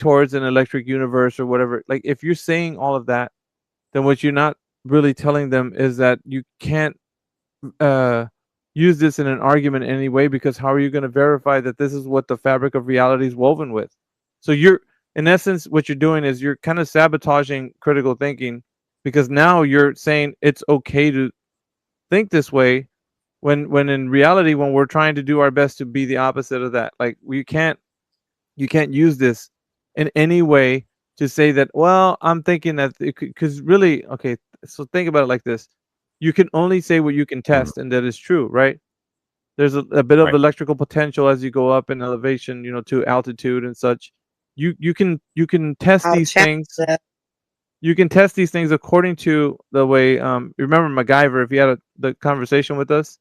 towards an electric universe or whatever. Like if you're saying all of that, then what you're not really telling them is that you can't uh, use this in an argument in any way, because how are you going to verify that this is what the fabric of reality is woven with? So you're, in essence, what you're doing is you're kind of sabotaging critical thinking, because now you're saying it's okay to think this way, when in reality, when we're trying to do our best to be the opposite of that, like you can't use this in any way to say that, well, I'm thinking that, because really, okay, so think about it like this: you can only say what you can Mhm. test, and that is true, right? There's a bit of Right. electrical potential as you go up in elevation, to altitude and such. You can test I'll these challenge things. that. You can test these things according to the way. Remember MacGyver? If you had the conversation with us,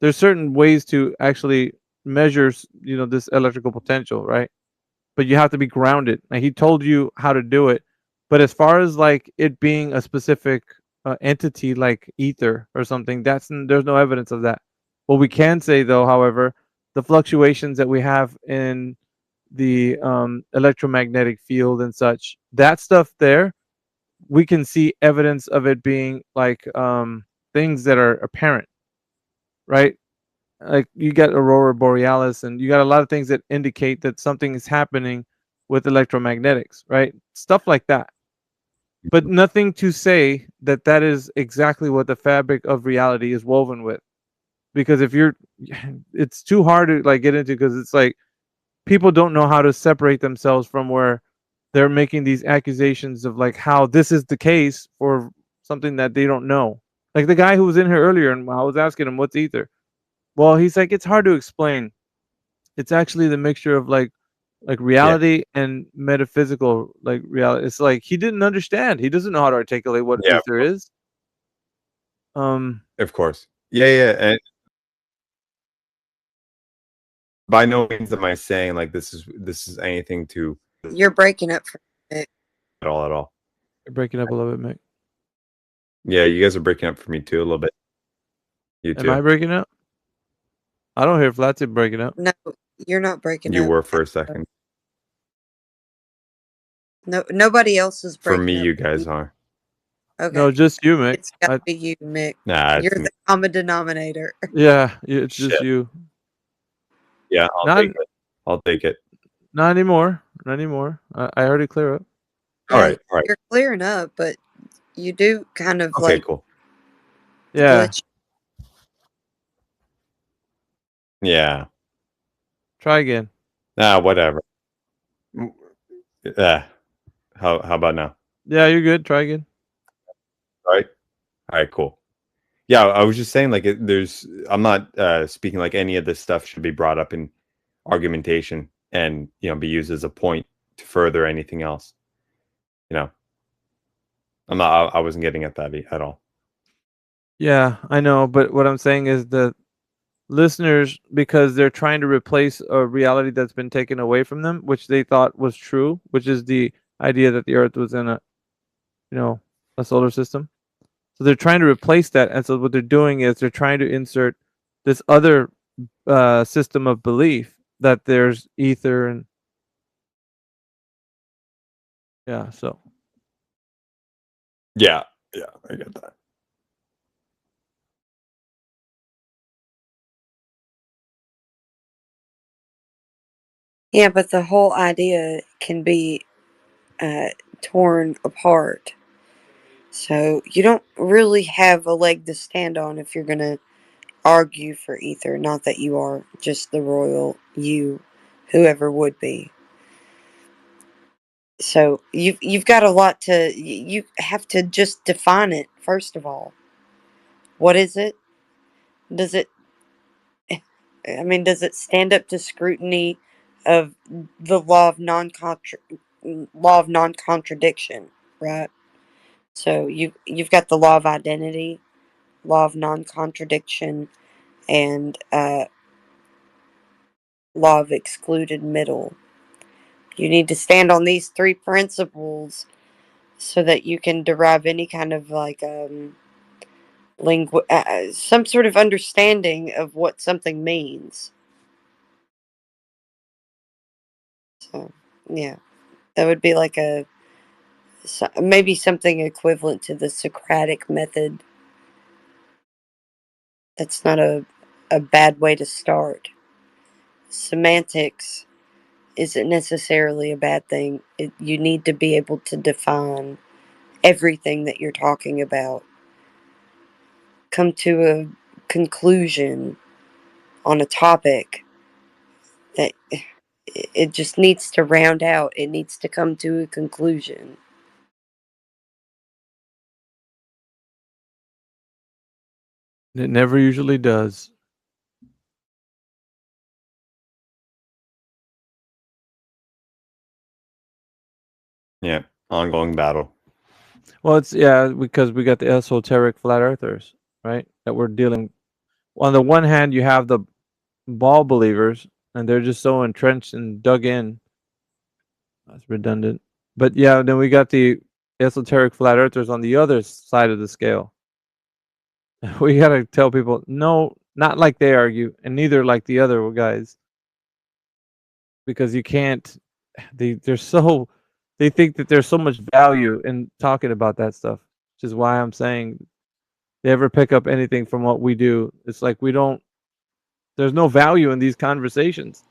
there's certain ways to actually measure, this electrical potential, right? But you have to be grounded. And he told you how to do it. But as far as like it being a specific entity like ether or something, there's no evidence of that. What we can say, though, however, the fluctuations that we have in the electromagnetic field and such, that stuff there, we can see evidence of it being like things that are apparent, right? Like you got aurora borealis, and you got a lot of things that indicate that something is happening with electromagnetics, right? Stuff like that. But nothing to say that that is exactly what the fabric of reality is woven with. Because if you're it's too hard to like get into, because it's like people don't know how to separate themselves from where they're making these accusations of like how this is the case for something that they don't know. Like the guy who was in here earlier, and I was asking him what's ether. Well, he's like, it's hard to explain. It's actually the mixture of like Yeah. reality and metaphysical like reality. It's like he didn't understand. He doesn't know how to articulate what Yeah. ether is. Um Of course. Yeah. Yeah. And by no means am I saying like this is anything to You're breaking up for me. at all. you're breaking up a little bit, Mick. Yeah, you guys are breaking up for me too a little bit. You Am I too. breaking up? I don't hear Flatsy breaking up. No, you're not breaking You up. were for a second. No, nobody else is For me, breaking up. you guys are. No, Okay, just you, Mick. it's got to I be you, Mick. Nah, You're it's me. the common denominator. Yeah, it's just Shit. you. Yeah, I'll Not take it. I'll take it. not anymore. Not anymore. I already clear up. All Yeah, right. All right. you're clearing up, but you do kind of Okay, like cool. Yeah. glitch. Yeah. Try again. Nah, whatever. Yeah. How about now? Yeah, you're good. Try again. All right. All right, cool. Yeah, I was just saying like I'm not speaking like any of this stuff should be brought up in argumentation and, be used as a point to further anything else. You know. I wasn't getting at that at all. Yeah, I know, but what I'm saying is the listeners, because they're trying to replace a reality that's been taken away from them, which they thought was true, which is the idea that the Earth was in you know, a solar system. So they're trying to replace that, and so what they're doing is they're trying to insert this other system of belief that there's ether and yeah. So Yeah. Yeah, I get that. Yeah, but the whole idea can be uh, torn apart. So you don't really have a leg to stand on if you're going to argue for ether. Not that you are just the royal you, whoever would be. So you've got a lot to. You have to just define it first of all. What is it? Does it? I mean, does it stand up to scrutiny of the law of non contradiction? Right. So you've got the law of identity, law of non contradiction, and law of excluded middle. You need to stand on these three principles so that you can derive any kind of like some sort of understanding of what something means. So yeah. That would be like maybe something equivalent to the Socratic method. That's not a bad way to start. Semantics isn't necessarily a bad thing. You need to be able to define everything that you're talking about, come to a conclusion on a topic that it just needs to round out. It needs to come to a conclusion. It never usually does. Yeah, ongoing battle. Well, it's because we got the esoteric flat earthers, right? That we're dealing. On the one hand, you have the ball believers, and they're just so entrenched and dug in. That's redundant. But yeah, then we got the esoteric flat earthers on the other side of the scale. We gotta tell people, no, not like they argue, and neither like the other guys, because you can't. They're so. They think that there's so much value in talking about that stuff, which is why I'm saying they ever pick up anything from what we do. It's like we don't. There's no value in these conversations.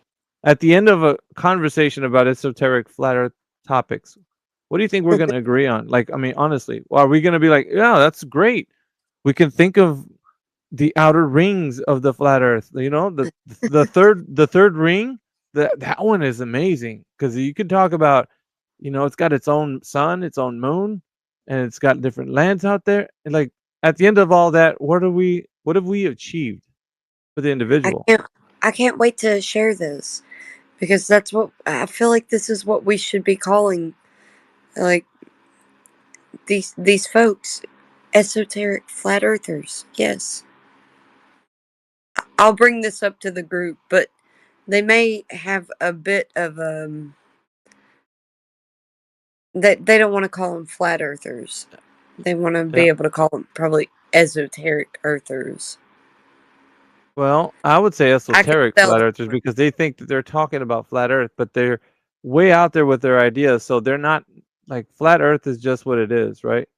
At the end of a conversation about esoteric flat earth topics, what do you think we're going to agree on? Like, I mean, honestly, well, are we going to be like, yeah, that's great. We can think of the outer rings of the flat earth, you know, the third ring, that one is amazing because you can talk about, you know, it's got its own sun, its own moon, and it's got different lands out there. And like at the end of all that, what have we achieved for the individual? I can't wait to share this because that's what I feel like. This is what we should be calling, like, these folks, esoteric flat earthers. Yes, I'll bring this up to the group, but they may have a bit of that they don't want to call them flat earthers. They want to be able to call them probably esoteric earthers. Well, I would say esoteric flat earthers because they think that they're talking about flat earth, but they're way out there with their ideas. So they're not like flat earth is just what it is, right?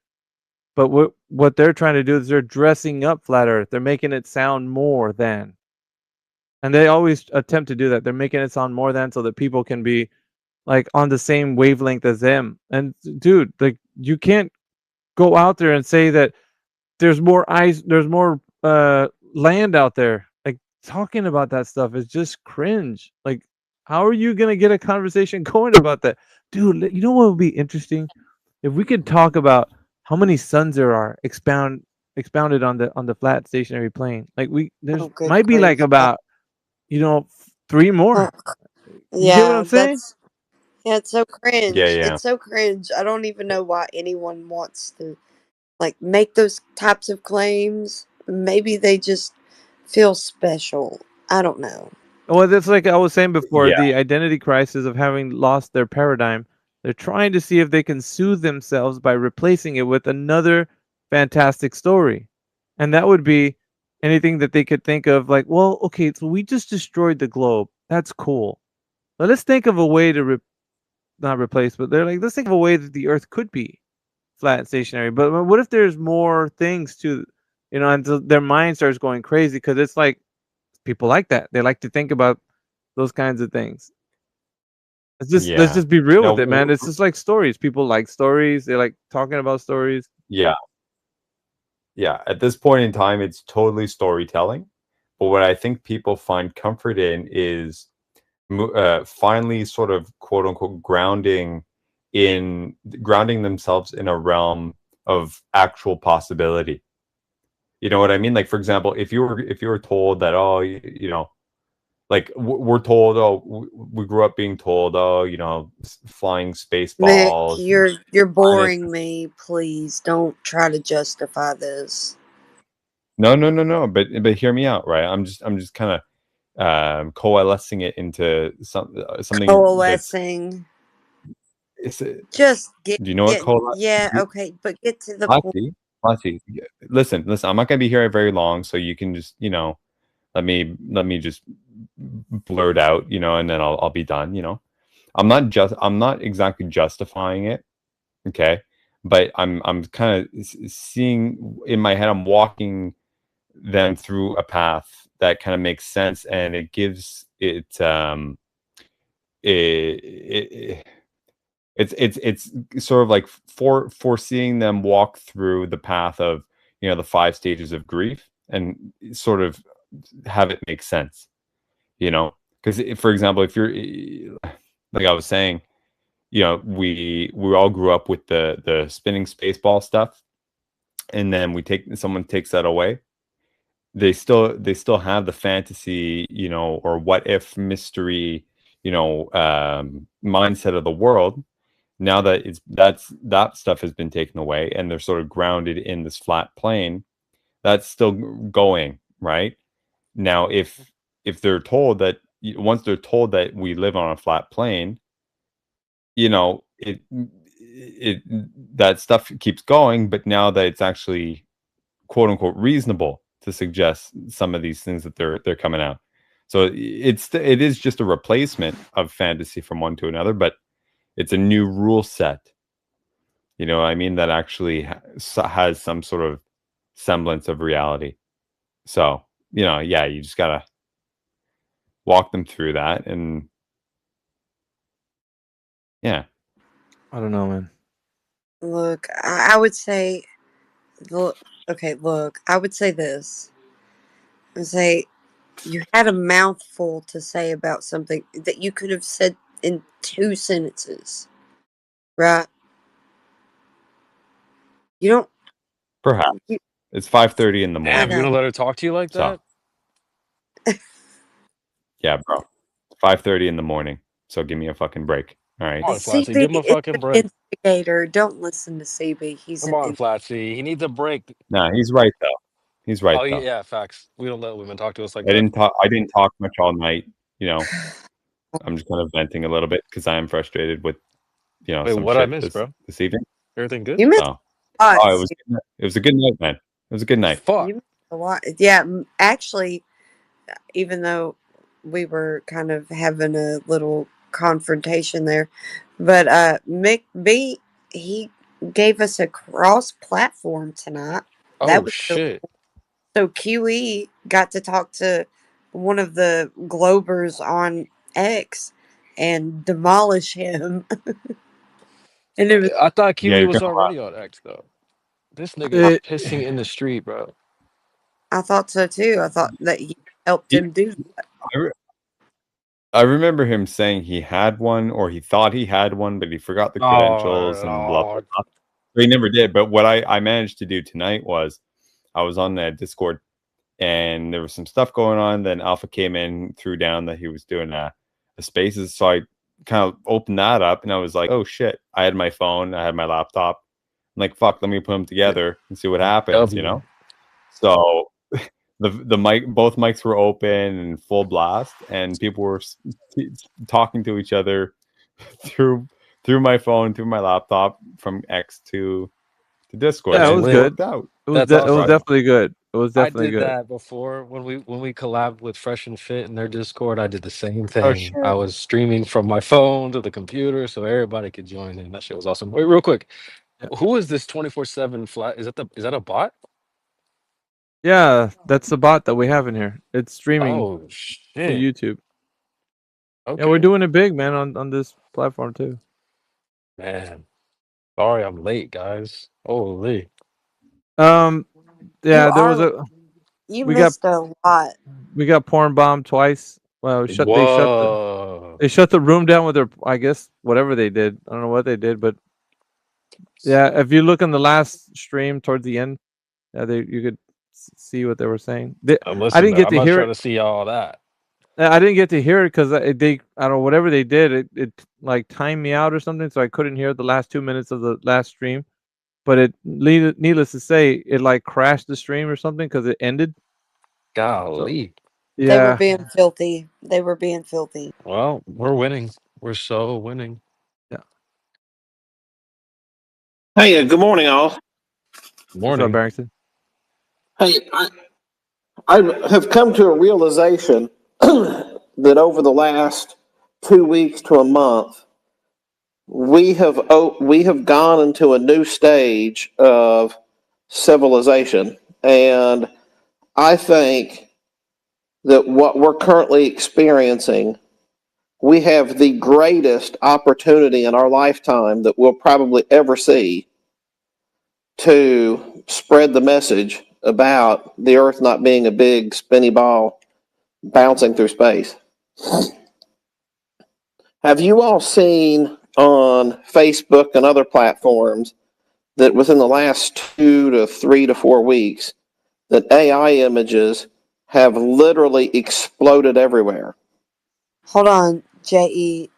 But what they're trying to do is they're dressing up flat earth. They're making it sound more than. And they always attempt to do that. They're making it sound more than so that people can be like on the same wavelength as them. And dude, like you can't go out there and say that there's more land out there. Like talking about that stuff is just cringe. Like, how are you gonna get a conversation going about that, dude? You know what would be interesting if we could talk about how many suns there are expounded on the flat stationary plane. Like might be like about 3 more. You get what I'm saying? Yeah, it's so cringe. Yeah. It's so cringe. I don't even know why anyone wants to like make those types of claims. Maybe they just feel special. I don't know. Well, that's like I was saying before, Yeah. the identity crisis of having lost their paradigm. They're trying to see if they can soothe themselves by replacing it with another fantastic story. And that would be anything that they could think of like, well, okay, so we just destroyed the globe. That's cool. But let's think of a way to not replace, but they're like, let's think of a way that the earth could be flat and stationary. But what if there's more things to, and so their mind starts going crazy because it's like people like that. They like to think about those kinds of things. Let's just be real with it, man. It's just like stories. People like stories. They like talking about stories. Yeah. At this point in time, it's totally storytelling. But what I think people find comfort in is finally sort of quote unquote grounding themselves in a realm of actual possibility. You know what I mean? Like, for example, if you were told that, oh, like we're told, oh, we grew up being told, oh, flying space balls. Nick, you're boring me. Please don't try to justify this. No. But hear me out, right? I'm just kind of coalescing it into something. Coalescing. Just get. Do you know what coalescing? Yeah. Okay, but get to the point. Lati, listen. I'm not gonna be here very long, so you can just let me just blurt out, and then I'll be done. I'm not exactly justifying it, okay, but I'm kind of seeing in my head, I'm walking them through a path that kind of makes sense, and it gives it it's sort of like foreseeing them walk through the path of, you know, the 5 stages of grief, and sort of have it make sense, you know, because for example, if you're like I was saying, you know, we all grew up with the spinning spaceball stuff, and then someone takes that away. They still have the fantasy, you know, or what if mystery, you know, mindset of the world. Now that that stuff has been taken away, and they're sort of grounded in this flat plane, that's still going right. Now if they're told that, once they're told that we live on a flat plane, you know, it that stuff keeps going, but now that it's actually quote unquote reasonable to suggest some of these things that they're coming out. So it is just a replacement of fantasy from one to another, but it's a new rule set. You know what I mean? That actually has some sort of semblance of reality. So, you know, yeah, you just gotta walk them through that, and yeah. I don't know, man. Look, I would say, look, okay, look, I would say this. I would say you had a mouthful to say about something that you could have said in 2 sentences, right? You don't. Perhaps. You, It's 5:30 in the I Damn, morning. you're know. gonna let her talk to you like So that? yeah, bro. 5:30 in the morning. So give me a fucking break. All right. Come on, Flatsy, give him CB a is fucking break. an instigator. Don't listen to CB. He's Come an on, Flatsy. He needs a break. Nah, he's right though. He's right Oh though. yeah, facts. We don't let women talk to us like I that. didn't talk much all night, you know. I'm just kind of venting a little bit because I am frustrated with, you know, Wait, some what I shit missed, bro? this evening. Everything good? You missed So a lot. oh, it was a good night, man. It was a good night. Fuck. You missed a lot. Yeah, actually, even though we were kind of having a little confrontation there, but Mick B, he gave us a cross platform tonight. That Oh was so, shit. so QE got to talk to one of the Globers on X and demolish him. And it was, I thought Yeah, Kiwi you're was gonna laugh. already on X though. This nigga is It, pissing in the street, bro. I thought so too. I thought that you helped He- him do that. I remember him saying he had one, or he thought he had one, but he forgot the credentials and blah blah Oh, blah. So he never did. But what I managed to do tonight was I was on the Discord, and there was some stuff going on. Then Alpha came in, threw down that he was doing a spaces. So I kind of opened that up, and I was like, oh shit. I had my phone, I had my laptop. I'm like, fuck, let me put them together and see what happens, you W. know? So the mic, both mics were open and full blast, and people were talking to each other through my phone, through my laptop, from X to Discord. yeah, it That's And was it lit. good. worked out. That's It was awesome. definitely good. It was I definitely did good. that before when we collabed with Fresh and Fit in their Discord. I did the same Oh thing. shit. I was streaming from my phone to the computer so everybody could join in. That shit was awesome. Wait, real quick. Yeah. Who is this 24/7 flat? Is that a bot? Yeah, that's the bot that we have in here. It's streaming Oh to shit. YouTube. Yeah, we're Okay. doing it big, man, on this platform too. Man. Sorry I'm late, guys. Holy. Yeah, You there was are. a You we got missed a lot. porn bombed twice. Well, Whoa. they shut the room down with their, I guess, whatever they did. I don't know what they did, but yeah, if you look in the last stream towards the end, you could see what they were saying. I Listen, didn't man, get I'm to not hear trying it. to see all that. I didn't get to hear it because they I don't know, whatever they did, it like timed me out or something, so I couldn't hear the last 2 minutes of the last stream. But needless to say, it like crashed the stream or something because it ended. So Golly. They were yeah, being filthy. They were being filthy. Well, we're winning. We're so winning. yeah. Hey, good morning, all. What's up, Morning. Barrington? Hey, I have come to a realization that over the last 2 weeks to a month, we have gone into a new stage of civilization, and I think that what we're currently experiencing, we have the greatest opportunity in our lifetime that we'll probably ever see to spread the message about the Earth not being a big spinny ball bouncing through space. Have you all seen on Facebook and other platforms that within the last 2 to 3 to 4 weeks that AI images have literally exploded everywhere? Hold on, J.E.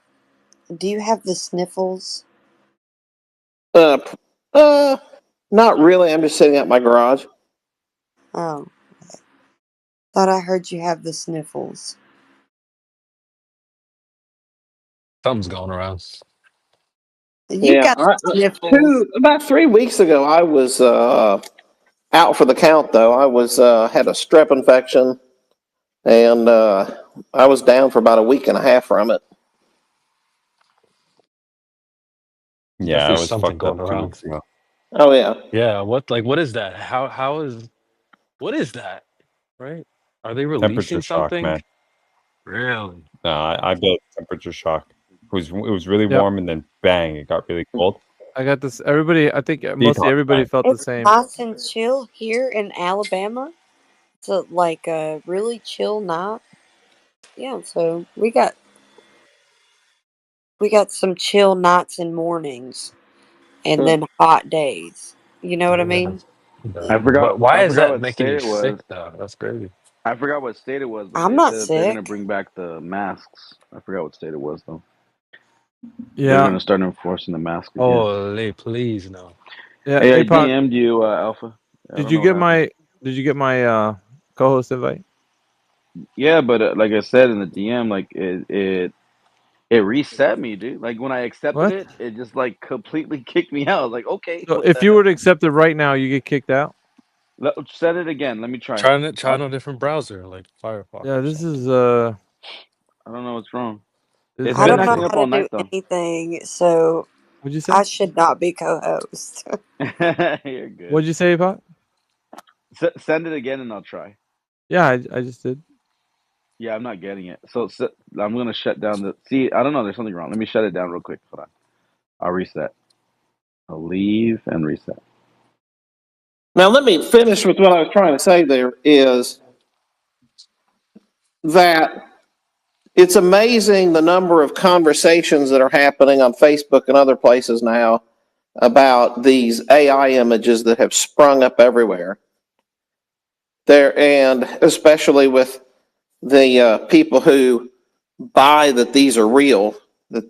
Do you have the sniffles? Uh, uh, not really. I'm just sitting at my garage. Oh, thought I heard you have the sniffles. Something's going around. You got sniffles. About 3 weeks ago, I was out for the count. Though I was had a strep infection, and I was down for about a week and a half from it. Yeah, I There's was something fucked going up 2 around. weeks ago. Oh yeah. Yeah, what is that? What is that? Right? Are they Temperature releasing shock, something? man. Really? No, I built temperature shock. It was really Yep. warm, and then bang, it got really cold. I got this. Everybody, I think mostly everybody Detox. felt the It's same. nice and chill here in Alabama. It's like a really chill night. Yeah, so we got some chill nights and mornings, and then hot days. You know what I mean? I forgot. But why I is forgot that what making state you it was. sick though? That's crazy. I forgot what state it was, but I'm they not said they're gonna sick. bring back the masks. I forgot what state it was though. They're Yeah, gonna start enforcing the mask again. Holy, please no. yeah. Hey, I APOC, DM'd you, Alpha. I did don't you know get what happened. my co-host invite? Yeah, but like I said in the DM, like it reset me, dude. Like when I accepted What? it, it just like completely kicked me out. I was like, okay, So what if the you hell? were to accept it right now, you get kicked out. Set it again. Let me try. Try it on a different browser like Firefox Yeah, or this something. is I don't know what's wrong. This It's I been don't know acting Wednesday. up how to all do night though. anything, so What'd you I say? should not be co-host. You're good. What'd you say, APOC? Send it again and I'll try. Yeah, I just did. Yeah, I'm not getting it. So I'm gonna shut down the. See, I don't know. There's something wrong. Let me shut it down real quick. Hold on. I'll reset. I'll leave and reset. Now let me finish with what I was trying to say. There is that it's amazing the number of conversations that are happening on Facebook and other places now about these AI images that have sprung up everywhere. There, and especially with the people who buy that these are real. That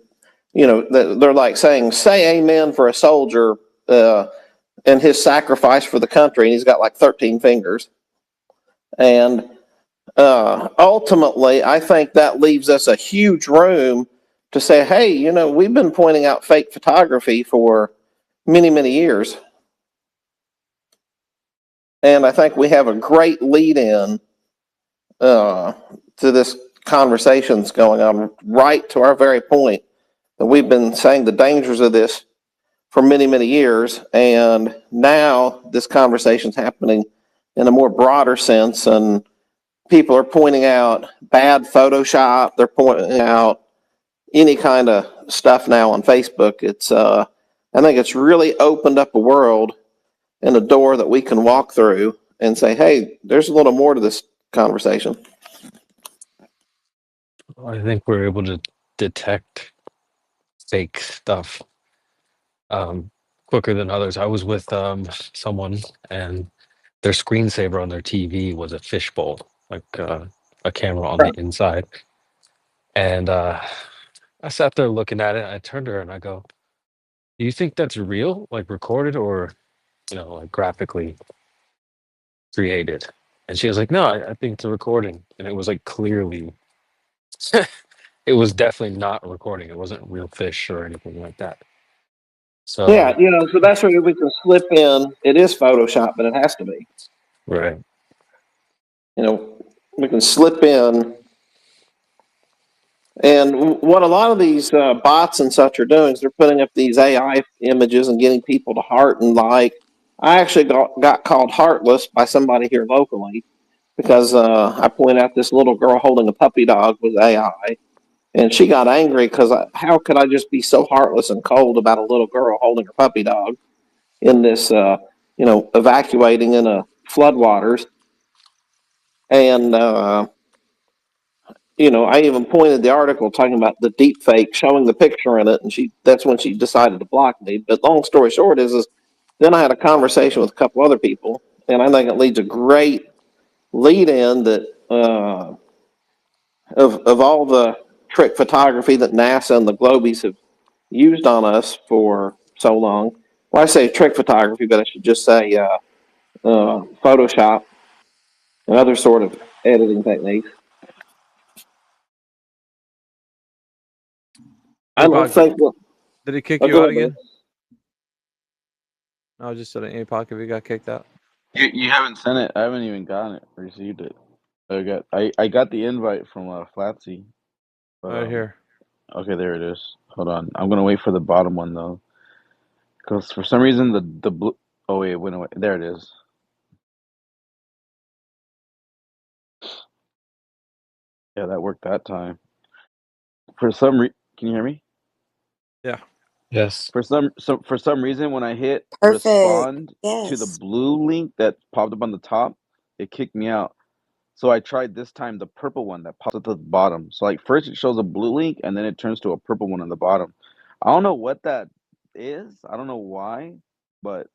they're like saying, "Say amen for a soldier and his sacrifice for the country," and he's got like 13 fingers. And ultimately, I think that leaves us a huge room to say, "Hey, we've been pointing out fake photography for many, many years." And I think we have a great lead in to this conversation that's going on, right to our very point that we've been saying the dangers of this for many, many years. And now this conversation's happening in a more broader sense, and people are pointing out bad Photoshop. They're pointing out any kind of stuff now on Facebook. I think it's really opened up a world and a door that we can walk through and say, hey, there's a little more to this conversation. I think we're able to detect fake stuff quicker than others. I was with someone and their screensaver on their TV was a fishbowl, like a camera on the inside. And I sat there looking at it. I turned to her and I go, "Do you think that's real, like recorded, or like graphically created?" And she was like, "No, I think it's a recording." And it was like clearly, it was definitely not a recording. It wasn't real fish or anything like that. Yeah, So so that's where we can slip in. It is Photoshop, but it has to be. right. We can slip in And what a lot of these bots and such are doing is they're putting up these AI images and getting people to heart and like. I actually got called heartless by somebody here locally because I pointed out this little girl holding a puppy dog with AI. And she got angry because how could I just be so heartless and cold about a little girl holding her puppy dog in this, evacuating in a floodwaters? And I even pointed the article talking about the deep fake, showing the picture in it, and that's when she decided to block me. But long story short is then I had a conversation with a couple other people, and I think it leads a great lead in that of all the trick photography that NASA and the Globies have used on us for so long. Well, I say trick photography, but I should just say Photoshop and other sort of editing techniques. I don't think. Did he kick Oh, you go out ahead, again? I was just saying, Apoc, if he got kicked out. You haven't sent it. I haven't even gotten it. Received it. I got the invite from Flatsy. But, Right here. Okay, there it is. Hold on. I'm gonna wait for the bottom one though, because for some reason the blue. Oh wait, it went away. There it is. Yeah, that worked that time. For some can you hear me? Yeah. Yes. For some reason, when I hit Perfect. respond Yes. to the blue link that popped up on the top, it kicked me out. So I tried this time the purple one that pops up at the bottom. So like first it shows a blue link and then it turns to a purple one on the bottom. I don't know what that is. I don't know why, but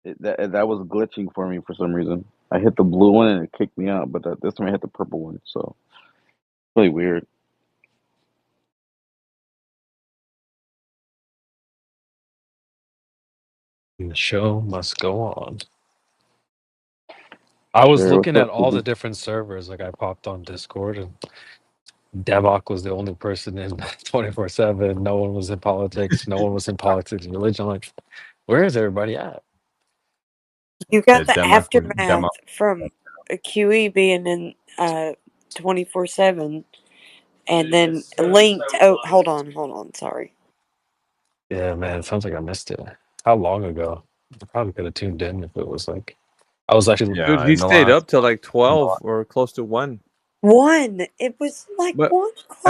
that was glitching for me for some reason. I hit the blue one and it kicked me out, but this time I hit the purple one. So really weird. The show must go on. I was Sure, looking what's at up, all the Susan? different servers. Like I popped on Discord, and Devok was the only person in 24/7. No one was in politics. No one was in politics and religion. I'm like, where is everybody at? You got Yeah, the Denmark aftermath from a QE being in 24/7, and then linked. Oh, hold on. Sorry. Yeah, man, it sounds like I missed it. How long ago? I probably could have tuned in if it was like I was actually. Yeah, Dude, he in the stayed last up till like 12 or close to 1. One. It was like But 1 o'clock.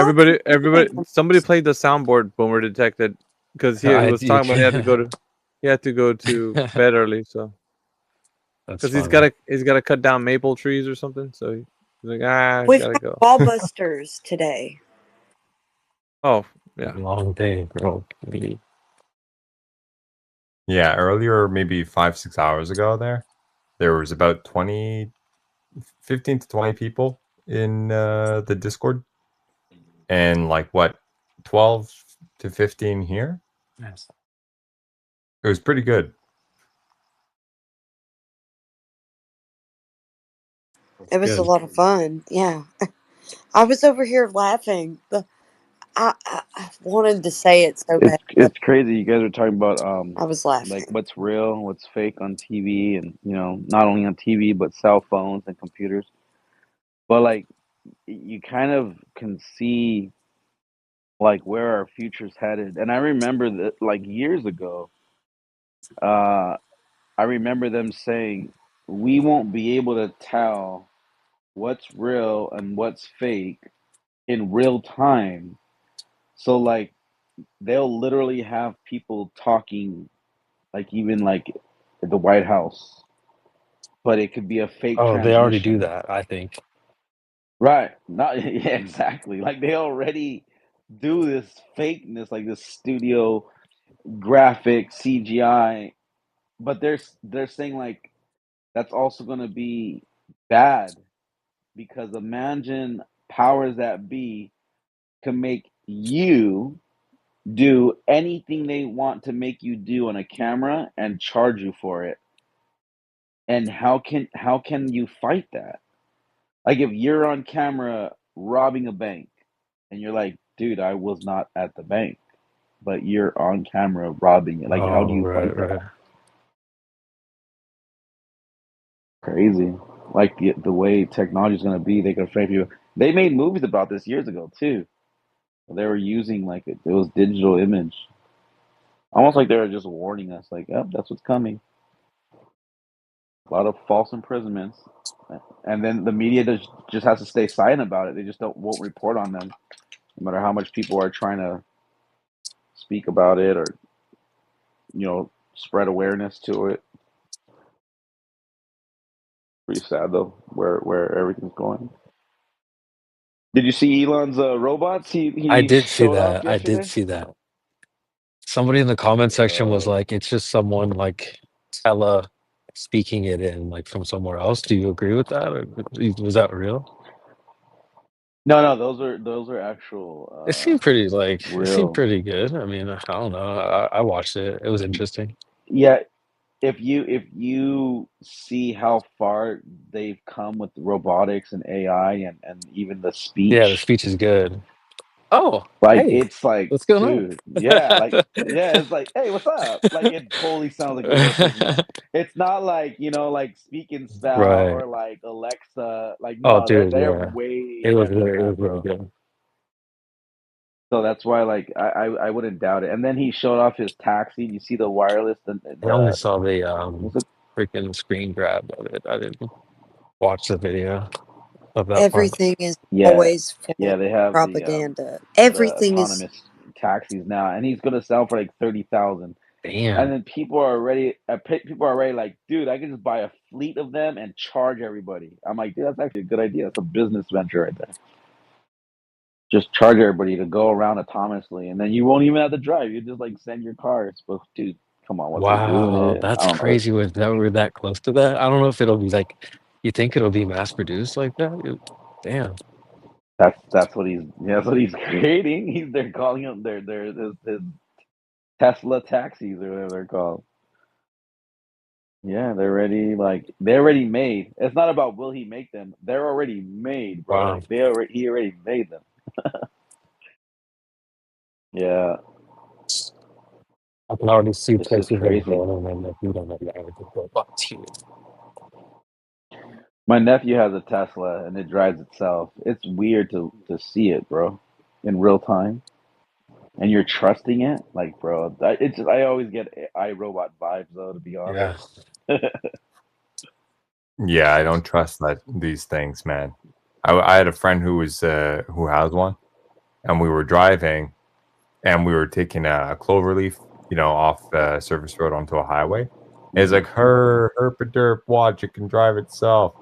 everybody, somebody played the soundboard Boomer detected because he I was talking about he had to go to bed early, so That's because funny. he's got to cut down maple trees or something. So he's like, I We've gotta got go. Ballbusters today. Oh yeah, Long day, bro. Maybe. Yeah, earlier, maybe 5-6 hours ago there was about 15 to 20 people in the Discord, and like what, 12 to 15 here. Yes. It was pretty good. It was a Good. lot of fun. Yeah. I was over here laughing. I wanted to say it so bad. It's crazy. You guys are talking about I was like laughing. what's real, what's fake on TV, and not only on TV but cell phones and computers. But like you kind of can see like where our future's headed. And I remember that like years ago, I remember them saying we won't be able to tell what's real and what's fake in real time. So like they'll literally have people talking like even like at the White House, but it could be a fake Oh, they already do transmission. that, I think. Right. Not yeah, exactly. Like they already do this fakeness, like this studio graphic CGI, but they're saying like that's also going to be bad because imagine powers that be can make you do anything they want to make you do on a camera and charge you for it. And how can you fight that? Like if you're on camera robbing a bank and you're like, dude, I was not at the bank, but you're on camera robbing it. Like how do Oh, you fight right, that? right. Crazy. Like the way technology is going to be, they can frame you. They made movies about this years ago too. They were using like it was digital image, almost like they were just warning us, like, "Oh, that's what's coming." A lot of false imprisonments, and then the media just has to stay silent about it. They just won't report on them, no matter how much people are trying to speak about it or spread awareness to it. Pretty sad though, where everything's going. Did you see Elon's robots? I He did see showed off that. I did yesterday. see that. Somebody in the comment section was Uh, like, "It's just someone like tele speaking it in like from somewhere else." Do you agree with that, or was that real? no, those are It actual seemed pretty like it seemed real. pretty good. I mean, I don't know. I watched it. It was interesting. Yeah, if you see how far they've come with robotics and AI and even the Yeah, the speech, speech is good. Oh, like hey, it's like, what's going on? dude, yeah, like yeah, it's like, hey, what's up? Like it totally sounds like a real person. It's not like like speaking style Right. or like Alexa. Like Oh, no, they're dude, they're yeah. way It was better than really, it was that, really bro. good. So that's why like I wouldn't doubt it. And then he showed off his taxi. You see the wireless, I only the saw the was it freaking screen grab of it. I didn't watch the video of that part. Everything is yeah always for yeah they have propaganda. the Everything is autonomous taxis now, and he's gonna sell for like 30,000. And Damn. then people are already like, dude, I can just buy a fleet of them and charge everybody. I'm like, dude, that's actually a good idea. It's a business venture right there. Just charge everybody to go around autonomously, and then you won't even have to drive. You just like send your cars. But dude, come on, once they doing Wow, it, I that's don't know. crazy. We're that close to that. I don't know if it'll be like. You think it'll be mass produced like that? Damn. That's what he's creating. They're calling them his Tesla taxis or whatever they're called. Yeah, they're already made. It's not about will he make them. They're already made, bro. Wow. Like he already made them. Yeah, I can already see it's just places like crazy. going and like we don't know the average robot too. My nephew has a Tesla and it drives itself. It's weird to see it, bro, in real time. And you're trusting it, like, bro. I always get iRobot vibes though, to be honest. Yeah. Yeah, I don't trust these things, man. I had a friend who has one, and we were driving, and we were taking a cloverleaf, off the surface road onto a highway. And it's like herp a derp, watch it can drive itself.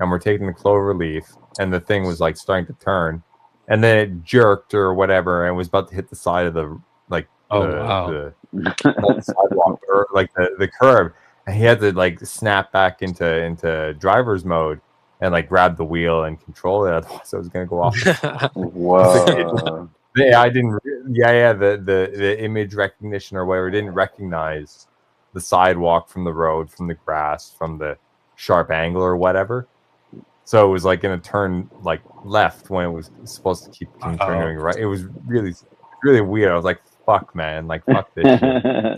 And we're taking the cloverleaf, and the thing was like starting to turn, and then it jerked or whatever, and was about to hit the side of the like Oh wow. the sidewalk or like the curb, and he had to like snap back into driver's mode and like grab the wheel and control it. Otherwise, I was gonna go off. It's like Whoa. the AI didn't. Yeah. The image recognition or whatever didn't recognize the sidewalk from the road, from the grass, from the sharp angle or whatever. So it was like gonna turn like left when it was supposed to keep continuing right. It was really weird. I was like, "Fuck, man! Like, fuck this shit."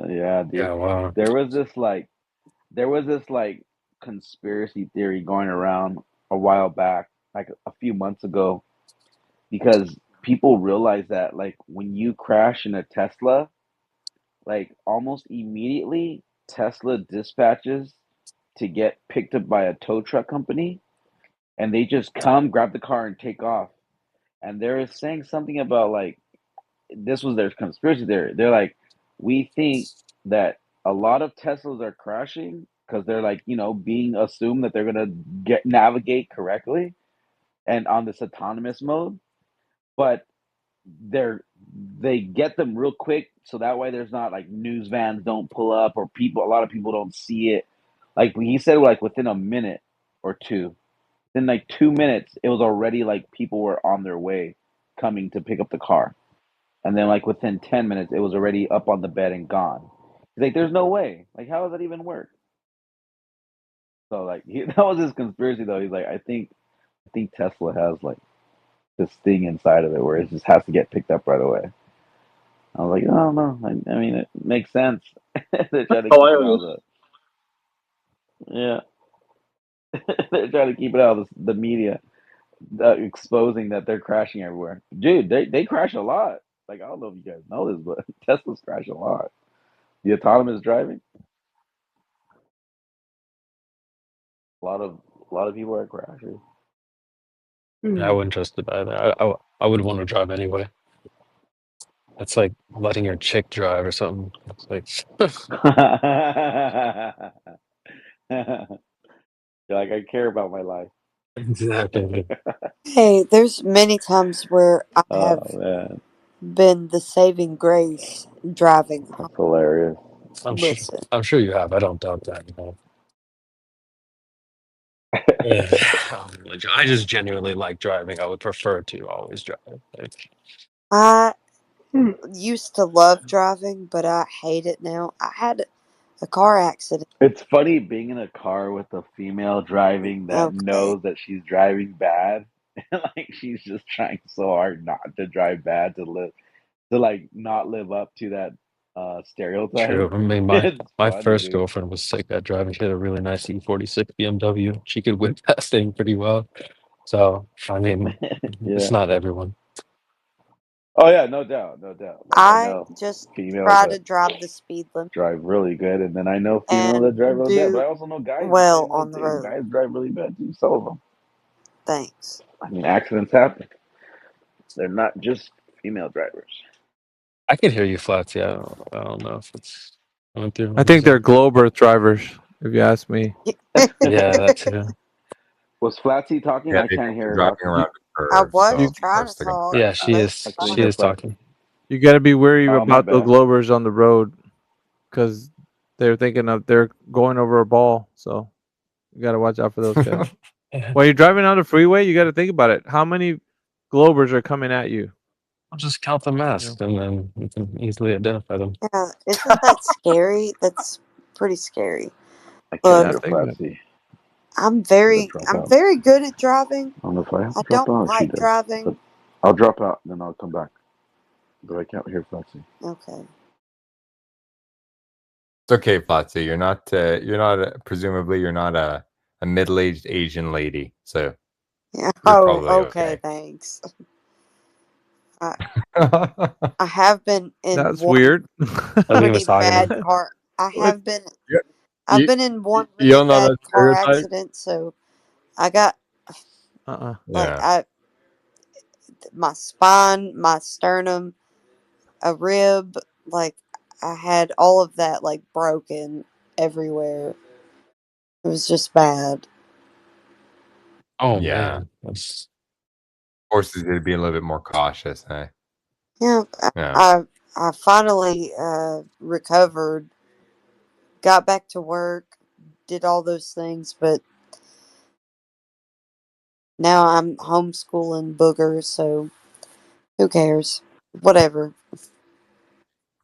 Yeah, dude. Yeah, wow. There was this conspiracy theory going around a while back, like a few months ago, because people realized that like when you crash in a Tesla, like almost immediately Tesla dispatches to get picked up by a tow truck company, and they just come grab the car and take off. And they're saying something about like this was their conspiracy theory. They're like, we think that a lot of Teslas are crashing because they're like, being assumed that they're gonna get navigate correctly and on this autonomous mode, but they're they get them real quick so that way there's not like news vans don't pull up or a lot of people don't see it. Like when he said like within a minute or two, in like 2 minutes, it was already like people were on their way coming to pick up the car. And then like within 10 minutes, it was already up on the bed and gone. He's like, there's no way. Like, how does that even work? So like that was his conspiracy though. He's like, I think Tesla has like this thing inside of it where it just has to get picked up right away. I was like, oh no. I mean it makes sense. They're trying to keep it out of the yeah. They're trying to keep it out of the media. exposing that they're crashing everywhere. Dude, they crash a lot. Like, I don't know if you guys know this, but Teslas crash a lot. The autonomous driving, a lot of people are crashing. Yeah, I wouldn't trust to buy that. I would want to drive anyway. It's like letting your chick drive or something. It's like You're like, I care about my life. exactly. Hey, there's many times where I have Oh man, been the saving grace driving home. that's hilarious. Listen, I'm sure you have. I don't doubt that. Yeah. I just genuinely like driving. I would prefer to always drive. Like, I used to love driving, but I hate it now. I had a car accident. It's funny being in a car with a female driving that Okay. knows that she's driving bad, and like she's just trying so hard not to drive bad to like not live up to that stereotype. true. I mean, It's my funny, first dude. girlfriend was sick at driving. She had a really nice E46 BMW. She could whip that thing pretty well. So, I mean, Yeah. it's not everyone. Oh yeah, no doubt, no doubt. Like I I know just females try that to drive the speed limit drive really good, and then I know females and that drive really bad. But do I also know guys the well same way on the too. road. Guys drive really bad too. Some of them. Thanks. I mean, accidents happen. They're not just female drivers. I could hear you, Flatsy. I don't know if it's coming through. I think they're globe Earth drivers, if you ask me. Yeah, that too. Was Flatsy talking? Yeah, I they can't think hear they're her driving around in I curves, was so of trying course to they're gonna talk. crash. Yeah, she but is. I I couldn't She hear is Flatsy. talking. You got to be wary Oh, my about the bad. globers on the road because they're going over a ball. So you got to watch out for those guys. While you're driving on the freeway, you got to think about it. How many globers are coming at you? I'll just count the masks, and then you can easily identify them. Yeah, isn't that scary? That's pretty scary. I can't Look, hear Flatsy. I'm Did I very drop I'm out? very good at driving. I don't know if I have to I drop don't out. She like does. But driving. I'll drop out and then I'll come back. But I can't hear Flatsy. Okay. It's okay, Flatsy. You're not. Presumably, you're not a middle-aged Asian lady. So Yeah. you're Oh, probably okay. Thanks. I have been in That's one weird. I think he pretty was talking bad to car. I What? have been. You- I've you- been in one You really don't know bad that car stereotype? accident, so I got like yeah. my spine, my sternum, a rib, like I had all of that like broken everywhere. It was just bad. Oh Yeah. man, that's Forces you to be a little bit more cautious, eh? Yeah, Yeah. I finally recovered, got back to work, did all those things, but now I'm homeschooling boogers, so who cares? Whatever.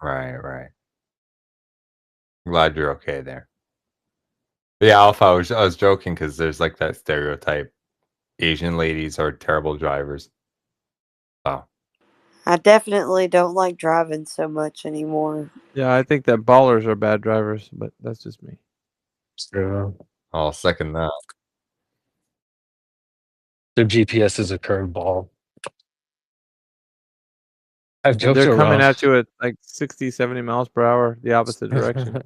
Right. I'm glad you're okay there. But yeah, Alpha. I was joking because there's like that stereotype: Asian ladies are terrible drivers. Oh. I definitely don't like driving so much anymore. Yeah, I think that ballers are bad drivers, but that's just me. true. I'll second that. Their GPS is a curveball. I've And joked they're coming around. at you at like 60, 70 miles per hour, the opposite direction.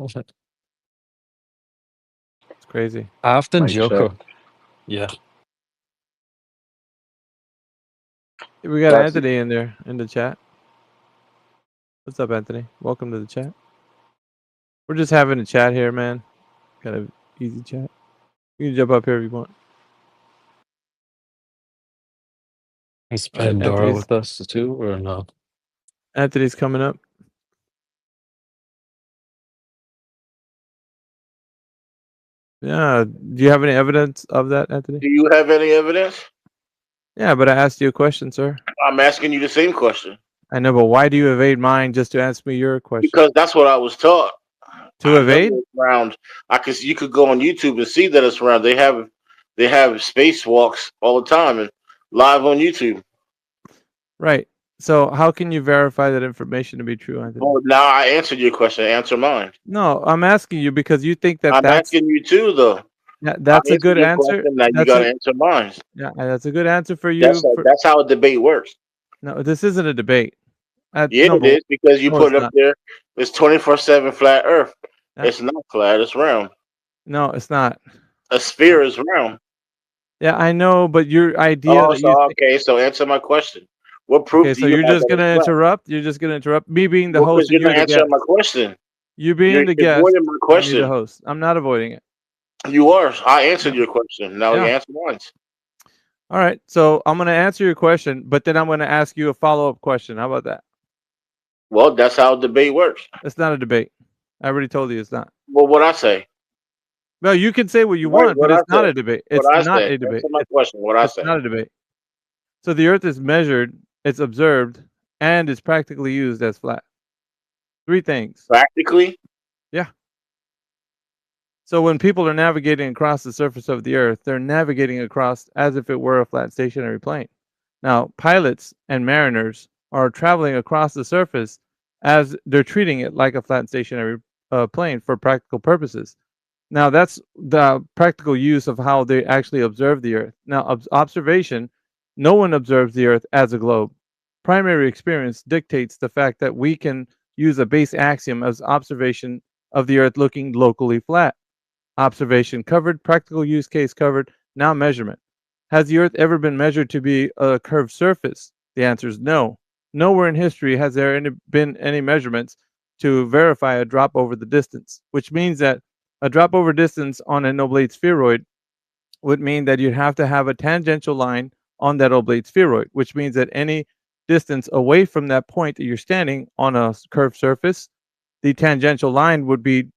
It's crazy. I often Mic check. joke. Yeah. We got Flatsy. Anthony in there in the chat. What's up, Anthony? Welcome to the chat. We're just having a chat here, man. Got an easy chat. You can jump up here if you want. Is All right, Pandora Anthony's, with us too, or no? Anthony's coming up. Yeah. Do you have any evidence of that, Anthony? Do you have any evidence? Yeah, but I asked you a question, sir. I'm asking you the same question I know, but why do you evade mine just to ask me your question? because that's what I was taught. To I know evade? it's around. You could go on YouTube and see that it's around. They have spacewalks all the time and live on YouTube. Right. So how can you verify that information to be true, Anthony? Well, now I answered your question. Answer mine. No, I'm asking you because you think that I'm that's asking you too, though. Yeah, that's I a good answered your answer. question. Now you That's got to a answer mine. Yeah, that's a good answer for That's you. that's how a debate works. No, this isn't a debate. Yeah, it Number one, is because you no, put it's up not. there. It's 24/7 flat Earth. Yeah, It's not flat. It's round. no, it's not. A sphere is round. Yeah, I know, but your idea Oh, that you so think. okay. So answer my question. What proof Okay, do so you you're have just that it's gonna flat? interrupt. You're just gonna interrupt me being the Well, because host and you're you're not the answering guest. my question. You You're being the guest avoiding my and me the question. host. I'm not avoiding it. You are. I answered Yeah, your question. Now you yeah. answer mine. All right. So I'm gonna answer your question, but then I'm gonna ask you a follow-up question. How about that? Well, that's how debate works. It's not a debate. I already told you it's not. Well, what I say? Well, you can say what you Right, want, but what I it's not say? a debate. What It's I not say? a debate. Answer my question. What I It's say? not a debate. So the Earth is measured, it's observed, and is practically used as flat. Three things. Practically. Yeah. So when people are navigating across the surface of the Earth, they're navigating across as if it were a flat stationary plane. Now, pilots and mariners are traveling across the surface as they're treating it like a flat stationary plane for practical purposes. Now, that's the practical use of how they actually observe the Earth. Now, observation, no one observes the Earth as a globe. Primary experience dictates the fact that we can use a base axiom as observation of the Earth looking locally flat. Observation covered, practical use case covered, now measurement. Has the Earth ever been measured to be a curved surface? The answer is no. Nowhere in history has there been any measurements to verify a drop over the distance, which means that a drop over distance on an oblate spheroid would mean that you'd have to have a tangential line on that oblate spheroid, which means that any distance away from that point that you're standing on a curved surface, the tangential line would be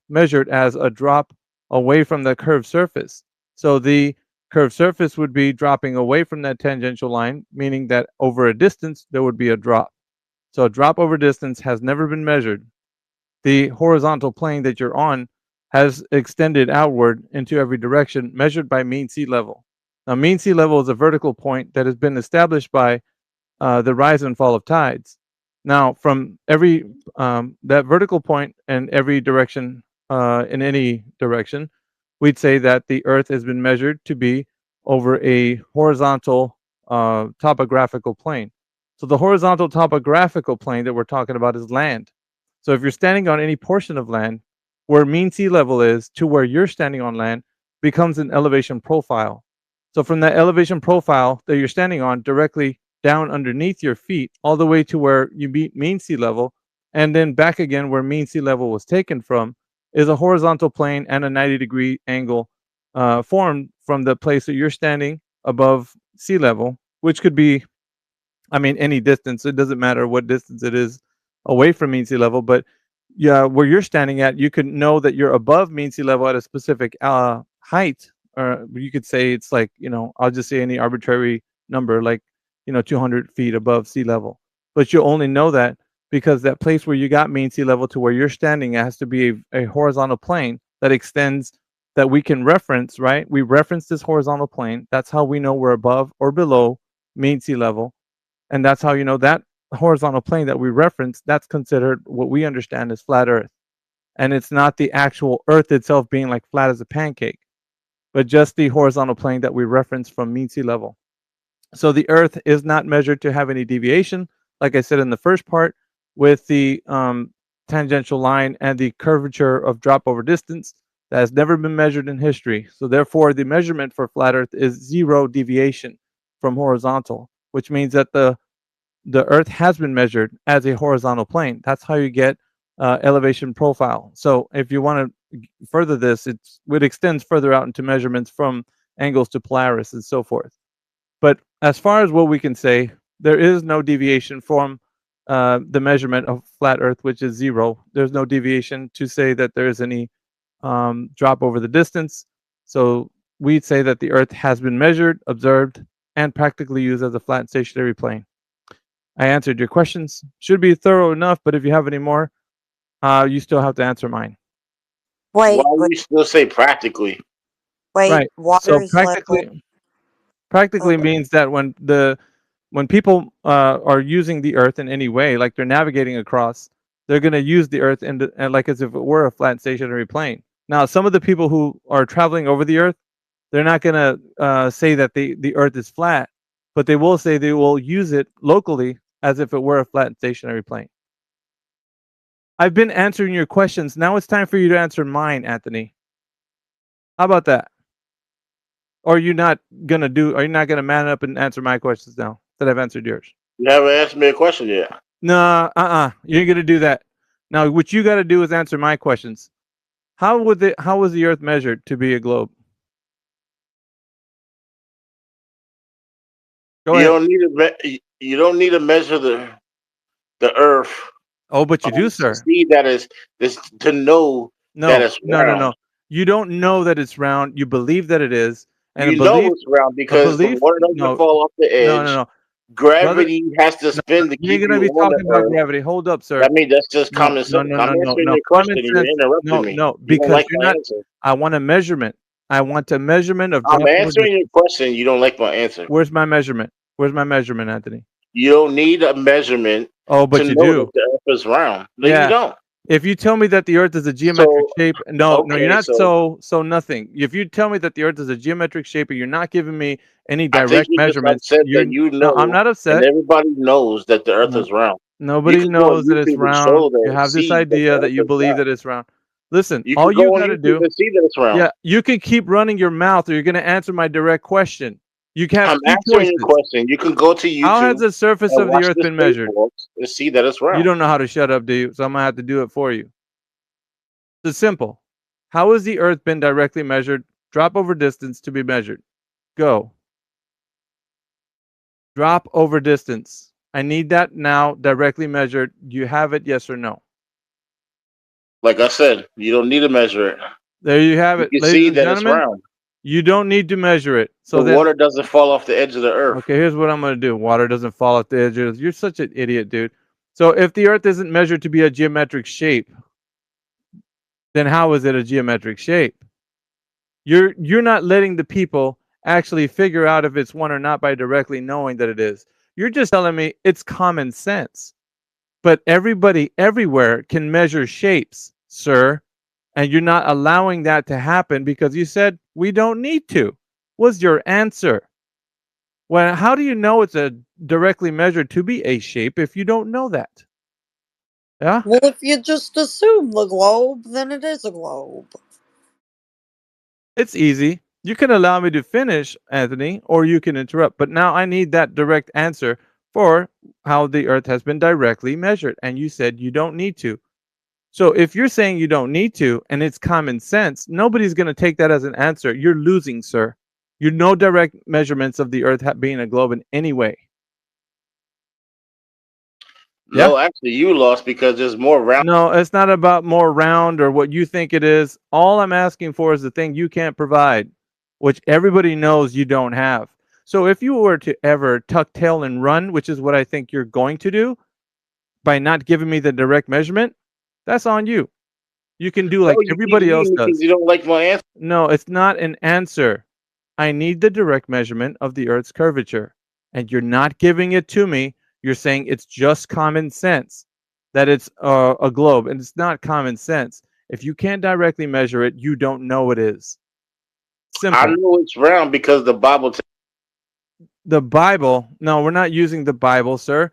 measured as a drop away from the curved surface. So the curved surface would be dropping away from that tangential line, meaning that over a distance, there would be a drop. So a drop over distance has never been measured. The horizontal plane that you're on has extended outward into every direction, measured by mean sea level. Now, mean sea level is a vertical point that has been established by the rise and fall of tides. Now, from every that vertical point in every direction, in any direction, we'd say that the Earth has been measured to be over a horizontal topographical plane. So the horizontal topographical plane that we're talking about is land. So if you're standing on any portion of land, where mean sea level is to where you're standing on land becomes an elevation profile. So from that elevation profile that you're standing on directly down underneath your feet all the way to where you meet mean sea level and then back again where mean sea level was taken from is a horizontal plane and a 90-degree angle formed from the place that you're standing above sea level, which could be, I mean, any distance. It doesn't matter what distance it is away from mean sea level, but yeah, where you're standing at, you can know that you're above mean sea level at a specific height, or you could say it's like, I'll just say any arbitrary number, like 200 feet above sea level. But you only know that because that place where you got mean sea level to where you're standing has to be a horizontal plane that extends, that we can reference, right? We reference this horizontal plane. That's how we know we're above or below mean sea level. And that's how that horizontal plane that we reference, that's considered what we understand as flat Earth. And it's not the actual Earth itself being like flat as a pancake, but just the horizontal plane that we reference from mean sea level. So the Earth is not measured to have any deviation, like I said in the first part, with the tangential line and the curvature of drop over distance. That has never been measured in history. So therefore, the measurement for flat Earth is 0 deviation from horizontal, which means that the Earth has been measured as a horizontal plane. That's how you get elevation profile. So if you want to further this, it extends further out into measurements from angles to Polaris and so forth. But as far as what we can say, there is no deviation from the measurement of flat Earth, which is 0. There's no deviation to say that there is any drop over the distance. So we'd say that the Earth has been measured, observed, and practically used as a flat stationary plane. I answered your questions. Should be thorough enough, but if you have any more, you still have to answer mine. Wait, Why do you still say practically? Right. water So is level. practically Okay. means that when people are using the Earth in any way, like they're navigating across, they're going to use the Earth and like as if it were a flat stationary plane. Now, some of the people who are traveling over the Earth, they're not going to say that the Earth is flat, but they will say they will use it locally as if it were a flat stationary plane. I've been answering your questions. Now it's time for you to answer mine, Anthony. How about that? Or are you not gonna man up and answer my questions now that I've answered yours? You haven't answered me a question yet. No, you ain't gonna do that. Now, what you got to do is answer my questions. How was the Earth measured to be a globe? Go You ahead. don't need to measure the Earth. Oh, but you do, to sir. see that is to know that it's round. No. You don't know that it's round. You believe that it is, and You know it's round because the belief. water doesn't fall off the edge. No. Gravity has to spin to You ain't keep gonna you be on talking the about Earth. gravity. Hold up, sir. I mean, that's just common sense. I'm answering your question and you're interrupting me. No, You don't because like you're my not. answer. I want a measurement. I want a measurement of. I'm drop over answering your distance. question. You don't like my answer. Where's my measurement? Where's my measurement, Anthony? You don't need a measurement Oh, but to you know do. that the Earth is round. No, Yeah. you don't. If you tell me that the Earth is a geometric shape, no, okay, you're not. so- So nothing. If you tell me that the Earth is a geometric shape, and you're not giving me any I think direct you're just measurements, upset that you know, no, I'm not upset. and everybody knows that the Earth No. is round. Nobody can go on knows that it's YouTube and show round. that You have this see that idea the that you Earth is believe round. that it's round. Listen, You all can go you on got to YouTube do, and see that it's round. yeah, you can keep running your mouth, or you're going to answer my direct question. You can have I'm two answering choices. your question. You can go to YouTube. How has the surface and of the watch Earth the been measured? spacewalks and see that it's round. You don't know how to shut up, do you? So I'm gonna have to do it for you. It's simple. How has the Earth been directly measured? Drop over distance to be measured. Go. Drop over distance. I need that now directly measured. Do you have it? Yes or no? Like I said, you don't need to measure it. There you have You it, can ladies see and that it's gentlemen. round. You don't need to measure it. So The then, water doesn't fall off the edge of the Earth. okay, here's what I'm gonna do. Water doesn't fall off the edge. You're such an idiot, dude. So if the Earth isn't measured to be a geometric shape, then how is it a geometric shape? You're not letting the people actually figure out if it's one or not by directly knowing that it is. You're just telling me it's common sense. But everybody everywhere can measure shapes, sir. And you're not allowing that to happen because you said we don't need to. Was your answer? Well, how do you know it's a directly measured to be a shape if you don't know that? Yeah? Well, if you just assume the globe, then it is a globe. It's easy. You can allow me to finish, Anthony, or you can interrupt. But now I need that direct answer for how the Earth has been directly measured. And you said you don't need to. So if you're saying you don't need to and it's common sense, nobody's going to take that as an answer. You're losing, sir. You no direct measurements of the Earth being a globe in any way. No, actually, you lost because there's more round. No, it's not about more round or what you think it is. All I'm asking for is the thing you can't provide, which everybody knows you don't have. So if you were to ever tuck tail and run, which is what I think you're going to do, by not giving me the direct measurement, that's on you. You can do like everybody else does. You don't like my answer. No, it's not an answer. I need the direct measurement of the Earth's curvature, and you're not giving it to me. You're saying it's just common sense that it's a globe, and it's not common sense. If you can't directly measure it, you don't know it is. Simple. I know it's round because the Bible. The Bible? No, we're not using the Bible, sir.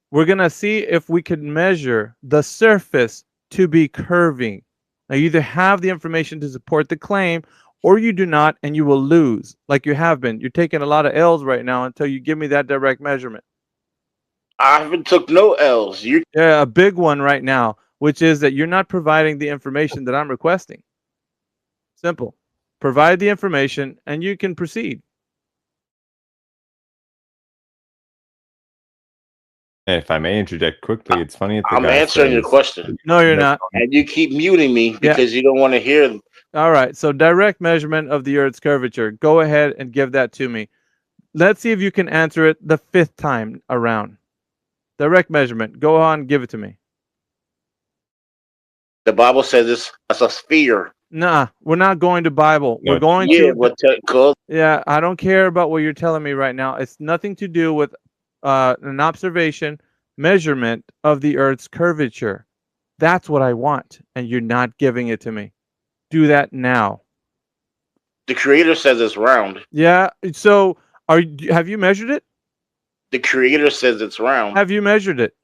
We're gonna see if we can measure the surface to be curving. Now, you either have the information to support the claim, or you do not, and you will lose, like you have been. You're taking a lot of L's right now until you give me that direct measurement. I haven't took no L's. Yeah, a big one right now, which is that you're not providing the information that I'm requesting. Simple. Provide the information, and you can proceed. And if I may interject quickly, it's funny that the I'm guy answering your says- question. No, you're not. And you keep muting me Yeah. because you don't want to hear. All right. So direct measurement of the Earth's curvature. Go ahead and give that to me. Let's see if you can answer it the 5th time around. Direct measurement. Go on, give it to me. The Bible says it's a sphere. Nah, we're not going to Bible. No, We're going Yeah, to. but Yeah, I don't care about what you're telling me right now. It's nothing to do with an observation, measurement of the Earth's curvature. That's what I want, and you're not giving it to me. do that now. The Creator says it's round. Yeah. So have you measured it? The Creator says it's round. Have you measured it?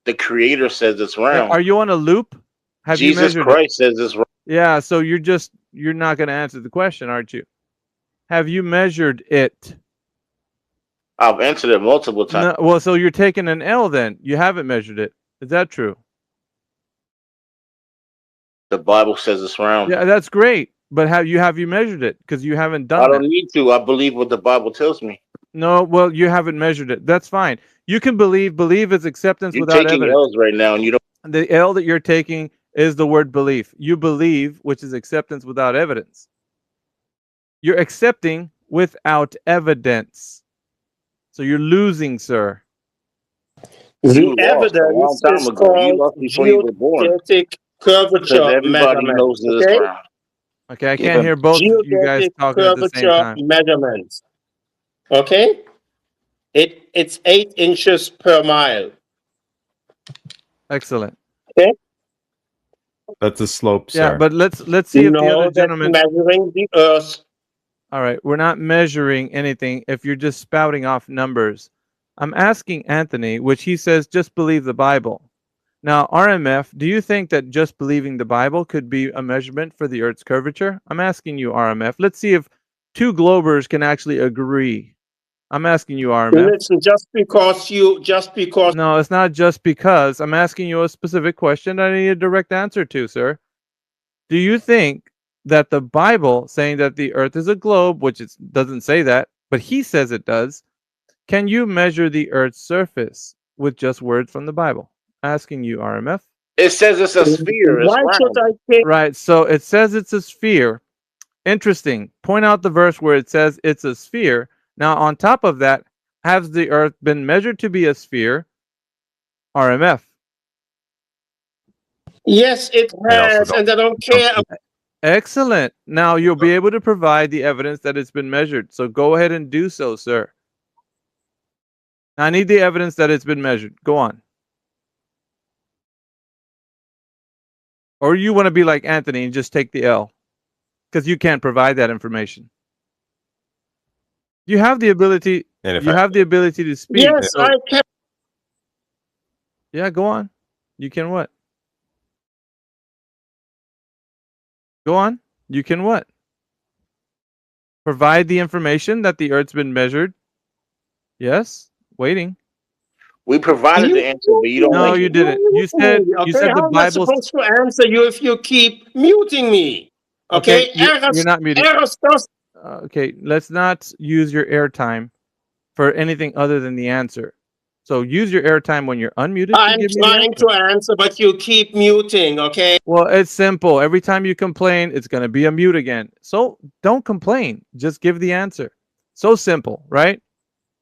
The Creator says it's round. Are you on a loop? Have you Jesus measured Christ says it's round. Yeah, so you're not going to answer the question, aren't you? Have you measured it? I've answered it multiple times. No, well, so you're taking an L then. You haven't measured it. Is that true? The Bible says it's round. Yeah, that's great. But have you measured it? Because you haven't done I that. don't need to. I believe what the Bible tells me. No, well, you haven't measured it. That's fine. You can believe. Believe is acceptance You're without taking evidence. L's right now, and you don't. The L that you're taking is the word belief. You believe, which is acceptance without evidence. You're accepting without evidence. So you're losing, sir. You The lost a long evidence time is ago. You called lost before you were born. geodetic Because curvature everybody knows measurements. that it's Okay? round. Okay, I Give can't him- hear both of you guys Geodetic talking at the same curvature time. measurements. Okay? It's 8 inches per mile. Excellent. That's a slope, Yeah, sir. but let's see if the No, other that's gentleman. measuring the Earth. All right, we're not measuring anything if you're just spouting off numbers. I'm asking Anthony, which he says just believe the Bible. Now, RMF, do you think that just believing the Bible could be a measurement for the Earth's curvature? I'm asking you, RMF. Let's see if two globers can actually agree. I'm asking you, RMF. Listen, just because No, it's not just because. I'm asking you a specific question I need a direct answer to, sir. Do you think that the Bible saying that the Earth is a globe, which it doesn't say that, but he says it does, can you measure the Earth's surface with just words from the Bible? Asking you, RMF. It says it's a sphere. It's why should round. I take Right, so it says it's a sphere. Interesting. Point out the verse where it says it's a sphere. Now, on top of that, has the Earth been measured to be a sphere? RMF. Yes, it I also has, don't- and I don't care. Excellent. Now you'll be able to provide the evidence that it's been measured. So go ahead and do so, sir. I need the evidence that it's been measured. Go on. Or you want to be like Anthony and just take the L because you can't provide that information. You have the ability. And if You have the ability to speak. Yes, So- I can. Yeah, go on. You can what? Go on. You can what? Provide the information that the Earth's been measured. Yes. Waiting. We provided the answer, but you don't No, like you it. didn't. You said Okay, the how am I Bible. supposed to answer you if you keep muting me? Okay, you're not muted. Eristos, Okay, let's not use your airtime for anything other than the answer. So use your airtime when you're unmuted. to I'm give me the trying answer. to answer, but you keep muting. Okay. Well, it's simple. Every time you complain, it's going to be a mute again. So don't complain. Just give the answer. So simple, right?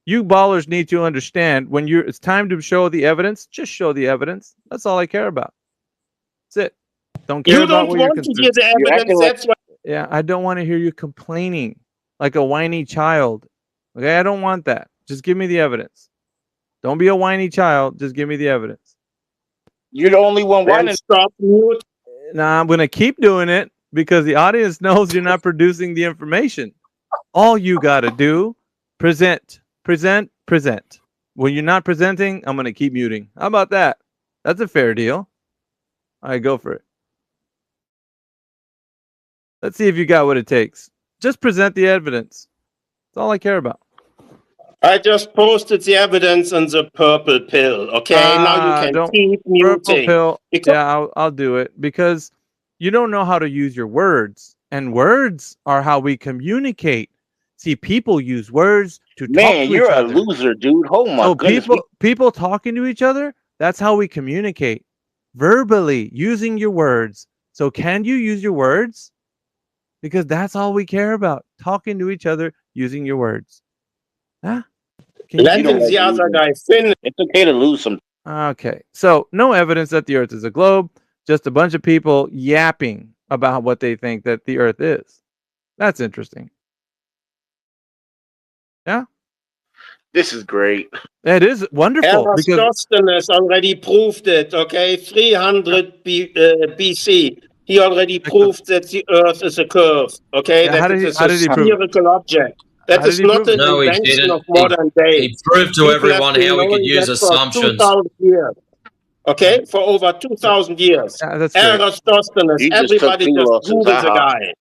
You ballers need to understand when it's time to show the evidence, just show the evidence. That's all I care about. That's it. Don't care You about don't what you're want to concerned. hear the You're acting evidence. like- That's why. Yeah, I don't want to hear you complaining like a whiny child. Okay, I don't want that. Just give me the evidence. Don't be a whiny child. Just give me the evidence. You're the only one Then whining. stop mute. Now I'm going to keep doing it because the audience knows you're not producing the information. All you got to do, present. When you're not presenting, I'm going to keep muting. How about that? That's a fair deal. All right, go for it. Let's see if you got what it takes. Just present the evidence. That's all I care about. I just posted the evidence on the purple pill. Okay, now you can don't- keep Purple muting. pill. Because- Yeah, I'll do it because you don't know how to use your words, and words are how we communicate. See, people use words to talk Man, to you're each a other. loser, dude. Oh my So goodness. people talking to each other, that's how we communicate. Verbally, using your words. So can you use your words? Because that's all we care about. Talking to each other, using your words. Huh? Can you Letting do don't that? the like other losing. guy finish. It's okay to lose some. Okay. So no evidence that the earth is a globe, just a bunch of people yapping about what they think that the earth is. That's interesting. This is great. It is wonderful because Eratosthenes already proved it. Okay, 300 BC. He already proved that the Earth is a curve. Okay, Yeah, that how did it he? is How a did he prove it? spherical object. That How did is he not prove it? an No, he invention didn't. of modern day. He proved to People have everyone been how we could knowing use that for assumptions. 2,000 years. Okay, for over 2,000 years. Yeah, that's great. Eratosthenes, You just took everybody two just losses. Google the Haha. guy.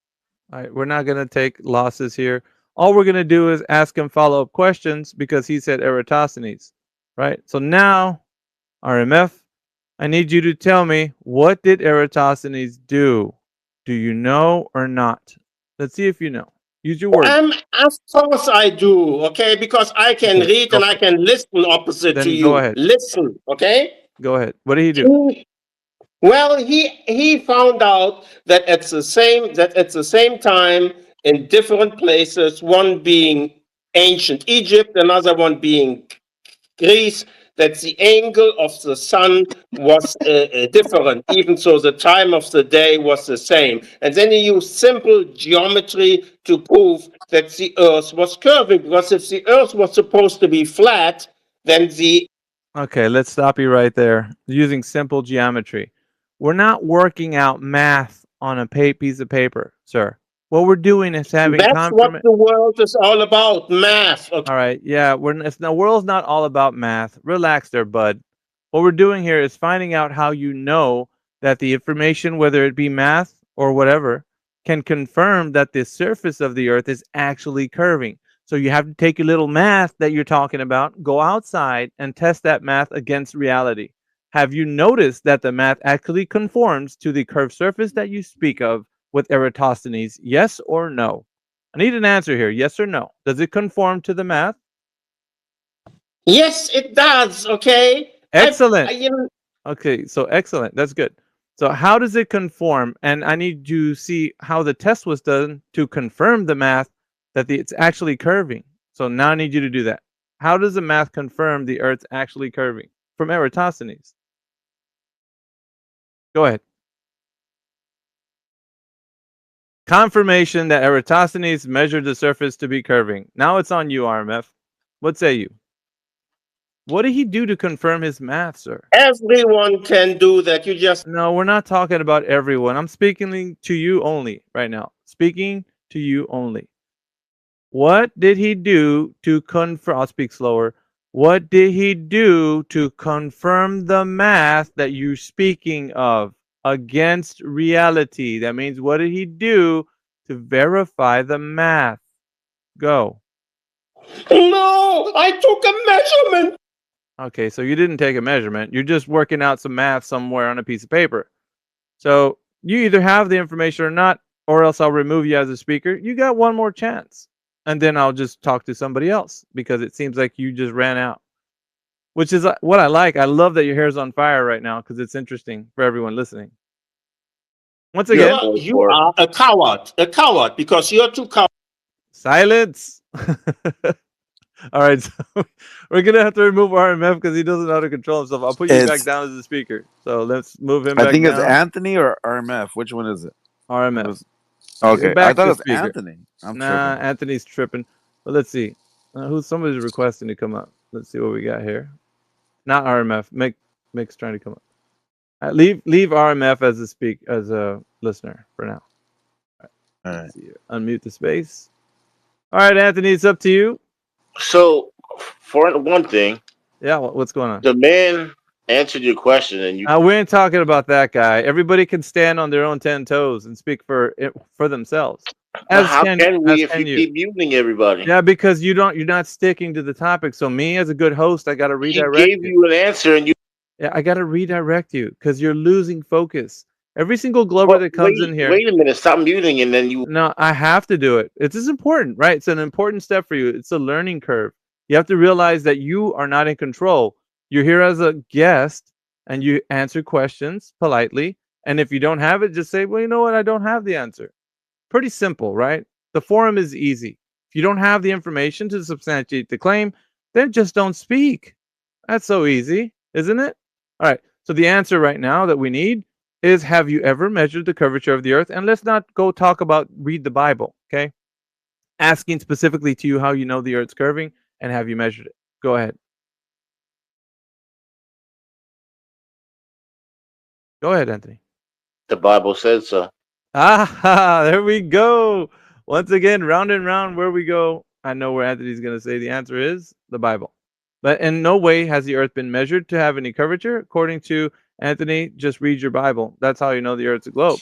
All right, we're not going to take losses here. All we're going to do is ask him follow-up questions because he said Eratosthenes, right? So now, RMF, I need you to tell me, what did Eratosthenes do? Do you know or not? Let's see if you know. Use your words. Of course I do, okay? Because I can Okay, read go and for I it. can listen opposite to Then go you. ahead. Listen, okay? Go ahead. What did he do? Well, he found out that at the same time in different places, one being ancient Egypt, another one being Greece, that the angle of the sun was different, even so the time of the day was the same. And then he used simple geometry to prove that the Earth was curving, because if the Earth was supposed to be flat, then the Okay, let's stop you right there. Using simple geometry. We're not working out math on a piece of paper, sir. What we're doing is having that's what confirmation. the world is all about, math. Okay? All right, yeah, the world's not all about math. Relax there, bud. What we're doing here is finding out how you know that the information, whether it be math or whatever, can confirm that the surface of the Earth is actually curving. So you have to take your little math that you're talking about, go outside and test that math against reality. Have you noticed that the math actually conforms to the curved surface that you speak of with Eratosthenes? Yes or no? I need an answer here. Yes or no? Does it conform to the math? Yes, it does. Okay. Excellent. You know, Okay, so excellent. That's good. So how does it conform? And I need to see how the test was done to confirm the math that it's actually curving. So now I need you to do that. How does the math confirm the Earth's actually curving? From Eratosthenes. Go ahead. Confirmation that Eratosthenes measured the surface to be curving. Now it's on you, RMF. What say you? What did he do to confirm his math, sir? everyone can do that. You just No, we're not talking about everyone. I'm speaking to you only right now. Speaking to you only. What did he do to confirm? I'll speak slower. What did he do to confirm the math that you're speaking of against reality? That means, what did he do to verify the math? Go. no. I took a measurement. Okay, so you didn't take a measurement. You're just working out some math somewhere on a piece of paper. So you either have the information or not, or else I'll remove you as a speaker. You got one more chance. And then I'll just talk to somebody else because it seems like you just ran out. Which is what I like. I love that your hair's on fire right now because it's interesting for everyone listening. Once again, You are a coward because you're too coward. silence. All right, so we're gonna have to remove RMF because he doesn't know how to control himself. I'll put you back down as a speaker. So let's move him back I think it's down. Anthony or RMF. Which one is it? RMF. Okay, You're back I thought to it was speaker. Anthony. I'm Nah, tripping. Anthony's tripping. But let's see. Somebody's requesting to come up. Let's see what we got here. Not RMF. Mick's trying to come up. Leave RMF as a listener for now. All right. Unmute the space. All right, Anthony, it's up to you. So, for one thing, Yeah, what's going on? the man answered your question, and you. We ain't talking about that guy. Everybody can stand on their own 10 toes and speak for themselves. How can we if you keep muting everybody? Yeah, because you're not sticking to the topic. So me as a good host, I got to redirect. He gave you an answer, and you. Yeah, I got to redirect you because you're losing focus. Every single Glover that comes in here. Wait a minute! Stop muting, and then you. No, I have to do it. It's important, right? It's an important step for you. It's a learning curve. You have to realize that you are not in control. You're here as a guest, and you answer questions politely. And if you don't have it, just say, well, you know what? I don't have the answer. Pretty simple, right? The forum is easy. If you don't have the information to substantiate the claim, then just don't speak. That's so easy, isn't it? All right. So the answer right now that we need is, have you ever measured the curvature of the Earth? And let's not go talk about read the Bible, okay? Asking specifically to you how you know the Earth's curving and have you measured it. Go ahead. Go ahead, Anthony. The Bible says so. Ah, there we go. Once again, round and round where we go. I know where Anthony's going to say the answer is the Bible. But in no way has the earth been measured to have any curvature. According to Anthony, just read your Bible. That's how you know the earth's a globe.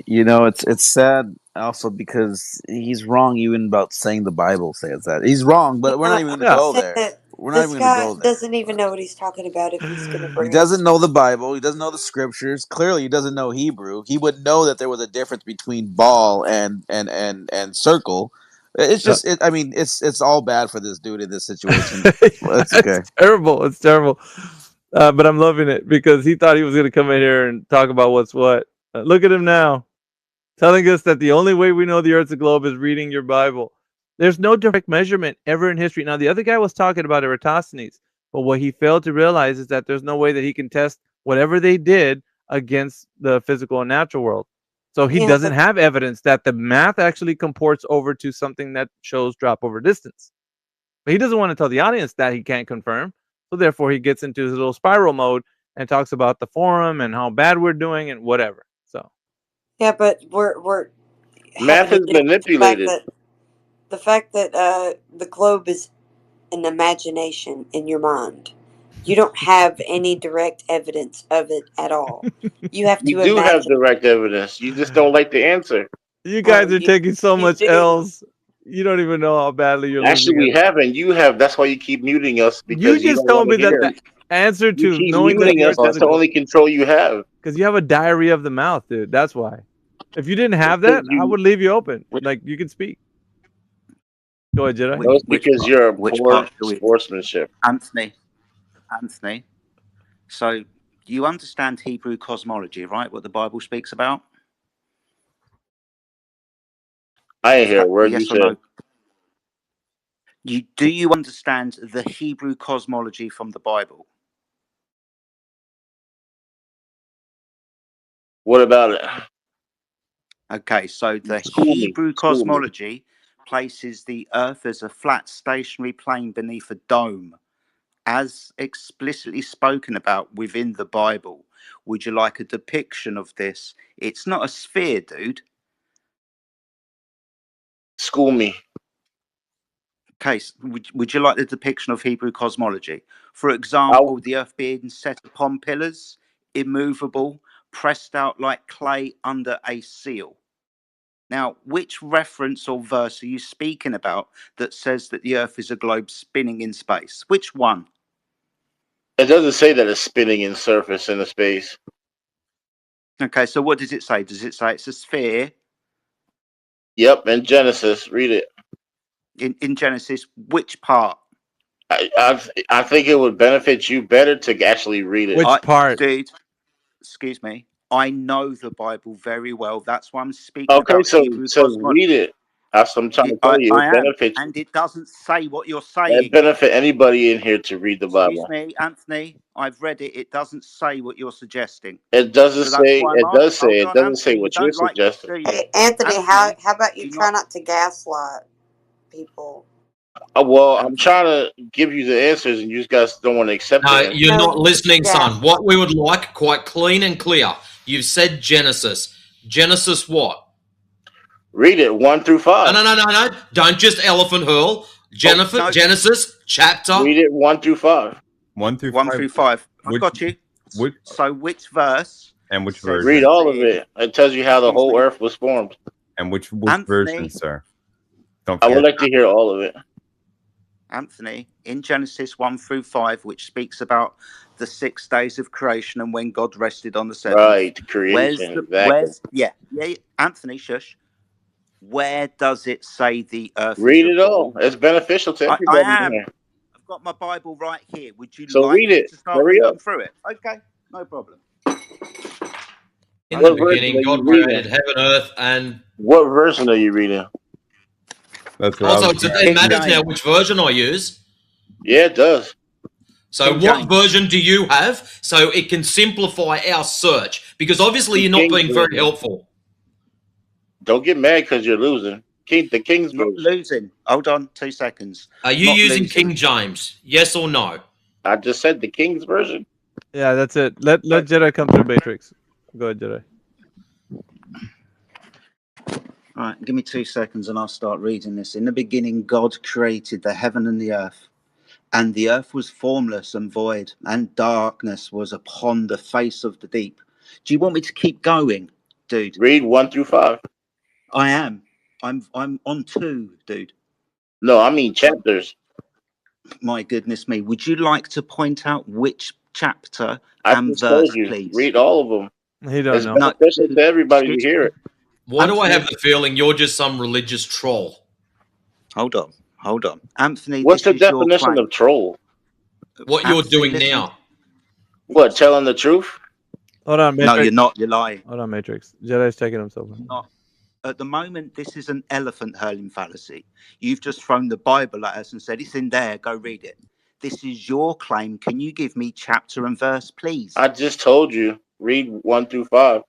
You know, it's sad also because he's wrong even about saying the Bible says that. He's wrong, but we're not even going to go there. We're not This even going to guy go there. doesn't even know what he's talking about if he's going to He bring doesn't know the Bible. He doesn't know the scriptures. Clearly, he doesn't know Hebrew. He would know that there was a difference between ball and circle. It's just, I mean, it's all bad for this dude in this situation. That's okay. It's terrible. It's terrible. But I'm loving it because he thought he was going to come in here and talk about what's what. Look at him now, telling us that the only way we know the earth's a globe is reading your Bible. There's no direct measurement ever in history. Now, the other guy was talking about Eratosthenes, but what he failed to realize is that there's no way that he can test whatever they did against the physical and natural world. So he doesn't have evidence that the math actually comports over to something that shows drop over distance. But he doesn't want to tell the audience that he can't confirm. So therefore, he gets into his little spiral mode and talks about the forum and how bad we're doing and whatever. So Yeah, but we're Math is manipulated. The fact that the globe is an imagination in your mind. You don't have any direct evidence of it at all. You have to You do have direct evidence. You just don't like the answer. You guys are taking so much L's. You don't even know how badly you're Actually, losing we haven't. You have. That's why you keep muting us. You Because just told me that the answer to keep knowing that muting us. That's the only control you have. Because you have a diarrhea of the mouth, dude. That's why. If you didn't have that, I would leave you open. Like, you can speak. Go ahead, Jedi. No, it's because you're a poor sportsmanship. Anthony. So you understand Hebrew cosmology, right? What the Bible speaks about? I ain't hear a word you said. No? Do you understand the Hebrew cosmology from the Bible? What about it? Okay, so the Hebrew cosmology places the earth as a flat stationary plane beneath a dome, as explicitly spoken about within the Bible. Would you like a depiction of this? It's not a sphere, dude. School me. Okay, would you like the depiction of Hebrew cosmology? For example, the earth being set upon pillars, immovable, pressed out like clay under a seal. Now, which reference or verse are you speaking about that says that the earth is a globe spinning in space? Which one? It doesn't say that it's spinning in surface in the space. Okay, so what does it say? Does it say it's a sphere? Yep, in Genesis. Read it. In Genesis, which part? I think it would benefit you better to actually read it. Which part? Dude, excuse me. I know the Bible very well. That's why I'm speaking about Hebrew so cosmology. read it. That's what I'm trying to tell you. It benefits you. And it doesn't say what you're saying. It benefit anybody in here to read the Bible. Excuse me, Anthony. I've read it. It doesn't say what you're suggesting. It doesn't say. It does say. It doesn't say what you're suggesting. Hey, Anthony, how about you try not to gaslight people? Well, I'm trying to give you the answers, and you guys don't want to accept it. You're not listening, son. What we would like, quite clean and clear. You've said Genesis. Genesis what? Read it 1 through 5. No. Don't just elephant hurl. Genesis chapter. Read it 1 through 5. 1 through 5. 1 through 5. I've got you. So which verse? And which version? Read all of it. It tells you how the whole earth was formed. And which version, sir? I would like to hear all of it. Anthony, in Genesis 1 through 5, which speaks about the 6 days of creation and when God rested on the 7th. Right, creation. Anthony, shush. Where does it say the earth? Read it all. It's beneficial to everybody. I am. I've got my Bible right here. Would you like read it. To start reading through it? Okay, no problem. In the beginning, God created heaven, earth, and... What version are you reading? Also, it matters now which version I use. Yeah, it does. So what version do you have so it can simplify our search? Because obviously you're not being very helpful. Don't get mad because you're losing. The King's not losing. Hold on 2 seconds. Are you using King James? Yes or no? I just said the King's version. Yeah, that's it. Let Jedi come through Matrix. Go ahead, Jedi. All right, give me 2 seconds and I'll start reading this. In the beginning, God created the heaven and the earth. And the earth was formless and void, and darkness was upon the face of the deep. Do you want me to keep going, dude? Read 1 through 5. I am. I'm on 2, dude. No, I mean chapters. My goodness me. Would you like to point out which chapter I and just told verse, you. please? Read all of them. He It's don't know. No, beneficial dude, to everybody to excuse hear me. it. Why do I have Anthony, the feeling you're just some religious troll? hold on. Anthony, What's this the is your definition claim. of troll? What you're Anthony, doing listen. now. What, telling the truth? Hold on, No, Matrix. you're not. You're lying. Hold on, Matrix. Jedi's checking himself. Not. At the moment, this is an elephant hurling fallacy. You've just thrown the Bible at us and said, it's in there, go read it. This is your claim. Can you give me chapter and verse, please? I just told you. Read 1 through 5.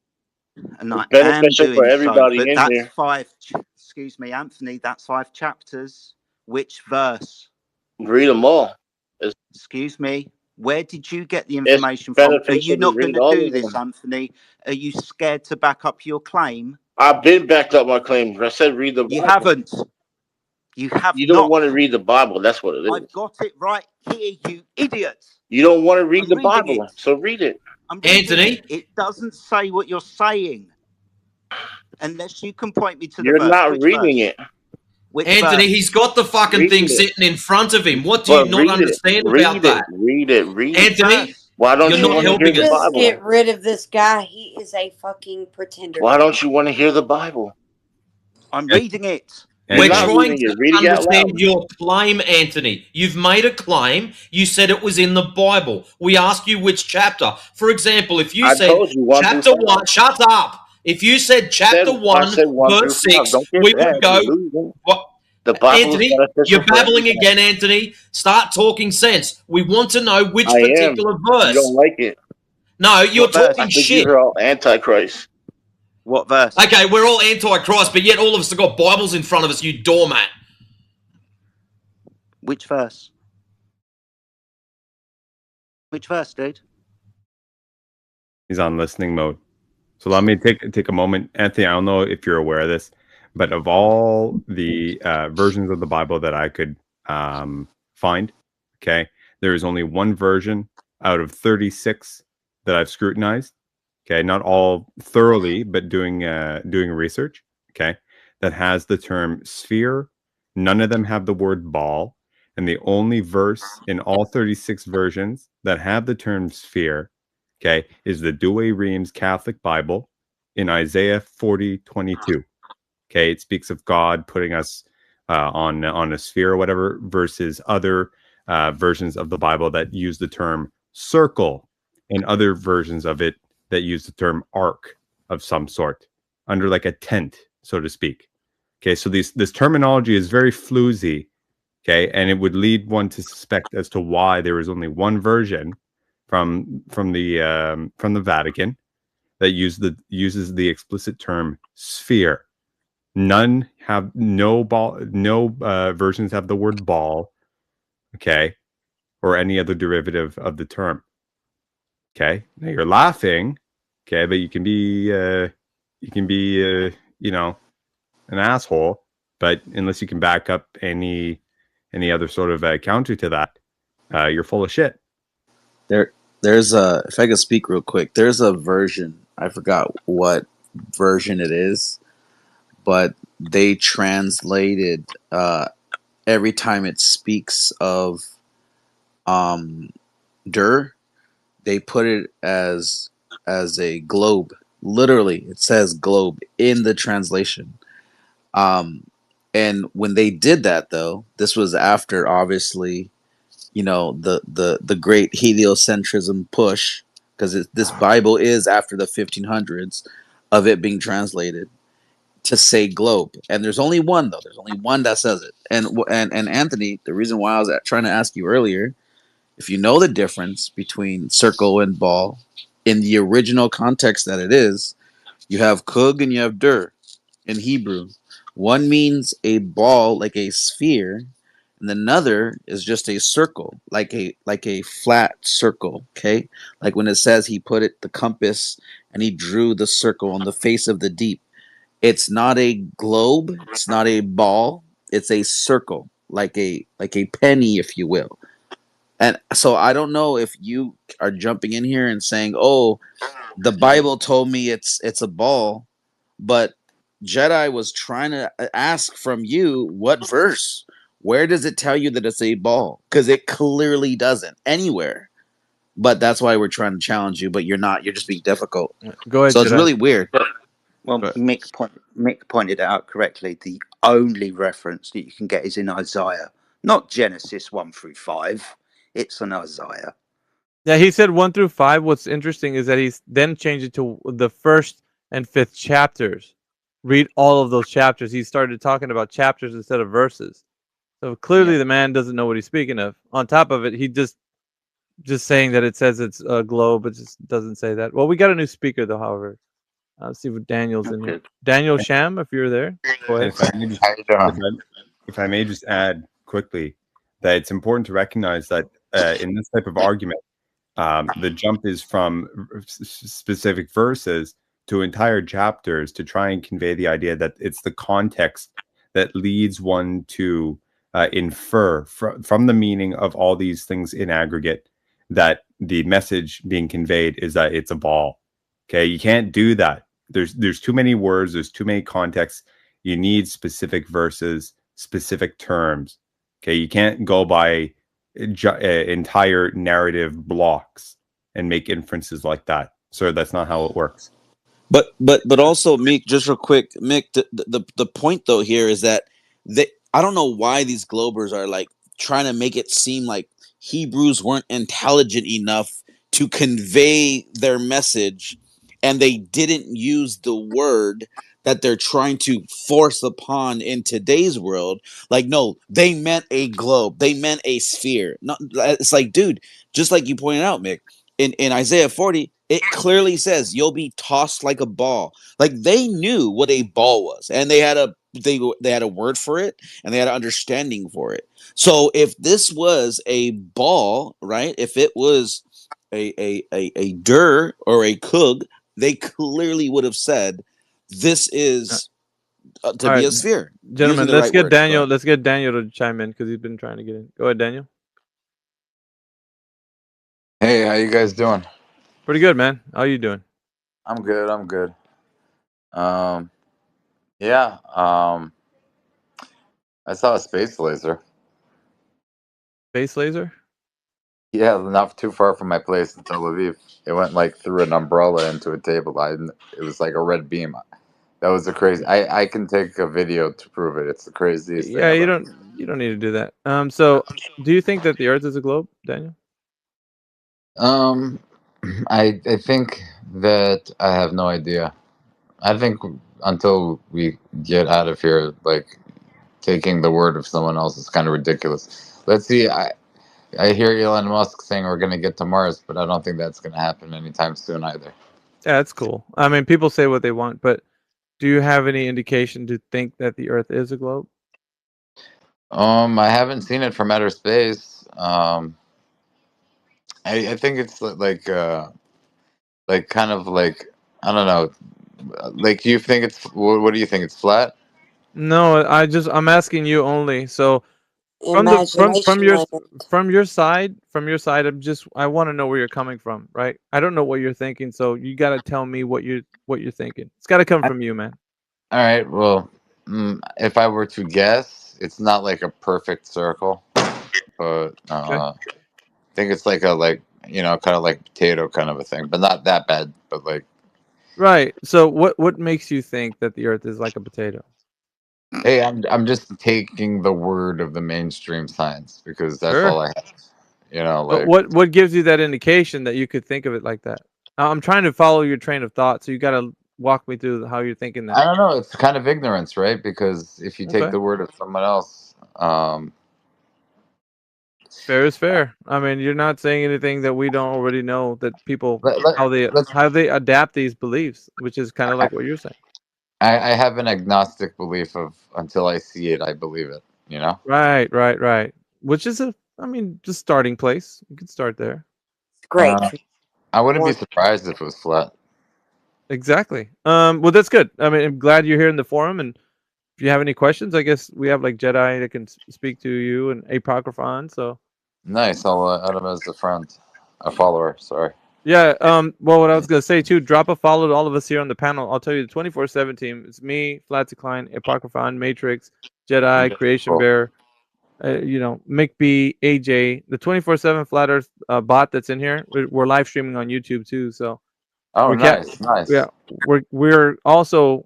And I It's beneficial am for doing so, everybody but in that's here. 5. Excuse me, Anthony, that's 5 chapters. Which verse? Read them all. Excuse me. Where did you get the It's information from? Are beneficial you to not going read to all do of this, them. Anthony? Are you scared to back up your claim? I've been backed up my claim. I said read the Bible. You haven't. You have You not. don't want to read the Bible. That's what it is. I've got it right here, you idiot. You don't want to read I'm the reading Bible, it. so read it. I'm reading Anthony? it. It doesn't say what you're saying. Unless you can point me to the You're verse. not Which reading verse? it. Which Anthony, verse? he's got the fucking Read thing it. sitting in front of him. What do you But not read it. understand Read about it. that? Read it. Read it. Anthony, verse? Why don't you're you not want to hear helping the us. Just Bible? get rid of this guy. He is a fucking pretender. Why don't you want to hear the Bible? I'm reading it. We're You're not trying reading to it. Reading it out understand loud. your claim, Anthony. You've made a claim. You said it was in the Bible. We asked you which chapter. For example, if you I said told you 1 through chapter 5. 1, shut up. If you said chapter I 1, said 1 through verse 5. 6, Don't get we mad. would go, You're losing. what? The Bible is Anthony, beneficial you're for babbling everybody. again, Anthony. Start talking sense. We want to know which I am. particular You verse. don't like it. No, you're What verse? talking I think shit. you're all antichrist. What verse? Okay, we're all anti-Christ, but yet all of us have got Bibles in front of us, you doormat. Which verse? Which verse, dude? He's on listening mode. So let me take a moment. Anthony, I don't know if you're aware of this, but of all the versions of the Bible that I could find, okay, there is only one version out of 36 that I've scrutinized. Okay, not all thoroughly, but doing research. Okay, that has the term sphere. None of them have the word ball, and the only verse in all 36 versions that have the term sphere, okay, is the Douay Rheims Catholic Bible in Isaiah 40:22. Okay, it speaks of God putting us on a sphere or whatever, versus other versions of the Bible that use the term circle, and other versions of it that use the term ark of some sort, under like a tent, so to speak. Okay, so this terminology is very floozy. Okay, and it would lead one to suspect as to why there is only one version from the Vatican that uses the explicit term sphere. None have no versions have the word ball, okay, or any other derivative of the term. Okay, now you're laughing, okay, but you can be you know, an asshole, but unless you can back up any other sort of counter to that, you're full of shit. There's a, if I could speak real quick, there's a version, I forgot what version it is, but they translated every time it speaks of Dur, they put it as a globe. Literally, it says globe in the translation. And when they did that, though, this was after, obviously, you know, the great heliocentrism push, because this Bible is after the 1500s of it being translated to say globe. And there's only one, though. There's only one that says it. And Anthony, the reason why I was trying to ask you earlier, if you know the difference between circle and ball in the original context that it is, you have kug and you have dur in Hebrew. One means a ball, like a sphere, and another is just a circle, like a flat circle. Okay, like when it says he put it the compass and he drew the circle on the face of the deep. It's not a globe. It's not a ball. It's a circle, like a penny, if you will. And so I don't know if you are jumping in here and saying, "Oh, the Bible told me it's a ball," but Jedi was trying to ask from you what verse. Where does it tell you that it's a ball? Because it clearly doesn't anywhere. But that's why we're trying to challenge you. But you're not. You're just being difficult. Go ahead, So it's Jedi. really weird. Well, But Mick pointed it out correctly. The only reference that you can get is in Isaiah, not Genesis 1-5. It's in Isaiah. Yeah, he said 1 through 5. What's interesting is that he's then changed it to the 1st and 5th chapters. Read all of those chapters. He started talking about chapters instead of verses. So clearly the man doesn't know what he's speaking of. On top of it, he just saying that it says it's a globe. It just doesn't say that. Well, we got a new speaker though, however. Let's see if Daniel's in here. Daniel Sham, if you're there, go ahead. If I may just add quickly that it's important to recognize that in this type of argument, the jump is from specific verses to entire chapters to try and convey the idea that it's the context that leads one to infer from the meaning of all these things in aggregate that the message being conveyed is that it's a ball. Okay, you can't do that. There's too many words. There's too many contexts. You need specific verses, specific terms. Okay, you can't go by entire narrative blocks and make inferences like that. So that's not how it works. But also, Mick, just real quick, Mick, the point though here is that I don't know why these Globers are like trying to make it seem like Hebrews weren't intelligent enough to convey their message, and they didn't use the word that they're trying to force upon in today's world. Like, no, they meant a globe. They meant a sphere. Not, it's like, dude, just like you pointed out, Mick, in Isaiah 40, it clearly says you'll be tossed like a ball. Like, they knew what a ball was, and they had a word for it, and they had an understanding for it. So if this was a ball, right? If it was a dur or a kug, they clearly would have said this is to be a sphere. Gentlemen, let's get Daniel. Let's get Daniel to chime in because he's been trying to get in. Go ahead, Daniel. Hey, how you guys doing? Pretty good, man. How you doing? I'm good. I'm good. I saw a space laser. Space laser? Yeah, not too far from my place in Tel Aviv. It went like through an umbrella into a table. It was like a red beam. That was the crazy. I can take a video to prove it. It's the craziest thing. Yeah, you don't need to do that. So do you think that the Earth is a globe, Daniel? I think that I have no idea. I think until we get out of here, like taking the word of someone else is kind of ridiculous. Let's see. I hear Elon Musk saying we're going to get to Mars, but I don't think that's going to happen anytime soon either. Yeah, that's cool. I mean, people say what they want, but do you have any indication to think that the Earth is a globe? I haven't seen it from outer space. I think it's like kind of like, I don't know. Like, you think it's, what do you think? It's flat? No, I'm asking you only. So from your side, I want to know where you're coming from, right? I don't know what you're thinking, so you got to tell me what you're thinking. It's got to come from you, man. All right. Well, if I were to guess, it's not like a perfect circle, but I think it's like kind of like potato kind of a thing, but not that bad. But like, right. So what makes you think that the Earth is like a potato? Hey, I'm just taking the word of the mainstream science because that's all I have. Like, but what gives you that indication that you could think of it like that? I'm trying to follow your train of thought, so you got to walk me through how you're thinking that. I don't know. It's kind of ignorance, right? Because if you take the word of someone else, fair is fair. I mean, you're not saying anything that we don't already know, that people how they adapt these beliefs, which is kind of like what you're saying. I have an agnostic belief of until I see it, I believe it. Right. Which is just starting place. You could start there. Great. I wouldn't be surprised if it was flat. Exactly. Well, that's good. I mean, I'm glad you're here in the forum, and if you have any questions, I guess we have like Jedi that can speak to you and Apocryphon. So Nice. I'll add him as a friend, a follower. Sorry. yeah. Well, what I was gonna say too, drop a follow to all of us here on the panel. I'll tell you, the 24/7 team. It's me, Flat Decline, Apocryphon, Matrix, Jedi, Okay, Creation cool. Bear. Mick B, AJ, the 24/7 Flat Earth bot that's in here. We're live streaming on YouTube too. So Oh, we nice, nice. Yeah, we're also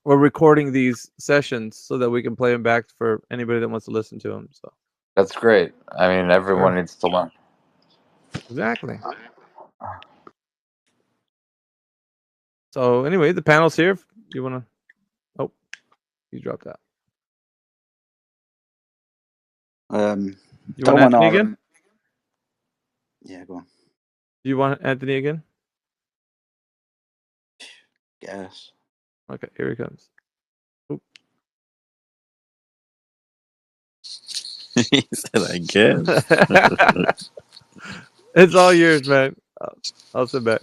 we're recording these sessions so that we can play them back for anybody that wants to listen to them. So That's great. I mean, everyone Sure. needs to learn. exactly. So anyway, the panel's here. If you wanna? Oh, you dropped that. You want Don't want Anthony our, again? yeah, go on. Do you want Anthony again? Guess. Okay, here he comes. Oop. He said, "I guess." It's all yours, man. I'll sit back.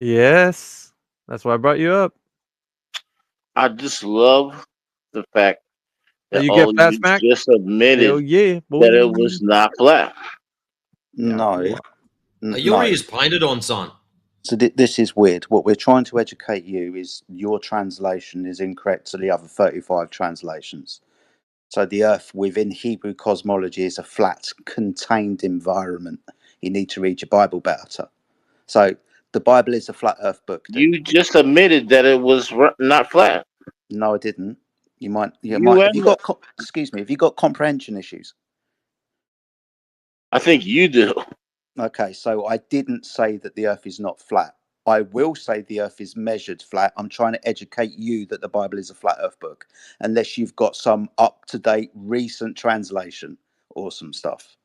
Yes, that's why I brought you up. I just love the fact That that you all get of fat you smack? just Hell admitted yeah, that it boy. was not flat. No. Yeah. Are your No. ears painted on, son? So this is weird. What we're trying to educate you is your translation is incorrect to the other 35 translations. So the Earth within Hebrew cosmology is a flat, contained environment. You need to read your Bible better. So the Bible is a flat Earth book. Dude. You just admitted that it was not flat. No, I didn't. You might. You Have you and got? Excuse me. Have you got comprehension issues? I think you do. Okay, so I didn't say that the Earth is not flat. I will say the Earth is measured flat. I'm trying to educate you that the Bible is a flat Earth book, unless you've got some up-to-date recent translation. Awesome stuff.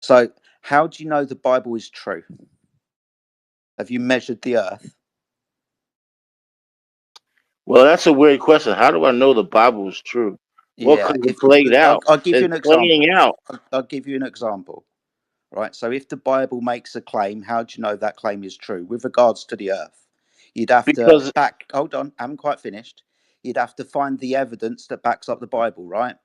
So, how do you know the Bible is true? Have you measured the Earth? Well, that's a weird question. How do I know the Bible is true? Well, Yeah. because it played out. I'll give you It's an example. playing out. I'll give you an example. Right. So, if the Bible makes a claim, how do you know that claim is true with regards to the Earth? You'd have Because to hold on, I haven't quite finished. You'd have to find the evidence that backs up the Bible, right?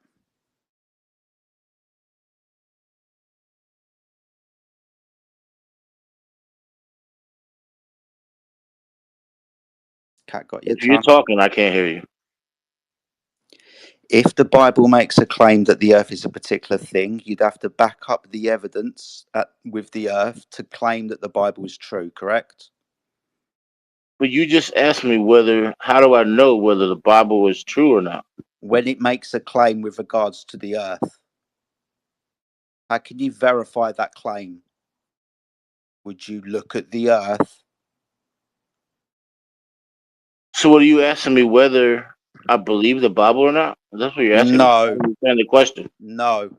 Cat got your if you're tongue. talking, I can't hear you. If the Bible makes a claim that the Earth is a particular thing, you'd have to back up the evidence with the Earth to claim that the Bible is true, correct? But you just asked me how do I know whether the Bible is true or not? When it makes a claim with regards to the Earth, how can you verify that claim? Would you look at the Earth? So what are you asking me, whether I believe the Bible or not? That's what you're asking me? I No. don't understand the question. No.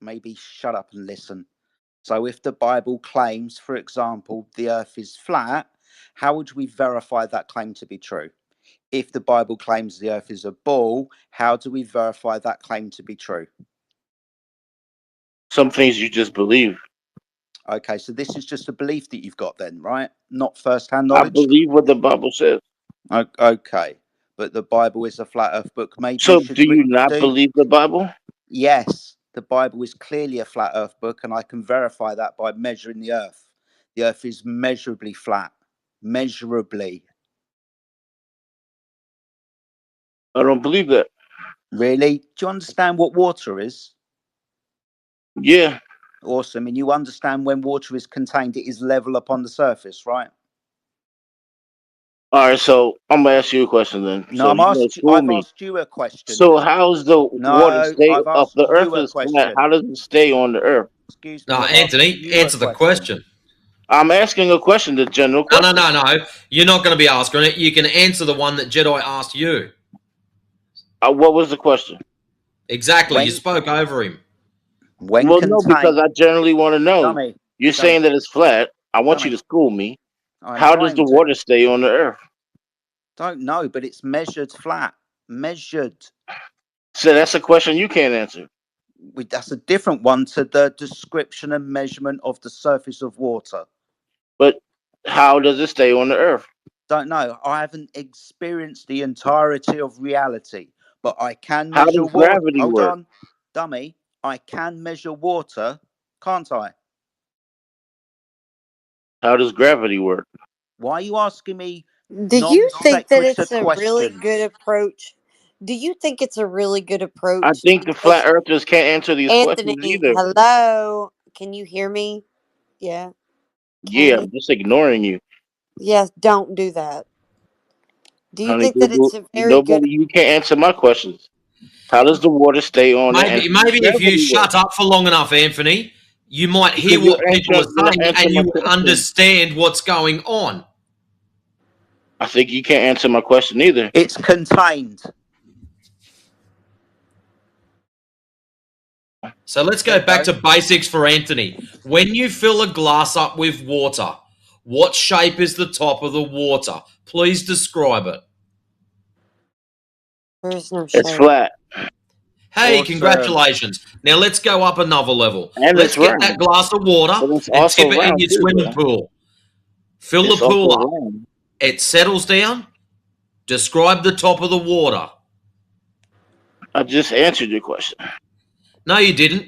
Maybe shut up and listen. So if the Bible claims, for example, the Earth is flat, how would we verify that claim to be true? If the Bible claims the Earth is a ball, how do we verify that claim to be true? Some things you just believe. Okay, so this is just a belief that you've got then, right? Not first-hand I knowledge? believe what the Bible says. Okay, but the Bible is a flat Earth book. Maybe So you should do you not believe the Bible? Yes, the Bible is clearly a flat Earth book, and I can verify that by measuring the Earth. The Earth is measurably flat. Measurably. I don't believe that. Really? Do you understand what water is? Yeah. Awesome. And you understand when water is contained, it is level upon the surface, right? All right, so I'm gonna ask you a question then. No, So I've asked you a question. So how's the water No, stay I've up? asked The Earth you a is flat. question. How does it stay on the Earth? Excuse me. No, I've asked Anthony, you a answer the question. I'm asking a question, the general No, question. no. You're not going to be asking it. You can answer the one that Jedi asked you. What was the question? Exactly. You spoke over him. Well, no, because I generally want to know. You're saying that it's flat. I want you to school me. How does the water stay on the Earth? Don't know, but it's measured flat. Measured. So that's a question you can't answer. That's a different one to the description and measurement of the surface of water. But how does it stay on the earth? Don't know. I haven't experienced the entirety of reality, but I can How measure does water. gravity Hold work? on, dummy. I can measure water, can't I? How does gravity work? Why are you asking me Do you think that non-sequitur it's a really questions? good approach? Do you think it's a really good approach? I think the flat earthers can't answer these questions Anthony, either. hello. Can you hear me? Yeah. Yeah, I'm just ignoring you. Yes, don't do that. Do you Honey, think that it's a very good nobody, you can't answer my questions. How does the water stay on it? Maybe, And maybe if you gravity shut work? up for long enough, Anthony, you might hear Because what people are you're not saying answering and my you question. understand what's going on. I think you can't answer my question either. It's contained. So let's go back to basics for Anthony. When you fill a glass up with water, what shape is the top of the water? Please describe it. There's no It's shape. flat. Hey, Awesome. congratulations. Now let's go up another level. And Let's it's get round. that glass of water But it's and also tip it in round your too, swimming bro. pool. Fill It's the pool also up. round. It settles down. Describe the top of the water. I just answered your question. No, you didn't.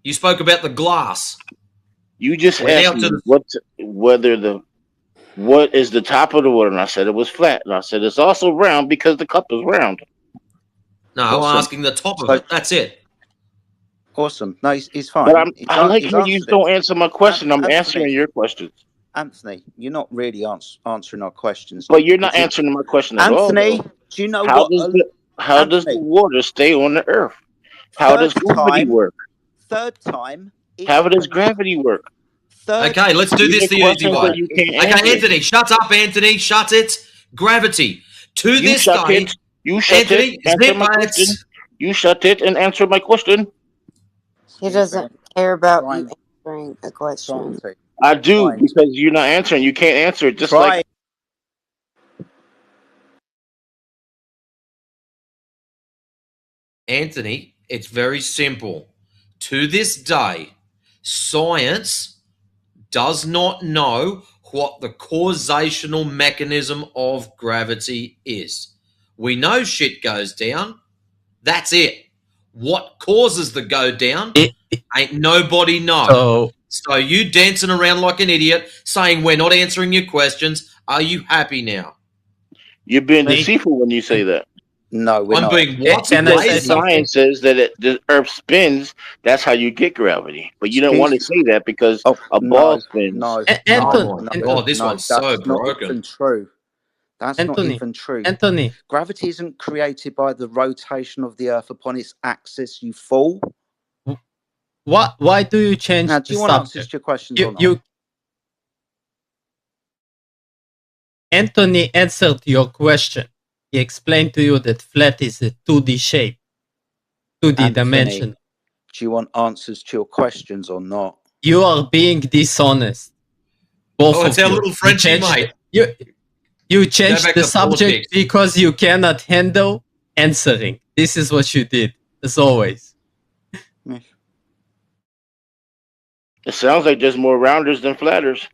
You spoke about the glass. You just We're now asked to me the what is the top of the water, and I said it was flat, and I said it's also round because the cup is round. No, I'm Awesome. asking the top of So- it. That's it. Awesome. No, he's fine. But I like He's how you answered don't it. answer my question. I'm Anthony. answering your questions. Anthony, you're not really answering our questions. But you're not Because answering my question at all. Anthony, though. do you know How what? does the water stay on the earth? How does gravity work? Third time. How does gravity work? Okay, let's do These this are the easy questions way. that you can't Okay, answer. Anthony, shut up, Anthony. Shut it. Gravity. To You this shut day, it. You shut Anthony, it. Answer my zip question. it. You shut it and answer my question. He doesn't care about you answering a question. I do because you're not answering. You can't answer it. Just like Anthony, it's very simple. To this day, science does not know what the causational mechanism of gravity is. We know shit goes down. That's it. What causes the go down? Ain't nobody know. So you dancing around like an idiot, saying we're not answering your questions. Are you happy now? you're being deceitful when you say that. No, we're I'm not. being what? Because Lazy? science says that the Earth spins. That's how you get gravity. But you don't want to say that because a ball spins. No, God, this one's so that's not broken. even true. That's not Anthony, even true. Anthony. Gravity isn't created by the rotation of the Earth upon its axis. You fall. Why do you change Now, do you the want answers subject? to your questions or not? Anthony answered your question. He explained to you that flat is a 2D shape, 2D Anthony, dimension. Do you want answers to your questions or not? You are being dishonest. Both Oh, it's of our you. little Frenchie mate. You changed back the to subject politics. because you cannot handle answering. This is what you did, as always. It sounds like there's more rounders than flatters.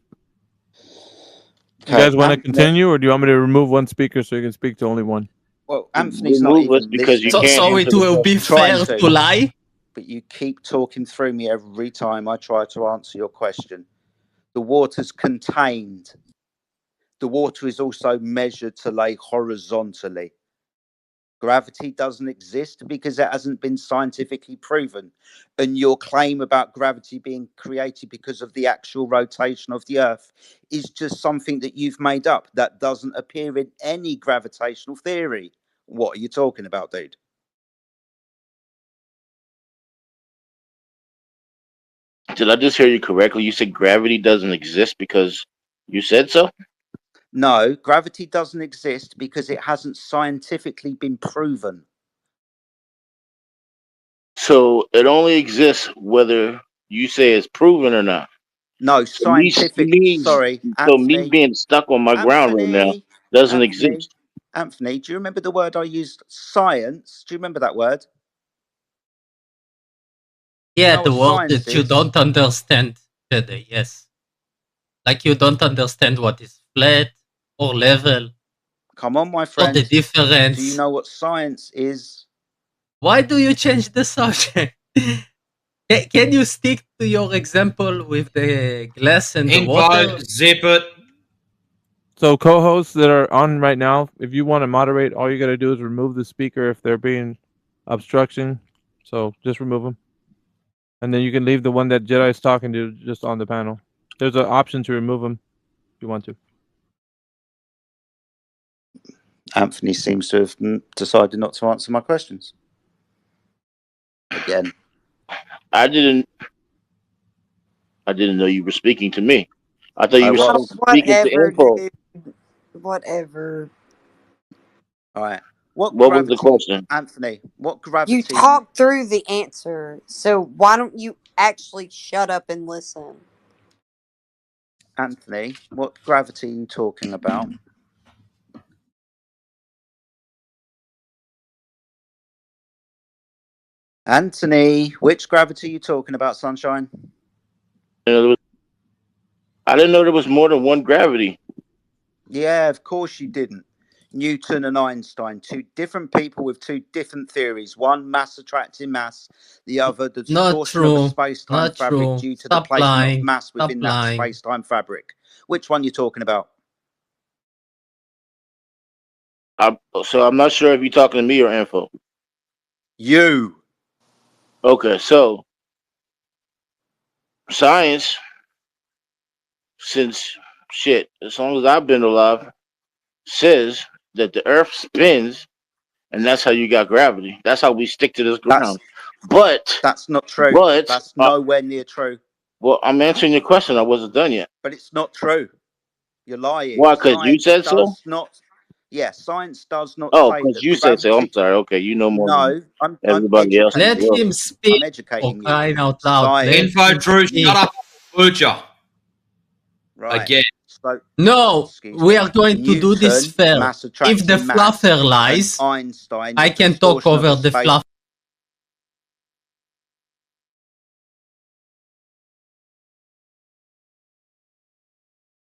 You guys want to continue, or do you want me to remove one speaker so you can speak to only one? Well, Anthony's not Remove us even because you listening. can't So answer it the will be question. fair to lie? But you keep talking through me every time I try to answer your question. The water's contained. The water is also measured to lay horizontally. Gravity doesn't exist because it hasn't been scientifically proven. And your claim about gravity being created because of the actual rotation of the Earth is just something that you've made up that doesn't appear in any gravitational theory. What are you talking about, dude? Did I just hear you correctly? You said gravity doesn't exist because you said so? No, gravity doesn't exist because it hasn't scientifically been proven. So it only exists whether you say it's proven or not. No, scientific. Sorry, so me Anthony. being stuck on my ground right now doesn't exist. Anthony, do you remember the word I used? Science. Do you remember that word? Yeah, know the what word science that you is? don't understand, Jedi, yes. Like you don't understand what is flat or level Come on, my or the friend. Do you difference. know what science is? Why do you change the subject? Can you stick to your example with the glass and the water? Info, zip it. So co-hosts that are on right now, if you want to moderate, all you got to do is remove the speaker if they're being obstruction. So just remove them, and then you can leave the one that Jedi is talking to just on the panel. There's an option to remove them if you want to. Anthony seems to have decided not to answer my questions. Again. I didn't know you were speaking to me. I thought you I were was. speaking to Whatever, info. dude. Whatever. All right. What What was the gravity, question? Anthony? What You gravity? talked through the answer, so why don't you actually shut up and listen? Anthony, what gravity are you talking about? Anthony, which gravity are you talking about, Sunshine? I didn't know there was more than one gravity. Yeah, of course you didn't. Newton and Einstein, two different people with two different theories. One, mass attracting mass. The other, the Not distortion of a true. space-time Not fabric true. due to the Stop placement lying. of mass Stop within that lying. space-time fabric. Which one you talking about? So I'm not sure if you're talking to me or info. You. Okay, so science, since shit, as long as I've been alive, says that the Earth spins, and that's how you got gravity. That's how we stick to this ground. But that's not true. But That's nowhere near true. Well, I'm answering your question. I wasn't done yet. But it's not true. You're lying. Why? Because you said so. Does not. Yeah, science does not Oh, say because that you said so. I'm gravity. sorry. Okay, you know more than No, I'm everybody else. educating Let you. him speak. I'm educating you. Crying out loud. Let Info, him Drew, speak. shut up, butcher. Right. Again. So, No, we are going to do this Newton, fair. mass If attracting the mass, fluffer and lies, Einstein, I the can talk distortion of over a the space- fluffer.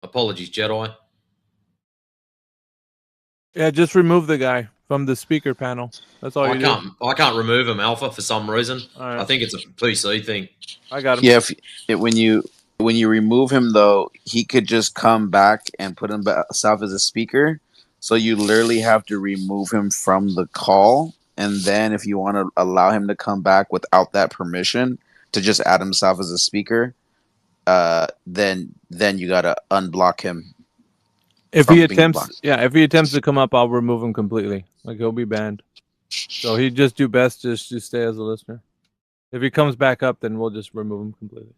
Apologies, Jedi. Yeah, just remove the guy from the speaker panel. That's all I you can't remove him, Alpha, for some reason. Alright. I think it's a PC thing. I got him. Yeah, when you remove him though, he could just come back and put himself as a speaker. So you literally have to remove him from the call, and then if you want to allow him to come back without that permission to just add himself as a speaker, then you gotta unblock him. If from he being attempts, blocked. yeah, if he attempts to come up, I'll remove him completely. Like he'll be banned. So he'd just do best just to stay as a listener. If he comes back up, then we'll just remove him completely.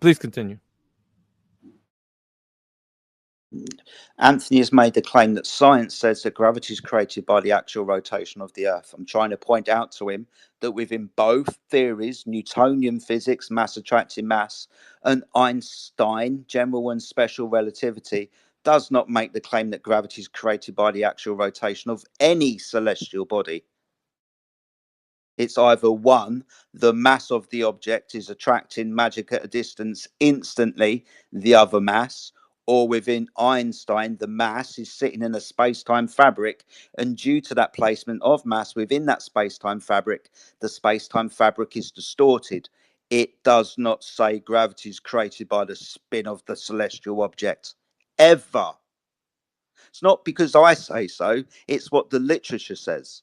Please continue. Anthony has made the claim that science says that gravity is created by the actual rotation of the Earth. I'm trying to point out to him that within both theories, Newtonian physics, mass attracting mass, and Einstein, general and special relativity, does not make the claim that gravity is created by the actual rotation of any celestial body. It's either one, the mass of the object is attracting magic at a distance instantly, the other mass, or within Einstein, the mass is sitting in a space-time fabric, and due to that placement of mass within that space-time fabric, the space-time fabric is distorted. It does not say gravity is created by the spin of the celestial object. Ever. It's not because I say so, it's what the literature says.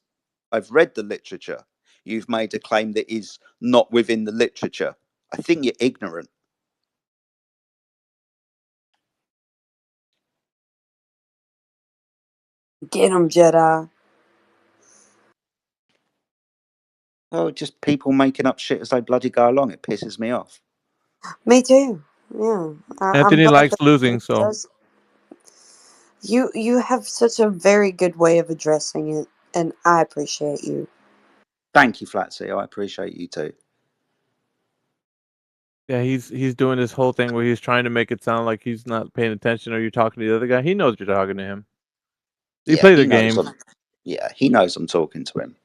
I've read the literature. You've made a claim that is not within the literature. I think you're ignorant. Get him, Jedi. Oh, just people making up shit as they bloody go along. It pisses me off. Me too. Yeah. Anthony I'm glad likes that losing, he so does. You have such a very good way of addressing it, and I appreciate you. Thank you, Flatsy. I appreciate you too. yeah, he's doing this whole thing where he's trying to make it sound like he's not paying attention or you're talking to the other guy. He knows you're talking to him. You Yeah, play he the knows game. he knows I'm talking to him.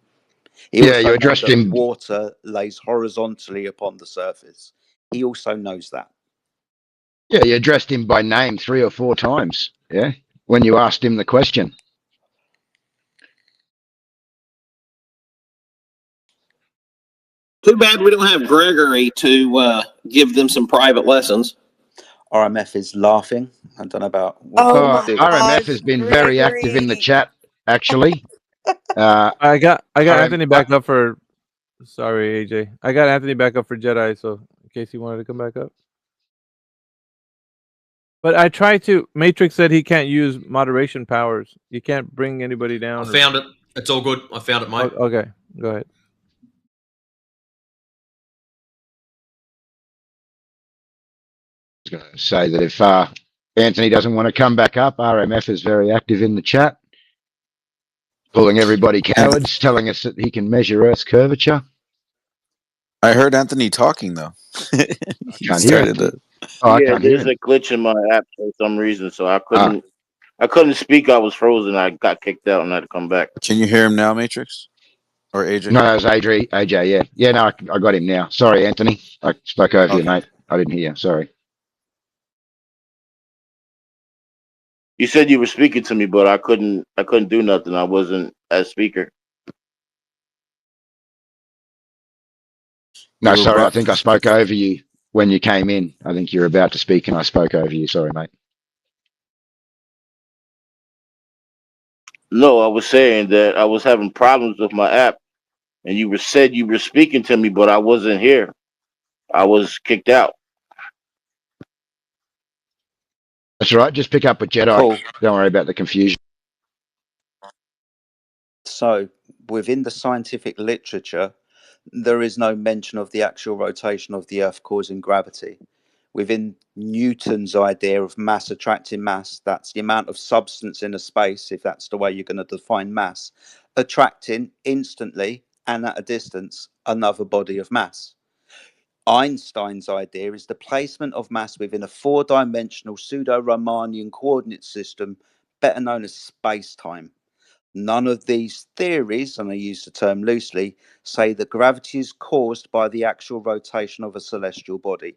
He Yeah, also you knows addressed that him. water lays horizontally upon the surface. He also knows that. Yeah, you addressed him by name 3 or 4 times. Yeah, when you asked him the question. Too bad we don't have Gregory to give them some private lessons. RMF is laughing. I don't know about Oh my RMF gosh, has been very active in the Gregory. chat, actually. I got Anthony RM, back up for. Sorry, AJ. I got Anthony back up for Jedi, so in case he wanted to come back up. But I tried to. Matrix said he can't use moderation powers. You can't bring anybody I down. found it. It's all good. I found it, mate. Okay, go ahead. I was going to say that if Anthony doesn't want to come back up, RMF is very active in the chat, calling everybody cowards, telling us that he can measure Earth's curvature. I heard Anthony talking though. I can't hear it. I Yeah, can't hear there's it. a glitch in my app for some reason, so I couldn't speak. I was frozen. I got kicked out and I had to come back. Can you hear him now, Matrix? Or AJ? No, it was AJ, yeah. Yeah, no, I got him now. Sorry, Anthony. I spoke over you, mate. I didn't hear you. Sorry. You said you were speaking to me, but I couldn't do nothing. I wasn't as speaker. No, sorry. I think I spoke over you when you came in. I think you were about to speak and I spoke over you. Sorry, mate. No, I was saying that I was having problems with my app, and you said you were speaking to me, but I wasn't here. I was kicked out. That's all right. Just pick up with Jedi. Cool. Don't worry about the confusion. So, within the scientific literature, there is no mention of the actual rotation of the Earth causing gravity. Within Newton's idea of mass attracting mass, that's the amount of substance in a space, if that's the way you're going to define mass, attracting instantly and at a distance another body of mass. Einstein's idea is the placement of mass within a 4-dimensional pseudo-Riemannian coordinate system, better known as space-time. None of these theories, and I use the term loosely, say that gravity is caused by the actual rotation of a celestial body.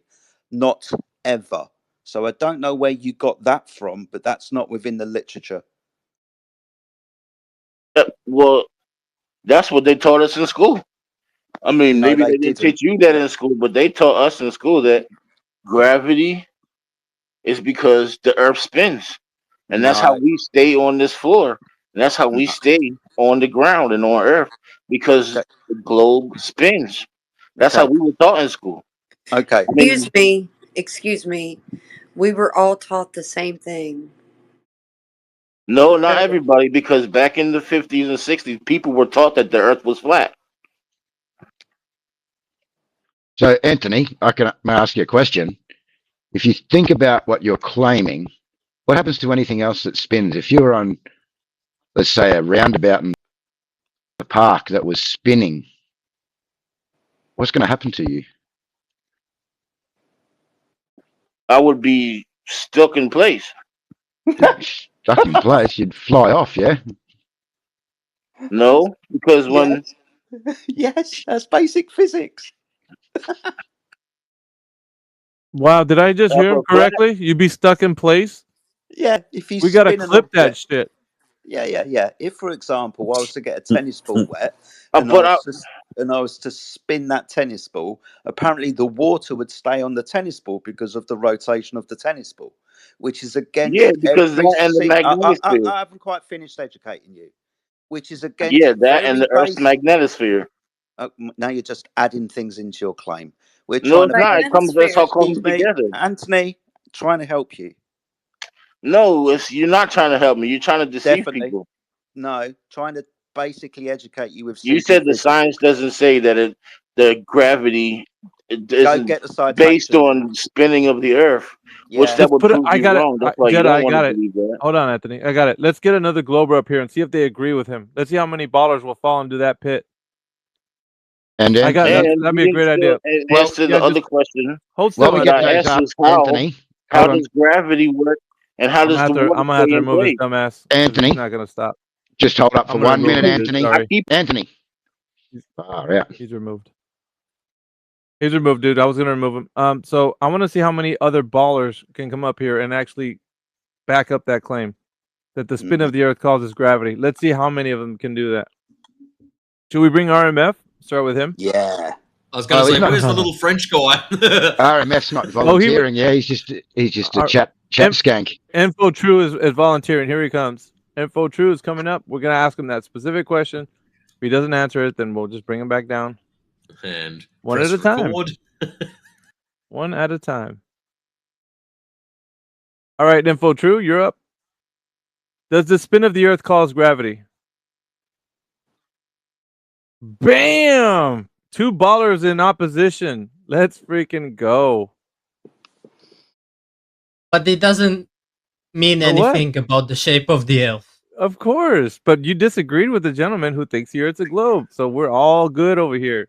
Not ever. So I don't know where you got that from, but that's not within the literature. Well, that's what they taught us in school. I mean, No, maybe they they didn't didn't. teach you that in school, but they taught us in school that gravity is because the Earth spins, and that's how No. we stay on this floor, and that's how we stay on the ground and on Earth because the globe spins. That's how we were taught in school. Okay. I mean, Excuse me. We were all taught the same thing. no, not everybody, because back in the 50s and 60s, people were taught that the Earth was flat. So, Anthony, may I ask you a question? If you think about what you're claiming, what happens to anything else that spins? If you were on, let's say, a roundabout in the park that was spinning, what's going to happen to you? I would be stuck in place. Stuck in place? You'd fly off, yeah? No, because when Yes, that's basic physics. Wow, did I just hear him correctly? You'd be stuck in place? Yeah, if you We gotta spin an clip that object- shit. Yeah. If, for example, I was to get a tennis ball wet and I was to spin that tennis ball, apparently the water would stay on the tennis ball because of the rotation of the tennis ball, which is against because that and the magnetosphere. I haven't quite finished educating you, which is against that and the Earth's magnetosphere. Now you're just adding things into your claim. We're No, trying it's not. That's how it comes together. Anthony, trying to help you. No, you're not trying to help me. You're trying to deceive people. No, trying to basically educate you with. You said the science doesn't say that the gravity isn't based on spinning of the Earth, which that would prove you wrong. That's why you don't want to believe that. Hold on, Anthony. I got it. Let's get another Glober up here and see if they agree with him. Let's see how many ballers will fall into that pit. And then, that'd be a great idea. And answer the other question. Hold still. How does gravity work And how does the water I'm gonna have stay to in remove his place? dumbass 'cause Anthony, he's not gonna stop. just hold up for I'm gonna 1 remove minute, him, dude. Anthony. I Sorry. keep Anthony. He's, Far out. he's removed. He's removed, dude. I was gonna remove him. So I want to see how many other ballers can come up here and actually back up that claim that the spin of the Earth causes gravity. Let's see how many of them can do that. Should we bring RMF? Start with him. Yeah. I was going to Oh, he's say, not. where's the little French guy? RMF's not Oh, volunteering. Yeah, he's just a chat skank. Info True is volunteering. Here he comes. Info True is coming up. We're gonna ask him that specific question. If he doesn't answer it, then we'll just bring him back down. And one press at a time. record. One at a time. All right, Info True, you're up. Does the spin of the Earth cause gravity? Bam! 2 ballers in opposition. Let's freaking go. But it doesn't mean For what? anything about the shape of the Earth. Of course, but you disagreed with the gentleman who thinks the Earth's a globe, so we're all good over here.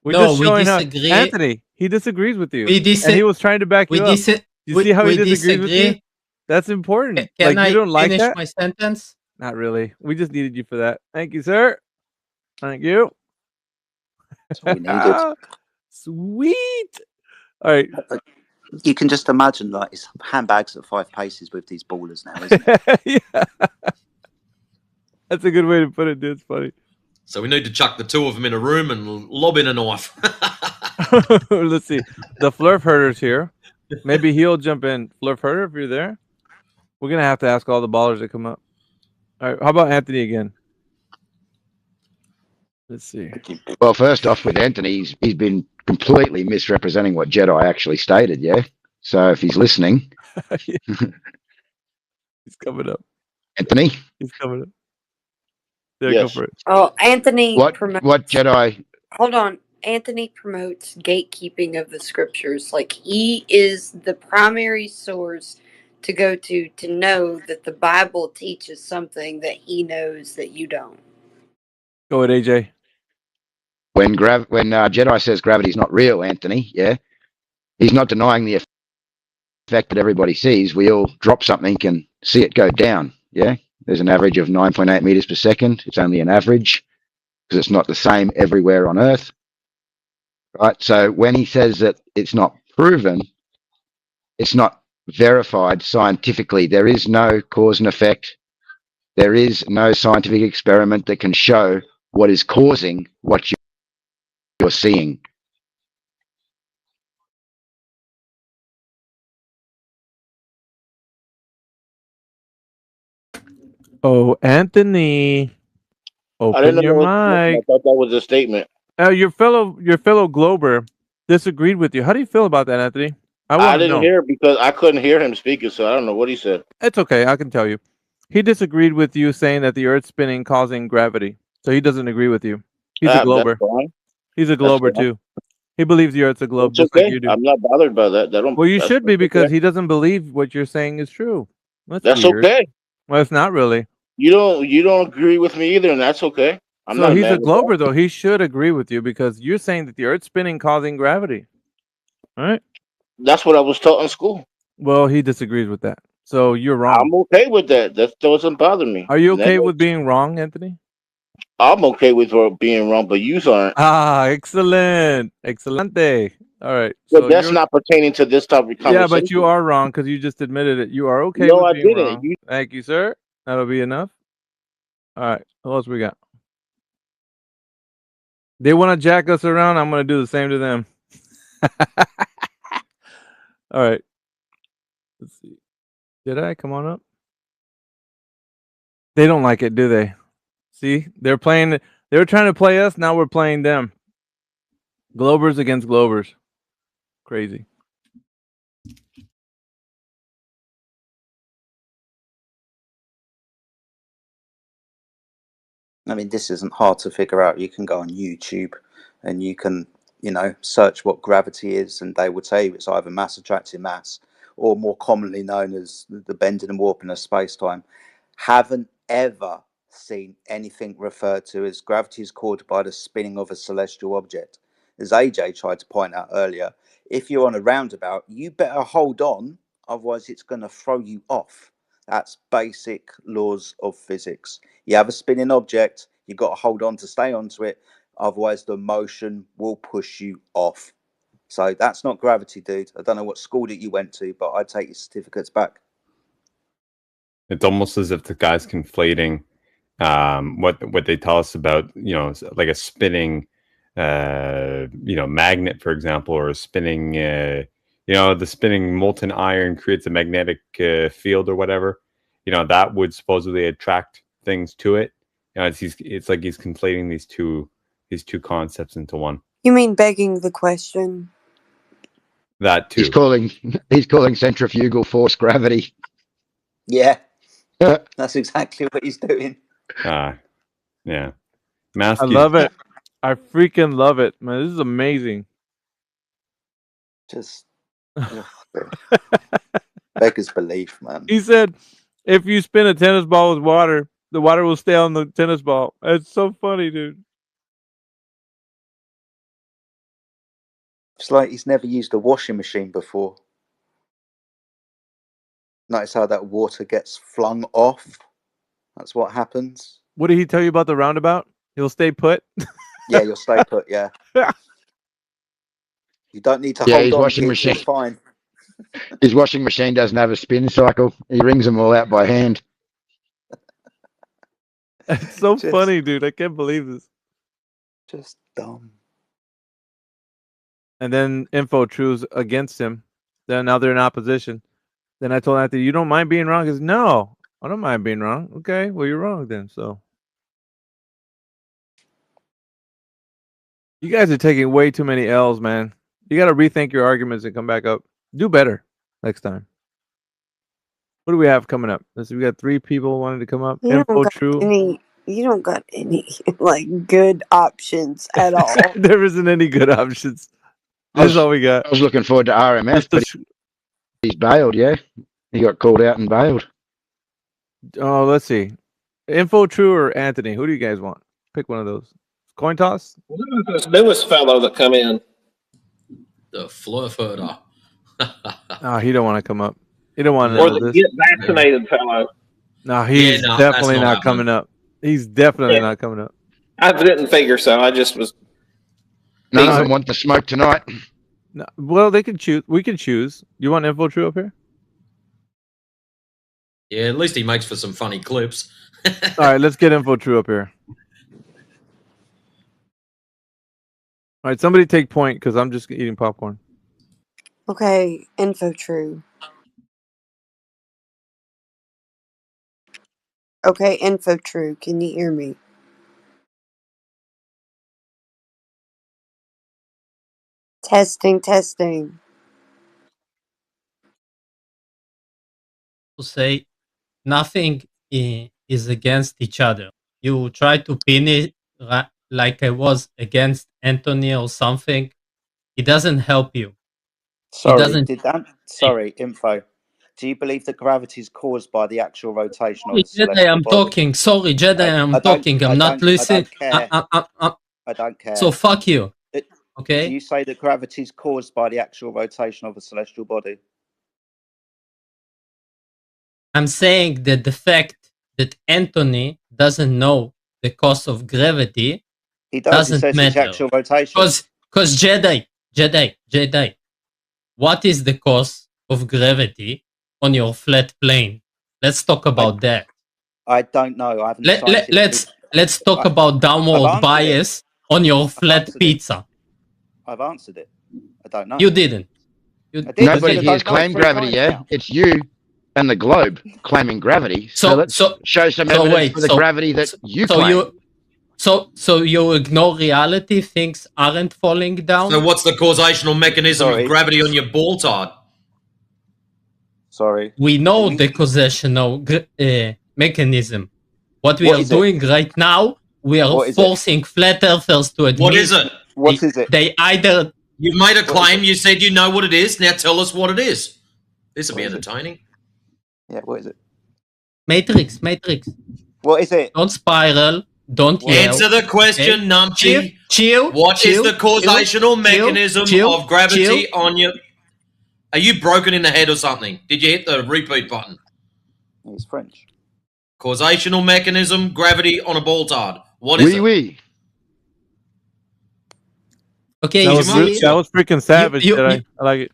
We're No, just we showing how disagree. Anthony, he disagrees with you, We and he was trying to back we you up. disa- You see how he we disagrees with you? disagree. That's important. Can Like, I you don't like finish that? my sentence? Not really. We just needed you for that. Thank you, sir. Thank you. That's what we needed. Sweet. All right. You can just imagine, like, it's handbags at 5 paces with these ballers now, isn't it? Yeah. That's a good way to put it, dude. It's funny. So we need to chuck the 2 of them in a room and lob in a knife. Let's see. The Flurf Herder's here. Maybe he'll jump in. Flurf Herder, if you're there. We're going to have to ask all the ballers to come up. All right. How about Anthony again? Let's see. Well, first off, with Anthony, he's been completely misrepresenting what Jedi actually stated. Yeah. So if he's listening, He's coming up. Anthony, He's coming up. Yeah, Yes. go for it. Oh, Anthony what promotes. Jedi? Hold on. Anthony promotes gatekeeping of the scriptures. Like, he is the primary source to go to know that the Bible teaches something that he knows that you don't. Go ahead, AJ. When Jedi says gravity's not real, Anthony, yeah, he's not denying the effect that everybody sees. We all drop something and see it go down. Yeah, there's an average of 9.8 meters per second. It's only an average because it's not the same everywhere on Earth. Right. So when he says that it's not proven, it's not verified scientifically. There is no cause and effect. There is no scientific experiment that can show what is causing what you're seeing. Oh, Anthony. I Open didn't know your that was, mic. I thought that was a statement. Your fellow Glober disagreed with you. How do you feel about that, Anthony? I I want to didn't know. hear it because I couldn't hear him speaking, so I don't know what he said. It's okay. I can tell you. He disagreed with you saying that the Earth's spinning causing gravity. So he doesn't agree with you. He's a That's Glober. fine. He's a Glober fine. too. He believes the Earth's a globe It's just okay. like you do. I'm not bothered by that. Well, you should be that's because okay. he doesn't believe what you're saying is true. That's weird. okay. Well, it's not really. You don't agree with me either, and that's okay. I'm So not he's mad a at that. Glober, though. He should agree with you because you're saying that the Earth's spinning causing gravity. All right. That's what I was taught in school. Well, he disagrees with that. So you're wrong. I'm okay with that. That doesn't bother me. Are you okay That- with being wrong, Anthony? I'm okay with being wrong, but you aren't. Ah, excellent. Excelente. All right. But So that's you're- not pertaining to this topic. Yeah, but you are wrong because you just admitted it. You are okay No, with I being didn't. wrong. Thank you, sir. That'll be enough. All right. What else we got? They want to jack us around. I'm going to do the same to them. All right. Let's see. Did I come on up? They don't like it, do they? See, they're playing. They were trying to play us. Now we're playing them. Globers against Globers. Crazy. I mean, this isn't hard to figure out. You can go on YouTube and you can, search what gravity is, and they would say it's either mass attracting mass or more commonly known as the bending and warping of space-time. Haven't ever seen anything referred to as gravity is caused by the spinning of a celestial object. As AJ tried to point out earlier, if you're on a roundabout, you better hold on otherwise it's going to throw you off. That's basic laws of physics. You have a spinning object, you've got to hold on to stay onto it, otherwise the motion will push you off. So that's not gravity, dude. I don't know what school that you went to, but I'd take your certificates back. It's almost as if the guy's conflating what they tell us about, like a spinning magnet, for example, or a spinning the spinning molten iron creates a magnetic field or whatever, that would supposedly attract things to it. It's like he's conflating these two concepts into one. You mean begging the question? That too. He's calling centrifugal force gravity. Yeah. That's exactly what he's doing. Yeah. I love it. I freaking love it, man. This is amazing. Just beggars belief, man. He said, if you spin a tennis ball with water, the water will stay on the tennis ball. It's so funny, dude. It's like he's never used a washing machine before. Notice how that water gets flung off? That's what happens. What did he tell you about the roundabout? He'll stay put? Yeah, you'll stay put, yeah. You don't need to hold his on. washing machine. Fine. His washing machine doesn't have a spin cycle. He wrings them all out by hand. It's so funny, dude. I can't believe this. Just dumb. And then InfoTrue's against him. Then now they're in opposition. Then I told Anthony, you don't mind being wrong? He goes, no, I don't mind being wrong. Okay, well, you're wrong then. So you guys are taking way too many L's, man. You got to rethink your arguments and come back up. Do better next time. What do we have coming up? We got 3 people wanting to come up. You InfoTrue. You don't got any like good options at all. There isn't any good options. This is all we got. I was looking forward to RMF, but he's bailed, yeah? He got called out and bailed. Oh, let's see. InfoTrue or Anthony? Who do you guys want? Pick one of those. Coin toss? Who's this newest fellow that come in? The Flurfurter. Oh, he don't want to come up. He don't want to Or know the this. get vaccinated fellow? No, he's definitely not coming up. He's definitely not coming up. I didn't figure so. I just was. None of them want the smoke tonight. No, well, they can choose. We can choose. You want InfoTrue up here? Yeah, at least he makes for some funny clips. All right, let's get InfoTrue up here. All right, somebody take point because I'm just eating popcorn. Okay, InfoTrue. Okay, InfoTrue. Can you hear me? Testing. To say nothing is against each other. You try to pin it like I was against Anthony or something. It doesn't help you. Sorry, Info. Do you believe that gravity is caused by the actual rotation of the celestial Jedi, I'm body? talking. Sorry, Jedi, I'm talking. I'm not listening. I don't care. So fuck you. Okay? Do you say that gravity is caused by the actual rotation of a celestial body? I'm saying that the fact that Anthony doesn't know the cause of gravity doesn't He says matter. it's actual rotation. Because Jedi, what is the cause of gravity on your flat plane? Let's talk about that. I don't know. I haven't. Let's talk about downward bias on your flat pizza. I've answered it. I don't know. You didn't. Nobody here's claimed gravity, yeah? It's you and the globe claiming gravity. So let's show some evidence for the gravity that you claim. So you ignore reality, things aren't falling down? So what's the causational mechanism of gravity on your ball, Todd? Sorry. We know the causational mechanism. What we are doing right now, we are forcing flat earthers to admit. What is it? What is it? They either... You've made a claim, you said you know what it is, now tell us what it is. This will be entertaining. Yeah, what is it? Matrix. What is it? Don't spiral. Don't yell. Answer the question, Okay? Numpty. Chill. What is the causational mechanism of gravity on your... Are you broken in the head or something? Did you hit the repeat button? He's French. Causational mechanism, gravity on a ball tard. What is it? Oui. Okay, That you was see, that was freaking savage. Jedi. I like it.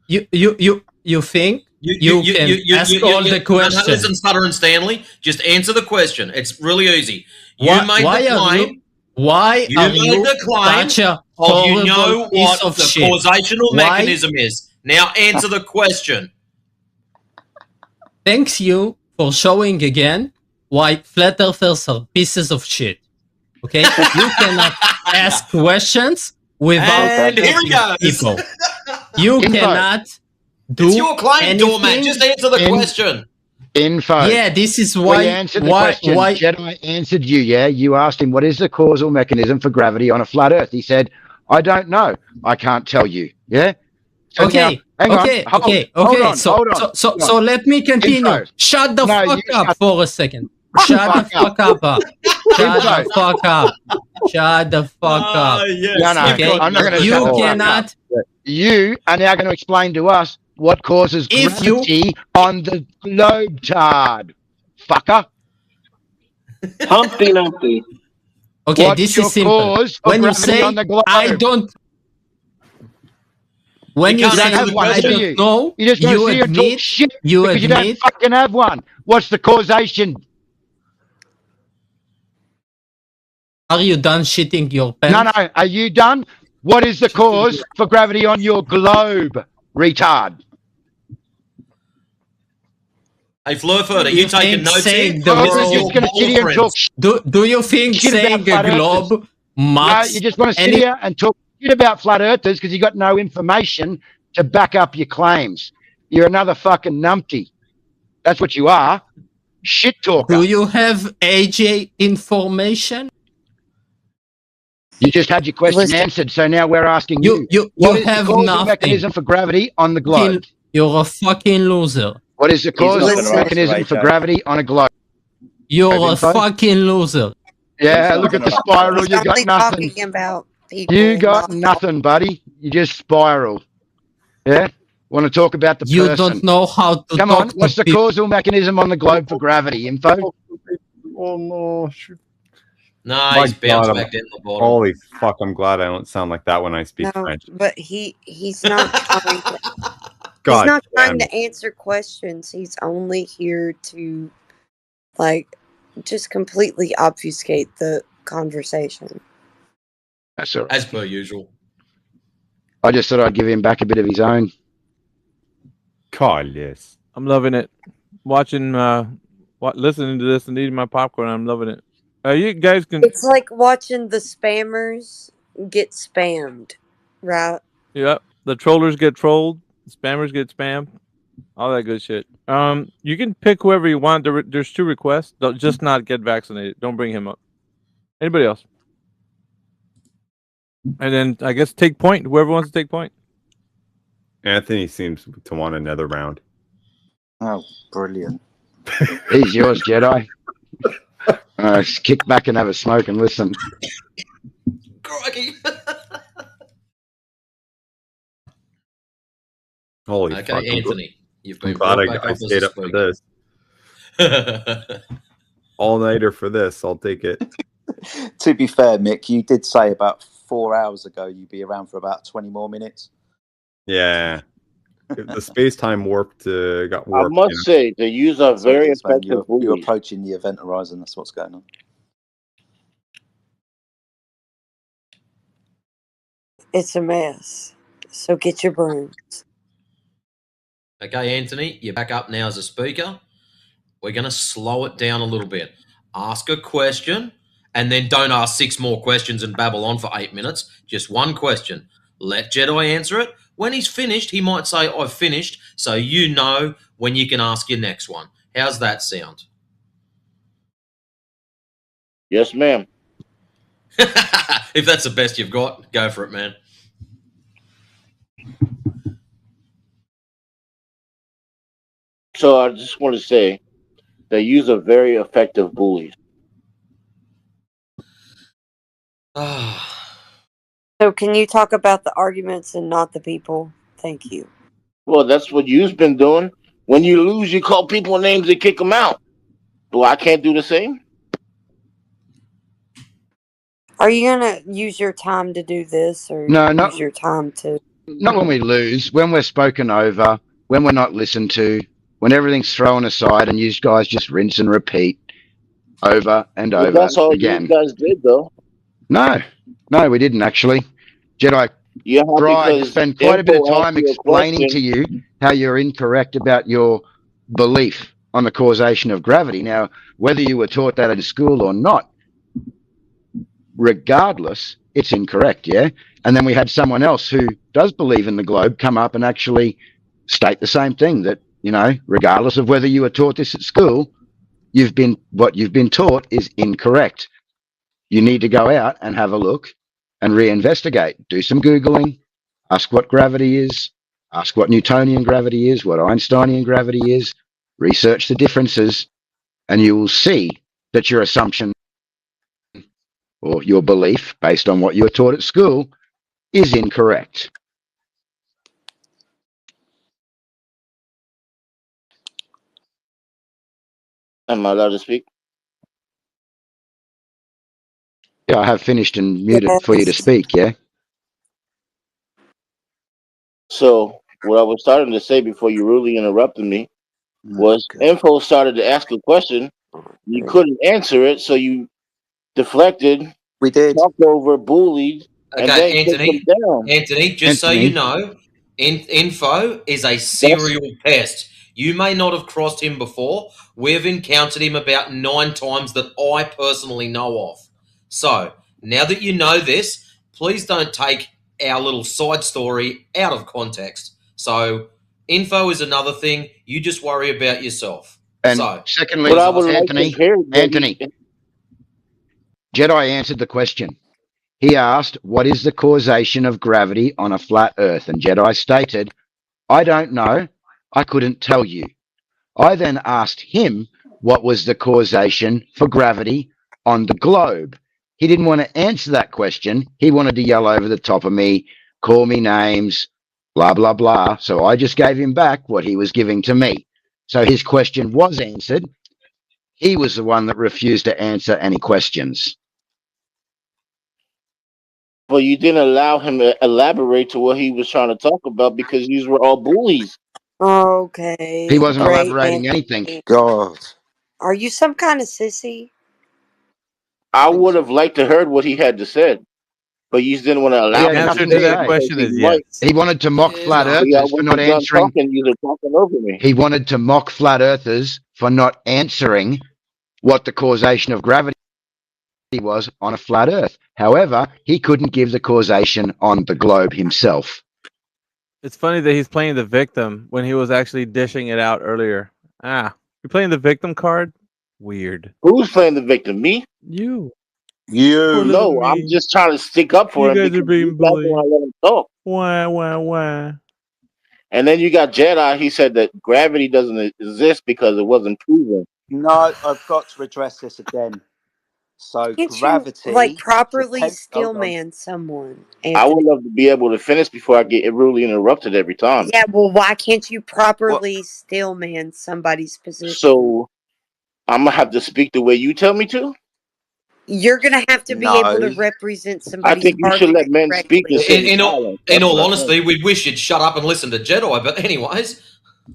you think you can ask all the No, questions. listen, Sutter and Stanley, just answer the question. It's really easy. You made the claim. Why You are made you the claim such a of horrible you know piece what of the shit? causational Why? mechanism is. Now answer the question. Thanks you for showing again why flat earthers are pieces of shit. Okay, you cannot ask questions without And here he helping goes. people. You Info. cannot do It's your claim, anything. doormat. Just answer the question. Info. Yeah, this is We why. answered the question. Jedi answered you, yeah? You asked him, what is the causal mechanism for gravity on a flat Earth? He said, I don't know. I can't tell you, yeah? So Okay, now, hang on. Hold on. So let me continue. Info. Shut the No, fuck you up shut for a second. Shut the fuck up. Shut the fuck up. Shut the fuck up. Yes. No, Okay? I'm not going to You shut the fuck cannot. up. You are now going to explain to us what causes If you- gravity on the globe tard, fucker. Humpty Dumpty. Okay, What's this your is simple. cause for When you gravity say on the globe? I don't. When You you can't say answer the have one, I do question. you? don't know, You're just going to you sit here and talk admit. shit You because you don't admit. fucking have one. What's the causation? Are you done shitting your pants? No. Are you done? What is the cause for gravity on your globe, retard? Hey, Flurford, are You you taking think notes here? saying the This is world- your Just going to sit here and talk Do you think shit saying about a flat earthers. globe No, mocks you just want to sit any? here and talk shit about flat earthers because you got no information to back up your claims. You're another fucking numpty. That's what you are. Shit talker. Do you have AJ information? You just had your question Listen. answered, so now we're asking You what is have the causal nothing. mechanism for gravity on the globe? You're a fucking loser. What is the He's not causal gonna answer, mechanism for AJ. gravity on a globe? You're a info? fucking loser. Yeah, not look at the gonna- spiral. He's You got only nothing. talking about people. You got not- nothing, buddy. You just spiral. Yeah? Want to talk about the You person. don't know how to Come talk on. What's to the people. causal mechanism on the globe for gravity? Info? Oh no! No, My he's bounced God, back down the bottom. Holy fuck! I'm glad I don't sound like that when I speak No, French. but he's not trying to, God he's not damn trying it. to answer questions. He's only here to like just completely obfuscate the conversation. That's all right. As per usual. I just thought I'd give him back a bit of his own. God, yes. I'm loving it. Watching, listening to this and eating my popcorn. I'm loving it. You guys can. It's like watching the spammers get spammed, right? Yep. The trollers get trolled. Spammers get spammed. All that good shit. You can pick whoever you want. There's 2 requests. Don't just not get vaccinated. Don't bring him up. Anybody else? And then I guess take point. Whoever wants to take point. Anthony seems to want another round. Oh, brilliant. He's yours, Jedi. Just kick back and have a smoke and listen. Crikey. Holy Okay, fuck. Anthony. You've I'm been glad brought back I up as stayed a up for speaker. this. All-nighter for this. I'll take it. To be fair, Mick, you did say about 4 hours ago you'd be around for about 20 more minutes. Yeah. If the space-time warped got I warped. must say, they use a very It's when effective you're buoy. approaching the event horizon. That's what's going on. It's a mess. So get your brooms. Okay, Anthony, you're back up now as a speaker. We're going to slow it down a little bit. Ask a question, and then don't ask 6 more questions and babble on for 8 minutes. Just one question. Let Jedi answer it. When he's finished, he might say, I've finished, so you know when you can ask your next one. How's that sound? Yes, ma'am. If that's the best you've got, go for it, man. So I just want to say, they use a very effective buoy. So can you talk about the arguments and not the people? Thank you. Well, that's what you've been doing. When you lose, you call people names and kick them out. Well, I can't do the same. Are you gonna use your time to do this, or No, use your time to? not when we lose, when we're spoken over, when we're not listened to, when everything's thrown aside and you guys just rinse and repeat over and Well, over that's all again. you guys did, though. No, we didn't actually. Jedi Yeah, tried to because spend quite a bit of info time answered your explaining to question. you how you're incorrect about your belief on the causation of gravity. Now, whether you were taught that at school or not, regardless, it's incorrect, yeah? And then we had someone else who does believe in the globe come up and actually state the same thing, that, you know, regardless of whether you were taught this at school, what you've been taught is incorrect. You need to go out and have a look and reinvestigate. Do some Googling, ask what gravity is, ask what Newtonian gravity is, what Einsteinian gravity is, research the differences, and you will see that your assumption or your belief based on what you were taught at school is incorrect. Am I allowed to speak? Yeah, I have finished and muted for you to Yes. speak, yeah? So, what I was starting to say before you rudely interrupted me was info started to ask a question. You couldn't answer it, so you deflected, We did. talked over, bullied, and then Okay, kicked them down. Anthony, just so you know, Info is a serial pest. You may not have crossed him before. We've encountered him about 9 times that I personally know of. So, now that you know this, please don't take our little side story out of context. So, info is another thing. You just worry about yourself. And so, secondly, But I would like to Anthony, hear that Jedi answered the question. He asked, what is the causation of gravity on a flat Earth? And Jedi stated, I don't know. I couldn't tell you. I then asked him what was the causation for gravity on the globe. He didn't want to answer that question. He wanted to yell over the top of me, call me names, blah, blah, blah. So I just gave him back what he was giving to me. So his question was answered. He was the one that refused to answer any questions. but you didn't allow him to elaborate to what he was trying to talk about because these were all bullies. Okay. He wasn't great, elaborating Anthony. anything. God. Are you some kind of sissy? I would have liked to heard what he had to say, but you just didn't want to allow Yeah, him to nothing say to it that because question he is might. yes. He wanted to mock flat See, I earthers for wasn't not done answering. talking. You were talking over me. He wanted to mock flat earthers for not answering what the causation of gravity was on a flat earth. However, he couldn't give the causation on the globe himself. It's funny that he's playing the victim when he was actually dishing it out earlier. You're playing the victim card? Weird. Who's playing the victim? Me? You. No, I'm just trying to stick up for him You guys because are being you guys don't want to let him talk. Wah. And then you got Jedi. He said that gravity doesn't exist because it wasn't proven. No, I've got to address this again. So Can't gravity, you like properly hold on. stillman someone? I Anthony? would love to be able to finish before I get rudely interrupted every time. Yeah, well, why can't you properly stillman somebody's position? So I'm gonna have to speak the way you tell me to. You're gonna have to be able to represent I somebody's think you should let men speak and sit in all, silence. in That's all what I honesty, think. we wish you'd shut up and listen to Jedi. But anyways,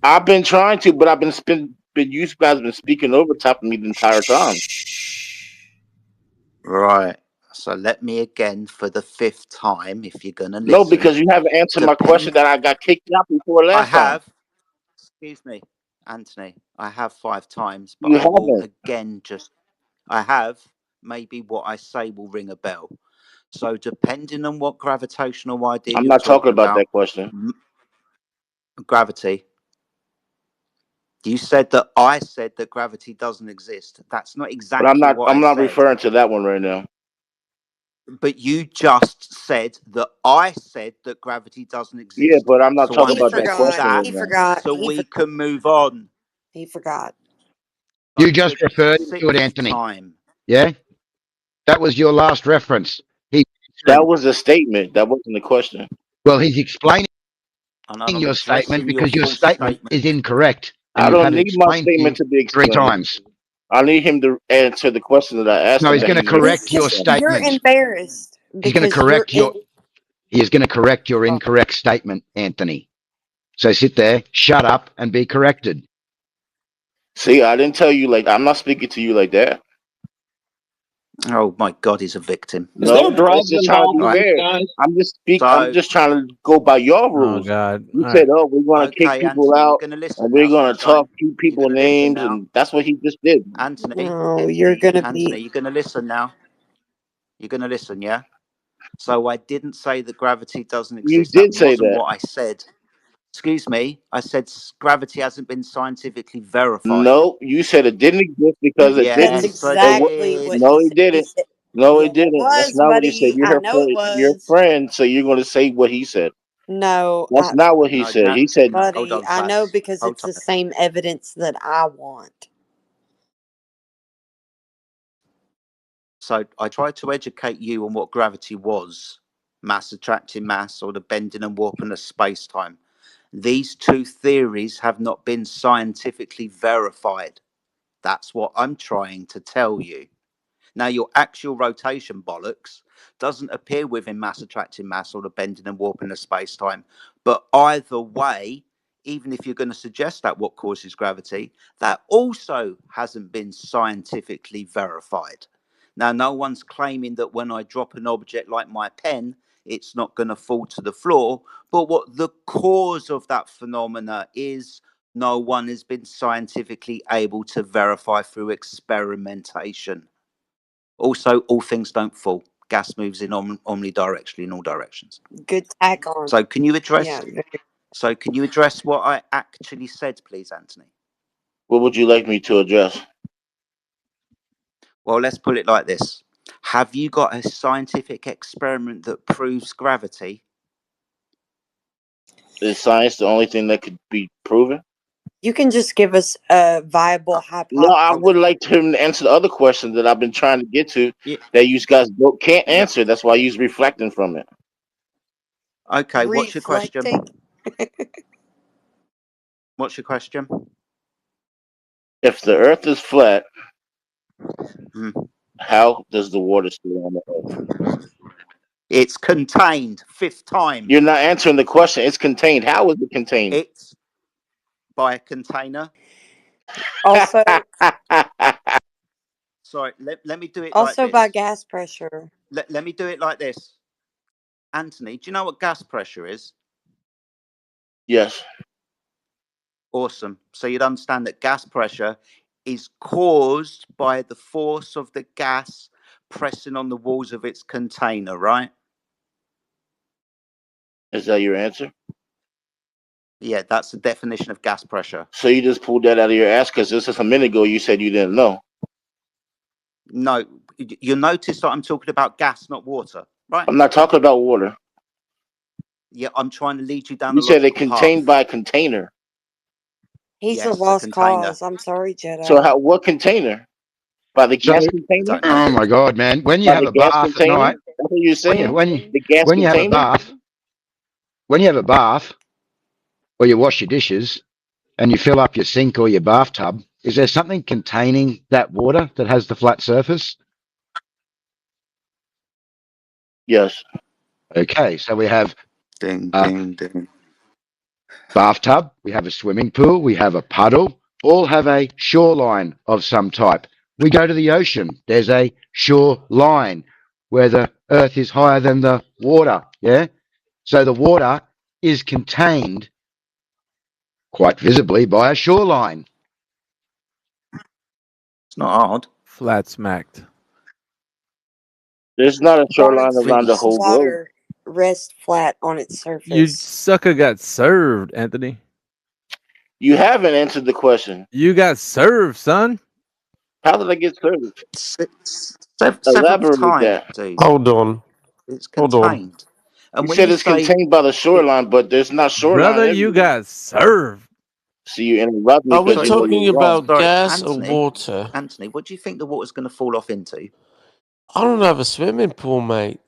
I've been trying to, but I've been you guys have been speaking over top of me the entire time. Right. So let me again for the 5th time, if you're gonna listen. No, because you haven't answered my question that I got kicked out before I last time. have. Excuse me, Anthony. I have 5 times, but You I will haven't. again just. I have. Maybe what I say will ring a bell. So depending on what gravitational idea I'm you're not talking about that question. Gravity. You said that I said that gravity doesn't exist. That's not exactly But I'm not. what I'm I not said. referring to that one right now. But you just said that I said that gravity doesn't exist. Yeah, but I'm not So talking I'm about that addressing question that right He now. forgot. so He we forgot. can move on. He forgot. You just For the referred to it, 6th Anthony. time. Yeah? That was your last reference. That was a statement. That wasn't a question. Well, he's explaining And I'm your statement addressing your because your false statement statement. is incorrect. And I you've don't had it need my explained to you statement to be 3 explained. times. I need him to answer the question that I asked No, him. he's that going to he missed. correct your You're statement. embarrassed He's going to because you're correct your. in. He is going to correct your incorrect statement, Anthony. So sit there, shut up, and be corrected. See, I didn't tell you like I'm not speaking to you like that. Oh my God, he's a victim. Is there No, a drug that's just trying to be involved with fair. this, guys? I'm just speaking. So, I'm just trying to go by your Oh rules. God! You All said, right. "Oh, we're going to kick okay, people Anthony, you're out, going to listen and we're now, going to sunshine. talk to You're people going to listen names," now. and that's what he just did. Anthony, No, you're gonna Anthony, be. you're going to listen now. You're going to listen, yeah? So I didn't say that gravity doesn't You exist. did That say wasn't that. what I said. Excuse me. I said gravity hasn't been scientifically verified. No, you said it didn't exist because it That's didn't. Yes, I exactly did. what No, he he said. He didn't. said, No, "Yeah, he it didn't. That's was, not what he said. buddy. I know it Your was." friend, so you're going to say what he said. No, That's not what he No, said. He said, no, hold buddy, on, I know Class. because Hold it's the tight. same evidence that I want. So I tried to educate you on what gravity was, mass attracting mass, or the bending and warping of space-time. These two theories have not been scientifically verified. That's what I'm trying to tell you. Now, your axial rotation bollocks doesn't appear within mass attracting mass or the bending and warping of space-time. But either way, even if you're going to suggest that what causes gravity, that also hasn't been scientifically verified. Now, no one's claiming that when I drop an object like my pen, it's not going to fall to the floor. But what the cause of that phenomena is, no one has been scientifically able to verify through experimentation. Also, all things don't fall. Gas moves in omnidirectionally in all directions. Good tack on. So can you address Yeah, what I actually said, please, Anthony? "What would you like me to address?" Well, let's put it like this. Have you got a scientific experiment that proves gravity? Is science the only thing that could be proven? you can just give us a viable No, hypothesis. I would like him to answer the other question that I've been trying to get to Yeah. that you guys can't Yeah. answer. That's why you're reflecting from it. Okay, what's your question? Reflecting. What's your question? If the Earth is flat, Hmm. how does the water stay on the Earth? It's contained. Fifth time. You're not answering the question. It's contained. How is it contained? It's by a container. Also, Sorry, let me do it also like by this. gas pressure. Let me do it like this. Anthony, do you know what gas pressure is? Yes. Awesome. So you'd understand that gas pressure is caused by the force of the gas pressing on the walls of its container, right? Is that your answer? Yeah, that's the definition of gas pressure. So you just pulled that out of your ass because just a minute ago you said you didn't know. No, you notice that I'm talking about gas, not water, right? I'm not talking about water. Yeah, I'm trying to lead you down You the said it logical contained path. by a container. He's Yes, a a lost container. cause. I'm sorry, Jedi. So what container? By the gas container? Don't know. Oh my God, man! When you By have the a gas bath at container? night, That's what you're saying? The gas when you have a container? bath, when you have a bath, or you wash your dishes, and you fill up your sink or your bathtub, is there something containing that water that has the flat surface? Yes. Okay, so we have Ding, ding, ding. Bathtub, we have a swimming pool, we have a puddle, all have a shoreline of some type. We go to the ocean, there's a shoreline where the earth is higher than the water, yeah? So the water is contained quite visibly by a shoreline. It's not hard. Flat smacked. There's not a shoreline Large around the bodies of whole globe. water rest flat on its You surface. sucker got served, Anthony. You haven't answered the question. You got served, son. How did I get served? Seventh Elaborate time, that. dude. Hold on. It's Hold on. contained. And You when said you it's say contained by the shoreline, but there's not shoreline Brother, you everywhere. got served. See, you interrupt me Are we because you know talking you're wrong. about gas or Anthony, water? Anthony, what do you think the water's going to fall off into? I don't have a swimming pool, mate.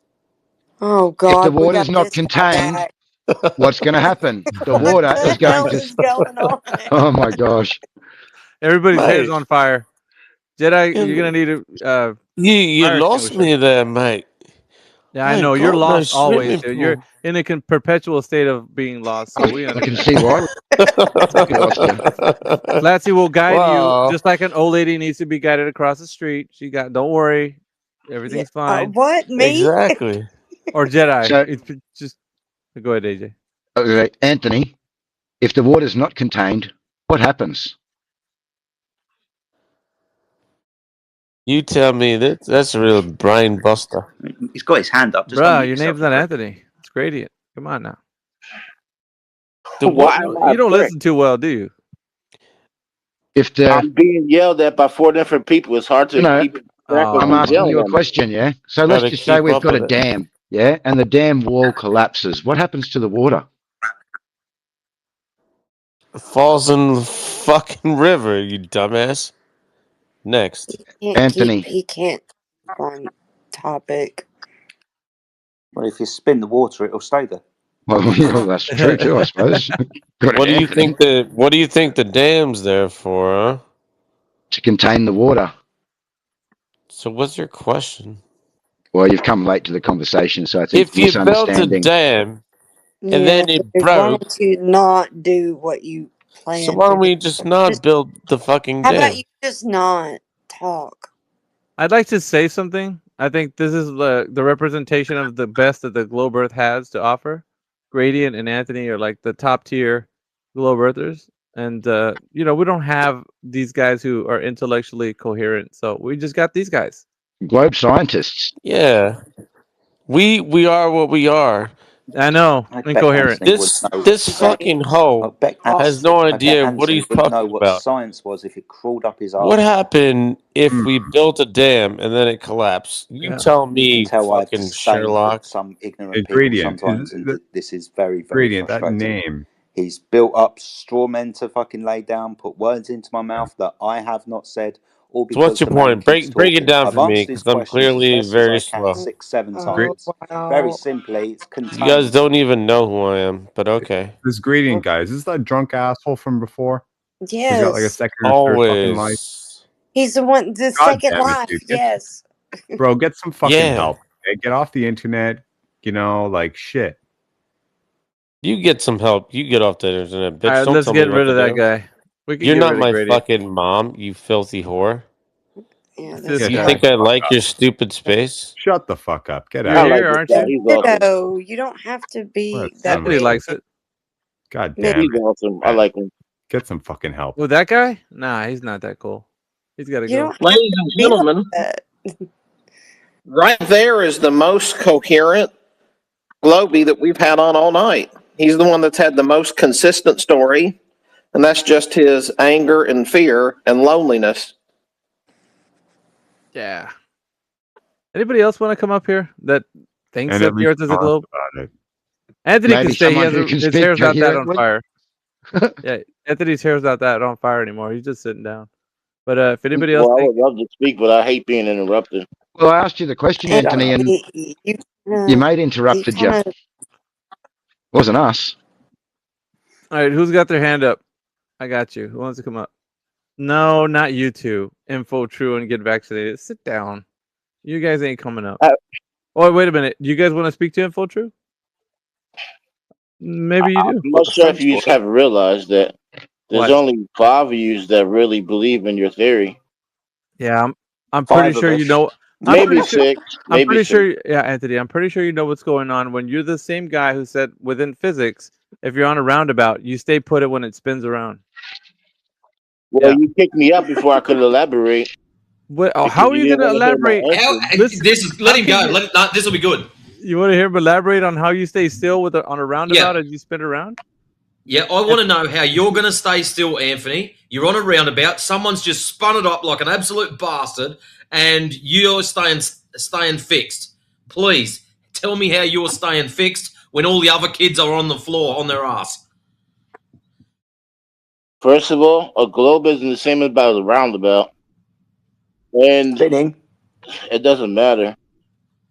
Oh If the God, we water's got not this guy contained, back. what's going to happen? The What water the is going hell to. is going on? Oh my gosh! Everybody's hair's Mate. on fire. Jedi, You- you're gonna need a You fire lost extinguisher. me there, mate. Yeah, I I know you're got no lost always, swimming dude. You're pool. in a perpetual state of being lost, so we I can understand. see why. We lost you. Flatsy will guide Wow. you just like an old lady needs to be guided across the street. Don't worry, everything's fine. What, me? Exactly. Or Jedi, So- it's just go ahead, AJ. Okay, Anthony, if the water's not contained, what happens? You tell me that's a real brain buster. He's got his hand up. Just Bruh, unmute your yourself, name's not Rick. Anthony. It's Gradient. Come on now. Why am I You don't Rick? listen too well, do you? If the I'm being yelled at by 4 different people. It's hard to No, keep track of I'm who's asking yelling you a at me. question, yeah? So Gotta let's just say keep we've up got a with it. dam, yeah? And the dam wall collapses. What happens to the water? Falls in the fucking river, you dumbass. Next. Anthony. He can't on topic. Well, if you spin the water, it'll stay there. Well, yeah, that's true too, I suppose. Got What it, do you Anthony. think what do you think the dam's there for, huh? To contain the water. So what's your question? Well, you've come late to the conversation, so I think If you built a misunderstanding. dam and then it Why broke, don't you not do what you plan so why don't to we do? just not build the fucking How about dam? you just not talk? I'd like to say something. I think this is the representation of the best that the Globe Earth has to offer. Gradient and Anthony are like the top tier Globe Earthers, and we don't have these guys who are intellectually coherent. So we just got these guys. Globe scientists. Yeah. We are what we are. I know, I bet incoherent. Anthony would know. This fucking hoe has no idea what he's would know talking what about. science was if it crawled up his What arse. happened if we built a dam and then it collapsed? You Yeah. tell You me, can tell I've fucking sustained Sherlock. some ignorant Hey, people Gradient, sometimes, and this is very, very Gradient, that frustrating. name. He's built up straw men to fucking lay down, put words into my mouth that I have not said, all So because what's your the man point? keeps Break it talking. down I've for me, answered his because I'm questions as clearly best as very I can slow. 6, 7 Great. times. Very simply, it's You guys contained. don't even know who I am, but okay. This Gradient guy, is this that drunk asshole from before? He's got like a Yes, second or third fucking life. Always. he's the one. The God second damn it, life. dude. Yes. Bro, get some fucking Yeah. help. Okay? Get off the internet. Like shit. You get some help. You get off the internet, bitch. All right, Don't let's tell me get what rid to of that do. guy. We can You're get not rid of my Gradient. fucking mom, you filthy whore. Yeah, This that's You guy. think I like your stupid space? Shut the fuck up. Get You're out. here, aren't you? He's awesome. No, you don't have to be What that Anthony way. likes it. God Man, damn He's it. awesome. I like him. Get some fucking help. With that guy? Nah, he's not that cool. He's got to you go. don't have Ladies to and be like gentlemen, that. Right there is the most coherent Globey that we've had on all night. He's the one that's had the most consistent story, and that's just his anger and fear and loneliness. Yeah. Anybody else want to come up here that thinks And that at the least Earth is a talk globe? about it. Anthony Maybe can stay. He someone has who can his speak hair's not that on coherently. fire. Yeah, Anthony's hair's not that on fire anymore. He's just sitting down. But if anybody else Well, I thinks, would love to speak, but I hate being interrupted. Well, I asked you the question, Anthony, and your mate interrupted you. kinda- Wasn't us. all right, who's got their hand up? I got you. Who wants to come up? No, not you two. Info true and get vaccinated. Sit down. You guys ain't coming up. Oh, wait a minute. Do you guys want to speak to Info true? Maybe you do. I'm not sure if you just haven't realized that there's What? only 5 of you that really believe in your theory. Yeah, I'm 5 pretty of sure us. you know. Maybe 6. I'm Maybe pretty 6. sure. Yeah, Anthony. I'm pretty sure you know what's going on when you're the same guy who said within physics, if you're on a roundabout, you stay put it when it spins around. Well, you picked me up before I could elaborate. What? Oh, because how are you didn't going to wanna hear my elaborate? answer. Let him go. This will be good. You want to hear him elaborate on how you stay still on a roundabout as you spin around? Yeah, I want to know how you're going to stay still, Anthony. You're on a roundabout. Someone's just spun it up like an absolute bastard, and you're staying fixed. Please tell me how you're staying fixed when all the other kids are on the floor on their ass. First of all, a globe isn't the same about a roundabout. And it doesn't matter.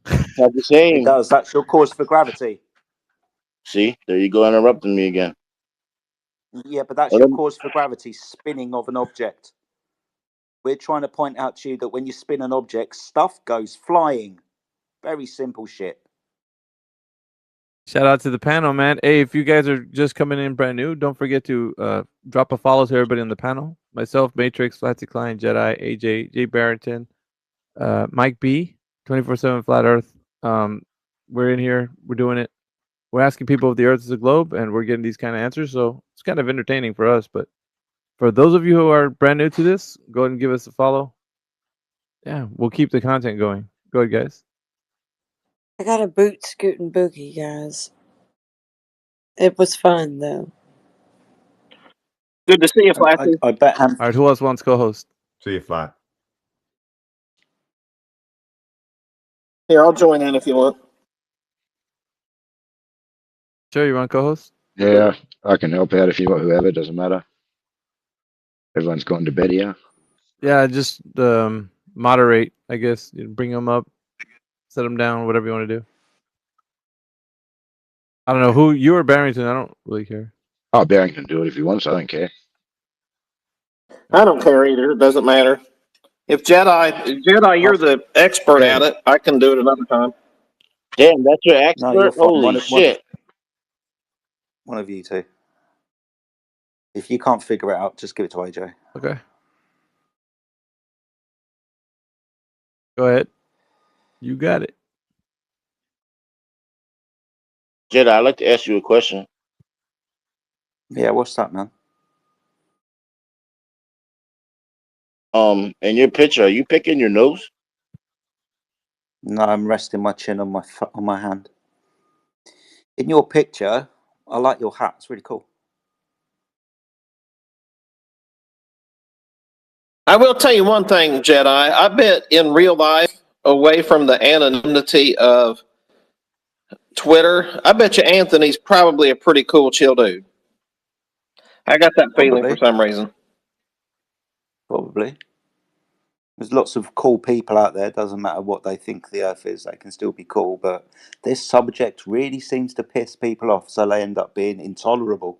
It's not the same. It does. That's your cause for gravity. See, there you go, interrupting me again. Yeah, but that's Well, your let me- cause for gravity, spinning of an object. We're trying to point out to you that when you spin an object, stuff goes flying. Very simple shit. Shout out to the panel, man. Hey, if you guys are just coming in brand new, don't forget to drop a follow to everybody on the panel. Myself, Matrix, Flatsy Klein, Jedi, AJ, Jay Barrington, Mike B, 24/7 Flat Earth. We're in here. We're doing it. We're asking people if the Earth is a globe, and we're getting these kind of answers. So it's kind of entertaining for us. But for those of you who are brand new to this, go ahead and give us a follow. Yeah, we'll keep the content going. Go ahead, guys. I got a boot scooting boogie, guys. It was fun though. Good to see you, Flatsy. I bet. All right, who else wants co-host? See you, Flat. Here, I'll join in if you want. Sure, you want co-host? Yeah, I can help out if you want whoever, doesn't matter. Everyone's gone to bed here. Yeah, just moderate, I guess. Bring them up, set them down, whatever you want to do. I don't know who you or Barrington. I don't really care. Oh, Barrington can do it if he wants. I don't care. I don't care either. It doesn't matter. If Jedi, you're the expert at it. I can do it another time. Damn, that's your No, expert? you're fine. Holy shit. One of you two. If you can't figure it out, just give it to AJ. Okay. Go ahead. You got it. Jedi, I'd like to ask you a question. Yeah, what's that, man? In your picture, are you picking your nose? No, I'm resting my chin on my hand. In your picture, I like your hat. It's really cool. I will tell you one thing, Jedi. I bet in real life, away from the anonymity of Twitter, I bet you Anthony's probably a pretty cool, chill dude. I got that feeling Probably. for some reason. Probably. There's lots of cool people out there. Doesn't matter what they think the Earth is, they can still be cool. But this subject really seems to piss people off, so they end up being intolerable.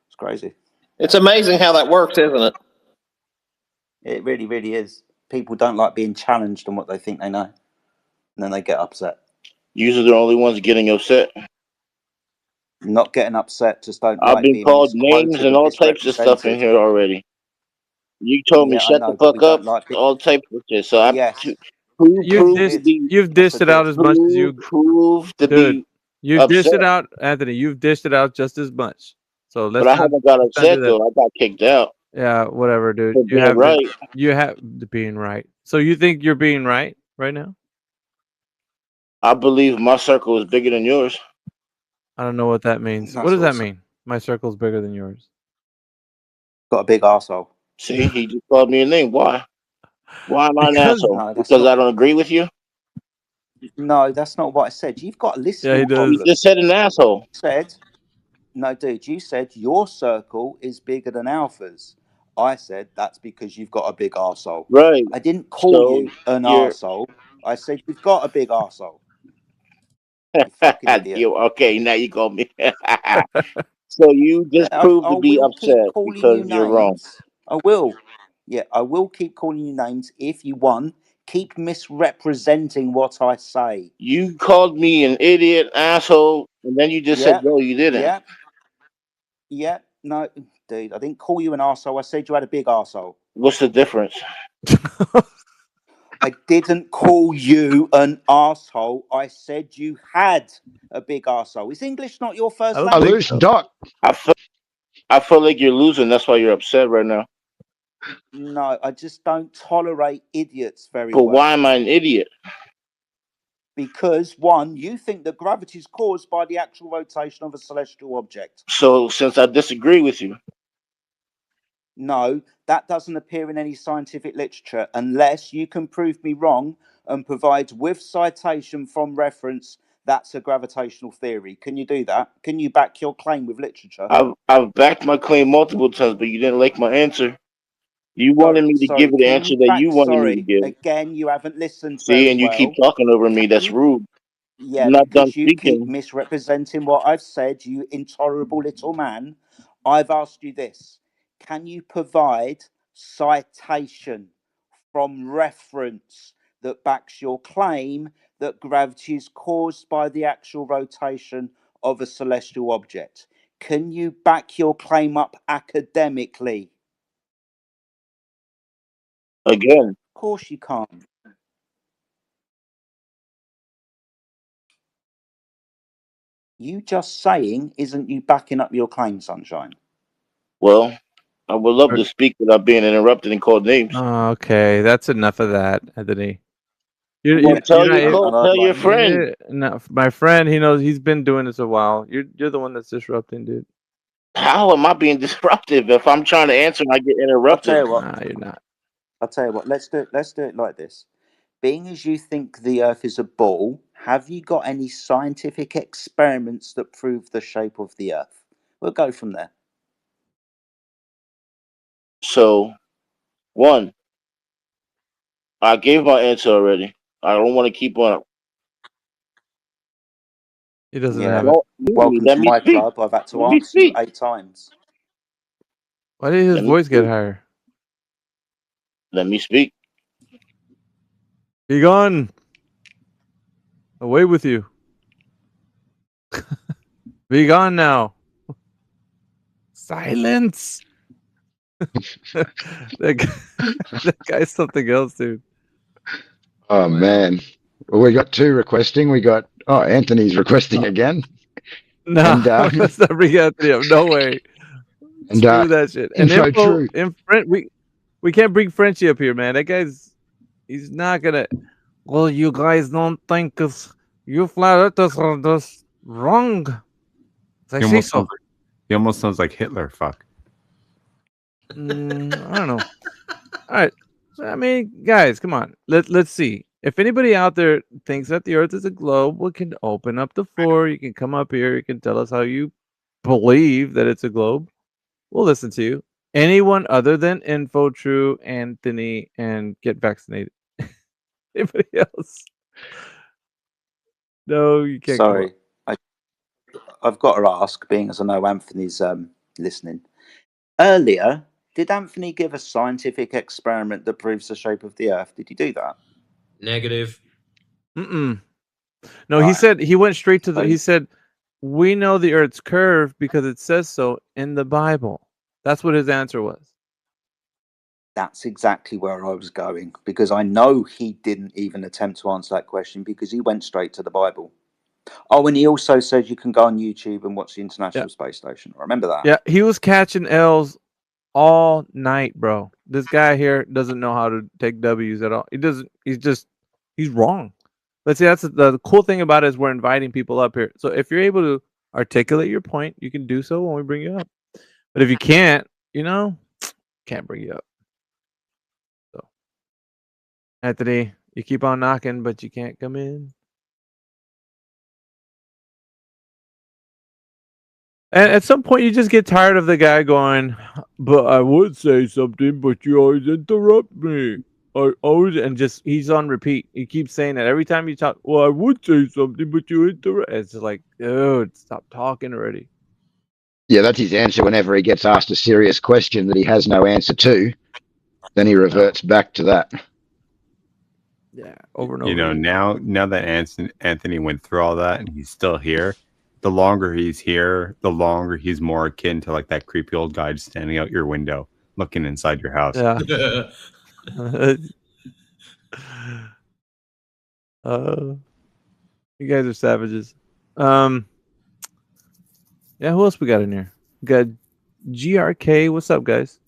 It's crazy. It's amazing how that works, isn't it? It really, really is. People don't like being challenged on what they think they know, and then they get upset. Usually the only ones getting upset. Not getting upset, just don't I've like been being called misquoted names and all types of stuff in misrepresented. here already. You told me Yeah, I shut know, the but fuck we don't up, like it. all types of shit. So Yes. who You've proved to be dished it out as much as you proved to Dude, be you've dished upset? it out, Anthony. You've dished it out just as much. So let's But I not, haven't got let's not upset do that. though. I got kicked out Yeah, whatever, dude. for You being have right. you have being right. So you think you're being right now? I believe my circle is bigger than yours. I don't know what that means. That's What does that awesome. mean? My circle's bigger than yours. Got a big arsehole. See, he just called me a name. Why? Why am I an Because- asshole? No, that's Because not- I don't agree with you? No, that's not what I said. You've got a listening Yeah, he does. problem. You just said an asshole. No, dude, you said your circle is bigger than Alpha's. I said that's because you've got a big arsehole. Right. I didn't call So you an you're arsehole. I said you've got a big arsehole. You fucking idiot. okay, now you call me. So you just proved to be will keep upset calling because you you're wrong. names. I will. Yeah, I will keep calling you names if you keep misrepresenting what I say. You called me an idiot, asshole, and then you just said, no, you didn't. Yeah. No, dude, I didn't call you an arsehole. I said you had a big arsehole. What's the difference? I didn't call you an arsehole. I said you had a big arsehole. Is English not your first A language? loose dot. I feel like you're losing. That's why you're upset right now. No, I just don't tolerate idiots very But well. why am I an idiot? Because, one, you think that gravity is caused by the actual rotation of a celestial object. So since I disagree with you, no, that doesn't appear in any scientific literature unless you can prove me wrong and provide with citation from reference that's a gravitational theory. Can you do that? Can you back your claim with literature? I've backed my claim multiple times, but you didn't like my answer. You wanted me to give the answer that you wanted me to give. Again, you haven't listened See, very and you well. keep talking over me. That's rude. Yeah, I'm not done because you keep speaking. misrepresenting what I've said, you intolerable little man. I've asked you this. Can you provide citation from reference that backs your claim that gravity is caused by the actual rotation of a celestial object? Can you back your claim up academically? Again, Of course you can't. You just saying isn't you backing up your claim, Sunshine. well, I would love to speak without being interrupted and called names. Okay, that's enough of that, Anthony. Well, tell your friend. No, my friend, he knows he's been doing this a while. You're the one that's disrupting, dude. How am I being disruptive if I'm trying to answer and I get interrupted? I'll tell you what. Nah, you're not. I'll tell you what. Let's do it like this. Being as you think the Earth is a ball, have you got any scientific experiments that prove the shape of the Earth? We'll go from there. So, one, I gave my answer already. I don't want to keep on. He doesn't Yeah. have it. Welcome Let to me my speak. club. I've had to Let me answer you speak. 8 times. Why did his Let me voice get speak. higher? Let me speak. Be gone. Away with you. Be gone now. Silence. that guy's something else, dude. Oh man. Well, we got 2 requesting. We got Anthony's requesting again. No, And, let's not bring Anthony up. No way. And, Screw that shit. And Info True. we can't bring Frenchie up here, man. That he's not gonna. Well, you guys don't think you flat earthers are just wrong. I say so. He almost sounds like Hitler. Fuck. I don't know. All right. I mean, guys, come on. Let's see. If anybody out there thinks that the Earth is a globe, we can open up the floor. You can come up here. You can tell us how you believe that it's a globe. We'll listen to you. Anyone other than Info True, Anthony, and get vaccinated. Anybody else? No, you can't. Sorry, I've got to ask, being as I know Anthony's listening. Earlier, did Anthony give a scientific experiment that proves the shape of the Earth? Did he do that? Negative. No, he said he went straight to he said, we know the Earth's curved because it says so in the Bible. That's what his answer was. That's exactly where I was going, because I know he didn't even attempt to answer that question because he went straight to the Bible. Oh, and he also said you can go on YouTube and watch the International Space Station. I remember that. Yeah, he was catching L's all night, bro. This guy here doesn't know how to take W's at all. He doesn't. He's wrong. Let's see. That's the cool thing about it is we're inviting people up here. So if you're able to articulate your point, you can do so when we bring you up. But if you can't, can't bring you up. So, Anthony, you keep on knocking, but you can't come in. And at some point, you just get tired of the guy going, but I would say something, but you always interrupt me. He's on repeat. He keeps saying that every time you talk. Well, I would say something, but you interrupt. It's just like, dude, stop talking already. Yeah, that's his answer whenever he gets asked a serious question that he has no answer to. Then he reverts back to that. Yeah, over and over. Now that Anthony went through all that and he's still here, the longer he's here, the longer he's more akin to like that creepy old guy just standing out your window, looking inside your house. Yeah. You guys are savages. Yeah, who else we got in here? We got GRK. What's up, guys?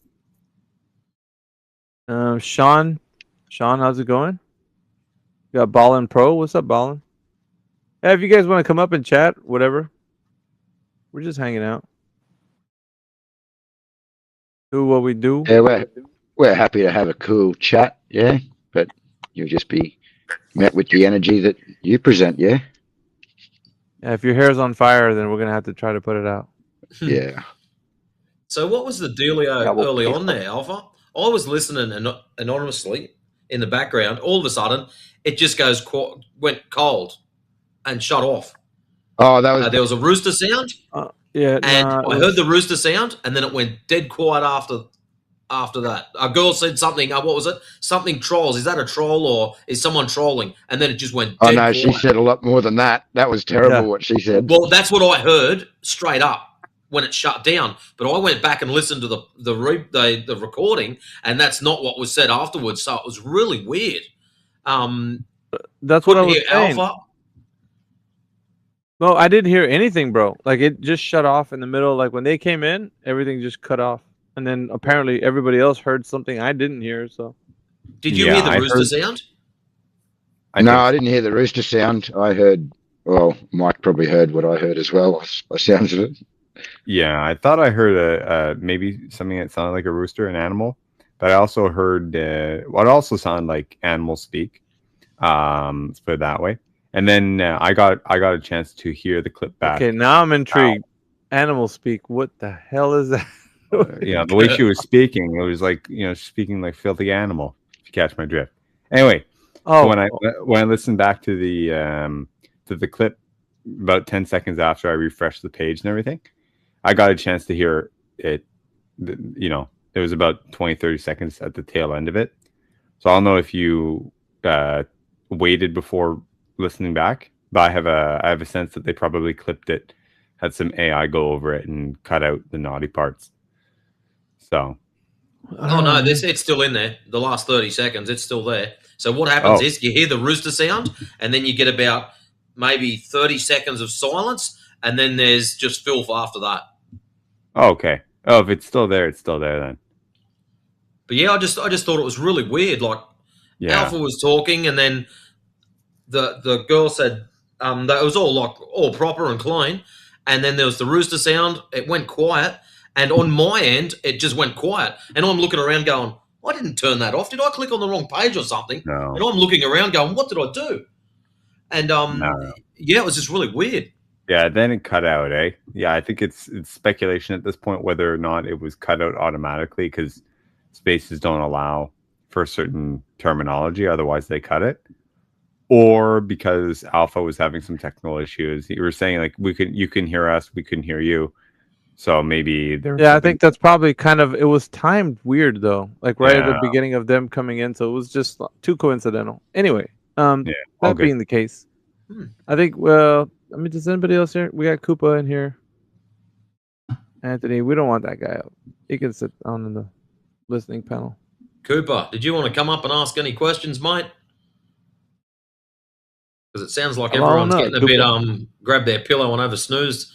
Sean, how's it going? We got Ballin Pro. What's up, Ballin? Yeah, if you guys want to come up and chat, whatever. We're just hanging out. Do what we do. Yeah, we're happy to have a cool chat, yeah, but you'll just be met with the energy that you present, yeah? Yeah, if your hair's on fire, then we're going to have to try to put it out. Yeah. So what was the dealio early on there, Alpha? I was listening anonymously in the background. All of a sudden, it just went cold. and shut off. Oh, that was There was a rooster sound, Yeah, and nah, I heard the rooster sound, and then it went dead quiet after that. A girl said something. What was it? Something trolls. Is that a troll or is someone trolling? And then it just went Oh dead no, quiet. she said a lot more than that. That was terrible what she said. Well, that's what I heard straight up when it shut down. But I went back and listened to the recording, and that's not what was said afterwards. So it was really weird. That's what I was hear saying. Alpha. No, I didn't hear anything, bro. Like it just shut off in the middle. Like when they came in, everything just cut off, and then apparently everybody else heard something I didn't hear. So, did you hear the rooster sound? No, I didn't hear the rooster sound. I heard. Well, Mike probably heard what I heard as well. By sounds of it. Yeah, I thought I heard maybe something that sounded like a rooster, an animal, but I also heard what also sounded like animal speak. Let's put it that way. And then I got a chance to hear the clip back. okay, now I'm intrigued. Animal speak. What the hell is that? The way she was speaking, it was like speaking like filthy animal. If you catch my drift. Anyway, so when I listened back to the clip about 10 seconds after I refreshed the page and everything, I got a chance to hear it. It was about 20-30 seconds at the tail end of it. So I don't know if you waited before listening back, but I have a sense that they probably clipped it, had some AI go over it and cut out the naughty parts. So Oh no, it's still in there. The last 30 seconds, it's still there. So what happens is you hear the rooster sound, and then you get about maybe 30 seconds of silence, and then there's just filth after that. okay. Oh, if it's still there, it's still there then. But yeah, I just thought it was really weird. Like Alpha was talking, and then the girl said that it was all proper and clean, and then there was the rooster sound. It went quiet, and on my end, it just went quiet, and I'm looking around going, I didn't turn that off. Did I click on the wrong page or something? No. And I'm looking around going, what did I do? And yeah, it was just really weird. Yeah, then it cut out, eh? Yeah, I think it's speculation at this point whether or not it was cut out automatically because spaces don't allow for certain terminology, otherwise they cut it. Or because Alpha was having some technical issues. You were saying like you can hear us, we couldn't hear you. So maybe there. Yeah, I think that's probably it was timed weird though, like right at the Yeah. beginning of them coming in, so it was just too coincidental. Anyway, all that good. being the case, I think. I mean, does anybody else here? We got Koopa in here. Anthony, we don't want that guy up. He can sit on in the listening panel. Cooper, did you want to come up and ask any questions, mate? Because it sounds like Hello, everyone's no, getting a bit grab their pillow and over snoozed.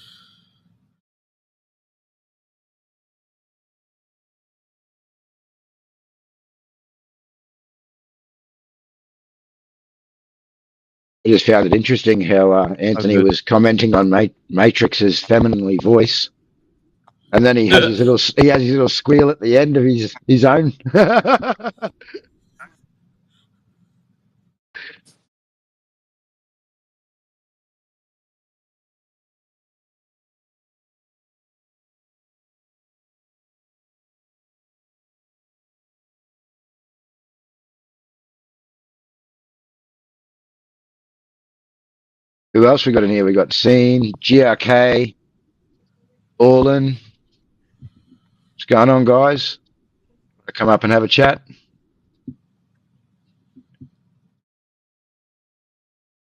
I just found it interesting how Anthony was commenting on Matrix's femininely voice, and then he has his little squeal at the end of his own. Who else we got in here? We got Scene, GRK, Orlin. What's going on, guys? Come up and have a chat.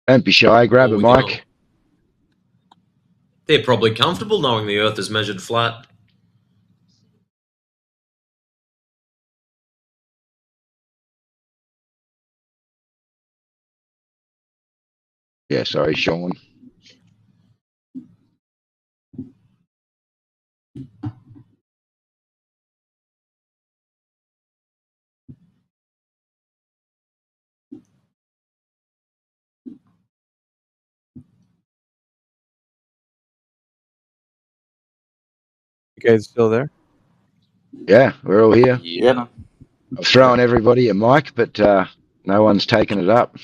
Don't be shy. Grab a mic. They're probably comfortable knowing the Earth is measured flat. Yeah, sorry, Sean. You guys still there? Yeah, we're all here. Yeah. I've thrown everybody a mic, but no one's taken it up.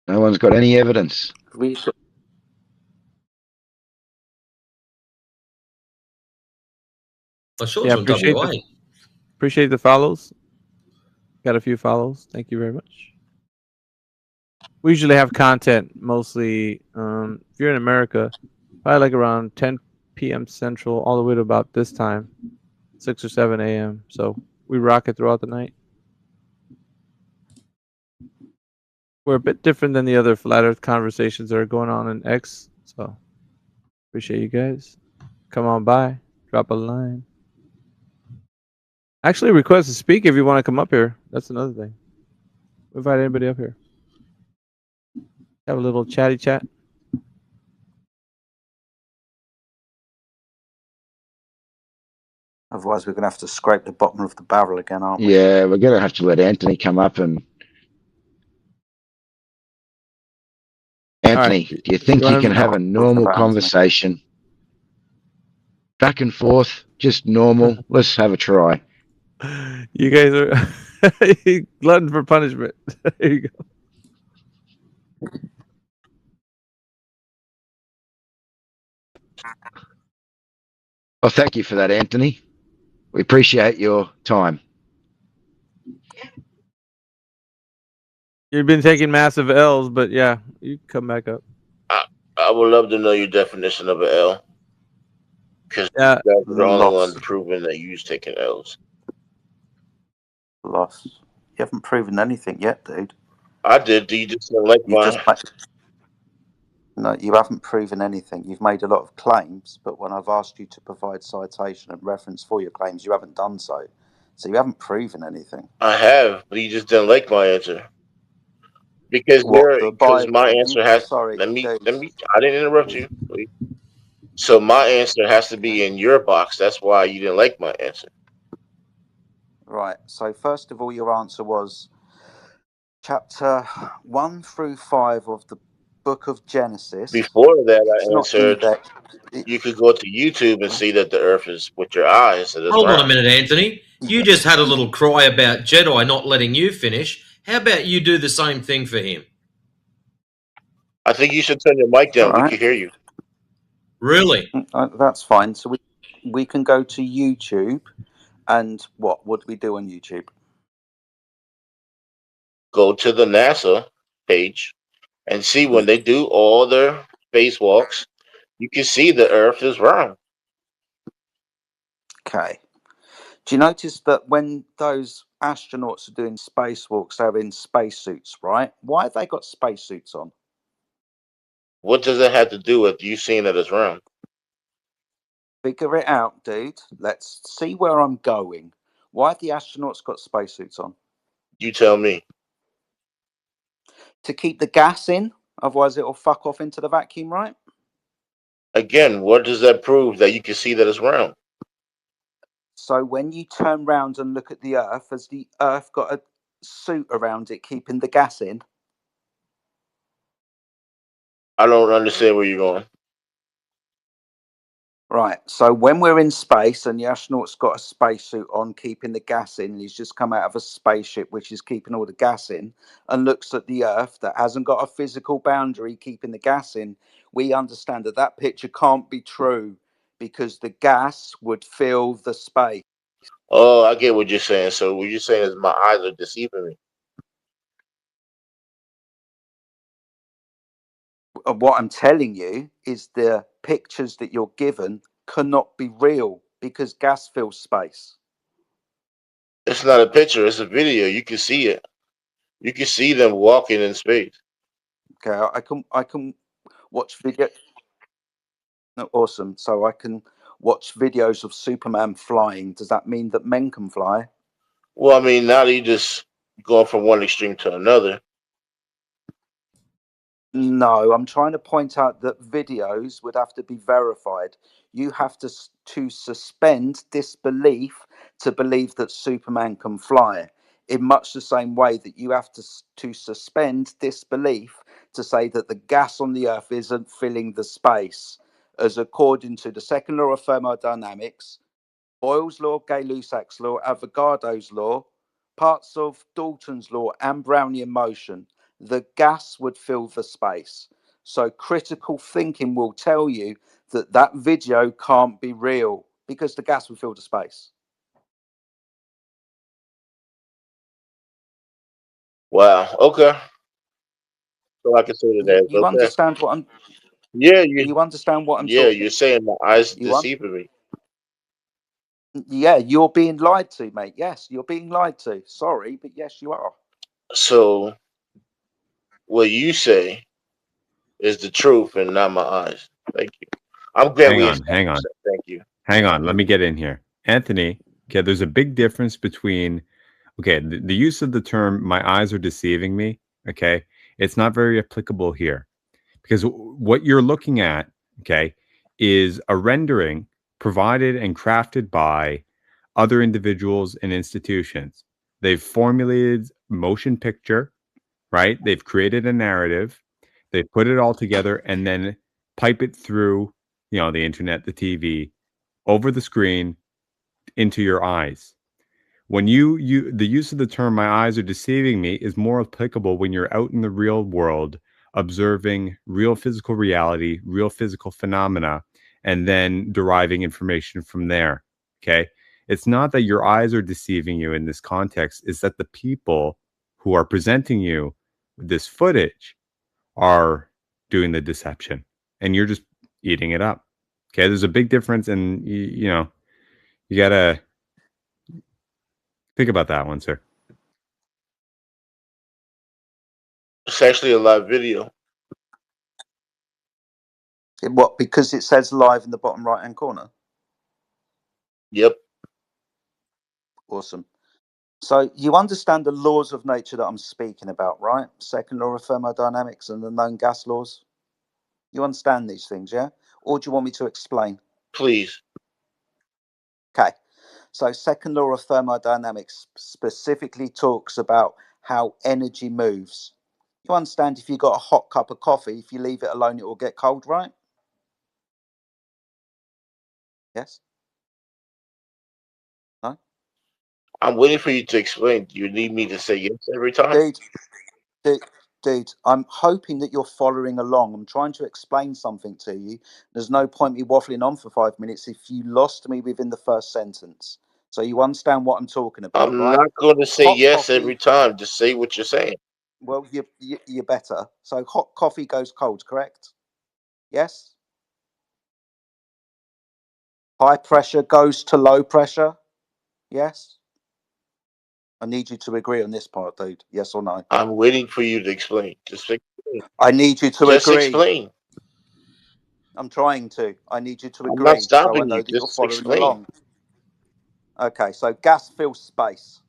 No one's got any evidence. I sure Yeah, it's on appreciate WA. Appreciate the follows. Got a few follows. Thank you very much. We usually have content mostly. If you're in America, probably like around 10 p.m. Central, all the way to about this time, 6 or 7 a.m. So we rock it throughout the night. We're a bit different than the other flat Earth conversations that are going on in X. So appreciate you guys. Come on by, drop a line. Actually, request to speak if you want to come up here. That's another thing. Invite anybody up here. Have a little chatty chat. Otherwise, we're going to have to scrape the bottom of the barrel again, aren't we? Yeah, we're going to have to let Anthony come up and. Anthony, do you think you can have a normal conversation? Back and forth, just normal. Let's have a try. You guys are glutton for punishment. There you go. Well, thank you for that, Anthony. We appreciate your time. You've been taking massive L's, but yeah, you can come back up. I would love to know your definition of an L. Because you guys are the only one proving that you're taking L's. Loss. You haven't proven anything yet, dude. I did. You just don't like mine. No, you haven't proven anything. You've made a lot of claims, but when I've asked you to provide citation and reference for your claims, you haven't done so. So you haven't proven anything. I have, but you just didn't like my answer. Because my answer has. Let me. I didn't interrupt you. Please. So my answer has to be in your box. That's why you didn't like my answer. Right. So first of all, your answer was chapter 1 through 5 of the Book of Genesis. Before that, I answered. You could go to YouTube and see that the Earth is with your eyes. Hold on a minute, Anthony. You just had a little cry about Jedi not letting you finish. How about you do the same thing for him? I think you should turn your mic down. We can hear you. Really? That's fine. So we can go to YouTube, and what do we do on YouTube? Go to the NASA page and see when they do all their spacewalks. You can see the Earth is round. Okay. Do you notice that when those astronauts are doing spacewalks, they're in spacesuits, right? Why have they got spacesuits on? What does it have to do with you seeing that it's round? Figure it out, dude. Let's see where I'm going. Why have the astronauts got spacesuits on? You tell me. To keep the gas in, otherwise it'll fuck off into the vacuum, right? Again, what does that prove that you can see that it's round? So when you turn round and look at the Earth, has the Earth got a suit around it keeping the gas in? I don't understand where you're going. Right. So when we're in space and the astronaut's got a spacesuit on keeping the gas in, and he's just come out of a spaceship which is keeping all the gas in, and looks at the Earth that hasn't got a physical boundary keeping the gas in, we understand that that picture can't be true because the gas would fill the space. Oh, I get what you're saying. So what you're saying is my eyes are deceiving me. What I'm telling you is the pictures that you're given cannot be real because gas fills space. It's not a picture, it's a video. You can see it. You can see them walking in space. Okay, I can watch video. No, awesome. So I can watch videos of Superman flying. Does that mean that men can fly? Well, I mean, now that you just going from one extreme to another. No, I'm trying to point out that videos would have to be verified. You have to suspend disbelief to believe that Superman can fly. In much the same way that you have to suspend disbelief to say that the gas on the Earth isn't filling the space, as according to the second law of thermodynamics, Boyle's law, Gay-Lussac's law, Avogadro's law, parts of Dalton's law, and Brownian motion, the gas would fill the space. So critical thinking will tell you that that video can't be real because the gas would fill the space. Wow. Okay. So I can say that that's You okay. understand what I'm? Yeah, You understand what I'm yeah, talking? you're saying my eyes You want? deceiving me. Yeah, you're being lied to, mate. Yes, you're being lied to. Sorry, but yes, you are. So what you say is the truth and not my eyes. Thank you. I'm glad Hang we on, hang established on, that. Thank you. hang on. Let me get in here. Anthony, okay, there's a big difference between, okay, the use of the term "my eyes are deceiving me," okay, it's not very applicable here because what you're looking at, okay, is a rendering provided and crafted by other individuals and institutions. They've formulated motion picture, right? They've created a narrative, they put it all together and then pipe it through, the internet, the TV, over the screen into your eyes. When the use of the term "my eyes are deceiving me" is more applicable when you're out in the real world observing real physical reality, real physical phenomena, and then deriving information from there. Okay? It's not that your eyes are deceiving you in this context, it's that the people who are presenting you with this footage are doing the deception and you're just eating it up. Okay? There's a big difference, and you got to think about that one, sir. It's actually a live video. What? Because it says live in the bottom right-hand corner. Yep. Awesome. So you understand the laws of nature that I'm speaking about, right? Second law of thermodynamics and the known gas laws. You understand these things, yeah? Or do you want me to explain? Please. Okay. So second law of thermodynamics specifically talks about how energy moves. You understand if you've got a hot cup of coffee, if you leave it alone, it will get cold, right? Yes? No? I'm waiting for you to explain. Do you need me to say yes every time? Dude, I'm hoping that you're following along. I'm trying to explain something to you. There's no point me waffling on for 5 minutes if you lost me within the first sentence. So you understand what I'm talking about, I'm right? not going to say Hot yes coffee. every time. Just say what you're saying. Well, you're better. So hot coffee goes cold, correct? Yes? High pressure goes to low pressure? Yes? I need you to agree on this part, dude. Yes or no? I'm waiting for you to explain. Just explain. I need you to Just agree. explain. I'm trying to. I need you to I'm not agree so I stopping know you. that you're Just following explain. along. Okay, so gas fills space.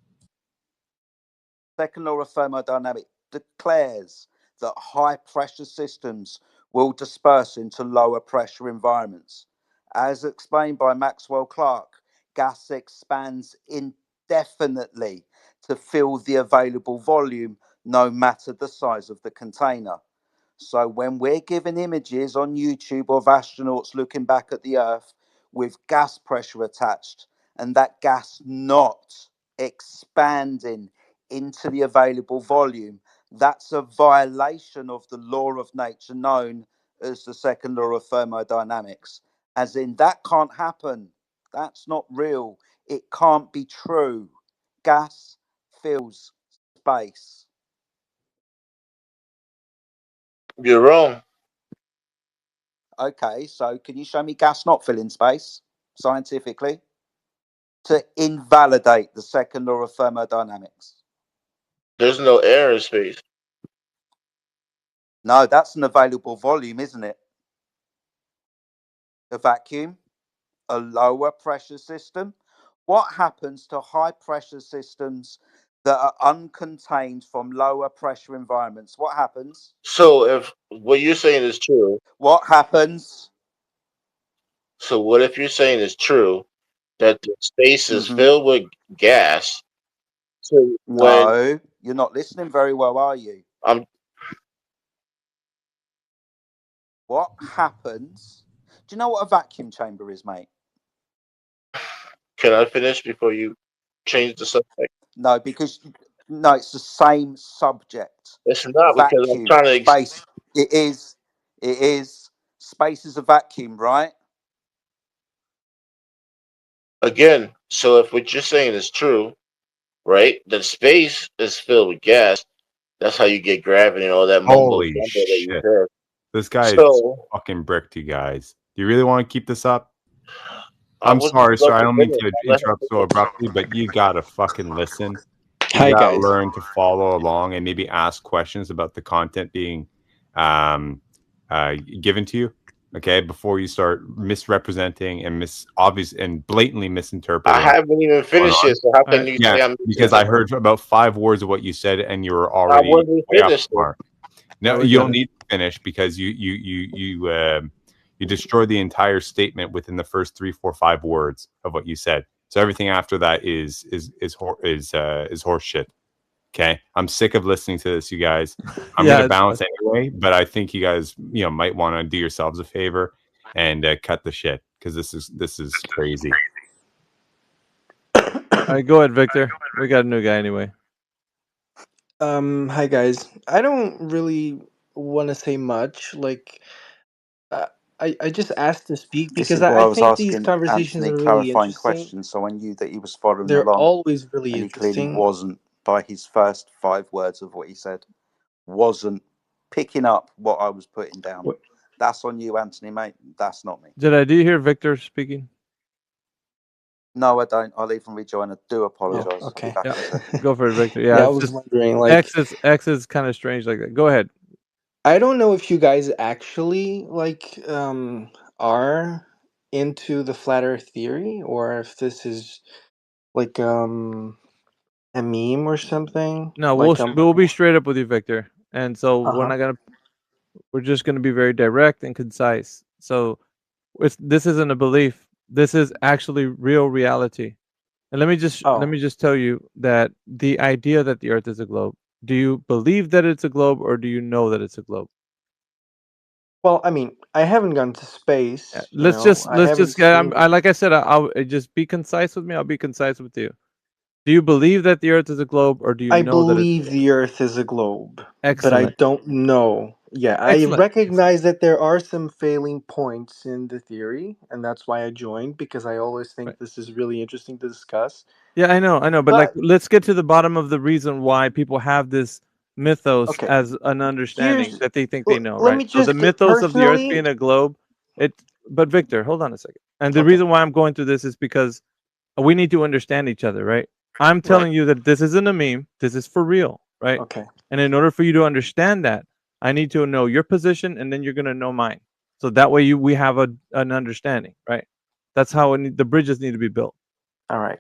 Second law of thermodynamics declares that high pressure systems will disperse into lower pressure environments. As explained by Maxwell Clark, gas expands indefinitely to fill the available volume, no matter the size of the container. So when we're given images on YouTube of astronauts looking back at the Earth with gas pressure attached, and that gas not expanding into the available volume, that's a violation of the law of nature known as the second law of thermodynamics. As in, that can't happen. That's not real. It can't be true. Gas fills space. You're wrong. Okay, so can you show me gas not filling space scientifically to invalidate the second law of thermodynamics? There's no air in space. No, that's an available volume, isn't it? A vacuum, a lower pressure system. What happens to high pressure systems that are uncontained from lower pressure environments? What happens? So if what you're saying is true, What happens? so what if you're saying is true that the space is Mm-hmm. filled with gas? So when No, you're not listening very well, are you? I'm What happens? Do you know what a vacuum chamber is, mate? can I finish before you change the subject? No, because no, it's the same subject. It's not because I'm Vacuum, trying to space. It is. It is. Space is a vacuum, right? again. So if what you're saying is true, right? That space is filled with gas. That's how you get gravity and all that mumbo Holy jumbo that you shit! said. This guy is So fucking bricked, you guys. Do you really want to keep this up? I I'm would sorry, love sir. I to don't mean finish. to Let him interrupt so finish. abruptly, but you gotta fucking listen. You Hi, gotta guys. learn to follow along and maybe ask questions about the content being given to you. Okay, before you start misrepresenting and blatantly I misinterpreting. haven't even finished it, so how can you Yeah, say I'm because I heard about 5 words of what you said, and you were I already wasn't way off finished. the mark. No, we you got don't it. need to finish because you destroy the entire statement within the first 3, 4, 5 words of what you said. So everything after that is horse shit. Okay, I'm sick of listening to this, you guys. I'm Yeah, gonna it's bounce fine. anyway, but I think you guys, might want to do yourselves a favor and cut the shit because this is crazy. All right, go ahead, Victor. We got a new guy anyway. Hi guys. I don't really want to say much. Like, uh, I just asked to speak This because is why I I was think these asking conversations Anthony are really clarifying interesting. questions, so I knew that he was following They're along, always really and he clearly interesting. wasn't. By his first 5 words of what he said, wasn't picking up what I was putting down. What? That's on you, Anthony, mate. That's not me. Do you hear Victor speaking? No, I don't. I'll even rejoin. I do Oh, apologise. I'll be okay. back in a Yeah, second. go for it, Victor. Yeah, Yeah, I it's was just wondering, like, X is kind of strange like that. Go ahead. I don't know if you guys actually are into the flat Earth theory, or if this is like a meme or something. No, Like we'll be straight up with you, Victor. And so uh-huh. we're just gonna be very direct and concise. So this isn't a belief. This is actually real reality. And let me Oh, just tell you that the idea that the Earth is a globe. Do you believe that it's a globe, or do you know that it's a globe? well, I mean, I haven't gone to space, I Let's haven't just get. seen. Like I said, I'll just be concise with me. I'll be concise with you. Do you believe that the Earth is a globe, or do you I know that it's believe the Earth is a globe, but I excellent? don't know. Yeah, I Excellent. recognize that there are some failing points in the theory, and that's why I joined, because I always think Right. this is really interesting to discuss. Yeah, I know, but like, But let's get to the bottom of the reason why people have this mythos okay, as an understanding here's that they think they know, let right? me So the just mythos of the Earth personally. being a globe, it. But Victor, hold on a second. And the Okay, reason why I'm going through this is because we need to understand each other, right? I'm right. telling you that this isn't a meme. This is for real, right? Okay, And in order for you to understand that, I need to know your position, and then you're gonna know mine. So that way, we have an understanding, right? That's how the bridges need to be built. all right.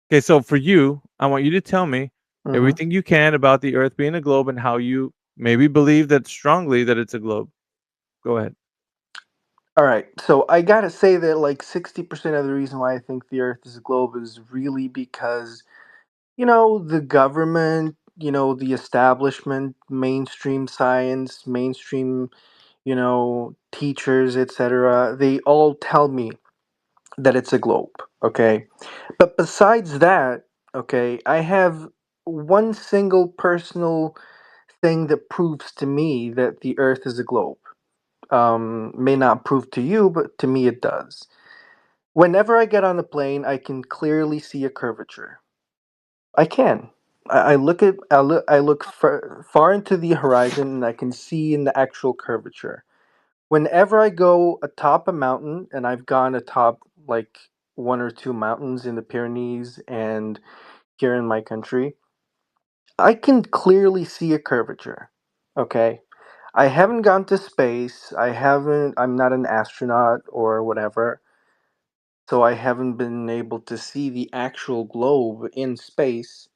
Okay, so for you, I want you to tell me Mm-hmm. everything you can about the Earth being a globe and how you maybe believe that strongly that it's a globe. Go ahead. All right, so I gotta say that like 60% of the reason why I think the Earth is a globe is really because the government, the establishment, mainstream science, mainstream, teachers, etc. They all tell me that it's a globe. Okay, but besides that, okay, I have one single personal thing that proves to me that the Earth is a globe. May not prove to you, but to me it does. Whenever I get on a plane, I can clearly see a curvature. I can. I look far into the horizon, and I can see in the actual curvature. Whenever I go atop a mountain, and I've gone atop like one or two mountains in the Pyrenees and here in my country, I can clearly see a curvature. Okay. I haven't gone to space. I'm not an astronaut or whatever. So I haven't been able to see the actual globe in space.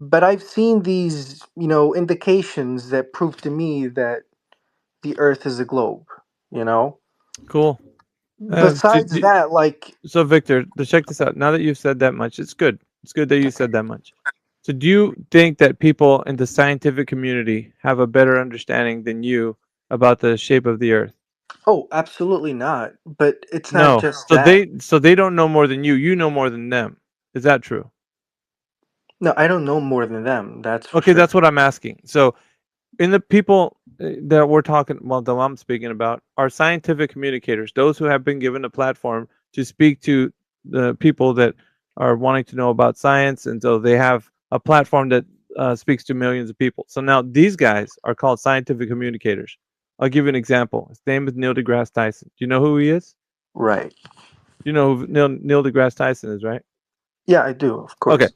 But I've seen these, indications that prove to me that the Earth is a globe, you know? Cool. Besides that, like, So Victor, to check this out. Now that you've said that much, it's good. It's good that you said that much. So do you think that people in the scientific community have a better understanding than you about the shape of the Earth? oh, absolutely not. But it's not No. just So that. they don't know more than you. You know more than them. Is that true? No, I don't know more than them. That's for Okay, sure. that's what I'm asking. So in the people that we're talking, well, that I'm speaking about, are scientific communicators, those who have been given a platform to speak to the people that are wanting to know about science, and so they have a platform that speaks to millions of people. So now these guys are called scientific communicators. I'll give you an example. His name is Neil deGrasse Tyson. Do you know who he is? Right. You know who Neil deGrasse Tyson is, right? Yeah, I do, of course. Okay.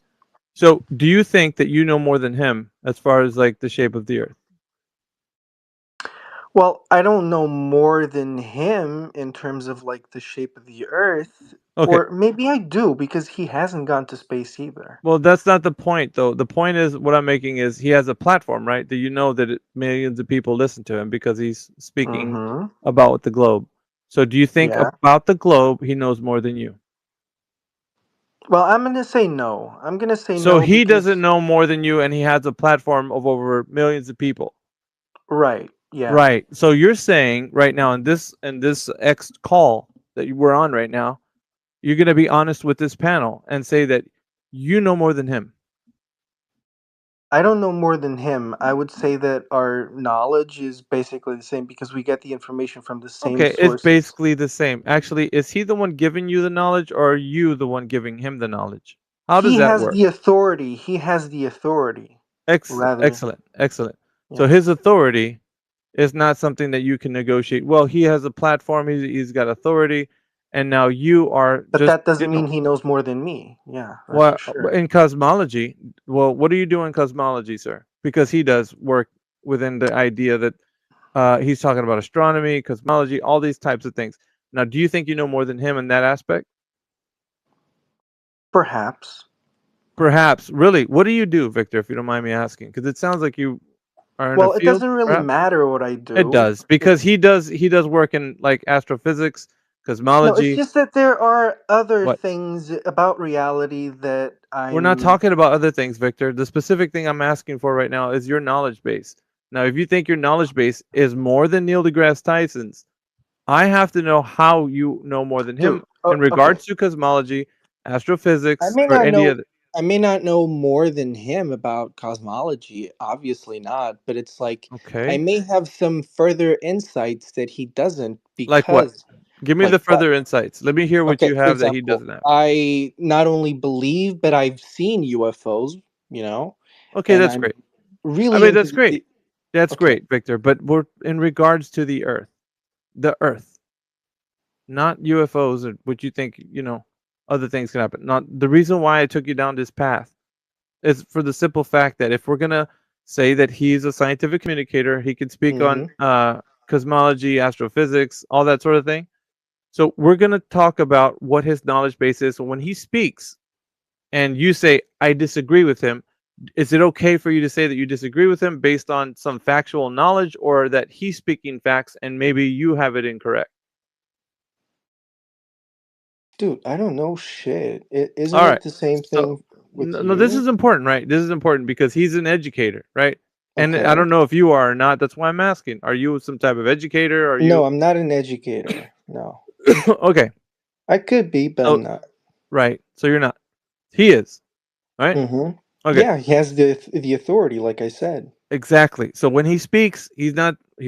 So do you think that you know more than him as far as like the shape of the Earth? Well, I don't know more than him in terms of like the shape of the Earth, Okay. or maybe I do because he hasn't gone to space either. Well, that's not the point, though. The point is, what I'm making is he has a platform, right? That you know that millions of people listen to him because he's speaking Mm-hmm. about the globe. So do you think Yeah. about the globe he knows more than you? Well, I'm gonna say no. I'm gonna say So no he doesn't because know more than you, and he has a platform of over millions of people. right. Yeah. Right. So you're saying right now in this X call that we're on right now, you're going to be honest with this panel and say that you know more than him. I don't know more than him. I would say that our knowledge is basically the same because we get the information from the same Okay, it's sources. basically the same. Actually, is he the one giving you the knowledge, or are you the one giving him the knowledge? How does He that has work? the authority. He has the authority. Excellent, Rather, excellent, excellent. So yeah. his authority is not something that you can negotiate. Well, he has a platform, he's got authority, and now you are But just, that doesn't mean he knows more than me. Yeah, that's well, for sure. in cosmology, well, what do you do in cosmology, sir? Because he does work within the idea that he's talking about astronomy, cosmology, all these types of things. Now, do you think you know more than him in that aspect? Perhaps. Perhaps. Really, what do you do, Victor, if you don't mind me asking? Because it sounds like you are in a Well, it field, doesn't really perhaps? matter what I It do. does, because he does work in like astrophysics, No, it's cosmology. just that there are other What? things about reality that We're not I'm. talking about other things, Victor. The specific thing I'm asking for right now is your knowledge base. Now, if you think your knowledge base is more than Neil deGrasse Tyson's, I have to know how you know more than him Dude, in okay. regards to cosmology, I astrophysics, may or not any know. other. I may not know more than him about cosmology. Obviously not. But it's like I Okay. may have some further insights that he doesn't Like what? because, Give me the like, further insights. Let me hear what okay, you for have that he example, doesn't have. I not only believe but I've seen UFOs. You know, Okay, and that's I'm great. I really mean, into that's great. That's okay. great, Victor. But we're in regards to the Earth, not UFOs, or what you think, other things can happen. Not the reason why I took you down this path is for the simple fact that if we're gonna say that he's a scientific communicator, he can speak on Mm-hmm. cosmology, astrophysics, all that sort of thing. So we're gonna talk about what his knowledge base is. So when he speaks, and you say I disagree with him, is it okay for you to say that you disagree with him based on some factual knowledge, or that he's speaking facts and maybe you have it incorrect? Dude, I don't know shit. Isn't All it right. the same So thing with no, this you? is important, right? This is important because he's an educator, right? And I Okay. don't know if you are or not. That's why I'm asking. Are you some type of educator? Are No, you I'm not an educator. No. okay? I could be, but I'm So not. right. So you're not. He is, right? Mm-hmm. Okay. Yeah, he has the authority, like I said. Exactly. So when he speaks, he's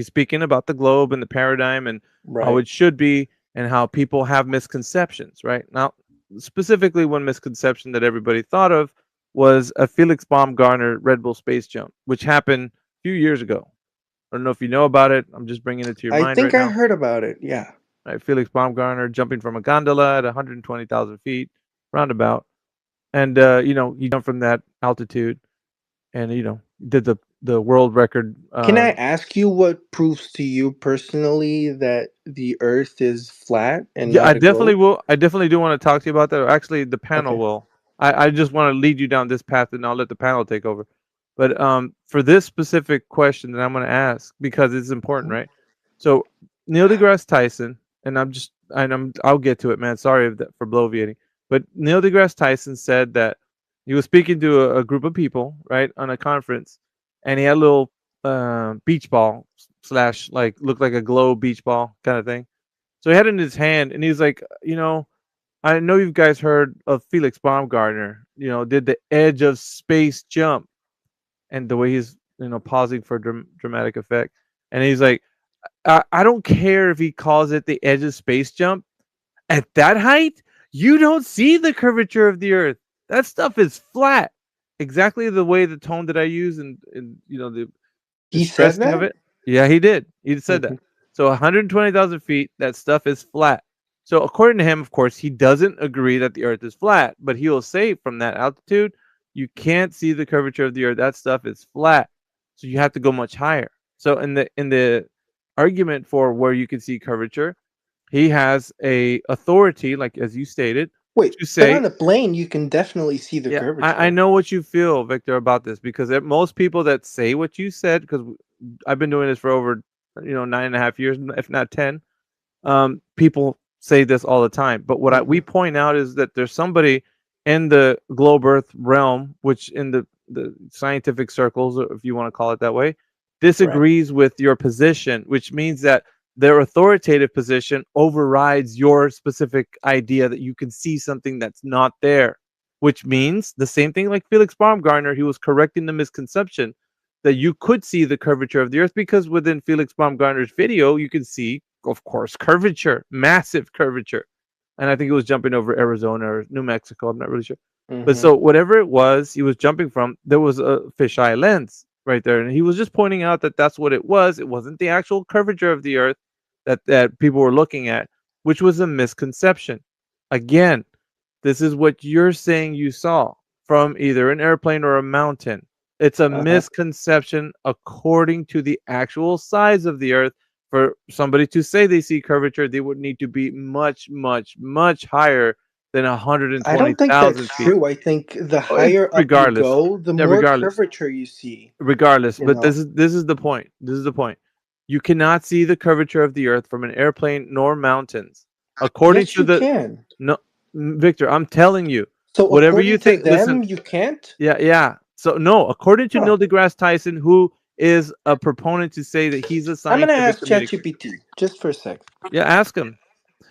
speaking about the globe and the paradigm and how Right. it should be and how people have misconceptions, right? Now, specifically one misconception that everybody thought of was a Felix Baumgartner Red Bull space jump, which happened a few years ago. I don't know if you know about it. I'm just bringing it to your I mind think right I now. heard about it. Yeah. Right? Felix Baumgartner jumping from a gondola at 120,000 feet, roundabout. And, he jumped from that altitude and, did the world record. Can I ask you what proves to you personally that the Earth is flat and Yeah, I not a definitely globe? will. I definitely do want to talk to you about that. Or actually, the panel Okay. will. I just want to lead you down this path, and I'll let the panel take over. But for this specific question that I'm going to ask, because it's important, right? So Neil deGrasse Tyson, and I'll get to it, man. Sorry for bloviating, but Neil deGrasse Tyson said that he was speaking to a group of people, right, on a conference, and he had a little beach ball slash like looked like a globe beach ball kind of thing. So he had it in his hand, and he's like, I know you guys heard of Felix Baumgartner. Did the edge of space jump, and the way he's pausing for dramatic effect, and he's like, I don't care if he calls it the edge of space jump. At that height, you don't see the curvature of the Earth. That stuff is flat. exactly the way the tone that I use and you know the He said stressing of that? it. Yeah, he did. He said Mhm. that. So 120,000 feet, that stuff is flat. So according to him, of course, he doesn't agree that the Earth is flat, but he will say from that altitude, you can't see the curvature of the Earth. That stuff is flat. So you have to go much higher. So in the argument for where you can see curvature, he has a authority, like as you stated, Wait, to but say, on a plane, you can definitely see the yeah, I curvature. know what you feel, Victor, about this because most people that say what you said, because I've been doing this for over 9.5 years, if not 10. People say this all the time, but what we point out is that there's somebody in the globe Earth realm, which in the scientific circles, if you want to call it that way, disagrees with your position, which means that their authoritative position overrides your specific idea that you can see something that's not there, which means the same thing like Felix Baumgartner, he was correcting the misconception that you could see the curvature of the Earth because within Felix Baumgartner's video, you can see, of course, curvature, massive curvature. And I think it was jumping over Arizona or New Mexico. I'm not really sure. But so whatever it was he was jumping from, there was a fisheye lens right there. And he was just pointing out that that's what it was. It wasn't the actual curvature of the Earth that people were looking at, which was a misconception. Again, this is what you're saying you saw from either an airplane or a mountain. It's a misconception according to the actual size of the Earth. For somebody to say they see curvature, they would need to be much, much, much higher than I don't think 120,000 that's feet. true. I think the Oh, it's higher up you regardless. go, the Yeah, more regardless. curvature you see. Regardless, You but know. this is the point. This is the point. You cannot see the curvature of the Earth from an airplane nor mountains. According Yes, to you can. no, Victor, I'm telling you, So whatever you according to think. Listen, them, you can't? yeah. So no, according to Huh. Neil deGrasse Tyson, who is a proponent to say that he's a I'm gonna scientific ask communicator. ChatGPT just for a sec. Yeah, ask him.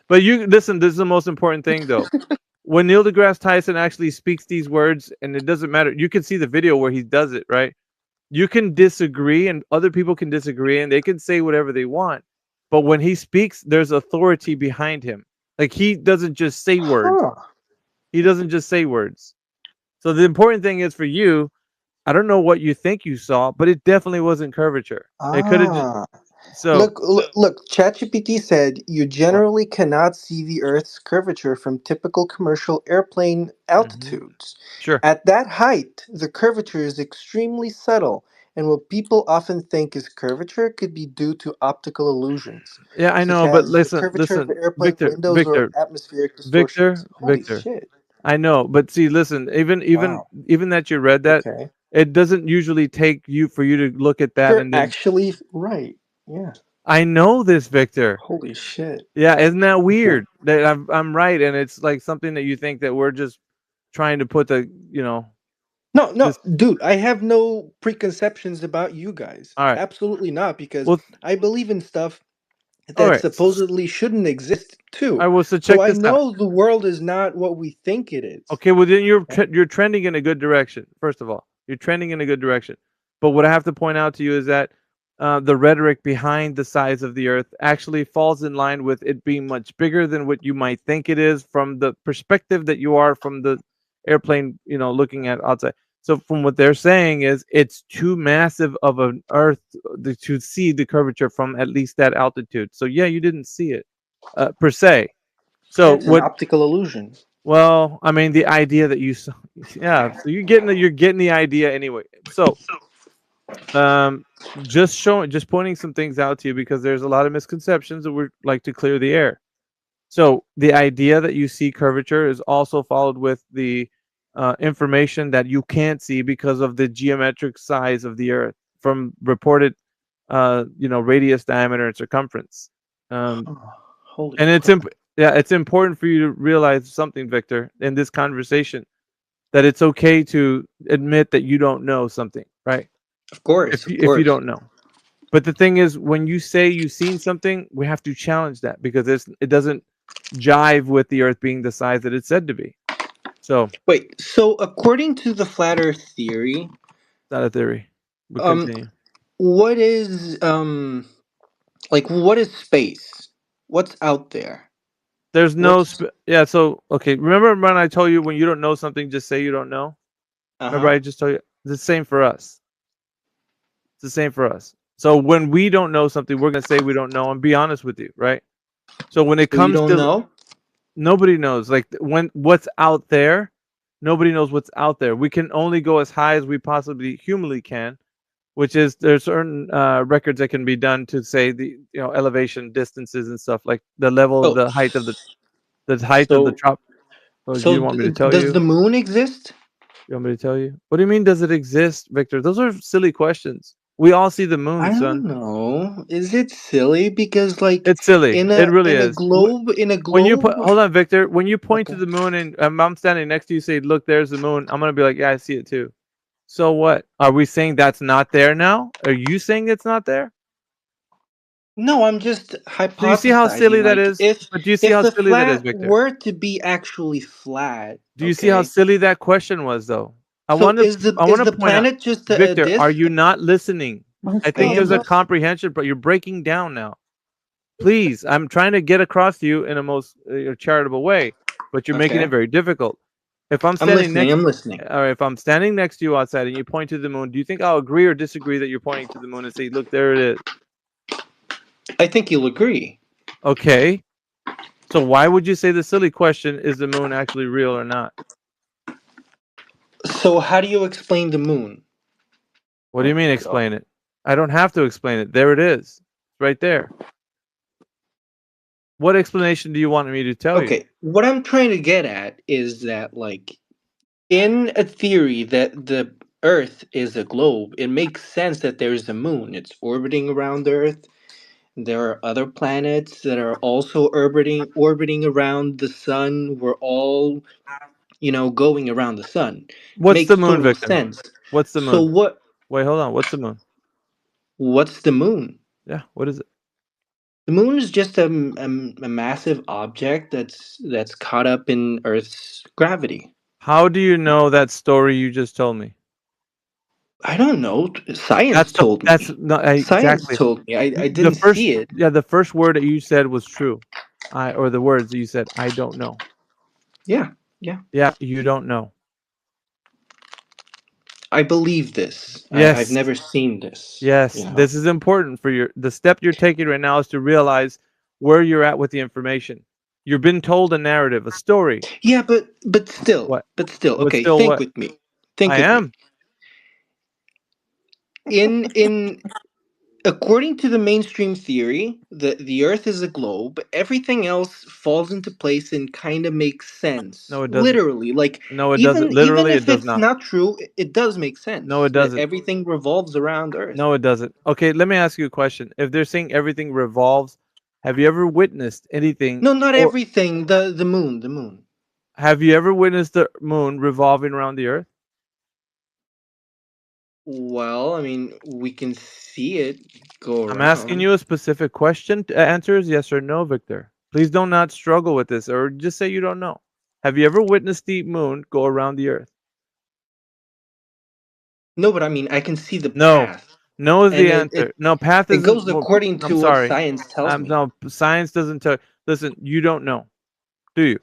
But you listen. This is the most important thing, though. When Neil deGrasse Tyson actually speaks these words, and it doesn't matter. You can see the video where he does it, right? You can disagree, and other people can disagree, and they can say whatever they want. But when he speaks, there's authority behind him. Like he doesn't just say words. Huh. He doesn't just say words. So the important thing is for you, I don't know what you think you saw, but it definitely wasn't curvature. It could have just so Look, ChatGPT said you generally cannot see the Earth's curvature from typical commercial airplane altitudes. Sure. At that height, the curvature is extremely subtle, and what people often think is curvature could be due to optical illusions, Yeah, I such know, but as the curvature of listen, the airplane windows or atmospheric distortions. Holy Victor. shit. I know, but see, listen, Wow. even that you read that, Okay. it doesn't usually take you for you to look at that You're and then actually right. Yeah. I know this, Victor. Holy shit. Yeah, isn't that weird that I'm right, and it's like something that you think that we're just trying to put the No, dude, I have no preconceptions about you guys. All right. Absolutely not, because Well, I believe in stuff all that right. supposedly shouldn't exist too. I will so So check I this out. know the world is not what we think it is. Okay, well then you're trending in a good direction. First of all, you're trending in a good direction. But what I have to point out to you is that the rhetoric behind the size of the Earth actually falls in line with it being much bigger than what you might think it is from the perspective that you are from the airplane, looking at outside. So from what they're saying is it's too massive of an Earth to see the curvature from at least that altitude. So yeah, you didn't see it per se. So It's an optical illusion. Well, I mean, the idea that you saw, yeah. So you're getting the idea anyway. So, just pointing some things out to you because there's a lot of misconceptions that we'd like to clear the air. So the idea that you see curvature is also followed with the information that you can't see because of the geometric size of the Earth from reported, radius, diameter, and circumference. Holy And crap. it's important for you to realize something, Victor, in this conversation, that it's okay to admit that you don't know something, right? Of course, If you don't know. But the thing is, when you say you've seen something, we have to challenge that because it doesn't jive with the Earth being the size that it's said to be. So Wait, so according to the flat Earth theory, it's not a theory. But um, continue. what is what is space? What's out there? There's no so okay. Remember when I told you when you don't know something, just say you don't know? Remember, I just told you the same for us. It's the same for us. So when we don't know something, we're gonna say we don't know and be honest with you, right? So when it So you comes don't to know? nobody knows. Like when what's out there, nobody knows what's out there. We can only go as high as we possibly humanly can, which is there's certain records that can be done to say the elevation distances and stuff like the level of Oh, the height of the so drop. Oh, do so you want me to tell does you? the moon exist? You want me to tell you? What do you mean? Does it exist, Victor? Those are silly questions. We all see the moon, I son. don't know. Is it silly? Because like It's silly. in It a really in a is. globe in a When you put, globe. hold on, Victor. When you point to Okay. the moon and I'm standing next to you, say, "Look, there's the moon." I'm gonna be like, "Yeah, I see it too." So what? Are we saying that's not there now? Are you saying it's not there? No, I'm just Do you see how silly hypothesizing. that Like is? But do you see if how the silly that is, flat Victor? were to be actually flat, Do you see how okay. silly that question was, though? I So want to is the point out, planet just a Victor, are disk? you not listening? I think I there's am a listening. comprehension, but you're breaking down now. Please, I'm trying to get across to you in a most charitable way, but you're making it Okay. very difficult. If I'm I'm standing listening. next, I'm listening. or if I'm standing next to you outside and you point to the moon, do you think I'll agree or disagree that you're pointing to the moon and say, "Look, there it is"? I think you'll agree. Okay. So why would you say the silly question, is the moon actually real or not? So how do you explain the moon? What do you mean explain it? I don't have to explain it. There it is. Right there. What explanation do you want me to tell you? Okay, what I'm trying to get at is that like in a theory that the Earth is a globe, it makes sense that there's a moon. It's orbiting around the Earth. There are other planets that are also orbiting around the sun. We're all, going around the sun. What's the Makes moon, total Victor? sense. What's the So moon? what Wait, hold on. What's the moon? what's the moon? Yeah, what is it? The moon is just a massive object that's caught up in Earth's gravity. How do you know that story you just told me? I don't know. Science That's told me. not Science exactly. told me. I The didn't first, see it. yeah, the first word that you said was true. Or the words that you said, I don't know. Yeah. Yeah, you don't know. I believe this. I've Yes. never seen this. Yes, You know? this is important for the step you're taking right now is to realize where you're at with the information. You've been told a narrative, a story. Yeah, but still. What? But still, But okay, still think what? with me. Think I with me. am. In according to the mainstream theory, the Earth is a globe. Everything else falls into place and kind of makes sense. No, it doesn't. Literally, like No, it doesn't. even Literally, if it does it's not. not true, it does make sense. No, it That doesn't. everything revolves around Earth. No, it doesn't. Okay, let me ask you a question. If they're saying everything revolves, have you ever witnessed anything? No, not or everything. The moon. have you ever witnessed the moon revolving around the Earth? Well, I mean, we can see it go I'm asking around. you a specific question. Answer is yes or no, Victor. Please do not struggle with this, or just say you don't know. Have you ever witnessed the moon go around the Earth? No, but I mean, I can see the No. path. No is And the answer. No, path it isn't. goes according I'm to what sorry. science tells me. No, science doesn't tell. Listen, you don't know, do you?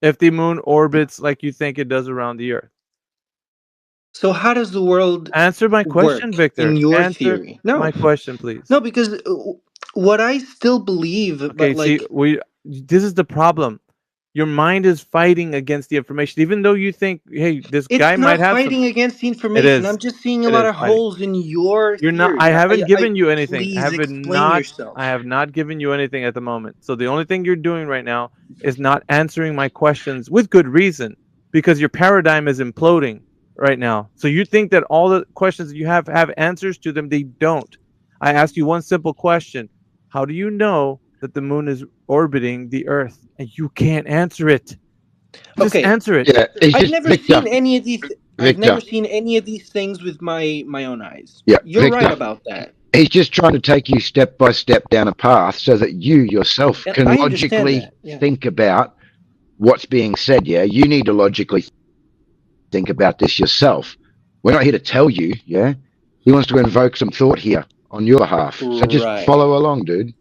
If the moon orbits like you think it does around the Earth. So how does the world Answer my question, work Victor. in your Answer theory? No, my question, please. no, because what I still believe, Okay, but see, like, this is the problem. Your mind is fighting against the information, even though you think, hey, this guy it's might not have some. fighting against the It information. is. I'm just seeing a It lot is of fighting. holes in your You're not. theory. I haven't given you anything. Please explain yourself. I have not given you anything at the moment. So the only thing you're doing right now is not answering my questions with good reason, because your paradigm is imploding right now. So you think that all the questions that you have answers to them. They don't. I asked you one simple question: how do you know that the moon is orbiting the Earth? And you can't answer it. Just Okay, answer it. Yeah, it's I've just never Victor. seen any of these. I've Victor. never seen any of these things with my own eyes. Yeah, You're Victor. right about that. He's just trying to take you step by step down a path so that you yourself And can I understand logically that. Yeah. think about what's being said. Yeah, you need to logically think about this yourself. We're not here to tell you. Yeah, he wants to invoke some thought here on your behalf. So just Right. follow along, dude.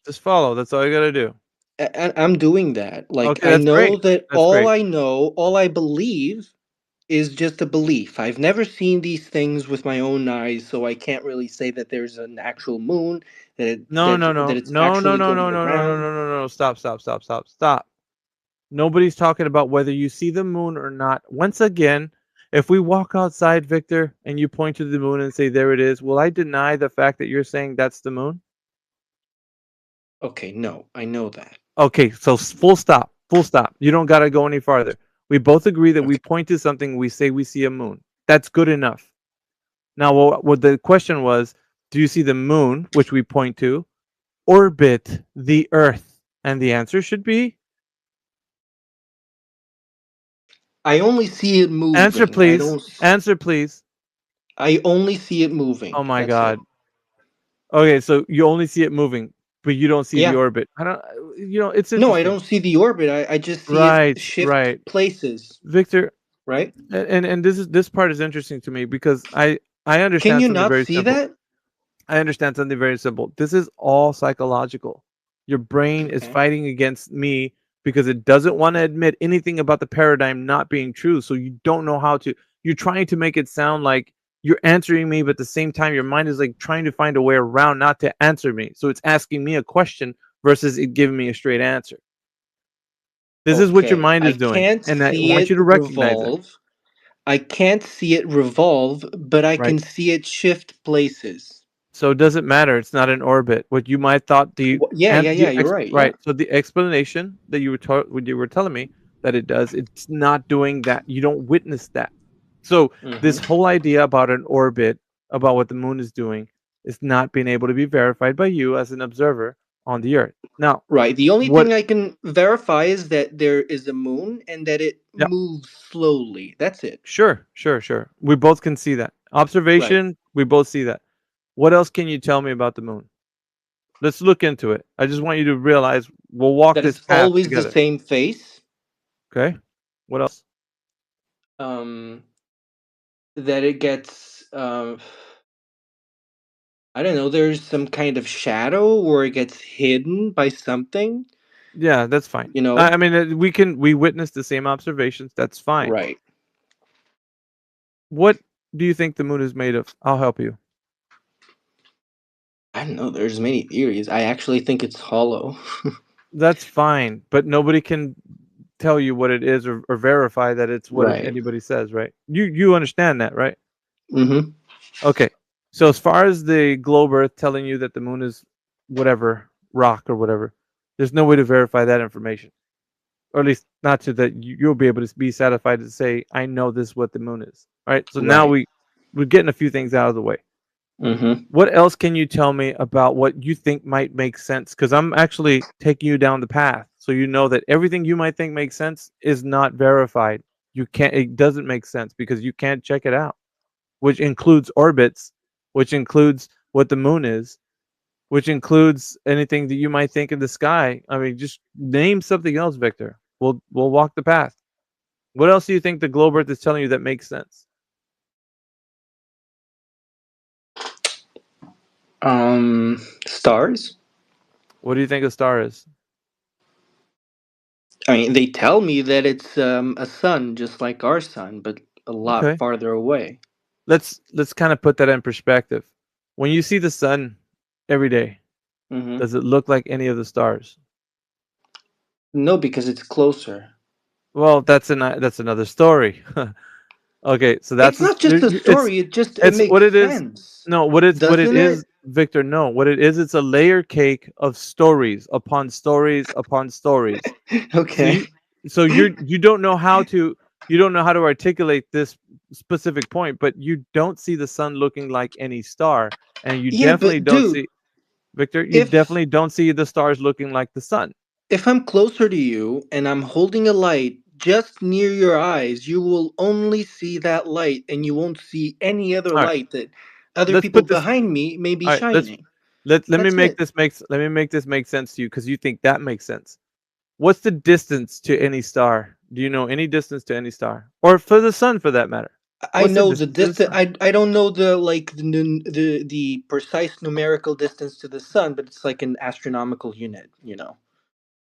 Just follow. That's all you gotta do. And I'm doing that. Like Okay, I that's know great. that That's great. all I believe is just a belief. I've never seen these things with my own eyes, so I can't really say that there's an actual moon, No, that it's actually going around. no. Stop. Nobody's talking about whether you see the moon or not. Once again, if we walk outside, Victor, and you point to the moon and say, there it is, will I deny the fact that you're saying that's the moon? Okay, no, I know that. Okay, so full stop. You don't got to go any farther. We both agree that we point to something, we say we see a moon. That's good enough. Now, what the question was, do you see the moon, which we point to, orbit the Earth? And the answer should be? I only see it moving. Answer, please. Answer, please. I only see it moving. Oh my That's God. it. Okay, so you only see it moving, but you don't see Yeah. the orbit. I don't. It's interesting. No, I don't see the orbit. I just see it shift places. Victor. Right. And this part is interesting to me because I understand. Can you something not very see simple. that? I understand something very simple. This is all psychological. Your brain is fighting against me because it doesn't want to admit anything about the paradigm not being true. So you don't know how to. You're trying to make it sound like you're answering me, but at the same time, your mind is like trying to find a way around not to answer me. So it's asking me a question versus it giving me a straight answer. This is what your mind is doing, and I want you to recognize it. I can't see it revolve, but I can see it shift places. So it doesn't matter. It's not an orbit. What you might thought You're right. Right. So the explanation that you were telling me that it does, it's not doing that. You don't witness that. So this whole idea about an orbit, about what the moon is doing, is not being able to be verified by you as an observer on the Earth. Now, right. The only thing I can verify is that there is a moon and that it moves slowly. That's it. Sure. We both can see that. Observation, we both see that. What else can you tell me about the moon? Let's look into it. I just want you to realize we'll walk this path always together. the same face. Okay. What else? That it gets I don't know, there's some kind of shadow or it gets hidden by something. Yeah, that's fine. You know, I mean, we witness the same observations. That's fine. Right. What do you think the moon is made of? I'll help you. I don't know. There's many theories. I actually think it's hollow. That's fine, but nobody can tell you what it is or verify that it's what Right. anybody says, right? You understand that, right? Mm-hmm. Okay. So as far as the globe Earth telling you that the moon is whatever rock or whatever, there's no way to verify that information, or at least not to that you'll be able to be satisfied to say, I know this is what the moon is. All right. So now we're getting a few things out of the way. Mm-hmm. What else can you tell me about what you think might make sense? Because I'm actually taking you down the path, so you know that everything you might think makes sense is not verified. It doesn't make sense because you can't check it out, which includes orbits, which includes what the moon is, which includes anything that you might think in the sky. I mean, just name something else, Victor. We'll walk the path. What else do you think the globe Earth is telling you that makes sense? Stars. What do you think a star is? I mean, they tell me that it's a sun, just like our sun, but a lot farther away. Let's kind of put that in perspective. When you see the sun every day, does it look like any of the stars? No, because it's closer. Well, that's another story. Okay, so that's It's not just a story. It makes what it sense. is. No, what it Doesn't is, it? Victor. No, what it is. It's a layer cake of stories upon stories upon stories. Okay. So you don't know how to articulate this specific point, but you don't see the sun looking like any star, and you definitely don't see, Victor. You definitely don't see the stars looking like the sun. If I'm closer to you and I'm holding a light just near your eyes, you will only see that light, and you won't see any other light that other people behind me may be shining. Let me make this make sense to you, because you think that makes sense. What's the distance to any star? Do you know any distance to any star, or for the sun, for that matter? I know the distance. I don't know the precise numerical distance to the sun, but it's like an astronomical unit. You know.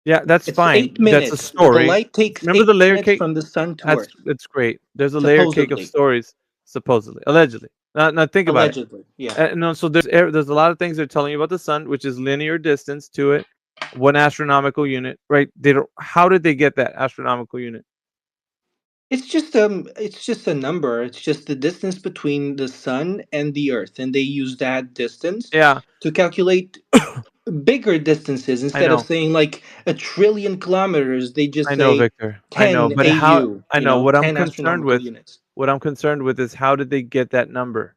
Yeah, that's It's fine. 8 That's a minutes. The story. light takes Remember 8 the layer minutes cake? from the sun to That's Earth. it's great. There's a layer cake of Supposedly. stories, supposedly, allegedly. Now think about it. Allegedly, yeah. No, so there's a lot of things they're telling you about the sun, which is linear distance to it, 1 astronomical unit, right? They don't. How did they get that astronomical unit? It's just a number. It's just the distance between the sun and the Earth, and they use that distance Yeah, to calculate bigger distances. I Instead of know. saying like 1 trillion kilometers, they just I know, say Victor. I know, 10 but how? AU. I know what I'm 10 concerned astronomical with. units. What I'm concerned with is how did they get that number?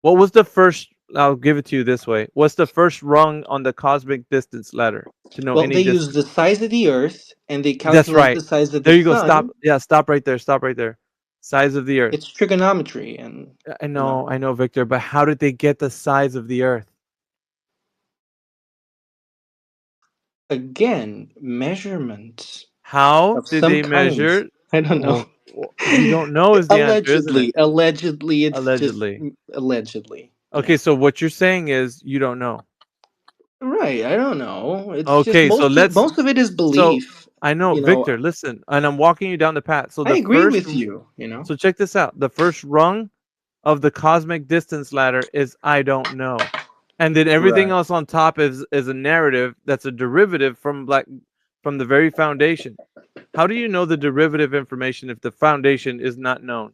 What was the first? I'll give it to you this way. What's the first rung on the cosmic distance ladder to know Well, any they use distance? the size of the Earth, and they That's calculate right. the size of the There you go. Stop. sun. Yeah, stop right there. Stop right there. Size of the Earth. It's trigonometry, and I know, Victor. But how did they get the size of the Earth? again, measurements How of did some they kind. measure? I don't know. You don't know is the answer, isn't it? Allegedly, it's just Allegedly. allegedly. Okay, so what you're saying is you don't know. Right, I don't know. It's just Okay, so most of it is so belief. I know, Victor, listen, and I'm walking you down the path. So I the agree first with you, you know. so check this out. The first rung of the cosmic distance ladder is I don't know. And then everything Right. else on top is a narrative that's a derivative from the very foundation. How do you know the derivative information if the foundation is not known?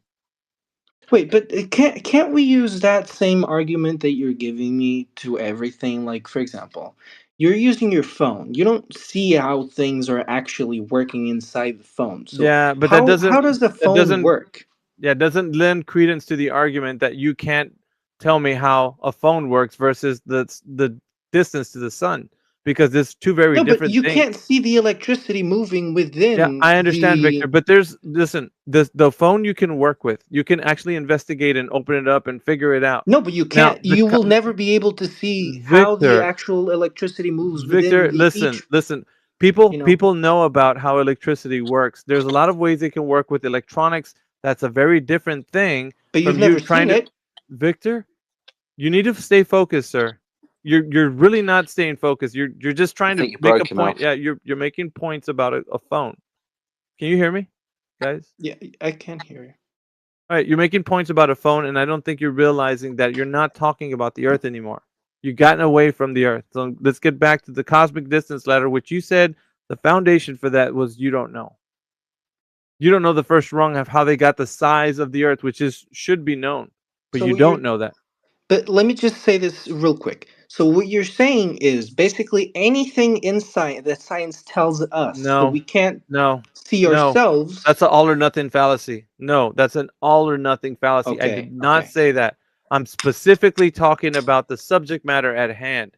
Wait, but can't we use that same argument that you're giving me to everything? Like, for example, you're using your phone. You don't see how things are actually working inside the phone. So Yeah, but how does the that phone doesn't work? doesn't lend credence to the argument that you can't tell me how a phone works versus the distance to the sun, because there's two very No, but different you things. can't see the electricity moving Yeah, within I understand, the. Victor, but listen, the phone you can work with. You can actually investigate and open it up and figure it out. No, but you Now, can't. You will never be able to see how the Victor, actual electricity moves Victor, within the listen, each. listen. People You know. people know about how electricity works. There's a lot of ways they can work with electronics. That's a very different thing But you've from you never trying seen to. it. Victor, you need to stay focused, sir. You're really not staying focused. You're just I trying to think you make a broke him point. off. Yeah, you're making points about a phone. Can you hear me, guys? Yeah, I can hear you. All right, you're making points about a phone, and I don't think you're realizing that you're not talking about the Earth anymore. You've gotten away from the Earth. So let's get back to the cosmic distance ladder, which you said the foundation for that was you don't know. You don't know the first rung of how they got the size of the Earth, which should be known, but So you what you're. don't know that. But let me just say this real quick. So what you're saying is basically anything in science that science tells us that No, we can't no, see no. ourselves. That's an all or nothing fallacy. No, that's an all or nothing fallacy. I did Okay. not say that. I'm specifically talking about the subject matter at hand.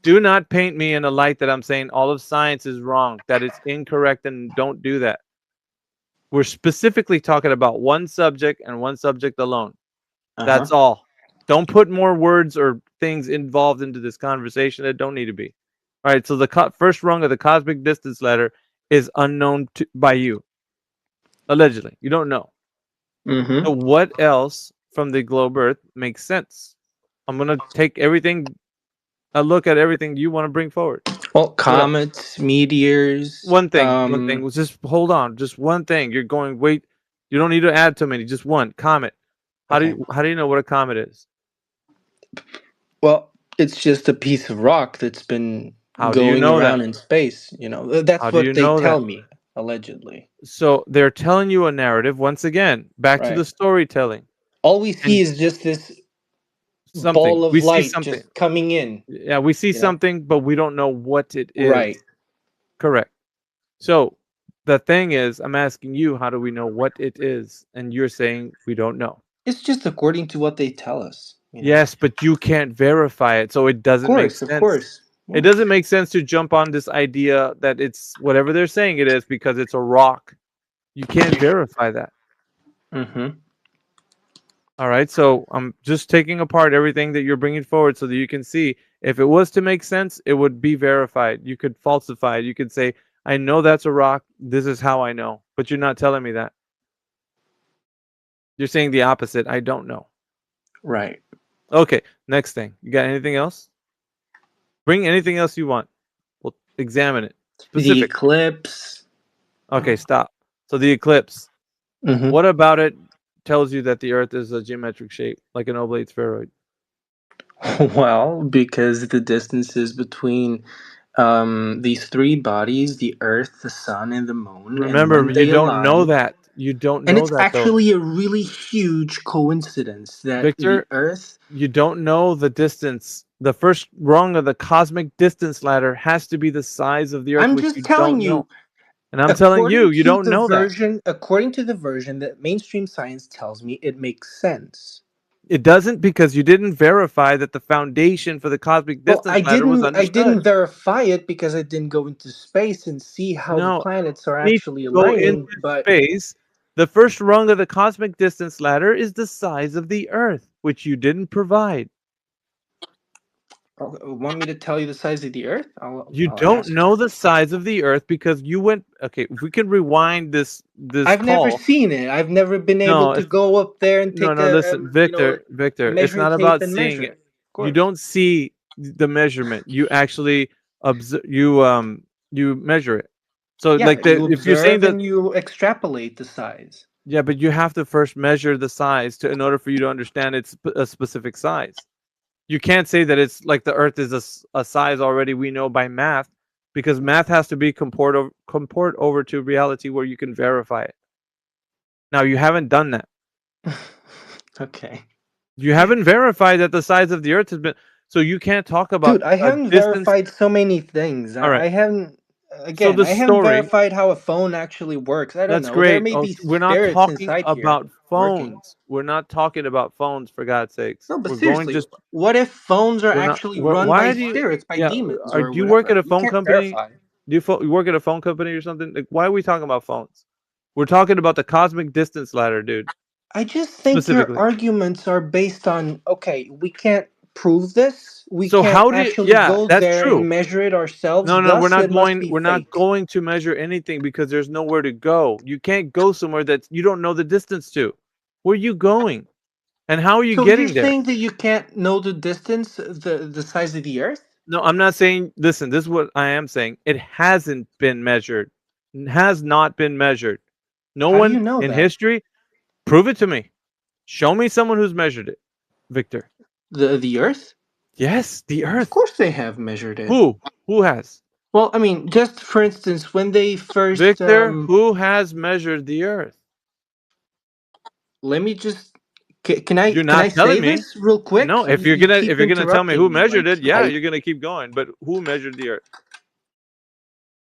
Do not paint me in a light that I'm saying all of science is wrong, that it's incorrect, and don't do that. We're specifically talking about one subject and one subject alone. That's all. Don't put more words or things involved into this conversation that don't need to be. All right, so the first rung of the cosmic distance ladder is unknown by you. Allegedly. You don't know. Mm-hmm. So what else from the globe Earth makes sense? I'm going to take a look at everything you want to bring forward. Well, comets, meteors. One thing. Just hold on. Just one thing. You're going, wait. You don't need to add too many. Just one. Comet. How do you know what a comet is? Well, it's just a piece of rock that's been How do you going know around that? in space. You know, that's How do you what they know tell that? me, allegedly. So they're telling you a narrative. Once again, back to the Right. storytelling. All we see And is just this something. ball of We see light something. just coming in. Yeah, we see You know. something, but we don't know what it is. Right. Correct. So the thing is, I'm asking you, how do we know what it is? And you're saying we don't know. It's just according to what they tell us. You know? Yes, but you can't verify it, so it doesn't make sense. Of course. It doesn't make sense to jump on this idea that it's whatever they're saying it is because it's a rock. You can't verify that. Mm-hmm. All right, so I'm just taking apart everything that you're bringing forward so that you can see if it was to make sense, it would be verified. You could falsify it. You could say, I know that's a rock. This is how I know. But you're not telling me that. You're saying the opposite. I don't know. Right. Okay, next thing. You got anything else? Bring anything else you want. Examine it. The Specific. eclipse. Okay, stop. So the eclipse. Mhm. What about it tells you that the Earth is a geometric shape, like an oblate spheroid? Well, because the distances between these three bodies, the Earth, the Sun, and the Moon, and Remember, when you they don't know align, that. You don't and know it's that though. actually a really huge coincidence that the Victor, Earth. you don't know the distance. The first rung of the cosmic distance ladder has to be the size of the Earth, I'm which just you telling don't know. you, And I'm telling you, you don't know that. according to the version that mainstream science tells me, it makes sense. It doesn't, because you didn't verify that the foundation for the cosmic Well, distance ladder was I understood. didn't verify it because I didn't go into space and see how the No, planets are you need actually to go into aligning. But space. The first rung of the cosmic distance ladder is the size of the Earth, which you didn't provide. Want me to tell you the size of the Earth? You I'll don't ask. know the size of the Earth because you went. Okay, if we can rewind this I've never call. seen it. I've never been able No, to it's go up there and no, take no. Listen, Victor, a Victor. It's measuring not tape about and seeing measure it. it. Of You course. don't see the measurement. You actually observe. You measure it. So Yeah, like you if you're saying observe that, and you extrapolate the size. yeah, but you have to first measure the size in order for you to understand a specific size. You can't say that it's like the Earth is a size already we know by math, because math has to be comport over to reality where you can verify it. Now you haven't done that. Okay. You haven't verified that the size of the Earth has been. So you can't talk about Dude, I a haven't distance. verified so many things. All right. I haven't. So Again, the I haven't story. verified how a phone actually works. I don't That's know. There great. may Oh, be we're not spirits talking inside here about working. phones. We're not talking about phones, for God's sakes. No, but We're going seriously, just. what if phones are We're not. actually run Why by do you? spirits, by Yeah. demons, Do or you work at whatever? a You phone can't company? verify. You work at a phone company or something? Like, why are we talking about phones? We're talking about the cosmic distance ladder, dude. I just think your Specifically. arguments are based on, okay, we can't prove this. We So can't how do you? actually Yeah, go that's there true. and measure it ourselves. No, we're Thus, not it must going. be We're not fake. going to measure anything because there's nowhere to go. You can't go somewhere that you don't know the distance to. Where are you going? And how are you So you're getting there? saying that you can't know the distance, the size of the Earth? No, I'm not saying. Listen, this is what I am saying. It hasn't been measured. Has not been measured. No How do you one know in that? history. Prove it to me. Show me someone who's measured it, Victor. The Earth? Yes, the Of Earth. course they have measured it. Who? Who has? Well, I mean, just for instance, when they first Victor, who has measured the Earth? let me just can You're can I not say telling me. this real quick? No, if You keep you're gonna tell me who interrupting me measured like it, yeah, I you're gonna keep going. But who measured the Earth?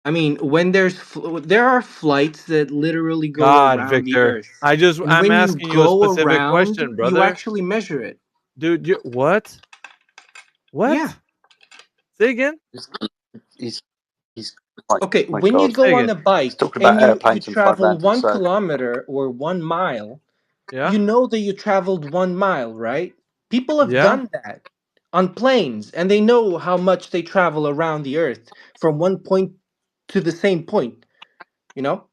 I mean, when there are flights that literally go God, around the Victor. Earth, and I'm when you asking you a go specific around, question, you brother. actually measure it. Dude, what? What? Yeah. Say again? He's Okay, my when you God. go Say on again. a bike talking and about you airplanes and flying travel around in 1 circles. kilometer or 1 mile, Yeah. you know that you traveled 1 mile, right? People have Yeah. done that on planes, and they know how much they travel around the Earth from one point to the same point. You know?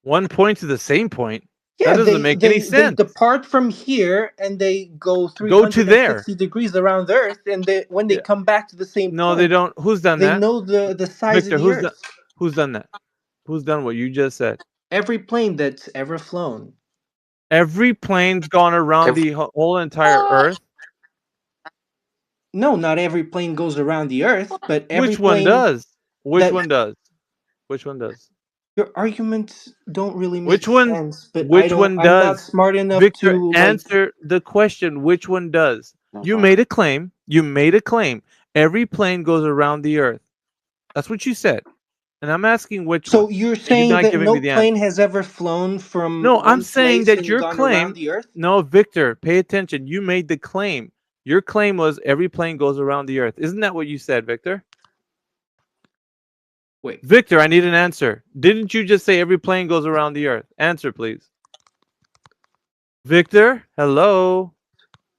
One point to the same point. Yeah, That doesn't make any they sense. depart from here and they go Go to there. 360 degrees around the Earth, and when they Yeah. come back to the same No, they point, don't. Who's done they that? know the size of Victor, the Earth. who's done that? Who's done what you just said? Every plane that's ever flown. Every plane's gone around the whole entire Earth. No, not every plane goes around the Earth, but every Which one plane does? Which that one does? Which one does? your arguments don't really make Which one? sense, but Which one I'm not does? smart enough Victor, to like answer the question. Which one does? You made a claim. You made a claim. Every plane goes around the Earth. That's what you said. And I'm asking which So one. you're And you're saying not that giving me no the plane answer. has ever flown from No, I'm one saying place that and your gone around claim. the Earth? No, Victor, pay attention. You made the claim. Your claim was every plane goes around the Earth. Isn't that what you said, Victor? Wait. Victor, I need an answer. Didn't you just say every plane goes around the Earth? Answer, please. Victor, hello.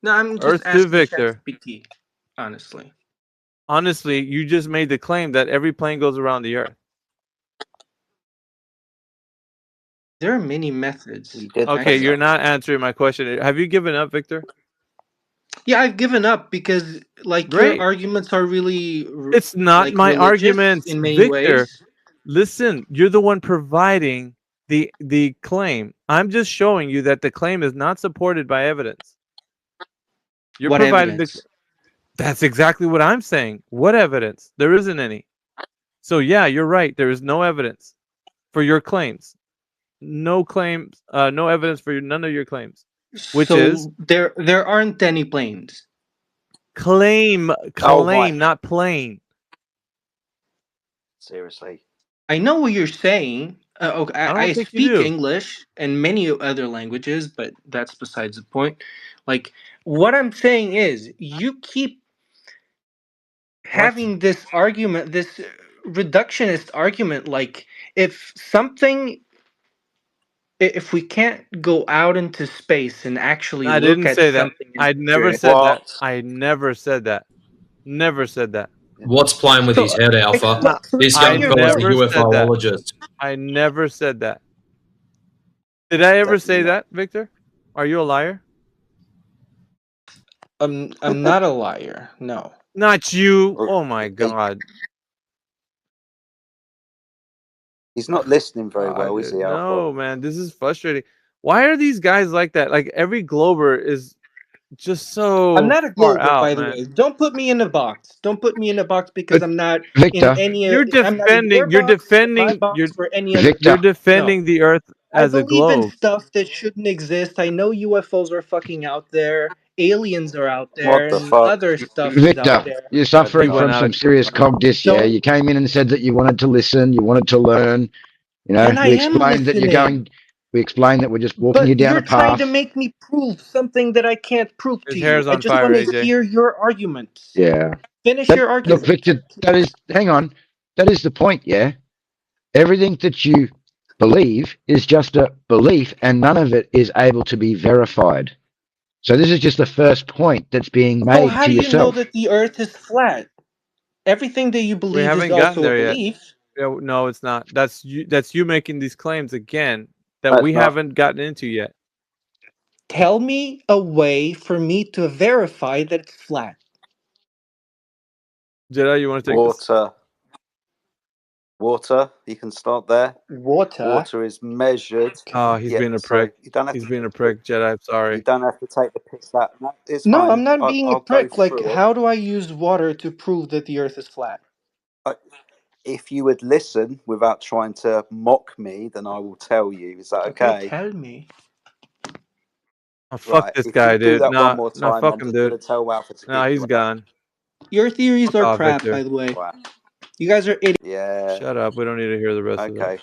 No, I'm just Earth to asking Victor. ChatGPT, honestly. Honestly, you just made the claim that every plane goes around the Earth. There are many methods. Okay, you're not answering my question. Have you given up, Victor? Yeah, I've given up because like your Great. arguments are really It's not like my religious arguments, in many Victor. ways. Listen, you're the one providing the claim. I'm just showing you that the claim is not supported by evidence. You're What providing the. evidence? That's exactly what I'm saying. What evidence? There isn't any. So yeah, you're right. There is no evidence for your claims. No claims. No evidence for none of your claims. Which is So there aren't any planes. claim, Oh my! not plane. Seriously. I know what you're saying. Okay, I I don't think you speak do. English and many other languages, but that's besides the point. Like, what I'm saying is, you keep having this argument, this reductionist argument. Like, if something, if we can't go out into space and actually I look didn't at say that. something and I measure never it, said that. I never said that. Never said that. What's playing with so his head, Alpha? No, This I young fella's a never said that. UFOologist. I never said that. Did I ever say that, Victor? Are you a liar? I'm not a liar. No. Not you. Oh my God. He's not listening very God, well, is he, Alpha? no, man, this is frustrating. Why are these guys like that? Like every Glober is just so I'm not a far Glober, out, by the man. way. Don't put me in a box. Don't put me in a box because I'm not in Victor, any. You're I'm not in your defending. You're box, or my defending. box, or any other. You're Victor, No. defending the Earth I as a believe in globe. stuff that shouldn't exist. I know UFOs are fucking out there. Aliens are out there, What the and fuck? other stuff is out Victor, there. you're He suffering went from out some of. serious cog dis, yeah? So, You came in and said that you wanted to listen, you wanted to learn. You know, and I we am explained that you're listening. going. We explained that we're just walking But you down you're a trying to path. make me prove something that I can't prove His to you. hair's I on just fire, want to AJ. hear your arguments. Yeah. Finish But your look, argument. Victor, that is. Hang on, that is the point, yeah. Everything that you believe is just a belief, and none of it is able to be verified. So this is just the first point that's being So made how to do you know yourself. that the Earth is flat? Everything that you We believe is haven't gotten also a there yet. belief. Yeah, no, it's not. That's you. That's you making these claims again that That's we not. haven't gotten into yet. Tell me a way for me to verify that it's flat. Jedi, you want to take this? Water. You can start there. Water. Water is measured. Oh, he's Yeah, being a sorry. prick. You don't have He's to. being a prick, Jedi. I'm You sorry. don't have to take the piss out. No, it's No, fine. I'm not being a I'll go prick. Like, through it. how do I use water to prove that the Earth is flat? If you would listen without trying to mock me, then I will tell you. Is that okay? Tell me. Oh, fuck Right. this If guy, you do dude. that one Nah, more nah, time, fuck I'm him, just going dude. to tell Alpha to Nah, kick he's you out. gone. Your theories Fuck are off, crap, Victor. by the way. Wow. You guys are idiots. Yeah. Shut up. We don't need to hear the rest of Okay.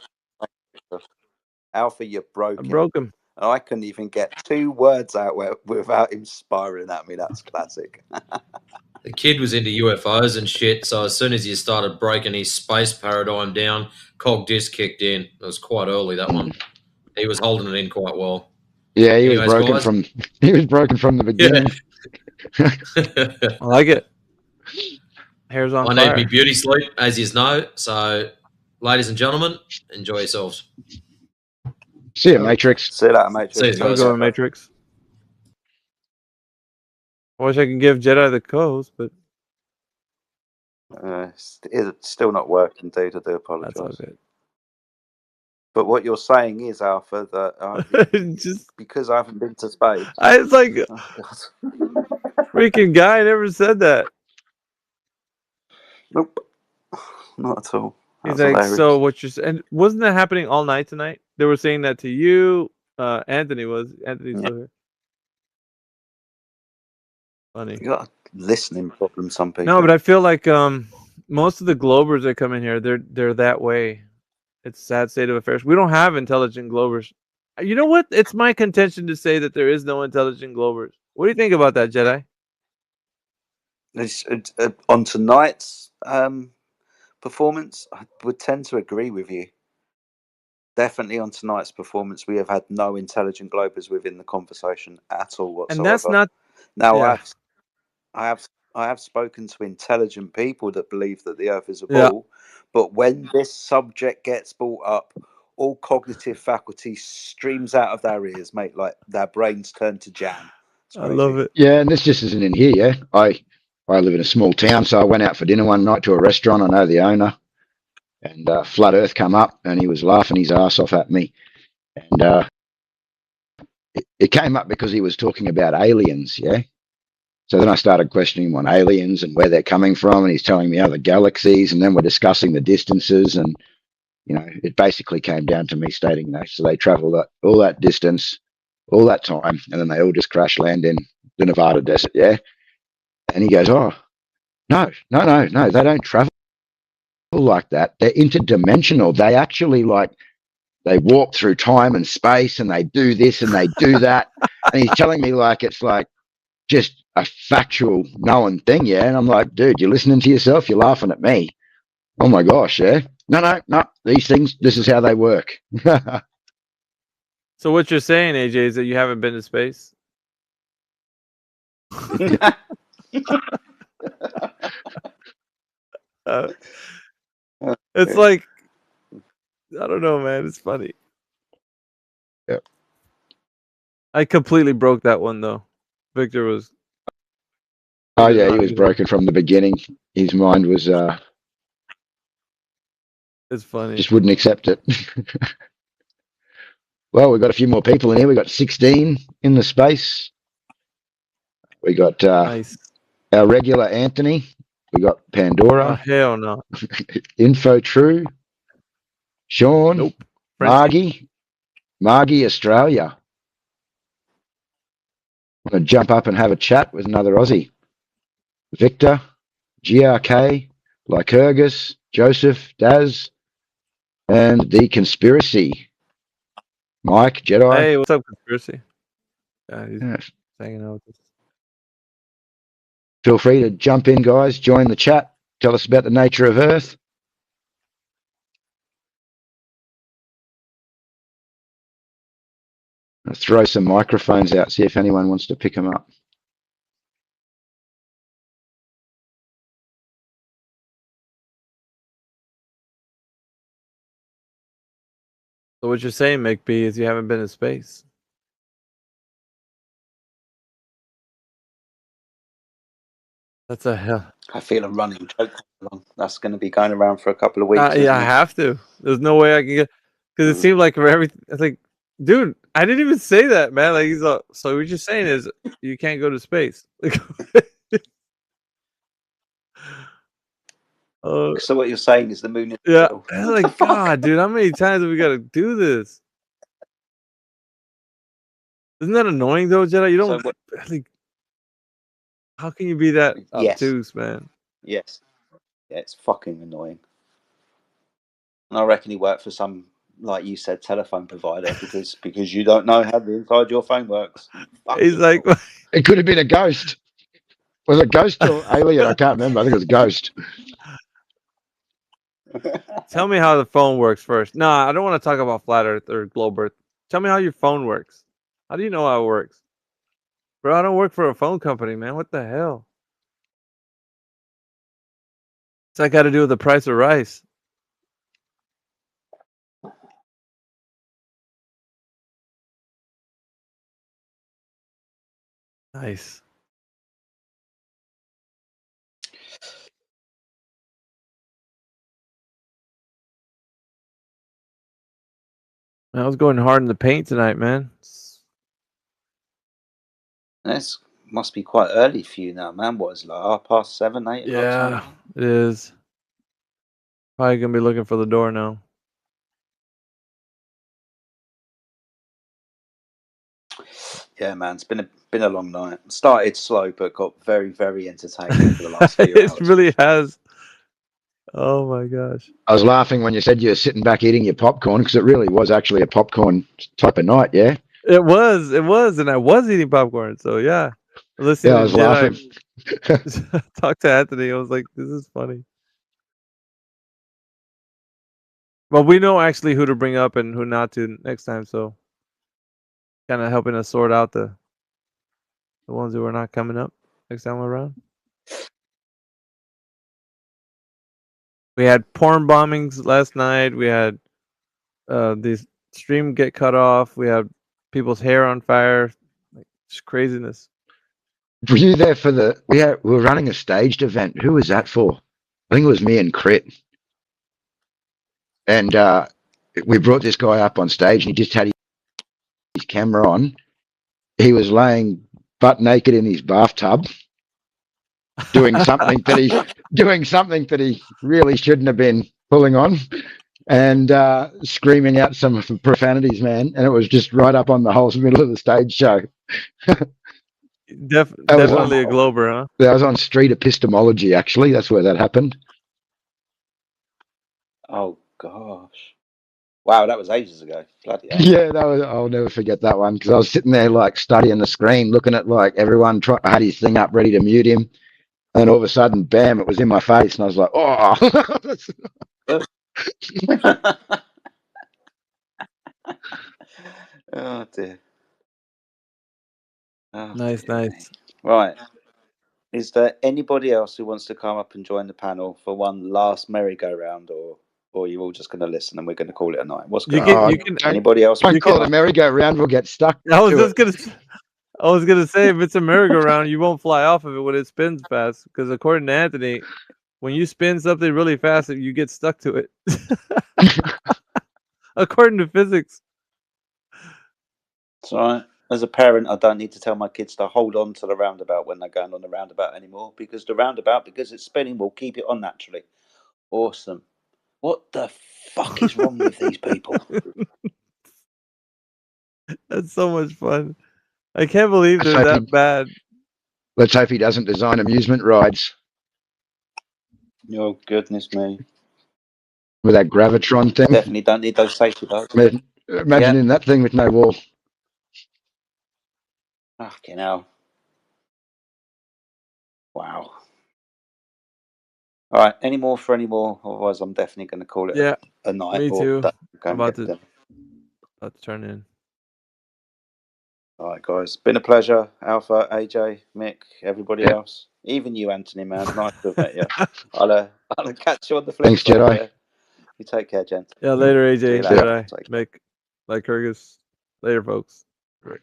Alpha, you're it. I broken. broke him. And I couldn't even get 2 words out without him spiraling at me. That's classic. The kid was into UFOs and shit, so as soon as you started breaking his space paradigm down, Cog Disc kicked in. It was quite early, that one. He was holding it in quite well. Yeah, he was Anyways, broken guys. from. He was broken from the beginning. I like it. Hair's on I fire. need me beauty sleep, as you know. So, ladies and gentlemen, enjoy yourselves. See you, Matrix. See you later, Matrix. See you I'm guys. going Matrix. I wish I could give Jedi the codes, but It's still not working, dude. I do apologise. that's all good. But what you're saying is, Alpha, that Just because I haven't been to space. it's like Oh, God. freaking guy never said that. Nope, not at all. He's That's like, hilarious. so what you're saying? Wasn't that happening all night tonight? They were saying that to you. Anthony's still here. Funny. You got a listening problem, some people. No, but I feel like most of the Globers that come in here, they're that way. It's a sad state of affairs. We don't have intelligent Globers. You know what? It's my contention to say that there is no intelligent Globers. What do you think about that, Jedi? On tonight's performance, I would tend to agree with you. Definitely on tonight's performance, we have had no intelligent Globers within the conversation at all whatsoever. And that's not. Now, yeah. I have spoken to intelligent people that believe that the Earth is a Yeah. ball, but when this subject gets brought up, all cognitive faculty streams out of their ears, mate. Like their brains turn to jam. I love it. Yeah, and this just isn't in here. Yeah, I live in a small town, so I went out for dinner one night to a restaurant. I know the owner, and Flat Earth come up, and he was laughing his ass off at me, and it came up because he was talking about aliens. Yeah. So then I started questioning him on aliens and where they're coming from, and he's telling me other galaxies, and then we're discussing the distances, and it basically came down to me stating, so they travel all that distance, all that time, and then they all just crash land in the Nevada desert, yeah? And he goes, oh, no, they don't travel like that. They're interdimensional. They actually they walk through time and space, and they do this and they do that. And he's telling me it's just a factual known thing, yeah? And I'm like, dude, you're listening to yourself, you're laughing at me. Oh my gosh, yeah? No, these things, this is how they work. So what you're saying, AJ, is that you haven't been to space? It's like, I don't know, man. It's funny. Yeah. I completely broke that one, though. Victor was... Oh, yeah, he was broken from the beginning. His mind was... It's funny. Just wouldn't accept it. Well, we've got a few more people in here. We've got 16 in the space. We got nice. Our regular Anthony. We got Pandora. Oh, hell no. Info True. Sean. Nope. Margie, Australia. I'm going to jump up and have a chat with another Aussie. Victor, GRK, Lycurgus, Joseph, Daz, and The Conspiracy. Mike, Jedi. Hey, what's up, Conspiracy? Yeah, he's hanging out with us. Feel free to jump in, guys. Join the chat. Tell us about the nature of Earth. I'll throw some microphones out, see if anyone wants to pick them up. So what you're saying, McB, is you haven't been in space. That's a hell. I feel a running joke along. That's going to be going around for a couple of weeks. Yeah, I have to. There's no way I can get, because it seemed like for everything. It's like, dude, I didn't even say that, man. Like he's all, so what you're saying is you can't go to space. So what you're saying is the moon is yeah. real. Like God, dude, how many times have we got to do this? Isn't that annoying though, Jedi? You don't like. How can you be that obtuse, man? Yes. Yeah, it's fucking annoying. And I reckon he worked for some, like you said, telephone provider because you don't know how the inside your phone works. He's like, it could have been a ghost. Was it ghost or alien? I can't remember. I think it was ghost. Tell me how the phone works first. Nah, I don't want to talk about flat Earth or globe Earth. Tell me how your phone works. How do you know how it works? Bro, I don't work for a phone company, man. What the hell? What's that got to do with the price of rice? Nice. I was going hard in the paint tonight, man. This must be quite early for you now, man. What is it, like 7:30, 8 o'clock? Yeah, it is. Probably gonna be looking for the door now. Yeah, man, it's been a long night. Started slow, but got very, very entertaining for the last few hours. It really has. Oh my gosh! I was laughing when you said you were sitting back eating your popcorn because it really was actually a popcorn type of night, yeah. It was, and I was eating popcorn. So yeah, listen. Yeah, I was laughing. Talk to Anthony. I was like, "This is funny." Well, we know actually who to bring up and who not to next time, so kind of helping us sort out the ones who are not coming up next time around. We had porn bombings last night. We had the stream get cut off. We had people's hair on fire. Like, just craziness. Were you there for we were running a staged event. Who was that for? I think it was me and Crit. And we brought this guy up on stage, and he just had his camera on. He was laying butt naked in his bathtub, doing something that he really shouldn't have been pulling on, and screaming out some profanities, man. And it was just right up on the whole middle of the stage show. Definitely a Glober, huh? That was on Street Epistemology, actually. That's where that happened. Oh gosh. Wow, that was ages ago. Bloody hell. Yeah, I'll never forget that one, because I was sitting there like studying the screen, looking at like everyone had his thing up ready to mute him, and all of a sudden, bam, it was in my face, and I was like, oh. Oh dear. Oh, nice. Right. Is there anybody else who wants to come up and join the panel for one last merry-go-round, or are you all just going to listen and we're going to call it a night? What's going on? Anybody else? Don't call it a merry-go-round. We'll get stuck. I was gonna say, if it's a merry-go-round, you won't fly off of it when it spins fast. Because according to Anthony, when you spin something really fast, you get stuck to it. According to physics. That's all right. As a parent, I don't need to tell my kids to hold on to the roundabout when they're going on the roundabout anymore, because the roundabout, because it's spinning, will keep it on naturally. Awesome. What the fuck is wrong with these people? That's so much fun. I can't believe they're that bad. Let's hope he doesn't design amusement rides. Oh, goodness me. With that Gravitron thing. Definitely don't need those safety belts. Imagine in that thing with no wall. Fucking hell. Wow. All right. Any more? Otherwise, I'm definitely going to call it a night. Me too. I'm about to turn in. All right, guys. Been a pleasure. Alpha, AJ, Mick, everybody else. Even you, Anthony, man. Nice to have met you. I'll catch you on the flip Thanks, side. Jedi. Yeah. You take care, gents. Yeah, later, AJ. See you later. Jedi. Mick, like Kyrgyz. Later, folks. Right.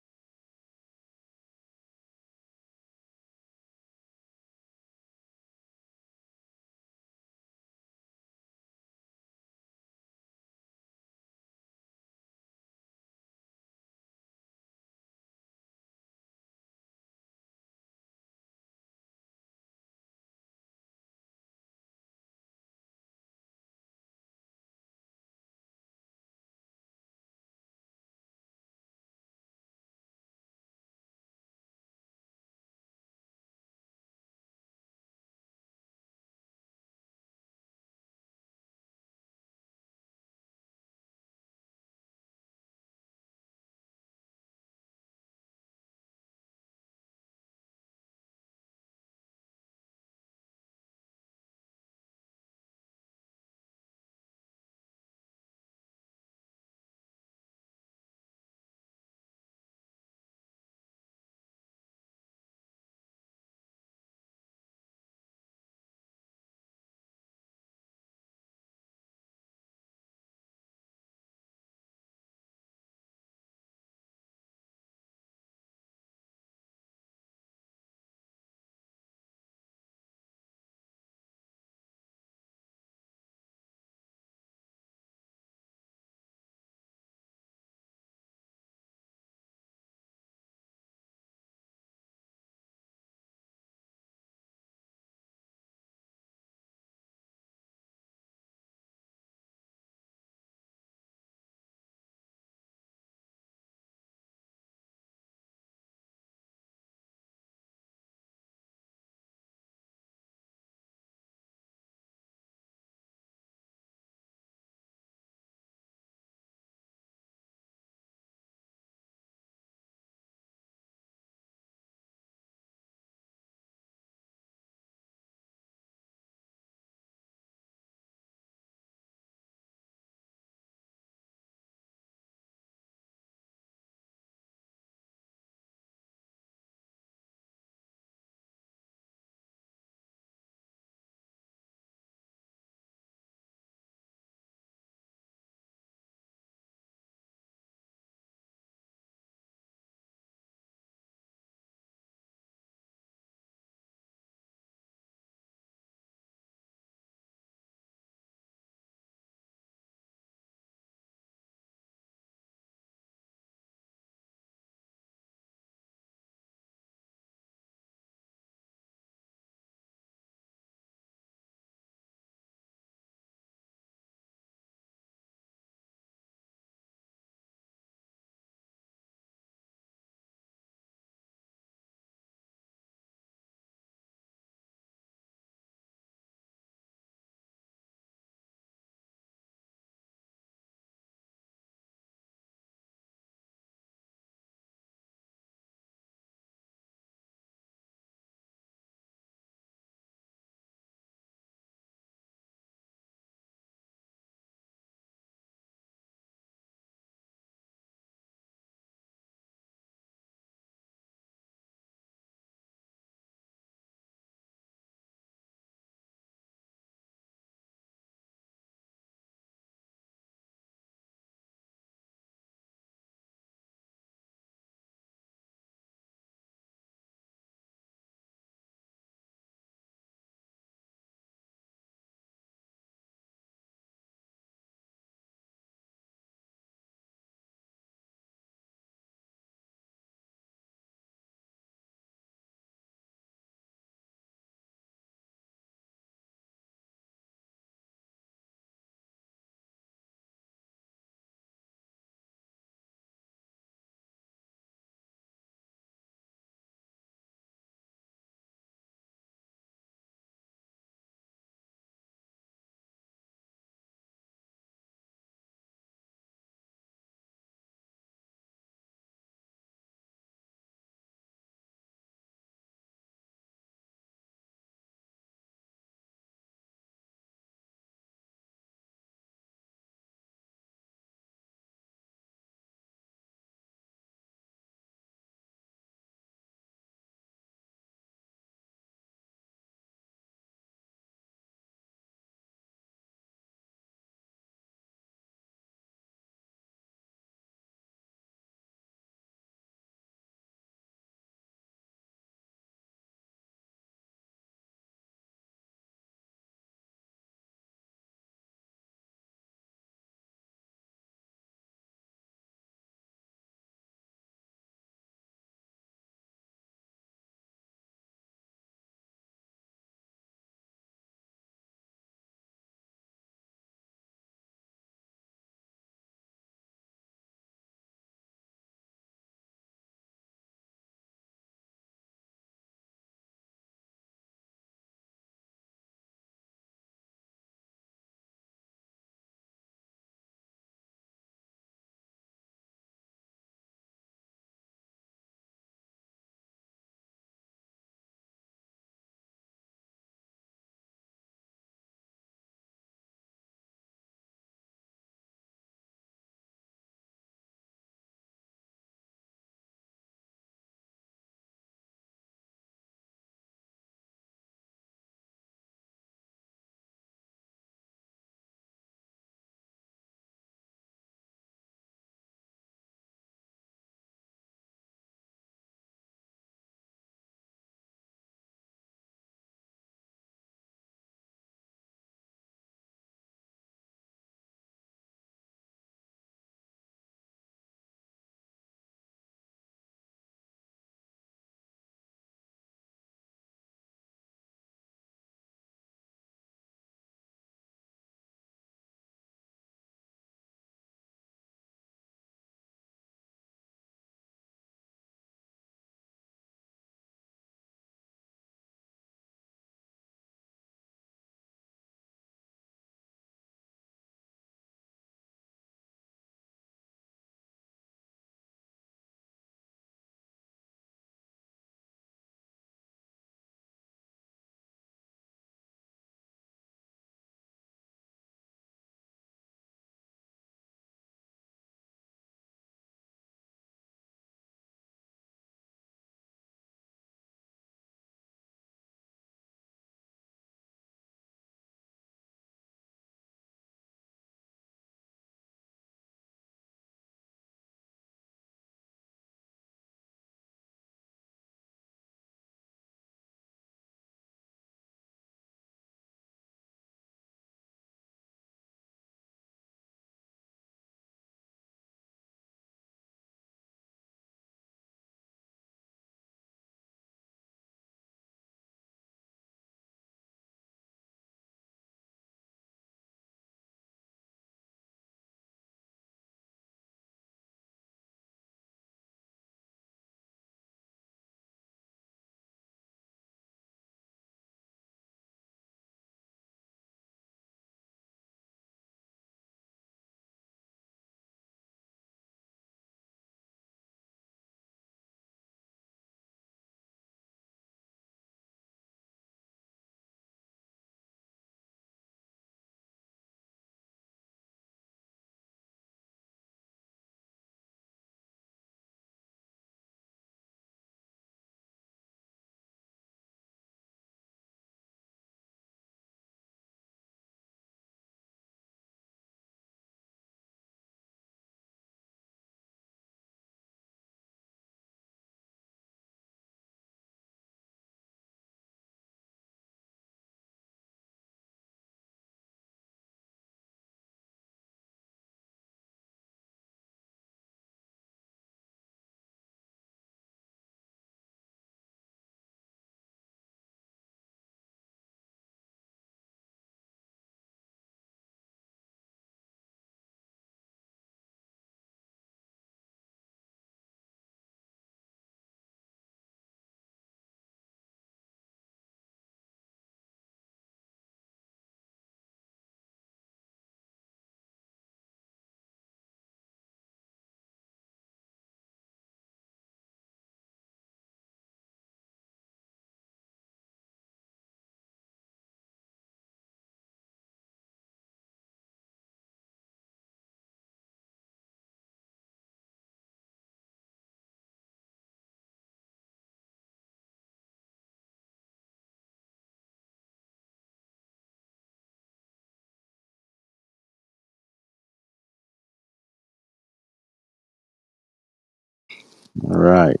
All right.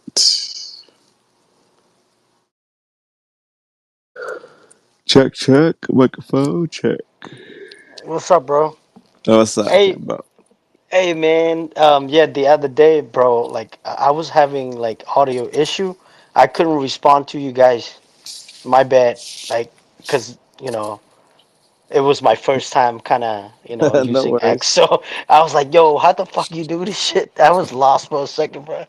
Check, check. Microphone check. What's up, bro? Oh, what's up, Hey, Kimbo? hey, man. Yeah, the other day, bro, like I was having like audio issue. I couldn't respond to you guys. My bad. Like, cause it was my first time, kind of, No using X. worries. So I was like, yo, how the fuck you do this shit? I was lost for a second, bro.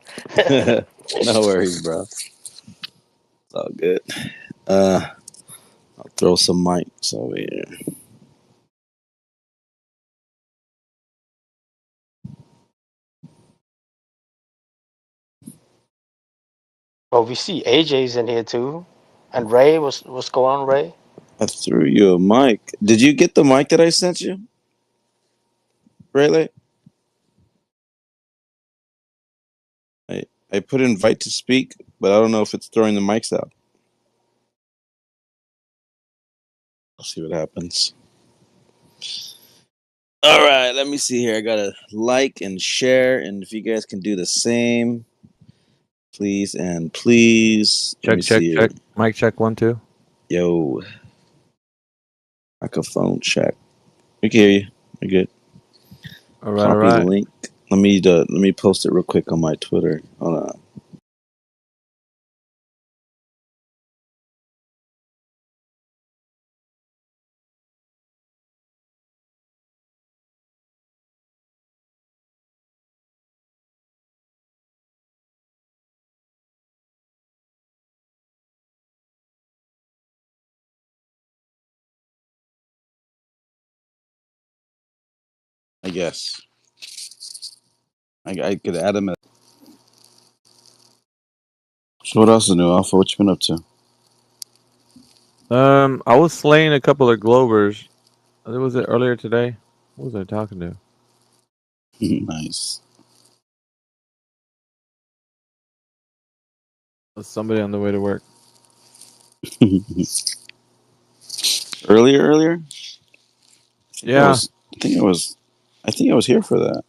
No worries, bro. It's all good. I'll throw some mics over here. Well, we see AJ's in here too, and Ray. What's going on, Ray? I threw you a mic. Did you get the mic that I sent you, Rayleigh? I put invite to speak, but I don't know if it's throwing the mics out. I'll see what happens. All right, let me see here. I gotta like and share, and if you guys can do the same, please and please. Let me Check, see check. here. Mic check 1, 2. Yo, microphone check. We can hear you. We're good. All right, Copy all right. the link. Let me post it real quick on my Twitter. Hold on. I guess I could add them. So what else is new, Alpha? What you been up to? I was slaying a couple of Glovers. Was it earlier today? What was I talking to? Nice. Was somebody on the way to work. Earlier? Yeah. I think I was here for that.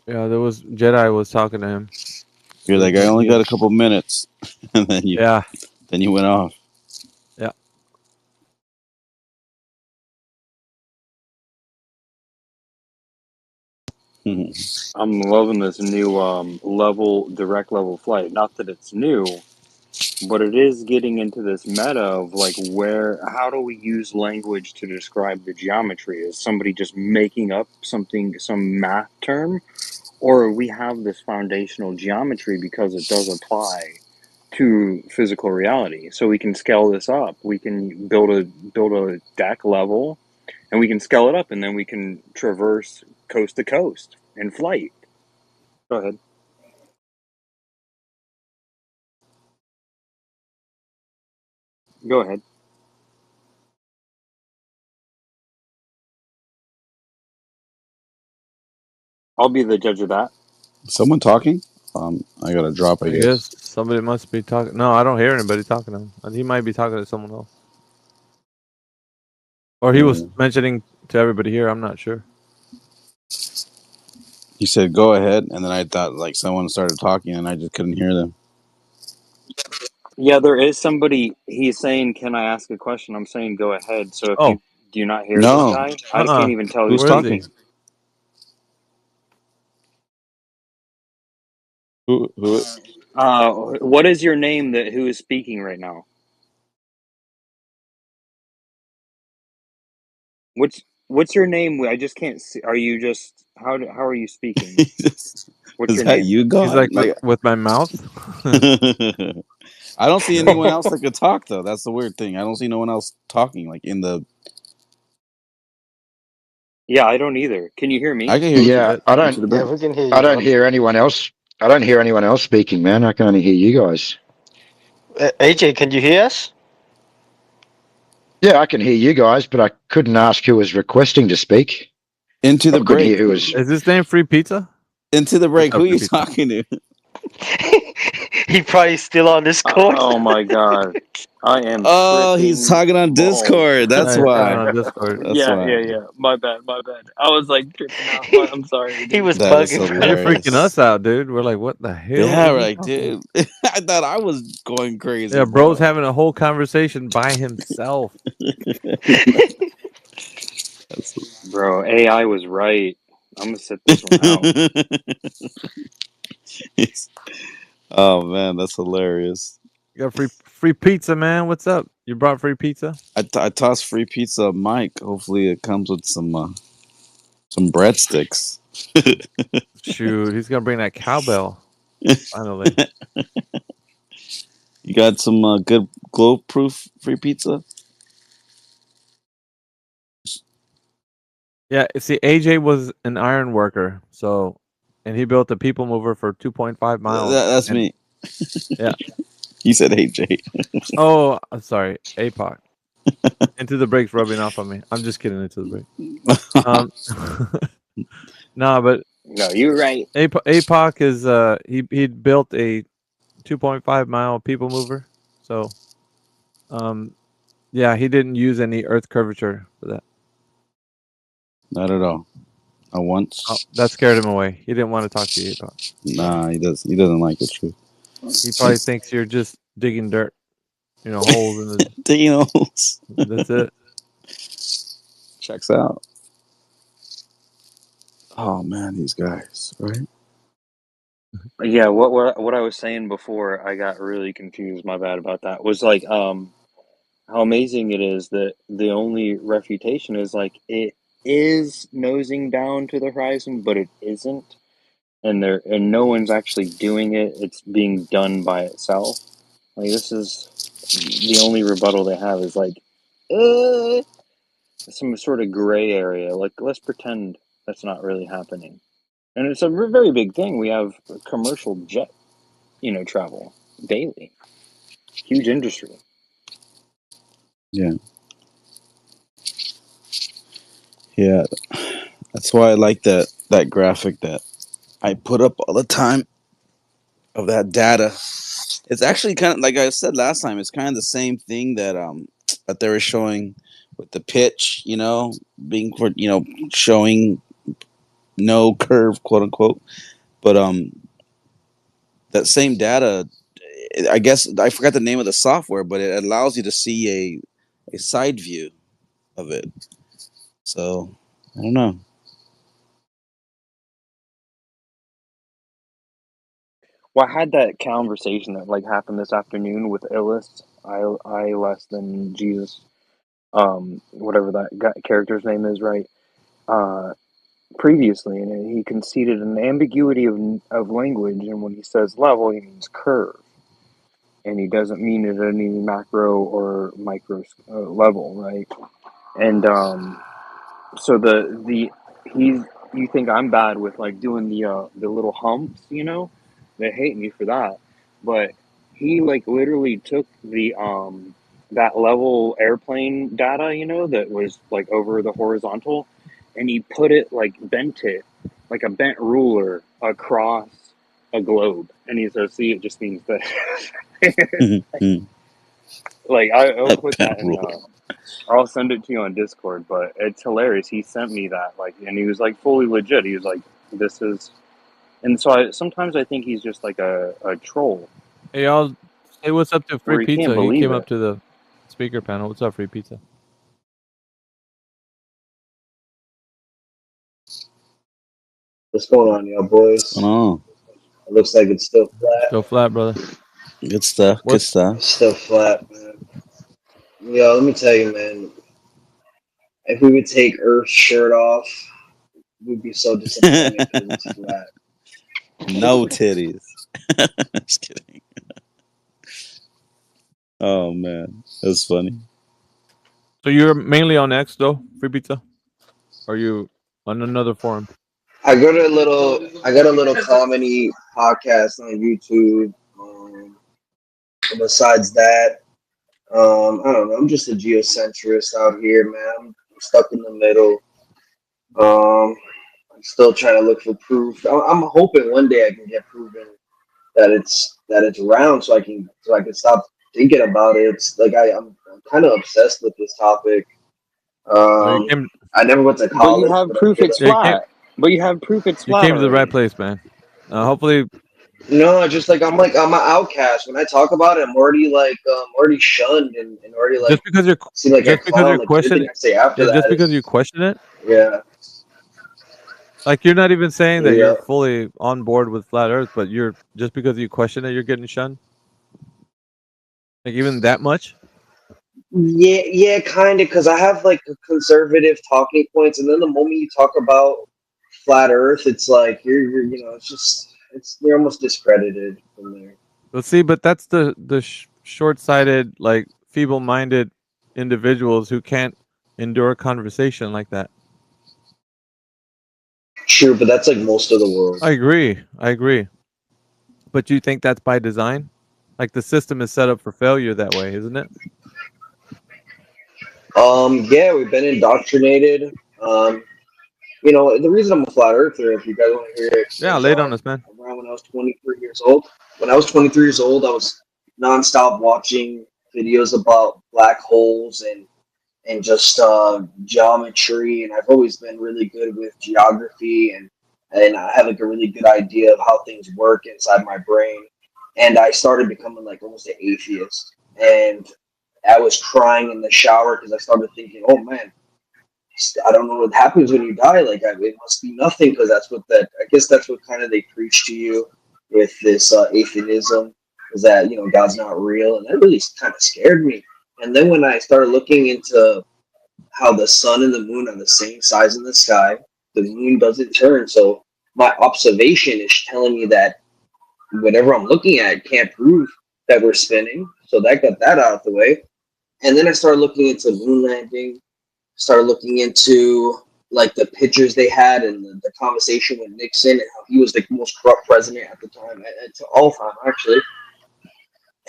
Yeah, there was Jedi was talking to him. You're like, I only got a couple minutes, and then you went off. Yeah. I'm loving this new direct level flight. Not that it's new, but it is getting into this meta of like how do we use language to describe the geometry? Is somebody just making up some math term, or we have this foundational geometry because it does apply to physical reality? So we can scale this up. We can build a deck level, and we can scale it up, and then we can traverse coast to coast in flight. Go ahead. Go ahead. I'll be the judge of that. Someone talking? I gotta drop. I I guess. guess somebody must be talking. No, I don't hear anybody talking to him. He might be talking to someone else. Or he was mentioning to everybody here. I'm not sure. He said, "Go ahead," and then I thought like someone started talking, and I just couldn't hear them. Yeah, there is somebody. He's saying, "Can I ask a question?" I'm saying, "Go ahead." So if you do you not hear this No. guy, I can't even tell Who's who's talking? speaking. Who? What is your name? Who is speaking right now? What's your name? I just can't see. Are you just how are you speaking? What's Is your that name? you, God? He's like with my mouth. I don't see anyone else that could talk though. That's the weird thing. I don't see no one else talking like in the. Yeah, I don't either. Can you hear me? I can hear Yeah, you. I don't. Yeah, we can hear you, I don't bro. hear anyone else. I don't hear anyone else speaking, man. I can only hear you guys. AJ, can you hear us? Yeah, I can hear you guys, but I couldn't ask who was requesting to speak. Into the I couldn't break. hear who was. Is this name Free Pizza? Into the break. What's up, Who are you Free Pizza? talking to? He probably still on Discord. Oh my god. I am Oh, he's tripping talking on balls. Discord. That's He's talking why. on Discord. That's Yeah, why. yeah, yeah. My bad, my bad. I was like tripping out. I'm sorry, He dude. was That is bugging, bro. You're freaking hilarious. us out, dude. We're like, what the hell Yeah, is he right, talking about? dude. I thought I was going crazy, Yeah, bro's bro. having a whole conversation by himself. Bro, AI was right. I'm gonna sit this one out. Oh man, that's hilarious. You got free pizza, man. What's up? You brought free pizza? I tossed free pizza at Mike. Hopefully, it comes with some breadsticks. Shoot, he's gonna bring that cowbell. Finally. You got some good glow-proof free pizza? Yeah, see, AJ was an iron worker, and he built a people mover for 2.5 miles. That's and- me. Yeah. He said AJ. Oh, I'm sorry, APOC. Into the brakes rubbing off on me. I'm just kidding. Into the brake. No, but No, you're right. APOC is he built a 2.5 mile people mover. So, yeah, he didn't use any earth curvature for that. Not at all. Not once. Oh, that scared him away. He didn't want to talk to you, APOC. Nah, he doesn't. He doesn't like it. True. He probably thinks you're just digging dirt, holes in the digging holes. That's it. Checks out. Oh man, these guys, right? Yeah, what I was saying before I got really confused, my bad about that, was like how amazing it is that the only refutation is like it is nosing down to the horizon, but it isn't. And no one's actually doing it. It's being done by itself. Like this is the only rebuttal they have is like some sort of gray area. Like let's pretend that's not really happening. And it's a very big thing. We have commercial jet, travel daily. Huge industry. Yeah. Yeah. That's why I like that graphic that I put up all the time of that data. It's actually kind of like I said last time. It's kind of the same thing that that they were showing with the pitch. Being for showing no curve, quote unquote. But that same data, I guess I forgot the name of the software, but it allows you to see a side view of it. So I don't know. Well, I had that conversation that happened this afternoon with Illis, I less than Jesus, whatever that character's name is, right? Previously, and he conceded an ambiguity of language, and when he says level, he means curve, and he doesn't mean it at any macro or micro level, right? And so you think I'm bad with doing the little humps, They hate me for that, but he literally took the that level airplane data, that was over the horizontal, and he put it bent it like a bent ruler across a globe, and he says, "See, it just means that." I'll put that in. I'll send it to you on Discord, but it's hilarious. He sent me that, and he was fully legit. He was like, "This is," and so sometimes I think he's just a troll. Hey, y'all, say what's up to Free Where you can't Pizza. He believe came it. up to the speaker panel. What's up, Free Pizza? What's going on, y'all boys? Oh, It looks like it's still flat. Still flat, brother. Good stuff. Good stuff. Still flat, man. Yo, let me tell you, man. If we would take Earth's shirt off, we'd be so disappointed if it was flat. No titties. Just kidding. Oh man, that's funny. So you're mainly on X though, Free Pizza? Or are you on another forum? I got a little comedy podcast on YouTube. Besides that, I don't know. I'm just a geocentrist out here, man. I'm stuck in the middle. I'm still trying to look for proof. I'm hoping one day I can get proven that it's round, so I can stop thinking about it. It's like I'm kind of obsessed with this topic. I never went to But you college, have but I proof get it's it. flat. But you have proof it's You flat came to the right already. place, man. Hopefully, No, just like I'm an outcast. When I talk about it, I'm already already shunned and already like just because you're see like a just because you're clown. Like everything questioning, I say after yeah, just that because you is question it, yeah, like you're not even saying that yeah. you're fully on board with flat Earth, but you're just because you question it, you're getting shunned. Like even that much. Yeah, kind of, because I have like conservative talking points, and then the moment you talk about flat Earth, it's like you're you're almost discredited from there. But see, but that's the short-sighted, like feeble-minded individuals who can't endure a conversation like that. True, but that's like most of the world. I agree. But you think that's by design? Like the system is set up for failure that way, isn't it? Yeah, we've been indoctrinated. The reason I'm a flat earther, if you guys want to hear it, Yeah, is lay it on us, man. around when I was 23 years old. When I was 23 years old, I was nonstop watching videos about black holes and just geometry, and I've always been really good with geography, and I have like a really good idea of how things work inside my brain. And I started becoming like almost an atheist, and I was crying in the shower because I started thinking, oh man, I don't know what happens when you die. Like it must be nothing, because I guess that's what kind of they preach to you with this atheism, is that God's not real, and that really kind of scared me. And then when I started looking into how the sun and the moon are the same size in the sky, the moon doesn't turn, so my observation is telling me that whatever I'm looking at can't prove that we're spinning. So that got that out of the way. And then I started looking into moon landing, started looking into like the pictures they had and the conversation with Nixon and how he was the most corrupt president at the time, to all time actually.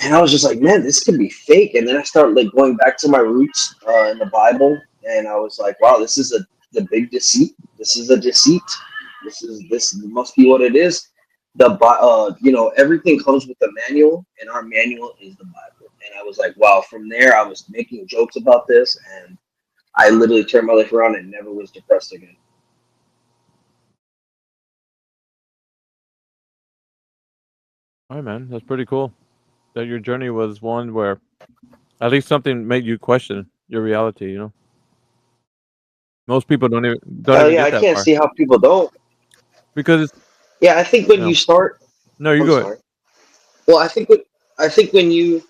And I was just like, man, this could be fake. And then I started like going back to my roots in the Bible, and I was like, wow, this is the big deceit. This is a deceit. This must be what it is. Everything comes with a manual, and our manual is the Bible. And I was like, wow. From there, I was making jokes about this, and I literally turned my life around and never was depressed again. All right, man, that's pretty cool. That your journey was one where at least something made you question your reality. Most people don't even I get that can't far see how people don't. because Yeah, I think when you start, No, you I'm go ahead. sorry. Well, I think when you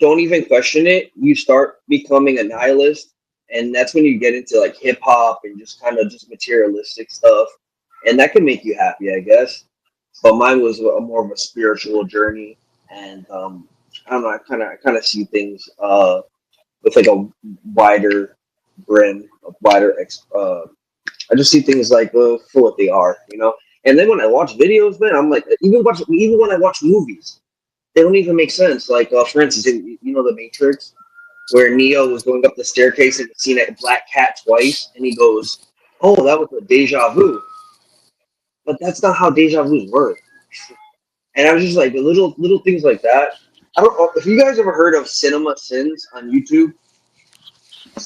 don't even question it, you start becoming a nihilist, and that's when you get into like hip hop and just kind of just materialistic stuff, and that can make you happy, I guess. But mine was more of a spiritual journey, and I don't know. I kind of see things with like a wider brim, a wider I just see things like for what they are. And then when I watch videos, man, I'm like, even when I watch movies, they don't even make sense. Like, for instance, The Matrix, where Neo was going up the staircase and seen that black cat twice, and he goes, "Oh, that was a deja vu." But that's not how deja vus work. And I was just like, the little things like that. I don't know if you guys ever heard of Cinema Sins on YouTube.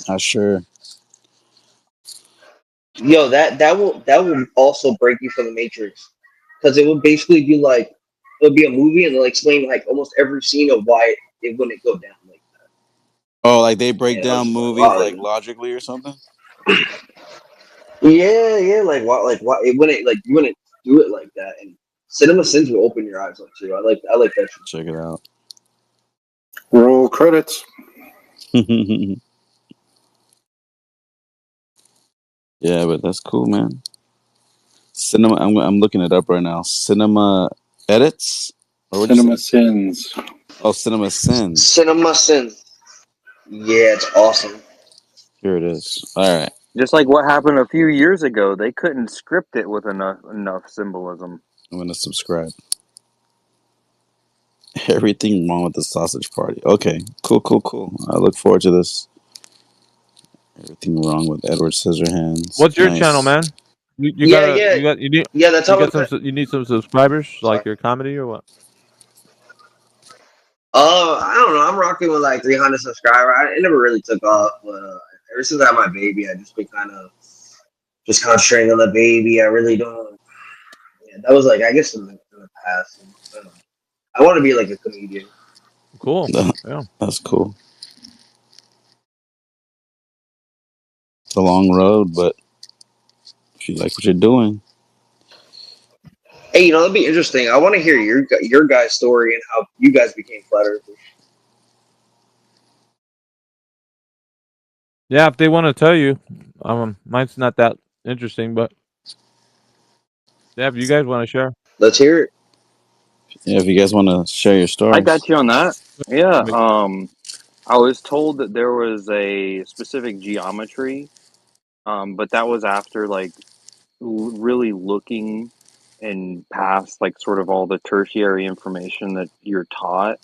Not sure. Yo, that will also break you from the Matrix, because it would basically be like it'll be a movie and they'll explain like almost every scene of why it wouldn't go down like Oh, like they break that. And I was down just like, movies wow, like logically or something. yeah, like why it wouldn't like you wouldn't do it like that. And Cinema Sins will open your eyes up too. I like that. Check it out. Roll credits. Yeah, but that's cool, man. Cinema. I'm looking it up right now. Cinema edits. Or what'd you Cinema say? Sins. Oh, Cinema Sins. Cinema Sins. Yeah, it's awesome. Here it is. All right. Just like what happened a few years ago, they couldn't script it with enough symbolism. I'm gonna subscribe. Everything wrong with the Sausage Party. Okay, cool. I look forward to this. Everything wrong with Edward Scissorhands. What's your Nice. channel, man? You That's you how got you need some subscribers, like your comedy or what? I don't know. I'm rocking with like 300 subscribers. It never really took off, but ever since I had my baby, I just been kind of just concentrating on the baby. I really don't. Yeah, that was like I guess in the past. I don't know. I want to be like a comedian. Cool. Yeah. That's cool. It's a long road, but if you like what you're doing, Hey, that'd be interesting. I want to hear your guys' story and how you guys became flat earthers. Yeah, if they want to tell you, mine's not that interesting, but yeah, if you guys want to share, Let's hear it. yeah, if you guys want to share your I stories, got you on that. Yeah. I was told that there was a specific geometry, but that was after like really looking and past like sort of all the tertiary information that you're taught.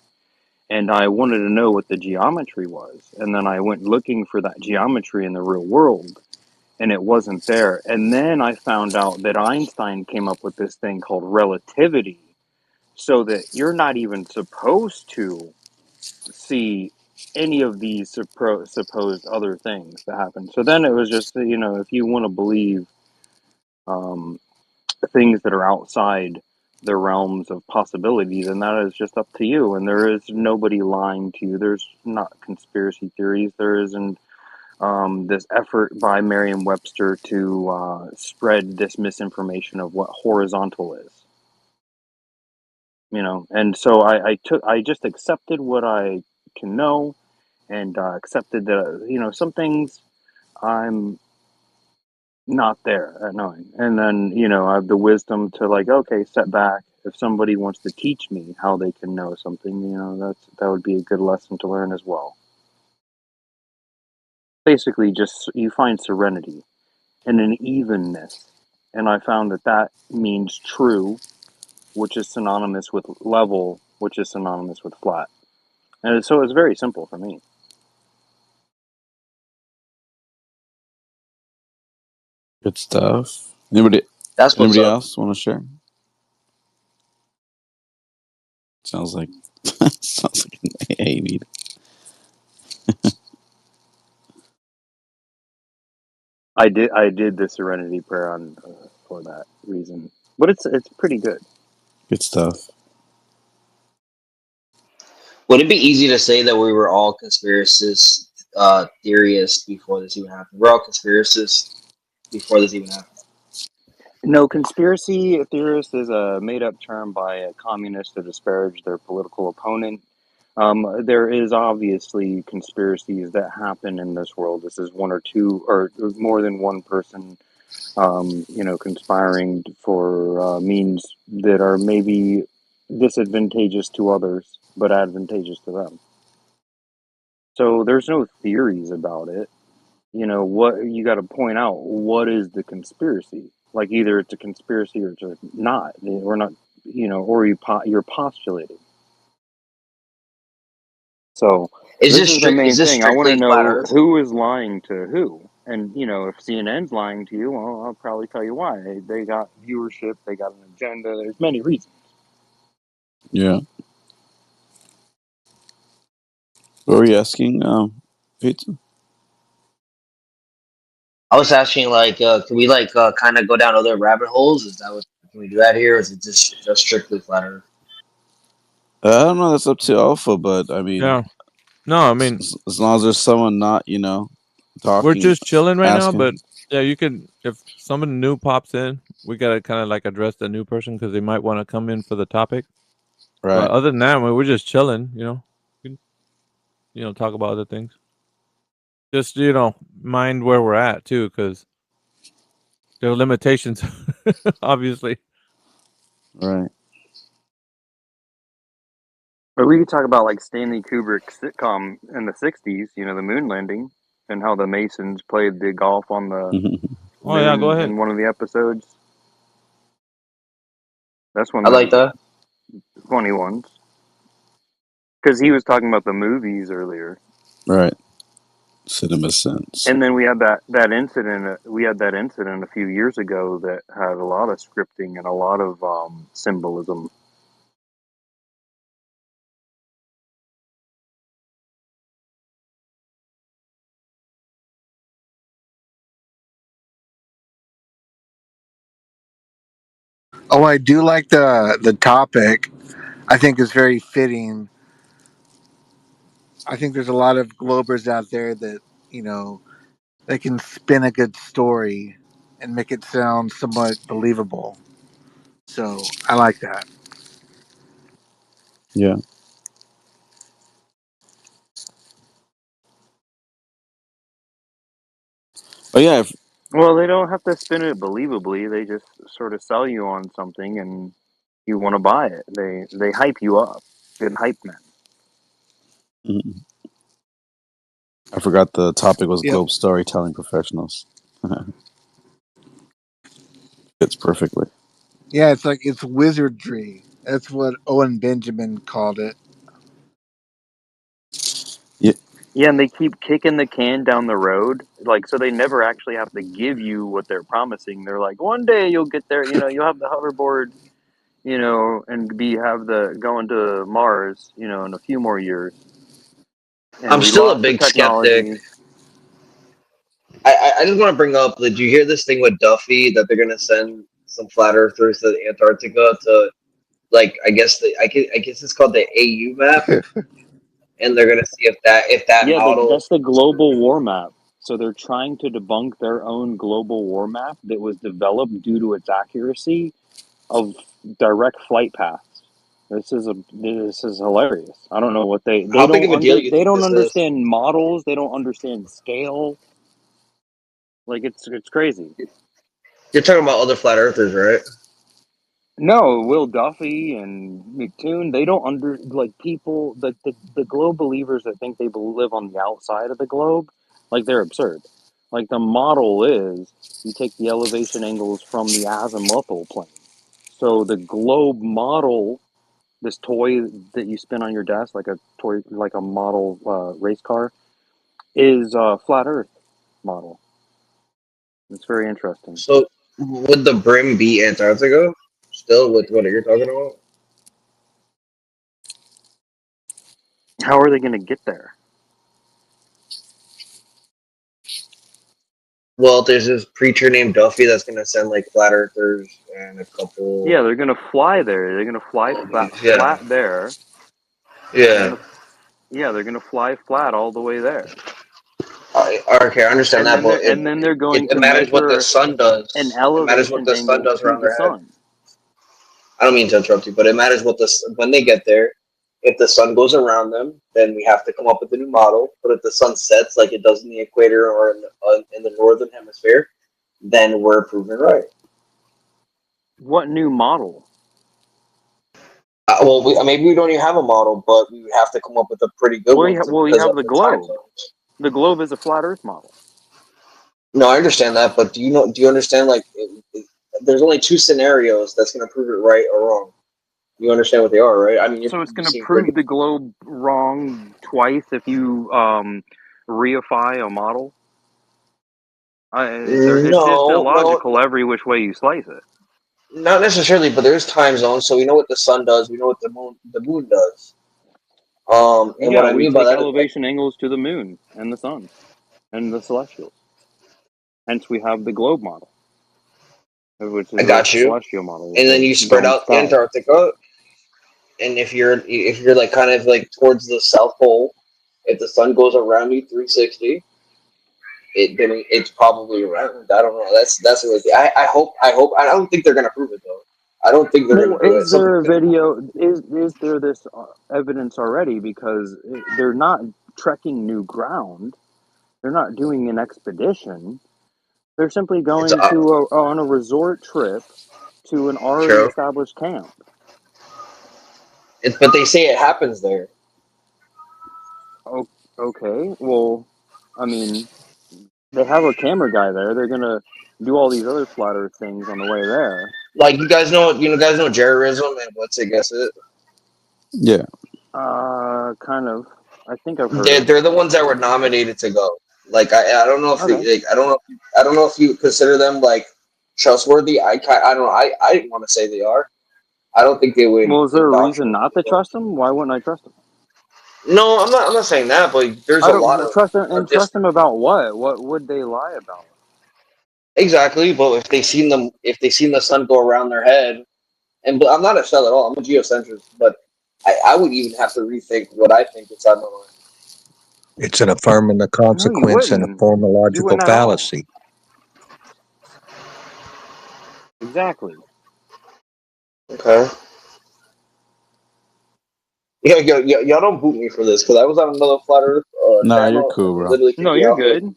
And I wanted to know what the geometry was. And then I went looking for that geometry in the real world, and it wasn't there. And then I found out that Einstein came up with this thing called relativity, so that you're not even supposed to see any of these supposed other things that happen. So then it was just, if you want to believe um, things that are outside the realms of possibility, then that is just up to you. And there is nobody lying to you. There's not conspiracy theories. There isn't this effort by Merriam-Webster to spread this misinformation of what horizontal is. And so I just accepted what I can know, and accepted that some things I'm not there at knowing, and then I have the wisdom to like, okay, step back. If somebody wants to teach me how they can know something, that would be a good lesson to learn as well. Basically, just you find serenity and an evenness, and I found that means true, which is synonymous with level, which is synonymous with flat. And so it's very simple for me. good stuff. Anybody That's what's up. else want to share? Sounds like an AA meeting. I did the Serenity Prayer on for that reason, but it's pretty good. Good stuff. Would it be easy to say that we were all conspiracists, theorists before this even happened? We're all conspiracists before this even happened. No, conspiracy theorist is a made-up term by a communist to disparage their political opponent. There is obviously conspiracies that happen in this world. This is one or two, or more than one person, conspiring for means that are maybe disadvantageous to others, but advantageous to them. So there's no theories about it. What you got to point out, what is the conspiracy? Like either it's a conspiracy or it's not. We're not, or you're postulating. So this is the main thing. I want to know who is lying to who. And, if CNN's lying to you, well, I'll probably tell you why. They got viewership, they got an agenda, there's many reasons. Yeah. What were you asking, Pizza? I was asking, like, can we like kind of go down other rabbit holes? Can we do that here, or is it just strictly flat Earth? I don't know. That's up to Alpha, but I mean, yeah. No, I mean, as long as there's someone not, talking. we're just chilling right asking. now. But yeah, you could, if someone new pops in, we gotta kind of like address the new person because they might want to come in for the topic. Right. But other than that, we're just chilling. We can, talk about other things. Just mind where we're at too, because there are limitations, obviously. Right. But we could talk about like Stanley Kubrick's sitcom in the 60s, the moon landing, and how the Masons played the golf on the Oh yeah, go ahead. in one of the episodes. That's one I like that. Funny ones. Because he was talking about the movies earlier. Right. Cinema Sense. And then we had that incident. We had that incident a few years ago that had a lot of scripting and a lot of symbolism. Oh, I do like the topic. I think it's very fitting. I think there's a lot of Globers out there that, you know, they can spin a good story and make it sound somewhat believable. So I like that. Yeah. Oh yeah. Well, they don't have to spin it believably. They just sort of sell you on something, and you want to buy it. They hype you up. Good hype men. Mm-mm. I forgot the topic was Yep. Globe storytelling professionals. Fits perfectly. Yeah, it's wizardry. That's what Owen Benjamin called it. Yeah. Yeah, and they keep kicking the can down the road, like so they never actually have to give you what they're promising. They're like, one day you'll get there. You know, you'll have the hoverboard. You know, and have the going to Mars. You know, in a few more years. And I'm we still a lost the big skeptic. technology. I just want to bring up, did you hear this thing with Duffy that they're gonna send some flat earthers to Antarctica to, like, I guess it's called the AU map, and they're gonna see if that Yeah, model. that's the global war map. So they're trying to debunk their own global war map that was developed due to its accuracy of direct flight paths. This is hilarious. I don't know what they How big of a deal you they think don't this is? understand models. They don't understand scale. Like it's crazy. You're talking about other flat earthers, right? No, Will Duffy and McToon, they don't people, the globe believers that think they live on the outside of the globe, like they're absurd. Like the model is you take the elevation angles from the azimuthal plane. So the globe model, this toy that you spin on your desk, like a toy, like a model race car, is a flat Earth model. It's very interesting. So would the brim be Antarctica? Still with what you're talking about? How are they going to get there? Well, there's this preacher named Duffy that's gonna send like flat earthers and a couple. Yeah, they're going to fly there. They're going to fly flat there. Yeah. They're going to fly flat all the way there. Okay, I understand that, but And then they're going to matters what the measure sun does. an It matters what elevation the sun angle does to around the their head. sun. I don't mean to interrupt you, but it matters what when they get there. If the sun goes around them, then we have to come up with a new model. But if the sun sets like it does in the equator or in the northern hemisphere, then we're proven right. What new model? Well, maybe we don't even have a model, but we would have to come up with a pretty good one. We have the globe. The globe is a flat Earth model. No, I understand that, but do you understand? Like, there's only two scenarios that's going to prove it right or wrong. You understand what they are, right? I mean, So it's going to prove the globe wrong twice if you reify a model. It's just illogical every which way you slice it. Not necessarily, but there's time zones, so we know what the sun does. We know what the moon does. And what I we mean by take that elevation angles to the moon and the sun and the celestials. Hence, we have the globe model, which is I got you. celestial model. And then you spread out Antarctica, and if you're like kind of like towards the South Pole, if the sun goes around you 360, then it's probably around. I don't know. That's what I hope. I don't think they're gonna prove it though. I don't think they're gonna do it. Is there a video? Is there this evidence already? Because they're not trekking new ground. They're not doing an expedition. They're simply going on a resort trip to an already established camp. But they say it happens there. Okay. Well, I mean, they have a camera guy there. They're gonna do all these other flat Earth things on the way there. Like you guys know Jerryism and what's it? Guess it. Yeah. Kind of. I think I've heard. They're the ones that were nominated to go. Like I don't know if I don't know if you consider them like trustworthy. I don't know. I didn't want to say they are. I don't think they would. Well, is there a reason not to trust them? Why wouldn't I trust them? No, I'm not saying that, but there's a lot of trust them. And trust them about what? What would they lie about? Exactly, but if they seen the sun go around their head And I'm not a shell at all. I'm a geocentrist, but I would even have to rethink what I think inside my mind. It's an affirming the consequence and a wouldn't. form of You logical wouldn't at all. fallacy. Exactly. Okay. Yeah, y'all don't boot me for this because I was on another flat Earth Nah, you're channel cool, and they bro. literally kicked No, me you're off it. good.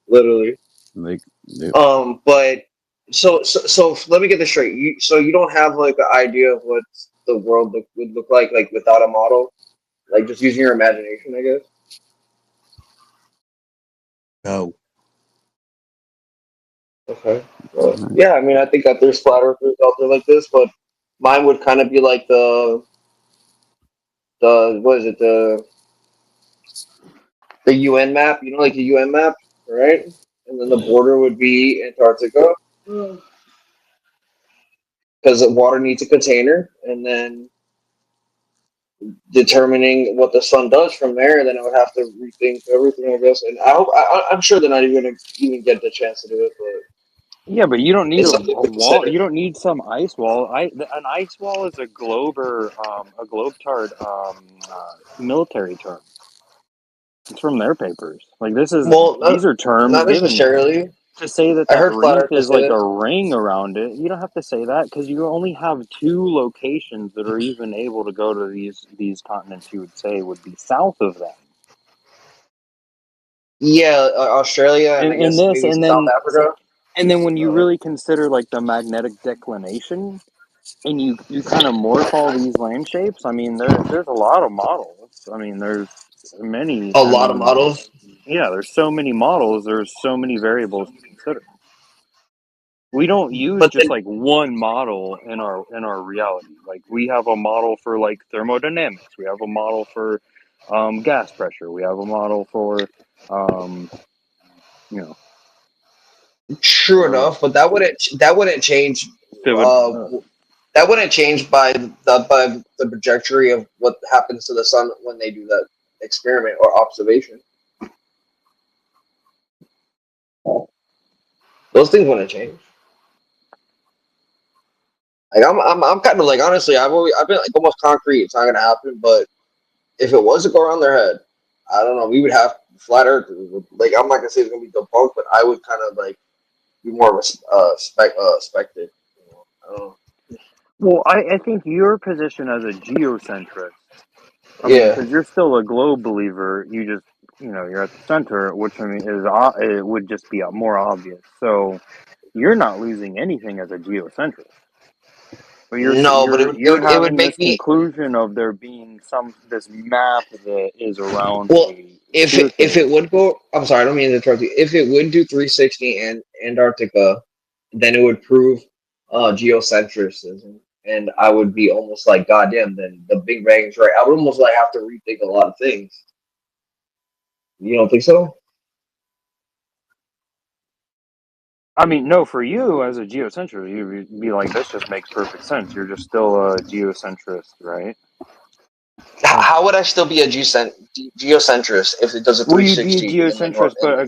Literally. Like, But so let me get this straight. You don't have like an idea of what the world would look like without a model, like just using your imagination, I guess. No. Okay. Well, yeah, I mean, I think that there's flat earthers out there like this, but mine would kind of be like the what is it, the UN map, you know, like the UN map, right? And then the border would be Antarctica because the water needs a container, and then determining what the sun does from there, then I would have to rethink everything, I guess. And I'm sure they're not even gonna even get the chance to do it, but Yeah, but you don't need it's a something to wall. consider. You don't need some ice wall. An ice wall is a globetard military term. It's from their papers. Like Well, these are terms not given necessarily. to say that I that heard flat reef earthers is say like a this. ring around it. You don't have to say that because you only have 2 locations that are even able to go to these continents. You would say would be south of them. Yeah, Australia and I And guess this, maybe South Africa. and then when you really consider like the magnetic declination, and you kind of morph all these land shapes, I mean, there's a lot of models. I mean, there's many. A I lot of mean, models. yeah, there's so many models. There's so many variables to consider. We don't use But just then, like one model in our reality. Like we have a model for like thermodynamics. We have a model for gas pressure. We have a model for you know. true enough, but that wouldn't change. That wouldn't change by the trajectory of what happens to the sun when they do that experiment or observation. Those things wouldn't change. Like I'm kind of like honestly, I've been like almost concrete. It's not gonna happen, but if it was to go around their head, I don't know. We would have flat Earth. Like I'm not gonna say it's gonna be debunked, but I would kind of like be more of a spectator. I don't know. Well, I think your position as a geocentrist, I mean, Yeah. because you're still a globe believer, you just, you're at the center, which I mean it would just be more obvious. So you're not losing anything as a geocentrist. But No, but it you're would having make this me. conclusion of there being this map that is around Well, a if sphere it would go, I'm sorry, I don't mean to interrupt you. If it would do 360 and Antarctica, then it would prove geocentrism, and I would be almost like, goddamn, then the Big Bang is right. I would almost like have to rethink a lot of things. You don't think so? I mean, no, for you as a geocentrist, you'd be like, this just makes perfect sense. You're just still a geocentrist, right? How would I still be a geocentrist if it does a Well, you'd be a 360 in the north geocentrist, but on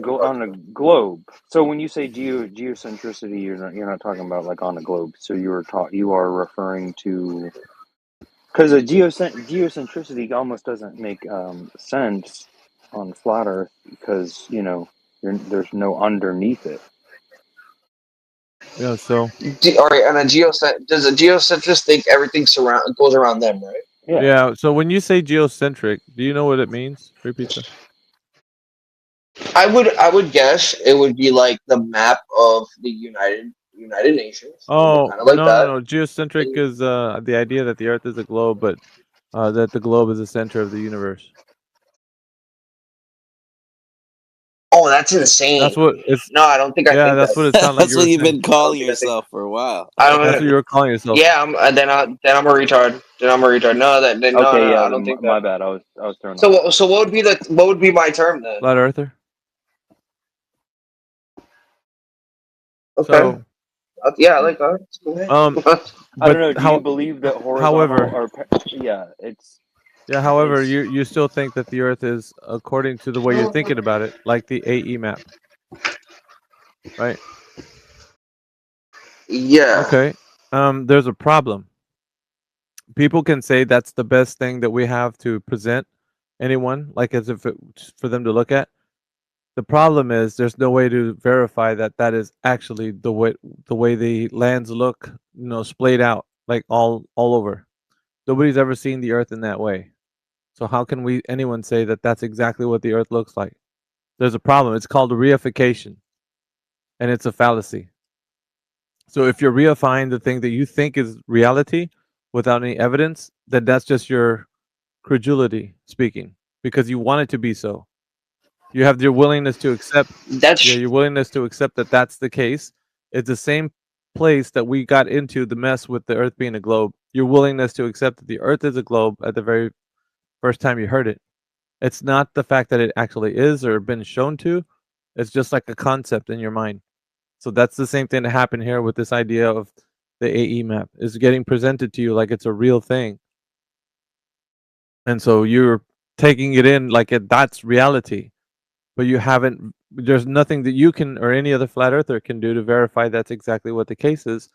a Antarctica? globe. So when you say geocentricity, you're not talking about like on a globe. So you are referring to, because a geocentricity almost doesn't make sense on flat Earth because there's no underneath it. Yeah. So. All right, and does a geocentrist think everything goes around them, right? Yeah. So when you say geocentric, do you know what it means? Free pizza. I would guess it would be like the map of the United Nations. Oh, kind of like that. no. Geocentric is the idea that the Earth is a globe, but that the globe is the center of the universe. Oh, that's insane. That's what it's. No, I don't think I Yeah, think that's that. what it sounded like That's you what were you've saying. been calling yourself for a while. I don't. That's what you were calling yourself. Yeah, then I'm a retard. No, Okay, yeah, I don't think my that. bad. I was throwing. So what would be my term then? Flat earther. Okay. So, yeah, I like that. It's cool. I don't know. Do you believe that horizontal it's. Yeah, however, you still think that the Earth is, according to the way you're thinking about it, like the AE map, right? Yeah. Okay. There's a problem. People can say that's the best thing that we have to present anyone, like as if it's for them to look at. The problem is there's no way to verify that that is actually the way the lands look, splayed out like all over. Nobody's ever seen the Earth in that way. So how can anyone say that that's exactly what the Earth looks like? There's a problem. It's called reification, and it's a fallacy. So if you're reifying the thing that you think is reality without any evidence, then that's just your credulity speaking, because you want it to be so. You have your willingness to accept. Your willingness to accept that that's the case. It's the same place that we got into the mess with the Earth being a globe. Your willingness to accept that the Earth is a globe at the very first time you heard it. It's not the fact that it actually is or been shown to. It's just like a concept in your mind. So that's the same thing that happened here with this idea of the AE map is getting presented to you like it's a real thing. And so you're taking it in like that's reality, but you haven't, there's nothing that you can or any other flat earther can do to verify that's exactly what the case is,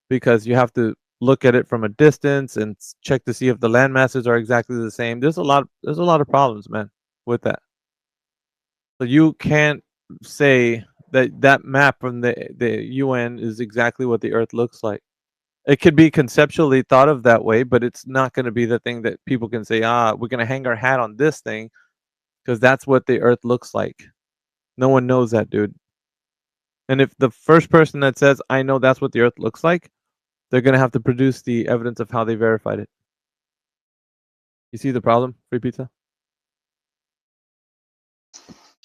because you have to look at it from a distance and check to see if the land masses are exactly the same. There's a lot of problems, man, with that. So you can't say that map from the UN is exactly what the Earth looks like. It could be conceptually thought of that way, but it's not going to be the thing that people can say, we're going to hang our hat on this thing because that's what the Earth looks like. No one knows that, dude. And if the first person that says, I know that's what the Earth looks like, they're going to have to produce the evidence of how they verified it. You see the problem, Free Pizza?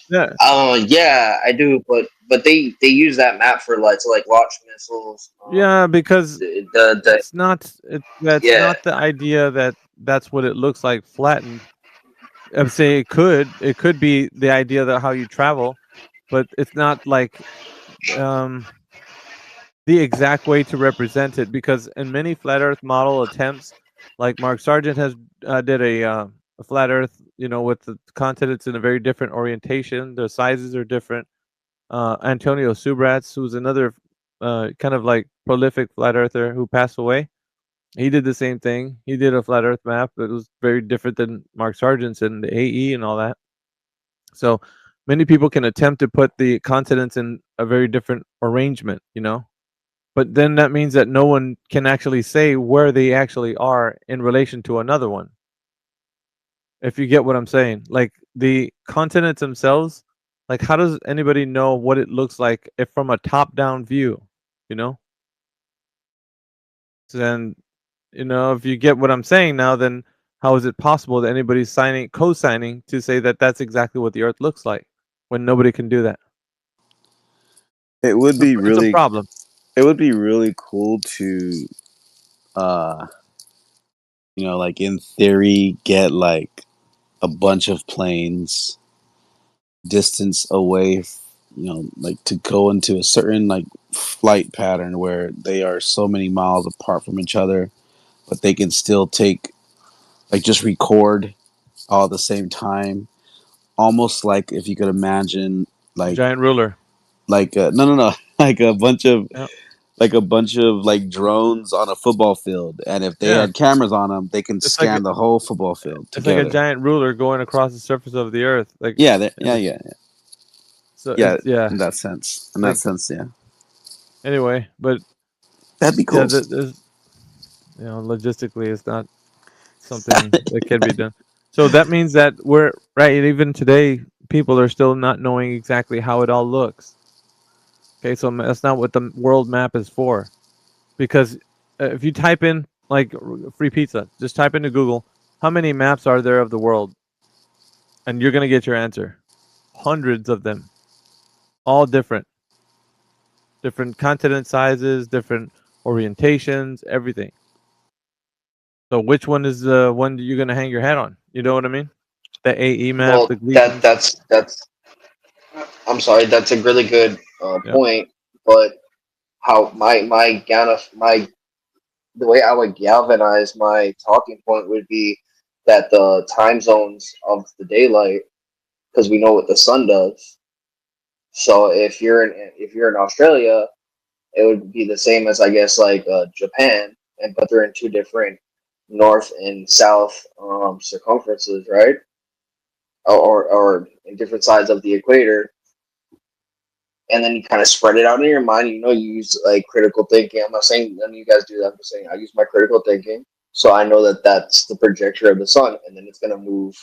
Yeah. Yeah, I do, but they use that map for to launch missiles. Yeah, because it's not that's Yeah. not the idea that that's what it looks like flattened. I'm saying it could be the idea that how you travel, but it's not like the exact way to represent it, because in many flat Earth model attempts, like Mark Sargent has did a flat Earth, with the continents in a very different orientation. The sizes are different. Antonio Subrats, who's another kind of like prolific flat earther who passed away, he did the same thing. He did a flat Earth map, but it was very different than Mark Sargent's and the AE and all that. So many people can attempt to put the continents in a very different arrangement, but then that means that no one can actually say where they actually are in relation to another one. If you get what I'm saying, like the continents themselves, like how does anybody know what it looks like if from a top-down view, So then, if you get what I'm saying now, then how is it possible that anybody's co-signing to say that that's exactly what the Earth looks like when nobody can do that? It would be It's a problem. It would be really cool to, like in theory, get like a bunch of planes distance away, like to go into a certain like flight pattern where they are so many miles apart from each other, but they can still just record all at the same time, almost like if you could imagine like giant ruler, like no, like a bunch of Yep. like a bunch of like drones on a football field, and if they Yeah. had cameras on them, they can It's scan like the whole football field It's together. like a giant ruler going across the surface of the Earth. Like Yeah, yeah. So yeah. yeah. In that sense, Like, yeah. Anyway, but that'd be cool. Yeah, there's, logistically, it's not something that can be done. So that means that we're right. Even today, people are still not knowing exactly how it all looks. Okay, so that's not what the world map is for. Because if you type in like Free Pizza, just type into Google, how many maps are there of the world? And you're gonna get your answer. Hundreds of them, all different continent sizes, different orientations, everything. So which one is the one that you're gonna hang your hat on? You know what I mean? The AE map, Well, the Gleason. that's. I'm sorry. That's a really good Yeah. point, but how the way I would galvanize my talking point would be that the time zones of the daylight, because we know what the sun does. So if you're in Australia it would be the same as, I guess, like Japan, but they're in two different north and south circumferences, right? Or in different sides of the equator. And then you kind of spread it out in your mind. You use like critical thinking. I'm not saying none of you guys do that. I'm just saying I use my critical thinking, so I know that that's the trajectory of the sun, and then it's gonna move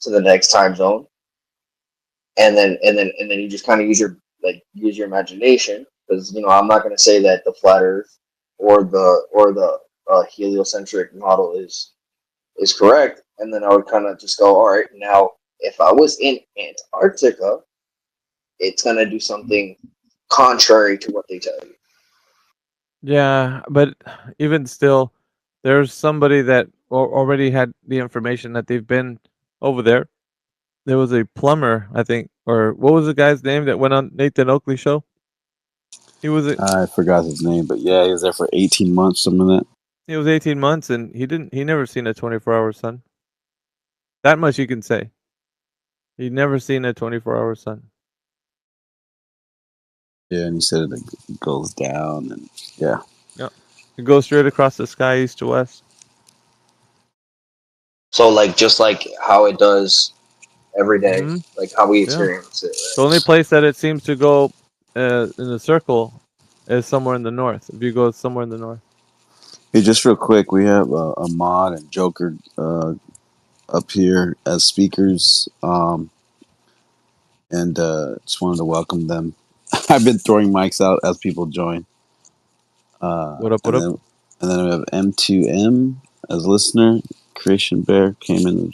to the next time zone. And then you just kind of use your imagination, because I'm not gonna say that the flat Earth or the heliocentric model is correct. And then I would kind of just go, all right, now if I was in Antarctica, it's going to do something contrary to what they tell you. Yeah, but even still, there's somebody that already had the information that they've been over there. There was a plumber, I think, or what was the guy's name that went on Nathan Oakley's show? He was I forgot his name, but yeah, he was there for 18 months, something like that. It was 18 months, and he never seen a 24-hour sun. That much you can say. He'd never seen a 24-hour sun. Yeah, and he said it goes down, and yeah. Yeah, it goes straight across the sky, east to west. So, just like how it does every day, like how we experience it. Right? The only place that it seems to go in a circle is somewhere in the north. If you go somewhere in the north. Hey, just real quick, we have Ahmad and Joker up here as speakers, and just wanted to welcome them. I've been throwing mics out as people join. What up? And then we have M2M as listener. Creation Bear came in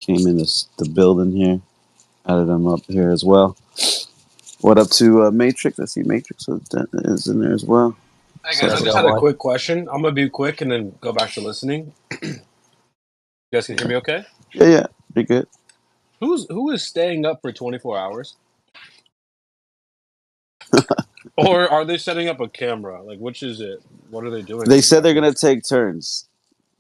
the building here. Added him up here as well. What up to Matrix? I see Matrix is in there as well. Hey guys, I just had a quick question. I'm gonna be quick and then go back to listening. You guys can hear me okay? Yeah, pretty good. Who is staying up for 24 hours? Or are they setting up a camera? Like, which is it? What are they doing? They said they're gonna take turns.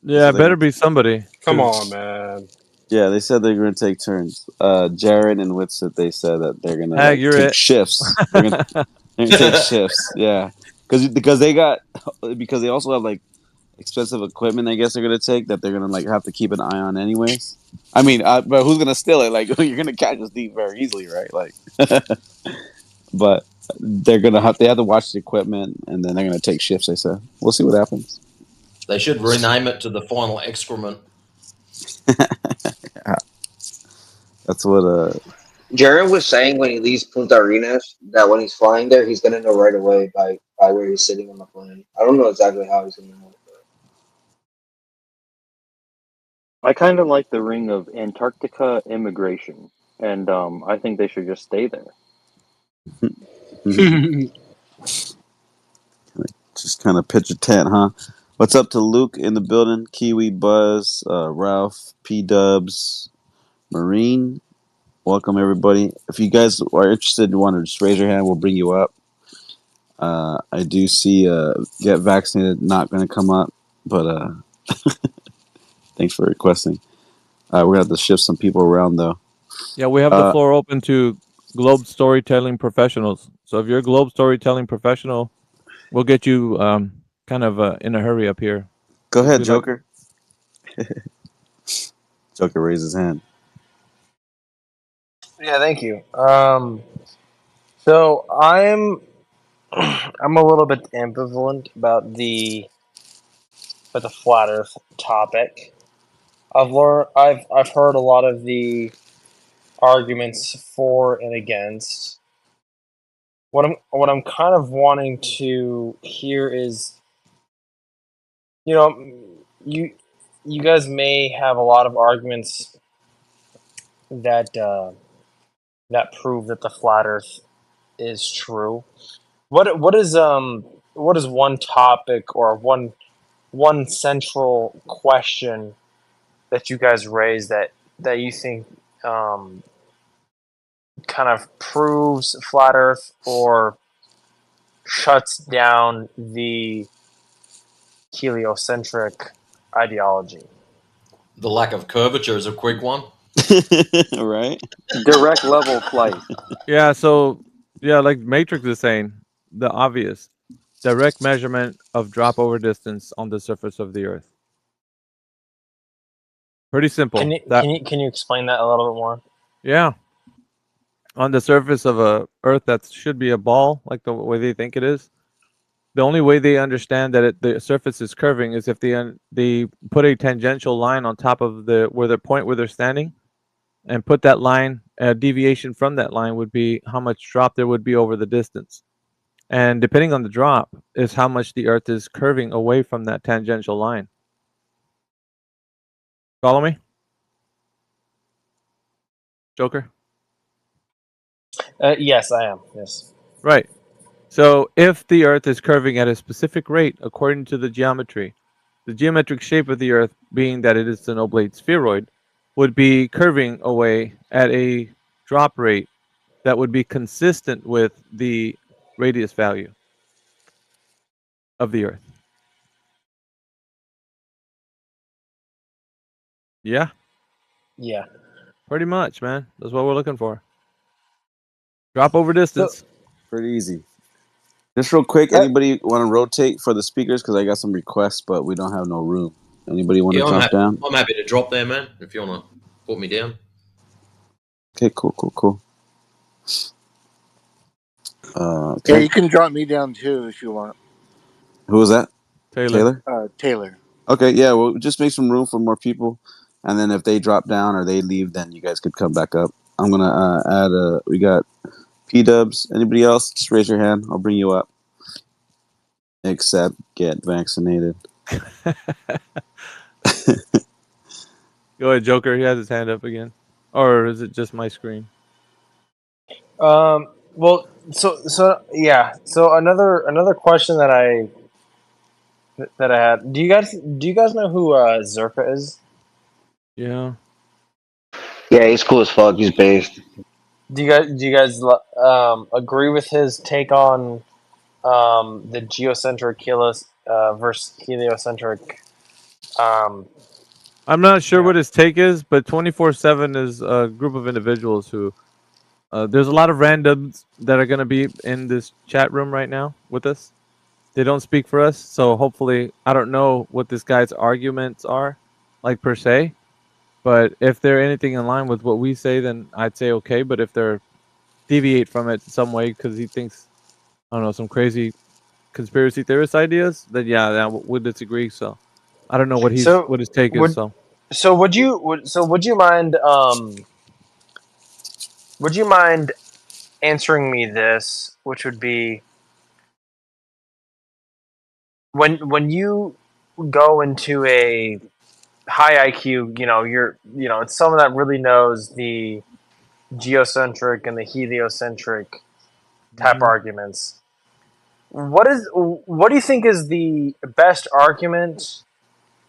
Yeah, it better be somebody. Come on, man. Yeah, they said they're gonna take turns. Jared and Whitsit, they said that they're gonna take shifts. They're gonna take shifts. Yeah, because they also have like expensive equipment. I guess they're gonna take that they're gonna have to keep an eye on anyways. I mean, but who's gonna steal it? Like you're gonna catch a thief very easily, right? Like, but they have to watch the equipment, and then they're gonna take shifts. They said we'll see what happens. They should rename it to the Final Excrement. That's what Jared was saying when he leaves Punta Arenas that when he's flying there, he's gonna know right away by where he's sitting on the plane. I don't know exactly how he's gonna know. I kind of like the ring of Antarctica immigration, and I think they should just stay there. Just kind of pitch a tent, huh? What's up to Luke in the building? Kiwi, Buzz, Ralph, P-Dubs, Marine. Welcome, everybody. If you guys are interested and want to just raise your hand, we'll bring you up. I do see get vaccinated not going to come up, but thanks for requesting. We're going to have to shift some people around, though. Yeah, we have the floor open to Globe Storytelling professionals. So if you're a Globe Storytelling professional, we'll get you kind of in a hurry up here. Go ahead, Joker. Joker raised his hand. Yeah, thank you. So I'm a little bit ambivalent about the flat Earth topic. I've heard a lot of the arguments for and against. What I'm kind of wanting to hear is, you guys may have a lot of arguments that prove that the flat Earth is true. What is one topic or one central question that you guys raise that you think kind of proves flat Earth or shuts down the heliocentric ideology? The lack of curvature is a quick one. Right? Direct level flight. Yeah, so like Matrix is saying, the obvious. Direct measurement of drop over distance on the surface of the Earth. Pretty simple. Can you explain that a little bit more? Yeah. On the surface of a Earth that should be a ball, like the way they think it is, the only way they understand that the surface is curving is if they put a tangential line on top of the point where they're standing, and put that line, a deviation from that line would be how much drop there would be over the distance. And depending on the drop is how much the Earth is curving away from that tangential line. Follow me? Joker? Yes, I am. Yes. Right. So if the Earth is curving at a specific rate according to the geometry, the geometric shape of the Earth, being that it is an oblate spheroid, would be curving away at a drop rate that would be consistent with the radius value of the Earth. Yeah? Yeah. Pretty much, man. That's what we're looking for. Drop over distance. Pretty easy. Just real quick, anybody want to rotate for the speakers? Because I got some requests, but we don't have no room. Anybody want to drop down? I'm happy to drop there, man, if you want to put me down. Okay, cool. Yeah, you can drop me down too if you want. Who was that? Taylor. Taylor. Okay, yeah, well, just make some room for more people, and then if they drop down or they leave, then you guys could come back up. I'm gonna add we got P-dubs. Anybody else? Just raise your hand. I'll bring you up. Except get vaccinated. Go ahead, Joker. He has his hand up again. Or is it just my screen? Well, so yeah. So another question that I had. Do you guys know who Zerka is? Yeah. Yeah, he's cool as fuck. He's based. Do you guys agree with his take on the geocentric versus heliocentric? I'm not sure what his take is, but 24/7 is a group of individuals who there's a lot of randoms that are going to be in this chat room right now with us. They don't speak for us, so hopefully, I don't know what this guy's arguments are, like per se, but if they're anything in line with what we say, then I'd say okay. But if they're deviate from it some way because he thinks, I don't know, some crazy conspiracy theorist ideas, then yeah, would disagree. So I don't know what what his take is. So would you mind answering me this, which would be when you go into a high IQ, it's someone that really knows the geocentric and the heliocentric type arguments. What do you think is the best argument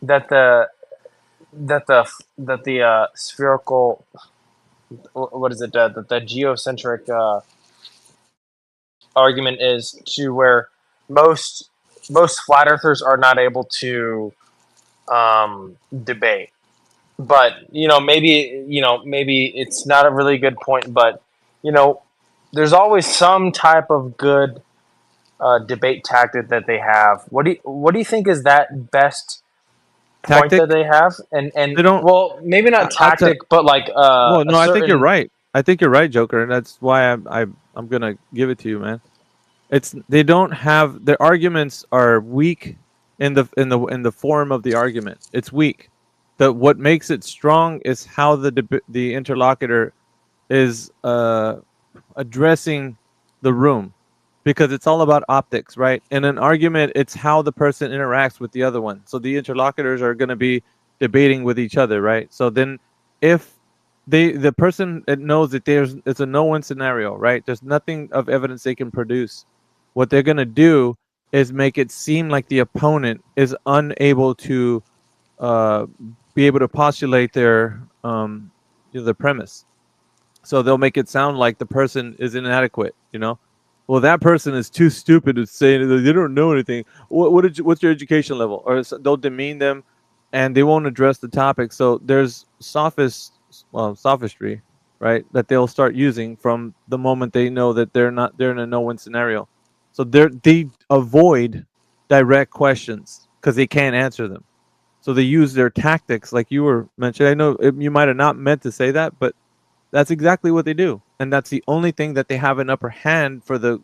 that the spherical, what is it, that the geocentric argument is, to where most flat earthers are not able to debate? But maybe it's not a really good point, but there's always some type of good debate tactic that they have. What do you think is that best point that they have? And they don't, well, maybe not tactic, but like well, no, I think you're right. I think you're right, Joker, and that's why I'm gonna give it to you, man. They don't have, their arguments are weak in the form of the argument. It's weak. What makes it strong is how the interlocutor is addressing the room, because it's all about optics, right? In an argument, it's how the person interacts with the other one. So the interlocutors are going to be debating with each other, right? So then if the person knows that it's a no-win scenario, right? There's nothing of evidence they can produce. What they're going to do is make it seem like the opponent is unable to be able to postulate their the premise. So they'll make it sound like the person is inadequate, Well, that person is too stupid to say they don't know anything. What's your education level? Or they'll demean them, and they won't address the topic. So there's sophistry, right? That they'll start using from the moment they know that they're in a no-win scenario. So they avoid direct questions because they can't answer them. So they use their tactics, like you were mentioning. I know you might have not meant to say that, but that's exactly what they do, and that's the only thing that they have an upper hand for the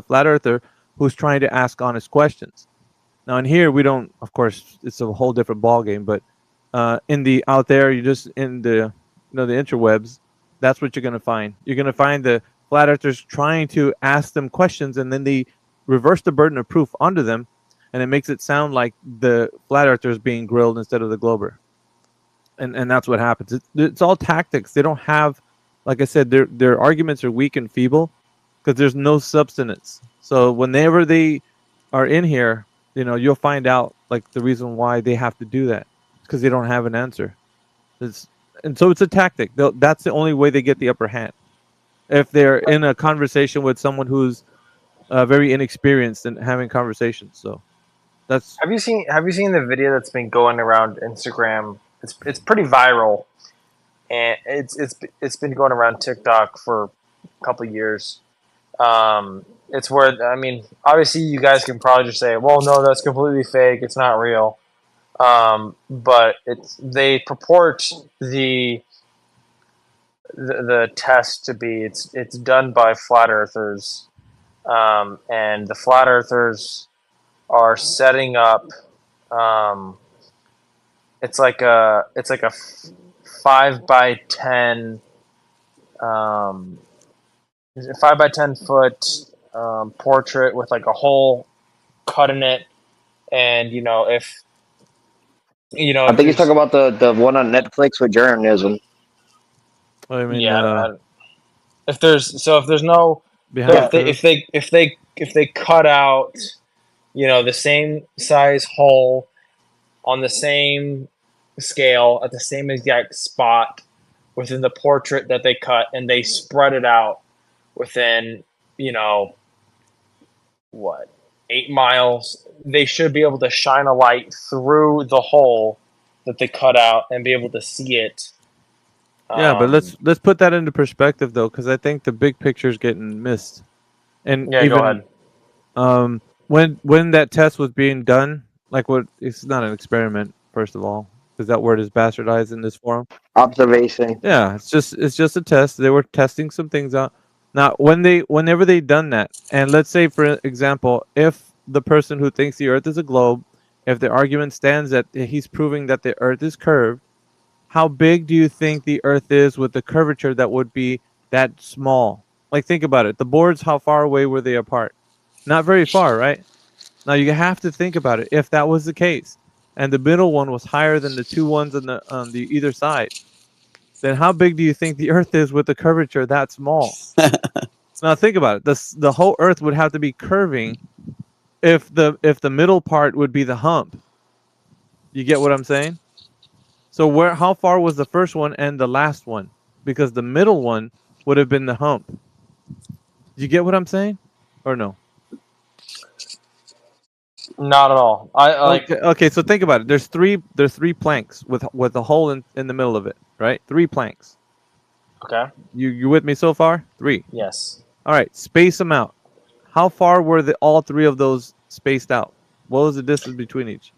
flat earther who's trying to ask honest questions. Now in here we don't, of course, it's a whole different ball game. But in the out there, you just in the the interwebs, that's what you're gonna find. You're gonna find the flat earthers trying to ask them questions, and then they reverse the burden of proof onto them, and it makes it sound like the flat earther is being grilled instead of the glober. And that's what happens. It's all tactics. They don't have, like I said, their arguments are weak and feeble because there's no substance. So whenever they are in here, you'll find out like the reason why they have to do that, because they don't have an answer. And so it's a tactic. That's the only way they get the upper hand. If they're in a conversation with someone who's very inexperienced in having conversations. So that's. Have you seen the video that's been going around Instagram? It's pretty viral, and it's been going around TikTok for a couple of years. It's where, I mean, obviously you guys can probably just say, well, no, that's completely fake. It's not real. But they purport the test to be it's done by flat earthers, and the flat earthers are setting up. It's like a 5x10 5x10 foot portrait with like a hole cut in it, and if I think he's talking about the one on Netflix with journalism. I mean, if there's no if they cut out the same size hole on the same scale at the same exact spot within the portrait that they cut, and they spread it out within 8 miles, they should be able to shine a light through the hole that they cut out and be able to see it. Yeah, but let's put that into perspective though, because I think the big picture is getting missed. And yeah, even, go ahead. When that test was being done, it's not an experiment, first of all, because that word is bastardized in this forum. Observation. Yeah, it's just a test. They were testing some things out. Now, whenever they done that, and let's say, for example, if the person who thinks the Earth is a globe, if the argument stands that he's proving that the Earth is curved, how big do you think the Earth is with the curvature that would be that small? Like, think about it. The boards, how far away were they apart? Not very far, right? Now, you have to think about it. If that was the case, and the middle one was higher than the two ones on the either side, then how big do you think the Earth is with the curvature that small? Now think about it. The whole Earth would have to be curving if the middle part would be the hump. You get what I'm saying? So how far was the first one and the last one? Because the middle one would have been the hump. You get what I'm saying? Or no? Not at all. Okay, so think about it. There's three planks with a hole in the middle of it, right? 3 planks. Okay. You with me so far? 3. Yes. All right, space them out. How far were all 3 of those spaced out? What was the distance between each?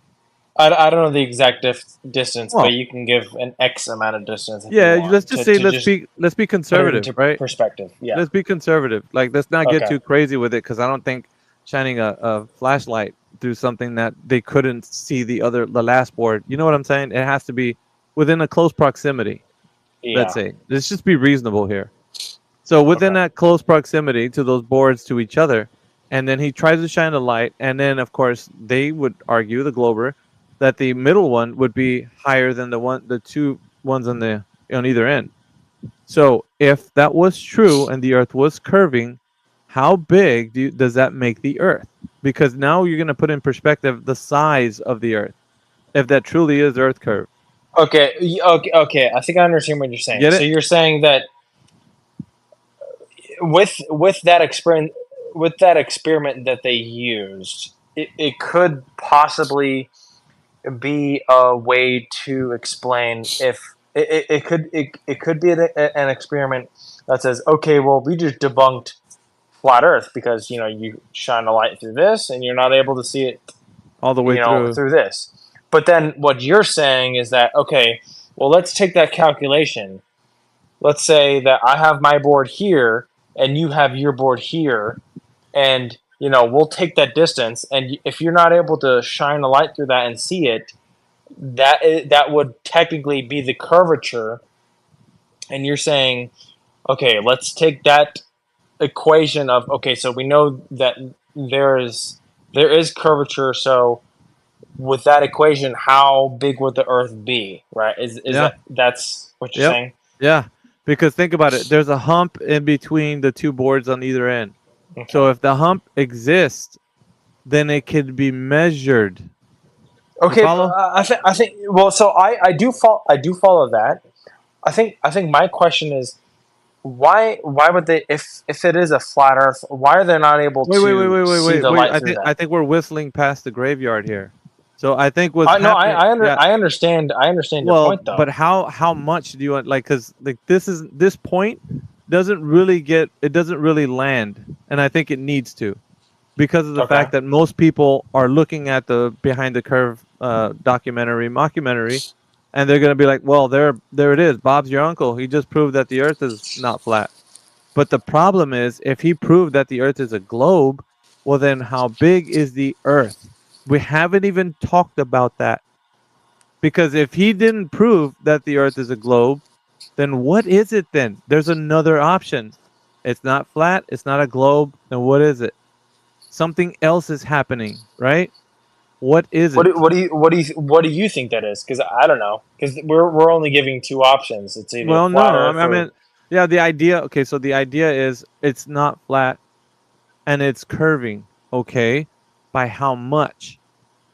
I don't know the exact distance, Well, but you can give an X amount of distance. Yeah, let's just say let's be conservative, right? Perspective. Yeah. Let's be conservative. Like, let's not get Okay. too crazy with it, because I don't think shining a flashlight through something that they couldn't see the last board. You know what I'm saying? It has to be within a close proximity. Let's say. Let's just be reasonable here. So within that close proximity to those boards to each other, and then he tries to shine a light, and then of course they would argue, the glober, that the middle one would be higher than the 2 ones on either end. So if that was true and the Earth was curving, how big does that make the Earth? Because now you're going to put in perspective the size of the Earth, if that truly is Earth curve. Okay. I think I understand what you're saying. Get it? So you're saying that with that experiment that they used, it could possibly be a way to explain if it could be an experiment that says, okay, well, we just debunked flat Earth because you shine a light through this and you're not able to see it all the way through this. But then what you're saying is that, okay, well, let's take that calculation. Let's say that I have my board here and you have your board here, and we'll take that distance, and if you're not able to shine a light through that and see it, that would technically be the curvature. And you're saying, okay, let's take that equation of, okay, so we know that there is curvature, so with that equation, how big would the Earth be, right? Is Yeah. that's what you're Yep. saying? Yeah, because think about it. There's a hump in between the two boards on either end. So if the hump exists, then it could be measured. Okay, follow? I think. Well, so I do follow that. I think my question is, why would they, if it is a flat Earth, why are they not able to see the light through that? I think we're whistling past the graveyard here. So I think what's I happening. I understand your point though. But how much do you want? Like, because this point doesn't really land, and I think it needs to, because of the fact that most people are looking at the Behind the Curve mockumentary, and they're gonna be like, well, there it is. Bob's your uncle. He just proved that the Earth is not flat. But the problem is, if he proved that the Earth is a globe, well, then how big is the Earth? We haven't even talked about that. Because if he didn't prove that the Earth is a globe, then what is it then? There's another option. It's not flat. It's not a globe. Then what is it? Something else is happening, right? What is it? What do you think that is? Because I don't know. Because we're only giving two options. It's either flat Earth I mean, yeah, the idea. Okay, so the idea is it's not flat, and it's curving. Okay, by how much?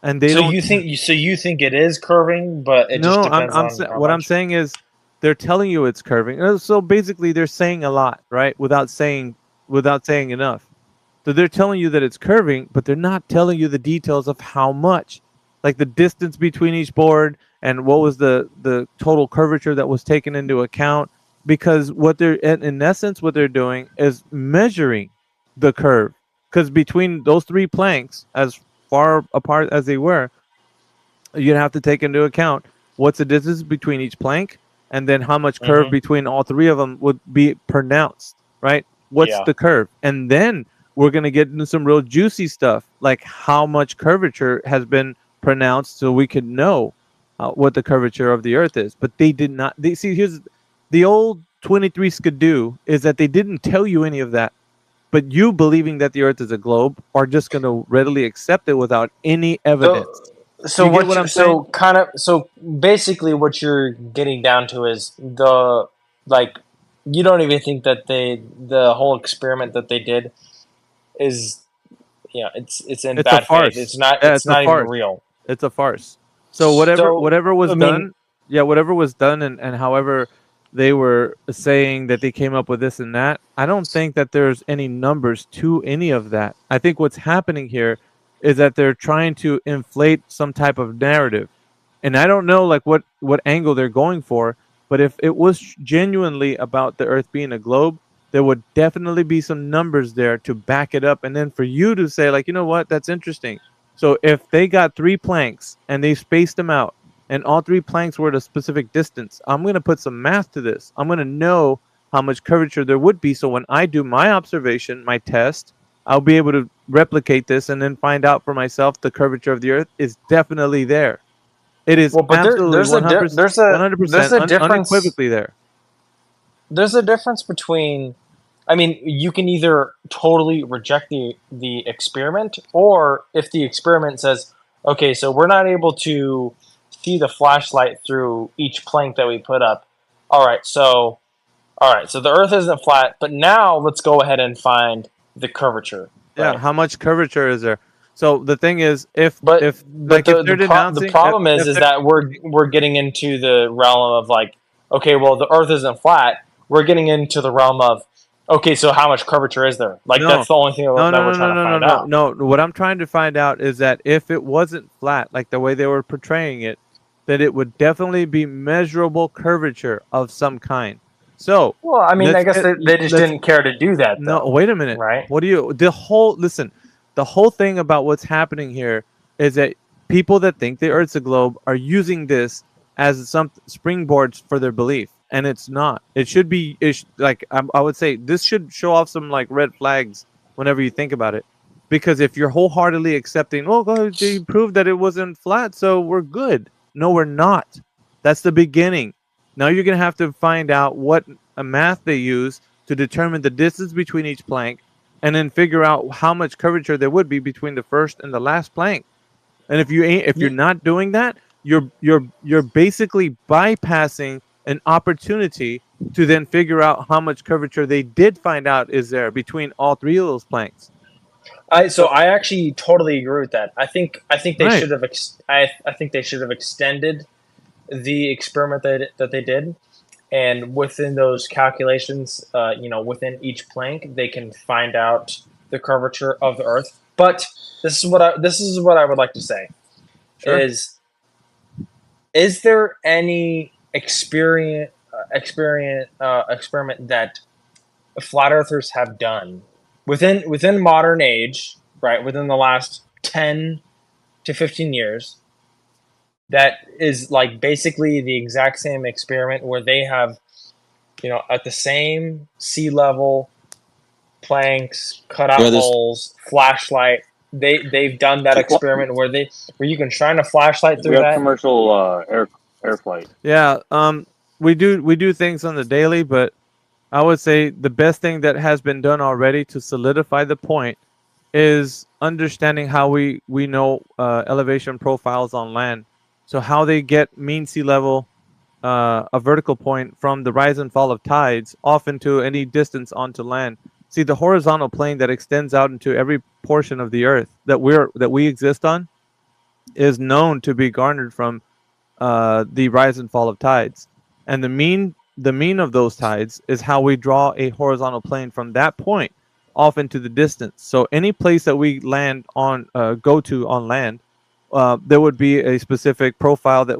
And they don't. You think it is curving, but it just depends on how what much. I'm saying is they're telling you it's curving. So basically, they're saying a lot, right? Without saying enough. So they're telling you that it's curving, but they're not telling you the details of how much, like the distance between each board and what was the total curvature that was taken into account. Because what they're in essence, what they're doing is measuring the curve. Because between those three planks, as far apart as they were, you'd have to take into account what's the distance between each plank, and then how much curve between all three of them would be pronounced, right? What's the curve? And then we're going to get into some real juicy stuff, like how much curvature has been pronounced, so we could know what the curvature of the Earth is. But they did not. Here's the old 23 skidoo, is that they didn't tell you any of that. But you believing that the Earth is a globe are just going to readily accept it without any evidence. So basically what you're getting down to is you don't even think that the whole experiment that they did is it's in bad faith. It's not even real. It's a farce. So whatever was done and however they were saying that they came up with this and that, I don't think that there's any numbers to any of that. I think what's happening here is that they're trying to inflate some type of narrative. And I don't know like what angle they're going for, but if it was genuinely about the Earth being a globe, there would definitely be some numbers there to back it up. And then for you to say, like, you know what, that's interesting. So if they got 3 planks and they spaced them out, and all 3 planks were at a specific distance, I'm going to put some math to this. I'm going to know how much curvature there would be. So when I do my observation, my test, I'll be able to replicate this and then find out for myself the curvature of the Earth is definitely there. It is absolutely 100% unequivocally there. There's a difference between, I mean, you can either totally reject the experiment, or if the experiment says, okay, so we're not able to see the flashlight through each plank that we put up. All right, so the Earth isn't flat, but now let's go ahead and find the curvature. Yeah, right? how much curvature is there? So the thing is, the problem is that we're getting into the realm of like, okay, well, the Earth isn't flat. We're getting into the realm of, okay, so how much curvature is there? Like, that's the only thing that we're trying to find out. No, what I'm trying to find out is that if it wasn't flat, like the way they were portraying it, that it would definitely be measurable curvature of some kind. So, Well, I mean, I guess they just didn't care to do that, No, though. wait a minute. Right? What do you? Listen. The whole thing about what's happening here is that people that think the Earth's a globe are using this as some springboards for their belief, and it's not. It should be. I would say this should show off some like red flags whenever you think about it, because if you're wholeheartedly accepting, oh, God, they proved that it wasn't flat, so we're good. No, we're not. That's the beginning. Now you're gonna have to find out what math they use to determine the distance between each plank, and then figure out how much curvature there would be between the first and the last plank. And if you're not doing that, you're basically bypassing an opportunity to then figure out how much curvature they did find out is there between all three of those planks. So I actually totally agree with that. I think they Right. should have. I think they should have extended the experiment that they did, and within those calculations, within each plank, they can find out the curvature of the Earth. But this is what I would like to say: Sure. is there any experiment that flat earthers have done within modern age, right? Within the last 10 to 15 years, that is like basically the exact same experiment where they have, at the same sea level, planks, cut out holes, flashlight. They've done that experiment where you can shine a flashlight through We have that. commercial air flight. Yeah, we do things on the daily, but I would say the best thing that has been done already to solidify the point is understanding how we know elevation profiles on land. So how they get mean sea level, a vertical point from the rise and fall of tides off into any distance onto land. See, the horizontal plane that extends out into every portion of the Earth that we exist on is known to be garnered from the rise and fall of tides, and the mean of those tides is how we draw a horizontal plane from that point off into the distance. So any place that we land on, go to on land, there would be a specific profile that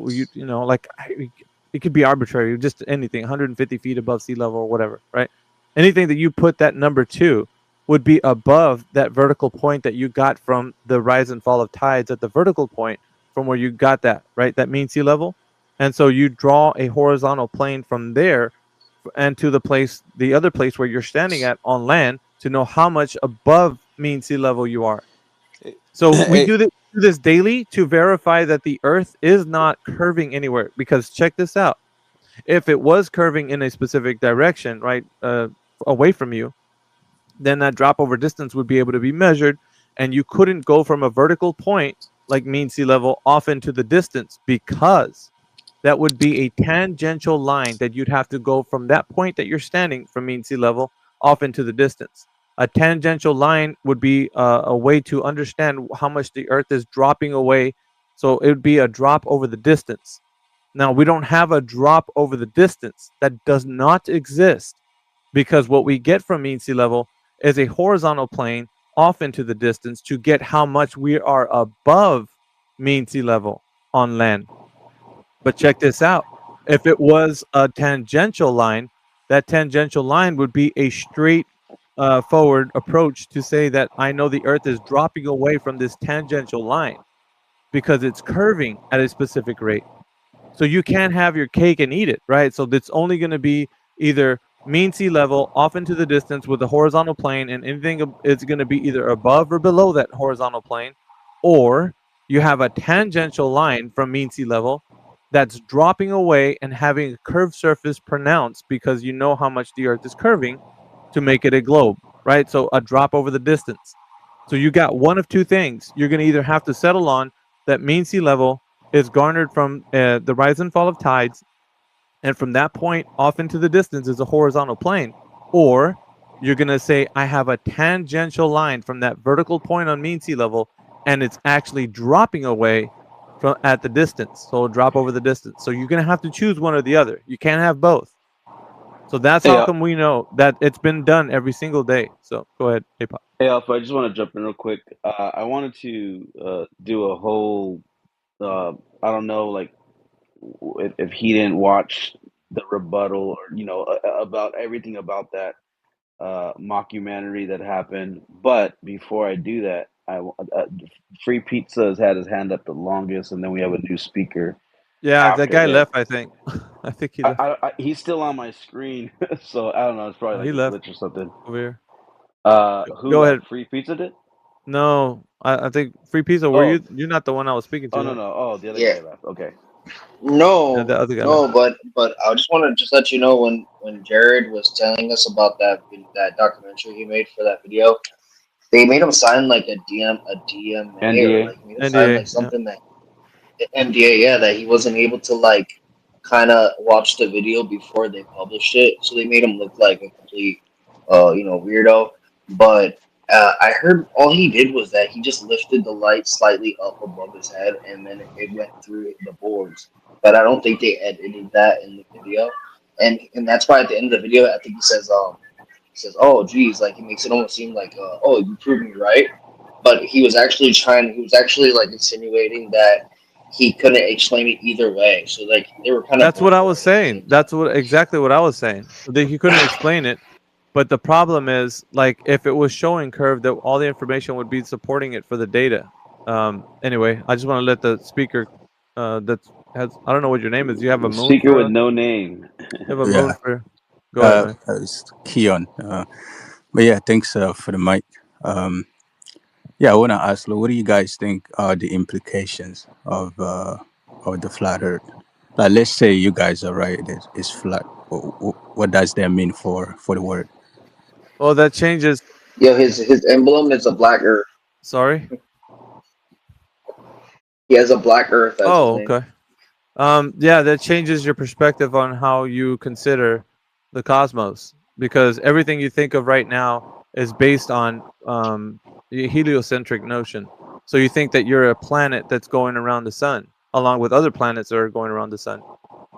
it could be arbitrary, just anything, 150 feet above sea level or whatever, right? Anything that you put that number to would be above that vertical point that you got from the rise and fall of tides at the vertical point from where you got that, right? That mean sea level. And so you draw a horizontal plane from there and to the other place where you're standing at on land to know how much above mean sea level you are. So we do this daily to verify that the Earth is not curving anywhere, because check this out. If it was curving in a specific direction, right, away from you, then that drop over distance would be able to be measured, and you couldn't go from a vertical point like mean sea level off into the distance, because that would be a tangential line that you'd have to go from that point that you're standing from mean sea level off into the distance. A tangential line would be a way to understand how much the Earth is dropping away. So it would be a drop over the distance. Now, we don't have a drop over the distance. That does not exist, because what we get from mean sea level is a horizontal plane off into the distance to get how much we are above mean sea level on land. But check this out. If it was a tangential line, that tangential line would be a straight forward approach to say that I know the Earth is dropping away from this tangential line because it's curving at a specific rate. So you can't have your cake and eat it, right? So it's only going to be either mean sea level off into the distance with a horizontal plane, and anything is going to be either above or below that horizontal plane, or you have a tangential line from mean sea level that's dropping away and having a curved surface pronounced because you know how much the Earth is curving to make it a globe, right? So a drop over the distance. So you got one of two things. You're going to either have to settle on that mean sea level is garnered from the rise and fall of tides, and from that point off into the distance is a horizontal plane, or you're going to say I have a tangential line from that vertical point on mean sea level, and it's actually dropping away from at the distance, so it'll drop over the distance. So you're going to have to choose one or the other. You can't have both. So that's how come we know that it's been done every single day. So go ahead, K-Pop. Hey, Alpha, I just want to jump in real quick. I wanted to do a whole, I don't know, like if he didn't watch the rebuttal, or about everything about that mockumentary that happened. But before I do that, Free Pizza has had his hand up the longest, and then we have a new speaker. Yeah, that After guy him. left. I think. I think he left. He's still on my screen, so I don't know. It's probably He like a left glitch or something. over here. Who Go left? ahead. Free Pizza did? No, I think Free Pizza. Were Oh, you? You're not the one I was speaking to. oh no, Right? no. Oh, the other Yeah. guy left. Okay. Yeah, No, the other guy left. no, but I just want to just let you know when Jared was telling us about that documentary he made for that video, they made him sign like a DMA, or NDA. like made him sign like NDA. Yeah. something that NDA, yeah, that he wasn't able to like kind of watch the video before they published it, so they made him look like a complete weirdo. But I heard all he did was that he just lifted the light slightly up above his head, and then it went through the boards. But I don't think they edited that in the video, and that's why at the end of the video, I think he says, "Oh, geez," like he makes it almost seem like, "Oh, you proved me right." But he was actually like insinuating that he couldn't explain it either way. So like they were kind of That's both what I wrong was at the same saying. That's exactly what I was saying. That he couldn't explain it, but the problem is, like, if it was showing curve, that all the information would be supporting it for the data. Anyway, I just want to let the speaker, that has, I don't know what your name is. You have a moon Speaker for with us? no name. You have a Yeah. moon for. Go ahead, man. It's Keon. But yeah, thanks for the mic. Yeah, I want to ask, what do you guys think are the implications of the flat Earth? Like, let's say you guys are right; it's flat. What does that mean for the world? Well, that changes. Yeah, his emblem is a black earth. Sorry. He has a black earth as his Oh, name. okay. Yeah, that changes your perspective on how you consider the cosmos, because everything you think of right now is based on the heliocentric notion. So you think that you're a planet that's going around the sun, along with other planets that are going around the sun.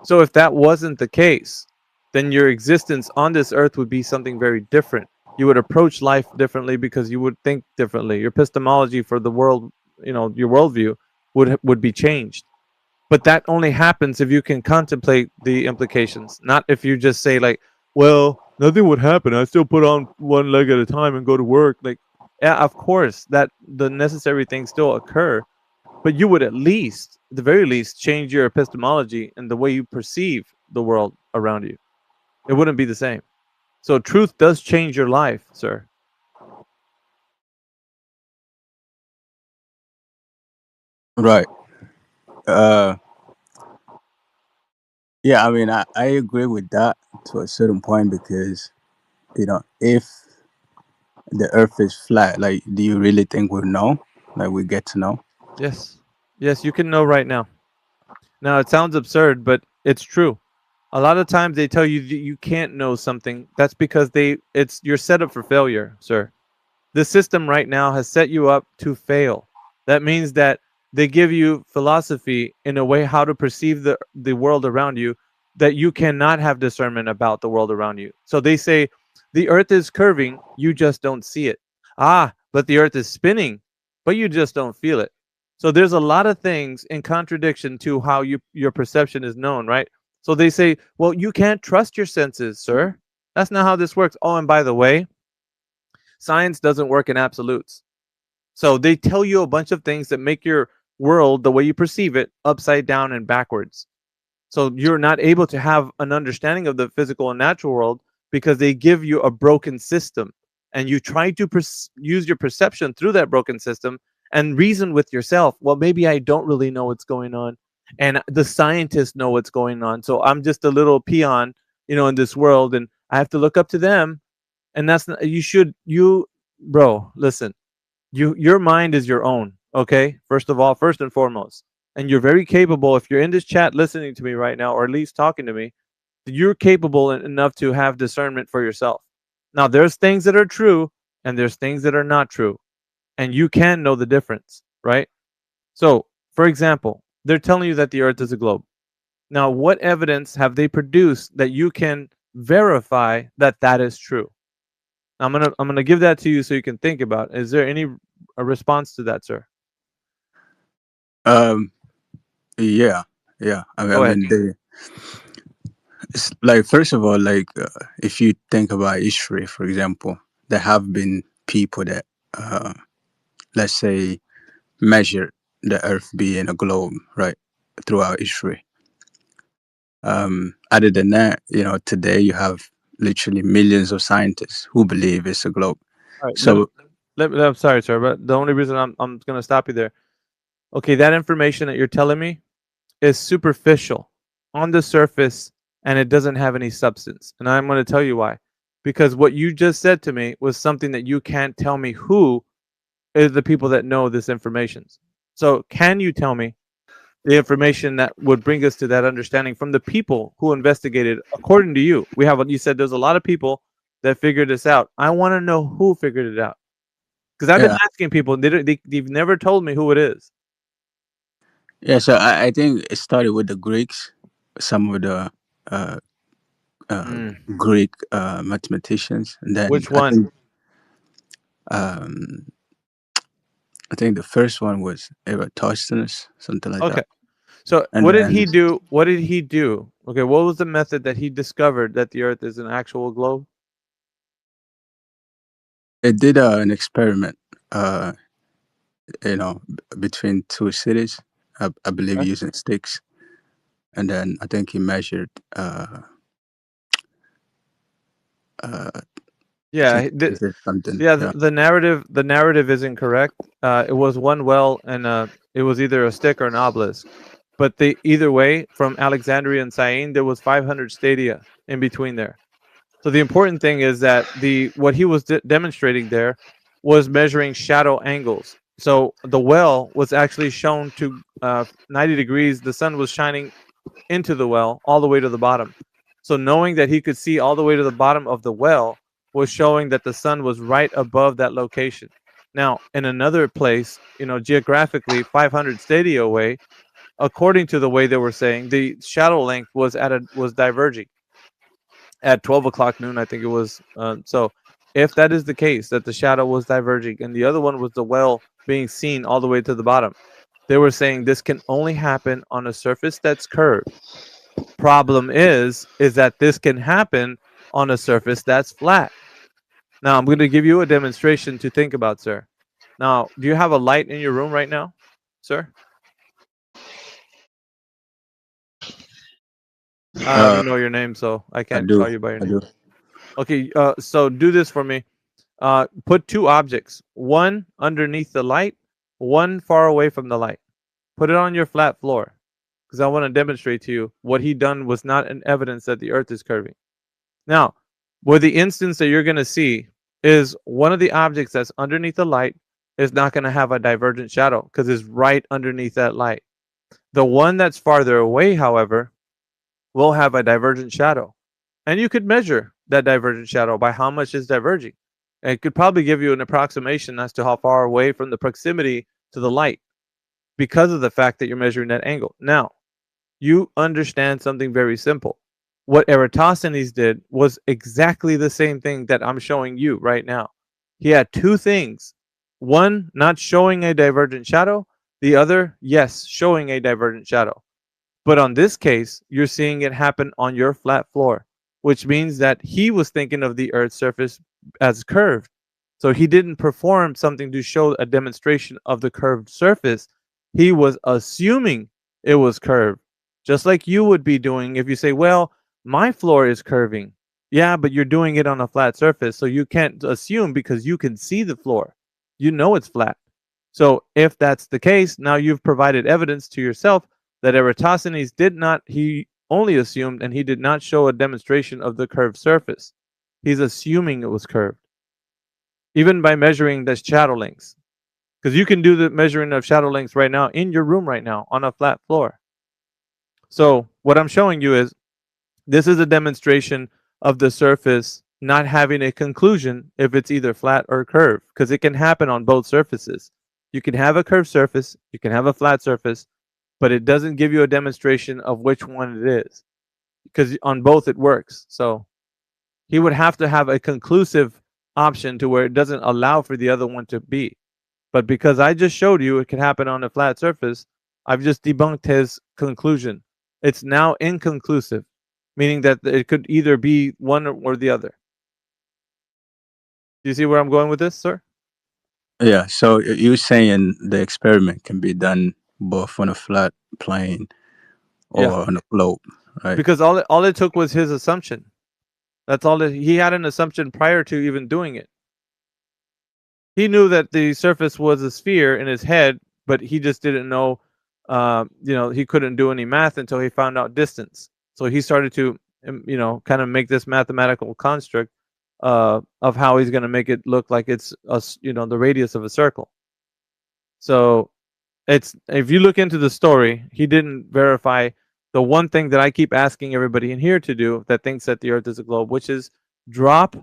So if that wasn't the case, then your existence on this earth would be something very different. You would approach life differently because you would think differently. Your epistemology for the world, your worldview would be changed. But that only happens if you can contemplate the implications, not if you just say like, well, nothing would happen. I still put on one leg at a time and go to work. Like, yeah, of course, that the necessary things still occur, but you would at the very least, change your epistemology and the way you perceive the world around you. It wouldn't be the same. So truth does change your life, sir. Right. Yeah, I mean, I agree with that to a certain point, because if the Earth is flat, like, do you really think we'll know? Like, we get to know? Yes. Yes, you can know right now. Now, it sounds absurd, but it's true. A lot of times they tell you that you can't know something. That's because you're set up for failure, sir. The system right now has set you up to fail. That means that they give you philosophy in a way how to perceive the world around you, that you cannot have discernment about the world around you. So they say the earth is curving, you just don't see it. But the earth is spinning, but you just don't feel it. So there's a lot of things in contradiction to how your perception is known, right? So they say, well, you can't trust your senses, sir. That's not how this works. Oh, and by the way, science doesn't work in absolutes. So they tell you a bunch of things that make your world, the way you perceive it, upside down and backwards. So you're not able to have an understanding of the physical and natural world because they give you a broken system. And you try to use your perception through that broken system and reason with yourself. Well, maybe I don't really know what's going on, and the scientists know what's going on. So I'm just a little peon, in this world, and I have to look up to them. And that's not, bro, listen, your mind is your own. Okay. First and foremost, and you're very capable. If you're in this chat listening to me right now, or at least talking to me, you're capable enough to have discernment for yourself. Now, there's things that are true and there's things that are not true, and you can know the difference, right? So, for example, they're telling you that the earth is a globe. Now, what evidence have they produced that you can verify that that is true? I'm gonna give that to you so you can think about it. Is there any response to that, sir? Yeah. I Go ahead. mean, It's like, first of all, like if you think about history, for example, there have been people that, let's say, measure the Earth being a globe, right, throughout history. Other than that, today you have literally millions of scientists who believe it's a globe. All right, So I'm sorry, sir, but the only reason I'm going to stop you there. Okay, that information that you're telling me is superficial on the surface, and it doesn't have any substance. And I'm going to tell you why. Because what you just said to me was something that you can't tell me who is the people that know this information. So can you tell me the information that would bring us to that understanding from the people who investigated according to you? You said there's a lot of people that figured this out. I want to know who figured it out. Because I've been asking people, they've never told me who it is. Yeah, so I think it started with the Greeks, some of the Greek mathematicians, and then Which one? I think the first one was Eratosthenes, something like Okay. that. So And what did then he do? What did he do? Okay, what was the method that he discovered that the Earth is an actual globe? it did an experiment, between two cities, I believe, Okay. using sticks, and then I think he measured. Yeah, something. the narrative is incorrect. It was one well, and it was either a stick or an obelisk. But either way, from Alexandria and Syene, there was 500 stadia in between there. So the important thing is that what he was demonstrating there was measuring shadow angles. So the well was actually shown to 90 degrees. The sun was shining into the well all the way to the bottom. So knowing that he could see all the way to the bottom of the well was showing that the sun was right above that location. Now, in another place, geographically 500 stadia away, according to the way they were saying, the shadow length was diverging at 12 o'clock noon, I think it was. So if that is the case, that the shadow was diverging and the other one was the well being seen all the way to the bottom, they were saying this can only happen on a surface that's curved. Problem is that this can happen on a surface that's flat. Now I'm going to give you a demonstration to think about, sir. Now, do you have a light in your room right now, sir? I don't know your name, so I can't call you by your name. Okay, so do this for me. Put two objects, one underneath the light, one far away from the light. Put it on your flat floor, because I want to demonstrate to you what he done was not an evidence that the Earth is curving. Now, where the instance that you're going to see is one of the objects that's underneath the light is not going to have a divergent shadow because it's right underneath that light. The one that's farther away, however, will have a divergent shadow. And you could measure that divergent shadow by how much is diverging. And it could probably give you an approximation as to how far away from the proximity to the light because of the fact that you're measuring that angle. Now, you understand something very simple. What Eratosthenes did was exactly the same thing that I'm showing you right now. He had two things. One, not showing a divergent shadow. The other, yes, showing a divergent shadow. But on this case, you're seeing it happen on your flat floor, which means that he was thinking of the Earth's surface as curved. So he didn't perform something to show a demonstration of the curved surface. He was assuming it was curved, just like you would be doing if you say, well, my floor is curving. Yeah, but you're doing it on a flat surface, so you can't assume because you can see the floor. You know it's flat. So if that's the case, now you've provided evidence to yourself that Eratosthenes he only assumed and he did not show a demonstration of the curved surface. He's assuming it was curved. Even by measuring the shadow lengths. Because you can do the measuring of shadow lengths right now in your room right now on a flat floor. So what I'm showing you is this is a demonstration of the surface not having a conclusion if it's either flat or curved, because it can happen on both surfaces. You can have a curved surface, you can have a flat surface, but it doesn't give you a demonstration of which one it is, because on both it works. So he would have to have a conclusive option to where it doesn't allow for the other one to be. But because I just showed you it can happen on a flat surface, I've just debunked his conclusion. It's now inconclusive, meaning that it could either be one or the other. Do you see where I'm going with this, sir? Yeah. So you're saying the experiment can be done both on a flat plane or Yeah. on a globe, right? Because all it took was his assumption. That's all. He had an assumption prior to even doing it. He knew that the surface was a sphere in his head, but he just didn't know. He couldn't do any math until he found out distance. So he started to, kind of make this mathematical construct of how he's going to make it look like it's the radius of a circle. So if you look into the story, he didn't verify the one thing that I keep asking everybody in here to do that thinks that the Earth is a globe, which is drop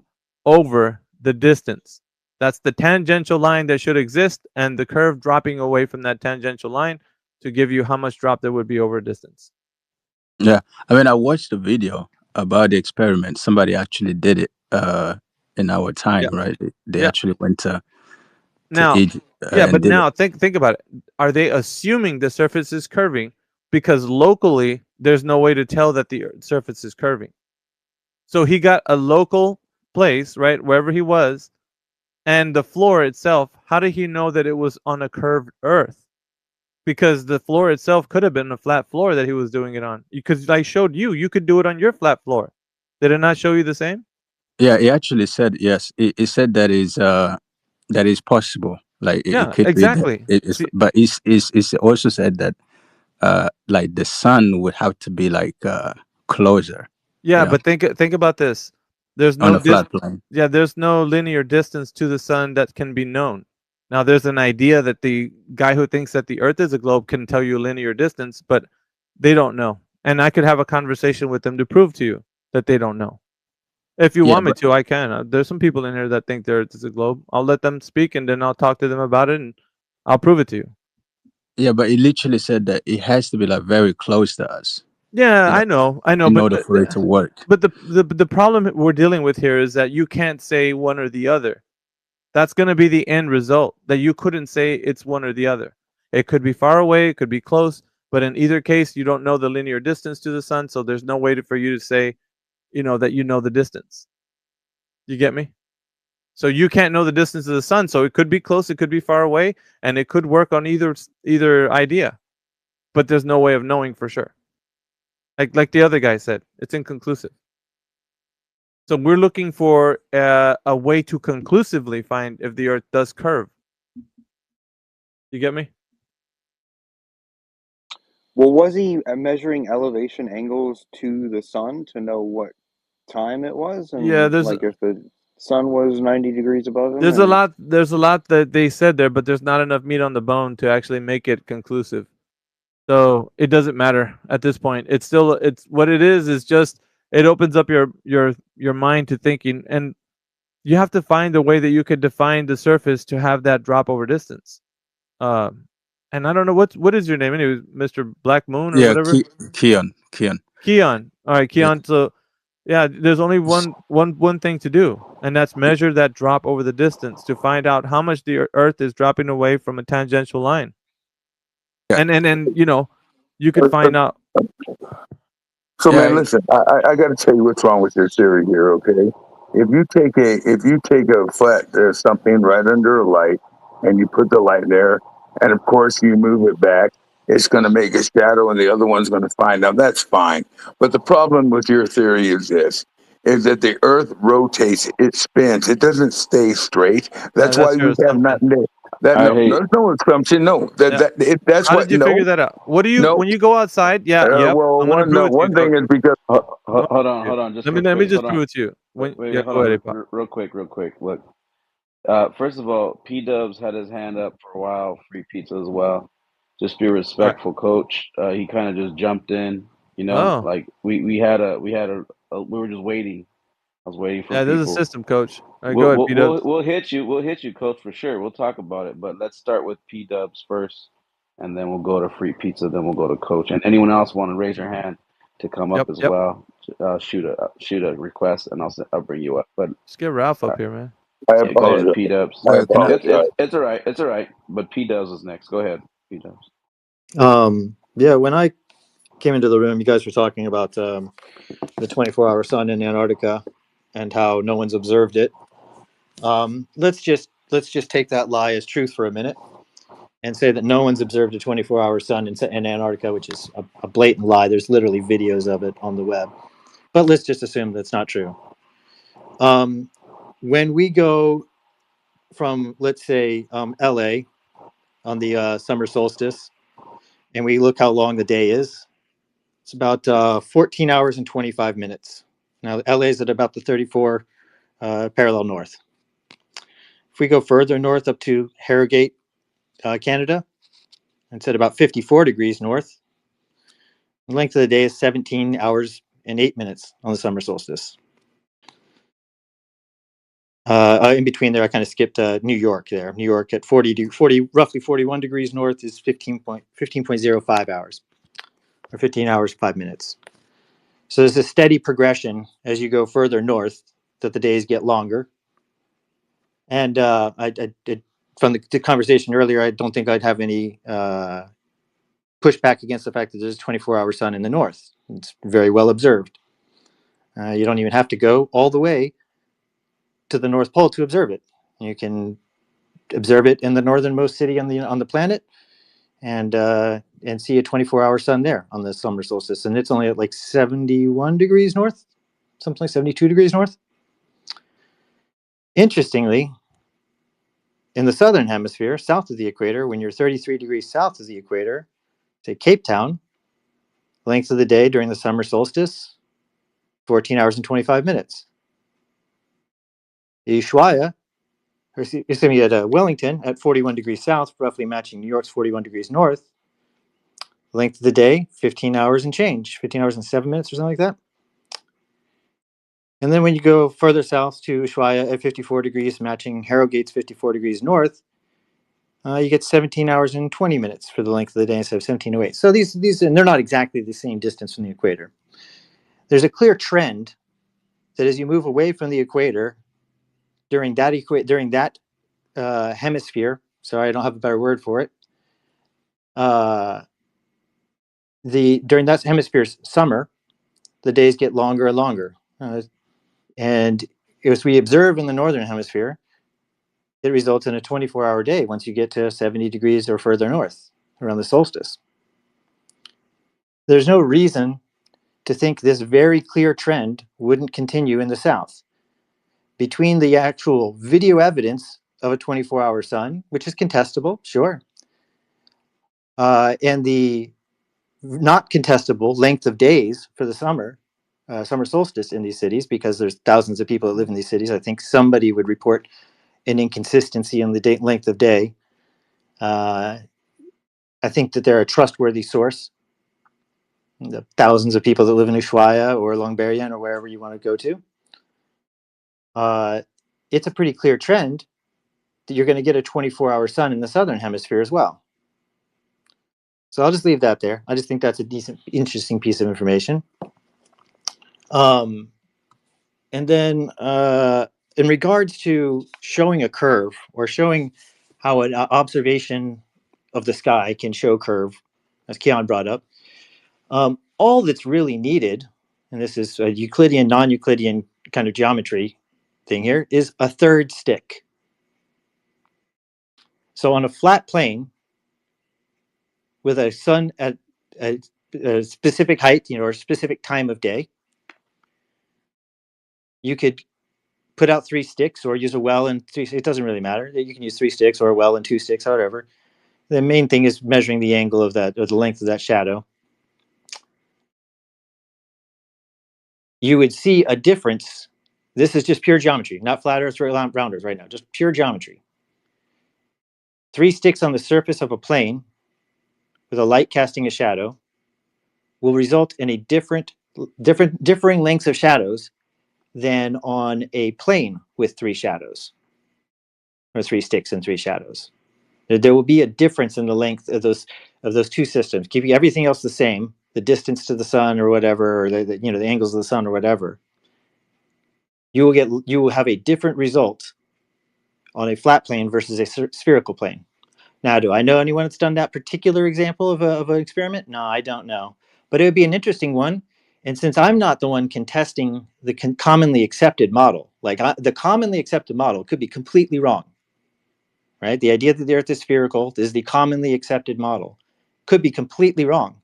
over the distance. That's the tangential line that should exist, and the curve dropping away from that tangential line to give you how much drop there would be over a distance. Yeah. I mean, I watched the video about the experiment. Somebody actually did it in our time, right? They actually went to Now, Egypt. but now think about it. Are they assuming the surface is curving because locally there's no way to tell that the surface is curving? So he got a local place, right, wherever he was, and the floor itself. How did he know that it was on a curved Earth? Because the floor itself could have been a flat floor that he was doing it on. Because I showed you could do it on your flat floor. Did it not show you the same? Yeah, he actually said yes. He said that is possible. Like it could exactly. be that but it's also said that like the sun would have to be like closer. Yeah, but think about this. There's no on a flat plane. Yeah, there's no linear distance to the sun that can be known. Now, there's an idea that the guy who thinks that the Earth is a globe can tell you linear distance, but they don't know. And I could have a conversation with them to prove to you that they don't know. If you want me to, I can. There's some people in here that think the Earth is a globe. I'll let them speak, and then I'll talk to them about it, and I'll prove it to you. Yeah, but he literally said that it has to be like very close to us. Yeah, I know. In order for it to work. But the problem we're dealing with here is that you can't say one or the other. That's going to be the end result, that you couldn't say it's one or the other. It could be far away, it could be close, but in either case, you don't know the linear distance to the sun, so there's no way for you to say, that you know the distance. You get me? So you can't know the distance of the sun, so it could be close, it could be far away, and it could work on either idea. But there's no way of knowing for sure. Like the other guy said, it's inconclusive. So we're looking for a way to conclusively find if the Earth does curve. You get me? Well, was he measuring elevation angles to the sun to know what time it was? And Yeah, there's like if the sun was 90 degrees above him. There's a lot that they said there, but there's not enough meat on the bone to actually make it conclusive. So it doesn't matter at this point. It's what it is just it opens up your mind to thinking, and you have to find a way that you could define the surface to have that drop over distance. And I don't know what is your name anyway, Mr. Black Moon or whatever. Keon. All right, Keon. So yeah, there's only one thing to do, and that's measure that drop over the distance to find out how much the Earth is dropping away from a tangential line. Yeah. And you could find out. So man, listen, I got to tell you what's wrong with your theory here, okay? If you take a flat something right under a light, and you put the light there, and of course you move it back, it's going to make a shadow, and the other one's going to find out. That's fine. But the problem with your theory is this: is that the Earth rotates, it spins, it doesn't stay straight. That's why we have nothing there. There's no assumption. No, that's How did you figure that out? What do you when you go outside? Yeah, well, one thing is because hold on. Just let me just prove it to you. Wait, go ahead, real quick. Look, first of all, P Dubs had his hand up for a while. Free pizza as well. Just be respectful, Coach. He kind of just jumped in. Like we were just waiting. I was waiting for people. There's a system, Coach. All right, go ahead, P-Dubs. We'll hit you, Coach, for sure. We'll talk about it, but let's start with P-Dubs first, and then we'll go to Free Pizza, then we'll go to Coach. And anyone else want to raise your hand to come up as well, shoot a request, and I'll bring you up. But just get Ralph up here, man. I apologize. P-Dubs. It's all right. But P-Dubs is next. Go ahead, P-Dubs. Yeah, when I came into the room, you guys were talking about the 24-hour sun in Antarctica and how no one's observed it. Let's just take that lie as truth for a minute and say that no one's observed a 24-hour sun in Antarctica, which is a blatant lie. There's literally videos of it on the web. But let's just assume that's not true. When we go from, let's say, LA on the summer solstice, and we look how long the day is, it's about 14 hours and 25 minutes. Now, LA is at about the 34 parallel north. If we go further north up to Harrogate, Canada, it's at about 54 degrees north. The length of the day is 17 hours and 8 minutes on the summer solstice. In between there, I kind of skipped New York there. New York at roughly 41 degrees north is 15.05 hours, or 15 hours, 5 minutes. So there's a steady progression as you go further north that the days get longer. And from the conversation earlier, I don't think I'd have any pushback against the fact that there's a 24-hour sun in the north. It's very well observed. You don't even have to go all the way to the North Pole to observe it. You can observe it in the northernmost city on the planet, and see a 24-hour sun there on the summer solstice, and it's only at like 71 degrees north, something like 72 degrees north. Interestingly, in the southern hemisphere, south of the equator, when you're 33 degrees south of the equator, say Cape Town, length of the day during the summer solstice, 14 hours and 25 minutes. Ushuaia, at Wellington at 41 degrees south, roughly matching New York's 41 degrees north. Length of the day, 15 hours and change, 15 hours and 7 minutes or something like that. And then when you go further south to Ushuaia at 54 degrees, matching Harrogate's 54 degrees north, you get 17 hours and 20 minutes for the length of the day instead of 17:08. So these, and they're not exactly the same distance from the equator. There's a clear trend that as you move away from the equator, during that hemisphere, sorry, I don't have a better word for it, during that hemisphere's summer, the days get longer and longer. And as we observe in the northern hemisphere, it results in a 24-hour day once you get to 70 degrees or further north around the solstice. There's no reason to think this very clear trend wouldn't continue in the south. Between the actual video evidence of a 24-hour sun, which is contestable, sure, and the not contestable length of days for the summer solstice in these cities, because there's thousands of people that live in these cities. I think somebody would report an inconsistency in the length of day. I think that they're a trustworthy source. The thousands of people that live in Ushuaia or Longbarrian or wherever you want to go to. It's a pretty clear trend that you're going to get a 24-hour sun in the southern hemisphere as well. So I'll just leave that there. I just think that's a decent, interesting piece of information. And then in regards to showing a curve or showing how an observation of the sky can show curve, as Keon brought up, all that's really needed, and this is a Euclidean, non-Euclidean kind of geometry thing here, is a third stick. So on a flat plane with a sun at a specific height, or a specific time of day, you could put out 3 sticks or use a well and 3. It doesn't really matter. You can use 3 sticks or a well and 2 sticks, however. The main thing is measuring the angle of that, or the length of that shadow. You would see a difference. This is just pure geometry, not flat earths or rounders right now, just pure geometry. 3 sticks on the surface of a plane with a light casting a shadow will result in a differing lengths of shadows than on a plane with 3 shadows, or 3 sticks and 3 shadows. There will be a difference in the length of those 2 systems, keeping everything else the same, the distance to the sun or whatever, or the angles of the sun or whatever. You will have a different result on a flat plane versus a spherical plane. Now, do I know anyone that's done that particular example of an experiment? No, I don't know. But it would be an interesting one. And since I'm not the one contesting the commonly accepted model, like the commonly accepted model could be completely wrong, right? The idea that the Earth is spherical is the commonly accepted model, could be completely wrong.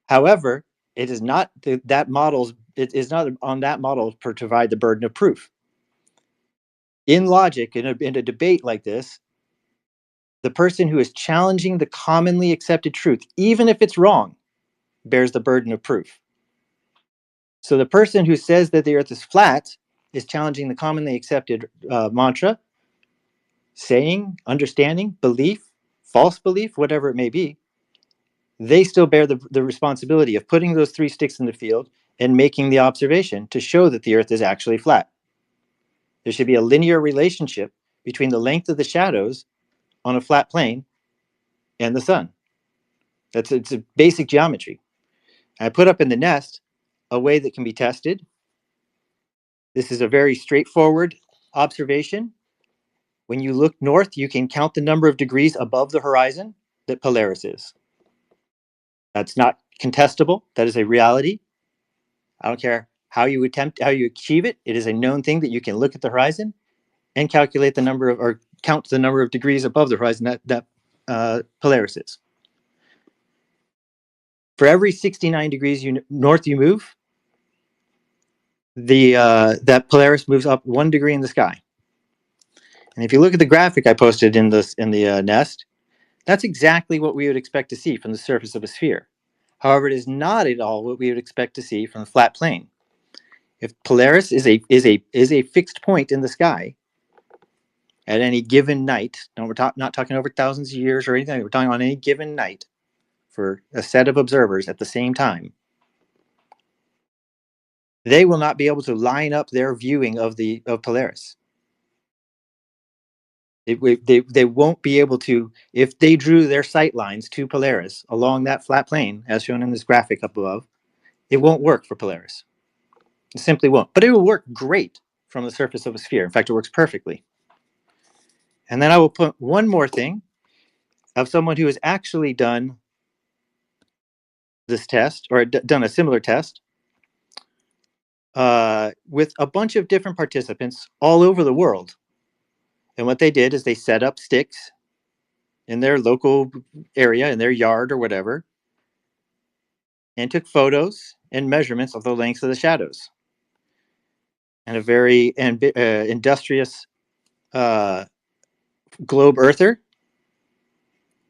However, it is not that model's. It is not on that model to provide the burden of proof. In logic, in a debate like this, the person who is challenging the commonly accepted truth, even if it's wrong, bears the burden of proof. So the person who says that the Earth is flat is challenging the commonly accepted mantra, saying, understanding, belief, false belief, whatever it may be. They still bear the responsibility of putting those 3 sticks in the field and making the observation to show that the Earth is actually flat. There should be a linear relationship between the length of the shadows on a flat plane and the sun. It's a basic geometry. I put up in the nest a way that can be tested. This is a very straightforward observation. When you look north, you can count the number of degrees above the horizon that Polaris is. That's not contestable. That is a reality. I don't care how you achieve it. It is a known thing that you can look at the horizon and calculate the number of, or count the number of degrees above the horizon that Polaris is. For every 69 degrees north you move, that Polaris moves up 1 degree in the sky. And if you look at the graphic I posted in the nest, that's exactly what we would expect to see from the surface of a sphere. However, it is not at all what we would expect to see from a flat plane. If Polaris is a fixed point in the sky at any given night, now we're not talking over thousands of years or anything, we're talking on any given night for a set of observers at the same time, they will not be able to line up their viewing of Polaris. They won't be able to, if they drew their sight lines to Polaris along that flat plane, as shown in this graphic up above, it won't work for Polaris. It simply won't. But it will work great from the surface of a sphere. In fact, it works perfectly. And then I will put one more thing of someone who has actually done this test, or done a similar test, with a bunch of different participants all over the world. And what they did is they set up sticks in their local area, in their yard or whatever, and took photos and measurements of the lengths of the shadows. And a very industrious globe earther,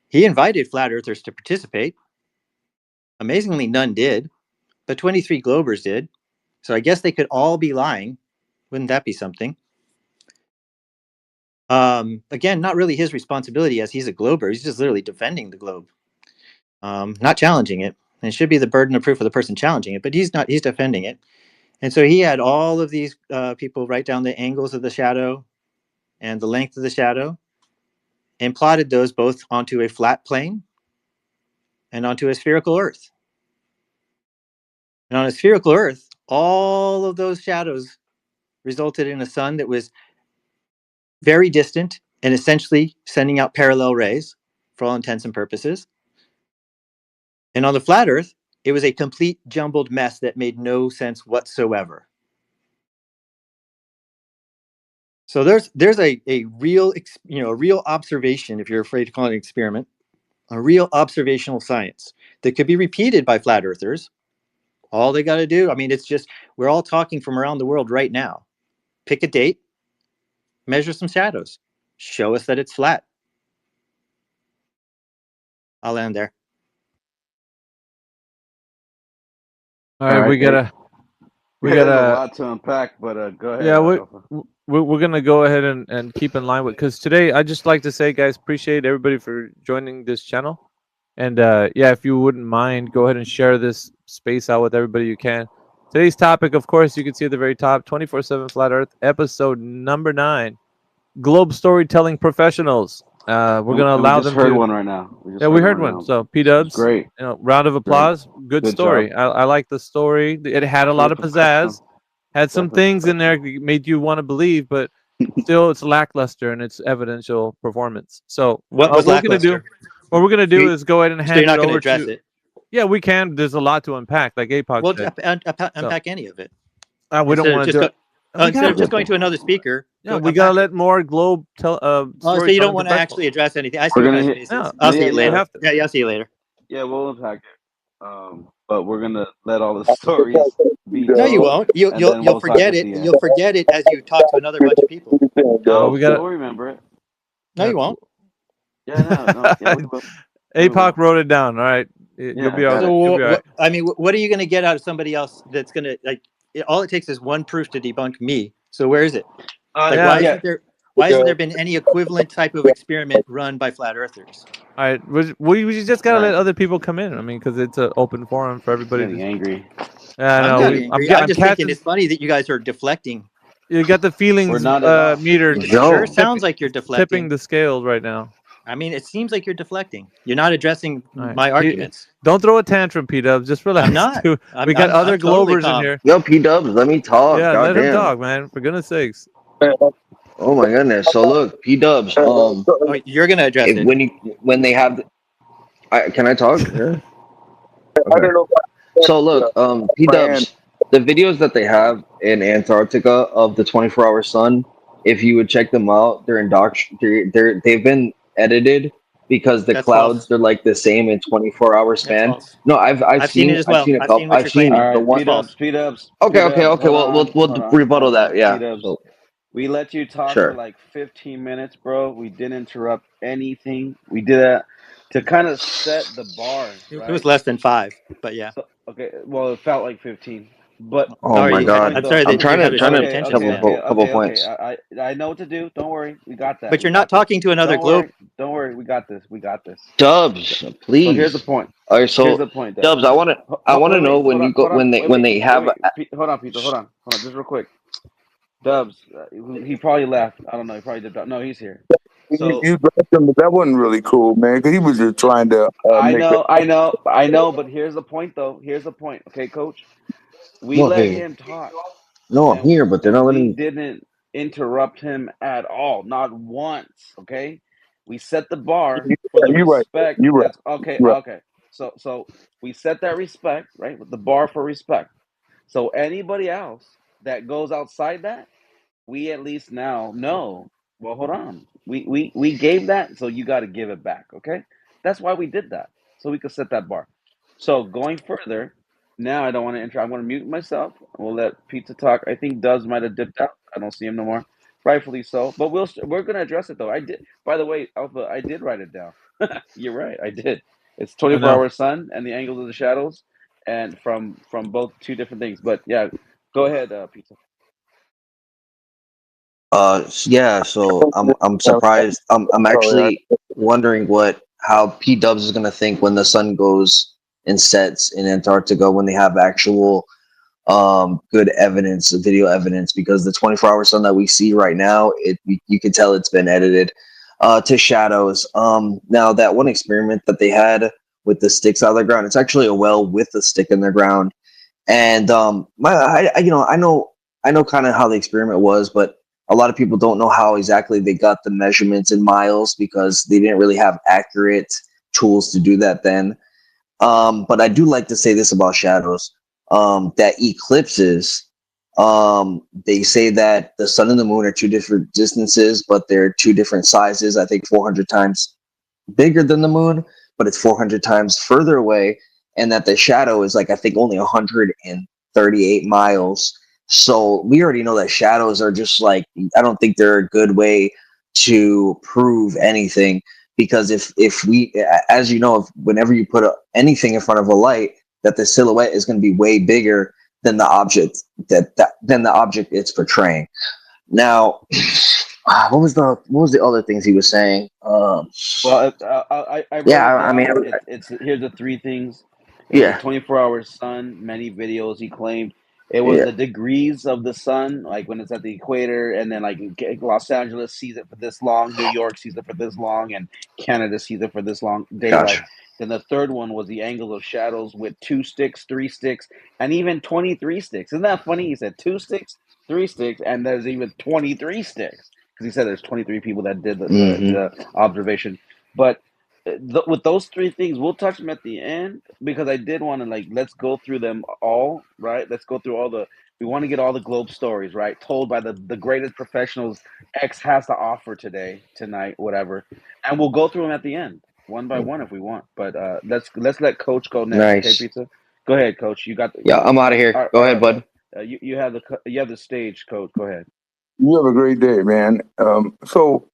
he invited flat earthers to participate. Amazingly, none did, but 23 globers did. So I guess they could all be lying. Wouldn't that be something? Again, not really his responsibility as he's a glober. He's just literally defending the globe, not challenging it. And it should be the burden of proof of the person challenging it, but he's not. He's defending it. And so he had all of these people write down the angles of the shadow and the length of the shadow and plotted those both onto a flat plane and onto a spherical Earth. And on a spherical Earth, all of those shadows resulted in a sun that was very distant and essentially sending out parallel rays for all intents and purposes. And on the flat Earth, it was a complete jumbled mess that made no sense whatsoever. So there's a real, a real observation, if you're afraid to call it an experiment, a real observational science that could be repeated by flat earthers. All they got to do, I mean, it's just, we're all talking from around the world right now. Pick a date, measure some shadows, show us that it's flat. I'll end there. All right, we gotta There's a lot to unpack, but go ahead. Yeah, we're gonna go ahead and keep in line with, because today I just like to say, guys, appreciate everybody for joining this channel, and yeah, if you wouldn't mind, go ahead and share this space out with everybody you can. Today's topic, of course, you can see at the very top, 24/7 Flat Earth, episode number 9, Globe Storytelling Professionals. We're gonna allow them to. We heard one right now. We heard one. So P-Dubs, great. Round of applause. Good story. I like the story. It had a lot of pizzazz. Had some things in there that made you want to believe, but still, it's lackluster in its evidential performance. So what we're gonna do is go ahead and hand you're not it gonna over address to. it. Yeah, we can. There's a lot to unpack, like APOC Well, said. unpack any of it. We don't want to do it. Instead of just going to another speaker. Yeah, we gotta let more globe tell. So you don't want to actually address anything. I see We're what gonna my hit. space is. I'll see you later. Yeah, I'll see you later. Yeah, we'll unpack it. But we're gonna let all the stories be No, you told, won't. and then You'll we'll talk forget at it. the end. You'll forget it as you talk to another bunch of people. We got. We'll remember it. No, you won't. Yeah, no. Yeah, we will. APOC wrote it down. All right, you'll be all right. You'll be all right. I mean, what are you going to get out of somebody else that's going to like? All it takes is one proof to debunk me. So where is it? Like, why hasn't there been any equivalent type of experiment run by flat earthers? All right, we just gotta let other people come in. I mean, because it's an open forum for everybody. Getting angry. Yeah, I know. I'm just thinking it's funny that you guys are deflecting. You got the feelings meter. It sure sounds like you're deflecting. Tipping the scales right now. I mean, it seems like you're deflecting. You're not addressing my arguments. Don't throw a tantrum, P-Dubs. Just relax. I'm not. We got other totally Globers in here. Yo, P-Dubs, let me talk. Yeah, God let him damn. talk, man. For goodness sakes. Oh my goodness. So look, P-Dubs. You're gonna address it when they have. Can I talk? Yeah. Okay. So look, P-Dubs, the videos that they have in Antarctica of the 24-hour sun, if you would check them out, they've been edited because the clouds they're like the same in 24-hour span. No, I've seen it as well. I've seen the one. P-Dubs. Okay. We'll rebuttal that. Yeah. So, we let you talk for like 15 minutes, bro. We didn't interrupt anything. We did that to kind of set the bar. Right? It was less than 5, but yeah. So, okay, well, it felt like 15. But oh my God, I'm sorry. I'm trying to couple points. I know what to do. Don't worry, we got that. But you're not talking to another globe. Don't worry, we got this. We got this. Dubs, please. So here's the point. All right, so here's the point, Dubs, I want to know when they have. Hold on, Peter. Hold on, just real quick. Dubs, he probably left. I don't know. He probably did. No, he's here. So you left him, but that wasn't really cool, man. Because he was just trying to. I know. But here's the point, though. Here's the point. Okay, Coach. We let him talk. No, I'm here, but they're not letting. We didn't interrupt him at all, not once. Okay, we set the bar for the respect. You're right. Okay. Right. Okay. So we set that respect, right? With the bar for respect. So anybody else that goes outside that, we at least now know. Well, hold on. We gave that, so you got to give it back. Okay, that's why we did that, so we could set that bar. So going further. Now I don't want to enter. I'm going to mute myself. We'll let Pizza talk. I think Dubs might have dipped out. I don't see him no more. Rightfully so. But we're going to address it though. I did. By the way, Alpha, I did write it down. You're right. I did. It's 24-hour sun and the angles of the shadows, and from both two different things. But yeah, go ahead, Pizza. Yeah. So I'm surprised. I'm actually wondering how P-Dubs is going to think when the sun goes and sets in Antarctica when they have actual good evidence, video evidence, because the 24-hour sun that we see right now, you can tell it's been edited to shadows. Now that one experiment that they had with the sticks out of the ground, it's actually a well with a stick in the ground, and I know kind of how the experiment was, but a lot of people don't know how exactly they got the measurements in miles because they didn't really have accurate tools to do that then. But I do like to say this about shadows, that eclipses, they say that the sun and the moon are two different distances, but they're two different sizes. I think 400 times bigger than the moon, but it's 400 times further away. And that the shadow is like, I think only 138 miles. So we already know that shadows are just like, I don't think they're a good way to prove anything. Because if we, as you know, whenever you put anything in front of a light, that the silhouette is going to be way bigger than the object than the object it's portraying. Now, what was the other things he was saying? Well, it's here's the three things. Yeah, 24-hour sun. Many videos he claimed. It was the degrees of the sun, like when it's at the equator, and then like Los Angeles sees it for this long, New York sees it for this long, and Canada sees it for this long daylight. Gotcha. Then the third one was the angle of shadows with 2 sticks, 3 sticks, and even 23 sticks. Isn't that funny? He said 2 sticks, 3 sticks, and there's even 23 sticks because he said there's 23 people that did the observation. But with those three things, we'll touch them at the end because I did want to let's go through them all, right? Let's go through all the. We want to get all the globe stories, right? Told by the greatest professionals X has to offer tonight, whatever, and we'll go through them at the end, one by one if we want. But let's let Coach go next, okay? Nice. Pizza, go ahead, Coach. You got the. Yeah, I'm out of here. Go ahead, bud. You have the stage, Coach. Go ahead. You have a great day, man. So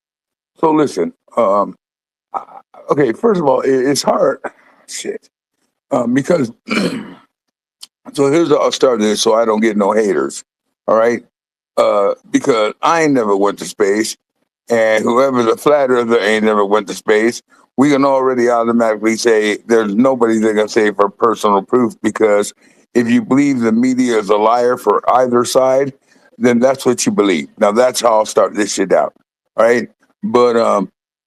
listen. Okay, first of all, it's hard, shit, because. So here's I'll start this so I don't get no haters. All right, because I ain't never went to space, and whoever's a flat earther ain't never went to space. We can already automatically say there's nobody that can say for personal proof, because if you believe the media is a liar for either side, then that's what you believe. Now that's how I'll start this shit out. All right, but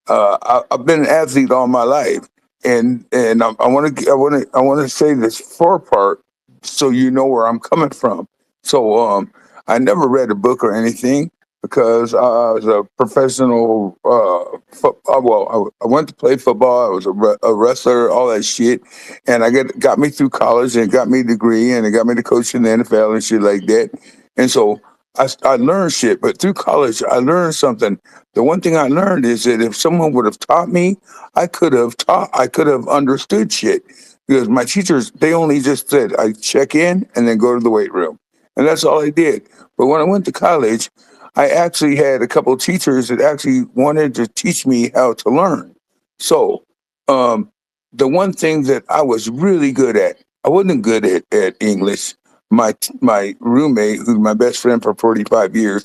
I've been an athlete all my life, and I want to say this far part so you know where I'm coming from. So I never read a book or anything because I was a professional. I went to play football. I was a wrestler, all that shit, and got me through college and got me a degree and it got me to coach in the NFL and shit like that. And so I learned shit, but through college I learned something. The one thing I learned is that if someone would have taught me, I could have understood shit. Because my teachers, they only just said, I check in and then go to the weight room. And that's all I did. But when I went to college, I actually had a couple of teachers that actually wanted to teach me how to learn. So the one thing that I was really good at, I wasn't good at English. My roommate, who's my best friend for 45 years,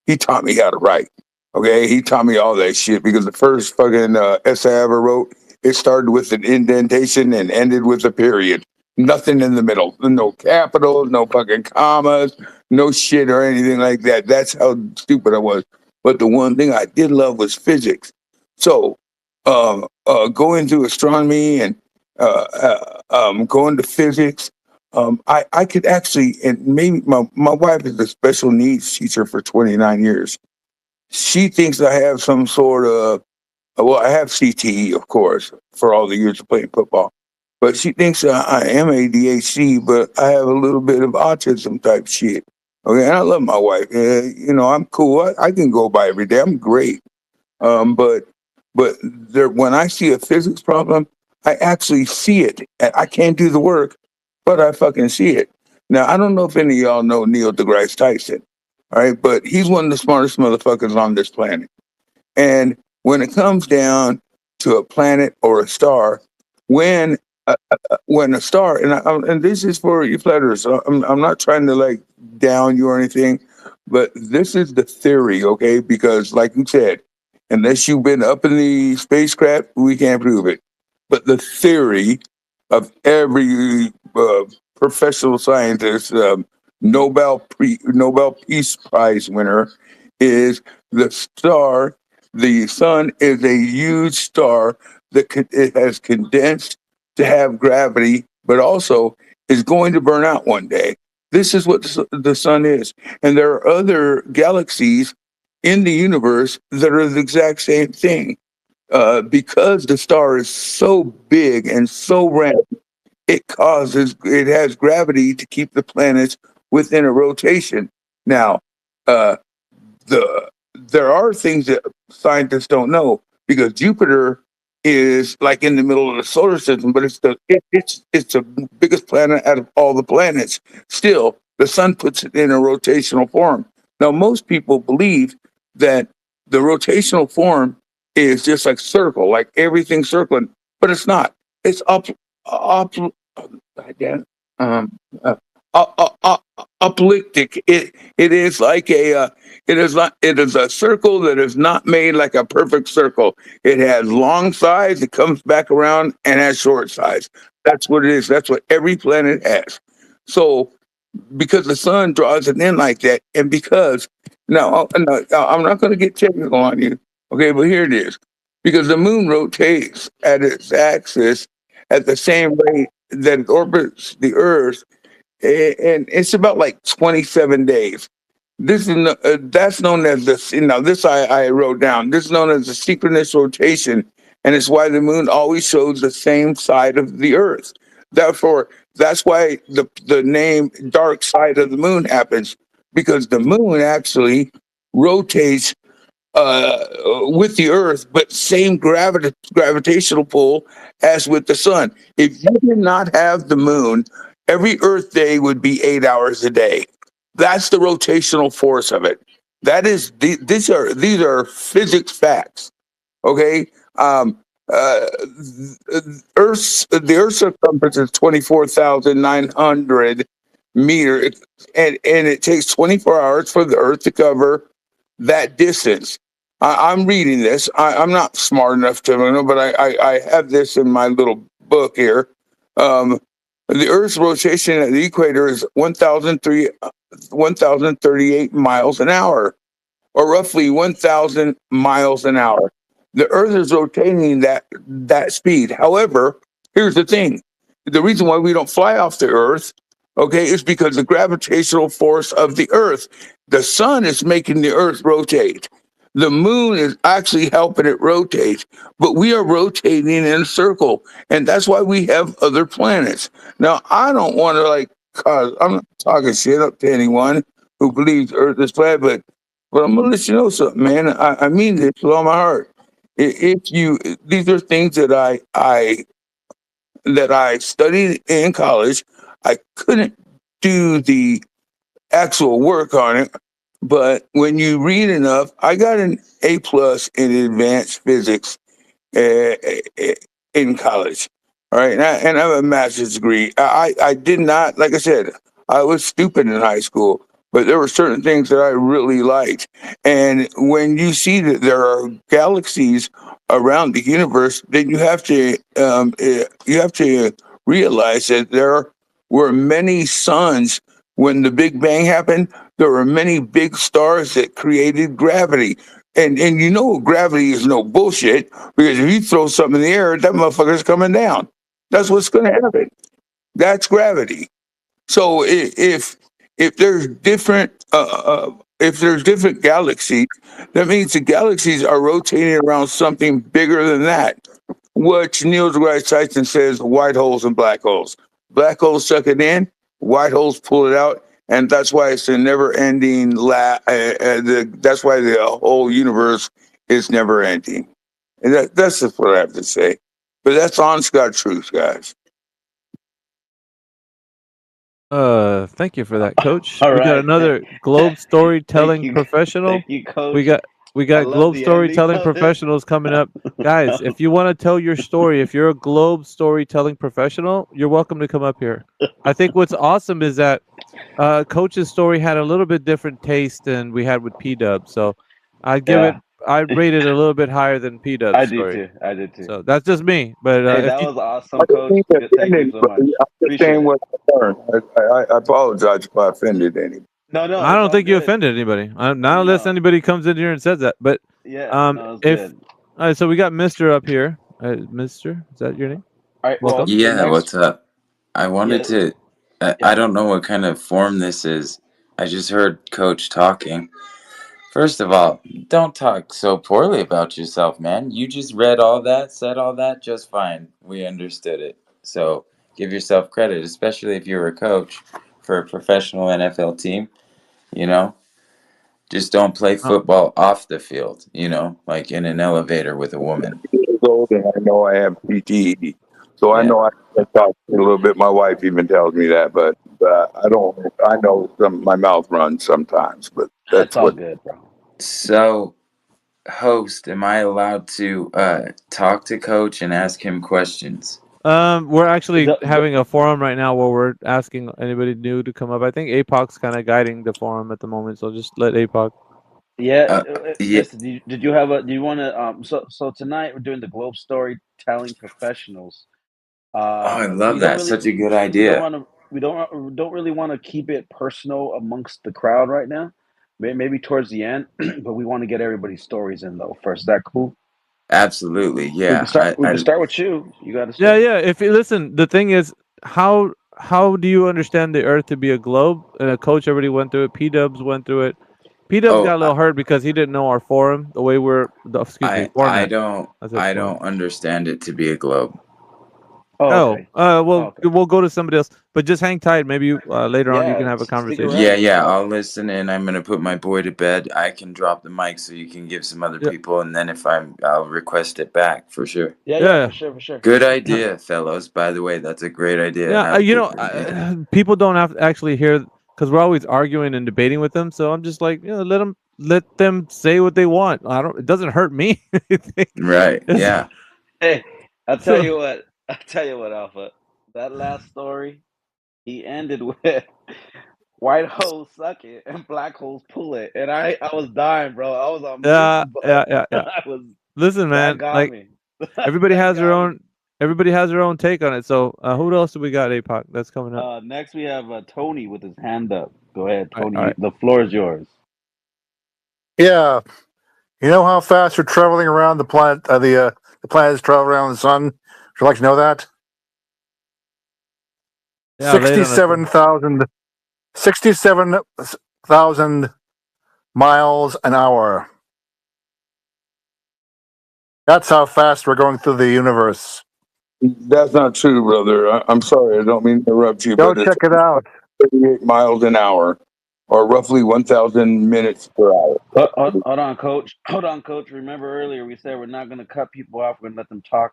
he taught me how to write. Okay, he taught me all that shit because the first fucking essay I ever wrote, it started with an indentation and ended with a period. Nothing in the middle. No capitals, no fucking commas, no shit or anything like that. That's how stupid I was. But the one thing I did love was physics. So going to astronomy and going to physics, I could actually, and maybe my wife is a special needs teacher for 29 years. She thinks I have some sort of, well, I have CTE, of course, for all the years of playing football. But she thinks I am ADHD, but I have a little bit of autism type shit. Okay, and I love my wife. I'm cool. I can go by every day. I'm great. But when I see a physics problem, I actually see it. And I can't do the work, but I fucking see it. Now, I don't know if any of y'all know Neil deGrasse Tyson. All right, but he's one of the smartest motherfuckers on this planet. And when it comes down to a planet or a star, when a star, and this is for you flatters, I'm not trying to down you or anything, but this is the theory, okay? Because like you said, unless you've been up in the spacecraft, we can't prove it. But the theory of every professional scientist, Nobel Peace Prize winner, is the star. The sun is a huge star that it has condensed to have gravity, but also is going to burn out one day. This is what the sun is. And there are other galaxies in the universe that are the exact same thing. Because the star is so big and so round, it has gravity to keep the planets within a rotation. Now, there are things that scientists don't know, because Jupiter is like in the middle of the solar system, but it's the biggest planet out of all the planets. Still, the sun puts it in a rotational form. Now, most people believe that the rotational form is just like circle, like everything circling, but it's not. It's uplictic. It is like it is a circle that is not made like a perfect circle. It has long sides, it comes back around, and has short sides. That's what it is. That's what every planet has. So because the sun draws it in like that, and because now I'm not going to get technical on you, okay, but here it is. Because the moon rotates at its axis at the same rate that it orbits the Earth, and it's about like 27 days. This is that's known as this. This I wrote down. This is known as the synchronous rotation, and it's why the moon always shows the same side of the Earth. Therefore, that's why the name dark side of the moon happens, because the moon actually rotates with the Earth, but same gravitational pull as with the sun. If you did not have the moon, every Earth day would be 8 hours a day. That's the rotational force of it. That is these are physics facts. Okay. The Earth's circumference is 24,900 meters, and it takes 24 hours for the Earth to cover that distance. I'm reading this. I'm not smart enough to know, but I have this in my little book here. The Earth's rotation at the equator is 1,038 miles an hour, or roughly 1,000 miles an hour. The Earth is rotating that speed. However, here's the thing: the reason why we don't fly off the Earth, okay, is because the gravitational force of the Earth. The sun is making the Earth rotate. The moon is actually helping it rotate, but we are rotating in a circle, and that's why we have other planets. Now, I don't want to cause I'm not talking shit up to anyone who believes Earth is flat, but I'm gonna let you know something, man. I mean this with all my heart. These are things that I studied in college. I couldn't do the actual work on it, but when you read enough, I got an A+ in advanced physics in college. All right, and I have a master's degree. I did not, like I said, I was stupid in high school, but there were certain things that I really liked. And when you see that there are galaxies around the universe, then you have to realize that there were many suns when the Big Bang happened. There were many big stars that created gravity. And gravity is no bullshit, because if you throw something in the air, that motherfucker's coming down. That's what's going to happen. That's gravity. So if there's different galaxies, that means the galaxies are rotating around something bigger than that, which Neil deGrasse Tyson says white holes and black holes. Black holes suck it in, white holes pull it out, and that's why it's a never-ending. That's why the whole universe is never-ending. And that's just what I have to say. But that's honest God truth, guys. Thank you for that, Coach. All We got right. another globe storytelling professional. Thank you, Coach. We I got love globe the ending storytelling of it. professionals coming up. Guys, if you want to tell your story, if you're a globe storytelling professional, you're welcome to come up here. I think what's awesome is that Coach's story had a little bit different taste than we had with P-Dub. So I'd rate it a little bit higher than P-Dub's I story. did too. So that's just me. But Hey, if that you was awesome, Coach. Thank you so much. I'm just Appreciate saying it. what I learned. I apologize if I offended any. No, I it's don't all think you good. offended anybody. Not unless anybody comes in here and says that. But Yeah, no, it's if good. all right, so we got Mister up here. Mister, is that your name? All right, well, Welcome. the Yeah, next, what's up? I wanted yeah, to, I don't know what kind of form this is. I just heard Coach talking. First of all, don't talk so poorly about yourself, man. You just read all that, said all that just fine. We understood it. So give yourself credit, especially if you're a coach for a professional NFL team. You know, just don't play Oh, football off the field, like in an elevator with a woman. Years old, and I know I have PTE, so I Yeah. know I can talk a little bit. My wife even tells me that, but I don't. I know my mouth runs sometimes, but that's that's all what. good, bro. So, host, am I allowed to talk to Coach and ask him questions? we're actually The- having a forum right now where we're asking anybody new to come up. I think APOC's kind of guiding the forum at the moment, so just let APOC. Yeah, Yeah. listen. Did you have a? Do you want to? So tonight we're doing the Globe Storytelling Professionals. Oh, I We love don't that. really. Such a good We don't idea. want to. We don't really want to keep it personal amongst the crowd right now. Maybe towards the end, but we want to get everybody's stories in though first. Is that cool? Absolutely. We Yeah. can start. We can start with you. You got to Yeah, start. yeah. If you listen, the thing is, how do you understand the Earth to be a globe? And a coach already went through it. P-Dubs went through it. P-Dubs Oh, got a little hurt because he didn't know our forum, the way we're, I format. don't understand it to be a globe. Oh, okay. we'll go to somebody else, but just hang tight. Maybe later on you can have a Stick conversation. around. Yeah, I'll listen, and I'm gonna put my boy to bed. I can drop the mic so you can give some other people, and then if I'll request it back for sure. Yeah, for sure. Good idea, fellows. By the way, that's a great idea. Yeah, Have you a know, good idea. people don't have to actually hear because we're always arguing and debating with them. So I'm just like, let them say what they want. It doesn't hurt me. Right? Yeah. Hey, I'll tell you what, Alpha. That last story, he ended with white holes suck it and black holes pull it, and I was dying, bro. I was on Yeah. I was. Listen, man. got Like me. everybody has their own. Everybody has their own take on it. So who else do we got, APOC? That's coming up. Next we have Tony with his hand up. Go ahead, Tony. all right. The floor is yours. Yeah, you know how fast we're traveling around the planet? The planets travel around the sun. Would you like to know that? Yeah, 67,000 miles an hour. That's how fast we're going through the universe. That's not true, brother. I'm sorry. I don't mean to interrupt you. Go but check it out. 38 miles an hour, or roughly 1,000 minutes per hour. Hold on, Coach. Remember earlier we said we're not going to cut people off. We're going to let them talk.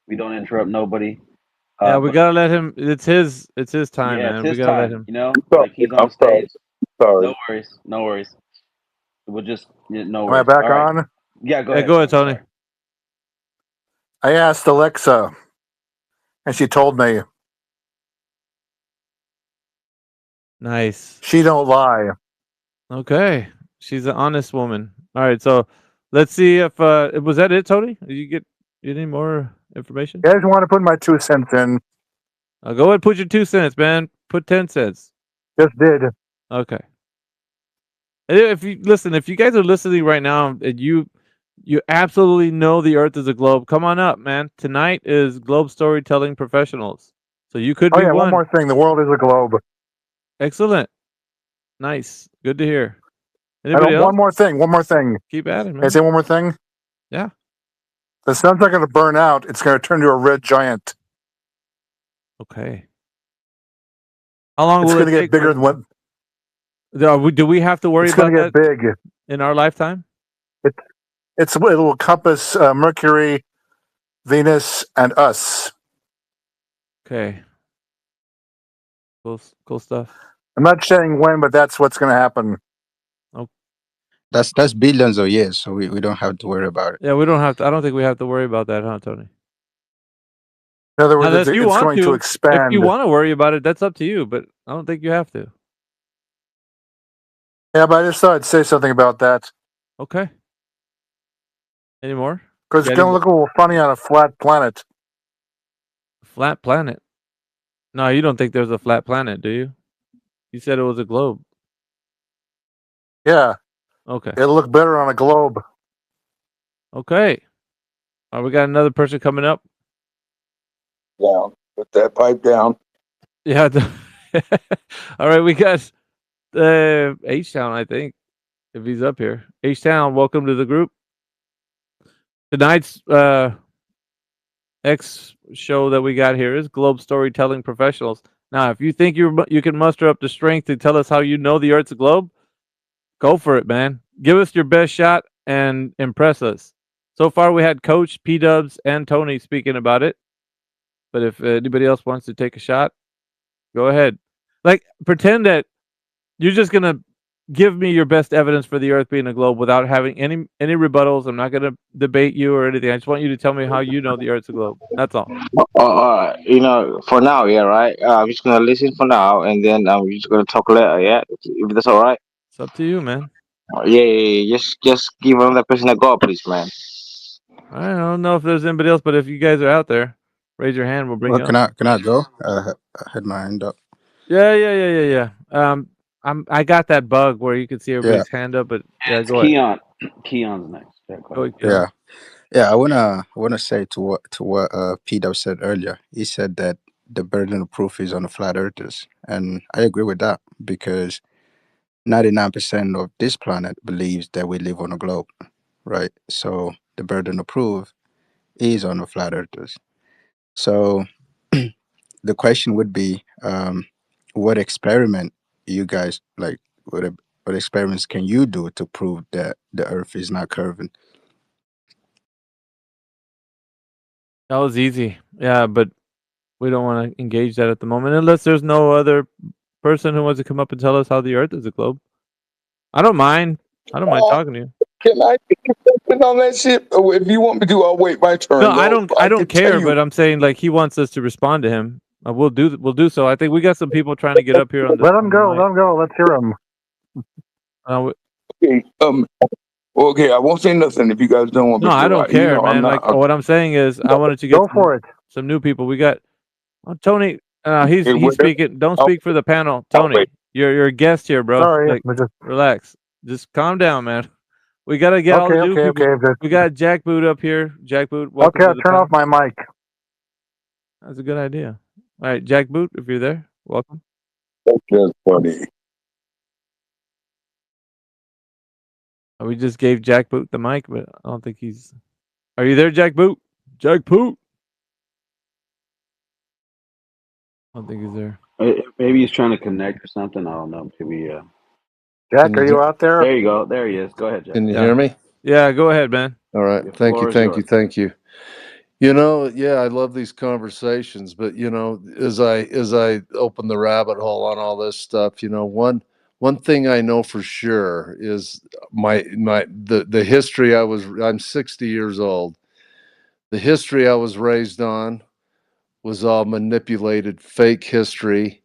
We don't interrupt nobody. Yeah, we gotta let him. It's his time, Yeah, man. it's his we gotta time. let him. You know, like he's on stage. Sorry. No worries. We'll just no Am worries. I back All right. on? Yeah, go Yeah, ahead. go ahead, Tony. I asked Alexa, and she told me. Nice. She don't lie. Okay, she's an honest woman. All right, so let's see if was that it, Tony? Did you get any more information? You guys want to put my 2 cents in? Go ahead and put your 2 cents, man. Put 10 cents. Just did. Okay. If you guys are listening right now and you absolutely know the Earth is a globe, come on up, man. Tonight is Globe Storytelling Professionals, so you could be one more thing. The world is a globe. Excellent. Nice. Good to hear. Anybody else? One more thing. Keep at it, man. Can I say one more thing? Yeah. The sun's not going to burn out. It's going to turn to a red giant. Okay. How long It's will going it to take? get bigger than what? Do we have to worry It's about going to get that big in our lifetime? It will encompass Mercury, Venus, and us. Okay. Cool stuff. I'm not saying when, but that's what's going to happen. Oh. That's billions of years, so we don't have to worry about it. Yeah, we don't have to. I don't think we have to worry about that, huh, Tony? In other words, Unless it's you want going to expand. If you want to worry about it, that's up to you. But I don't think you have to. Yeah, but I just thought I'd say something about that. Okay. Any more? Because it's going to look a little funny on a flat planet. Flat planet? No, you don't think there's a flat planet, do you? You said it was a globe. Yeah. Okay. It'll look better on a globe. Okay. All right, we got another person coming up. Down. Put that pipe down. Yeah. All right, we got H-Town, I think, if he's up here. H-Town, welcome to the group. Tonight's X show that we got here is Globe Storytelling Professionals. Now, if you think you can muster up the strength to tell us how you know the Earth's a globe, go for it, man. Give us your best shot and impress us. So far, we had Coach, P-Dubs, and Tony speaking about it. But if anybody else wants to take a shot, go ahead. Like, pretend that you're just going to give me your best evidence for the Earth being a globe without having any rebuttals. I'm not going to debate you or anything. I just want you to tell me how you know the Earth's a globe. That's all. For now, yeah, right? I'm just going to listen for now, and then I'm just going to talk later, yeah? If that's all right? It's up to you, man. Yeah. Just give another person a go, please, man. I don't know if there's anybody else, but if you guys are out there, raise your hand. We'll bring you up. Can I go? I had my hand up. Yeah. I got that bug where you can see everybody's hand up, but yeah, go ahead. Keon's next. Yeah. I wanna say to what Peter said earlier. He said that the burden of proof is on the flat earthers, and I agree with that because 99% of this planet believes that we live on a globe, right? So the burden of proof is on the flat earthers. So the question would be, what experiment you guys like? What experiments can you do to prove that the Earth is not curving? That was easy. Yeah, but we don't want to engage that at the moment unless there's no other person who wants to come up and tell us how the Earth is a globe. I don't mind. I don't mind talking to you. Can I get on that shit? Or if you want me to, I'll wait my turn. No, though. I don't can tell care, you- but I'm saying like he wants us to respond to him. We'll do so. I think we got some people trying to get up here on the. Let him go. Let him go. Let's hear him. Okay. Okay. I won't say nothing if you guys don't want me No, to. I don't You care, know, I'm man. not- Like what I'm saying is, I wanted to get Go for it. some new people. We got Tony. He's Okay, wait. speaking. Don't I'll- speak for the panel, Tony. wait. You're a guest here, bro. Sorry, like, but just- relax. Just calm down, man. We gotta get all the new people. okay. We got Jack Boot up here. Jack Boot. Welcome Okay, to I'll the turn panel. off my mic. That's a good idea. All right, Jack Boot, if you're there, welcome. That's just funny. We just gave Jack Boot the mic, but I don't think he's. Are you there, Jack Boot? Jack Boot. I don't think he's there. Maybe he's trying to connect or something. I don't know. Maybe. Jack, are you out there? There you go. There he is. Go ahead, Jack. Can you hear me? Yeah, go ahead, man. All right. The Thank floor you. is Thank yours. you. Thank you. You know, yeah, I love these conversations, but you know, as I open the rabbit hole on all this stuff, you know, one thing I know for sure is the history I'm 60 years old. The history I was raised on was all manipulated fake history.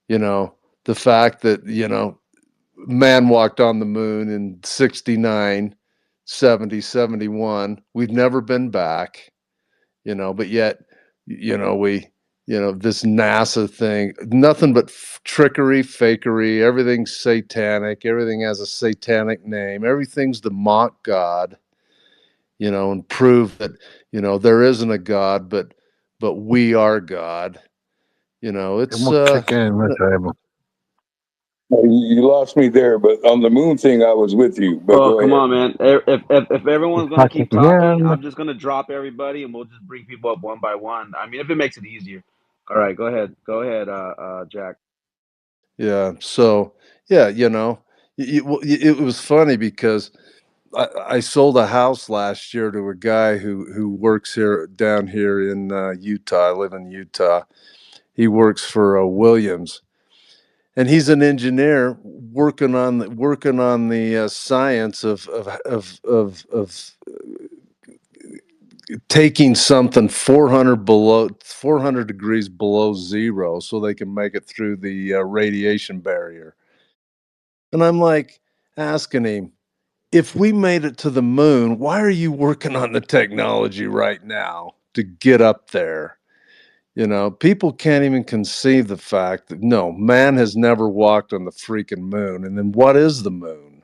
You know, the fact that, you know, man walked on the moon in 69, 70, 71. We've never been back. You know, but yet, you know, this NASA thing, nothing but trickery, fakery, everything's satanic, everything has a satanic name, everything's to mock God, you know, and prove that, you know, there isn't a God, but we are God. You know, it's You lost me there, but on the moon thing, I was with you. But Oh, go come ahead. on, man. If everyone's going to keep Fucking talking, him. I'm just going to drop everybody and we'll just bring people up one by one. I mean, if it makes it easier. All right, go ahead. Go ahead, Jack. Yeah. So, yeah, you know, it was funny because I sold a house last year to a guy who works down here in Utah. I live in Utah. He works for Williams, and he's an engineer working on the science of taking something 400 degrees below zero so they can make it through the radiation barrier. And I'm like asking him, if we made it to the moon, why are you working on the technology right now to get up there? You know, people can't even conceive the fact that no, man has never walked on the freaking moon. And then what is the moon?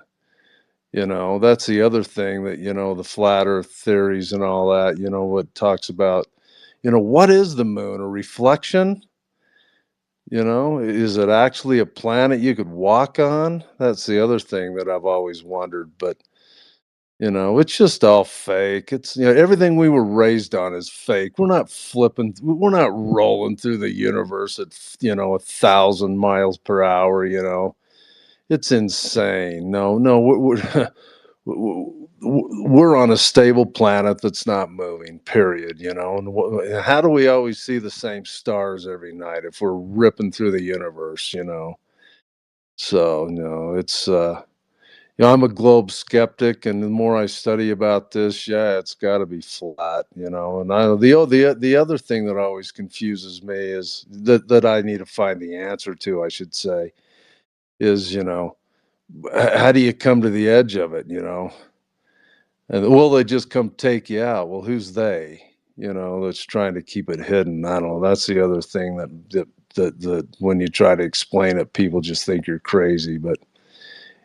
You know, that's the other thing that, you know, the flat earth theories and all that, you know, what talks about, you know, what is the moon? A reflection? You know, is it actually a planet you could walk on? That's the other thing that I've always wondered. But, you know, it's just all fake. It's, you know, everything we were raised on is fake. We're not rolling through the universe at, you know, 1,000 miles per hour, you know. It's insane. No, we're on a stable planet that's not moving, period, you know. And how do we always see the same stars every night if we're ripping through the universe, you know? So, no, it's you know, I'm a globe skeptic, and the more I study about this, yeah, it's got to be flat, you know. And the other thing that always confuses me is that I need to find the answer to, I should say, is, you know, how do you come to the edge of it, you know? And will they just come take you out? Well, who's they? You know, that's trying to keep it hidden. I don't know. That's the other thing that when you try to explain it, people just think you're crazy. But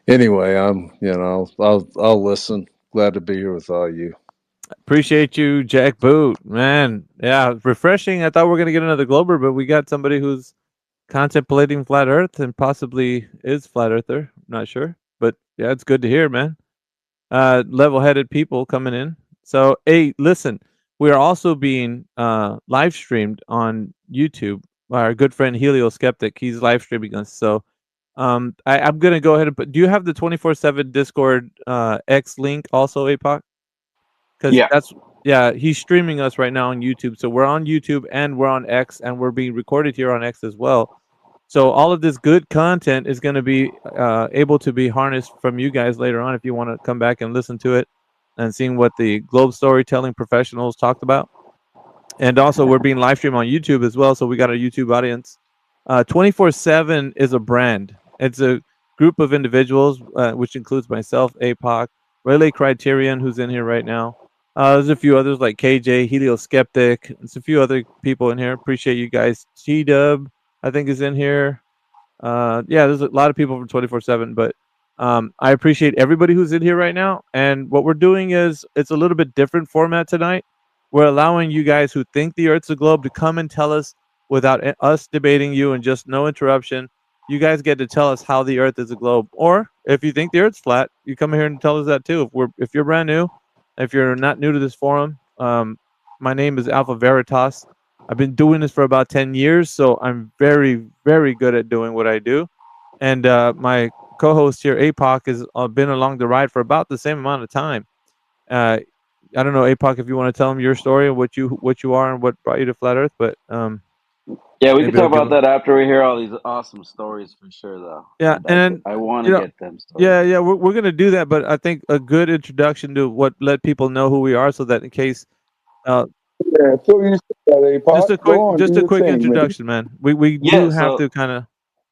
anyway, I'll listen. Glad to be here with all you. Appreciate you, Jack Boot. Man, yeah, refreshing. I thought we were gonna get another Glober, but we got somebody who's contemplating flat Earth and possibly is flat earther. not sure, but yeah, it's good to hear, man. Level-headed people coming in. So, hey, listen, we are also being live streamed on YouTube by our good friend Helio Skeptic. He's live streaming us. So, I'm gonna go ahead and put. Do you have the 24/7 Discord X link also, APOC? Because he's streaming us right now on YouTube. So we're on YouTube and we're on X and we're being recorded here on X as well. So all of this good content is going to be able to be harnessed from you guys later on if you want to come back and listen to it and seeing what the Globe Storytelling professionals talked about. And also we're being live streamed on YouTube as well. So we got a YouTube audience. 24/7 is a brand. It's a group of individuals, which includes myself, APOC, Relay Criterion, who's in here right now. There's a few others like KJ, Helio Skeptic. There's a few other people in here. Appreciate you guys. T-Dub, I think, is in here. There's a lot of people from 24/7, but I appreciate everybody who's in here right now. And what we're doing is it's a little bit different format tonight. We're allowing you guys who think the Earth's a globe to come and tell us without us debating you and just no interruption. You guys get to tell us how the Earth is a globe. Or if you think the Earth's flat, you come here and tell us that too. If you're brand new, if you're not new to this forum, my name is Alpha Veritas. I've been doing this for about 10 years, so I'm very, very good at doing what I do. And my co-host here, APOC, has been along the ride for about the same amount of time. I don't know, APOC, if you want to tell them your story, what you are and what brought you to Flat Earth, but yeah, we can talk about that after we hear all these awesome stories for sure, though. Yeah, and I want to get them stories. Yeah, we're gonna do that, but I think a good introduction to what let people know who we are, so that in case, so you just a quick introduction, man. We do have to kind of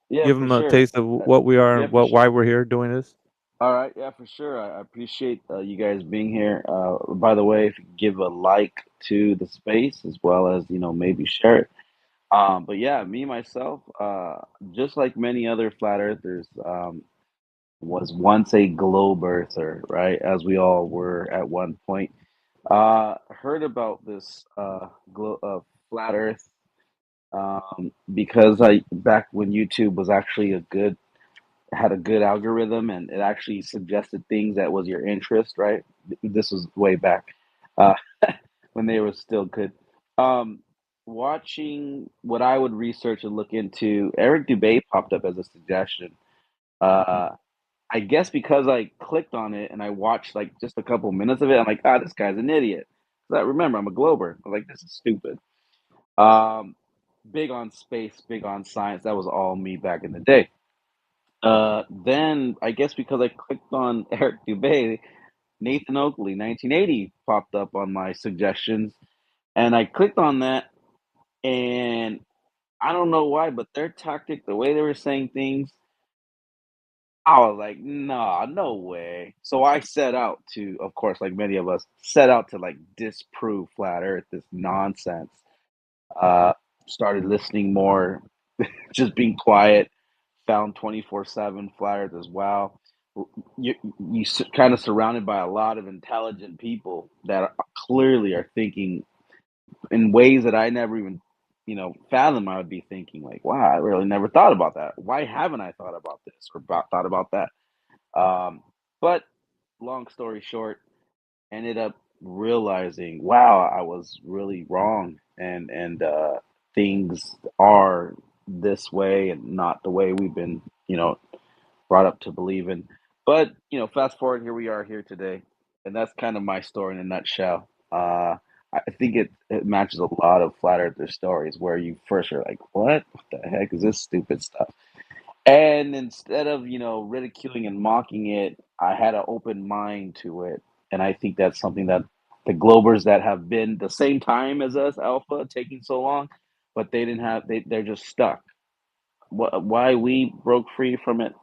give them a taste of what we are and why we're here doing this. All right, yeah, for sure. I appreciate you guys being here. By the way, if you give a like to the space as well as maybe share it. But yeah, me myself, just like many other flat earthers, was once a globe earther, right? As we all were at one point. Heard about this flat Earth because back when YouTube was actually had a good algorithm and it actually suggested things that was your interest, right? This was way back when they were still good. Watching what I would research and look into, Eric Dubay popped up as a suggestion. I guess because I clicked on it and I watched like just a couple minutes of it, I'm like, this guy's an idiot. Remember, I'm a glober. I'm like, this is stupid. Big on space, big on science. That was all me back in the day. Then I guess because I clicked on Eric Dubay, Nathan Oakley, 1980 popped up on my suggestions, and I clicked on that, and I don't know why, but their tactic, the way they were saying things, I was like, nah, no way. So I set out to, of course, like many of us, set out to like disprove flat Earth, this nonsense. Started listening more, just being quiet. Found 24/7 flat Earth as well. You kind of surrounded by a lot of intelligent people that clearly are thinking in ways that I never even fathom. I would be thinking like, wow, I really never thought about that. Why haven't I thought about this or thought about that? But long story short, ended up realizing, wow, I was really wrong, and things are this way and not the way we've been, brought up to believe in. But fast forward, here we are here today, and that's kind of my story in a nutshell. I think it matches a lot of flat earther stories where you first are like, what the heck is this stupid stuff? And instead of, ridiculing and mocking it, I had an open mind to it. And I think that's something that the Globers that have been the same time as us, Alpha, taking so long, but they didn't have, they're just stuck. Why we broke free from it,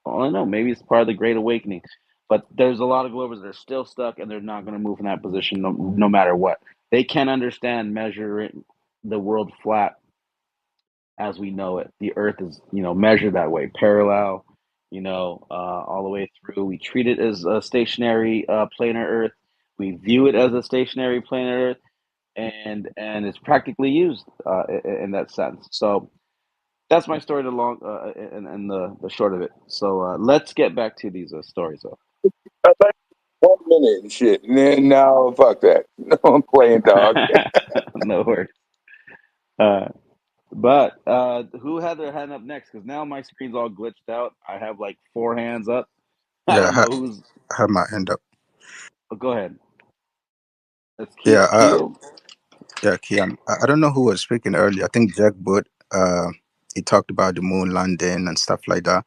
I don't know. Maybe it's part of the Great Awakening. But there's a lot of Globers that are still stuck and they're not going to move in that position no matter what. They can't understand measuring the world flat as we know it. The Earth is, measured that way, parallel, all the way through. We treat it as a stationary planar Earth. We view it as a stationary planar Earth, and it's practically used in that sense. So that's my story. The long and the short of it. So let's get back to these stories, though. 1 minute and shit. And then now, fuck that. No, I'm playing, dog. No worries. But who had their hand up next? Because now my screen's all glitched out. I have like 4 hands up. I Yeah, don't know who's. I have my hand up. Oh, go ahead. That's Yeah, Keo. yeah, Kian. I don't know who was speaking earlier. I think Jack Wood. He talked about the moon landing and stuff like that.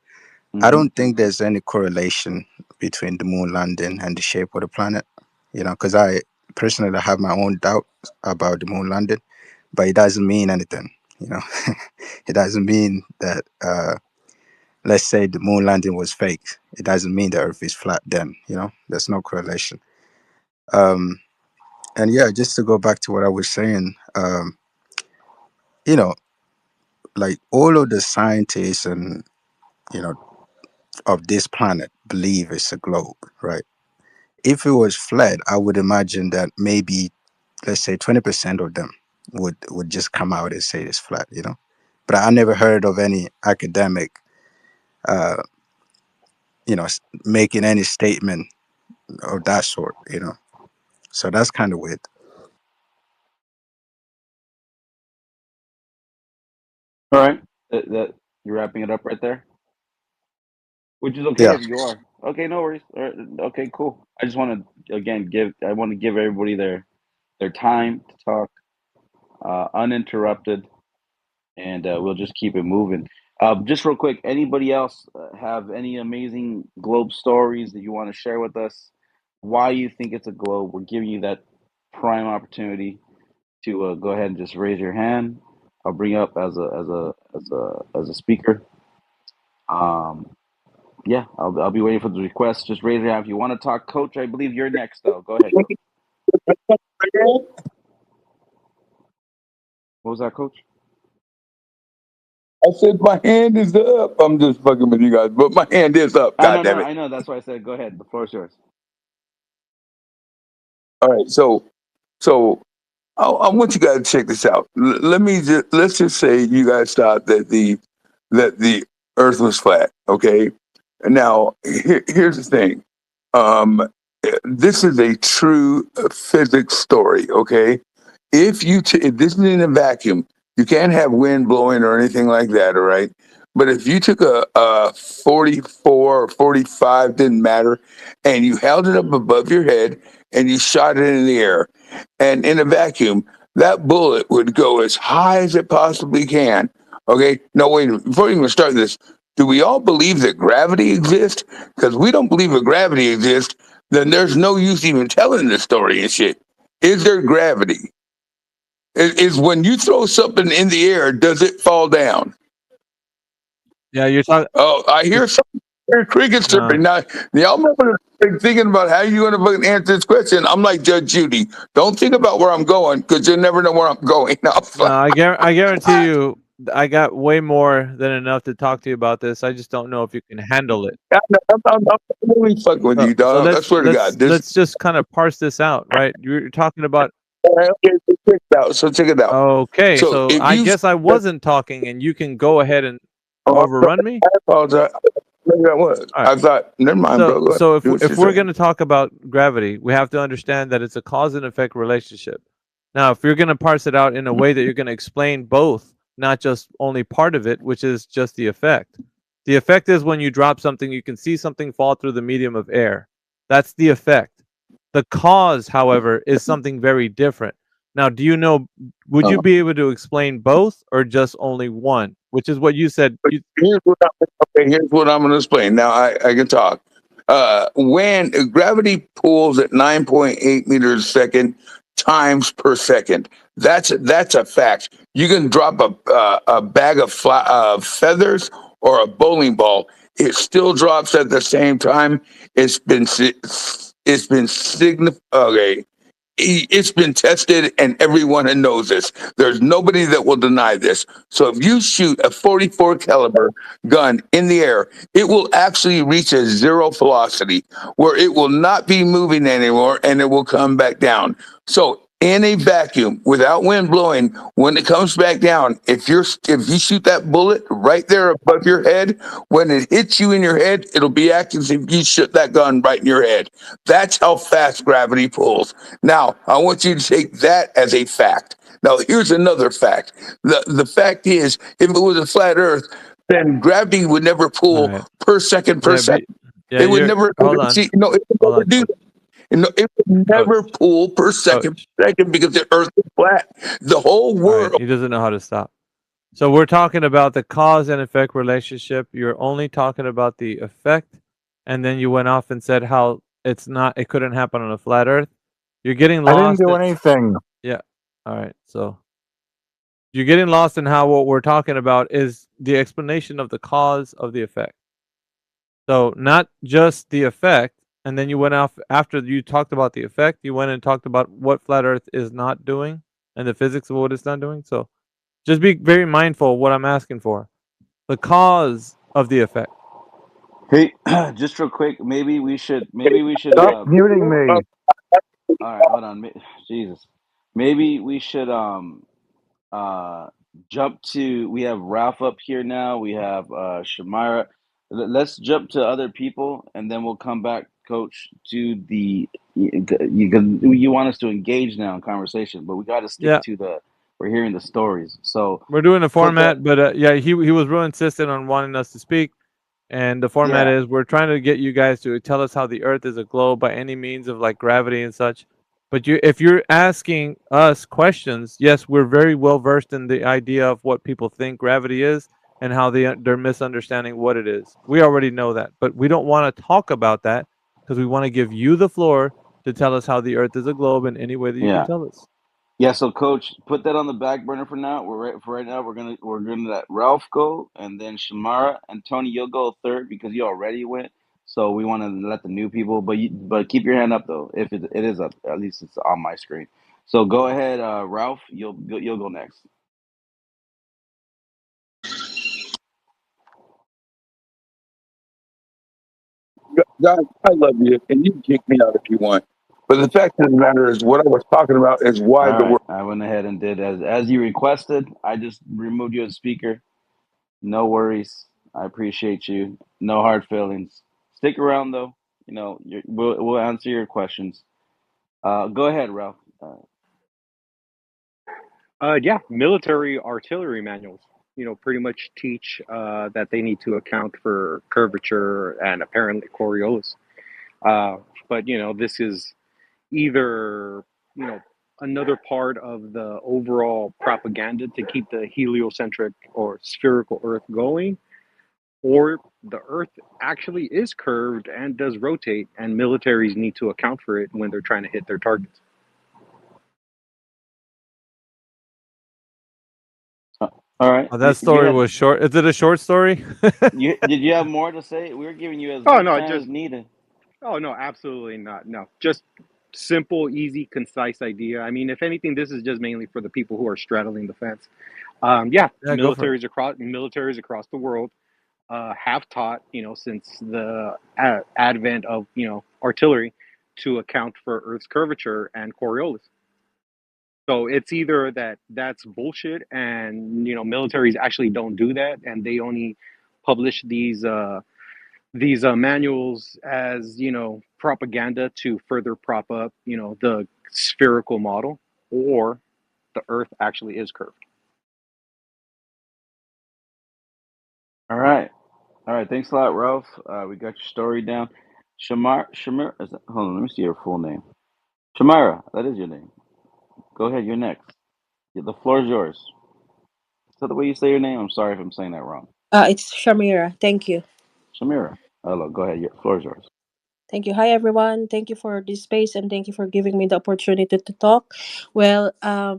I don't think there's any correlation between the moon landing and the shape of the planet. You know, because I personally have my own doubt about the moon landing, but it doesn't mean anything. You know, it doesn't mean that. Let's say the moon landing was fake. It doesn't mean the Earth is flat. Then you know, there's no correlation. And yeah, just to go back to what I was saying, you know, like all of the scientists and you know of this planet believe it's a globe, right? If it was flat, I would imagine that maybe let's say 20% of them would just come out and say it's flat, you know. But I never heard of any academic, uh, you know, making any statement of that sort, you know. So that's kind of weird. All right. That you're wrapping it up right there, which is okay Yeah. if you are. Okay, no worries. All right, okay, cool. I just want to again give everybody their time to talk, uninterrupted, and we'll just keep it moving. Just real quick, anybody else have any amazing globe stories that you want to share with us? Why you think it's a globe? We're giving you that prime opportunity to go ahead and just raise your hand. I'll bring you up as a speaker. Yeah, I'll be waiting for the request. Just raise your hand if you want to talk, Coach. I believe you're next, though. Go ahead, Coach. What was that, Coach? I said my hand is up. I'm just fucking with you guys, but my hand is up. God damn it. I know. That's why I said go ahead. The floor is yours. All right, so I want you guys to check this out. Let's just say you guys thought that the Earth was flat. Okay, and now here's the thing. This is a true physics story. Okay, if this is in a vacuum, you can't have wind blowing or anything like that. All right. But if you took a 44 or 45, didn't matter, and you held it up above your head and you shot it in the air, and in a vacuum, that bullet would go as high as it possibly can. Okay. No, wait. Before you even start this, do we all believe that gravity exists? Because we don't believe that gravity exists, then there's no use even telling this story and shit. Is there gravity? Is when you throw something in the air, does it fall down? Yeah, you're talking. Oh, I hear crickets chirping. Now, y'all remember thinking about how you going to fucking answer this question? I'm like Judge Judy. Don't think about where I'm going because you'll never know where I'm going. No, I guarantee you, I got way more than enough to talk to you about this. I just don't know if you can handle it. I'm really fucking with you, dog. I swear to God. Let's just kind of parse this out, right? You're talking about. Okay, so check it out. Okay, so I guess I wasn't talking, and you can go ahead and overrun me. I apologize. Maybe I was. Right. I thought, never mind, bro. So if we're going to talk about gravity, we have to understand that it's a cause and effect relationship. Now, if you're going to parse it out in a way that you're going to explain both, not just only part of it, which is just the effect. The effect is when you drop something, you can see something fall through the medium of air. That's the effect. The cause, however, is something very different. Now, do you know, would you be able to explain both or just only one, which is what you said? Here's what I'm going to explain. Now, I can talk. When gravity pulls at 9.8 meters a second times per second, that's a fact. You can drop a bag of feathers or a bowling ball. It still drops at the same time. It's been tested, and everyone knows this. There's nobody that will deny this. So if you shoot a 44 caliber gun in the air, it will actually reach a zero velocity where it will not be moving anymore, and it will come back down. So in a vacuum without wind blowing, when it comes back down, if you shoot that bullet right there above your head, when it hits you in your head, it'll be acting as if you shot that gun right in your head. That's how fast gravity pulls. Now, I want you to take that as a fact. Now, here's another fact. The fact is, if it was a flat Earth, then gravity would never pull per second per second. It would never. Hold on. See, no, it would never do. It would never pull per second because the Earth is flat. The whole world. He doesn't know how to stop. So we're talking about the cause and effect relationship. You're only talking about the effect, and then you went off and said how it couldn't happen on a flat Earth. You're getting lost. I didn't do anything. Yeah. All right. So you're getting lost in how what we're talking about is the explanation of the cause of the effect. So not just the effect, and then you went off after you talked about the effect, you went and talked about what flat Earth is not doing and the physics of what it's not doing. So just be very mindful of what I'm asking for. The cause of the effect. Hey, just real quick, maybe we should. Stop muting me. All right, hold on. Jesus, maybe we should jump to. We have Ralph up here now. We have Shamira. Let's jump to other people, and then we'll come back, Coach, to the. You want us to engage now in conversation, but we got to stick to the. We're hearing the stories, so we're doing a format, but yeah, he was real insistent on wanting us to speak, and the format is we're trying to get you guys to tell us how the Earth is a globe by any means of like gravity and such. But if you're asking us questions, yes, we're very well versed in the idea of what people think gravity is and how they're misunderstanding what it is. We already know that, but we don't want to talk about that because we want to give you the floor to tell us how the Earth is a globe in any way that you can tell us. Yeah, so Coach, put that on the back burner for now. For right now, we're gonna let Ralph go, and then Shamara and Tony. You'll go third because you already went. So we want to let the new people, but keep your hand up though. If it is up, at least it's on my screen. So go ahead, Ralph. You'll go next. God, I love you, and you can kick me out if you want. But the fact of the matter is, what I was talking about is why All the right, world. I went ahead and did as you requested. I just removed you as speaker. No worries. I appreciate you. No hard feelings. Stick around though. You know, we'll answer your questions. Go ahead, Ralph. Yeah, military artillery manuals, pretty much teach that they need to account for curvature and apparently Coriolis. But, this is either, another part of the overall propaganda to keep the heliocentric or spherical Earth going, or the Earth actually is curved and does rotate, and militaries need to account for it when they're trying to hit their targets. All right. Oh, that story was short. Is it a short story? Did you have more to say? We were giving you as Oh, much no, time as needed. Oh, no, absolutely not. No, just simple, easy, concise idea. I mean, if anything, this is just mainly for the people who are straddling the fence. Militaries across the world have taught, since the advent of, artillery to account for Earth's curvature and Coriolis. So it's either that's bullshit and, militaries actually don't do that and they only publish these manuals as propaganda to further prop up the spherical model, or the Earth actually is curved. All right. Thanks a lot, Ralph. We got your story down. Shamira, hold on, let me see your full name. Shamira, that is your name. Go ahead, you're next. The floor is yours. Is that the way you say your name? I'm sorry if I'm saying that wrong. It's Shamira. Thank you. Shamira, hello. Go ahead. Your floor is yours. Thank you. Hi, everyone. Thank you for this space and thank you for giving me the opportunity to talk. Well, I'm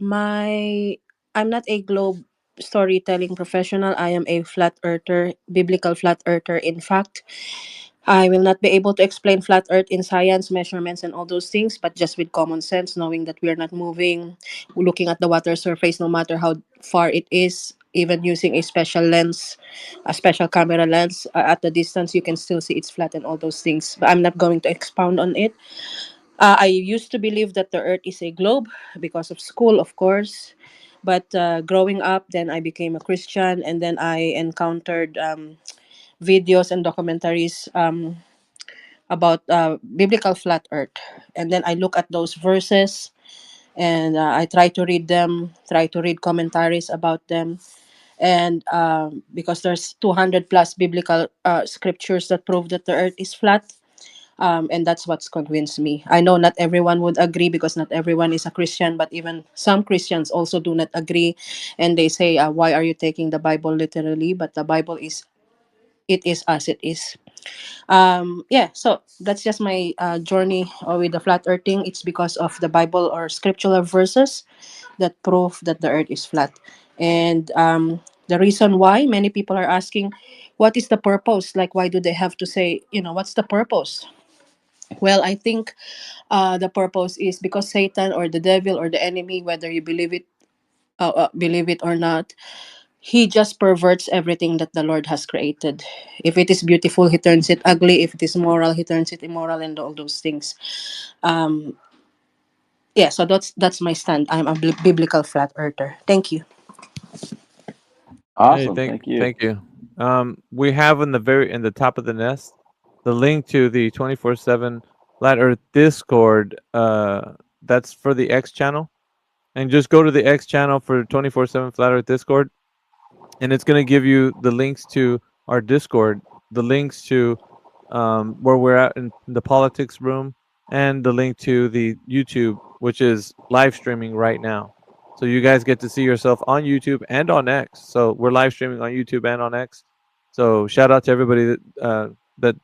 not a globe storytelling professional. I am a flat earther, biblical flat earther. In fact, I will not be able to explain flat earth in science, measurements, and all those things, but just with common sense, knowing that we are not moving, looking at the water surface, no matter how far it is, even using a special lens, a special camera lens, at the distance, you can still see it's flat and all those things. But I'm not going to expound on it. I used to believe that the Earth is a globe because of school, of course. But growing up, then I became a Christian, and then I encountered videos and documentaries about biblical flat Earth, and then I look at those verses, and I try to read them, try to read commentaries about them, and because there's 200 plus biblical scriptures that prove that the Earth is flat. And that's what's convinced me. I know not everyone would agree because not everyone is a Christian, but even some Christians also do not agree, and they say, "Why are you taking the Bible literally?" But the Bible is, it is as it is. Yeah, so that's just my journey with the flat earthing. It's because of the Bible or scriptural verses that prove that the Earth is flat, and the reason why many people are asking, "What is the purpose? Like, why do they have to say, what's the purpose?" Well, I think the purpose is because Satan or the devil or the enemy, whether you believe it or not, he just perverts everything that the Lord has created. If it is beautiful, he turns it ugly. If it is moral, he turns it immoral, and all those things. Um, yeah, so that's my stand. I'm a biblical flat earther. Thank you. Hey, Awesome. thank Thank you. thank you. We have in the top of the nest the link to the 24/7 Flat Earth Discord. That's for the X channel, and just go to the X channel for 24/7 Flat Earth Discord, and it's gonna give you the links to our Discord, the links to where we're at in the politics room, and the link to the YouTube, which is live streaming right now. So you guys get to see yourself on YouTube and on X. So we're live streaming on YouTube and on X. So shout out to everybody that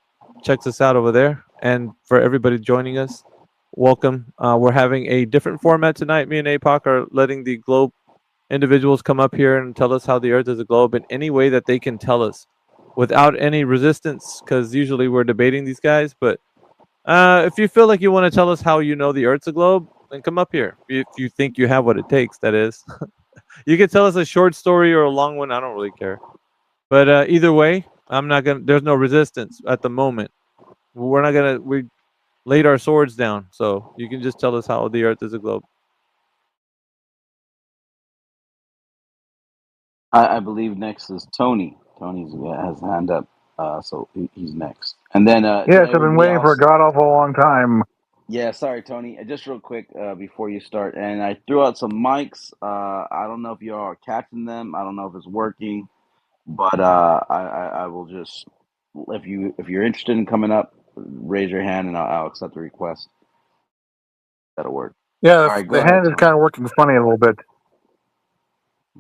checks us out over there, and for everybody joining us, welcome. We're having a different format tonight. Me and APOC are letting the globe individuals come up here and tell us how the Earth is a globe in any way that they can tell us, without any resistance. Because usually we're debating these guys, but if you feel like you want to tell us how you know the Earth's a globe, then come up here. If you think you have what it takes, that is. You can tell us a short story or a long one. I don't really care. But either way, I'm not gonna. There's no resistance at the moment. We're not gonna. We laid our swords down, so you can just tell us how the Earth is a globe. I believe next is Tony. Tony's has a hand up, so he's next. And then Yes, I've been everybody waiting for a else. god awful long time. Yeah, sorry, Tony. Just real quick before you start, and I threw out some mics. I don't know if you all are catching them. I don't know if it's working, but I will just if you're interested in coming up, raise your hand and I'll accept the request. That'll work. Yeah, All right, go the ahead, hand is Tony. kind of working funny a little bit.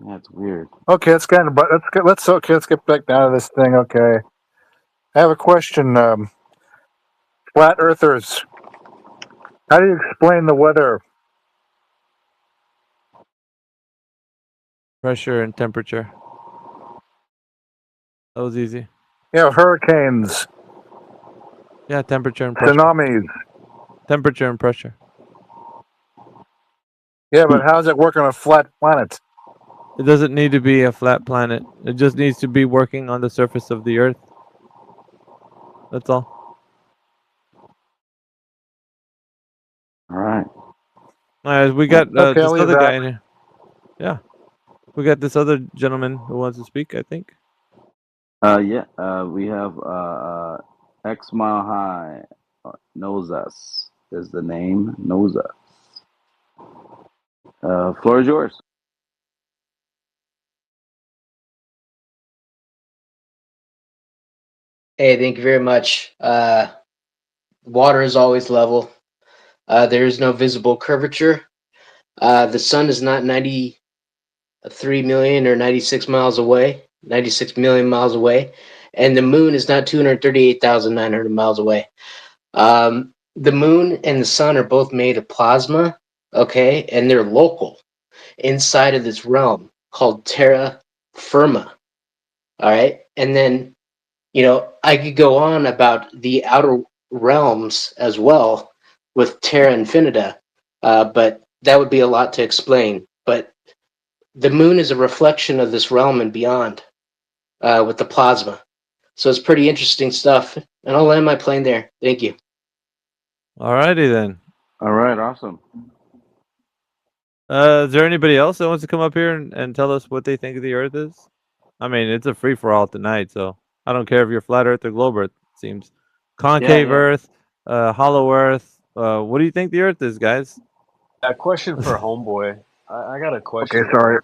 Yeah, it's weird. Okay, let's get back down to this thing. Okay, I have a question. Flat earthers, how do you explain the weather? Pressure and temperature. That was easy. Yeah, hurricanes, Yeah, temperature and pressure. tsunamis. Temperature and pressure. Yeah, but how does it work on a flat planet? It doesn't need to be a flat planet. It just needs to be working on the surface of the Earth. That's all. All right. All right, we got Okay, I'll this leave other guy that. in here. Yeah, we got this other gentleman who wants to speak, I think. Yeah. We have X Mile High knows us is the name. Knows us. Floor is yours. Hey, thank you very much. Water is always level. There is no visible curvature. The sun is not 93 million or 96 miles away, 96 million miles away, and the moon is not 238,900 miles away. The moon and the sun are both made of plasma, okay, and they're local inside of this realm called terra firma. All right, and then I could go on about the outer realms as well with Terra Infinita, but that would be a lot to explain. But the moon is a reflection of this realm and beyond with the plasma. So it's pretty interesting stuff. And I'll land my plane there. Thank you. Alrighty then. All right, awesome. Is there anybody else that wants to come up here and tell us what they think of the Earth is? I mean, it's a free for all tonight, so I don't care if you're flat Earth or globe Earth. It seems concave Yeah. Earth, hollow Earth. What do you think the Earth is, guys? A question for Homeboy. I got a question. Okay, sorry.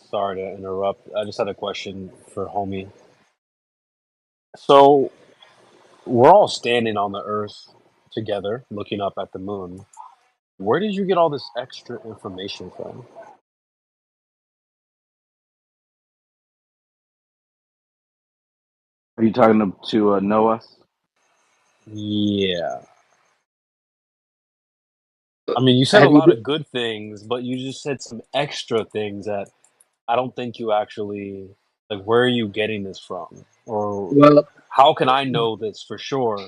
Sorry to interrupt. I just had a question for Homie. So we're all standing on the Earth together, looking up at the moon. Where did you get all this extra information from? Are you talking to Noah? Yeah. I mean, you said a Have you lot of good things, but you just said some extra things that I don't think you actually like. Where are you getting this from, or well? how can I know this for sure?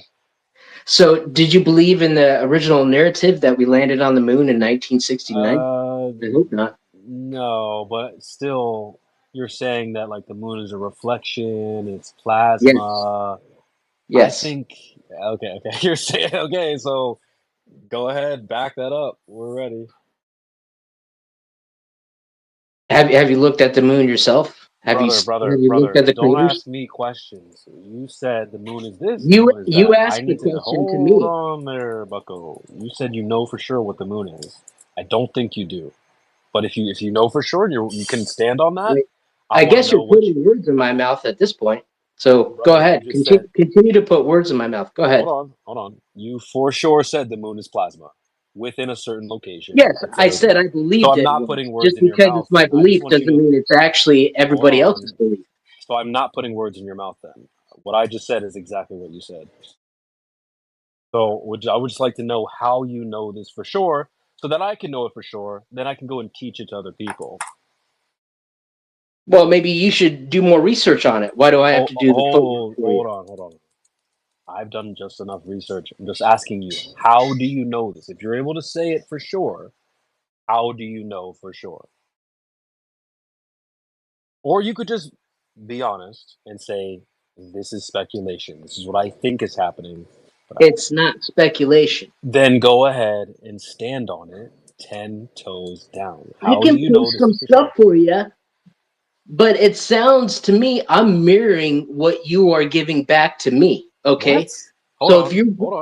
So, did you believe in the original narrative that we landed on the moon in 1969? I hope not. No, but still, you're saying that like the moon is a reflection, it's Yes. plasma. I Yes. think okay. You're saying okay, so go ahead, back that up. We're ready. Have you looked at the moon yourself? Have you looked at the Don't craters? ask me questions. You said the moon is this, the You moon is that. I asked the need to question to hold me. on there, Bucko. You said you know for sure what the moon is. I don't think you do. But if you know for sure, you can stand on that. I want to guess you're know what putting words in my mouth at this point. So go Brother, ahead. you just said. Continue to put words in my mouth. Go ahead. Hold on. You for sure said the moon is plasma within a certain location. Yes, et I cetera, et said cetera. I believed So I'm it not was. putting words Just in your because mouth. it's my I belief just want doesn't you to mean it's actually hold everybody else's on. belief. So I'm not putting words in your mouth then. What I just said is exactly what you said. So I would just like to know how you know this for sure, so that I can know it for sure. Then I can go and teach it to other people. Well, maybe you should do more research on it. Why do I have to do the footwork for you? Hold on. I've done just enough research. I'm just asking you, how do you know this? If you're able to say it for sure, how do you know for sure? Or you could just be honest and say, this is speculation. This is what I think is happening. It's not speculation. Then go ahead and stand on it 10 toes down. I How do can you know post this some is for stuff sure? for you, but it sounds to me I'm mirroring what you are giving back to me. Okay. What? Hold So on.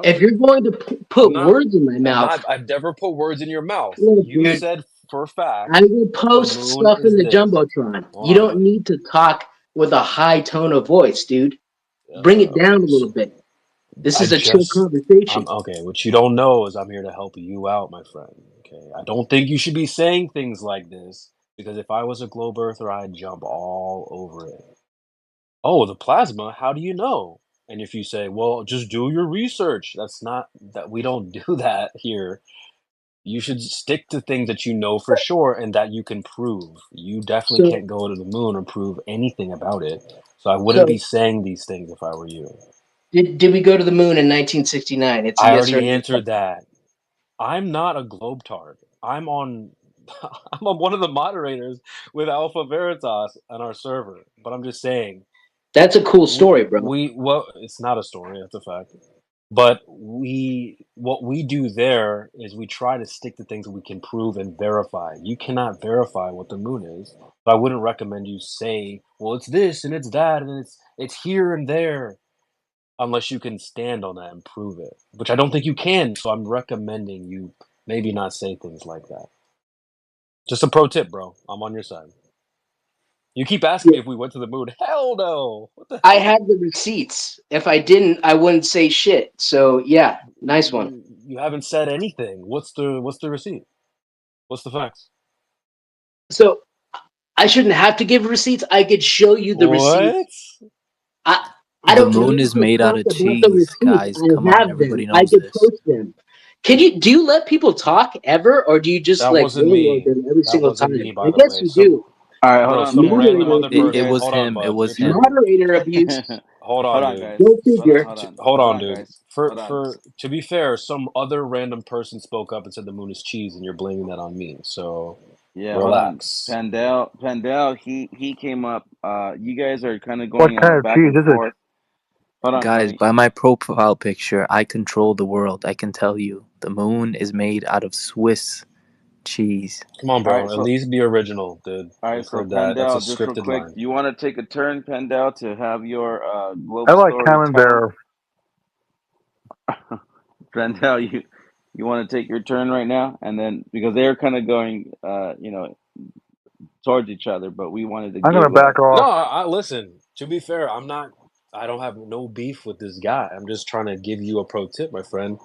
if you're going to put words in my mouth, I've never put words in your mouth. look, You dude, said for a fact. I will post the moon stuff is in the this. Jumbotron. Hold You on, don't buddy. need to talk with a high tone of voice, dude. Bring it down a little bit. This is a chill conversation. Okay, what you don't know is I'm here to help you out, my friend. Okay, I don't think you should be saying things like this, because if I was a globe earther, I'd jump all over it. Oh, the plasma, how do you know? And if you say, well, just do your research, we don't do that here. You should stick to things that you know for sure and that you can prove. You definitely can't go to the moon or prove anything about it. So I wouldn't be saying these things if I were you. Did we go to the moon in 1969? It's a I yes or already no. answered that. I'm not a globetard. I'm on one of the moderators with Alpha Veritas on our server. But I'm just saying. That's a cool story, bro. It's not a story, that's a fact. But what we do there is we try to stick to things that we can prove and verify. You cannot verify what the moon is. But I wouldn't recommend you say, well, it's this and it's that and it's here and there, unless you can stand on that and prove it, which I don't think you can. So I'm recommending you maybe not say things like that. Just a pro tip, bro. I'm on your side. You keep asking me if we went to the moon. Hell no. What the hell? I have the receipts. If I didn't, I wouldn't say shit. So yeah, nice one. You haven't said anything. What's the receipt? What's the facts? So I shouldn't have to give receipts. I could show you the receipts. I The don't moon need is to made out talk of about the cheese, receipts. guys. I Come on, have everybody them. I knows could this. post them. Do you let people talk ever, or do you just That like wasn't railroad me. them every That single wasn't time? me, by I the guess way. you do. All right, hold Bro, on. some random other person. It was Hold on, him. bud. It was You're him. tripping. Moderator abuse. Hold on, dude. Guys. Go figure. Hold Hold on, on, dude. guys. For Hold on. to be fair, some other random person spoke up and said the moon is cheese, and you're blaming that on me. So Yeah, relax. hold on. Pandel, he came up. You guys are kind of What going kind of back cheese and is it? forth. Hold on, Guys, Tony. by my profile picture, I control the world. I can tell you, the moon is made out of Swiss cheese. Come on, All bro. right, At so least be original, dude. all right, Instead so of that, that's a Pendel, just real scripted quick, line. do you want to take a turn, Pendel, to have your globe I like story telling? Camembert. Pendel, you want to take your turn right now, and then because they're kind of going, towards each other, but we wanted to I'm going to give back No, off. I listen. To be fair, I don't have no beef with this guy. I'm just trying to give you a pro tip, my friend.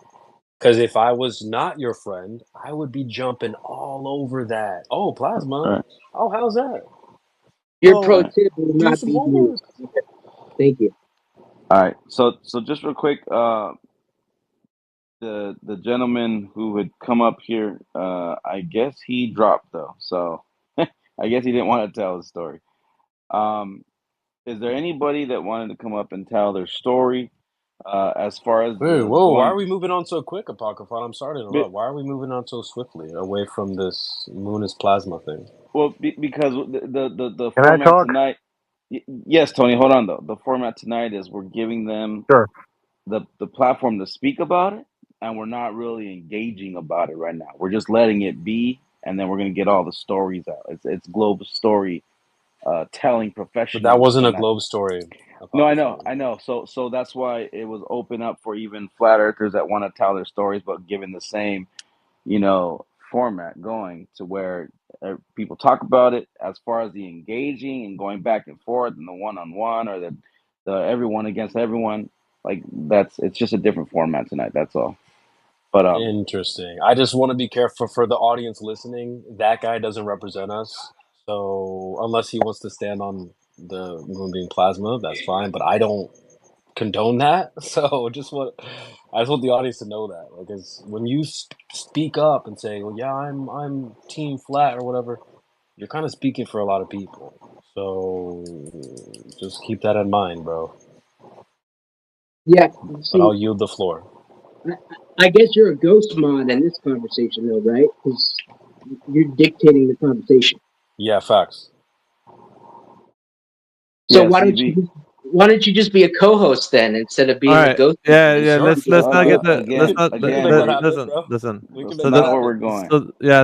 Because if I was not your friend, I would be jumping all over that. Oh, plasma. All right. Oh, how's that? Your pro All right. tip will Do not some be used. homework. Thank you. All right. So just real quick, the gentleman who had come up here, I guess he dropped though, so I guess he didn't want to tell his story. Is there anybody that wanted to come up and tell their story, as far as Wait, whoa, why are going? we moving on so quick, Apocryphon? I'm sorry to interrupt. Why are we moving on so swiftly away from this moon is plasma thing? Well, because the Can I format talk? tonight. Yes, Tony. Hold on though. The format tonight is we're giving them Sure. the platform to speak about it, and we're not really engaging about it right now. We're just letting it be, and then we're gonna get all the stories out. It's Globe story telling But that professionals, wasn't a and globe story, no, Apocryphon. I know. So that's why it was open up for even flat earthers that want to tell their stories, but given the same, format going to where people talk about it as far as the engaging and going back and forth and the one-on-one or the everyone against everyone. Like it's just a different format tonight. That's all. But Interesting. I just want to be careful for the audience listening. That guy doesn't represent us. So unless he wants to stand on the moon being plasma, that's fine. But I don't condone that. So I just want the audience to know that. Like, when you speak up and say, "Well, yeah, I'm team flat" or whatever, you're kind of speaking for a lot of people. So just keep that in mind, bro. Yeah, But see, I'll yield the floor. I guess you're a ghost mod in this conversation, though, right? Because you're dictating the conversation. Yeah, facts. So yeah, why don't you just be a co-host then instead of being All the right. ghost? Yeah. Sure. Let's not get the let's again, not We can make that happen, listen bro. listen. We can that's make So that not where we're happen. going.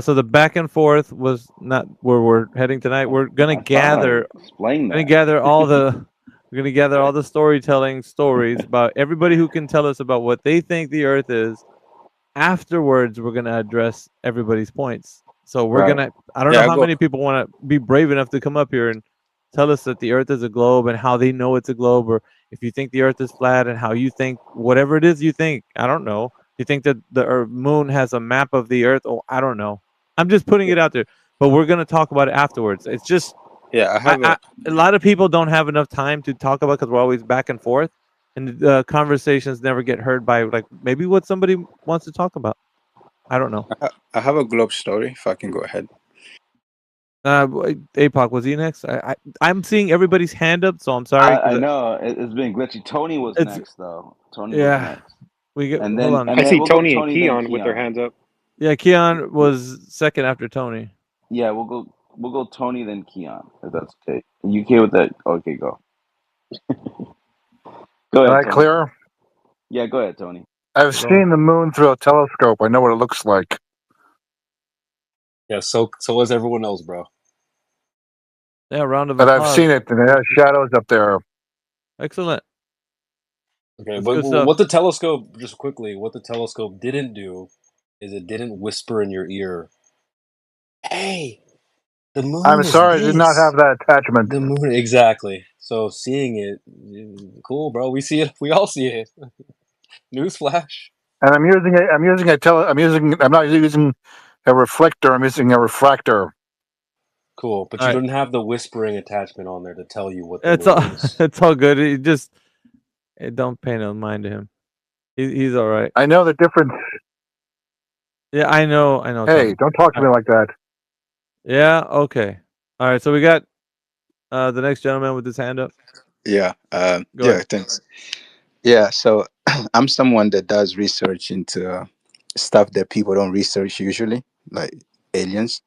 so the back and forth was not where we're heading tonight. We're gonna I thought I gather explained gonna that. gather all the we're gonna gather all the storytelling stories about everybody who can tell us about what they think the Earth is. Afterwards, we're gonna address everybody's points. So we're Right. gonna. I don't know how many people want to be brave enough to come up here and tell us that the Earth is a globe and how they know it's a globe, or if you think the Earth is flat and how you think whatever it is you think. I don't know. You think that the moon has a map of the Earth? Oh, I don't know. I'm just putting it out there. But we're gonna talk about it afterwards. It's just Yeah, I have a a lot of people don't have enough time to talk about because we're always back and forth, and the conversations never get heard by like maybe what somebody wants to talk about. I don't know. I have a globe story. If I can go ahead. APOC, was he next? I'm seeing everybody's hand up, so I'm sorry. I know it's been glitchy. Tony was It's next though. Tony was yeah. next, We get and hold then on. I see we'll go Tony and Tony then Keon with their Keon. hands up. Yeah, Keon was second after Tony. Yeah, we'll go Tony then Keon if that's okay. You okay with that? Okay, go. Go Am ahead, I Tony. clear? Yeah, go ahead, Tony. I've Go. seen the moon through a telescope. I know what it looks like. Yeah, so was everyone else, bro. Yeah, round of But I've applause. seen it, and it has shadows up there. Excellent. Okay, That's but good stuff. what the telescope, just quickly, what the telescope didn't do is it didn't whisper in your ear, "Hey, the I'm moon is sorry, I did not have this." that attachment. The moon, exactly. So seeing it, cool, bro. We see it. We all see it. Newsflash. And I'm using I'm not using a reflector. I'm using a refractor. Cool, but All you right. don't have the whispering attachment on there to tell you what the It's moon all is. it's all good. Don't pay no mind to him. He's all right. I know the difference. Yeah, I know. Hey, Tony. don't talk to me like that. Yeah. Okay. All right. So we got the next gentleman with his hand up. Yeah. Go Yeah. ahead. Thanks. Yeah. So I'm someone that does research into stuff that people don't research usually, like aliens,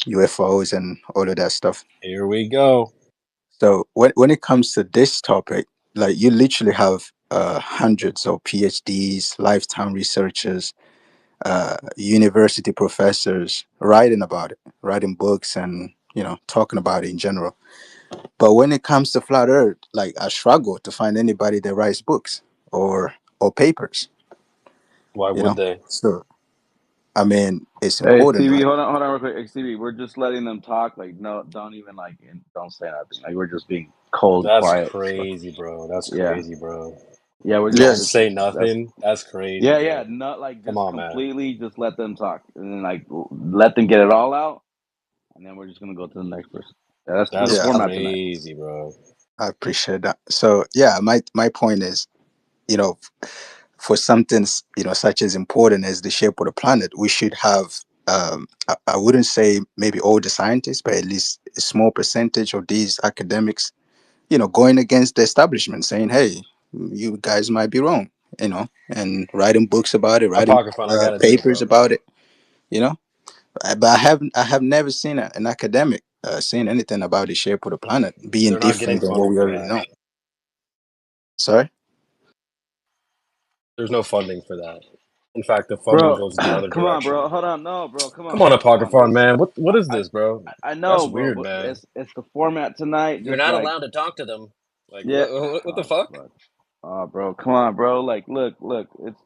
UFOs, and all of that stuff. Here we go. So when it comes to this topic, like you literally have hundreds of PhDs, lifetime researchers, university professors writing about it, writing books, and talking about it in general. But when it comes to flat Earth, like I struggle to find anybody that writes books or papers. Why would they? So I mean, it's Hey, important, CB, right? hold on real quick. Hey, CB, we're just letting them talk. Like, no, don't even don't say nothing. Like, we're just being cold, That's quiet. crazy, bro. That's Yeah, crazy, bro. yeah, we're just Yes. Don't say that's nothing. That's crazy, yeah, yeah. bro. Not like Come just on, man. completely just let them talk, and then like let them get it all out, and then we're just gonna go to the next person. Yeah, that's the That's Yeah, format tonight. crazy, bro. I appreciate that. So yeah, my point is, you know, for something such as important as the shape of the planet, we should have. I wouldn't say maybe all the scientists, but at least a small percentage of these academics, going against the establishment, saying, "Hey, you guys might be wrong," and writing books about it, writing Apocryphon, I got it too, papers bro. about it. You know, but I have never seen an academic saying anything about the shape of the planet being They're not getting different than what funding we for already that. know. Sorry. There's no funding for that. In fact, the funding Bro, goes in the other come on, bro. direction. Hold on, no, bro. Come on, Come on, bro. Come on, Apocryphon, bro. man. What is I this, bro? I That's know, bro, weird, but man. it's the format tonight. You're Just not like allowed to talk to them. Like, yeah. what the Oh, fuck? bro. Oh, bro. Come on, bro. Like, look. It's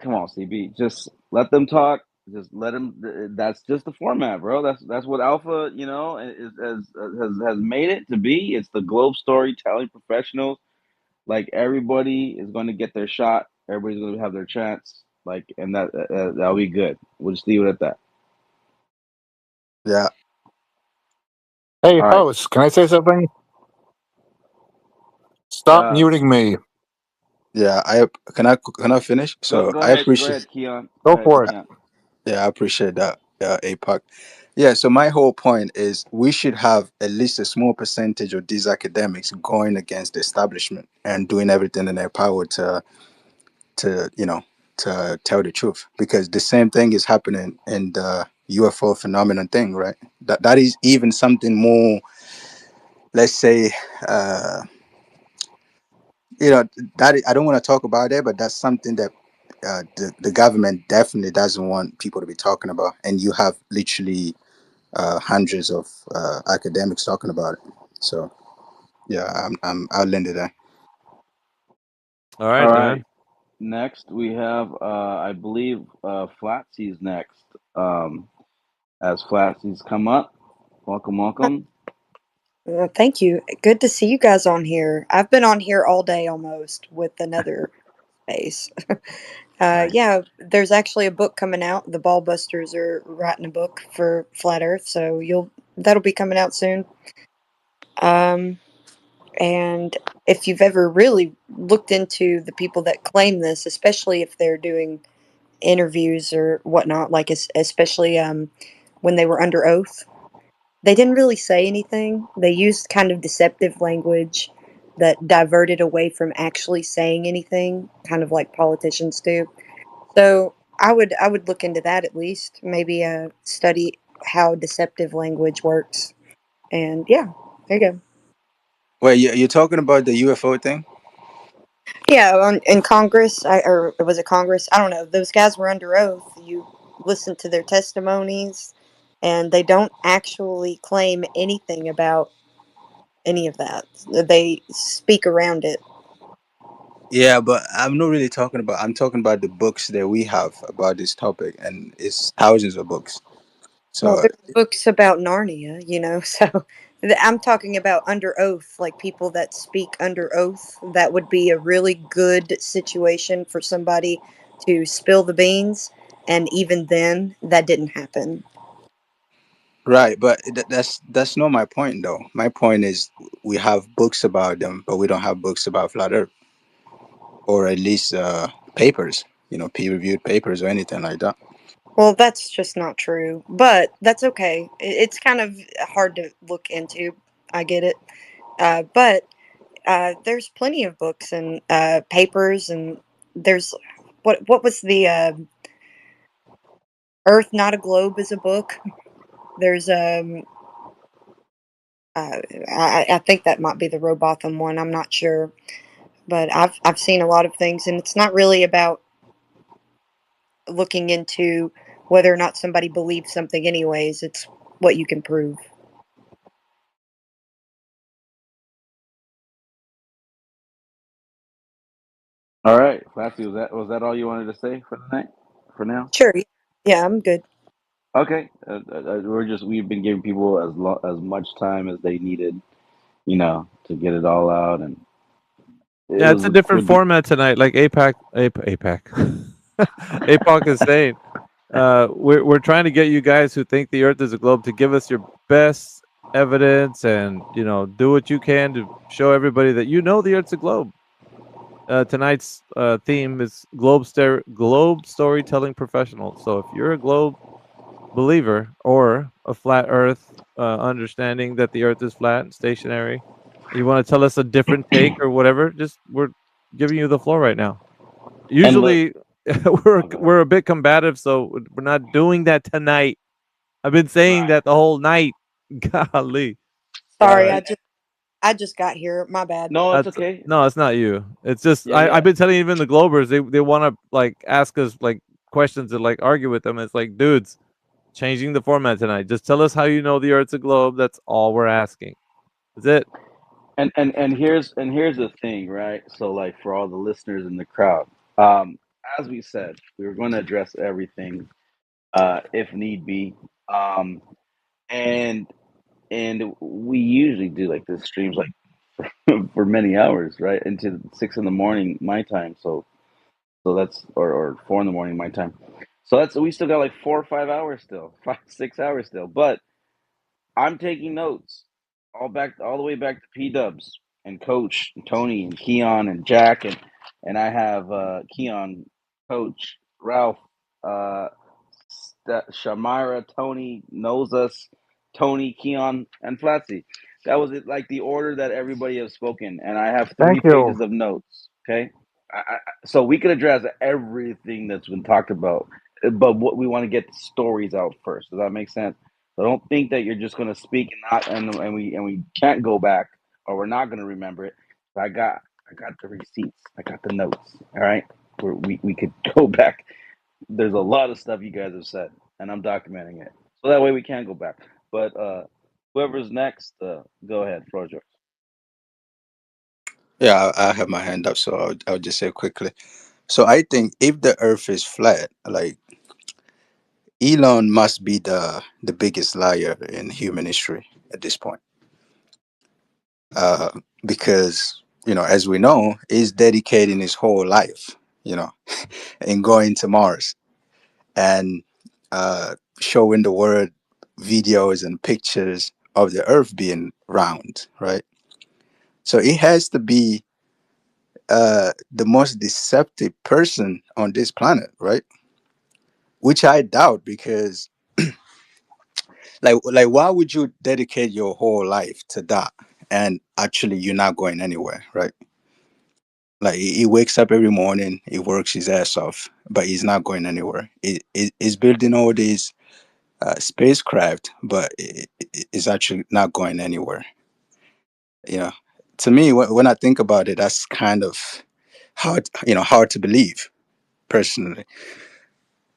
come on, CB. Just let them talk. Just let them. That's just the format, bro. That's what Alpha, has made it to be. It's the globe storytelling professionals. Like everybody is going to get their shot. Everybody's going to have their chance. Like, and that'll be good. We'll just leave it at that. Yeah. Hey, All right. host, can I say something? Stop muting me. Yeah. Can I finish? So Go I ahead. Go appreciate. ahead, Keon. Go Go ahead, for it. Keon. Yeah, I appreciate that, APAC. Yeah, so my whole point is we should have at least a small percentage of these academics going against the establishment and doing everything in their power to to tell the truth. Because the same thing is happening in the UFO phenomenon thing, right? That is even something more, let's say, uh, that I don't want to talk about it, but that's something that the government definitely doesn't want people to be talking about, and you have literally hundreds of academics talking about it. So yeah, I'll end it there. All All right, right. then. Next, we have, I believe, Flatsy's next. As Flatsy's come up, welcome. Well, thank you. Good to see you guys on here. I've been on here all day almost with another space. Nice. Yeah, there's actually a book coming out. The Ballbusters are writing a book for Flat Earth, so that'll be coming out soon. And if you've ever really looked into the people that claim this, especially if they're doing interviews or whatnot, like especially when they were under oath, they didn't really say anything. They used kind of deceptive language that diverted away from actually saying anything, kind of like politicians do. So I would look into that at least. Maybe study how deceptive language works. And yeah, there you go. Wait, you're talking about the UFO thing? Yeah, in Congress, or was it Congress? I don't know. Those guys were under oath. You listen to their testimonies, and they don't actually claim anything about any of that. They speak around it. Yeah, but I'm not really talking about. I'm talking about the books that we have about this topic, and it's thousands of books. Well, So there's books about Narnia, so I'm talking about under oath, like people that speak under oath. That would be a really good situation for somebody to spill the beans, and even then, that didn't happen. right, but that's not my point though. My point is we have books about them, but we don't have books about flat Earth, or at least papers, peer-reviewed papers or anything like that. Well, that's just not true, but that's okay. It's kind of hard to look into. I get it. But there's plenty of books and papers, and there's what was the Earth Not a Globe is a book. There's I think that might be the Robotham one. I'm not sure, but I've seen a lot of things, and it's not really about looking into whether or not somebody believes something anyways. It's what you can prove. All right, Classy, was that all you wanted to say for the night? For now? Sure. Yeah, I'm good. Okay. We've been giving people as much time as they needed, to get it all out, and it Yeah, was it's a a different good. format tonight. Like APAC, APOC is saying, we're trying to get you guys who think the Earth is a globe to give us your best evidence, and do what you can to show everybody that the Earth's a globe. Tonight's theme is globe storytelling professional. So if you're a globe believer or a flat Earth understanding that the Earth is flat and stationary, you want to tell us a different take or whatever, we're giving you the floor right now. And look, Usually we're a bit combative, so we're not doing that tonight. I've been saying that the whole night. Golly. Sorry, right. I just got here. My bad. No, it's okay. No, it's not you. It's just Yeah, I've yeah. been telling even the Globers they want to like ask us like questions and like argue with them. It's like, dudes, changing the format tonight. Just tell us how you know the Earth's a globe. That's all we're asking. That's it. And here's the thing, right? So, like, for all the listeners in the crowd, as we said, we were going to address everything, if need be, and we usually do like this streams like for many hours, right, into 6 in the morning my time. So that's or 4 in the morning my time. So we still got like 4 or 5 hours still, 5 6 hours still. But I'm taking notes all the way back to P Dubs and Coach and Tony and Keon and Jack and I have Keon, Coach, Ralph, Shamira, Tony knows us, Tony, Keon, and Flatsy. That was it, like the order that everybody has spoken, and I have 3 Thank you. pages of notes. Okay, so we could address everything that's been talked about, but what we want to get the stories out first. Does that make sense? So don't think that you're just going to speak and not and we can't go back or we're not going to remember it. I got the receipts. I got the notes. All right, we could go back. There's a lot of stuff you guys have said, and I'm documenting it, so that way we can go back. But whoever's next, go ahead, floor is yours. Yeah, I have my hand up, so I'll just say quickly. So I think if the Earth is flat, like Elon must be the biggest liar in human history at this point, because as we know, he's dedicating his whole life, in going to Mars and showing the world videos and pictures of the Earth being round, right? So it has to be the most deceptive person on this planet, right? Which I doubt, because like why would you dedicate your whole life to that and actually you're not going anywhere, right? Like he wakes up every morning, he works his ass off, but he's not going anywhere. He's building all these spacecraft, but it's actually not going anywhere. To me, when I think about it, that's kind of hard to believe personally.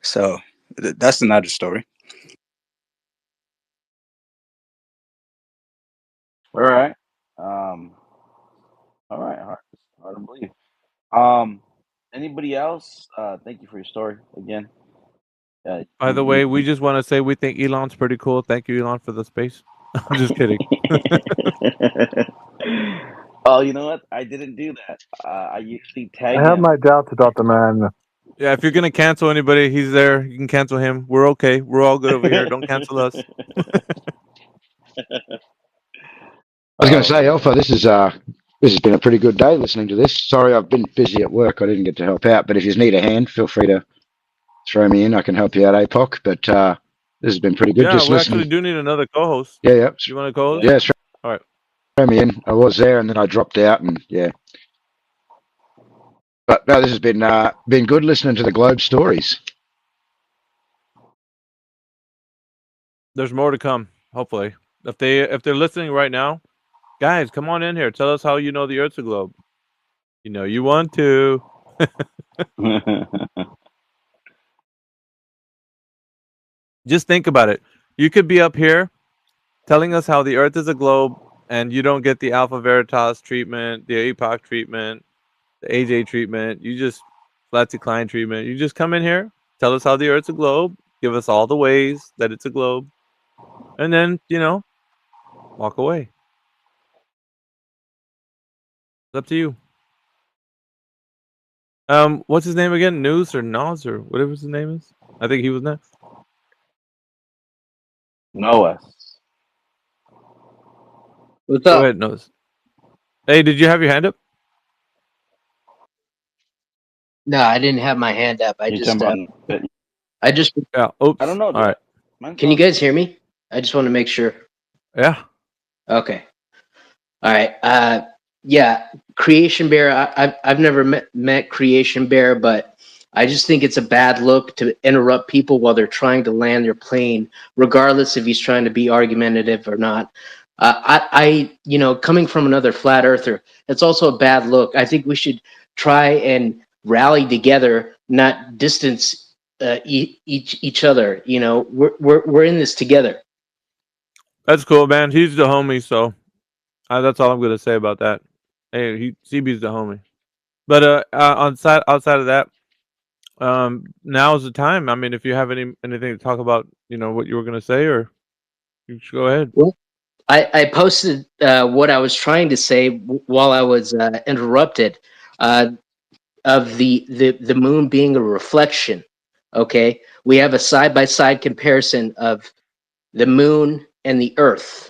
So that's another story. All right. All right. Hard to believe. Anybody else? Thank you for your story again. By the way, we just want to say we think Elon's pretty cool. Thank you, Elon, for the space. I'm just kidding. Oh, you know what? I didn't do that. I usually I tag have him. my doubts about the man. Yeah, if you're gonna cancel anybody, he's there. You can cancel him. We're okay. We're all good over here. Don't cancel us. I was going to say, Alpha, this has been a pretty good day listening to this. Sorry, I've been busy at work. I didn't get to help out. But if you need a hand, feel free to throw me in. I can help you out, APOC. But this has been pretty good. Yeah, Just we listening. actually do need another co-host. Yeah. You want to co-host? Yeah, throw All right. me in. I was there and then I dropped out, and yeah. But no, this has been good listening to the Globe stories. There's more to come, hopefully. If they're listening right now, guys, come on in here. Tell us how you know the Earth's a globe. You know you want to. Just think about it. You could be up here telling us how the Earth is a globe, and you don't get the Alpha Veritas treatment, the APOC treatment, the AJ treatment. You just Flatsy Klein treatment. You just come in here, tell us how the Earth's a globe, give us all the ways that it's a globe, and then walk away. It's up to you. What's his name again? Noose or Nas or whatever his name is. I think he was next. Noah. What's Go up? ahead, Nose. Hey, did you have your hand up? No, I didn't have my hand up. I You just talking about? Yeah. Oops. I don't know. All right. Can you guys hear me? I just want to make sure. Yeah. Okay. All right. Yeah, Creation Bear. I've never met Creation Bear, but I just think it's a bad look to interrupt people while they're trying to land their plane, regardless if he's trying to be argumentative or not. Coming from another flat earther, it's also a bad look. I think we should try and rally together, not distance each other. You know, we're in this together. That's cool, man. He's the homie, so that's all I'm gonna say about that. Hey, CB's the homie. But outside of that, now's the time. I mean, if you have anything to talk about, what you were gonna say, or you should go ahead. Well, I posted what I was trying to say while I was interrupted, of the moon being a reflection. Okay, we have a side by side comparison of the moon and the Earth.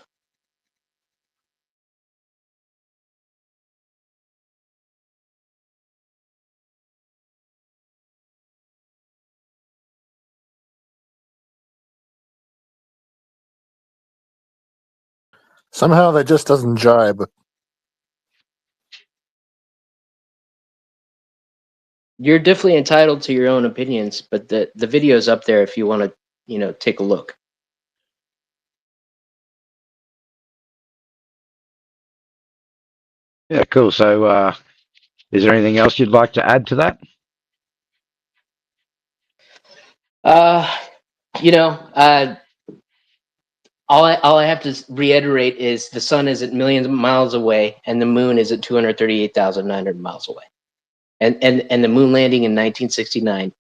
Somehow that just doesn't jibe. You're definitely entitled to your own opinions, but the video's up there if you want to, take a look. Yeah, cool. So, is there anything else you'd like to add to that? All I have to reiterate is the sun is at millions of miles away, and the moon is at 238,900 miles away. And the moon landing in 1969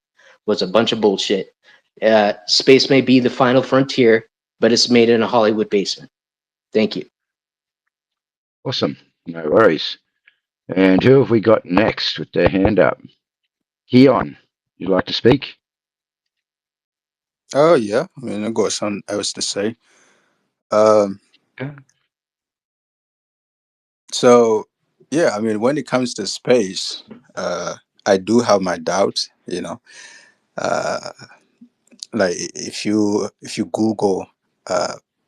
was a bunch of bullshit. Space may be the final frontier, but it's made in a Hollywood basement. Thank you. Awesome. No worries. And who have we got next with their hand up? Keon, you'd like to speak? Oh yeah, I mean, I've got something else to say. Um, so yeah, I mean, when it comes to space, I do have my doubts. Like if you Google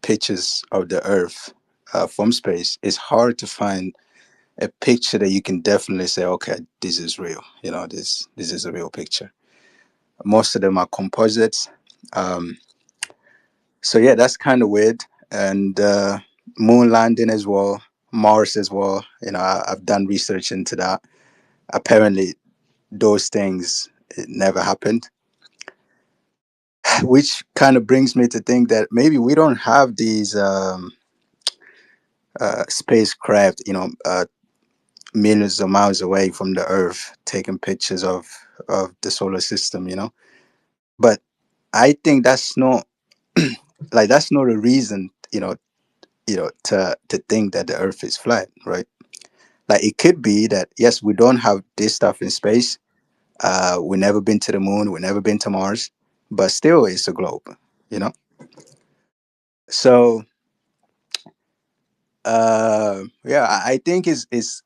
pictures of the Earth from space, it's hard to find a picture that you can definitely say, okay, this is real. This is a real picture. Most of them are composites. So yeah, that's kind of weird. And moon landing as well, Mars as well. I've done research into that. Apparently, those things it never happened, which kind of brings me to think that maybe we don't have these spacecraft, millions of miles away from the Earth, taking pictures of the solar system. But I think that's not that's not a reason, to think that the Earth is flat, right? Like it could be that yes, we don't have this stuff in space. We never been to the moon. We never been to Mars, but still, it's a globe. You know. So yeah, I think it's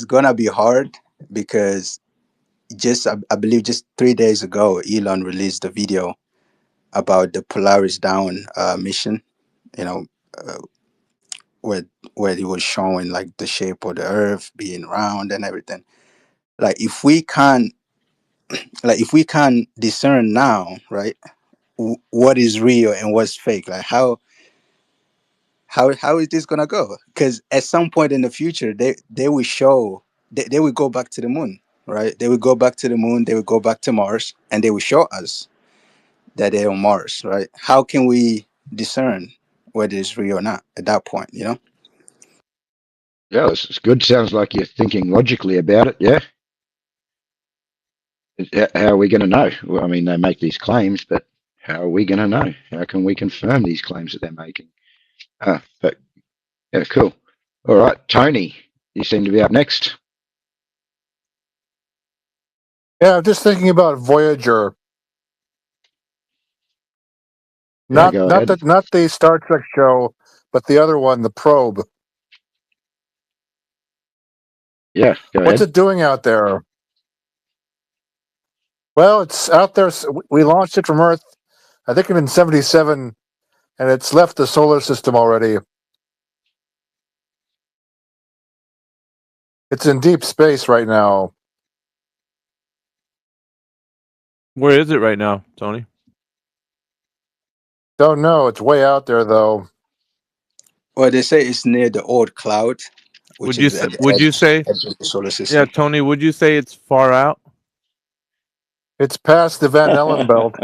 gonna be hard because I believe just 3 days ago, Elon released a video about the Polaris Dawn mission. You know, uh, where he was showing like the shape of the Earth being round and everything. Like if we can't discern now, right, what is real and what's fake, like how is this gonna go? Because at some point in the future, they will show they would go back to the moon, right? They would go back to the moon, they would go back to Mars, and they would show us that they're on Mars, right? How can we discern whether it's real or not at that point, you know? Yeah, it's good. Sounds like you're thinking logically about it. Yeah. How are we going to know? Well, I mean, they make these claims, but how are we going to know? How can we confirm these claims that they're making? But yeah, cool. All right, Tony, you seem to be up next. Yeah, I'm just thinking about Voyager. Yeah, go ahead. Not the Star Trek show, but the other one, the Probe. Yeah, go What's ahead. it doing out there? Well, it's out there. We launched it from Earth, I think in '77, and it's left the solar system already. It's in deep space right now. Where is it right now, Tony? Don't know. It's way out there, though. Well, they say it's near the Oort cloud, which is at the Would you say edge of the solar Yeah, system. Tony, would you say it's far out? It's past the Van Allen belt.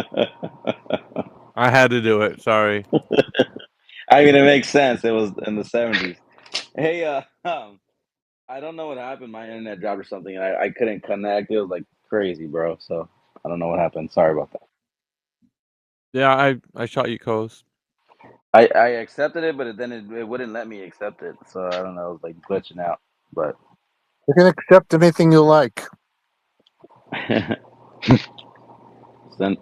I had to do it. Sorry. I mean, it makes sense. It was in the 70s. Hey, I don't know what happened. My internet dropped or something, and I couldn't connect. It was like crazy, bro. So I don't know what happened. Sorry about that. Yeah, I shot you, Coast. I accepted it, but then it wouldn't let me accept it. So I don't know. It was like glitching out. But You can accept anything you like.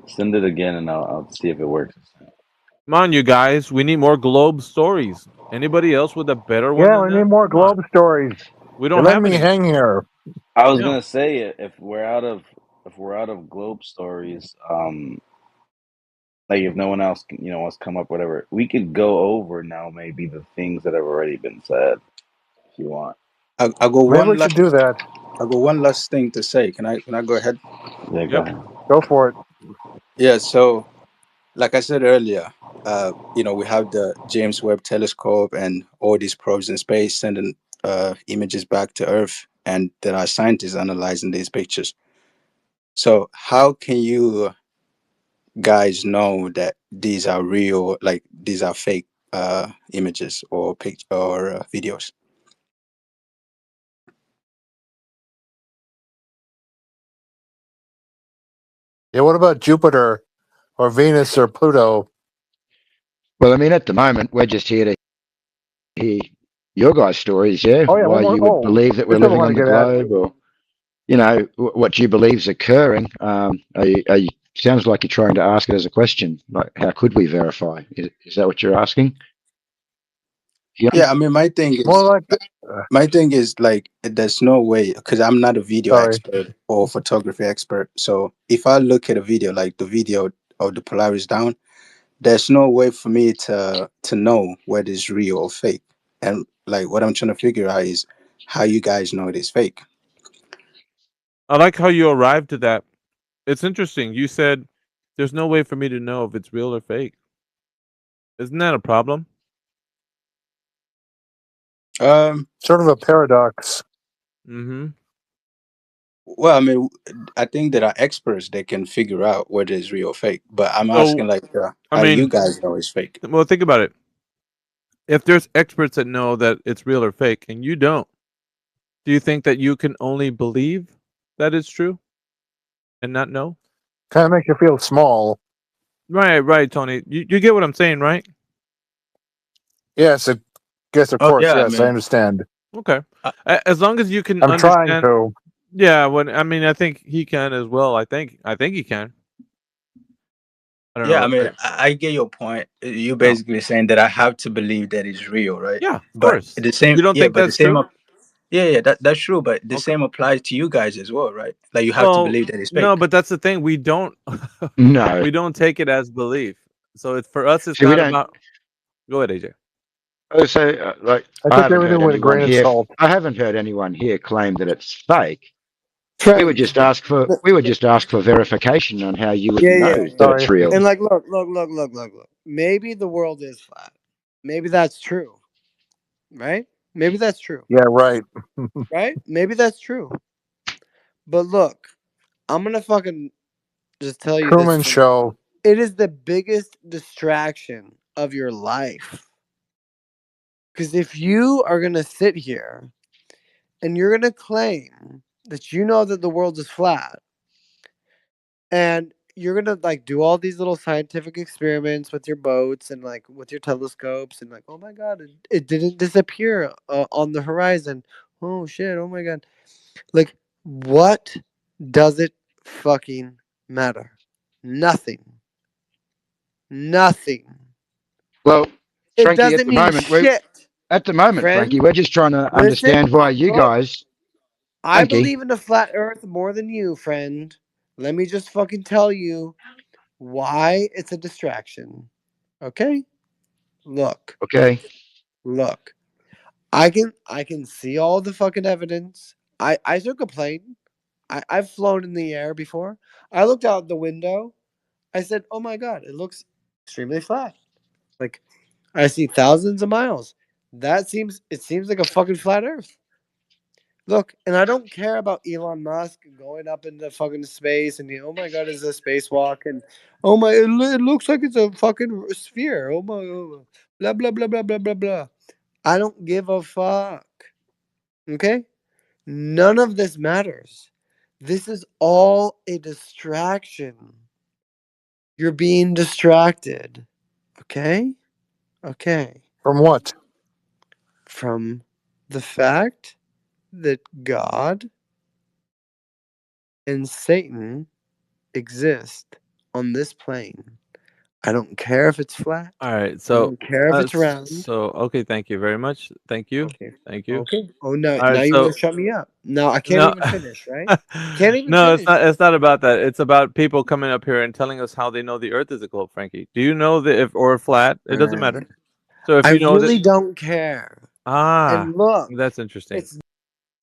send it again, and I'll see if it works. Come on, you guys. We need more globe stories. Anybody else with a better one Yeah, than we that? need more Come on. globe stories. We You're don't letting have me any. hang here. I was Yeah. gonna say if we're out of globe stories, like if no one else wants to come up, whatever, we could go over now maybe the things that have already been said, if you want. I got Maybe one we last. should do that. I got one last thing to say. Can I go ahead? Yeah, go ahead. Go for it. Yeah. So, like I said earlier, we have the James Webb Telescope and all these probes in space sending images back to Earth, and there are scientists analyzing these pictures. So, how can you guys know that these are real, like these are fake images or videos? Yeah, what about Jupiter or Venus or Pluto? Well, I mean, at the moment, we're just here to hear your guys' stories, yeah? Oh, yeah, Why one more. you would Oh, believe that we're this is what I living want on to the get at. globe, or what you believe's occurring. Sounds like you're trying to ask it as a question. Like, how could we verify? Is that what you're asking? Yeah, I mean, my thing is like, there's no way, because I'm not a video expert or photography expert. So if I look at a video, like the video of the Polaris down, there's no way for me to know whether it's real or fake. And like, what I'm trying to figure out is how you guys know it is fake. I like how you arrived at that. It's interesting. You said there's no way for me to know if it's real or fake. Isn't that a problem? Sort of a paradox. Mm-hmm. Well, I mean, I think there are experts that can figure out whether it's real or fake. But I'm asking, like, how you guys know it's fake? Well, think about it. If there's experts that know that it's real or fake, and you don't, do you think that you can only believe that it's true and not know? Kind of makes you feel small. Right, Tony. You get what I'm saying, right? Yes, of course. yeah, I Yes, mean- I understand. Okay. As long as you can I'm understand. trying to. Yeah, I think he can as well. I think he can. I don't Yeah, know. I mean, I get your point. You're basically saying that I have to believe that it's real, right? Yeah, of but course. The same, You don't think but that's the same. true? Yeah, that's true. But the same applies to you guys as well, right? Like, you have to believe that it's fake. No, but that's the thing. We don't. No. We don't take it as belief. So it's for us. It's See, we not don't- about. Go ahead, AJ. So, like, I I take haven't heard everything with a anyone grain of here. salt. I haven't heard anyone here claim that it's fake. We would just ask for verification on how you would know that it's real. And like, look. Maybe the world is flat. Maybe that's true, right? Maybe that's true. Yeah, right. Right? Maybe that's true. But look, I'm gonna fucking just tell you Truman this. Show. It is the biggest distraction of your life. Because if you are gonna sit here and you're gonna claim that you know that the world is flat, and you're gonna like do all these little scientific experiments with your boats and like with your telescopes and like, oh my god, it didn't disappear on the horizon. Oh shit! Oh my god! Like, what does it fucking matter? Nothing. Nothing. Well, It Frankie, doesn't mean shit. Frankie, Friend, we're just trying to listen. understand why you Look, guys. I Frankie, believe in a flat Earth more than you, friend. Let me just fucking tell you why it's a distraction. Okay? Look. okay. Look. I can see all the fucking evidence. I took a plane. I've flown in the air before. I looked out the window. I said, "Oh my god, it looks extremely flat. Like I see thousands of miles. It seems like a fucking flat Earth." Look, and I don't care about Elon Musk going up into fucking space and oh my god, it's a spacewalk and oh my, it looks like it's a fucking sphere. Oh my, blah blah blah blah blah blah blah. I don't give a fuck. Okay, none of this matters. This is all a distraction. You're being distracted. Okay? Okay. From what? From the fact that God and Satan exist on this plane. I don't care if it's flat. All right. I So, don't care if it's round. okay. Thank you very much. Thank you. Okay. Thank you. Okay. Oh no! All right. Now you So, want to shut me up? No, I can't no, even finish. Right? Can't even no, finish. it's not about that. It's about people coming up here and telling us how they know the Earth is a globe, Frankie. Do you know that if or flat? It doesn't matter. So if I you know really that, don't care. And look, that's interesting. it's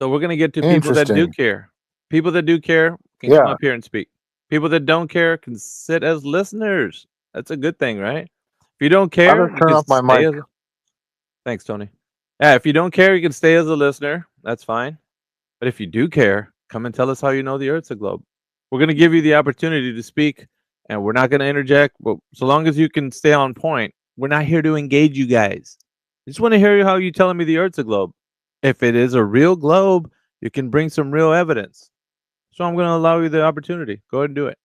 So we're gonna get to people that do Interesting. care. People that do care can come Yeah. up here and speak. People that don't care can sit as listeners. That's a good thing, right? If you don't I'll care, just you turn can off my stay mic. as. Thanks, Tony. Yeah, if you don't care, you can stay as a listener. That's fine. But if you do care, come and tell us how you know the Earth's a globe. We're gonna give you the opportunity to speak, and we're not gonna interject. But so long as you can stay on point, we're not here to engage you guys. I just want to hear how you telling me the Earth's a globe. If it is a real globe, you can bring some real evidence. So I'm going to allow you the opportunity. Go ahead and do it.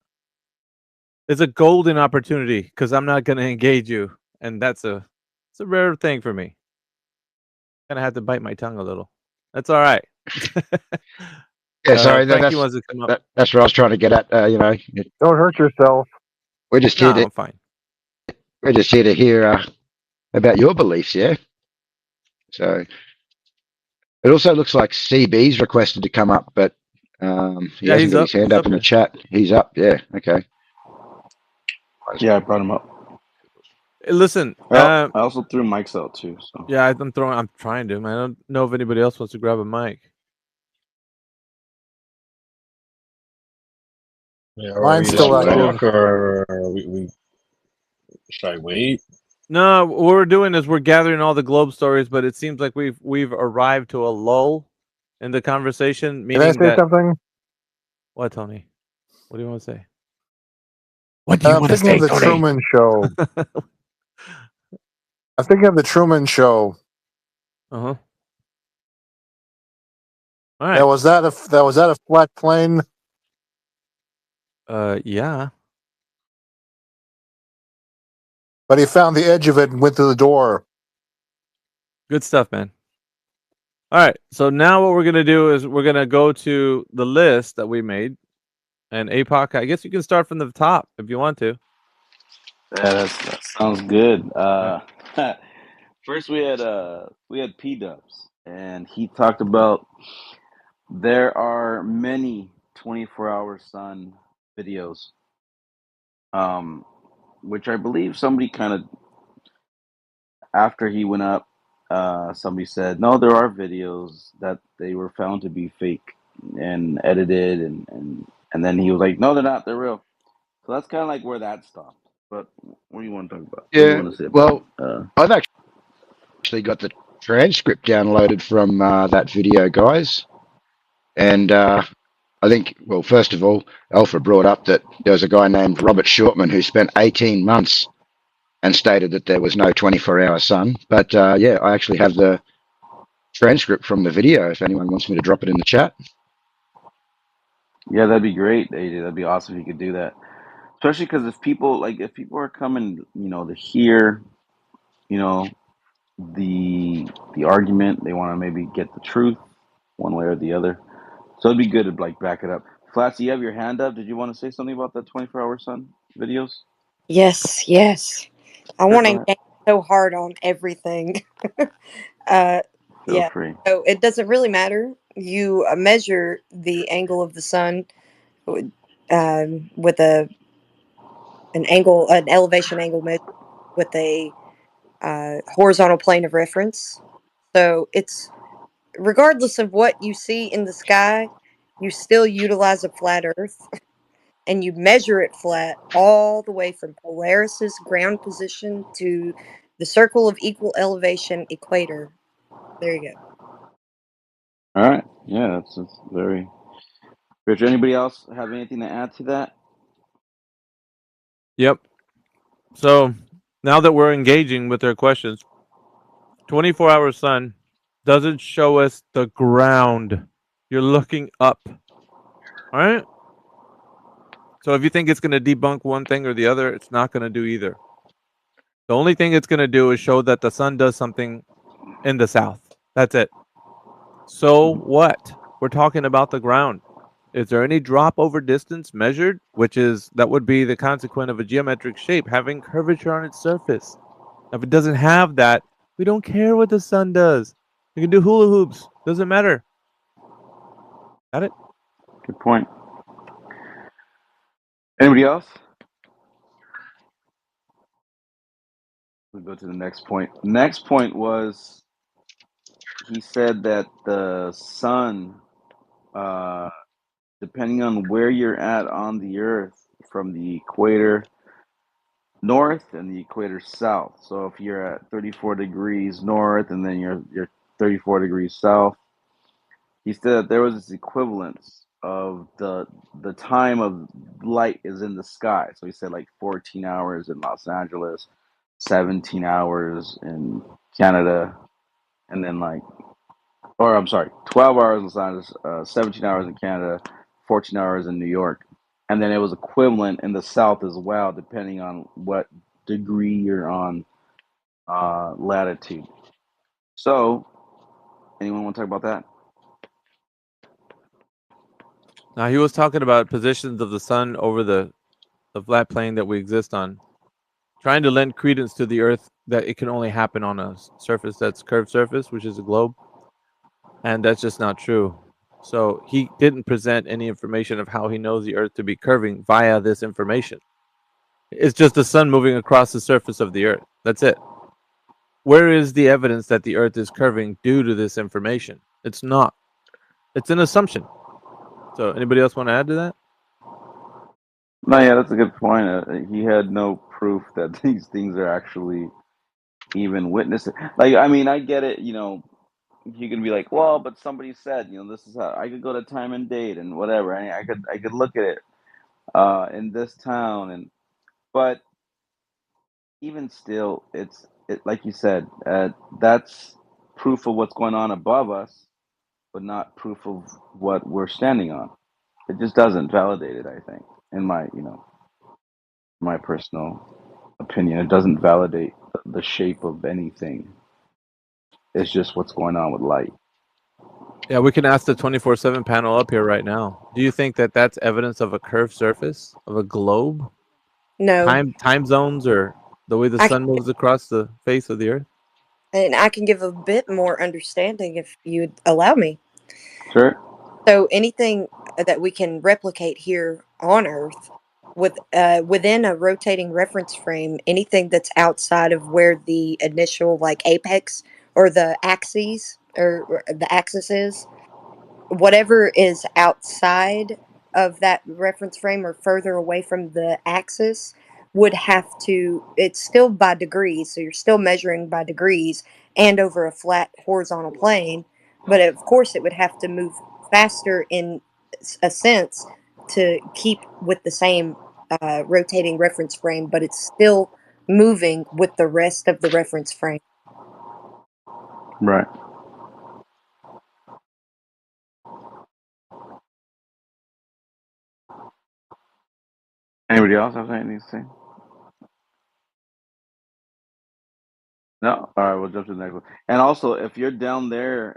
It's a golden opportunity because I'm not going to engage you, and it's a rare thing for me. Gonna have to bite my tongue a little. That's all right. Yeah, sorry. Frankie wants to come up. That's what I was trying to get at. Don't hurt yourself. We're just No, here I'm fine. We're just here to hear about your beliefs. Yeah. So it also looks like CB's requested to come up, but he Yeah, hasn't he's got up. his hand He's up up in the here. chat. He's up. Yeah. Okay. Yeah, I brought him up. Listen, I also threw mics out too. So yeah, I'm trying to. I don't know if anybody else wants to grab a mic. Yeah, Mine's still active. or should I wait? No, what we're doing is we're gathering all the globe stories, but it seems like we've arrived to a lull in the conversation. Can I Meaning say that something? what, Tony? What do you want to say? What do you I'm want to thinking say, of the Tony? Truman Show. I'm thinking of the Truman Show. Uh huh. All right. Now, was that a flat plane? Yeah. But he found the edge of it and went through the door. Good stuff, man. All right. So now what we're gonna do is we're gonna go to the list that we made, and APOC. I guess you can start from the top if you want to. yeah, that sounds good. First we had P Dubs, and he talked about there are many 24-hour sun videos, which I believe somebody kind of after he went up, somebody said no, there are videos that they were found to be fake and edited, and then he was like, no, they're not, they're real. So that's kind of like where that stopped. But what do you want to talk about? What do you Yeah. want to say Well, about? I've actually got the transcript downloaded from that video, guys. And I think, well, first of all, Alpha brought up that there was a guy named Robert Shortman who spent 18 months and stated that there was no 24-hour sun. But yeah, I actually have the transcript from the video if anyone wants me to drop it in the chat. Yeah, that'd be great, AJ. That'd be awesome if you could do that. Especially because if people are coming, to hear, the argument, they want to maybe get the truth one way or the other. So it'd be good to back it up. Flats, you have your hand up. Did you want to say something about the 24-hour sun videos? Yes, yes. I Sure, want to go ahead. engage so hard on everything. Feel Yeah. free. So it doesn't really matter. You measure the angle of the sun with an elevation angle measure with a horizontal plane of reference. So it's regardless of what you see in the sky, you still utilize a flat Earth and you measure it flat all the way from Polaris's ground position to the circle of equal elevation equator. There you go. All right. Yeah, that's very. Rich, anybody else have anything to add to that? Yep. So now that we're engaging with their questions, 24-hour sun doesn't show us the ground. You're looking up. All right? So if you think it's going to debunk one thing or the other, it's not going to do either. The only thing it's going to do is show that the sun does something in the south. That's it. So what? We're talking about the ground. Is there any drop over distance measured? That would be the consequence of a geometric shape having curvature on its surface. If it doesn't have that, we don't care what the sun does. You can do hula hoops. Doesn't matter. Got it? Good point. Anybody else? We'll go to the next point. Next point was he said that the sun, depending on where you're at on the Earth, from the equator north and the equator south. So if you're at 34 degrees north and then you're 34 degrees south, he said that there was this equivalence of the time of light is in the sky. So he said 14 hours in Los Angeles, 17 hours in Canada, and then 12 hours in Los Angeles, 17 hours in Canada, 14 hours in New York. And then it was equivalent in the South as well, depending on what degree you're on latitude. So, anyone want to talk about that? Now, he was talking about positions of the sun over the flat plane that we exist on, trying to lend credence to the Earth that it can only happen on a surface that's curved surface, which is a globe. And that's just not true. So he didn't present any information of how he knows the Earth to be curving via this information. It's just the sun moving across the surface of the Earth. That's it. Where is the evidence that the Earth is curving due to this information? It's not. It's an assumption. So anybody else want to add to that? No, yeah, that's a good point. He had no proof that these things are actually even witnessed. I get it. You can be like, well, but somebody said, this is how I could go to time and date and whatever. I could look at it in this town, but even still, it's like you said, that's proof of what's going on above us, but not proof of what we're standing on. It just doesn't validate it. I think, in my personal opinion, it doesn't validate the shape of anything. It's just what's going on with light. Yeah, we can ask the 24/7 panel up here right now. Do you think that that's evidence of a curved surface of a globe? No. Time zones or the way the sun moves across the face of the Earth? And I can give a bit more understanding if you'd allow me. Sure. So anything that we can replicate here on Earth within a rotating reference frame, anything that's outside of where the initial apex or the axes or the axis is, whatever is outside of that reference frame or further away from the axis would have to, it's still by degrees, so you're still measuring by degrees, and over a flat horizontal plane. But of course, it would have to move faster in a sense to keep with the same rotating reference frame, but it's still moving with the rest of the reference frame. Right. Anybody else have anything to say? No? All right, we'll jump to the next one. And also, if you're down there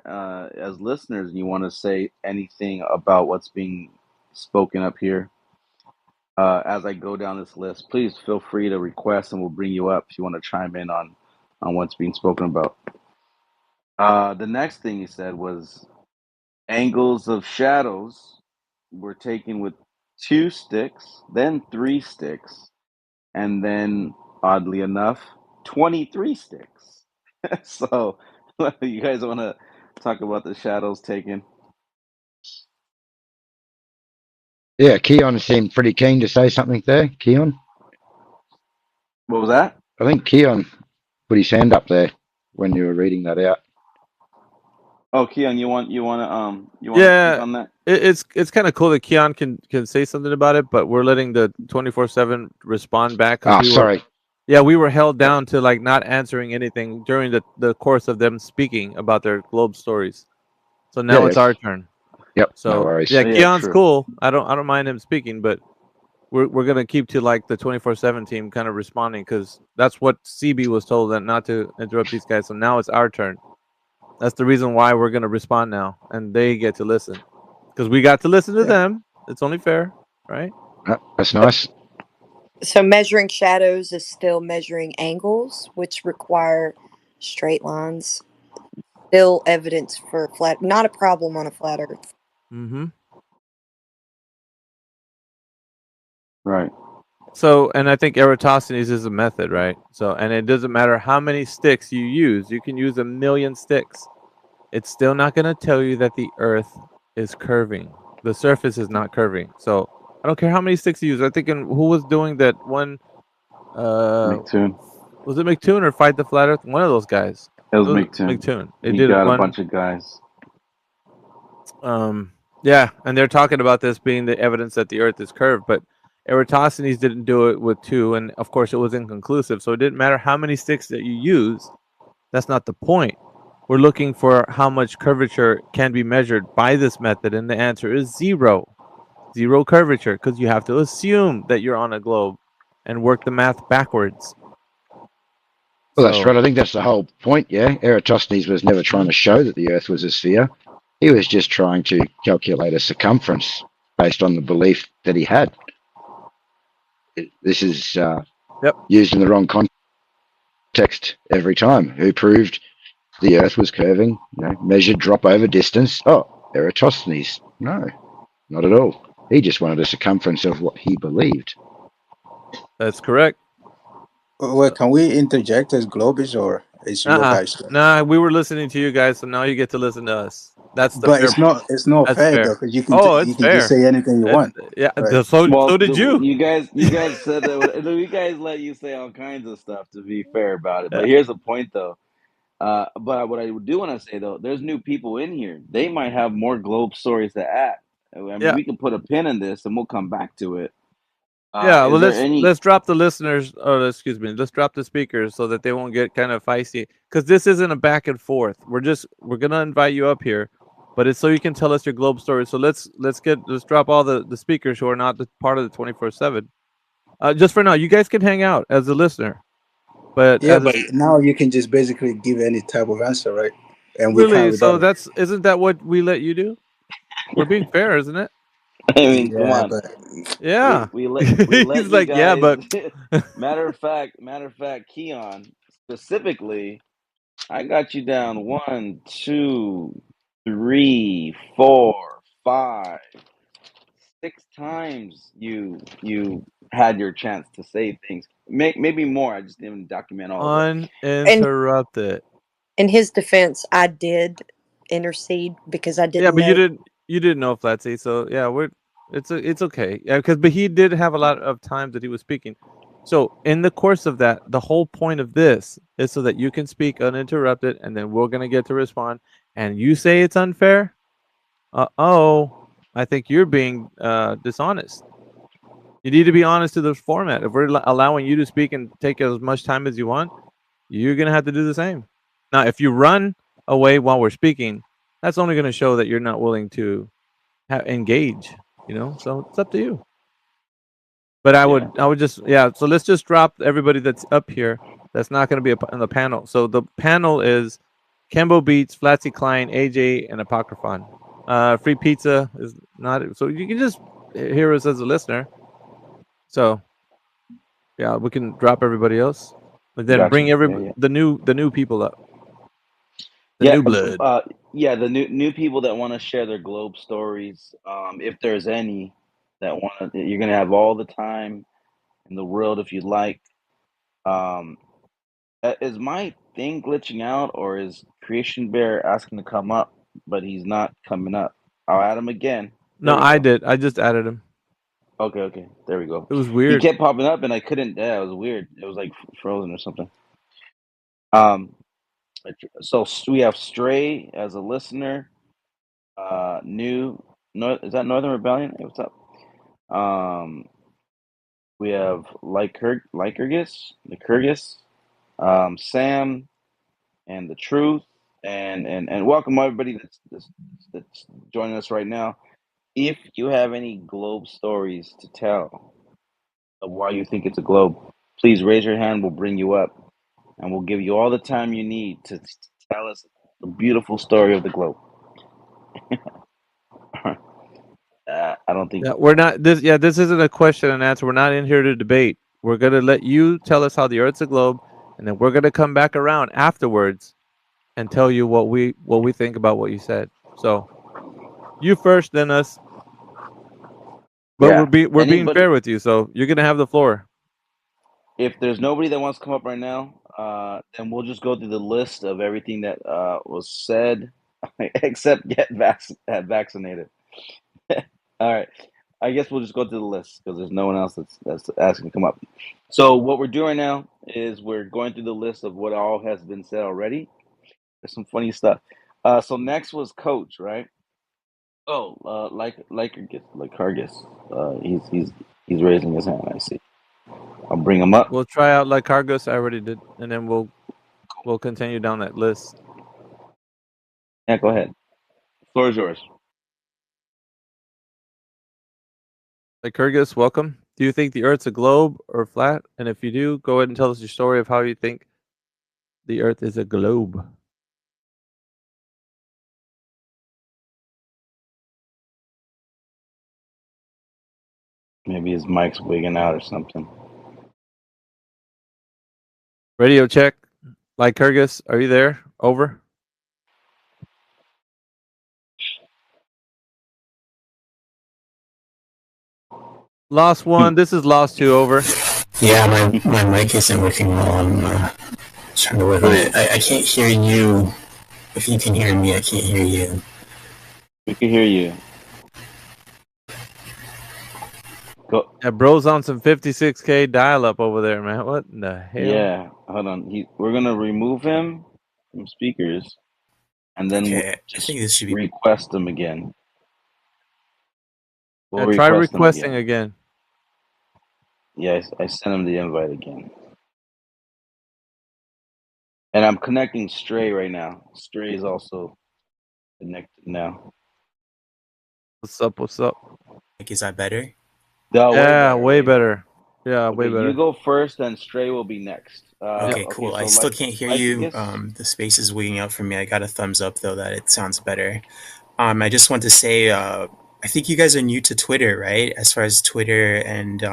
as listeners and you want to say anything about what's being spoken up here, as I go down this list, please feel free to request and we'll bring you up if you want to chime in on what's being spoken about. The next thing he said was angles of shadows were taken with 2 sticks, then 3 sticks, and then, oddly enough, 23 sticks. So, you guys want to talk about the shadows taken? Yeah, Keon seemed pretty keen to say something there. Keon? What was that? I think Keon put his hand up there when you were reading that out. Oh, Keon, you want to speak Yeah, on that? it's kind of cool that Keon can say something about it, but we're letting the 24/7 respond back because Sorry. we were held down to like not answering anything during the course of them speaking about their globe stories. So now it's our turn. Yep. So no worries. yeah, Yeah, Keon's true. cool. I don't mind him speaking, but we're gonna keep to like the 24/7 team kind of responding because that's what CB was told, that not to interrupt these guys. So now it's our turn. That's the reason why we're gonna respond now, and they get to listen because we got to listen to them. It's only fair, right? That's nice. So measuring shadows is still measuring angles, which require straight lines. Still evidence for flat, not a problem on a flat Earth. Mm-hmm. Right. So, and I think Eratosthenes is a method, right? So, and it doesn't matter how many sticks you use. You can use 1,000,000 sticks. It's still not going to tell you that the Earth is curving. The surface is not curving. So, I don't care how many sticks you use. I think who was doing that one? McToon. Was it McToon or Fight the Flat Earth? One of those guys. It was McToon. McToon. It He did got one. a bunch of guys. Yeah, and they're talking about this being the evidence that the Earth is curved, but Eratosthenes didn't do it with 2, and of course it was inconclusive. So it didn't matter how many sticks that you use. That's not the point. We're looking for how much curvature can be measured by this method, and the answer is 0. 0 curvature, because you have to assume that you're on a globe and work the math backwards. Well, that's right. I think that's the whole point, yeah? Eratosthenes was never trying to show that the Earth was a sphere. He was just trying to calculate a circumference based on the belief that he had. This is used in the wrong context every time. Who proved the Earth was curving? Measured drop over distance. Oh, Eratosthenes. No, not at all. He just wanted a circumference of what he believed. That's correct. Well, can we interject as Globis, or is your guys? Nah, we were listening to you guys, so now you get to listen to us. That's the But fair. it's not That's fair fair. though, because you can It's fair. just say anything you want. Yeah, right? so did you. You guys said that. You guys let you say all kinds of stuff to be fair about it. But here's the point, though. But what I do want to say, though, there's new people in here. They might have more globe stories to add. I mean, we can put a pin in this, and we'll come back to it. Well, let's drop the listeners, or excuse me, let's drop the speakers so that they won't get kind of feisty. Because this isn't a back and forth. We're gonna invite you up here, but it's so you can tell us your globe story. So let's drop all the speakers who are not part of the 24/7. Just for now, you guys can hang out as a listener. But but now you can just basically give any type of answer, right? And really, so isn't that what we let you do? We're being fair, isn't it? I mean, come on. Yeah. We let He's you like, guys, yeah, but matter of fact, Keon, specifically, I got you down 1, 2, 3, 4, 5, 6 times you had your chance to say things. Maybe more. I just didn't document all of them. uninterrupted. In his defense, I did intercede because I didn't. Yeah, but know. you didn't know Flatsy, so yeah, it's okay. Yeah, but he did have a lot of times that he was speaking. So in the course of that, the whole point of this is so that you can speak uninterrupted, and then we're gonna get to respond. And you say it's unfair. I think you're being dishonest. You need to be honest to the format. If we're allowing you to speak and take as much time as you want, you're gonna have to do the same. Now, if you run away while we're speaking, that's only gonna show that you're not willing to engage. You know, so it's up to you. But I would just So let's just drop everybody that's up here. That's not going to be on the panel. So the panel is Kembo Beats, Flatsy Klein, AJ, and Apocryphon. Free Pizza is not. So you can just hear us as a listener. So yeah, we can drop everybody else, and then bring the new people up. The new blood. The new people that want to share their globe stories. If there's any that want to, you're gonna have all the time in the world if you'd like. Is my thing glitching out, or is Creation Bear asking to come up, but he's not coming up? I'll add him again. No, I did. I just added him. Okay. There we go. It was weird. He kept popping up, and I couldn't. Yeah, it was weird. It was like frozen or something. So we have Stray as a listener. Is that Northern Rebellion? Hey, what's up? We have Lycurgus, Sam, and the Truth, and welcome everybody that's joining us right now. If you have any globe stories to tell of why you think it's a globe, please raise your hand. We'll bring you up, and we'll give you all the time you need to tell us the beautiful story of the globe. I don't think we're not this. Yeah, this isn't a question and answer. We're not in here to debate. We're gonna let you tell us how the Earth's a globe, and then we're gonna come back around afterwards and tell you what we think about what you said. So you first, then us. But we're being fair with you, so you're gonna have the floor. If there's nobody that wants to come up right now, then we'll just go through the list of everything that was said, except get vaccinated. All right, I guess we'll just go through the list because there's no one else that's asking to come up. So what we're doing now is we're going through the list of what all has been said already. There's some funny stuff. So next was Coach, right? Oh, Lycurgus. He's raising his hand. I see. I'll bring him up. We'll try out Lycurgus. I already did, and then we'll continue down that list. Yeah, go ahead. The floor is yours. Lycurgus, welcome. Do you think the Earth's a globe or flat? And if you do, go ahead and tell us your story of how you think the Earth is a globe. Maybe his mic's wigging out or something. Radio check. Lycurgus, are you there? Over. Lost one. This is lost two. Over. Yeah, my mic isn't working well. I'm trying to work on it. I can't hear you. If you can hear me, I can't hear you. We can hear you. Go. Yeah, bro's on some 56K dial-up over there, man. What in the hell? Yeah, hold on. We're gonna remove him from speakers, and then we'll just request him again. We'll try requesting again. Yes, I sent him the invite again. And I'm connecting Stray right now. Stray is also connected now. What's up? What's up? Is that better? Yeah, way better. Yeah, way better. You go first, then Stray will be next. Okay, cool. I still can't hear you. The space is wigging out for me. I got a thumbs up, though, that it sounds better. I just want to say, I think you guys are new to Twitter, right? As far as Twitter and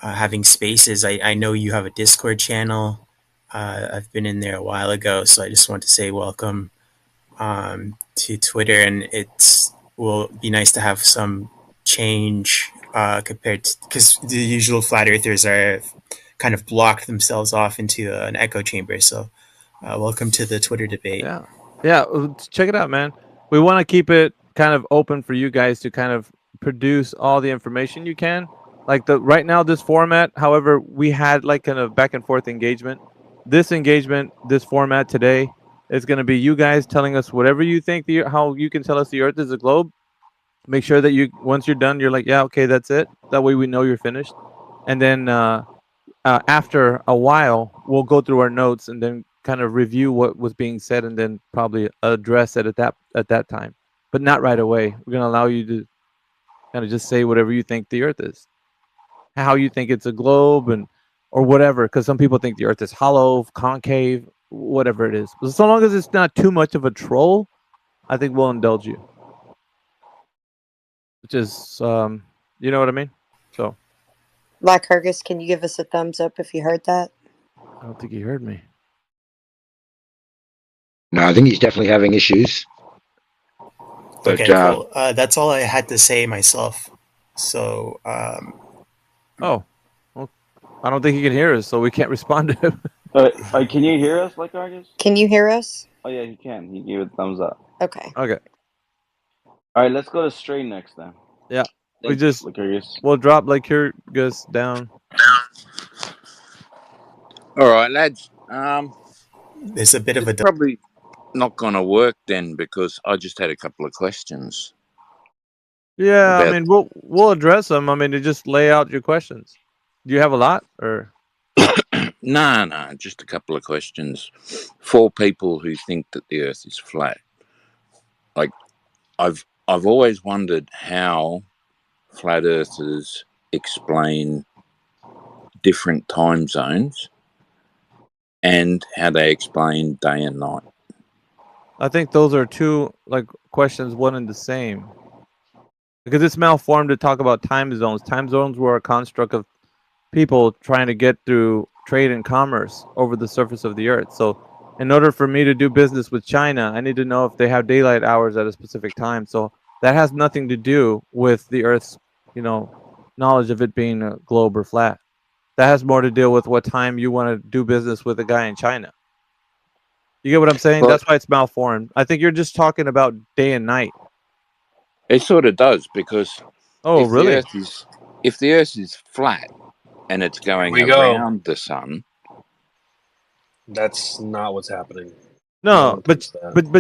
having spaces, I know you have a Discord channel. I've been in there a while ago, so I just want to say welcome to Twitter, and it will be nice to have some change compared to, because the usual flat earthers are kind of blocked themselves off into an echo chamber. So welcome to the Twitter debate. Yeah, check it out, man. We want to keep it kind of open for you guys to kind of produce all the information you can, Like right now, this format. However, we had like kind of back and forth engagement. This engagement, this format today, is going to be you guys telling us whatever you think how you can tell us the Earth is a globe. Make sure that once you're done, you're like, yeah, okay, that's it. That way we know you're finished. And then after a while, we'll go through our notes and then kind of review what was being said and then probably address it at that time, but not right away. We're going to allow you to kind of just say whatever you think the Earth is, how you think it's a globe, or whatever, because some people think the Earth is hollow, concave, whatever it is. But so long as it's not too much of a troll, I think we'll indulge you. Which is, you know what I mean? So. Lycurgus, can you give us a thumbs up if you heard that? I don't think he heard me. No, I think he's definitely having issues. But, okay, cool. That's all I had to say myself. So, Oh, well, I don't think he can hear us, so we can't respond to him. Can you hear us, Lycurgus? Can you hear us? Oh yeah, he can. He gave a thumbs up. Okay. Okay. All right, let's go to Stray next then. Yeah. Thanks, We'll drop Lycurgus down. All right, lads. There's a bit of a probably not going to work then because I just had a couple of questions. Yeah, I mean, we'll address them. I mean, to just lay out your questions. Do you have a lot, or? No, just a couple of questions for people who think that the Earth is flat. Like, I've always wondered how flat earthers explain different time zones and how they explain day and night. I think those are two questions, one and the same. Because it's malformed to talk about time zones. Time zones were a construct of people trying to get through trade and commerce over the surface of the Earth. So in order for me to do business with China, I need to know if they have daylight hours at a specific time. So that has nothing to do with the Earth's, knowledge of it being a globe or flat. That has more to do with what time you want to do business with a guy in China. You get what I'm saying? That's why it's malformed. I think you're just talking about day and night. It sort of does, because really? If the Earth is flat and it's going around the sun, that's not what's happening. No, but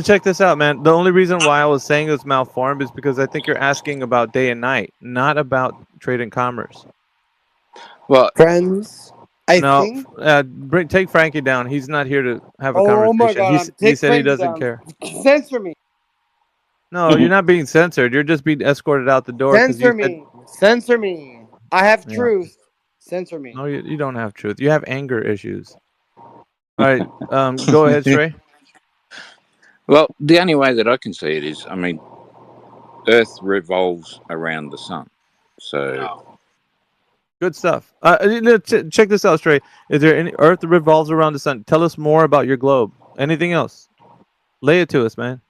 check this out, man. The only reason why I was saying it was malformed is because I think you're asking about day and night, not about trade and commerce. Well, friends, I think. Take Frankie down. He's not here to have a conversation. Oh my God! He said he doesn't care. Censor me. No, you're not being censored. You're just being escorted out the door. Censor me. Censor me. I have truth. Censor me. No, you don't have truth. You have anger issues. All right, go ahead, Stray. Well, the only way that I can see it is, I mean, Earth revolves around the sun. So good stuff. Check this out, Stray. Is there any Earth revolves around the sun? Tell us more about your globe. Anything else? Lay it to us, man.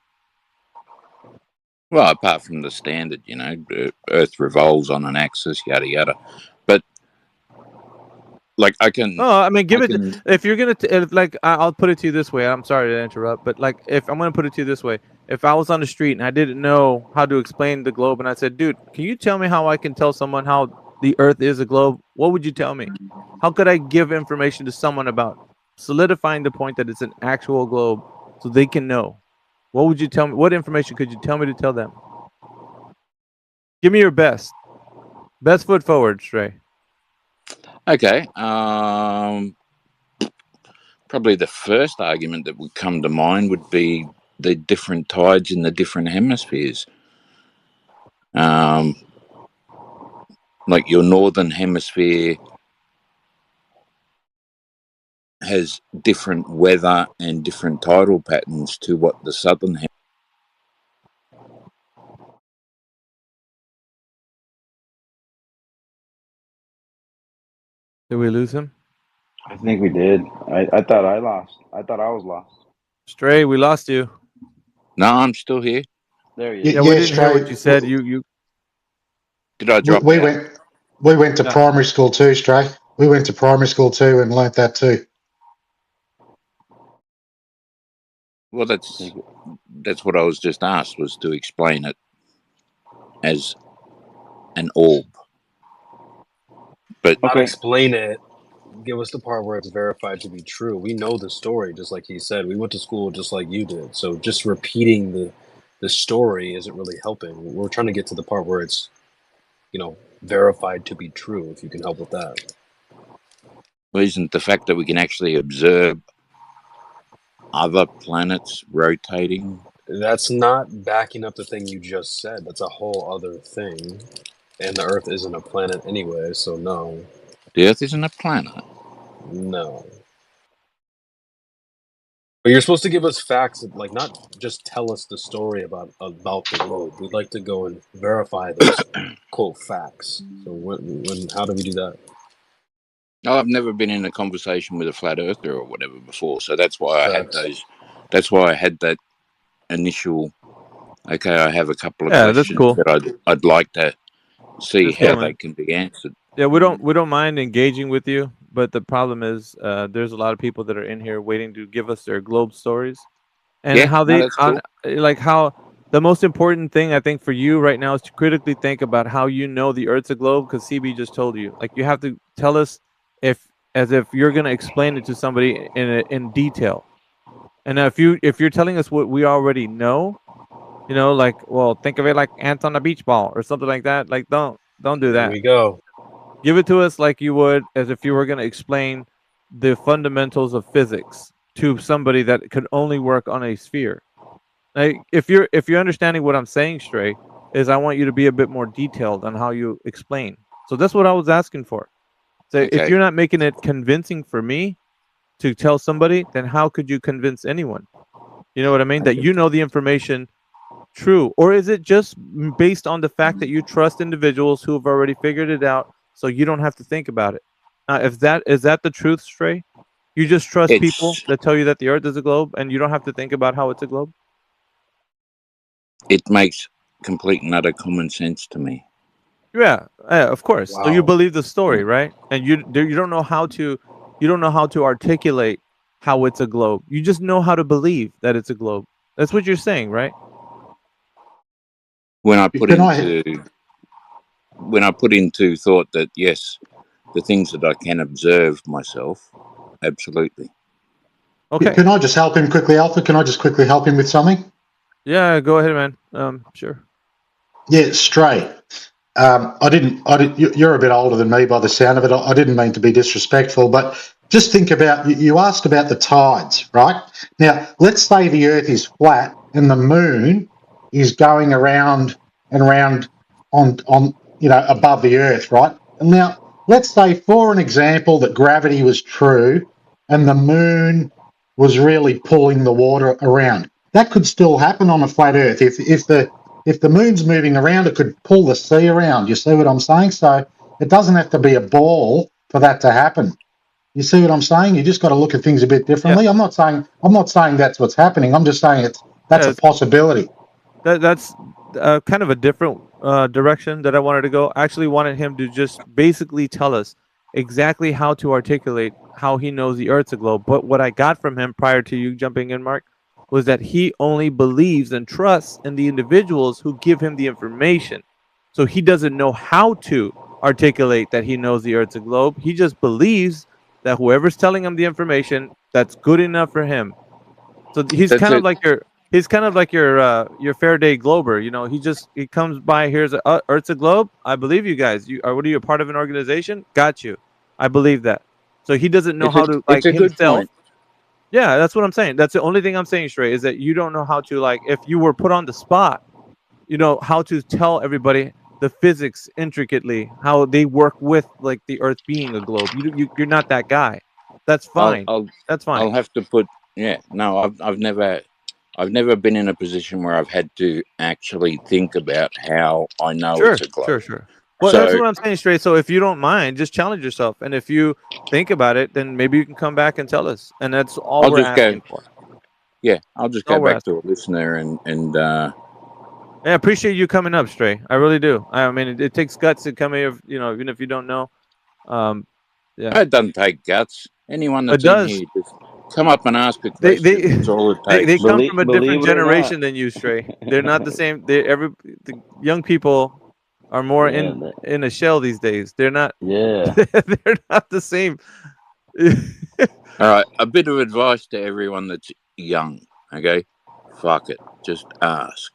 Well, apart from the standard, Earth revolves on an axis, yada yada. But like I can. Oh, I mean, if you're gonna I'll put it to you this way. I'm sorry to interrupt, but if I'm gonna put it to you this way, if I was on the street and I didn't know how to explain the globe, and I said, "Dude, can you tell me how I can tell someone how the Earth is a globe?" What would you tell me? How could I give information to someone about solidifying the point that it's an actual globe, so they can know? What would you tell me? What information could you tell me to tell them? Give me your best foot forward, Stray. Okay. Probably the first argument that would come to mind would be the different tides in the different hemispheres. Like your northern hemisphere has different weather and different tidal patterns to what the southern hemisphere. Did we lose him? I think we did. I thought I lost. I thought I was lost. Stray, we lost you. No, I'm still here. There you go. Yeah, we didn't hear what you said. You did I drop? We went to primary school too, Stray. We went to primary school too and learnt that too. Well, that's what I was just asked, was to explain it as an orb. But Not Okay. explain it. Give us the part where it's verified to be true. We know the story, just like he said. We went to school just like you did. So just repeating the story isn't really helping. We're trying to get to the part where it's, verified to be true. If you can help with that. isn't the fact that we can actually observe other planets rotating? That's not backing up the thing you just said. That's a whole other thing. And the Earth isn't a planet anyway, so no. The Earth isn't a planet. No. But you're supposed to give us facts, like not just tell us the story about the globe. We'd like to go and verify those quote facts. So how do we do that? No, I've never been in a conversation with a flat earther or whatever before, so that's why I had those. That's why I had that initial. Okay, I have a couple of questions that's cool. that I'd like to see That's how cool, they man. can be answered. Yeah, we don't mind engaging with you, but the problem is there's a lot of people that are in here waiting to give us their globe stories, and Yeah, how no, they that's cool. how the most important thing I think for you right now is to critically think about how you know the Earth's a globe, because CB just told you. Like, you have to tell us as if you're gonna explain it to somebody in detail. And if you're telling us what we already know, well, think of it like ants on a beach ball or something like that. Like, don't do that. There we go. Give it to us like you would as if you were going to explain the fundamentals of physics to somebody that could only work on a sphere. Like, if you're understanding what I'm saying, Stray, is I want you to be a bit more detailed on how you explain. So that's what I was asking for. So if you're not making it convincing for me to tell somebody, then how could you convince anyone? You know what I mean? That you know the information true, or is it just based on the fact that you trust individuals who have already figured it out, so you don't have to think about it? Is that the truth, Stray? You just trust people that tell you that the Earth is a globe, and you don't have to think about how it's a globe? It makes complete and utter common sense to me. Yeah, of course. Wow. So you believe the story, right? And you don't know how to articulate how it's a globe. You just know how to believe that it's a globe. That's what you're saying, right? When I put into thought that, yes, the things that I can observe myself, absolutely. Okay. Can I just help him quickly, Alpha? Can I just quickly help him with something? Yeah, go ahead, man. Sure. Yeah, straight. You're a bit older than me by the sound of it. I didn't mean to be disrespectful, but just think about, you asked about the tides, right? Now, let's say the Earth is flat and the moon is going around and around on above the Earth, right? And now, let's say, for an example, that gravity was true and the moon was really pulling the water around. That could still happen on a flat Earth. If the moon's moving around, it could pull the sea around. You see what I'm saying? So it doesn't have to be a ball for that to happen. You see what I'm saying? You just got to look at things a bit differently. Yeah. I'm not saying that's what's happening. I'm just saying that's a possibility. That's kind of a different direction that I wanted to go. I actually wanted him to just basically tell us exactly how to articulate how he knows the Earth's a globe. But what I got from him prior to you jumping in, Mark, was that he only believes and trusts in the individuals who give him the information. So he doesn't know how to articulate that he knows the Earth's a globe. He just believes that whoever's telling him the information, that's good enough for him. So he's kind of like your Faraday Glober. You know, he comes by, here's Earth's a globe. I believe you guys. What are you, a part of an organization? Got you. I believe that. So he doesn't know how to, like, himself. Good point. Yeah, that's what I'm saying. That's the only thing I'm saying, Stray, is that you don't know how to, like, if you were put on the spot, you know, how to tell everybody the physics intricately, how they work with, like, the Earth being a globe. You're not that guy. That's fine. That's fine. I'll have to put, I've never been in a position where I've had to actually think about how I know it's a globe. Sure. Well, that's what I'm saying, Stray. So if you don't mind, just challenge yourself. And if you think about it, then maybe you can come back and tell us. And that's all we're asking for. Yeah, I'll just go back to a listener and I appreciate you coming up, Stray. I really do. I mean, it takes guts to come here, you know, even if you don't know. It doesn't take guts. Anyone that's in here, just come up and ask a question. That's all it takes. They come from a different generation than you, Stray. They're not the same. The young people are more Yeah, in a shell these days. They're not. yeah. They're not the same. All right, a bit of advice to everyone that's young. Okay, fuck it, just ask.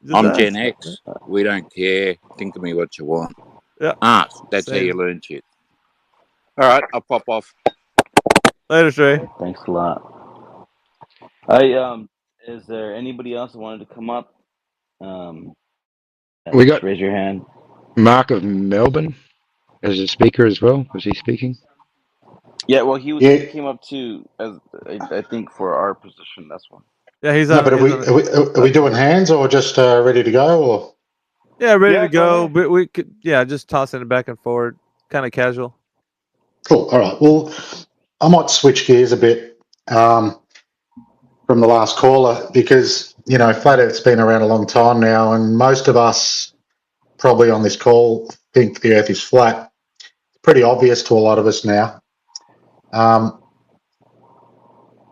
Just I'm ask. Gen X. We don't care. Think of me what you want. Yeah. Ask. That's how Same. you learn shit. All right, I'll pop off. Later, Trey. Thanks a lot. Is there anybody else that wanted to come up? We Just got raise your hand. Mark of Melbourne as a speaker as well. Was he speaking? Yeah, well, he Yeah. came up too, as I think for our position. That's one. Yeah, he's No, on. but are we doing hands or just ready to go? Or Yeah, ready Yeah, to go go. ahead. But we could, just tossing it back and forward, kind of casual. cool. All right. Well, I might switch gears a bit from the last caller because Flat Earth's been around a long time now, and most of us probably on this call think the Earth is flat. It's pretty obvious to a lot of us now.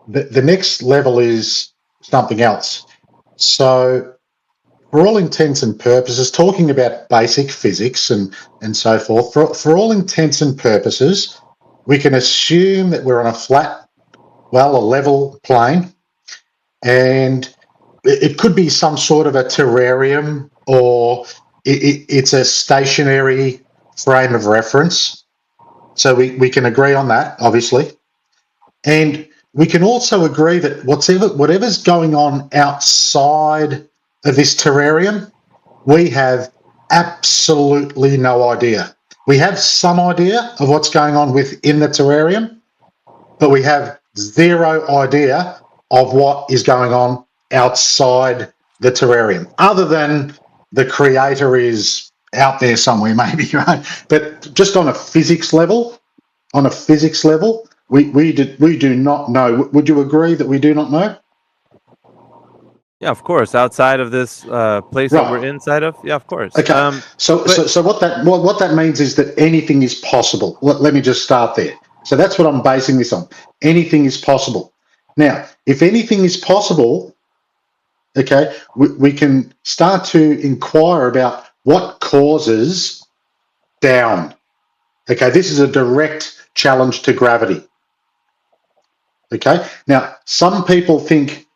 The next level is something else. So, for all intents and purposes, talking about basic physics and so forth, for all intents and purposes, we can assume that we're on a flat, a level plane, and it could be some sort of a terrarium, or it's a stationary frame of reference. So we can agree on that, obviously. And we can also agree that whatever's going on outside of this terrarium, we have absolutely no idea. We have some idea of what's going on within the terrarium, but we have zero idea of what is going on outside the terrarium, other than the creator is out there somewhere, maybe, right? But just on a physics level, we do not know. Would you agree that we do not know? Yeah, of course. Outside of this place that we're Right. inside of, yeah, of course. Okay. So what that means is that anything is possible. Let me just start there. So that's what I'm basing this on. Anything is possible. Now, if anything is possible, okay, we can start to inquire about what causes down. Okay, this is a direct challenge to gravity. Okay, now some people think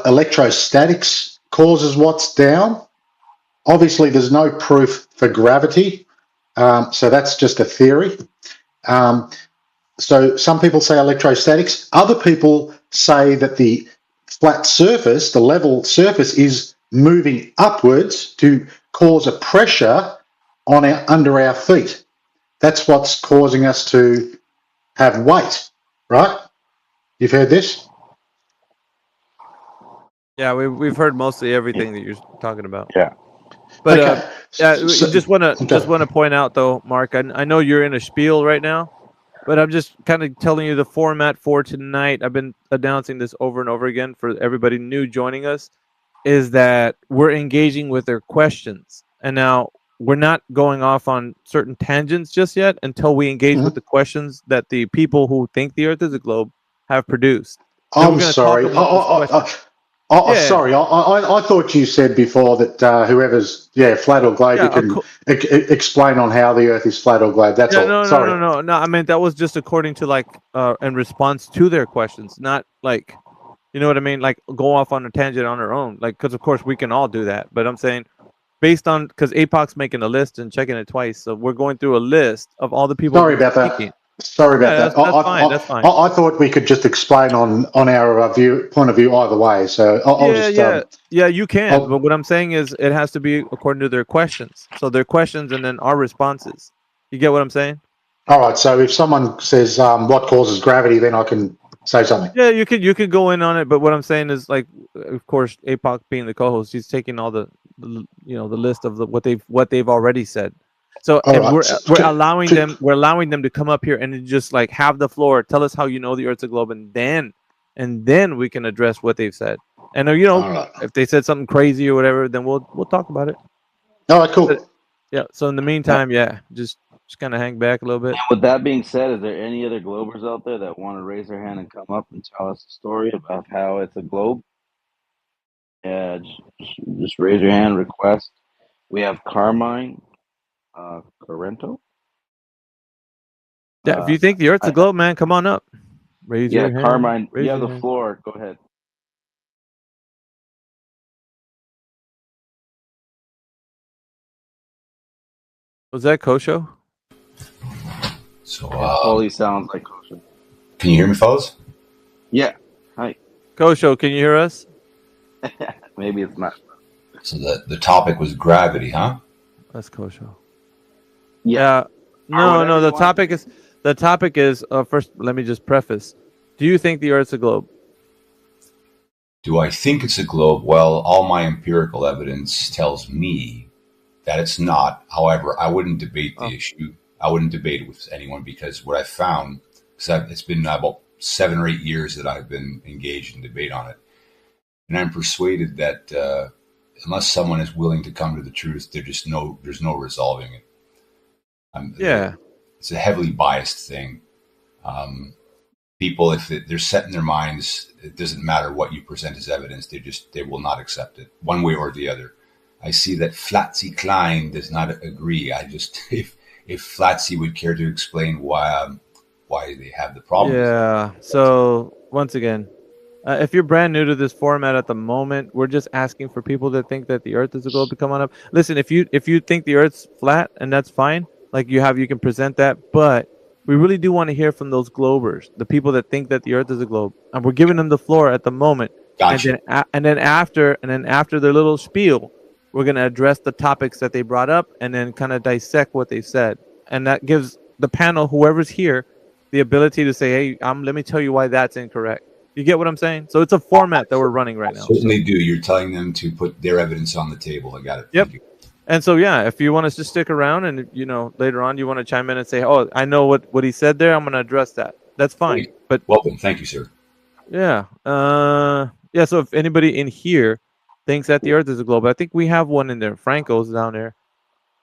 electrostatics causes what's down. Obviously, there's no proof for gravity, so that's just a theory. So some people say electrostatics. Other people say that the flat surface, the level surface, is moving upwards to cause a pressure on under our feet. That's what's causing us to have weight, right? You've heard this? Yeah, we've heard mostly everything that you're talking about. Yeah. But Okay. just want to point out though, Mark. I know you're in a spiel right now, but I'm just kind of telling you the format for tonight. I've been announcing this over and over again for everybody new joining us, is that we're engaging with their questions, and now we're not going off on certain tangents just yet until we engage with the questions that the people who think the Earth is a globe have produced. Then I'm sorry. Sorry. I thought you said before that whoever's flat or globe, you can explain on how the Earth is flat or globe. That's all. No, Sorry. no. I mean, that was just according to in response to their questions, not like, you know what I mean? Like go off on a tangent on our own. Like, because of course we can all do that. But I'm saying, based on, because APOC's making a list and checking it twice, so we're going through a list of all the people. Sorry about that. Sorry about that. That's fine. I thought we could just explain on our point of view either way. So yeah, you can. But what I'm saying is, it has to be according to their questions. So their questions and then our responses. You get what I'm saying? All right. So if someone says what causes gravity, then I can say something. Yeah, you could go in on it. But what I'm saying is, like, of course, APOC being the co-host, he's taking all the list of what they've already said. So we're allowing them to come up here and just like have the floor, tell us how you know the Earth's a globe, and then we can address what they've said. And if they said something crazy or whatever, then we'll talk about it. All right, cool. Yeah. So in the meantime, just kind of hang back a little bit. And with that being said, is there any other globers out there that want to raise their hand and come up and tell us a story about how it's a globe? Yeah, just raise your hand. Request. We have Carmine, Corrento. Yeah, if you think the Earth's a globe, man, come on up. Raise your hand. Carmine, Raise you have your the hand. floor. Go ahead. Was that Kosho? So, It totally sounds like Kosho. Can you hear me, fellas? Yeah. Hi. Kosho, can you hear us? Maybe it's not. So the topic was gravity, huh? That's Kosho. Yeah. No. The topic is first. Let me just preface. Do you think the Earth's a globe? Do I think it's a globe? Well, all my empirical evidence tells me that it's not. However, I wouldn't debate the issue. I wouldn't debate it with anyone because what I found, because it's been about 7 or 8 years that I've been engaged in debate on it, and I'm persuaded that unless someone is willing to come to the truth, there's no resolving it. It's a heavily biased thing. People, if they're set in their minds, it doesn't matter what you present as evidence. They will not accept it one way or the other. I see that Flatsy Klein does not agree. If Flatsy would care to explain why they have the problem. Yeah. So once again, if you're brand new to this format at the moment, we're just asking for people that think that the Earth is a globe to come on up. Listen, if you think the Earth's flat, and that's fine, like you can present that, but we really do want to hear from those globers, the people that think that the Earth is a globe, and we're giving them the floor at the moment. Gotcha. And then after their little spiel, we're gonna address the topics that they brought up, and then kind of dissect what they said, and that gives the panel, whoever's here, the ability to say, "Hey, let me tell you why that's incorrect." You get what I'm saying? So it's a format that we're running right now. Certainly do. You're telling them to put their evidence on the table. I got it. Yep. And so, yeah, if you want us to stick around and, later on you want to chime in and say, oh, I know what he said there, I'm going to address that. That's fine. But welcome. Thank you, sir. Yeah. So if anybody in here thinks that the Earth is a globe, I think we have one in there. Franco's down there.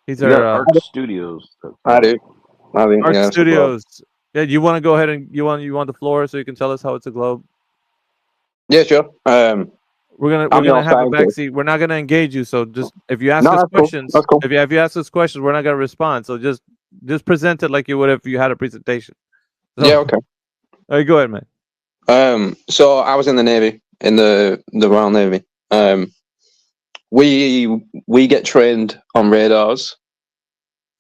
He's our Arc Studios. I do. Arc Studios. Yeah, you want to go ahead and you want the floor so you can tell us how it's a globe? Yeah, sure. We're gonna have a backseat. We're not gonna engage you. So just if you ask us questions, if you ask us questions, we're not gonna respond. So just present it like you would if you had a presentation. So, yeah. Okay. All right, go ahead, man. So I was in the Navy, in the Royal Navy. We get trained on radars.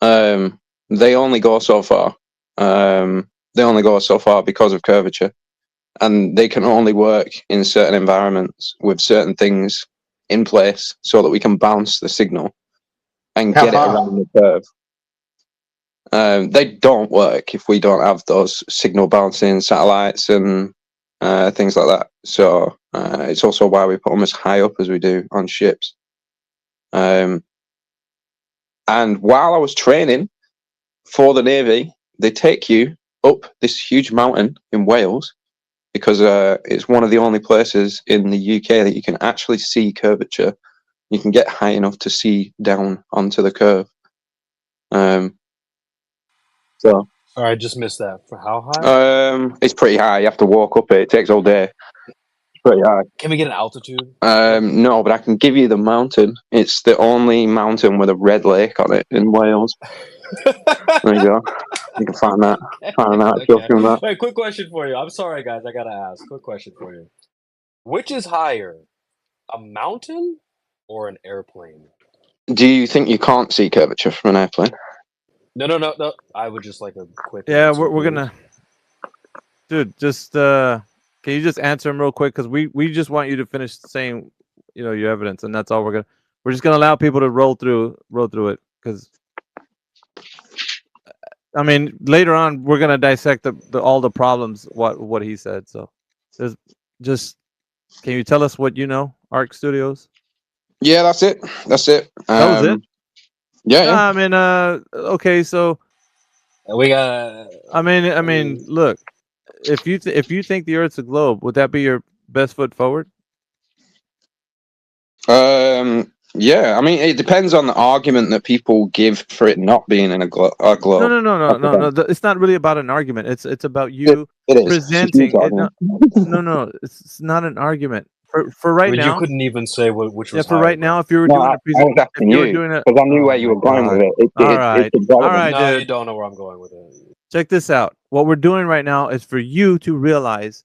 They only go so far. They only go so far because of curvature. And they can only work in certain environments with certain things in place so that we can bounce the signal and get it around the curve. They don't work if we don't have those signal bouncing satellites and things like that. So it's also why we put them as high up as we do on ships. And while I was training for the Navy, they take you up this huge mountain in Wales, because it's one of the only places in the UK that you can actually see curvature. You can get high enough to see down onto the curve. So. Sorry, I just missed that. For how high? It's pretty high. You have to walk up it. It takes all day. It's pretty high. Can we get an altitude? No, but I can give you the mountain. It's the only mountain with a red lake on it in Wales. There you go. You can find that. Okay. Wait, quick question for you. I'm sorry, guys. I gotta ask. Quick question for you. Which is higher, a mountain or an airplane? Do you think you can't see curvature from an airplane? No. I would just like a quick. Yeah, we're gonna. Dude, just can you just answer him real quick, because we just want you to finish saying, your evidence, and that's all we're just gonna allow people to roll through it, because. I mean, later on, we're gonna dissect all the problems, what he said. So, can you tell us what you know, Arc Studios? Yeah, that's it. That was it. Yeah. I mean, okay, so we got. I mean, look, if you think the Earth's a globe, would that be your best foot forward? Yeah, I mean, it depends on the argument that people give for it not being in a globe. No. It's not really about an argument. It's about you it is. presenting. No, it's not an argument. for right I mean, you now. couldn't even say which Yeah, was for higher, right now, bro. if you were No, doing I a was present, if asking you were you doing a, because I knew oh where you my were going with God. it. All right, It's all irrelevant. right, No, dude. you don't know where I'm going with it. Check this out. What we're doing right now is for you to realize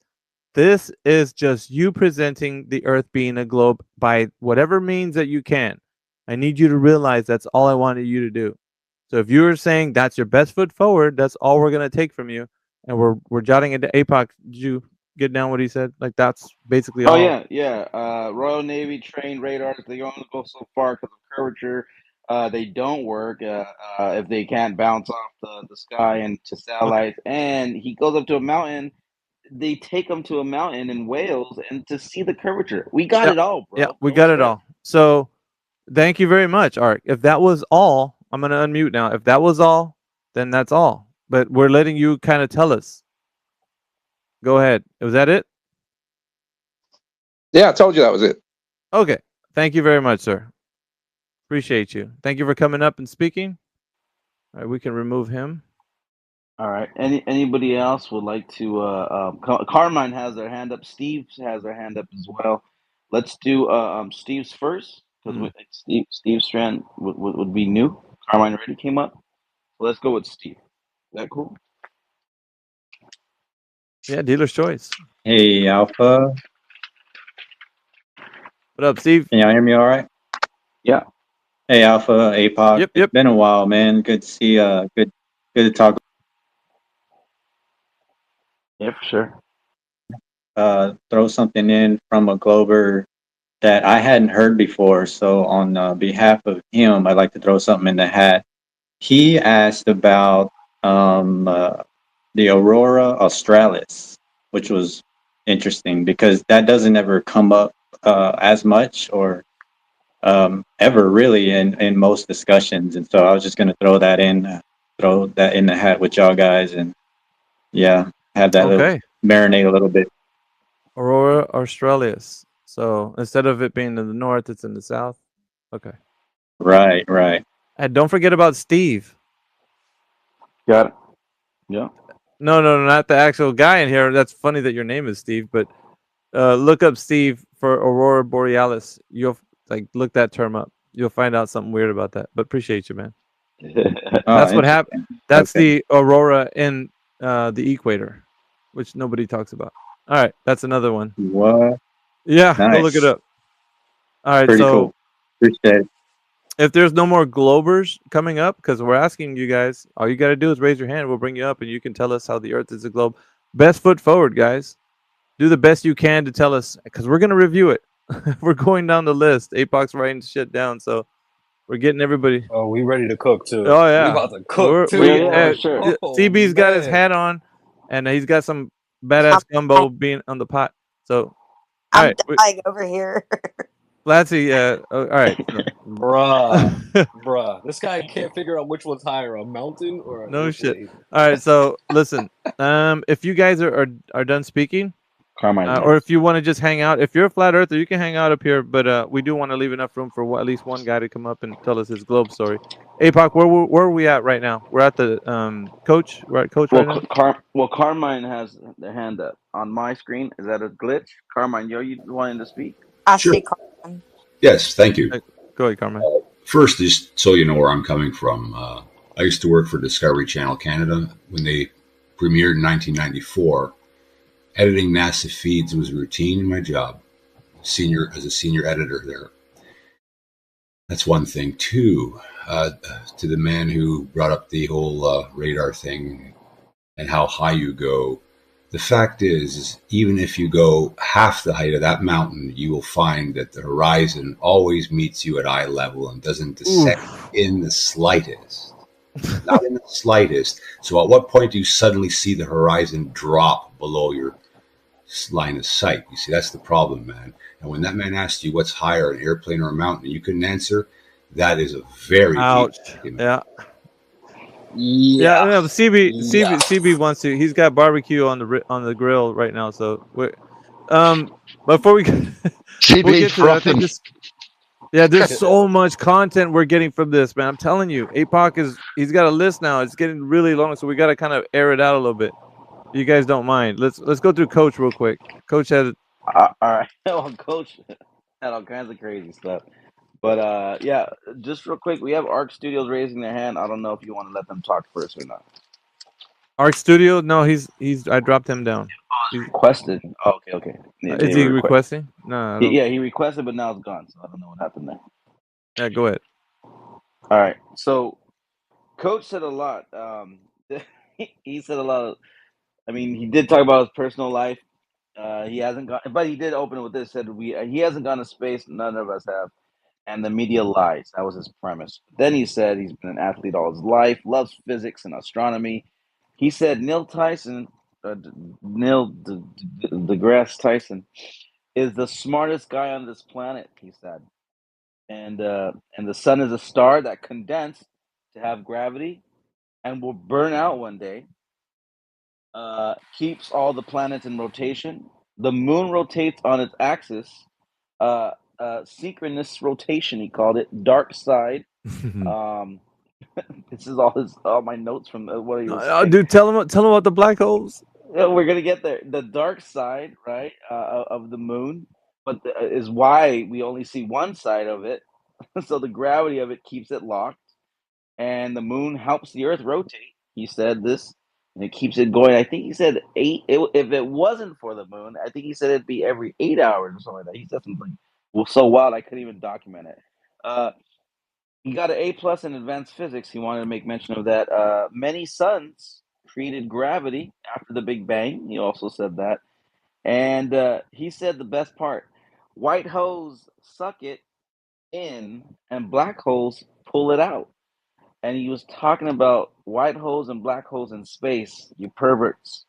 this is just you presenting the Earth being a globe by whatever means that you can. I need you to realize that's all I wanted you to do. So if you were saying that's your best foot forward, that's all we're gonna take from you, and we're jotting into APOC. Did you get down what he said? Like that's basically Oh all. yeah. Royal Navy trained radars. They only go so far because of curvature. They don't work if they can't bounce off the sky and to Okay. satellites. And he goes up to a mountain. They take him to a mountain in Wales and to see the curvature. We got Yeah, it all, yeah, bro. we Don't got it stress. all. So thank you very much, Art. If that was all, I'm gonna unmute now. If that was all, then that's all. But we're letting you kind of tell us. Go ahead. Was that it? Yeah, I told you that was it. Okay. Thank you very much, sir. Appreciate you. Thank you for coming up and speaking. All right, we can remove him. All right. Anybody else would like to? Carmine has their hand up. Steve has their hand up as well. Let's do Steve's first because Steve Strand would be new. Carmine already came up. So let's go with Steve. Is that cool? Yeah, dealer's choice. Hey, Alpha. What up, Steve? Can y'all hear me all right? Yeah. Hey, Alpha, APOC. Yep. It's been a while, man. Good to see good to talk. Yeah, for sure. Throw something in from a Glober that I hadn't heard before. So on behalf of him, I'd like to throw something in the hat. He asked about the Aurora Australis, which was interesting because that doesn't ever come up as much or ever really in most discussions. And so I was just going to throw that in the hat with y'all guys and yeah, have that little Okay. marinate a little bit. Aurora Australis. So instead of it being in the north, it's in the south. Okay. Right. And don't forget about Steve. Got it. Yeah. No, not the actual guy in here. That's funny that your name is Steve, but look up Steve for Aurora Borealis. You'll look that term up. You'll find out something weird about that. But appreciate you, man. That's what happened. That's the aurora in the equator, which nobody talks about. All right, that's another one. What? Yeah, Nice. go look it up. All right, Pretty so cool. Appreciate it. if there's no more Globers coming up, because we're asking you guys, all you got to do is raise your hand. We'll bring you up, and you can tell us how the Earth is a globe. Best foot forward, guys. Do the best you can to tell us, because we're going to review it. We're going down the list. APOC's writing shit down, so we're getting everybody. Oh, we ready to cook too. Oh yeah, We about to cook too. Yeah, sure. CB's got his man. hat on, and he's got some badass gumbo being on the pot. So, all right, dying over here. Latzy, all right, Bruh, this guy can't figure out which one's higher, a mountain or a no shit. lake. All right, so listen, if you guys are done speaking, Carmine, or if you want to just hang out, if you're a flat earther, you can hang out up here. But we do want to leave enough room for at least one guy to come up and tell us his globe story. APOC, where are we at right now? We're at the coach. We're at coach right now. Carmine has their hand up on my screen. Is that a glitch? Carmine, you wanting to speak? I Sure. see Carmen. Yes, thank you. Go ahead, Carmine. First, just so you know where I'm coming from, I used to work for Discovery Channel Canada when they premiered in 1994. Editing NASA feeds was routine in my job, as a senior editor there. That's one thing. Two, to the man who brought up the whole radar thing and how high you go, the fact is even if you go half the height of that mountain, you will find that the horizon always meets you at eye level and doesn't descend in the slightest. Not in the slightest. So at what point do you suddenly see the horizon drop below your line of sight? You see, that's the problem, man. And when that man asked you what's higher, an airplane or a mountain, you couldn't answer, that is a very ouch. deep argument. Yeah. No, CB wants to. He's got barbecue on the grill right now. So before we CB's frothing. There's so much content we're getting from this, man. I'm telling you, APOC he's got a list now. It's getting really long, so we got to kind of air it out a little bit. If you guys don't mind, let's go through Coach real quick. Coach had All right. Well, Coach had all kinds of crazy stuff. But yeah, just real quick, we have Arc Studios raising their hand. I don't know if you want to let them talk first or not. Arc Studio? No, he's. I dropped him down. He's, Requested. Oh, okay. is he requesting? No, I don't. Yeah, he requested, but now it's gone, so I don't know what happened there. Yeah, go ahead. All right. So, Coach said a lot. He said a lot of. I mean, he did talk about his personal life. He hasn't gone, but he did open it with this. Said he hasn't gone to space. None of us have, and the media lies. That was his premise. Then he said he's been an athlete all his life, loves physics and astronomy. He said Neil deGrasse Tyson, is the smartest guy on this planet. He said, and the sun is a star that condensed to have gravity and will burn out one day. Keeps all the planets in rotation. The moon rotates on its axis. Synchronous rotation, he called it. Dark side. This is all my notes from what he was saying. Dude, tell him about the black holes. We're gonna get there. The dark side, right, of the moon, but is why we only see one side of it. So the gravity of it keeps it locked, and the moon helps the Earth rotate. He said this, and it keeps it going. I think he said if it wasn't for the moon, I think he said it'd be every 8 hours or something like that. He said something so wild I couldn't even document it. He got an A+ in advanced physics. He wanted to make mention of that. Many suns created gravity after the Big Bang. He also said that. And he said the best part, white holes suck it in and black holes pull it out. And he was talking about white holes and black holes in space, you perverts.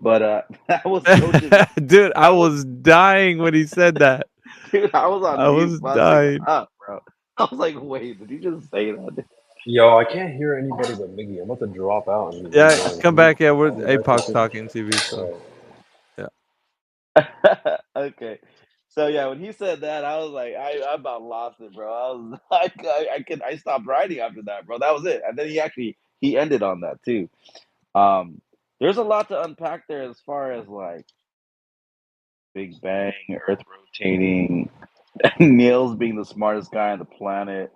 But that was Coach's. Dude, I was dying when he said that. Dude, I was on I mute was buzzing dying. up, bro. I was like, wait, did you just say that? Yo, I can't hear anybody but Miggy. I'm about to drop out. And Yeah, rejoin. come back. Yeah, we're I'll be back in a APOC's second. talking TV, so Alright. yeah. Okay. So yeah, when he said that, I was like, I about lost it, bro. I was like, I stopped writing after that, bro. That was it. And then he ended on that too. There's a lot to unpack there as far as like Big Bang, Earth rotating, Niels being the smartest guy on the planet.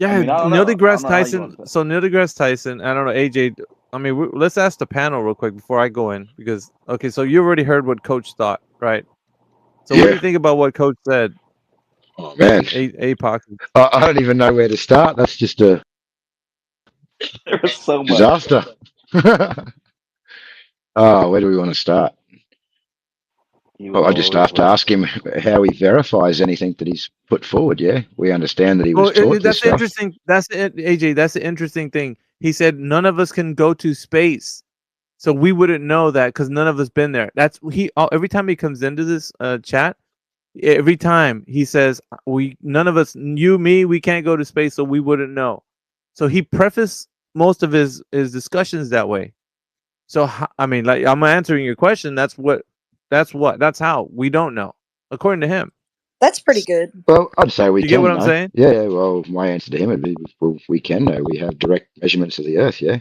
Yeah, I mean, I don't Neil know. I deGrasse don't know how you Tyson. want to. So Neil deGrasse Tyson. I don't know, AJ. I mean, let's ask the panel real quick before I go in because okay, so you already heard what Coach thought, right? So what do you think about what Coach said? Oh man, APOC. I don't even know where to start. That's just a There was so much. disaster. Where do we want to start? Well, I just have to ask him how he verifies anything that he's put forward. Yeah, we understand that he was taught this That's stuff. interesting. That's it, AJ. That's the interesting thing. He said none of us can go to space, so we wouldn't know that because none of us been there. That's every time he comes into this chat, every time he says none of us, you, me, we can't go to space, so we wouldn't know. So he prefaced most of his discussions that way. So I mean, like I'm answering your question. That's how we don't know, according to him. That's pretty good. Well, I'd say we You can get what I'm know. saying? Yeah, well, my answer to him would be, well, we can know. We have direct measurements of the Earth, yeah,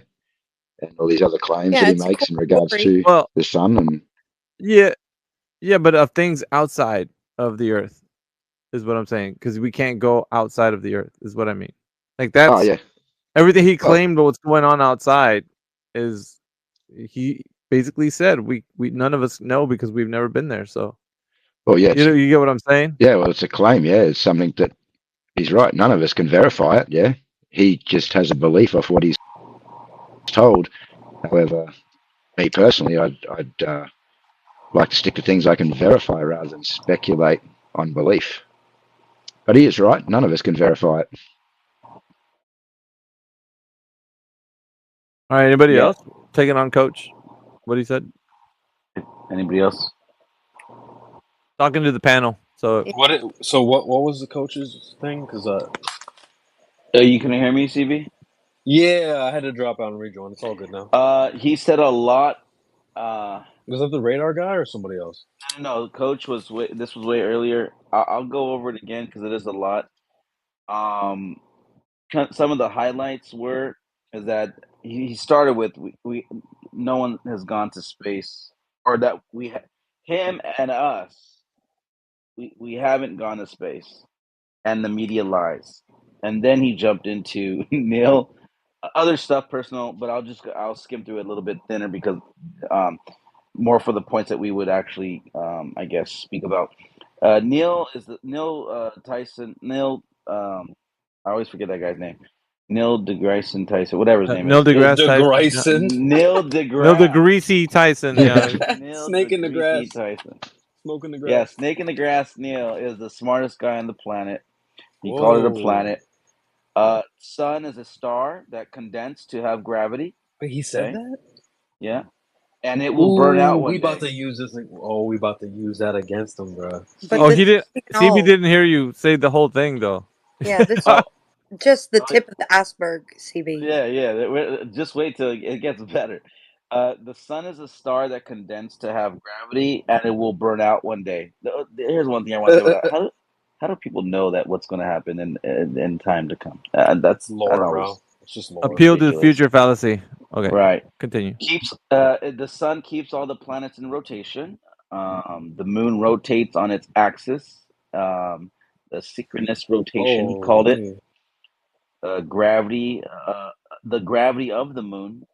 and all these other claims Yeah, that he it's a makes cool in regards story. to the sun and Yeah, but of things outside of the Earth is what I'm saying, because we can't go outside of the Earth is what I mean. Like that's everything he claimed what's going on outside is he basically said we none of us know because we've never been there. So well, yeah, you get what I'm saying? Yeah, well, it's a claim. Yeah, it's something that he's right. None of us can verify it. Yeah, he just has a belief of what he's told. However, me personally, I'd like to stick to things I can verify rather than speculate on belief. But he is right. None of us can verify it. All right, anybody else taking on Coach? What he said? Anybody else? Talking to the panel. So what was the coach's thing? Because you can hear me, CB? Yeah, I had to drop out and rejoin. It's all good now. He said a lot. Was that the radar guy or somebody else? No, Coach was this was way earlier. I'll go over it again because it is a lot. Some of the highlights is that he started with no one has gone to space, or that him and us we haven't gone to space, and the media lies. And then he jumped into Neil, other stuff personal, but I'll skim through it a little bit thinner because more for the points that we would actually I guess speak about. Neil Tyson. I always forget that guy's name. Neil deGrasse Tyson, whatever his name Neil is. deGrasse Tyson. Neil Neil deGrasse. deGrasse Tyson. Yeah. Neil Snake in the deGrasse grass. Tyson. Smoking the grass. Yeah, Snake in the Grass. Neil is the smartest guy on the planet. He called it a Whoa. planet. Sun is a star that condensed to have gravity. Wait, he said that? Yeah, and it will burn out one we about day. to use this. We about to use that against him, bro. But Oh, this he didn't. is CB all. didn't hear you say the whole thing though. Yeah, this is just the tip of the iceberg, CB. Yeah. Just wait till it gets better. The sun is a star that condensed to have gravity, and it will burn out one day. Here's one thing I want to say about that. How do people know that what's going to happen in time to come? That's lore, that bro. always It's just lore. Appeal to the ridiculous. future fallacy. Okay. Right. Continue. The sun keeps all the planets in rotation. The moon rotates on its axis. The synchronous rotation, he called it. Gravity, the gravity of the moon,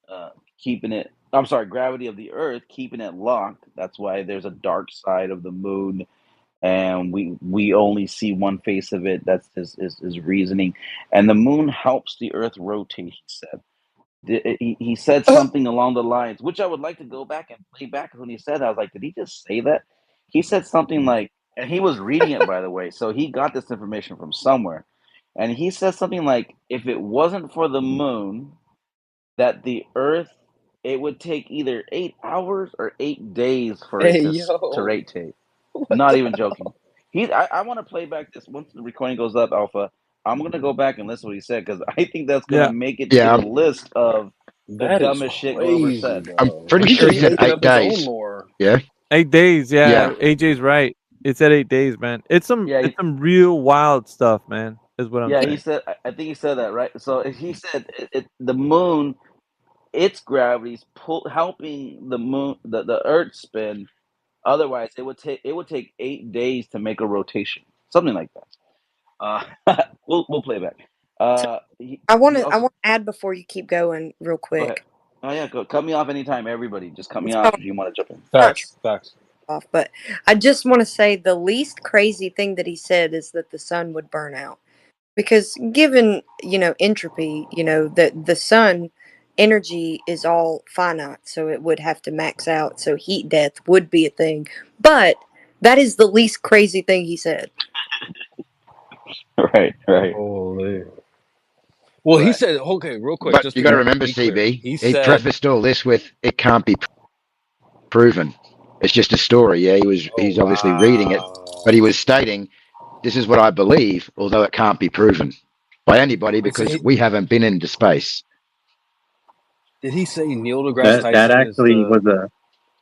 gravity of the earth keeping it locked. That's why there's a dark side of the moon, and we only see one face of it. That's his reasoning. And the moon helps the earth rotate, he said. He said something along the lines, which I would like to go back and play back. When he said that, I was like, did he just say that? He said something like, and he was reading it, by the way, so he got this information from somewhere. And he said something like, if it wasn't for the moon, that the earth, it would take either 8 hours or 8 days for it to rotate. Not even joking. I want to play back this once the recording goes up, Alpha. I'm gonna go back and listen to what he said because I think that's gonna make it to the list of the dumbest shit Glover said. I'm pretty sure he said 8 days. Yeah. 8 days. Yeah. Yeah. AJ's right. It's at 8 days, man. It's some real wild stuff, man. Is what I'm saying. He said. I think he said that right. So he said the moon, its gravity's helping the moon, the Earth spin. Otherwise, it would take 8 days to make a rotation, something like that. We'll play back. I want to add before you keep going real quick. Oh yeah, go. Cut me off anytime. Everybody, just cut me off if you want to jump in. Facts. Off, but I just want to say the least crazy thing that he said is that the sun would burn out, because given entropy, that the sun energy is all finite, so it would have to max out. So heat death would be a thing, but that is the least crazy thing he said. Right. Holy. Well, he said, okay, real quick. But you got to remember, CB, he prefaced all this with, it can't be proven. It's just a story. Yeah, he's obviously reading it, but he was stating, this is what I believe, although it can't be proven by anybody because we haven't been into space. Did he say Neil deGrasse Tyson? That actually was a.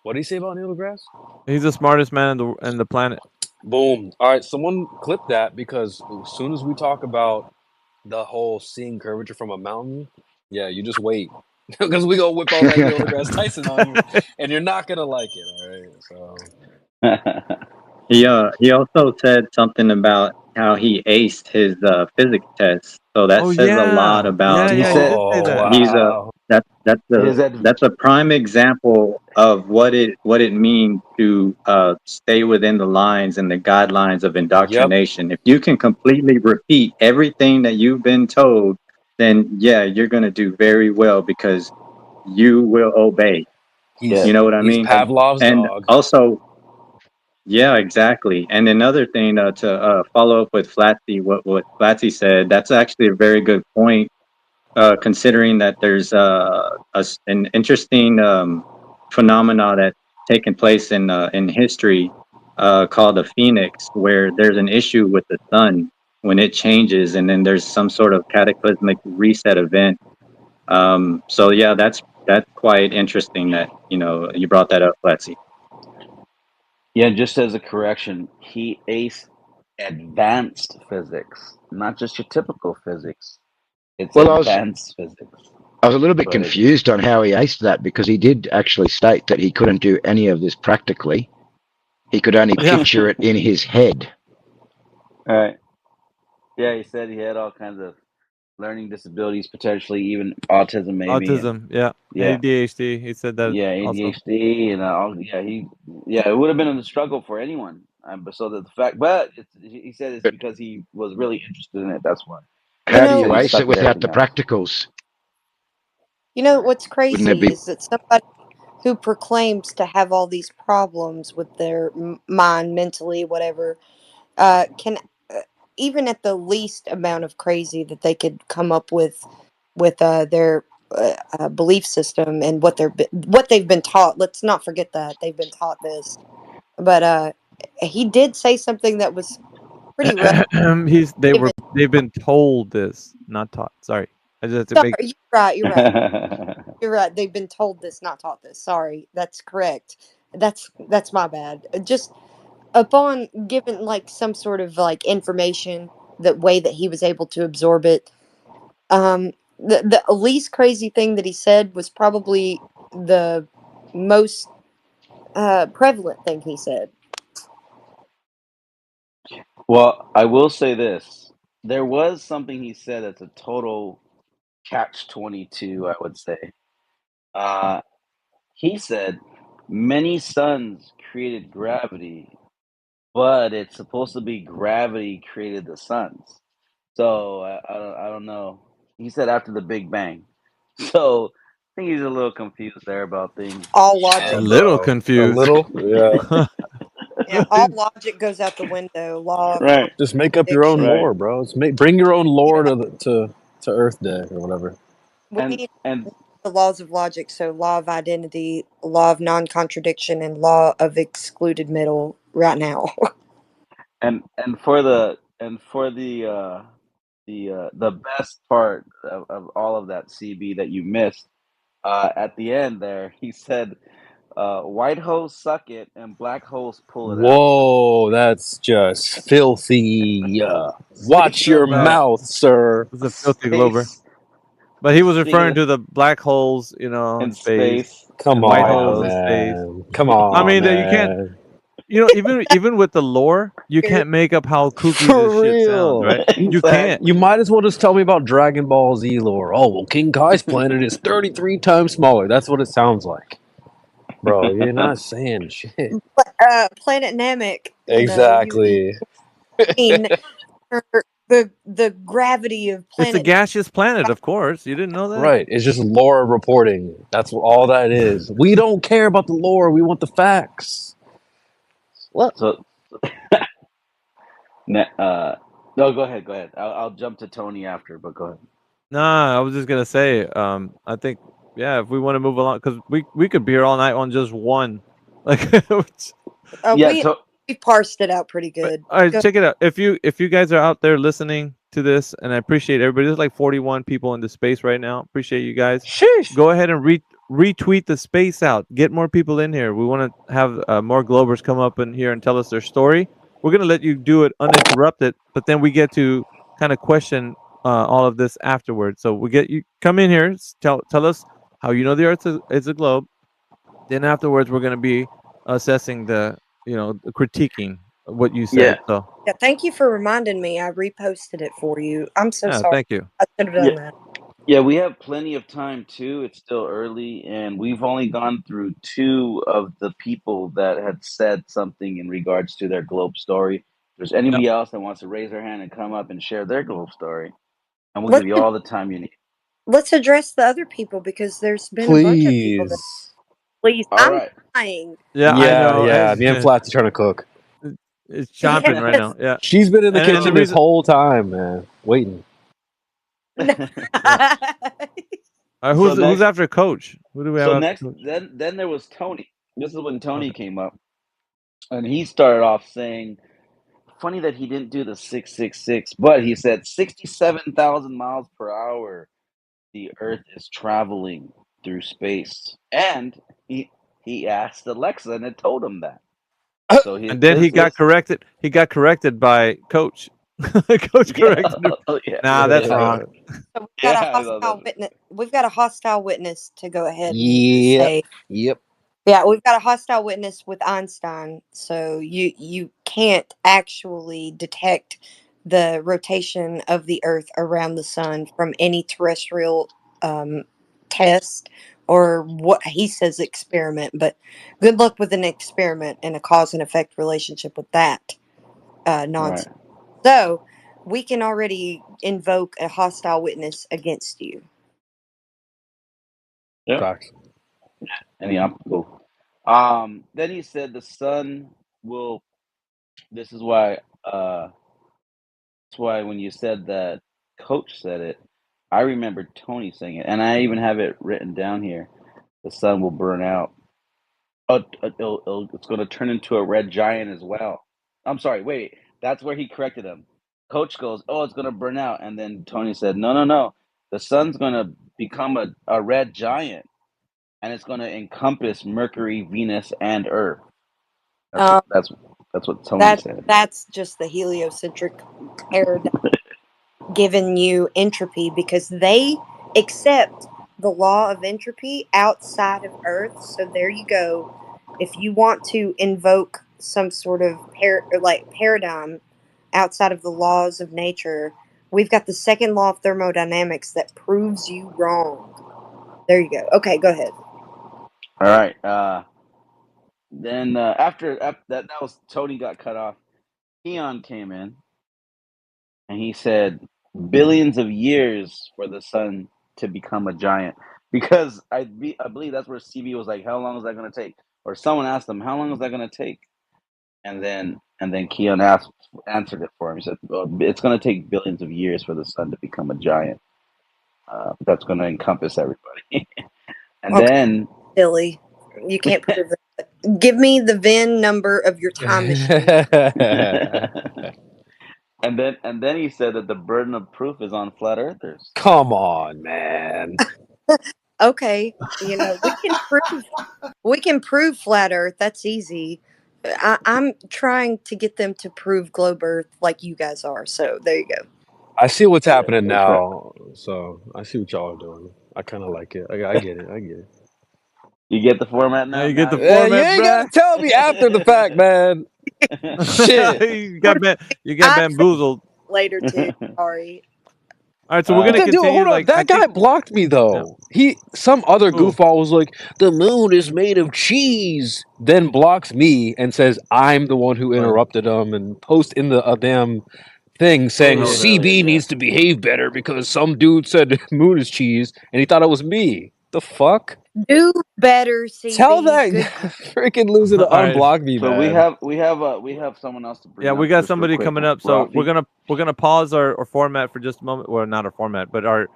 What did he say about Neil deGrasse? He's the smartest man in the planet. Boom. All right, someone clip that, because as soon as we talk about the whole seeing curvature from a mountain, yeah, you just wait. Because we gonna whip all that Neil deGrasse Tyson on you, and you're not gonna like it, all right? So He also said something about how he aced his physics test. So that says a lot about. That's a prime example of what it means to stay within the lines and the guidelines of indoctrination. If you can completely repeat everything that you've been told, then yeah, you're going to do very well because you will obey. You know what I mean? Pavlov's and dog. Also, yeah, exactly. And another thing to follow up with Flatsy, what Flatsy said, that's actually a very good point. Considering that there's an interesting phenomena that's taken place in history called the phoenix, where there's an issue with the sun when it changes, and then there's some sort of cataclysmic reset event. So yeah, that's quite interesting that you brought that up, Flatsy. Yeah, just as a correction, he aced advanced physics, not just your typical physics. It's advanced physics. I was a little bit confused on how he aced that, because he did actually state that he couldn't do any of this practically. He could only Yeah. picture it in his head. All right. Yeah, he said he had all kinds of learning disabilities, potentially even autism, maybe. Autism, yeah. Yeah. ADHD. He said that Yeah, also. ADHD, and it would have been a struggle for anyone. But so that the fact, but he said it's because he was really interested in it. That's why. How do know, you He ace stuck it with without the everything else. practicals? What's Wouldn't it crazy be? is that somebody who proclaims to have all these problems with their mind, mentally, whatever, can even at the least amount of crazy that they could come up with their belief system and what they've been taught. Let's not forget that they've been taught this. But he did say something that was pretty rough. They've been told this, not taught. Sorry. I just have to Sorry, make you're right. You're right. They've been told this, not taught this. Sorry, that's correct. That's my bad. Just upon given like some sort of like information, the way that he was able to absorb it. The least crazy thing that he said was probably the most prevalent thing he said. Well, I will say this: there was something he said that's a total catch-22. I would say. He said many suns created gravity, but it's supposed to be gravity created the suns. So I don't know. He said after the Big Bang. So I think he's a little confused there about things. All Yeah, logic, a little bro. A confused. little? Yeah. yeah, all logic goes out the window. Law of Right. Just make up your own contradiction. lore, bro. Bring your own lore Yeah, to Earth Day or whatever. we And need and the laws of logic. So, law of identity, law of non-contradiction, and law of excluded middle. Right now. and for the best part of all of that, CB, that you missed, at the end there, he said, white hoes suck it and black hoes pull it out. Whoa, that's just filthy. Watch Speaking your That mouth, sir. was a filthy glober. space, But he was speaking referring of to the black holes, in in space, space Come and and the white white holes in hoes. space. on, man. Come I on, mean, that you can't, man. even with the lore, you can't make up how kooky For this shit sounds, real. right? You can't. You might as well just tell me about Dragon Ball Z lore. Oh, well, King Kai's planet is 33 times smaller. That's what it sounds like. Bro, you're not saying shit. Planet Namek. Exactly. Mean the gravity of It's a planet. gaseous planet, of course. You didn't know that? Right. It's just lore reporting. That's all that is. We don't care about the lore. We want the facts. What? So, no, go ahead. I'll jump to Tony after, but go ahead. Nah, I was just gonna say, I think, yeah, if we want to move along, because we could be here all night on just one. Like, We parsed it out pretty good. all right, Go- check it out. If you guys are out there listening to this, and I appreciate everybody. There's like 41 people in the space right now. Appreciate you guys. Sheesh. Go ahead and retweet the space out. Get more people in here. We want to have more Globers come up in here and tell us their story. We're gonna let you do it uninterrupted, but then we get to kind of question all of this afterwards. So we get you come in here, tell us how you know the Earth is a globe. Then afterwards, we're gonna be assessing the critiquing what you said. So Yeah, thank you for reminding me. I reposted it for you. I'm so sorry. thank you. I should have done that. Yeah, we have plenty of time too. It's still early, and we've only gone through 2 of the people that had said something in regards to their globe story. If there's anybody else that wants to raise their hand and come up and share their globe story, and we'll give you all the time you need. Let's address the other people because there's been a bunch of people that. Please, All I'm right. trying. Yeah, I know. Yeah. Me and Flats are trying to cook. It's chomping right now. Yeah. She's been in the And the kitchen this reason- whole time, man. Waiting. Who's after Coach? Who do we have? So after next, Coach? then there was Tony. This is when Tony came up, and he started off saying, "Funny that he didn't do the 666, but he said 67,000 miles per hour. The Earth is traveling through space," and he asked Alexa, and it told him that. So And then he got corrected. He got corrected by Coach. Coach corrected him. Nah, that's wrong. So we've got a hostile witness. We've got a hostile witness to go ahead and say. Yep. Yeah, we've got a hostile witness with Einstein, so you can't actually detect the rotation of the Earth around the sun from any terrestrial um, test or what he says experiment. But good luck with an experiment and a cause and effect relationship with that nonsense. Right. So we can already invoke a hostile witness against you. Yep. Facts. Any optical. Then he said the sun will. This is why. That's why when you said that, Coach said it. I remember Tony saying it, and I even have it written down here. The sun will burn out. Oh, it's going to turn into a red giant as well. I'm sorry. Wait, that's where he corrected him. Coach goes, "Oh, it's going to burn out," and then Tony said, "No, no, no. The sun's going to become a red giant, and it's going to encompass Mercury, Venus, and Earth." That's Um, that's what Tony said. that's just the heliocentric paradigm giving you entropy because they accept the law of entropy outside of Earth. So there you go. If you want to invoke some sort of paradigm outside of the laws of nature, we've got the second law of thermodynamics that proves you wrong. There you go. Okay, go ahead. All right. Then after that was Tony got cut off. Keon came in, and he said billions of years for the sun to become a giant. Because I believe that's where CB was like, "How long is that going to take?" Or someone asked him, "How long is that going to take?" And then Keon answered it for him. He said, "Well, it's going to take billions of years for the sun to become a giant. That's going to encompass everybody." And Okay, then silly. You can't prove that. Give me the VIN number of your time machine. and then he said that the burden of proof is on flat earthers. Come on, man. Okay, you know we can prove flat Earth. That's easy. I'm trying to get them to prove globe Earth like you guys are. So there you go. I see what's Yeah, happening we'll try. now, so I see what y'all are doing. I kind of like it. I get it. I get it. You get the format now. You get the you You format, ain't gotta bruh. tell me after the fact, man. Shit. you got bamboozled. Later too. Sorry. All right, so we're gonna Dude, continue. hold on. Like I That guy think, blocked me though. Some other Who? goofball was like, "The moon is made of cheese," then blocks me and says I'm the one who interrupted him and post in the damn thing saying Oh, CB yeah. needs to behave better because some dude said moon is cheese and he thought it was me. The fuck? Do better, CB. Tell that Good. freaking loser to All right. unblock me, So man. we have someone else to bring Yeah, up. we got just real somebody quick. coming up, so Rafi. we're gonna pause our format for just a moment. Well, not our format, but our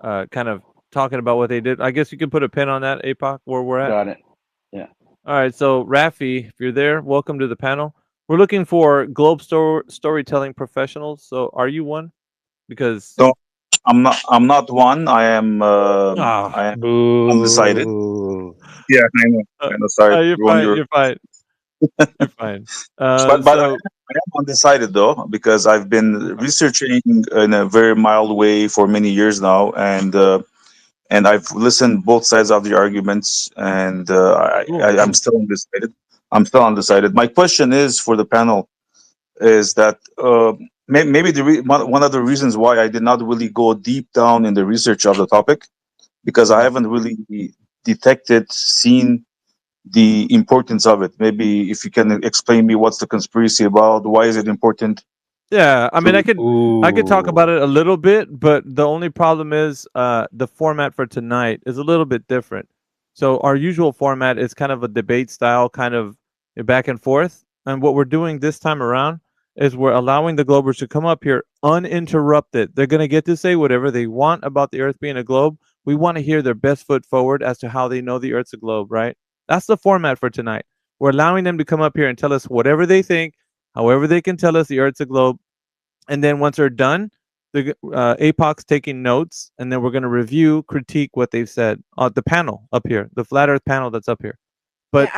kind of talking about what they did. I guess you can put a pin on that, APOC, where we're at. Got it. Yeah. All right, so Rafi, if you're there, welcome to the panel. We're looking for globe storytelling professionals. So, are you one? Because No, I'm not. I'm not one. I am. I am undecided. Boo. Yeah, I know. I know. Sorry, you're everyone. fine. You're fine. You're fine. But I am undecided though, because I've been researching in a very mild way for many years now, and I've listened both sides of the arguments, and I'm still undecided. I'm still undecided. My question is for the panel is that maybe one of the reasons why I did not really go deep down in the research of the topic, because I haven't really seen the importance of it. Maybe if you can explain me what's the conspiracy about, why is it important? Yeah, I mean, I could talk about it a little bit, but the only problem is the format for tonight is a little bit different. So our usual format is kind of a debate style, kind of back and forth. And what we're doing this time around is we're allowing the Globers to come up here uninterrupted. They're going to get to say whatever they want about the Earth being a globe. We want to hear their best foot forward as to how they know the Earth's a globe, right? That's the format for tonight. We're allowing them to come up here and tell us whatever they think, however they can tell us the Earth's a globe. And then once they're done, the APOC's taking notes, and then we're going to review, critique what they've said. The panel up here, the Flat Earth panel that's up here. But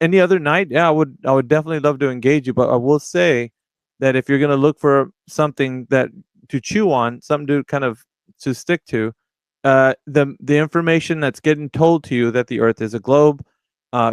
any other night, yeah, I would definitely love to engage you. But I will say that if you're going to look for something that to chew on, something to kind of to stick to, the information that's getting told to you that the Earth is a globe,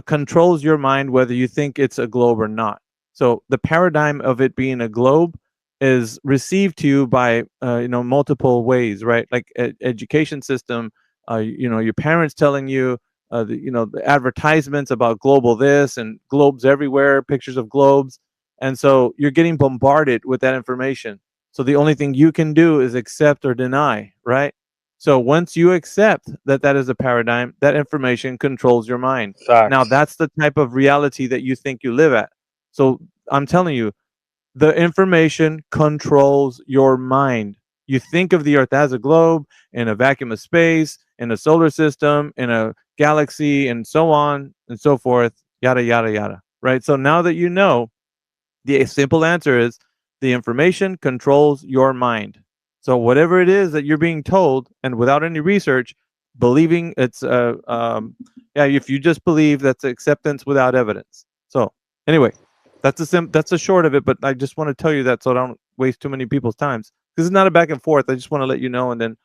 controls your mind whether you think it's a globe or not. So the paradigm of it being a globe is received to you by multiple ways, right? Like education system, your parents telling you, the advertisements about global this and globes everywhere, pictures of globes, and so you're getting bombarded with that information. So the only thing you can do is accept or deny, right? So once you accept that that is a paradigm, that information controls your mind. Now Facts. that's the type of reality that you think you live at. So I'm telling you, the information controls your mind. You think of the Earth as a globe, in a vacuum of space, in a solar system, in a galaxy, and so on and so forth, yada, yada, yada. Right? So now that you know, the simple answer is the information controls your mind. So whatever it is that you're being told, and without any research, believing it's if you just believe, that's acceptance without evidence. So anyway, that's the short of it. But I just want to tell you that so I don't waste too many people's times, because it's not a back and forth. I just want to let you know, and then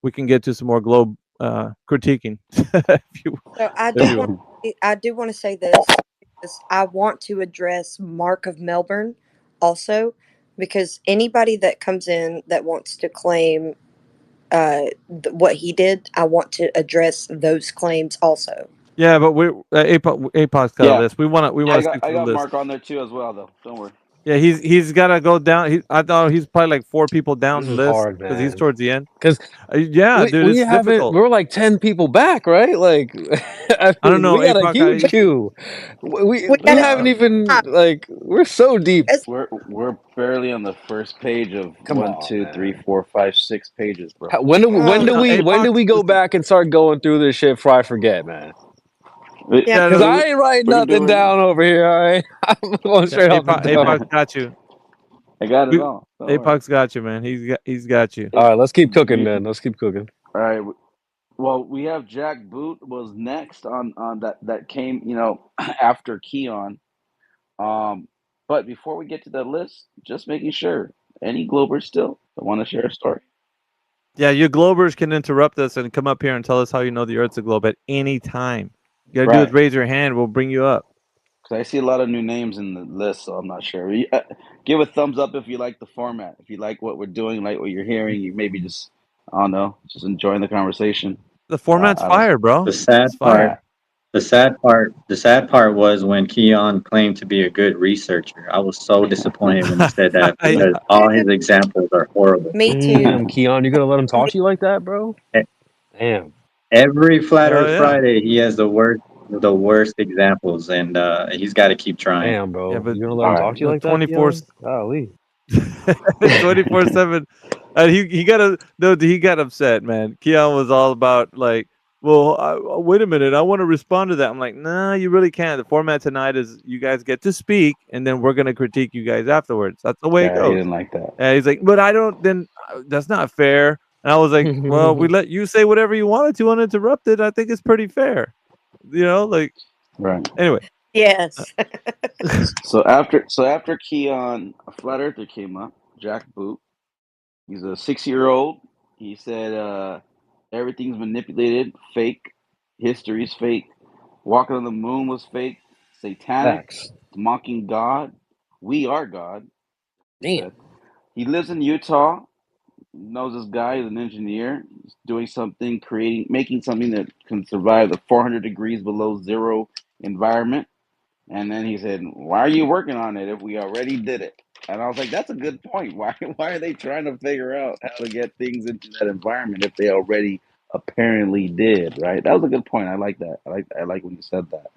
we can get to some more globe critiquing. So I do want to say this, because I want to address Mark of Melbourne also, because anybody that comes in that wants to claim what he did, I want to address those claims also. Yeah, but we APOC's got a list. We want to stick to I the got list. Mark on there too as well, though. Don't worry. Yeah, he's got to go down. I thought he's probably like 4 people down This the is list hard, because he's man. towards the end. Because yeah, dude, we it's haven't. difficult. We're like 10 people back, right? Like, I don't know, we got a APOC, huge queue. We haven't even like. We're so deep. We're barely on the first page of Come 1, on, 2, 3, 4, 5, 6 pages, bro. When do we go back and start going through this shit before I forget, man? Yeah, Because I ain't writing we can do nothing it now. down over here. All right, I'm going straight off the dome. APOC got you. I got it all. Don't worry. APOC's got you, man. He's got you. All right, let's keep cooking, man. Let's keep cooking. All right. Well, we have Jack Boot was next on that came, after Keon. But before we get to that list, just making sure, any Globers still that want to share a story? Yeah, you Globers can interrupt us and come up here and tell us how you know the Earth's a globe at any time. You gotta do is raise your hand. We'll bring you up. Because I see a lot of new names in the list, so I'm not sure. Give a thumbs up if you like the format. If you like what we're doing, like what you're hearing, you maybe just, I don't know, just enjoying the conversation. The format's fire, bro. The sad part was when Keon claimed to be a good researcher. I was so disappointed when he said that, because all his examples are horrible. Me too. Damn, Keon, you gonna let him talk to you like that, bro? Damn. Every Flat Hell Earth yeah. Friday, he has the worst examples, and he's got to keep trying. Damn, bro. Yeah, but You gonna let him talk to you like that? 24 Keon? Golly. 24/7. He got upset, man. Keon was all about like, well, wait a minute, I want to respond to that. I'm like, nah, you really can't. The format tonight is you guys get to speak, and then we're gonna critique you guys afterwards. That's the way it He goes. didn't like that. And he's like, but I don't. Then that's not fair. And I was like, well, we let you say whatever you wanted to uninterrupted. I think it's pretty fair. Like, right. Anyway. Yes. So after Keon, a Flat Earther came up, Jack Boot. He's a 6-year-old. He said everything's manipulated, fake. History's fake. Walking on the moon was fake. Satanic. Facts. Mocking God. We are God. Damn. He lives in Utah. Knows this guy is an engineer. He's doing something, making something that can survive the 400 degrees below zero environment. And then he said, "Why are you working on it if we already did it?" And I was like, "That's a good point. Why are they trying to figure out how to get things into that environment if they already apparently did?" Right? That was a good point. I like that. I like when you said that.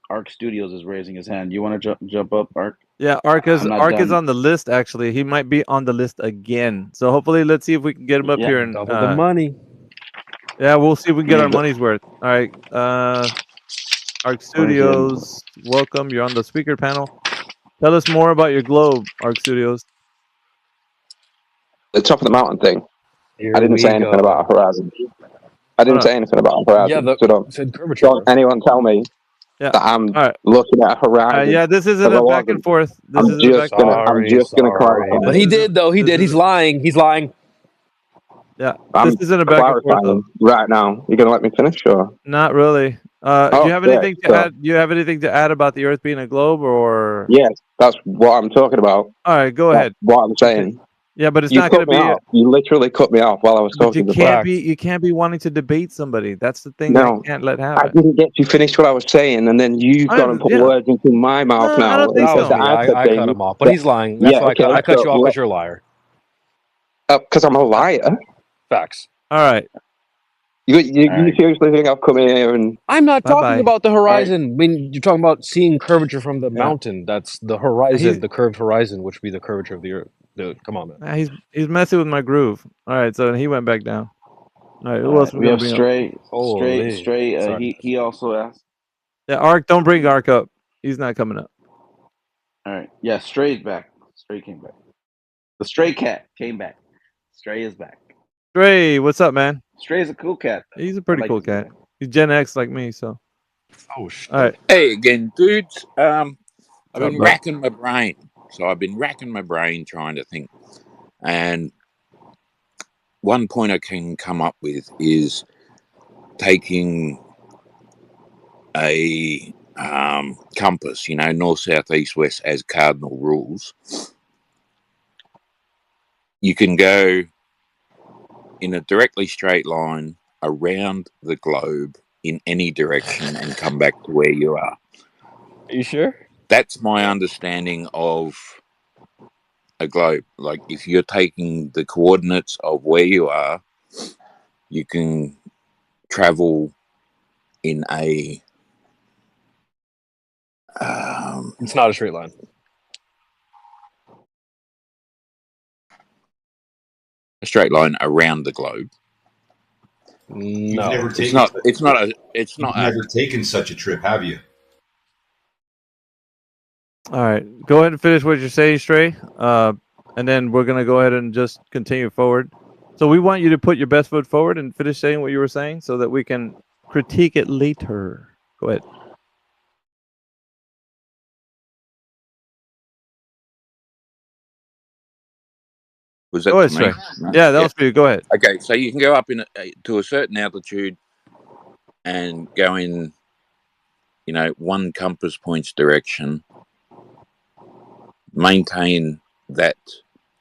Arc Studios is raising his hand. You want to jump up, Arc? Yeah, Arc is on the list. Actually, he might be on the list again. So hopefully, let's see if we can get him up here and double the money. Yeah, we'll see if we can get our money's worth. All right, Arc Studios, welcome. You're on the speaker panel. Tell us more about your globe, Arc Studios. The top of the mountain thing. I didn't say anything about a horizon. I didn't say anything about a horizon. Yeah, don't anyone tell me that I'm looking at a horizon. Yeah, this isn't a back and forth. I'm just gonna clarify. But he did though. He did. He's lying. He's lying. Yeah, I'm this isn't a back and forth though. right now. You gonna let me finish, or not really? Do you have yeah, anything to so, add? Do you have anything to add about the Earth being a globe, or? yes, that's what I'm talking about. All right, go That's ahead. what I'm saying. Yeah, but it's You not going to cut me be. off. You literally cut me off while I was But you talking before. can't be. You can't be wanting to debate somebody. That's the thing that I No, can't let I happen. didn't get to finish what I was saying, and then you've gone and put Yeah. words into my mouth No, I now don't think and That said was so. that me. I said I cut things. him off, but he's lying. That's Yeah, why okay. I cut you off So, because you're a liar. because I'm a liar. Facts. All right. You All right. seriously think I've come here and I'm not Bye talking bye. about the All right. horizon. I mean, you're talking about seeing curvature from the Yeah. mountain. That's the horizon, He's the curved horizon, which would be the curvature of the Earth. Dude, come on, man. he's messing with my groove. All right, so he went back down. All right, who All else right. we We gonna have bring up? Holy. Stray. Sorry. He also asked. Yeah, Ark. Don't bring Ark up. He's not coming up. All right. Yeah, Stray's back. Stray came back. The stray cat came back. Stray is back. Stray, what's up, man? Stray's a cool cat. He's a I pretty like cool this guy. cat. He's Gen X like me, so. Oh shit. All right. Hey again, dudes. I've What's up, been bud? racking my brain. So I've been racking my brain trying to think. And one point I can come up with is taking a compass, north, south, east, west as cardinal rules. You can go in a directly straight line around the globe in any direction and come back to where you are. Are you sure? That's my understanding of a globe. Like if you're taking the coordinates of where you are, you can travel in a It's not a straight line. straight line around the globe. You've No. never It's taken. not. such It's a not trip. a. It's You've not a. never taken such a trip, have you? All right, go ahead and finish what you're saying, Stray. And then we're gonna go ahead and just continue forward. So we want you to put your best foot forward and finish saying what you were saying, so that we can critique it later. Go ahead. Was that Go ahead, for me? Stray. No? Yeah, that was for you. Go ahead. Okay, so you can go up to a certain altitude and go in, one compass point's direction, maintain that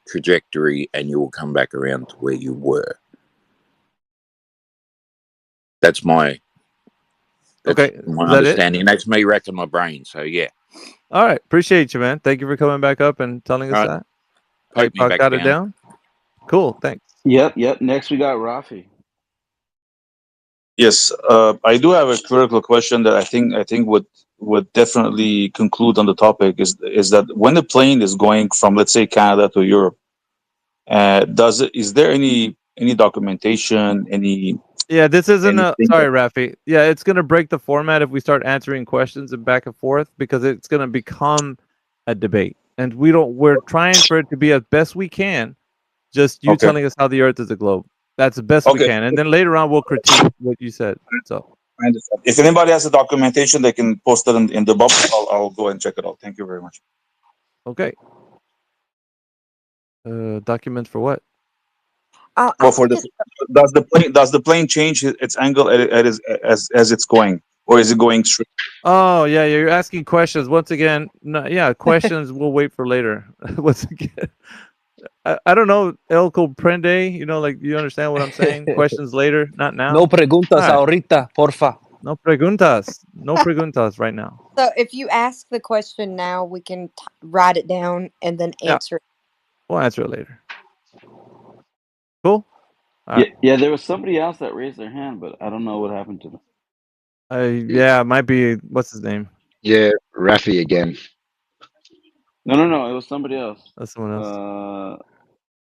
trajectory, and you will come back around to where you were. That's my Okay, is that it? understanding. That's me racking my brain. So yeah. All right, appreciate you, man. Thank you for coming back up and telling us All right. that. Poke me APOC back got it down. down. Cool, thanks. Yep. Next we got Rafi. Yes, I do have a critical question that I think would definitely conclude on the topic is that when the plane is going from, let's say, Canada to Europe, is there any documentation, any Yeah, this isn't a. anything Sorry, Rafi. Yeah, it's gonna break the format if we start answering questions and back and forth, because it's gonna become a debate, and we're trying for it to be as best we can. Just you Okay. telling us how the Earth is a globe. That's the best we Okay. can, and then later on we'll critique what you said. So I understand. If anybody has the documentation, they can post it in the bubble. I'll go and check it out. Thank you very much. okay. Document for what? I Well, for think the does the plane change its angle as it's going, or is it going straight? Oh yeah, you're asking questions once again. No, yeah, questions we'll wait for later. Once again, I don't know. El comprende. Like you understand what I'm saying. Questions later, not now. No preguntas All right. ahorita, porfa. No preguntas. No preguntas right now. so. If you ask the question now, we can write it down and then Yeah. answer it. We'll answer it later. Cool. All right. Yeah. There was somebody else that raised their hand, but I don't know what happened to them. Yeah, it might be. What's his name? Yeah, Rafi again. No. It was somebody else. That's someone else.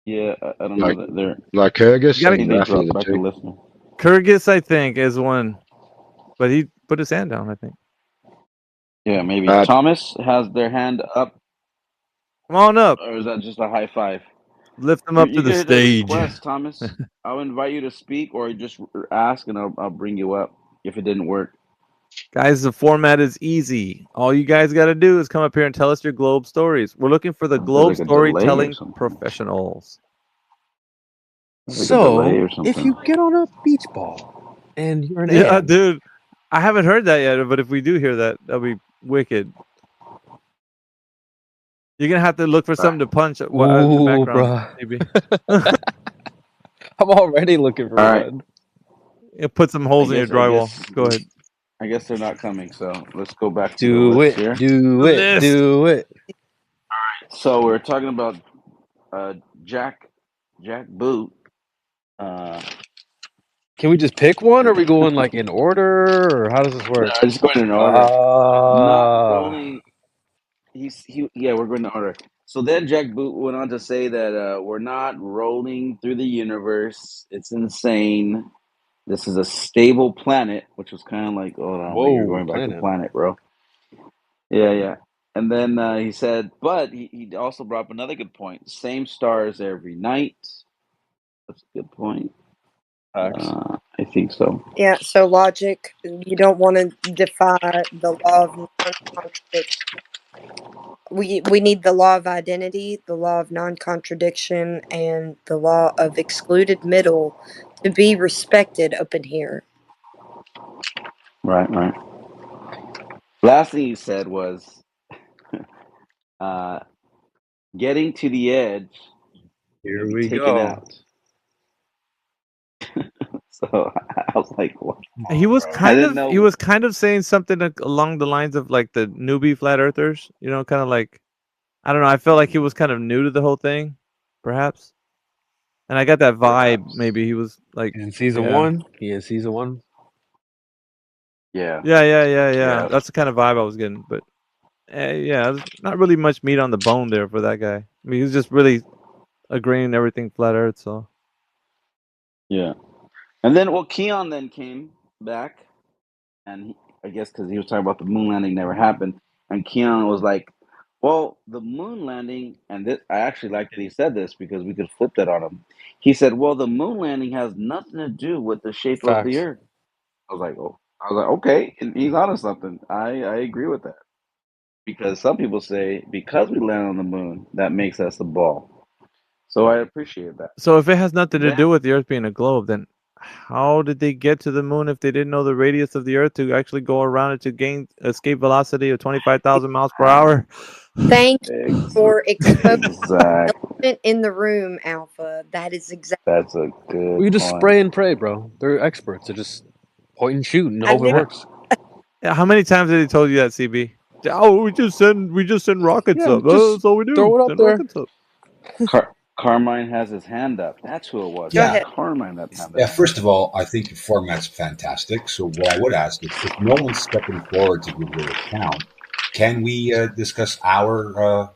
Yeah, I don't Like- know. They're Like Kyrgyz You gotta- and I think they Rafi, dropped the back to two. listener. Kyrgyz, I think, is one, but he put his hand down. I think. Yeah, maybe. Uh, Thomas has their hand up, Come on up. or is that just a high five? Lift them up You to the can hit stage. request, Thomas. I'll invite you to speak, or just ask, and I'll bring you up if it didn't work. Guys, the format is easy. All you guys got to do is come up here and tell us your globe stories. We're looking for the There's globe like a delay or storytelling something. professionals. There's like a delay So, or if something. you get on a beach ball and you're an Yeah, ant, dude. I haven't heard that yet, but if we do hear that, that'll be wicked. You're gonna have to look for something to punch in the Ooh, background, bruh. maybe. I'm already looking for All right. one. Yeah, put some holes in your drywall. Go ahead. I guess they're not coming, so let's go back to Do the list it, here. do it, do it. So we're talking about Jack Boot. Can we just pick one? Or are we going like in order, or how does this work? Just going in order. Not rolling. Yeah, we're going in order. So then Jack Boot went on to say that we're not rolling through the universe. It's insane. This is a stable planet, which was kind of like, hold on, wait, you're Whoa, going back to planet. planet, bro. Yeah. And then he said, but he also brought up another good point. Same stars every night. That's a good point. I think so. Yeah, so logic, you don't want to defy the law of non-contradiction. We need the law of identity, the law of non-contradiction, and the law of excluded middle to be respected up in here. Right. Last thing he said was getting to the edge. Here and we taken go. out. So I was like, what? He was kind of saying something along the lines of like the newbie flat earthers, you know, kind of like, I don't know. I felt like he was kind of new to the whole thing, perhaps. And I got that vibe. Maybe he was like in season yeah. 1. He in season 1. Yeah. Yeah. That's the kind of vibe I was getting. But yeah, there's not really much meat on the bone there for that guy. I mean, he's just really agreeing everything flat Earth. So yeah. And then, Keon then came back, and I guess because he was talking about the moon landing never happened, and Keon was like, well, the moon landing, and this, I actually like that he said this because we could flip that on him. He said, well, the moon landing has nothing to do with the shape of the Facts. Earth. I was like, okay, and he's onto something. I agree with that. Because some people say, because we land on the moon, that makes us a ball. So I appreciate that. So if it has nothing to do with the Earth being a globe, then how did they get to the moon if they didn't know the radius of the Earth to actually go around it to gain escape velocity of 25,000 miles per hour? Thank you for exposing the elephant in the room, Alpha. That is exactly. That's a good. We just spray and pray, bro. They're experts. They're just point and shoot and hope it works. Yeah, how many times did he told you that, CB? Oh, we just send rockets up. That's all we do. Throw it up Send there. rockets up. Carmine has his hand up. That's who it was. Yeah. Carmine that hand Yeah, up. first of all, I think the format's fantastic. So what I would ask is, if no one's stepping forward to give their account, can we discuss our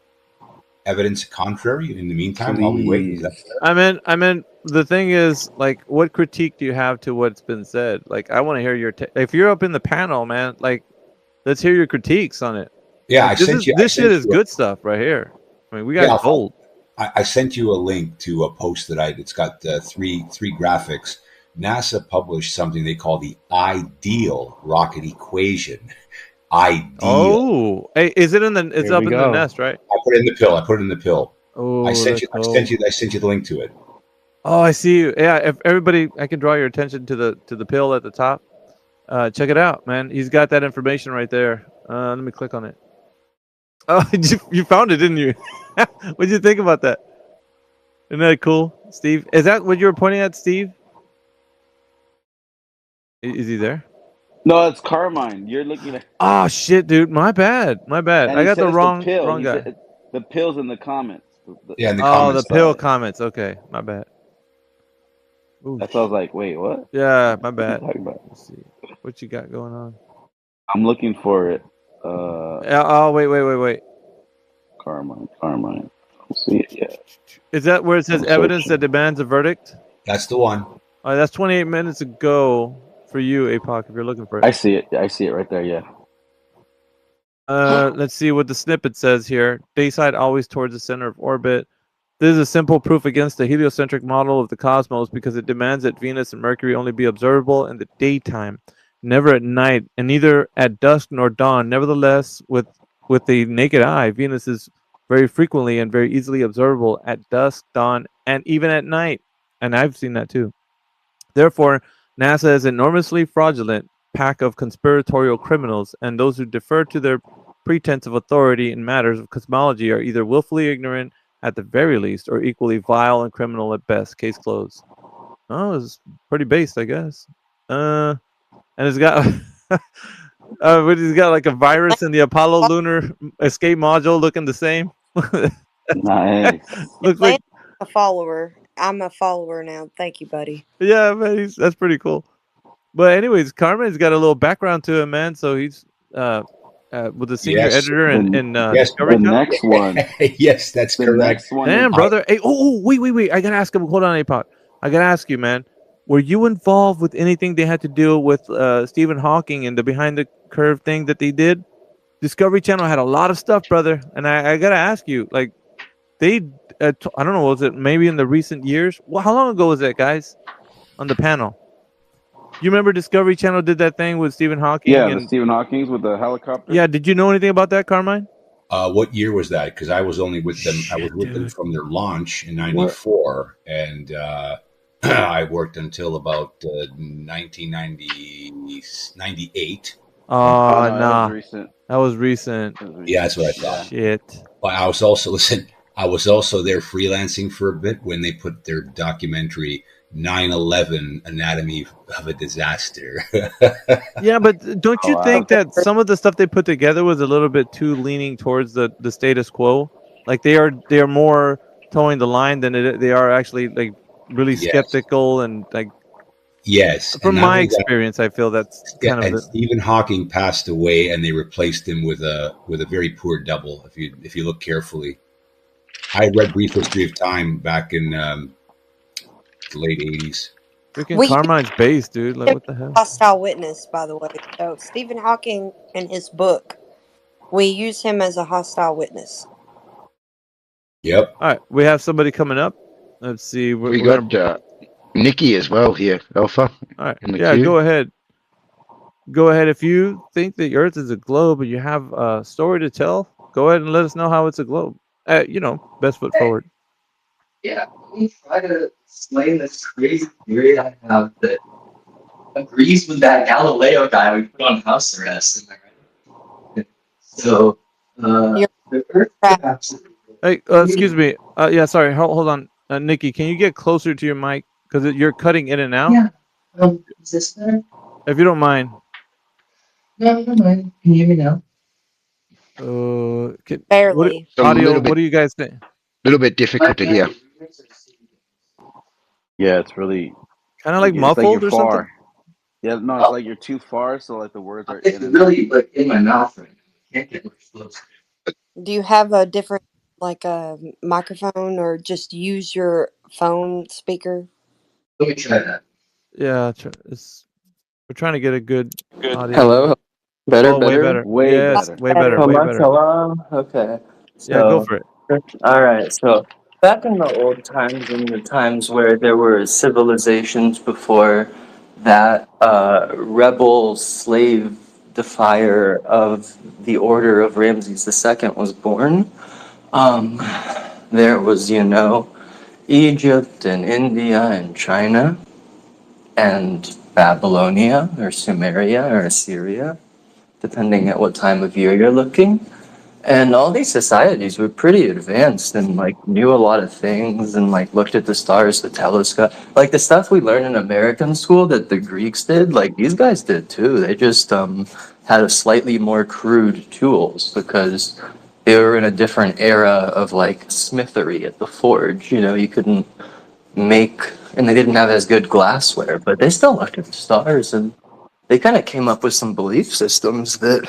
evidence contrary in the meantime while we wait? Is that fair? I mean, the thing is, like, what critique do you have to what's been said? Like, I want to hear your. If you're up in the panel, man, like, let's hear your critiques on it. Yeah, like, this shit is good stuff right here. I mean, we got gold. I sent you a link to a post that it's got three graphics. NASA published something they call the ideal rocket equation. Ideal. Oh, hey, is it in the? It's up in the nest, right? I put it in the pill. Oh, I sent you the link to it. Oh, I see you. Yeah, if everybody, I can draw your attention to the pill at the top. Check it out, man. He's got that information right there. Let me click on it. Oh, you found it, didn't you? What did you think about that? Isn't that cool, Steve? Is that what you were pointing at, Steve? Is he there? No, it's Carmine. You're looking at. Oh shit, dude! My bad. And I got the wrong pill. guy. The pill's in the comments. Yeah, in the comments. The pill comments. Okay, my bad. Ooh, That's why I was like, wait, what? Yeah, my bad. What are you talking about? Let's see what you got going on. I'm looking for it. Oh, wait. Carmine. I don't see it yet. Is that where it says evidence that demands a verdict? That's the one. All right, that's 28 minutes ago for you, APOC, if you're looking for it. I see it. I see it right there. Yeah. Let's see what the snippet says here. Dayside always towards the center of orbit. This is a simple proof against the heliocentric model of the cosmos because it demands that Venus and Mercury only be observable in the daytime, never at night, and neither at dusk nor dawn. Nevertheless, with the naked eye, Venus is very frequently and very easily observable at dusk, dawn, and even at night. And I've seen that too. Therefore, NASA is enormously fraudulent pack of conspiratorial criminals, and those who defer to their pretense of authority in matters of cosmology are either willfully ignorant at the very least, or equally vile and criminal at best. Case closed. Oh, it's pretty based, I guess. And it's got, but he's got like a virus in the Apollo lunar escape module, looking the same. Nice. Looks like a follower. I'm a follower now. Thank you, buddy. yeah, man. That's pretty cool. But anyways, Carmen's got a little background to him, man. So he's with the senior Yes. editor in Yes, Discovery The Channel. next one. yes, that's The correct. next one. Damn, is- brother. Hey, wait. I gotta ask him. Hold on, Apot. I gotta ask you, man. Were you involved with anything they had to do with Stephen Hawking and the behind the curve thing that they did? Discovery Channel had a lot of stuff, brother. And I gotta ask you, like, they, I don't know, was it maybe in the recent years? Well, how long ago was that, guys, on the panel? You remember Discovery Channel did that thing with Stephen Hawking? Yeah, and the Stephen Hawking's with the helicopter. yeah, did you know anything about that, Carmine? What year was that? Because I was only with them. I was with them from their launch in '94, and I worked until about 1998. Oh, no, that nah. was recent. That was recent. Yeah, that's what I thought. Shit. But I was also I was also there freelancing for a bit when they put their documentary 9/11 Anatomy of a Disaster. Yeah, but don't you wow. think that some of the stuff they put together was a little bit too leaning towards the status quo? Like they are more towing the line than they are actually like really Yes. skeptical and like. Yes. From and not my only that, experience, I feel that's yeah, kind and of Stephen Hawking passed away, and they replaced him with a very poor double. If you look carefully, I read Brief History of Time back in the late '80s. freaking We Carmine's base, dude. Like what the hell? hostile witness, by the way. So Stephen Hawking in his book, we use him as a hostile witness. Yep. All right, we have somebody coming up. Let's see. We we're got Nikki as well here, Alpha. All right. in the Yeah, queue. go ahead. Go ahead. If you think the Earth is a globe and you have a story to tell, go ahead and let us know how it's a globe. Best foot forward. Yeah, let me try to explain this crazy theory I have that agrees with that Galileo guy we put on house arrest. Am I right? So, the Earth collapses. Hey, excuse me. Yeah, sorry. Hold on. Nikki, can you get closer to your mic? Because you're cutting in and out. Yeah. Is this better? If you don't mind. No, never mind. Can you hear me now? Barely. So a Audio, little bit- what do you guys think? A little bit difficult to hear. Yeah, it's really Kind of like it's muffled you're or something? far. Yeah, no, it's like you're too far, so like the words are It's in and really like in my mouth right now. I can't get much closer. Do you have a different, like a microphone, or just use your phone speaker? Let me try that. Yeah, we're trying to get a good audio. Hello? Better, Oh, way better. Way Yes, better. way better. How Way much? better. Hello? Okay. Yeah, go for it. All right. So back in the old times, in the times where there were civilizations before that, rebel slave defier of the Order of Ramses II was born. There was, Egypt and India and China and Babylonia or Sumeria or Assyria, depending at what time of year you're looking. And all these societies were pretty advanced and knew a lot of things and looked at the stars, the telescope, the stuff we learned in American school that the Greeks did. These guys did too. They just had a slightly more crude tools because they were in a different era of smithery at the forge. You couldn't make, and they didn't have as good glassware, but they still looked at the stars and they kind of came up with some belief systems that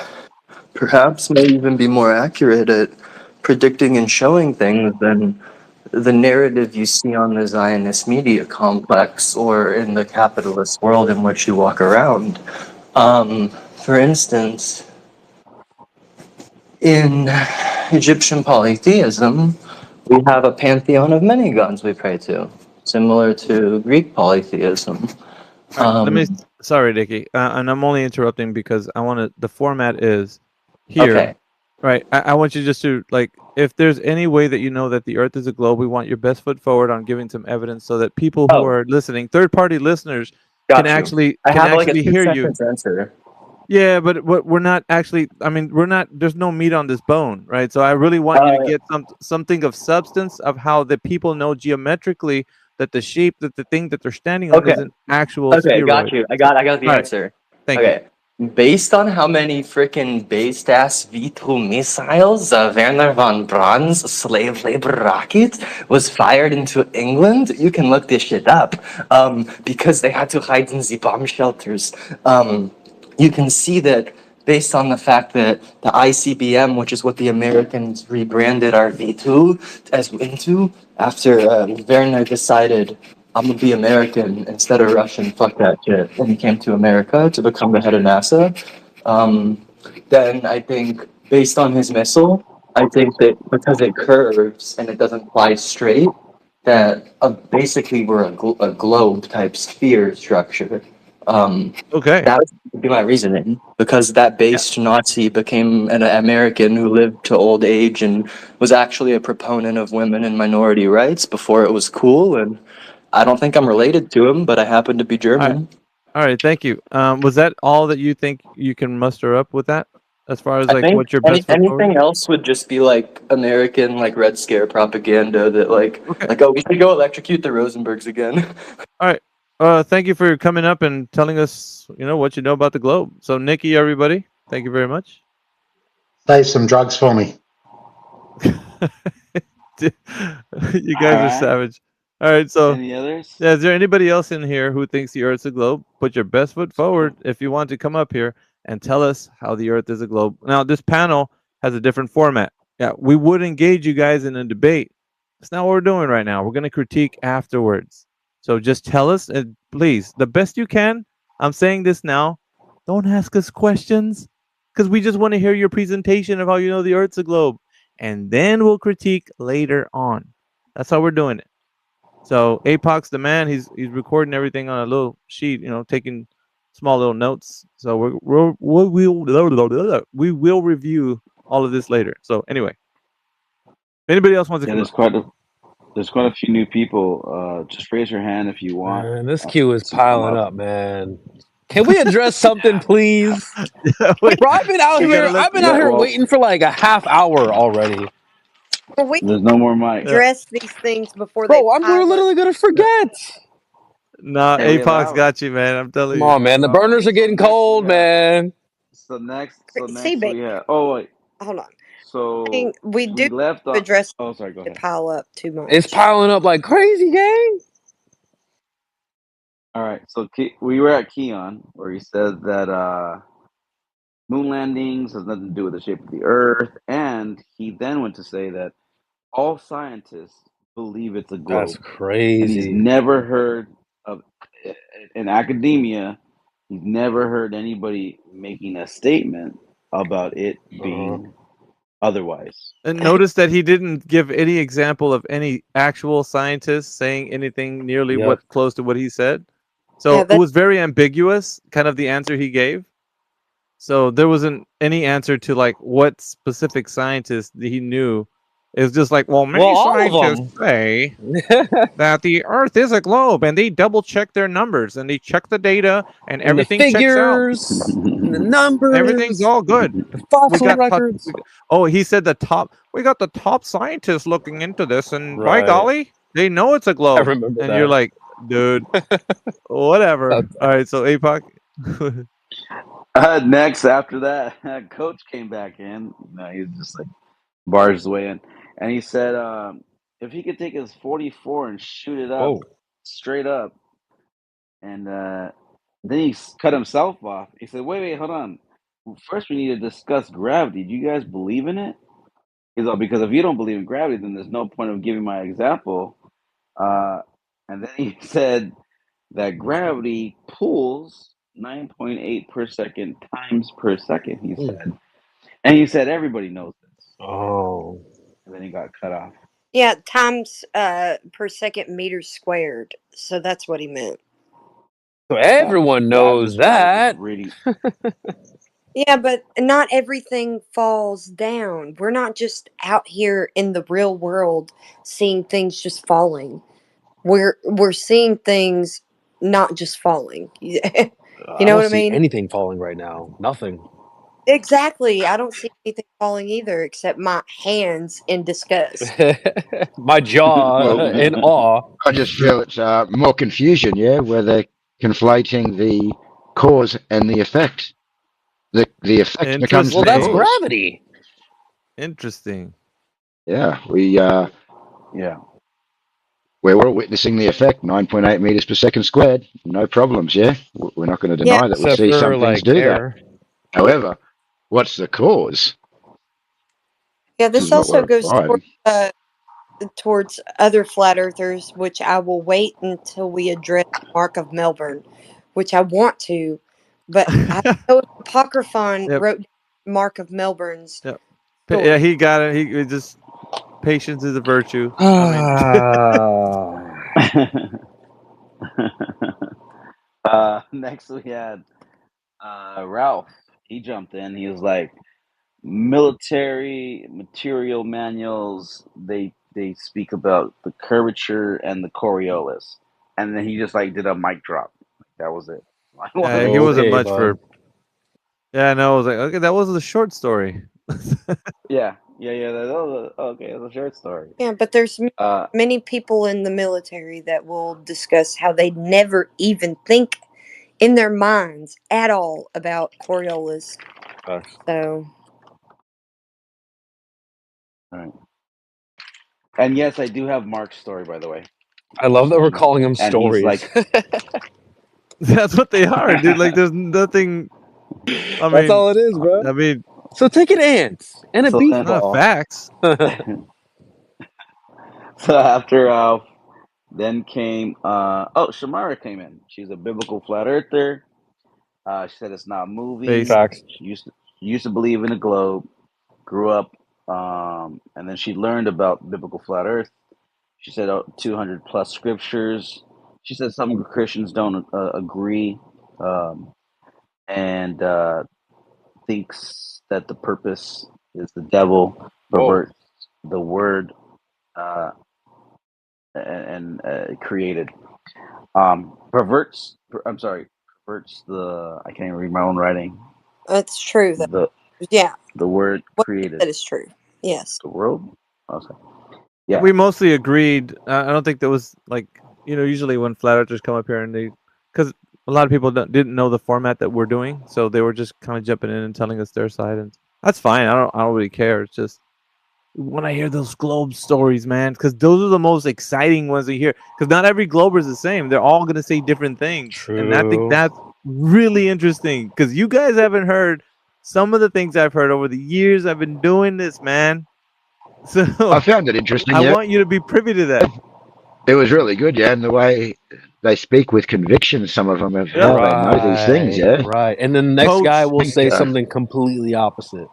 perhaps may even be more accurate at predicting and showing things than the narrative you see on the Zionist media complex or in the capitalist world in which you walk around. For instance, in Egyptian polytheism, we have a pantheon of many gods we pray to, similar to Greek polytheism. All right, sorry, Dickie, and I'm only interrupting because I want to. The format is here, Okay. right? I want you just to if there's any way that you know that the Earth is a globe, we want your best foot forward on giving some evidence so that people who are listening, third-party listeners, Got can you. actually I have like a hear you. 2 sentence answer. Yeah, but what we're not actually. I mean, we're not. There's no meat on this bone, right? So I really want you to get something of substance of how the people know geometrically that the shape, that the thing that they're standing on, Okay. is an actual Okay, spheroid. got you. I got the All right. answer. Thank you. Okay. Based on how many freaking based ass V2 missiles Werner von Braun's slave labor rocket was fired into England, you can look this shit up. Because they had to hide in the bomb shelters. You can see that based on the fact that the ICBM, which is what the Americans rebranded our V2 as into, after Werner decided, I'm gonna be American instead of Russian, fuck that shit, when he came to America to become the head of NASA. Then I think, based on his missile, I think that because it curves and it doesn't fly straight, that basically we're a globe type sphere structure. Okay. That would be my reasoning, because that based Nazi became an American who lived to old age and was actually a proponent of women and minority rights before it was cool. And I don't think I'm related to him, but I happen to be German. All right. Thank you. Was that all that you think you can muster up with that, as far as I like think what your best foot forward? anything else would just be like American like Red Scare propaganda that like oh, we should go electrocute the Rosenbergs again. All right. Thank you for coming up and telling us, what you know about the globe. So, Nikki, everybody, thank you very much. Save some drugs for me. You guys are Alright. savage. All right. So, Any others? yeah, is there anybody else in here who thinks the Earth's a globe? Put your best foot forward if you want to come up here and tell us how the Earth is a globe. Now, this panel has a different format. Yeah, we would engage you guys in a debate. That's not what we're doing right now. We're going to critique afterwards. So just tell us, and please, the best you can. I'm saying this now. Don't ask us questions, because we just want to hear your presentation of how you know the Earth's a globe, and then we'll critique later on. That's how we're doing it. So Apoc's the man. He's recording everything on a little sheet, taking small little notes. So we will review all of this later. So anyway, if anybody else wants to Yeah, come up. there's quite a few new people. Just raise your hand if you want. Man, this queue is piling up, man. Can we address something, please? Bro, I've been out here waiting for like a half hour already. Well, we There's no more mic. address these things before Bro, they we're literally gonna forget. Nah, Hey, we have Apoc's out. got you, man. I'm telling Come you. on, man. The burners are getting cold, man. So next See, we have. Oh wait. hold on. So We do left off. address Oh, sorry. Go to ahead. pile up too much. It's piling up like crazy, gang. All right. So we were at Keon, where he said that moon landings has nothing to do with the shape of the Earth, and he then went to say that all scientists believe it's a globe. That's crazy. And he's never heard of, in academia, he's never heard anybody making a statement about it being otherwise. And notice that he didn't give any example of any actual scientist saying anything nearly Yep. close to what he said. So it was very ambiguous, kind of the answer he gave. So there wasn't any answer to like what specific scientist he knew. It was just like, well, many all of scientists say that the Earth is a globe, and they double check their numbers and they check the data, and And the everything checks out. figures, and the numbers, Everything's all good. the fossil We records. he said we got the top scientists looking into this, and by Right. golly, they know it's a globe. remember and that. you're like, dude, whatever. All right, so Apoc. Next, after that, Coach came back in. He was just like barged his way in, and he said if he could take his 44 and shoot it up straight up, and then he cut himself off. He said, "Wait, hold on. First, we need to discuss gravity. Do you guys believe in it?" He's all, because if you don't believe in gravity, then there's no point of giving my example. And then he said that gravity pulls 9.8 per second times per second. He said, and he said everybody knows this. Oh. And then he got cut off. Yeah, times per second meters squared. So that's what he meant. So everyone knows that. Yeah, but not everything falls down. We're not just out here in the real world seeing things just falling. We're seeing things not just falling. You I know don't what I see mean? anything falling right now. Nothing. Exactly. I don't see anything falling either, except my hands in disgust. My jaw Well, in awe. I just feel it's more confusion, yeah, where they're conflating the cause and the effect. The effect becomes Well, the that's Interesting. cause. gravity. Interesting. Yeah, Yeah. we're witnessing the effect, 9.8 meters per second squared. No problems, yeah. We're not going to Yeah. deny that we Except see for some things like do that. air. However, what's the cause? Yeah, This this is what also we're goes applying. towards other flat earthers, which I will wait until we address Mark of Melbourne, which I want to, but I know if Apocryphon Yep. wrote Mark of Melbourne's Yep. story. Yeah, he got it. He just patience is a virtue. Next we had Ralph. He jumped in. He was like, military material manuals. They speak about the curvature and the Coriolis, and then he just like did a mic drop. That was it. Yeah, he wasn't Okay, much for. bud. Yeah, no, I was like, okay, that was a short story. Yeah. That was okay. It was a short story. Yeah, but there's many people in the military that will discuss how they never even think in their minds at all about Coriolis. So All right. And yes, I do have Mark's story, by the way. I love that we're calling them And he's stories. like, That's what they are, dude. Like, there's nothing. I That's mean, all it is, bro. I mean, So take an ants and a So beef then- not ball. facts. so after Ralph, then came Shamara came in. She's a biblical flat earther. She said it's not moving. Based. Facts. She used to believe in a globe, grew up, and then she learned about biblical flat earth. She said 200 plus scriptures. She said some Christians don't agree, and thinks that the purpose is the devil perverts the word and created. Perverts the. I can't even read my own writing. it's true. Yeah, The word what created. that is true. Yes. The world. Okay. Yeah. Yeah. We mostly agreed. I don't think there was like, usually when flat earthers come up here and because a lot of people didn't know the format that we're doing, so they were just kind of jumping in and telling us their side, and that's fine. I don't really care. It's just when I hear those globe stories, man, because those are the most exciting ones to hear. Because not every glober is the same. They're all gonna say different things, and I think True. that's really interesting. Because you guys haven't heard some of the things I've heard over the years I've been doing this, man. So I found it interesting. I Yeah, want you to be privy to that. it was really good. Yeah, and the way they speak with conviction, some of them, of how they know these things. Yeah, Right. And then the next Coach, guy will think, say something completely opposite.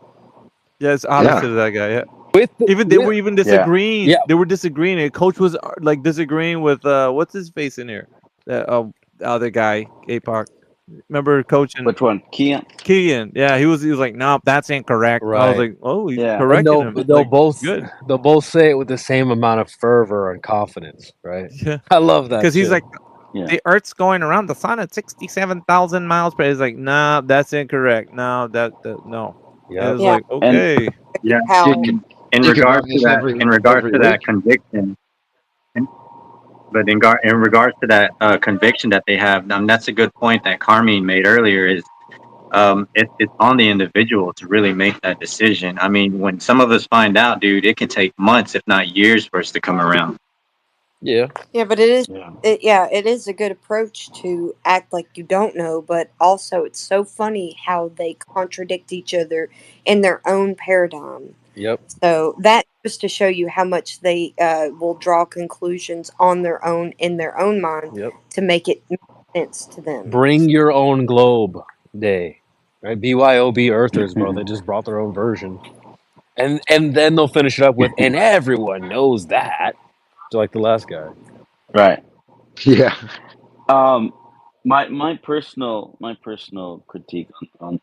Yeah, it's opposite Yeah. of that guy. Yeah. With They were even disagreeing. Yeah. They were disagreeing. And Coach was like disagreeing with what's his face in here? That other guy, APOC. Remember Coach and Which one? Kean. Yeah, he was like, no, that's incorrect. I was Right. like, oh, he's Yeah. correcting And him. they'll Like, both good. they'll both say it with the same amount of fervor and confidence, right? Yeah. I love that. Because he's too. like, Yeah. the Earth's going around the sun at 67,000 miles per. He's like, nah, that's incorrect. No, that no. Yep. It was Yeah. like, okay. Yeah. How In You can regards run to this that, every that week. conviction, but in regards to that conviction that they have, that's a good point that Carmine made earlier. Is it's on the individual to really make that decision. I mean, when some of us find out, dude, it can take months, if not years, for us to come around. Yeah. Yeah, but it is. Yeah. It is a good approach to act like you don't know, but also it's so funny how they contradict each other in their own paradigm. Yep. So that just to show you how much they will draw conclusions on their own in their own mind Yep. to make it make sense to them. Bring your own globe day. Right? BYOB Earthers, bro. They just brought their own version. And then they'll finish it up with, and everyone knows that. So like the last guy. Right. Yeah. My personal critique on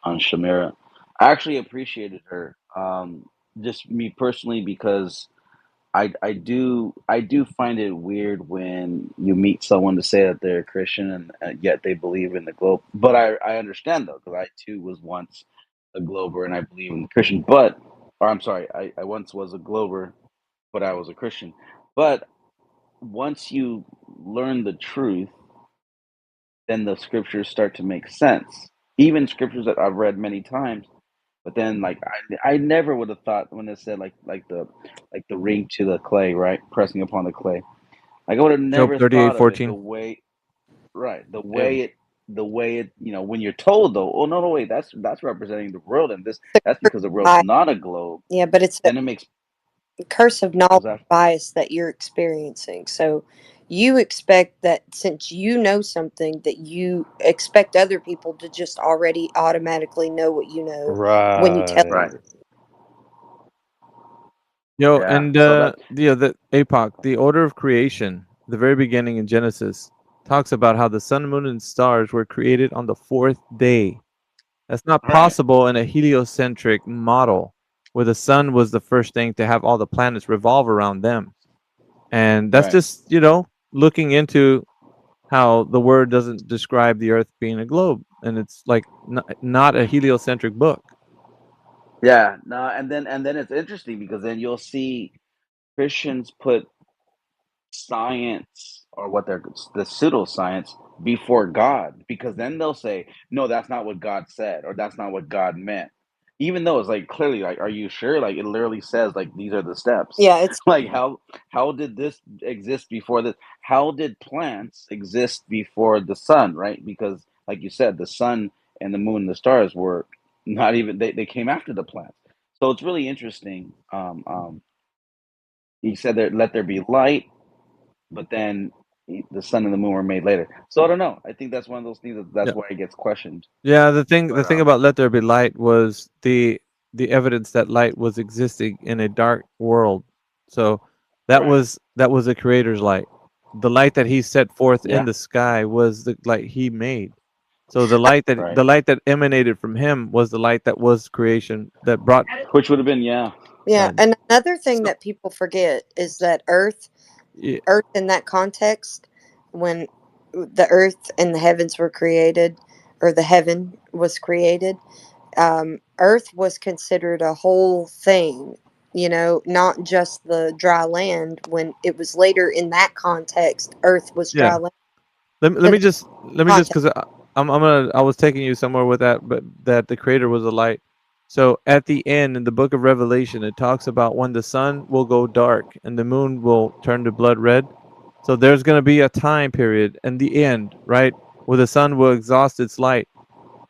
Shamira, I actually appreciated her. Just me personally, because I do find it weird when you meet someone to say that they're a Christian and yet they believe in the globe. But I understand though, because I too was once a Glober and I believe in the Christian. But, or I'm sorry, I once was a Glober, but I was a Christian. But once you learn the truth, then the scriptures start to make sense. Even scriptures that I've read many times, but then like I never would have thought when it said like the ring to the clay, right? Pressing upon the clay. Like I would have Job never thought of it the 38:14. way Yeah. the way it when you're told though, oh no wait, that's representing the world and this The that's curse because the of world's bias. not a globe. Yeah, but it's Then it makes the curse of was knowledge that bias that you're experiencing. So you expect that since you know something, that you expect other people to just already automatically know what you know when you tell. right. Right. Yo, Yeah. and So that the APOC, the order of creation, the very beginning in Genesis, talks about how the sun, moon, and stars were created on the fourth day. That's not right. possible in a heliocentric model where the sun was the first thing to have all the planets revolve around them. And that's Right. just, looking into how the word doesn't describe the earth being a globe. And it's like not a heliocentric book. Yeah, no, and then it's interesting because then you'll see Christians put science or what they're the pseudoscience before God because then they'll say, no, that's not what God said or that's not what God meant. Even though it's like clearly like, are you sure? Like it literally says like these are the steps. Yeah, it's Like how did this exist before this? How did plants exist before the sun, right? Because like you said, the sun and the moon and the stars were not even they came after the plants. So it's really interesting. He said that let there be light, but then the sun and the moon were made later. So I don't know. I think that's one of those things that's Yeah. why it gets questioned. Yeah, the thing But about let there be light was the evidence that light was existing in a dark world. So that right, was the creator's light. The light that he set forth in yeah, the sky was the light he made. So the light right. that emanated from him was the light that was creation that brought Which would have been yeah, yeah. God. And another thing So that people forget is that yeah, Earth in that context, when the Earth and the heavens were created, or the heaven was created, Earth was considered a whole thing. Not just the dry land. When it was later in that context, Earth was dry yeah. land. Let To me the just context. because I was taking you somewhere with that, but that the creator was a light. So at the end in the book of Revelation, it talks about when the sun will go dark and the moon will turn to blood red. So there's going to be a time period in the end, right, where the sun will exhaust its light,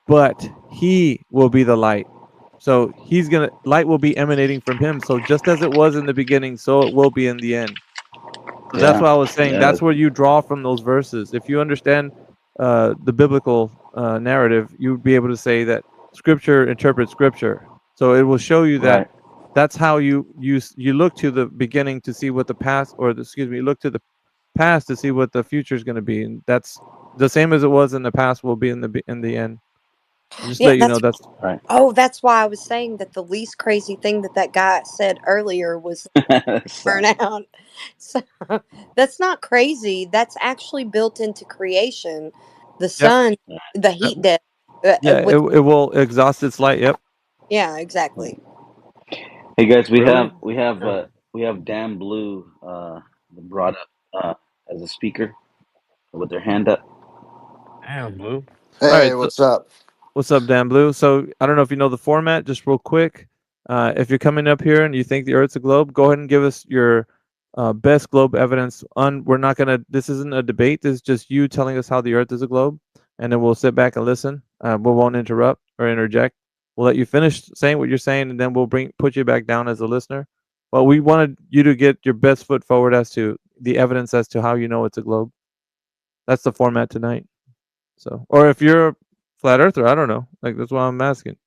but he will be the light. So light will be emanating from him. So just as it was in the beginning, so it will be in the end. So that's yeah, what I was saying. yeah. That's where you draw from those verses. If you understand the biblical narrative, you would be able to say that Scripture interprets Scripture. So it will show you that Right. that's how you look to the beginning to see what the past, or excuse me, look to the past to see what the future is going to be, and that's the same as it was in the past will be in the end. Just to Yeah, let you know that's Right. that's why I was saying that the least crazy thing that guy said earlier was So, burn out. So that's not crazy. That's actually built into creation. The yep, sun, the yep. heat death. Yeah. With It will exhaust its light. Yep. yeah, exactly. hey guys, Really? we have Dan Blue brought up as a speaker with their hand up. Damn, Blue. All Hey, right. So what's up? what's up, Dan Blue? So I don't know if you know the format. Just real quick, if you're coming up here and you think the Earth's a globe, go ahead and give us your best globe evidence. We're not gonna. This isn't a debate. This is just you telling us how the Earth is a globe, and then we'll sit back and listen. We won't interrupt or interject. We'll let you finish saying what you're saying, and then we'll put you back down as a listener. But we wanted you to get your best foot forward as to the evidence as to how you know it's a globe. That's the format tonight. So, or if you're a flat earther, I don't know. Like that's why I'm asking.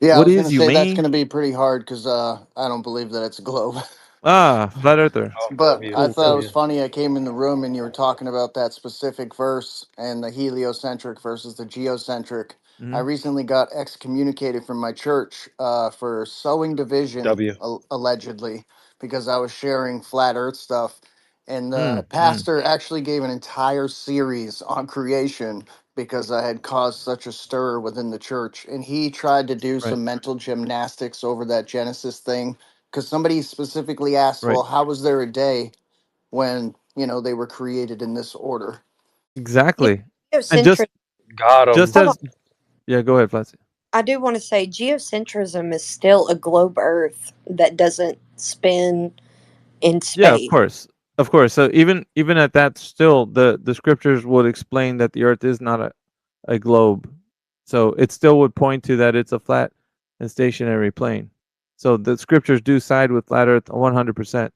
Yeah, I What was gonna is you, say that's man? gonna be pretty hard because I don't believe that it's a globe. Flat earther. But W, I Cool, thought it cool. was funny. I came in the room and you were talking about that specific verse and the heliocentric versus the geocentric. I Hmm. recently got excommunicated from my church for sowing division, W. allegedly, because I was sharing flat Earth stuff, and the Mm, mm. pastor actually gave an entire series on creation because I had caused such a stir within the church, and he tried to do Right, some mental gymnastics over that Genesis thing because somebody specifically asked, right. "Well, how was there a day when they were created in this order?" Exactly. And Geocentrism. Got just him. Hold on. as yeah, go ahead, Flassy. I do want to say geocentrism is still a globe Earth that doesn't spin in Yeah, of space. course. Of course. So even at that, still the scriptures would explain that the earth is not a globe. So it still would point to that it's a flat and stationary plane. So the scriptures do side with flat earth 100%.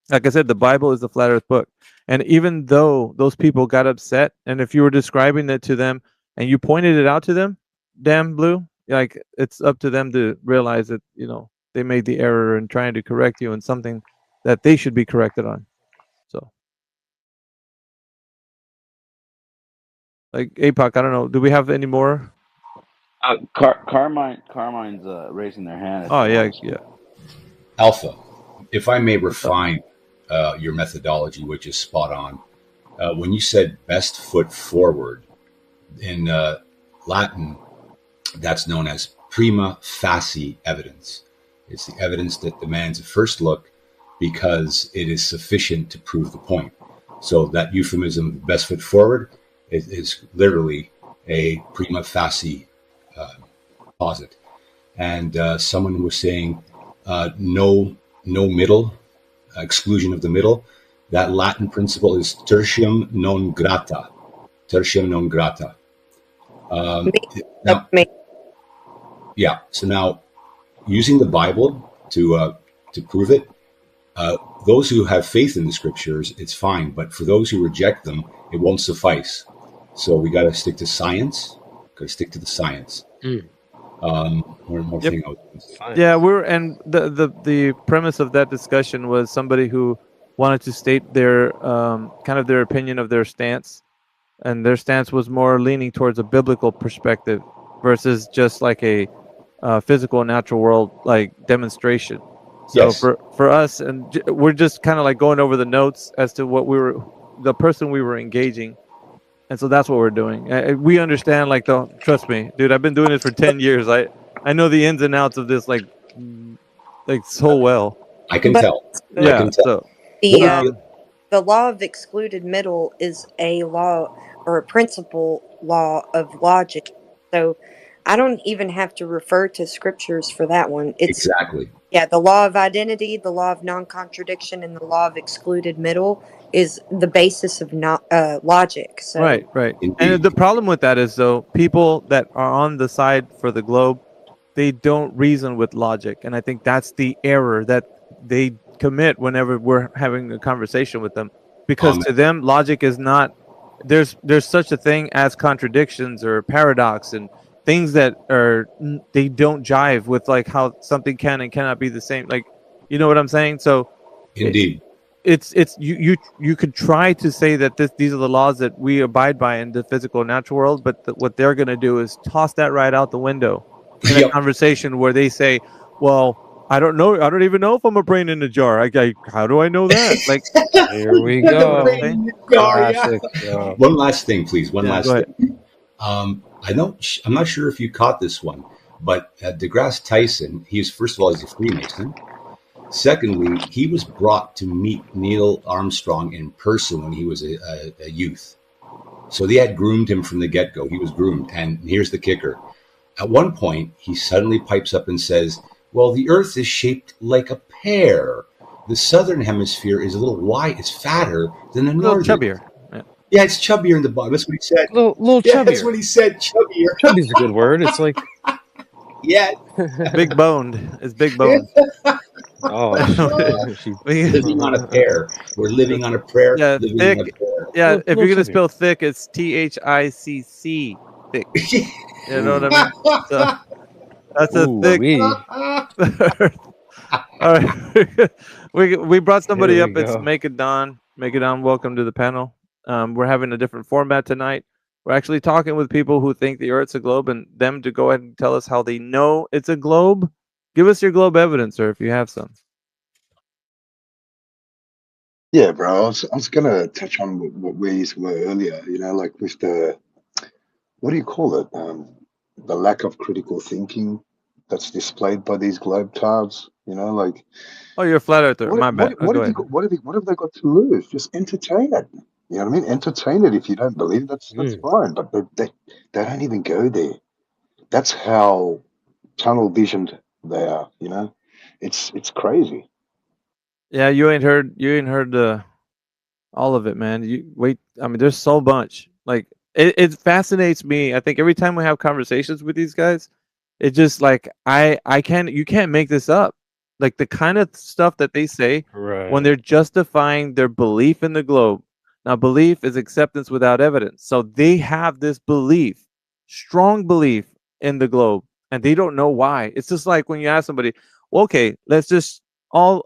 Like I said, the Bible is the flat earth book. And even though those people got upset, and if you were describing it to them and you pointed it out to them, damn Blue, like it's up to them to realize that, they made the error in trying to correct you in something that they should be corrected on. So, like APOC, I don't know. Do we have any more? Carmine's raising their hand if Oh they yeah, want to. yeah. Alpha, if I may What's up? refine your methodology, which is spot on. When you said best foot forward in Latin, that's known as prima facie evidence. It's the evidence that demands a first look because it is sufficient to prove the point. So that euphemism, best foot forward, is literally a prima facie posit. And someone was saying no middle, exclusion of the middle. That Latin principle is tertium non grata. Tertium non grata. Now, yeah. So now, using the Bible to prove it, those who have faith in the scriptures, it's fine. But for those who reject them, it won't suffice. So we got to stick to science. Got to stick to the science. One more Yep. thing I was going to say. Yeah, and the premise of that discussion was somebody who wanted to state their kind of their opinion of their stance, and their stance was more leaning towards a biblical perspective versus just like a physical natural world like demonstration. So Yes. for us, and we're just kind of like going over the notes as to what the person we were engaging. And so that's what we're doing. We understand, trust me, dude, I've been doing this for 10 years. I know the ins and outs of this like so well. I can But tell. I Yeah. can tell. So the law of excluded middle is a law or a principle law of logic. So I don't even have to refer to scriptures for that one. It's Exactly. yeah, the law of identity, the law of non-contradiction, and the law of excluded middle is the basis of logic. So right. And the problem with that is, though, people that are on the side for the globe, they don't reason with logic, and I think that's the error that they commit whenever we're having a conversation with them, because to them, logic is not. There's such a thing as contradictions or paradox and things that they don't jive with like how something can and cannot be the same. Like, you know what I'm saying? So indeed, it's you could try to say that these are the laws that we abide by in the physical natural world, but what they're going to do is toss that right out the window in a conversation where they say, well, I don't know, I don't even know if I'm a brain in a jar. How do I know that? Like, Here we go. Classic. One last thing, please. One last go thing. I'm not sure if you caught this one, but DeGrasse Tyson, first of all, he's a Freemason. Secondly, he was brought to meet Neil Armstrong in person when he was a youth. So they had groomed him from the get-go. He was groomed. And here's the kicker. At one point, he suddenly pipes up and says, well, the Earth is shaped like a pear. The southern hemisphere is a little wide. It's fatter than the northern. Chubbier. Yeah, it's chubbier in the bottom. That's what he said. Little Yeah, chubbier. that's what he said. Chubbier. Chubby's a good word. It's like yeah, big boned. It's big boned. Oh, living on a pear. We're living on a prayer. Yeah, living thick. on a pear. Yeah, if you're gonna chubbier. spell thick, it's THICC. Thick. You know what I mean? So, that's a thick. All right, we brought somebody Here up. we It's go. Make It Don. Make It Don. Welcome to the panel. We're having a different format tonight. We're actually talking with people who think the Earth's a globe, and them to go ahead and tell us how they know it's a globe. Give us your globe evidence, sir, if you have some. Yeah, bro. I was gonna touch on what we were earlier. You know, like with the what do you call it? The lack of critical thinking that's displayed by these globetards. You know, like Oh, you're a flat earther. My bad. what Go have you ahead. got? What have they got to lose? Just entertain it. You know what I mean? Entertain it. If you don't believe, that's fine. But they don't even go there. That's how tunnel visioned they are. You know, it's crazy. Yeah, you ain't heard all of it, man. You wait. I mean, there's so much. Like it fascinates me. I think every time we have conversations with these guys, it just like I can't you can't make this up. Like the kind of stuff that they say when Right. they're justifying their belief in the globe. Now, belief is acceptance without evidence. So they have this belief, strong belief in the globe, and they don't know why. It's just like when you ask somebody, well, okay, let's just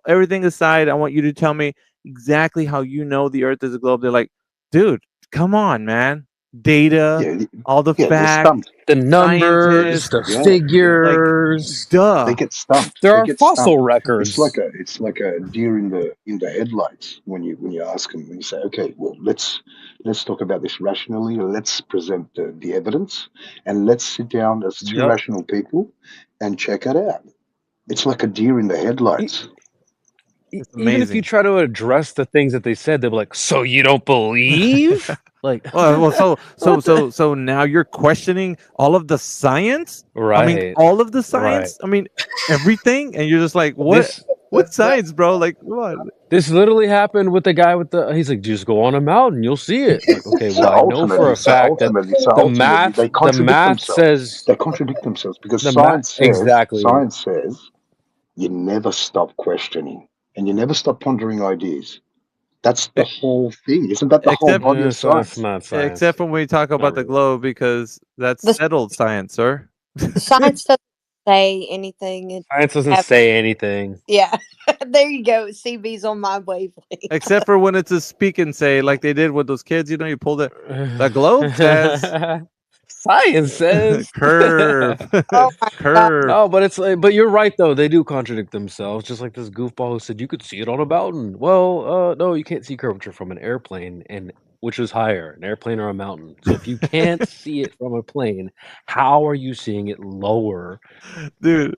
everything aside, I want you to tell me exactly how you know the earth is a globe. They're like, dude, come on, man. Data, Yeah, all the yeah, they're facts, stumped. The numbers, scientists, the Yeah, like, figures. they duh. get stumped. There They are get fossil stumped. records. It's like a deer in the headlights when you ask them when you say, okay, well let's talk about this rationally. Let's present the evidence, and let's sit down as two Yep. rational people and check it out. It's like a deer in the headlights. It's Even if you amazing. try to address the things that they said, they'll be like, "So you don't believe?" Like, Well, what the? so now you're questioning all of the science? I mean, Right. all of the Right. science? I mean, everything? And you're just like, This what science, bro? Like, what? this literally happened with the guy with the. He's like, just go on a mountain, you'll see it. Like, okay, well, I know for a fact that They the contradict math themselves. says They contradict themselves because the math exactly. science says you never stop questioning and you never stop pondering ideas. That's the whole thing. Isn't that the whole Except body of So it's science? not science. except when we talk Not about the really. globe, because that's The settled science, sir. science doesn't say anything. It Science doesn't have, say anything. yeah. There you go. CB's on my wavelength. Except for when it's a speak and say, like they did with those kids. You pulled it. The globe says Science says. curve, Oh my god. curve. No, but it's like, but you're right though. They do contradict themselves, just like this goofball who said you could see it on a mountain. Well, no, you can't see curvature from an airplane, and which is higher, an airplane or a mountain. So if you can't see it from a plane, how are you seeing it lower? Dude.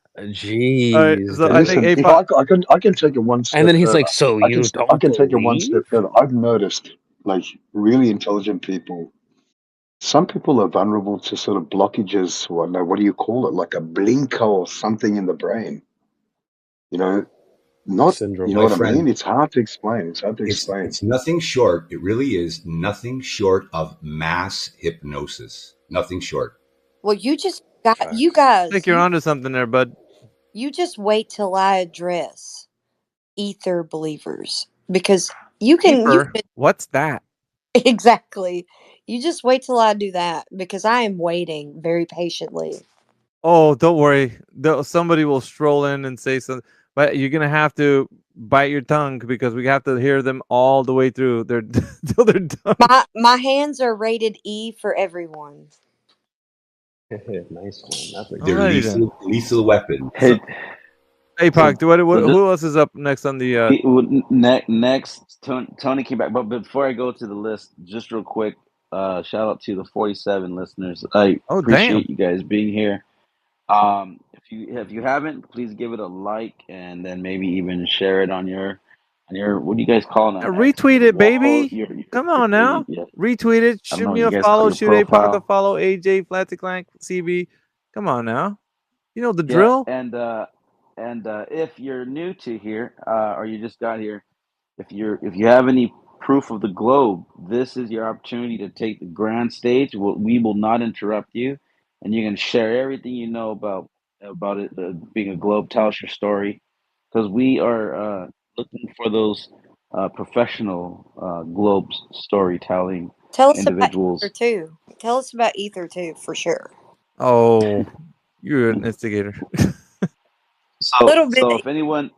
All right, Jeez, so I think Listen, if APOC. I can take it one step And then he's further. like, "So you I don't can take it one believe?" step further. I've noticed like really intelligent people. Some people are vulnerable to sort of blockages, or no, what do you call it? Like a blinker or something in the brain. You know, not Syndrome. you know My what I mean? friend, It's hard to explain. It's hard to explain. it's nothing short. It really is nothing short of mass hypnosis. Nothing short. Well, you just got you Facts. I think guys. you're onto something there, bud. You just wait till I address ether believers because you can Ether. What's that? exactly. You just wait till I do that because I am waiting very patiently. Oh, don't worry. Somebody will stroll in and say something, but you're gonna have to bite your tongue because we have to hear them all the way through. They're till they're done. My hands are rated E for everyone. Nice one. That's a They're good Alrighty then. lethal weapons. Hey, APOC, so just who else is up next on the? next, Tony came back. But before I go to the list, just real quick, shout out to the 47 listeners. I Oh, damn. appreciate you guys being here. If you haven't, please give it a like and then maybe even share it on your what do you guys call it on X? Retweet Your it, wall, baby. Come on now. yeah, Retweet it. I don't Shoot know what me you a guys call follow. your Shoot APOC a profile. follow. AJ Flaticlank CB. Come on now. You know the Yeah, drill. and if you're new to here, or you just got here, if you have any proof of the globe, this is your opportunity to take the grand stage. We will not interrupt you, and you can share everything you know about it being a globe. Tell us your story, because we are looking for those professional globe storytelling Tell us about ether individuals. too. Tell us about ether too for sure. Oh, you're an instigator. Little bit. So if anyone,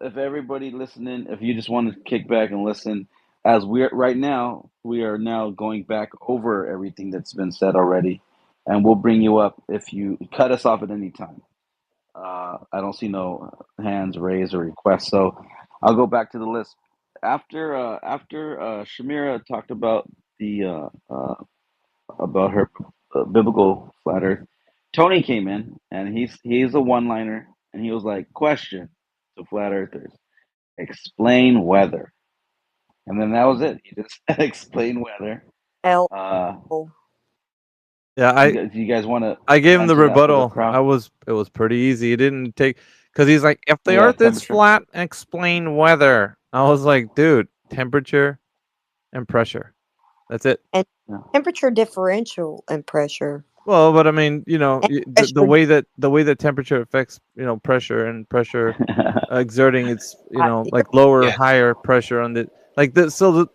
if everybody listening, if you just want to kick back and listen, as we are now going back over everything that's been said already, and we'll bring you up if you cut us off at any time. I don't see no hands raised or requests, so I'll go back to the list. after Shamira talked about the about her biblical flat Earth, Tony came in and he's a one-liner and he was like, "Question to flat earthers: explain weather." And then that was it. He just explained weather. L. Yeah, You guys want to I gave him the answer that for the rebuttal. crowd? It was pretty easy. It didn't take because he's like, if the Yeah, Earth is temperature. flat, explain weather. I was like, dude, temperature and pressure. That's it. And temperature differential and pressure. Well, but I mean, you know, And the way that temperature affects, you know, pressure and pressure exerting its, you know, like lower, higher pressure on the like the so the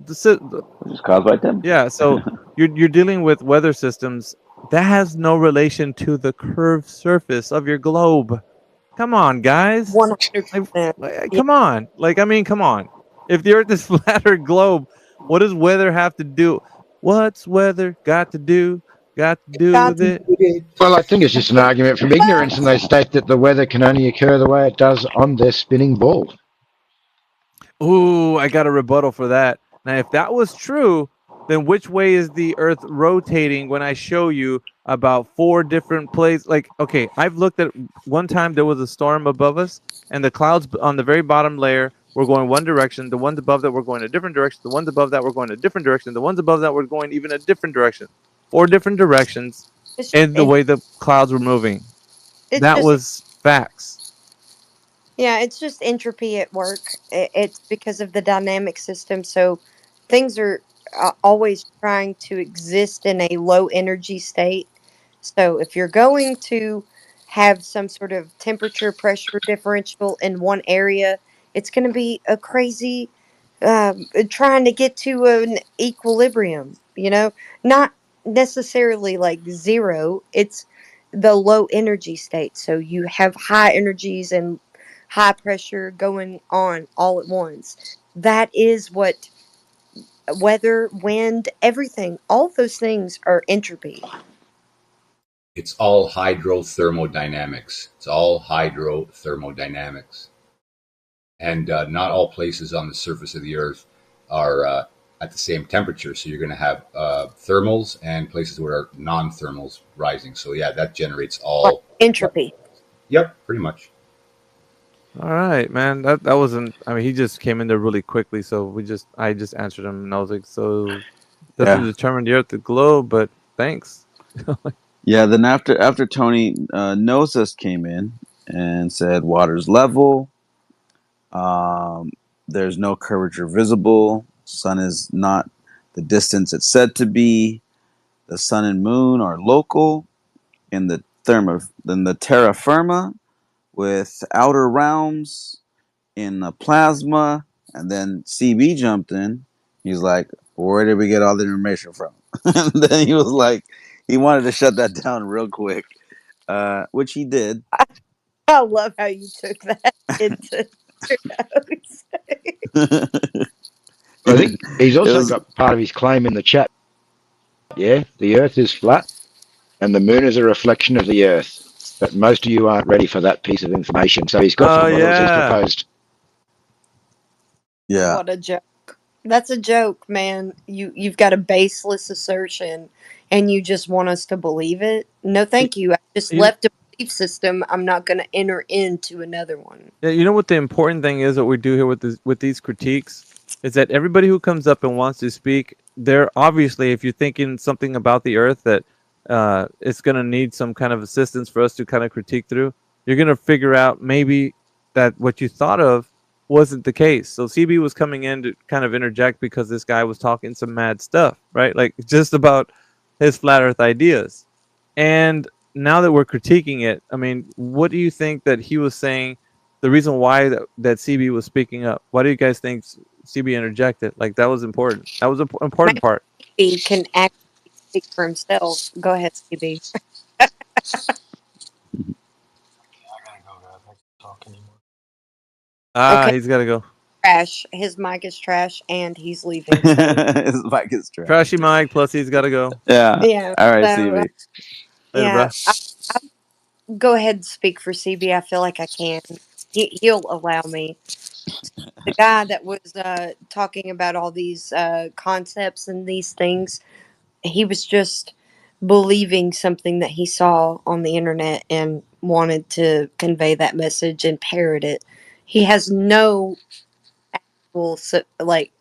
It's caused by temperature. yeah. So you're dealing with weather systems that has no relation to the curved surface of your globe. Come on, guys. 100%. Come on. Like, I mean, come on. If the Earth is flat or globe, what does weather have to do? What's weather got to do? Got to do with it? Well, I think it's just an argument from ignorance, and they state that the weather can only occur the way it does on their spinning ball. Ooh, I got a rebuttal for that. Now, if that was true, then which way is the Earth rotating when I show you about 4 different places? Like, okay, I've looked at one time there was a storm above us, and the clouds on the very bottom layer were going one direction. The ones above that were going a different direction. The ones above that were going a different direction. The ones above that were going even a different direction. 4 different directions, and the way the clouds were moving. That was facts. Yeah, it's just entropy at work. It's because of the dynamic system. So things are always trying to exist in a low energy state. So if you're going to have some sort of temperature pressure differential in one area, it's going to be a crazy trying to get to an equilibrium, you know, not necessarily like zero. It's the low energy state. So you have high energies and high pressure going on all at once. That is what weather, wind, everything, all those things are entropy. It's all hydrothermodynamics. It's all hydrothermodynamics. And not all places on the surface of the Earth are at the same temperature. So you're going to have thermals and places where are non-thermals rising. So yeah, that generates all entropy. Yep, pretty much. All right, man. That wasn't. I mean, he just came in there really quickly, so I just answered him, and I was like, so doesn't determine the Earth, the globe, but thanks. Yeah. Then after Tony Gnosis came in and said water's level. There's no curvature visible. Sun is not the distance it's said to be. The sun and moon are local in the terra firma, with outer realms in the plasma. And then CB jumped in. He's like, where did we get all the information from? And then he was like, he wanted to shut that down real quick, which he did. I love how you took that into your notes. I think he's also got part of his claim in the chat. Yeah, the Earth is flat, and the moon is a reflection of the Earth. But most of you aren't ready for that piece of information. So he's got some models he's proposed. Yeah. What a joke. That's a joke, man. You've got a baseless assertion and you just want us to believe it? No, thank you. I just left a belief system. I'm not going to enter into another one. Yeah, you know what the important thing is, what we do here with these critiques is that everybody who comes up and wants to speak, they're obviously, if you're thinking something about the Earth that it's going to need some kind of assistance for us to kind of critique through, you're going to figure out maybe that what you thought of wasn't the case. So CB was coming in to kind of interject because this guy was talking some mad stuff, right? Like just about his flat Earth ideas. And now that we're critiquing it, I mean, what do you think that he was saying? The reason why that CB was speaking up. Why do you guys think CB interjected? Like that was important. That was an important part. He can actually speak for himself. Go ahead, CB. Okay. He's got to go. Trash. His mic is trash, and he's leaving. So. His mic is trash. Trashy mic. Plus, he's got to go. Yeah. All right, so, CB. Later, I go ahead and speak for CB. I feel like I can. he'll allow me. The guy that was talking about all these concepts and these things, he was just believing something that he saw on the internet and wanted to convey that message and parrot it. He has no actual like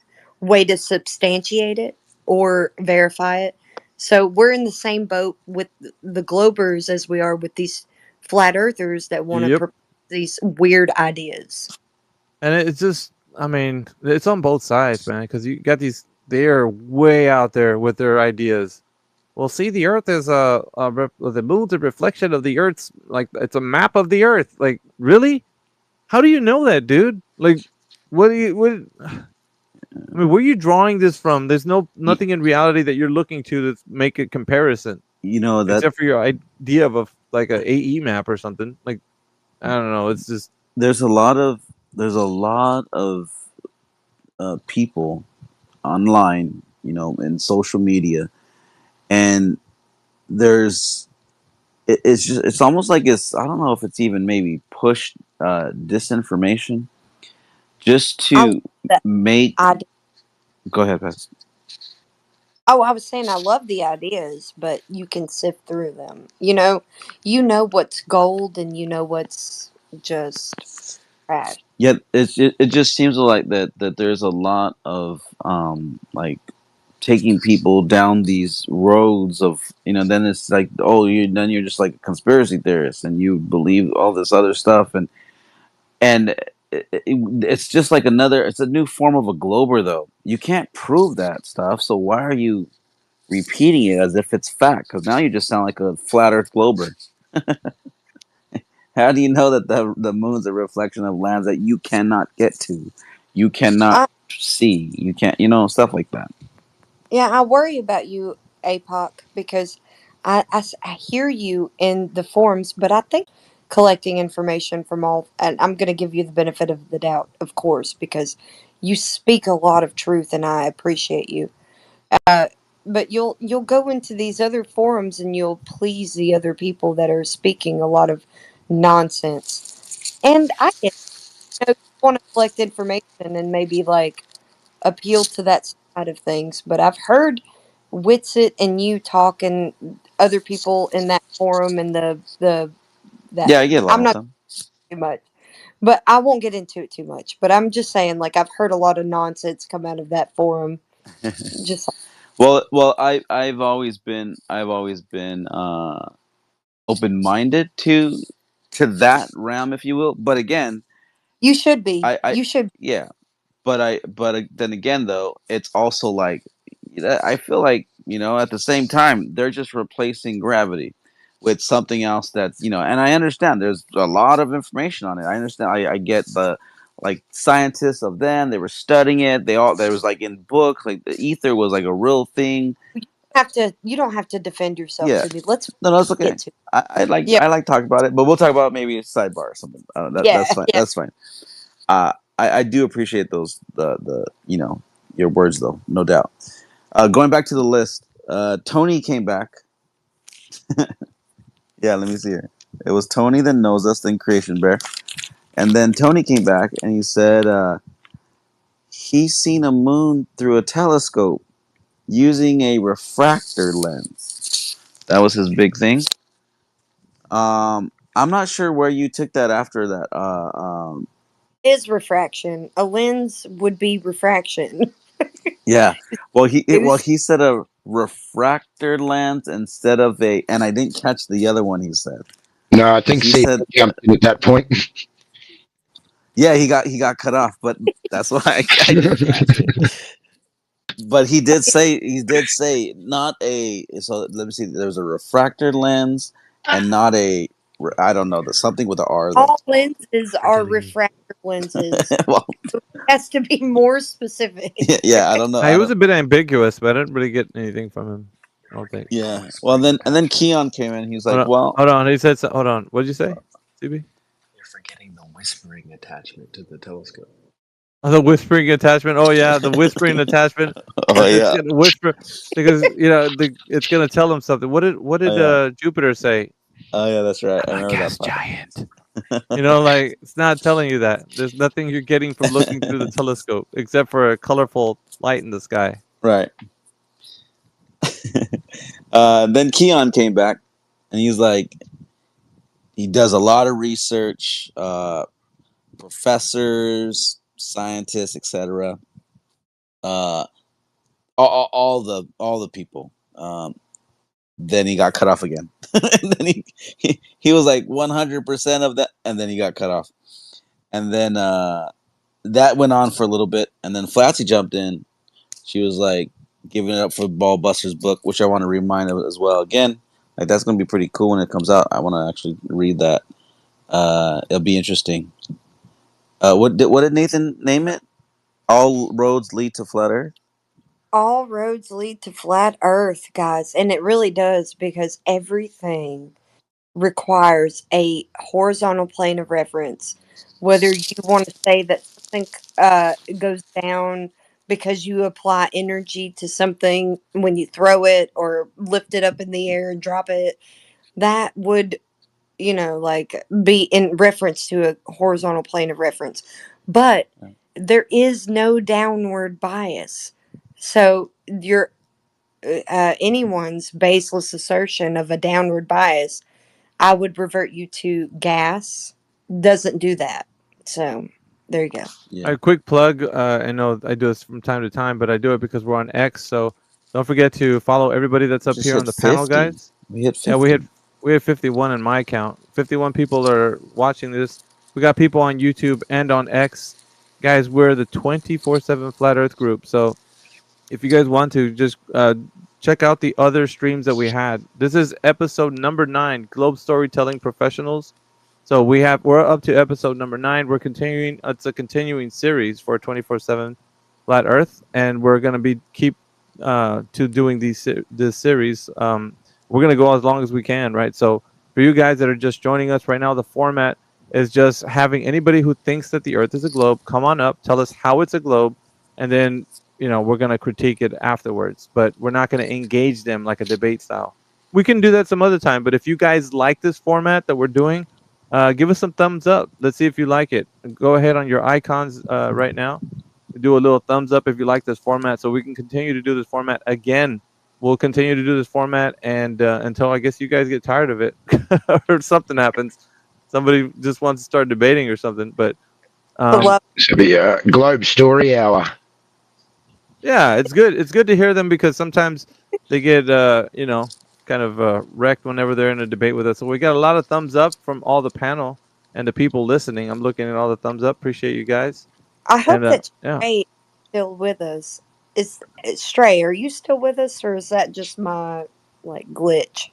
way to substantiate it or verify it. So we're in the same boat with the Globers as we are with these flat earthers that want to Yep. propose these weird ideas. And it's just, I mean, it's on both sides, man, because you got these, they're way out there with their ideas. Well, see, the Earth is the moon's a reflection of the Earth's, like, it's a map of the Earth. Like, really? How do you know that, dude? Like, what do you, what, I mean, where are you drawing this from? There's nothing in reality that you're looking to make a comparison. You know that, except for your idea of like a AE map or something. Like, I don't know. It's just there's a lot of people online, you know, in social media, and it's almost like I don't know if it's even maybe push disinformation just to make. Go ahead, Pat. Oh, I was saying I love the ideas, but you can sift through them. You know what's gold and you know what's just trash. Yeah, it just seems like that there's a lot of like taking people down these roads of, you know, then it's like, oh, you're just like a conspiracy theorist and you believe all this other stuff, and it's just like it's a new form of a glober, though. You can't prove that stuff, so why are you repeating it as if it's fact? Because now you just sound like a flat earth glober. How do you know that the moon's a reflection of lands that you cannot get to, you cannot see, you can't, you know, stuff like that? Yeah, I worry about you, APOC, because I hear you in the forums, but I think collecting information from all, and I'm going to give you the benefit of the doubt, of course, because you speak a lot of truth and I appreciate you. But you'll go into these other forums and you'll please the other people that are speaking a lot of nonsense. And I get, you want to collect information and maybe like appeal to that side of things. But I've heard Witsit and you talk and other people in that forum and that Yeah, I get along I'm with not them. too much. But I won't get into it too much. But I'm just saying, like, I've heard a lot of nonsense come out of that forum. Just Well, I've always been open minded to that realm, if you will. But again, you should be. You should. Yeah, but then again, though, it's also like I feel like, you know, at the same time they're just replacing gravity with something else that's, you know, and I understand there's a lot of information on it. I understand. I get the, like, scientists of then, they were studying it. There was like in books, like the ether was like a real thing. You don't have to defend yourself Yeah. to me. Let's No, it's okay. get to I like Yeah. I like talking about it, but we'll talk about maybe a sidebar or something. That's fine. Yeah. That's fine. I do appreciate those the you know, your words, though, no doubt. Going back to the list, Tony came back. Yeah, let me see here. It was Tony, then Knows Us, then Creation Bear, and then Tony came back and he said he's seen a moon through a telescope using a refractor lens. That was his big thing. I'm not sure where you took that after that. Is refraction. A lens would be refraction. Yeah. Well, he said a refractor lens instead of a, and I didn't catch the other one he said. No, I think he said jumped in at that point. Yeah, he got cut off, but that's why I didn't catch it. But he did say not a. So let me see. There was a refractor lens and not a. I don't know. Something with the R. Though. All lenses are refractor lenses. Well, it has to be more specific. Yeah, I don't know. He was a bit ambiguous, but I didn't really get anything from him. I don't think. Yeah. Well, then Keon came in. He's like, hold on. He said, hold on. What did you say, CB? You're forgetting the whispering attachment to the telescope. Oh, the whispering attachment. Oh yeah, the whispering attachment. Oh yeah. It's gonna whisper because you know it's gonna tell them something. What did Jupiter say? Oh yeah, that's right. I remember gas that part. giant. You know, like it's not telling you that. There's nothing you're getting from looking through the telescope except for a colorful light in the sky. Right. Then Keon came back, and he's like, he does a lot of research, professors, scientists, etc. Uh, all the people. Then he got cut off again. And then he was like 100% of that, and then he got cut off. And then that went on for a little bit, and then Flatsy jumped in. She was like giving it up for Ballbuster's book, which I want to remind of as well. Again, like that's going to be pretty cool when it comes out. I want to actually read that. It'll be interesting. What did Nathan name it? All roads lead to Flat Earth. All roads lead to flat Earth, guys, and it really does because everything requires a horizontal plane of reference. Whether you want to say that something goes down because you apply energy to something when you throw it or lift it up in the air and drop it, that would, like be in reference to a horizontal plane of reference. But there is no downward bias. So your anyone's baseless assertion of a downward bias, I would revert you to gas. Doesn't do that. So there you go. A quick plug. I know I do this from time to time, but I do it because we're on X. So don't forget to follow everybody that's up Just here hit on the panel, 50. guys. We hit 50. Yeah, we had 51 in my account. 51 people are watching this. We got people on YouTube and on X. Guys, we're the 24/7 Flat Earth group. So if you guys want to, just check out the other streams that we had. This is episode number 9, Globe Storytelling Professionals. So we're up to episode number 9. We're continuing. It's a continuing series for 24/7 Flat Earth, and we're gonna keep to doing this series. We're gonna go as long as we can, right? So for you guys that are just joining us right now, the format is just having anybody who thinks that the Earth is a globe come on up, tell us how it's a globe, and then we're gonna critique it afterwards. But we're not gonna engage them like a debate style. We can do that some other time, but if you guys like this format that we're doing, give us some thumbs up. Let's see if you like it. Go ahead on your icons right now. Do a little thumbs up if you like this format, so we can continue to do this format again. We'll continue to do this format and until I guess you guys get tired of it or something happens. Somebody just wants to start debating or something. But this will be a Globe Story Hour. Yeah, it's good. It's good to hear them because sometimes they get kind of wrecked whenever they're in a debate with us. So we got a lot of thumbs up from all the panel and the people listening. I'm looking at all the thumbs up. Appreciate you guys. I hope that yeah. Stray is still with us. Is Stray, are you still with us, or is that just my glitch?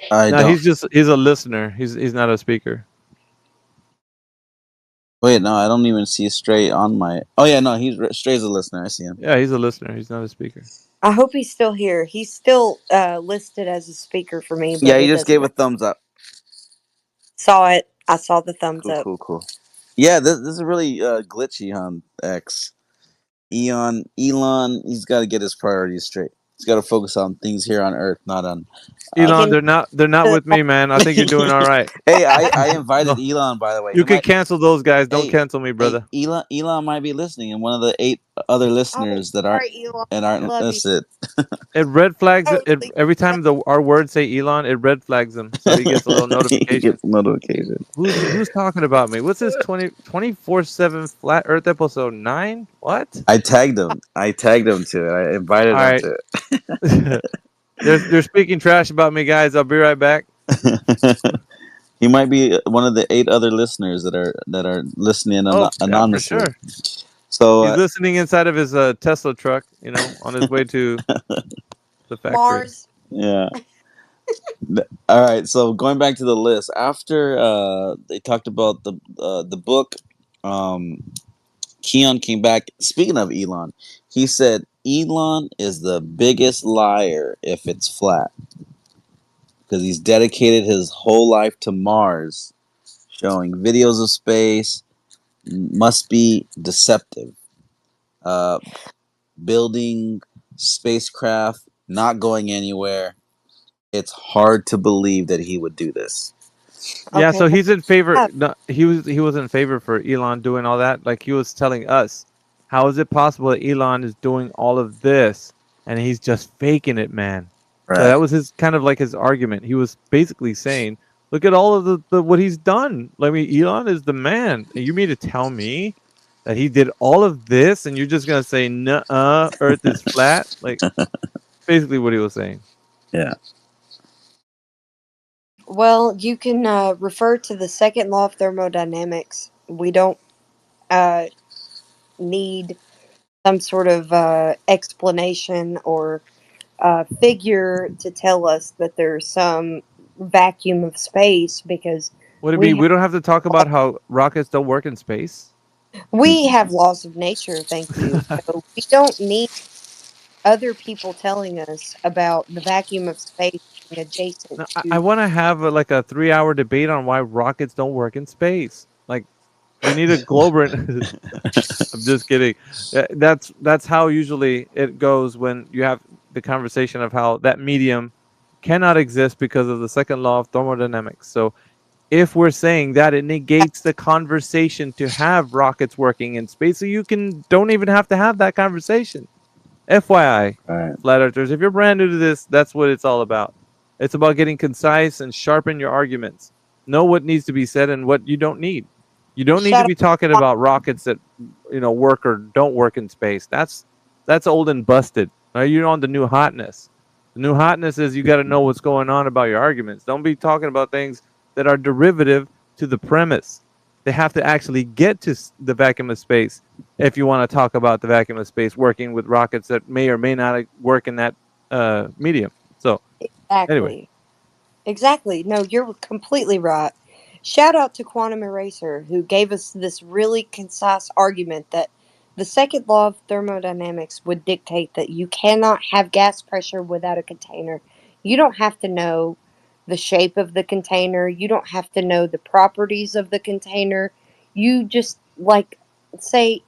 No, he's a listener. He's not a speaker. Wait, no, I don't even see Stray on my. Oh yeah, no, Stray's a listener. I see him. Yeah, he's a listener. He's not a speaker. I hope he's still here. He's still listed as a speaker for me. But Yeah, he just gave a thumbs up. Saw it. I saw the thumbs up. Cool. Yeah, this is really glitchy on X. Elon, he's got to get his priorities straight. He's got to focus on things here on Earth, not on. Elon, they're not with me, man. I think you're doing all right. Hey, I invited Elon, by the way. You can cancel those guys. Don't cancel me, brother. Hey, Elon might be listening, and one of the 8 other listeners that aren't listed. It red flags it every time our words say Elon. It red flags him, so he gets a little notification. Who's talking about me? What's this 24/7 Flat Earth episode 9? What? I tagged him to it. I invited him to it. They're speaking trash about me, guys. I'll be right back. He might be one of the 8 other listeners that are listening anonymously. Yeah, for sure. So he's listening inside of his Tesla truck, on his way to the factory. Mars. Yeah. All right. So going back to the list, after they talked about the book, Keon came back. Speaking of Elon, he said Elon is the biggest liar if it's flat because he's dedicated his whole life to Mars, showing videos of space. Must be deceptive. Building spacecraft, not going anywhere. It's hard to believe that he would do this. Yeah, Okay. so he's in favor. Yeah. No, he was in favor for Elon doing all that. Like he was telling us, how is it possible that Elon is doing all of this and he's just faking it, man? So Right. that was his kind of like his argument. He was basically saying, look at all of the what he's done. Like, I mean, Elon is the man. And you mean to tell me that he did all of this and you're just gonna say, nuh-uh, Earth is flat? Like, basically what he was saying. Yeah. Well, you can refer to the second law of thermodynamics. We don't need some sort of explanation or figure to tell us that there's some vacuum of space because What do you we mean? have, We don't have to talk about how rockets don't work in space? we have laws of nature, thank you. So we don't need other people telling us about the vacuum of space being adjacent No, I to. want to have like a 3-hour debate on why rockets don't work in space. Like, we need a globe. I'm just kidding. That's how usually it goes when you have the conversation of how that medium cannot exist because of the second law of thermodynamics. So if we're saying that, it negates the conversation to have rockets working in space. So you don't even have to have that conversation. FYI, flat earthers, if you're brand new to this, that's what it's all about. It's about getting concise and sharpen your arguments. Know what needs to be said and what you don't need. You don't need to Shut be talking up. about rockets that work or don't work in space. That's old and busted. Now you're on the new hotness. The new hotness is you got to know what's going on about your arguments. Don't be talking about things that are derivative to the premise. They have to actually get to the vacuum of space if you want to talk about the vacuum of space working with rockets that may or may not work in that medium. So anyway, Exactly. No, you're completely right. Shout out to Quantum Eraser, who gave us this really concise argument that the second law of thermodynamics would dictate that you cannot have gas pressure without a container. You don't have to know the shape of the container, you don't have to know the properties of the container. You just, like, say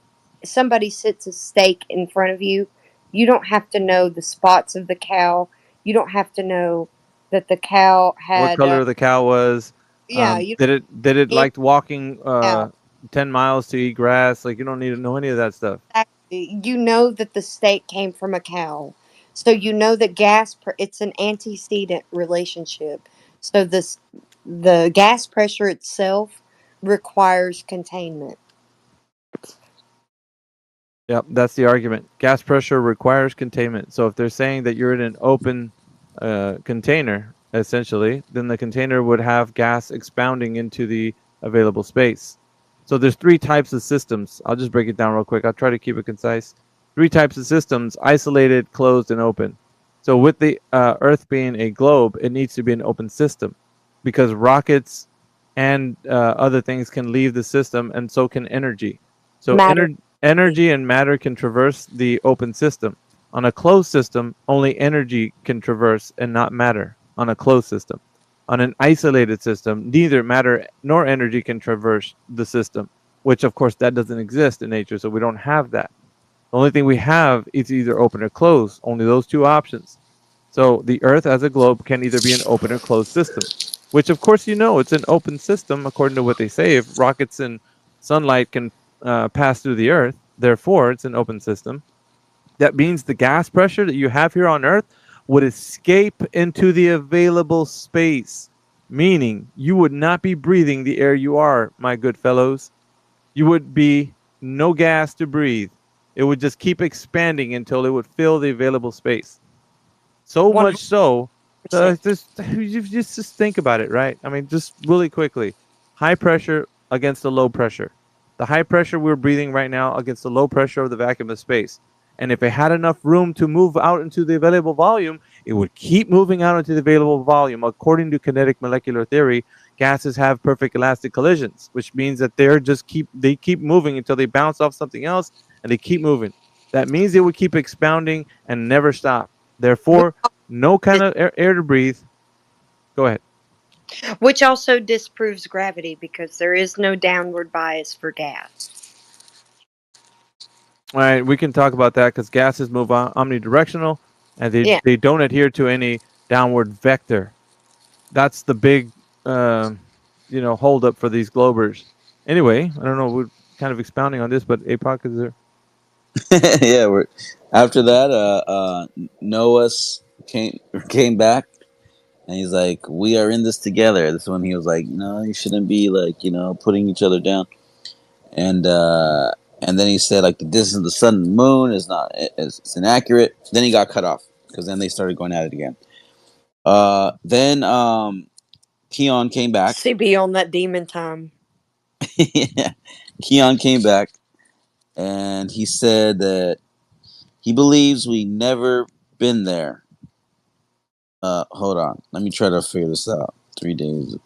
somebody sits a steak in front of you, you don't have to know the spots of the cow, you don't have to know that the cow what had color the cow was? yeah, you Did it it liked walking cow 10 miles to eat grass? Like, you don't need to know any of that stuff. exactly. You know that the steak came from a cow, so you know that it's an antecedent relationship. So the gas pressure itself requires containment. Yep, that's the argument. Gas pressure requires containment. So if they're saying that you're in an open container, essentially, then the container would have gas expounding into the available space. So there's 3 types of systems. I'll just break it down real quick. I'll try to keep it concise. 3 types of systems: isolated, closed, and open. So with the Earth being a globe, it needs to be an open system because rockets and other things can leave the system, and so can energy. So Matter. energy and matter can traverse the open system. On a closed system, only energy can traverse and not matter on a closed system. On an isolated system, neither matter nor energy can traverse the system, which of course that doesn't exist in nature, so we don't have that. The only thing we have is either open or closed, only those 2 options. So the Earth as a globe can either be an open or closed system, which of course it's an open system according to what they say. If rockets and sunlight can pass through the Earth, therefore it's an open system. That means the gas pressure that you have here on Earth would escape into the available space, meaning you would not be breathing the air you are, my good fellows. You would be no gas to breathe. It would just keep expanding until it would fill the available space. So much so, just think about it, right? I mean, just really quickly. High pressure against the low pressure. The high pressure we're breathing right now against the low pressure of the vacuum of space. And if it had enough room to move out into the available volume, it would keep moving out into the available volume. According to kinetic molecular theory, gases have perfect elastic collisions, which means that they keep moving until they bounce off something else, and they keep moving. That means they would keep expounding and never stop. Therefore, no kind of air to breathe. Go ahead. Which also disproves gravity because there is no downward bias for gas. All right, we can talk about that because gases move omnidirectional, and they don't adhere to any downward vector. That's the big hold up for these Globers. Anyway, I don't know. We're kind of expounding on this, but APOC is there. Yeah, we're after that. Noah's came back, and he's like, "We are in this together." This one, he was like, "No, you shouldn't be like putting each other down." And then he said like the distance of the sun and moon is not it's inaccurate. Then he got cut off because then they started going at it again. Then Keon came back. CB on that demon time. Yeah. Keon came back, and he said that he believes we never been there. Hold on, let me try to figure this out. 3 days.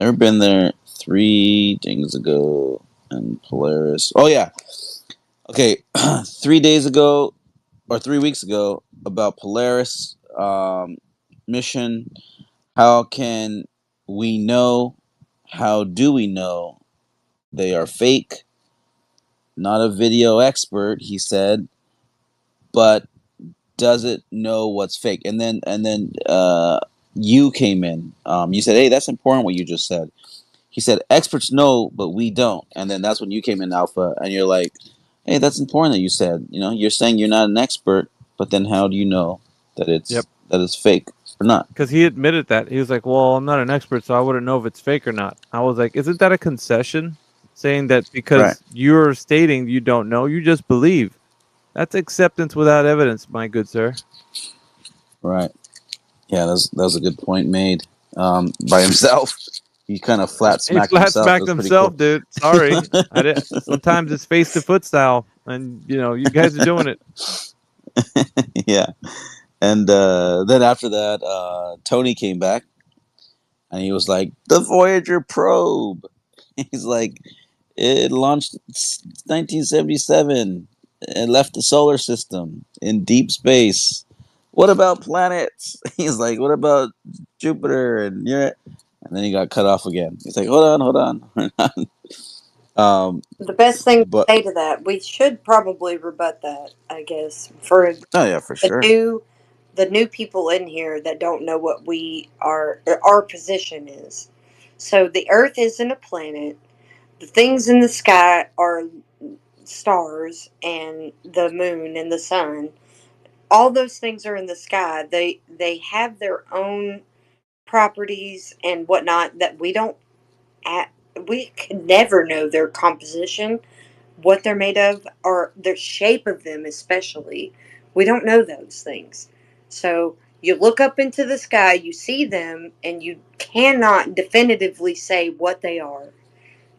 Never been there 3 days ago, and Polaris. Oh yeah. Okay, 3 days ago or 3 weeks ago about Polaris mission. How can we know? How do we know they are fake? Not a video expert, he said, but does it know what's fake? And then you came in. You said, "Hey, that's important what you just said." He said, "Experts know, but we don't." And then that's when you came in, Alpha, and you're like, "Hey, that's important that you said. You're saying you're not an expert, but then how do you know that it's fake or not?" Because he admitted that. He was like, "Well, I'm not an expert, so I wouldn't know if it's fake or not." I was like, "Isn't that a concession? Saying that because Right. you're stating you don't know, you just believe. That's acceptance without evidence, my good sir." Right. Yeah, that was a good point made by himself. He kind of flat He smacked flat himself. smacked That was pretty himself, cool. dude. Sorry. I didn't. Sometimes it's face to foot style, and you guys are doing it. Yeah. And then after that, Tony came back, and he was like, "The Voyager probe." He's like, "It launched 1977 and left the solar system in deep space. What about planets?" He's like, "What about Jupiter?" And then he got cut off again. He's like, "Hold on." The best thing to But say to that, we should probably rebut that, I guess, for oh yeah, for the sure. new people in here that don't know what our position is. So the Earth isn't a planet. The things in the sky are stars and the moon and the sun. All those things are in the sky. They have their own properties and whatnot that we don't. We can never know their composition, what they're made of, or the shape of them, especially. We don't know those things. So you look up into the sky, you see them, and you cannot definitively say what they are,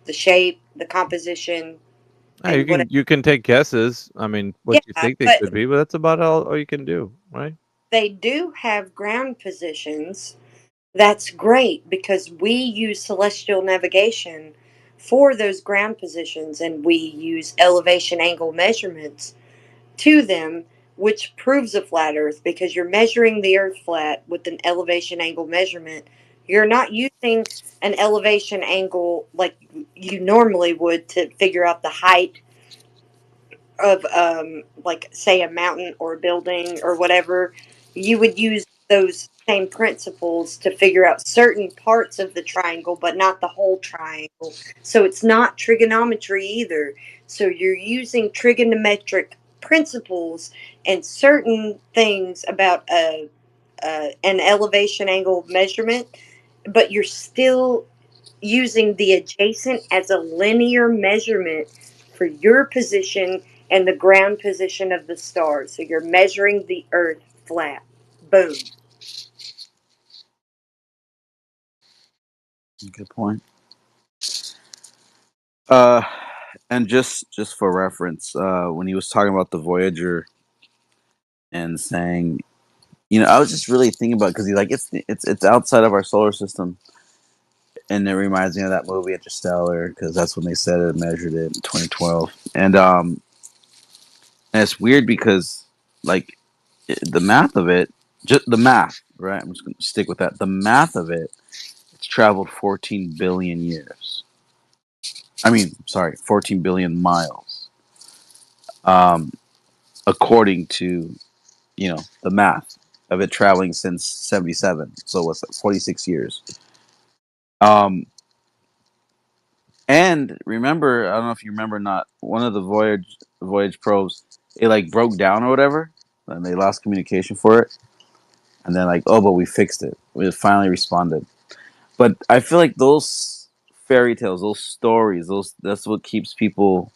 the shape, the composition, You and what. can take guesses. I mean, what you Yeah, think they but could be, but that's about all you can do, right? they do have ground positions. That's great because we use celestial navigation for those ground positions, and we use elevation angle measurements to them, which proves a flat earth because you're measuring the earth flat with an elevation angle measurement. You're not using an elevation angle like you normally would to figure out the height of like say a mountain or a building or whatever. You would use those same principles to figure out certain parts of the triangle but not the whole triangle. So it's not trigonometry either. So you're using trigonometric principles and certain things about an elevation angle measurement, but you're still using the adjacent as a linear measurement for your position and the ground position of the stars. So you're measuring the earth flat. Boom. Good point. And just for reference, when he was talking about the Voyager and saying, I was just really thinking about because he's like, it's outside of our solar system, and it reminds me of that movie Interstellar because that's when they said it, measured it in 2012, and it's weird because like the math of it, just the math, right? I'm just gonna stick with that. The math of it, it's traveled 14 billion years. I mean, sorry, 14 billion miles. According to the math of it traveling since 77, so what's that, 46 years. And remember, I don't know if you remember, not one of the voyage probes, it like broke down or whatever, and they lost communication for it. And then like, oh, but we fixed it. We finally responded. But I feel like those fairy tales, those stories, that's what keeps people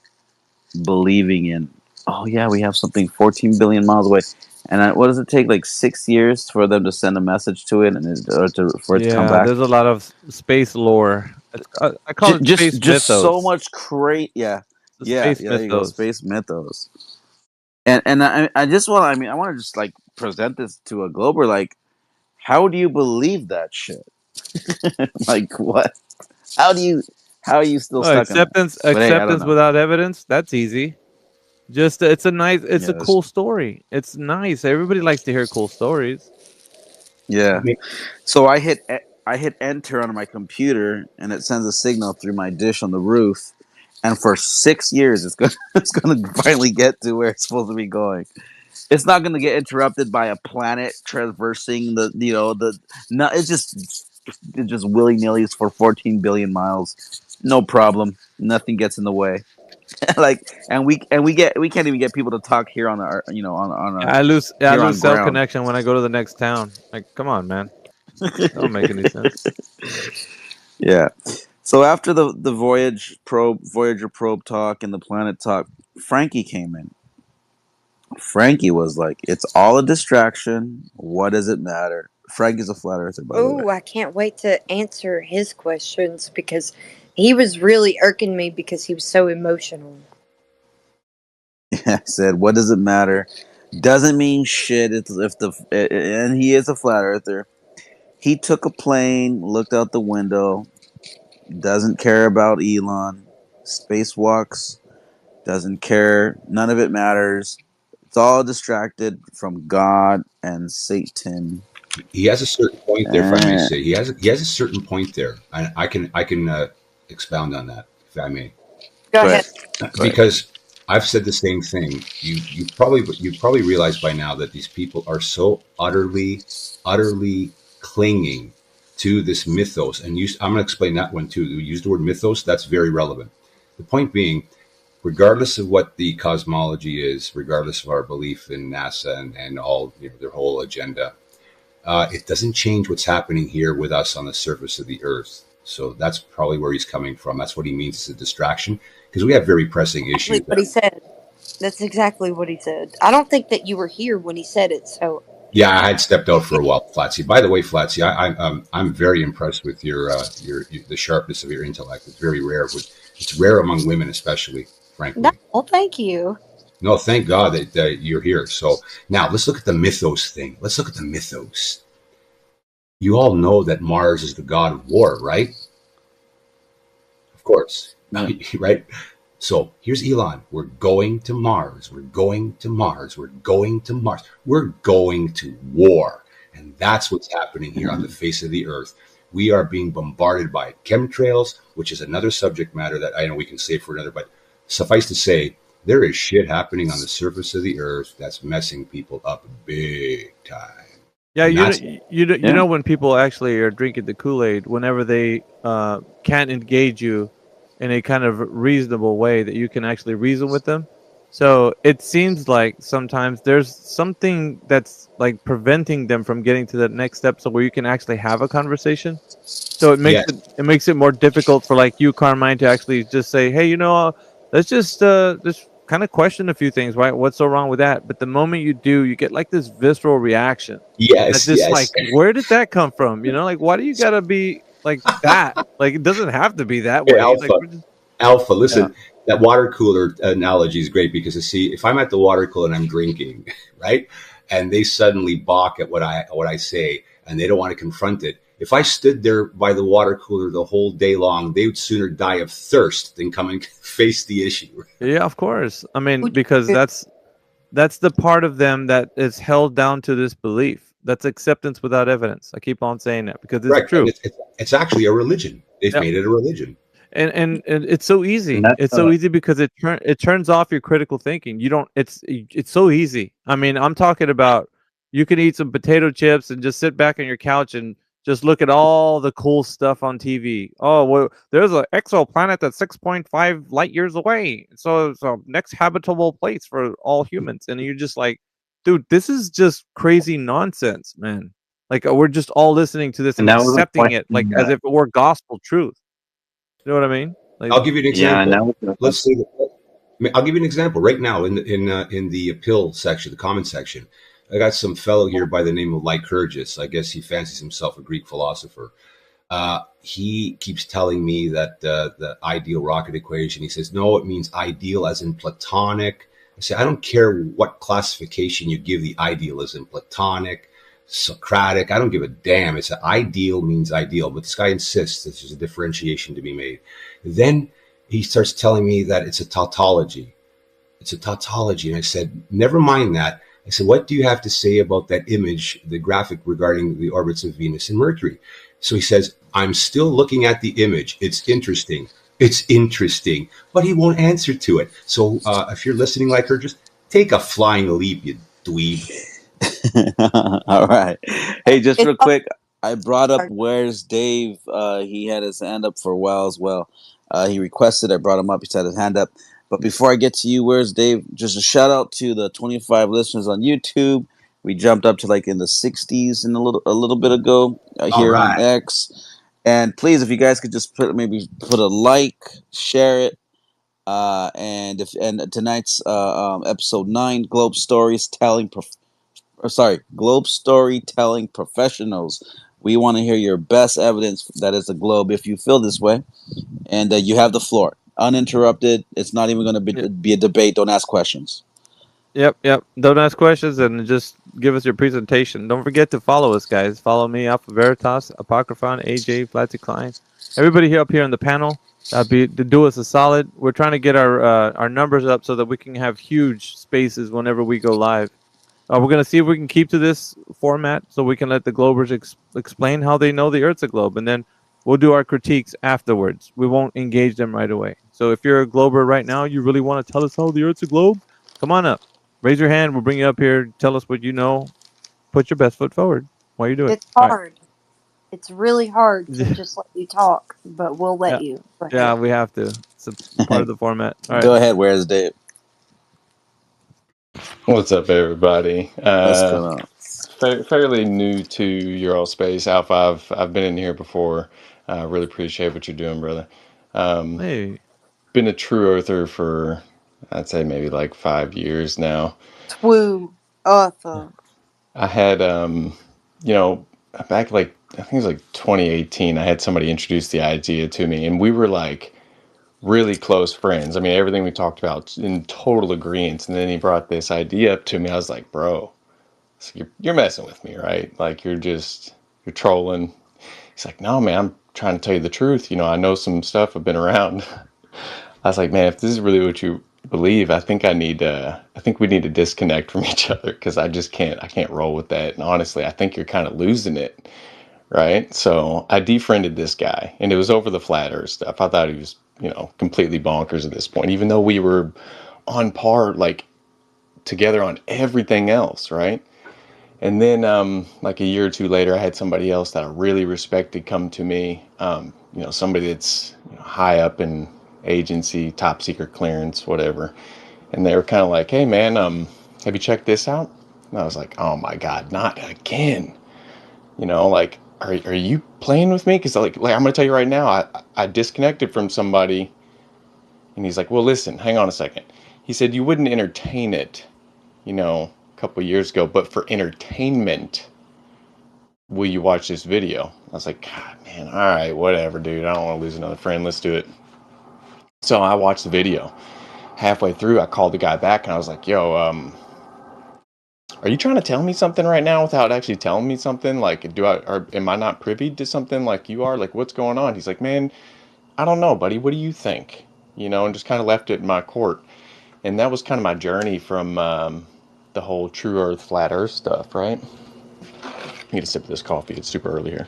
believing in. Oh yeah, we have something 14 billion miles away. And what does it take? Like 6 years for them to send a message to it, and for it to come Yeah, back. there's a lot of space lore. I call it space Just mythos. so much yeah, The yeah, space there you go, mythos. space mythos. And I just want, I want to just like present this to a Glober, like, how do you believe that shit? Like what? How are you still stuck in that? Acceptance But hey, I don't acceptance know. without evidence, that's easy. Just it's a Yes. cool story. It's nice. Everybody likes to hear cool stories. Yeah. So I hit enter on my computer, and it sends a signal through my dish on the roof. And for 6 years, it's gonna finally get to where it's supposed to be going. It's not gonna get interrupted by a planet traversing it's just willy nilly for 14 billion miles. No problem. Nothing gets in the way. Like, and we can't even get people to talk here on our on I lose here on cell ground. connection when I go to the next town. Like, come on, man. That don't make any sense. Yeah. So after the Voyager probe talk and the planet talk, Frankie came in. Frankie was like, "It's all a distraction. What does it matter?" Frankie's a flat earther, by the way. Oh, I can't wait to answer his questions because he was really irking me because he was so emotional. I said, "What does it matter? Doesn't mean shit." And he is a flat earther. He took a plane, looked out the window, doesn't care about Elon, spacewalks, doesn't care. None of it matters. It's all distracted from God and Satan. He has a certain point there, if I may say. He has a certain point there. I can expound on that, if I may. Go ahead. Because I've said the same thing. You probably realize by now that these people are so utterly clinging to this mythos. And I'm going to explain that one too. You use the word mythos. That's very relevant. The point being, regardless of what the cosmology is, regardless of our belief in NASA and all their whole agenda, it doesn't change what's happening here with us on the surface of the Earth. So that's probably where he's coming from. That's what he means as a distraction, because we have very pressing issues. What he said. That's exactly what he said. I don't think that you were here when he said it, so. Yeah, I had stepped out for a while, Flatsy. By the way, Flatsy, I'm very impressed with the sharpness of your intellect. It's very rare. It's rare among women, especially, frankly. No, well, thank you. No, thank God that you're here. So now let's look at the mythos thing. Let's look at the mythos. You all know that Mars is the god of war, right? Of course, right? So here's Elon. We're going to Mars. We're going to Mars. We're going to Mars. We're going to war. And that's what's happening here on the face of the Earth. We are being bombarded by chemtrails, which is another subject matter that I know we can save for another, but suffice to say, there is shit happening on the surface of the Earth that's messing people up big time. Yeah, you know when people actually are drinking the Kool-Aid, whenever they can't engage you in a kind of reasonable way that you can actually reason with them. So it seems like sometimes there's something that's like preventing them from getting to that next step, so where you can actually have a conversation. So it makes it more difficult for like you, Carmine, to actually just say, hey, let's just kind of question a few things, right? What's so wrong with that? But the moment you do, you get like this visceral reaction. Yes, it's just like, where did that come from? Like, why do you gotta be like that? Like, it doesn't have to be that way. Alpha, listen, that water cooler analogy is great because if I'm at the water cooler and I'm drinking, right, and they suddenly balk at what I say and they don't want to confront it. If I stood there by the water cooler the whole day long, they would sooner die of thirst than come and face the issue. Yeah, of course. I mean, because that's the part of them that is held down to this belief. That's acceptance without evidence. I keep on saying that because it's true. It's actually a religion. They've made it a religion. And it's so easy. It's so easy because it turns off your critical thinking. It's so easy. I mean, I'm talking about you can eat some potato chips and just sit back on your couch and Just look at all the cool stuff on TV. Oh, well, there's an exoplanet that's 6.5 light years away. So it's a next habitable place for all humans. And you're just like, dude, this is just crazy nonsense, man. Like we're just all listening to this and And that was a accepting it like question as if it were gospel truth. You know what I mean? Like, I'll give you an Yeah, and example. that was Let's say I'll give you an example right now in the pill section, the comment section. I got some fellow here by the name of Lycurgus. I guess he fancies himself a Greek philosopher. He keeps telling me that the ideal rocket equation. He says no, it means ideal as in platonic. I say I don't care what classification you give the idealism, platonic, Socratic. I don't give a damn. It's ideal means ideal, but this guy insists that there's a differentiation to be made. Then he starts telling me that it's a tautology. It's a tautology. And I said, never mind that. I said, what do you have to say about that image, the graphic regarding the orbits of Venus and Mercury? So he says, I'm still looking at the image. It's interesting. It's interesting. But he won't answer to it. So if you're listening, like her, just take a flying leap, you dweeb. All right. Hey, just It's real all quick, I brought up hard. Where's Dave. He had his hand up for a while as well. He requested, I brought him up. He had his hand up. But before I get to you, Where's Dave? Just a shout out to the 25 listeners on YouTube. We jumped up to like in the 60s in a little bit ago All here on right. X. And please, if you guys could just put a like, share it. And tonight's episode 9, Globe Storytelling Professionals. We want to hear your best evidence that is a globe if you feel this way. And you have the floor. Uninterrupted. It's not even going to be a debate. Don't ask questions. Yep. Don't ask questions and just give us your presentation. Don't forget to follow us, guys. Follow me, Alpha Veritas, Apocryphon, AJ, Flatty Klein. Everybody here up here on the panel, to do us a solid. We're trying to get our numbers up so that we can have huge spaces whenever we go live. We're going to see if we can keep to this format so we can let the Globers explain how they know the Earth's a globe. And then we'll do our critiques afterwards. We won't engage them right away. So if you're a Glober right now, you really want to tell us how the Earth's a globe, come on up. Raise your hand. We'll bring you up here. Tell us what you know. Put your best foot forward while you do it. It's hard. It's really hard to just let you talk, but we'll let you. Yeah, we have to. It's a part of the format. All right. Go ahead. Where's Dave? What's up, everybody? What's going on? Fairly new to Ural Space Alpha. I've been in here before. Really appreciate what you're doing, brother. Hey. Been a true earther for, I'd say, maybe like 5 years now. Twoo. Awesome. I had, back like, I think it was like 2018, I had somebody introduce the idea to me, and we were like really close friends. I mean, everything we talked about in total agreement. And then he brought this idea up to me. I was like, bro, so you're messing with me, right? Like you're trolling. He's like, no, man, I'm trying to tell you the truth. I know some stuff. I've been around. I was like, man, if this is really what you believe, I think we need to disconnect from each other, because I can't roll with that. And honestly, I think you're kind of losing it. Right. So I defriended this guy, and it was over the flat earth stuff. I thought he was, completely bonkers at this point, even though we were on par, like together on everything else. Right. And then, like a year or two later, I had somebody else that I really respected come to me, somebody that's high up in agency, top secret clearance, whatever. And they were kind of like, hey, man, have you checked this out? And I was like, oh, my God, not again. Like, are you playing with me? Because like I'm going to tell you right now, I disconnected from somebody. And he's like, well, listen, hang on a second. He said, you wouldn't entertain it, a couple of years ago, but for entertainment, will you watch this video? I was like, God, man, all right, whatever, dude. I don't want to lose another friend. Let's do it. So I watched the video. Halfway through, I called the guy back, and I was like, yo, are you trying to tell me something right now without actually telling me something? Like, am I not privy to something like you are? Like, what's going on? He's like, man, I don't know, buddy. What do you think? And just kind of left it in my court. And that was kind of my journey from the whole true earth, flat earth stuff, right? I need a sip of this coffee. It's super early here.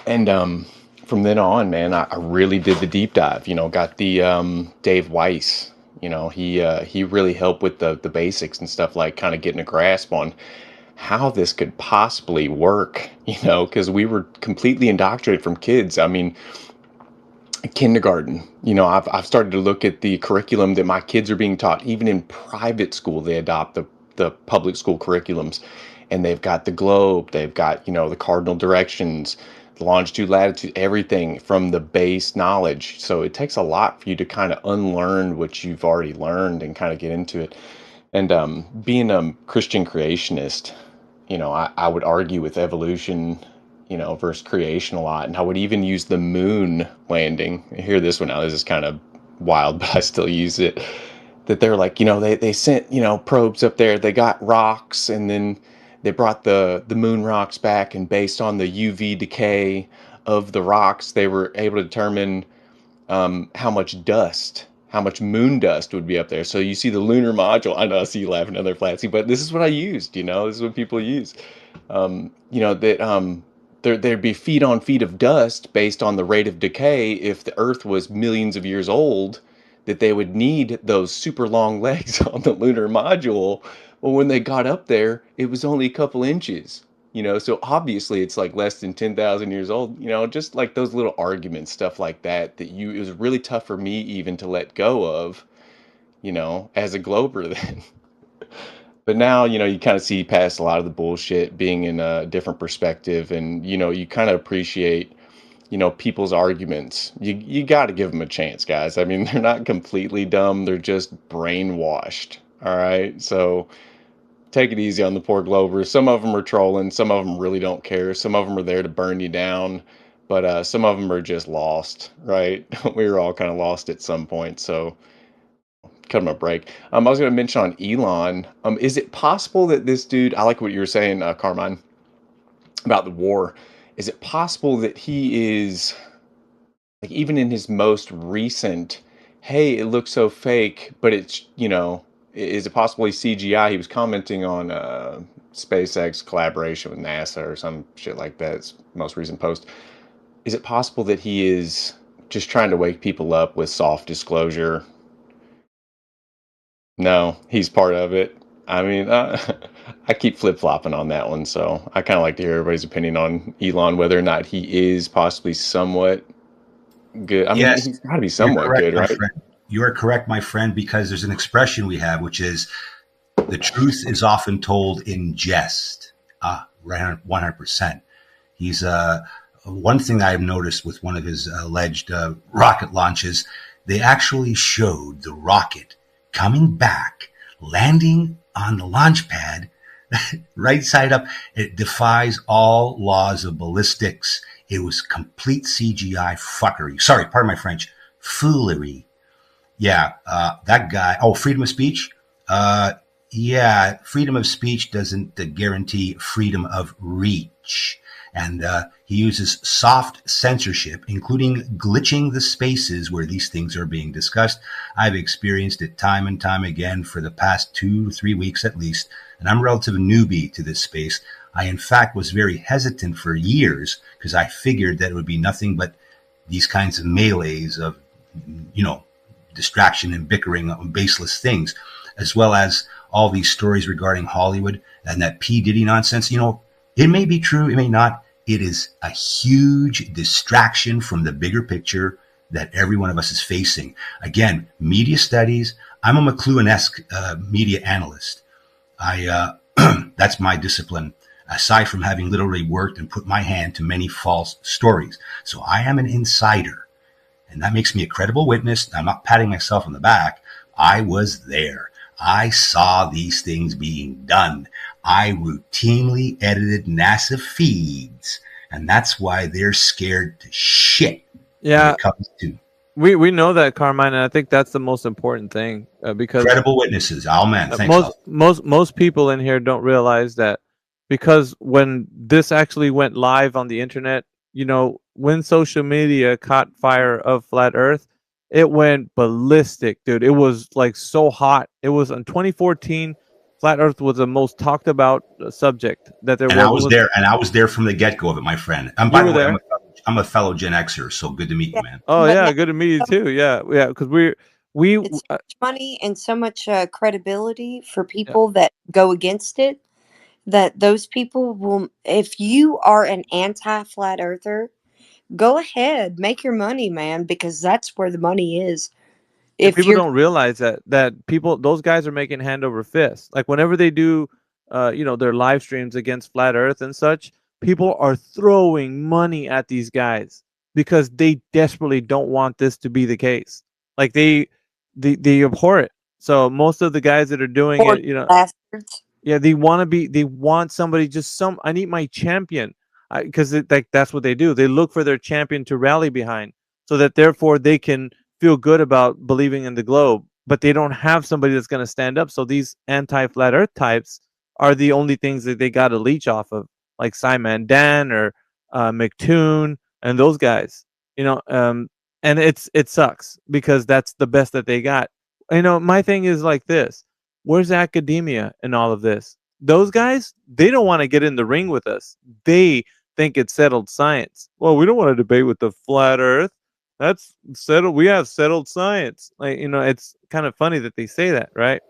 And from then on, man, I really did the deep dive. Got the Dave Weiss. He really helped with the basics and stuff, like kind of getting a grasp on how this could possibly work, because we were completely indoctrinated from kids. I mean, kindergarten, I've started to look at the curriculum that my kids are being taught. Even in private school, they adopt the public school curriculums, and they've got the globe, they've got, the cardinal directions, the longitude, latitude, everything from the base knowledge. So it takes a lot for you to kind of unlearn what you've already learned and kind of get into it. And being a Christian creationist, I would argue with evolution, versus creation a lot. And I would even use the moon landing. I hear this one now. This is kind of wild, but I still use it. That they're like, they sent, probes up there. They got rocks, and then they brought the moon rocks back. And based on the UV decay of the rocks, they were able to determine how much moon dust would be up there. So you see the lunar module. I know I see you laughing at other Flatsy, but this is what I used, this is what people use. There'd be feet on feet of dust based on the rate of decay. If the Earth was millions of years old, that they would need those super long legs on the lunar module. Well, when they got up there, it was only a couple inches. So obviously it's like less than 10,000 years old, just like those little arguments, stuff like that, it was really tough for me even to let go of, as a Glober then. But now, you kind of see past a lot of the bullshit, being in a different perspective, and, you kind of appreciate, people's arguments. You got to give them a chance, guys. I mean, they're not completely dumb. They're just brainwashed. All right. So take it easy on the poor Globers. Some of them are trolling. Some of them really don't care. Some of them are there to burn you down. But some of them are just lost, right? We were all kind of lost at some point. So cut him a break. I was going to mention on Elon. Is it possible that this dude, I like what you were saying, Carmine, about the war. Is it possible that he is, like, even in his most recent, hey, it looks so fake, but it's, is it possible he's CGI? He was commenting on SpaceX collaboration with NASA or some shit like that. It's most recent post. Is it possible that he is just trying to wake people up with soft disclosure? No, he's part of it. I mean, I keep flip-flopping on that one, so I kind of like to hear everybody's opinion on Elon, whether or not he is possibly somewhat good. I mean, Yes, he's got to be you're somewhat correct, good, my right? friend. You are correct, my friend, because there's an expression we have, which is the truth is often told in jest. 100%. He's one thing that I've noticed with one of his alleged rocket launches, they actually showed the rocket coming back, landing on the launch pad, right side up. It defies all laws of ballistics. It was complete CGI fuckery. Sorry, pardon my French. Foolery. Yeah, that guy. Oh, freedom of speech? Yeah, freedom of speech doesn't guarantee freedom of reach. And he uses soft censorship, including glitching the spaces where these things are being discussed. I've experienced it time and time again for the past 2 to 3 weeks at least, and I'm a relative newbie to this space. I, in fact, was very hesitant for years because I figured that it would be nothing but these kinds of melees of, distraction and bickering on baseless things, as well as all these stories regarding Hollywood and that P. Diddy nonsense. It may be true, it may not. It is a huge distraction from the bigger picture that every one of us is facing. Again, media studies. I'm a McLuhan-esque media analyst. That's my discipline, aside from having literally worked and put my hand to many false stories. So I am an insider, and that makes me a credible witness. I'm not patting myself on the back. I was there. I saw these things being done. I routinely edited NASA feeds, and that's why they're scared to shit. Yeah, when it comes to we know that, Carmine, and I think that's the most important thing because credible witnesses. Oh man, thanks. Most people in here don't realize that, because when this actually went live on the internet, when social media caught fire of Flat Earth, it went ballistic, dude. It was like so hot. It was in 2014. Flat Earth was the most talked about subject that there was. And I was there from the get go of it, my friend. By the way, I'm a fellow Gen Xer, so good to meet you, man. Oh yeah, good to meet you too. Yeah, because it's so much money and so much credibility for people that go against it. that those people will, if you are an anti-flat earther, go ahead, make your money, man, because that's where the money is. And If people you're don't realize that people, those guys are making hand over fist. Like whenever they do, their live streams against flat Earth and such, people are throwing money at these guys because they desperately don't want this to be the case. Like they abhor it. So most of the guys that are doing poor it, bastards, yeah, they want somebody, I need my champion. Because like that's what they do. They look for their champion to rally behind, so that therefore they can feel good about believing in the globe. But they don't have somebody that's going to stand up. So these anti-flat Earth types are the only things that they got to leech off of, like Simon Dan or McToon and those guys. And it sucks because that's the best that they got. My thing is like this: where's academia in all of this? Those guys, they don't want to get in the ring with us. They think it's settled science. Well, we don't want to debate with the flat Earth. That's settled. We have settled science. Like, it's kind of funny that they say that, right?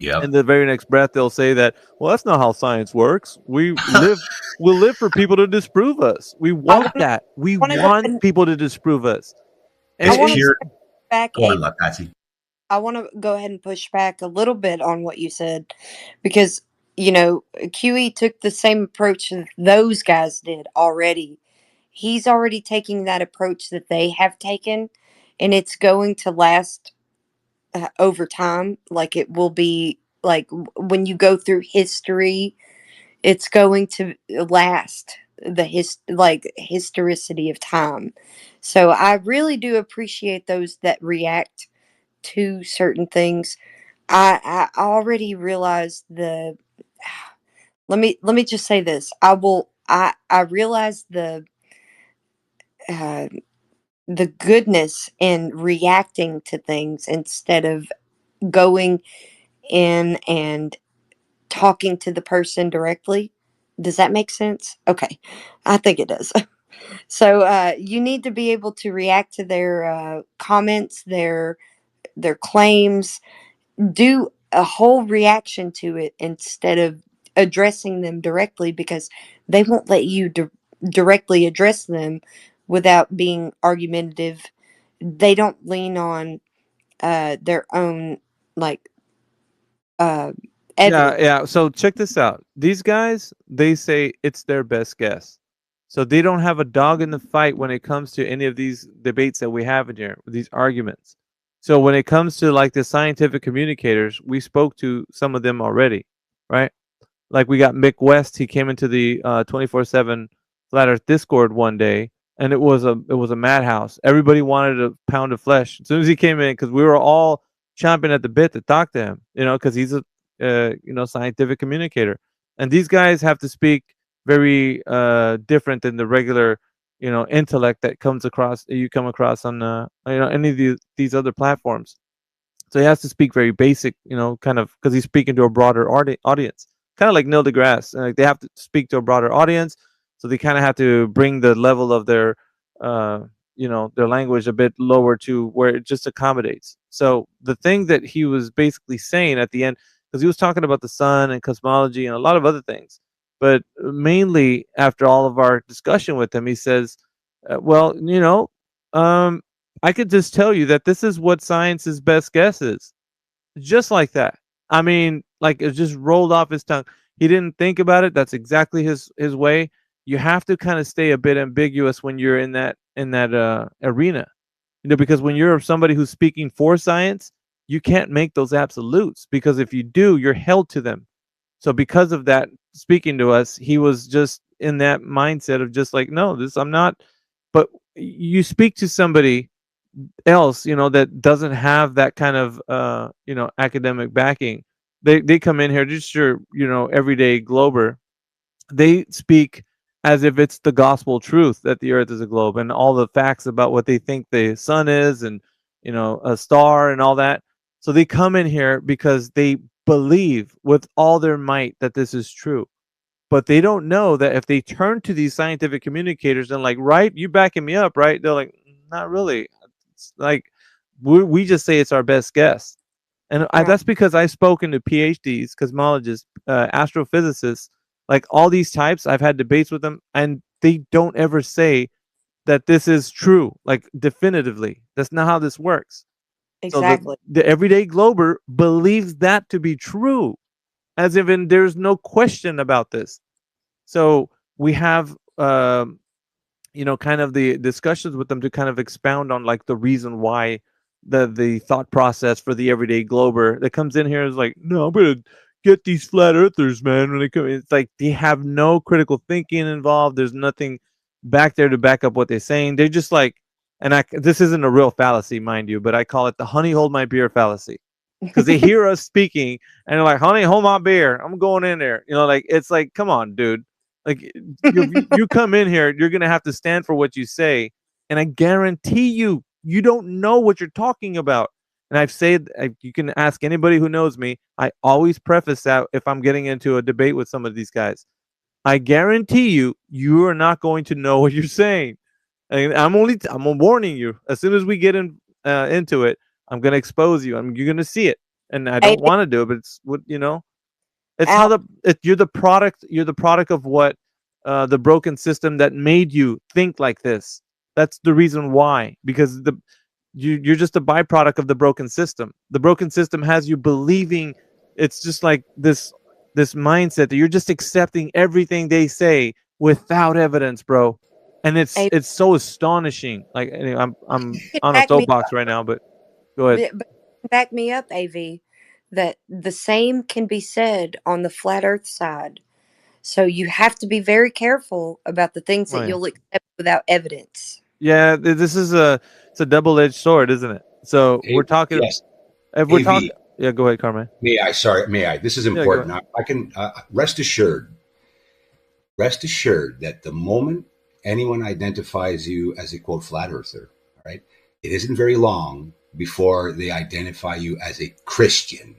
Yep. And the very next breath, they'll say that, well, that's not how science works. We'll live for people to disprove us. We want that. We want people to disprove us. I want to back Go on, Patsy. I want to go ahead and push back a little bit on what you said, because QE took the same approach that those guys did already. He's already taking that approach that they have taken, and it's going to last over time. Like, it will be like when you go through history, it's going to last the historicity of time. So I really do appreciate those that react to certain things. I already realized let me just say this. I realize uh, the goodness in reacting to things instead of going in and talking to the person directly. Does that make sense? Okay. I think it does. So you need to be able to react to their comments, their claims, do a whole reaction to it instead of addressing them directly, because they won't let you directly address them without being argumentative. They don't lean on their own, like, evidence. Yeah. So check this out. These guys, they say it's their best guess. So they don't have a dog in the fight when it comes to any of these debates that we have in here, these arguments. So when it comes to like the scientific communicators, we spoke to some of them already, right? Like we got Mick West. He came into the 24/7 Flat Earth Discord one day, and it was a madhouse. Everybody wanted a pound of flesh as soon as he came in, because we were all chomping at the bit to talk to him. Because he's a scientific communicator, and these guys have to speak very different than the regular intellect that you come across on any of these other platforms. So he has to speak very basic, kind of, because he's speaking to a broader audience, kind of like Neil deGrasse. Like they have to speak to a broader audience, so they kind of have to bring the level of their their language a bit lower to where it just accommodates. So the thing that he was basically saying at the end, because he was talking about the sun and cosmology and a lot of other things, but mainly after all of our discussion with him, he says, well, I could just tell you that this is what science's best guess is. Just like that. I mean, like, it just rolled off his tongue. He didn't think about it. That's exactly his way. You have to kind of stay a bit ambiguous when you're in that arena. Because when you're somebody who's speaking for science, you can't make those absolutes, because if you do, you're held to them. So because of that, speaking to us, he was just in that mindset of just like, no, I'm not. But you speak to somebody else, that doesn't have that kind of academic backing. They come in here, just your everyday glober. They speak as if it's the gospel truth that the earth is a globe, and all the facts about what they think the sun is, and a star and all that. So they come in here because they believe with all their might that this is true. But they don't know that if they turn to these scientific communicators and like, right, you backing me up, right? They're like, not really. It's like we just say it's our best guess. And that's because I've spoken to PhDs, cosmologists, astrophysicists Like all these types, I've had debates with them, and they don't ever say that this is true, like definitively. That's not how this works. So Exactly. the everyday glober believes that to be true, as if there's no question about this. So we have kind of the discussions with them to kind of expound on like the reason why the thought process for the everyday glober that comes in here is like, no, I'm gonna get these flat earthers, man. When they come, it's like they have no critical thinking involved. There's nothing back there to back up what they're saying. They're just like, this isn't a real fallacy, mind you, but I call it the honey hold my beer fallacy, because they hear us speaking and they're like, honey hold my beer, I'm going in there. Like it's like, come on, dude. Like you come in here, you're gonna have to stand for what you say, and I guarantee you don't know what you're talking about. And I've said, you can ask anybody who knows me. I always preface that if I'm getting into a debate with some of these guys, I guarantee you are not going to know what you're saying. And I'm warning you. As soon as we get into it, I'm gonna expose you. You're gonna see it, and I don't want to do it, but it's what It's how you're the product. You're the product of what the broken system that made you think like this. That's the reason why. Because you're just a byproduct of the broken system. The broken system has you believing it's just like this mindset that you're just accepting everything they say without evidence, bro. And it's so astonishing. Like anyway, I'm on a soapbox right now, but go ahead. But back me up, AV. That the same can be said on the flat Earth side. So you have to be very careful about the things that you'll accept without evidence. Yeah, this is it's a double-edged sword, isn't it? So we're talking. Yes. If we're talking, yeah, go ahead, Carmen. May I? This is important. I can rest assured that the moment anyone identifies you as a quote flat earther, all right, it isn't very long before they identify you as a Christian.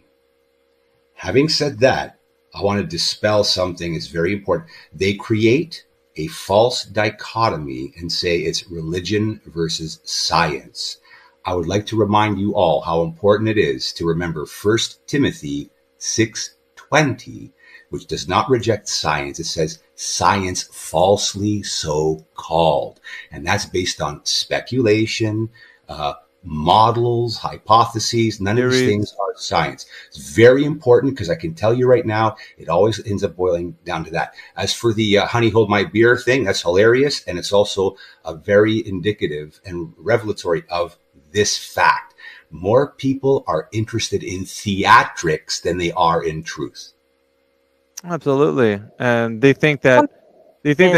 Having said that, I want to dispel something that's very important. They create a false dichotomy and say it's religion versus science. I would like to remind you all how important it is to remember 1 Timothy 6:20, which does not reject science. It says science falsely so called. And that's based on speculation, models, hypotheses. None of these things are science. It's very important because I can tell you right now, it always ends up boiling down to that. As for the honey hold my beer thing, that's hilarious. And it's also very indicative and revelatory of this fact. More people are interested in theatrics than they are in truth. Absolutely. And they think that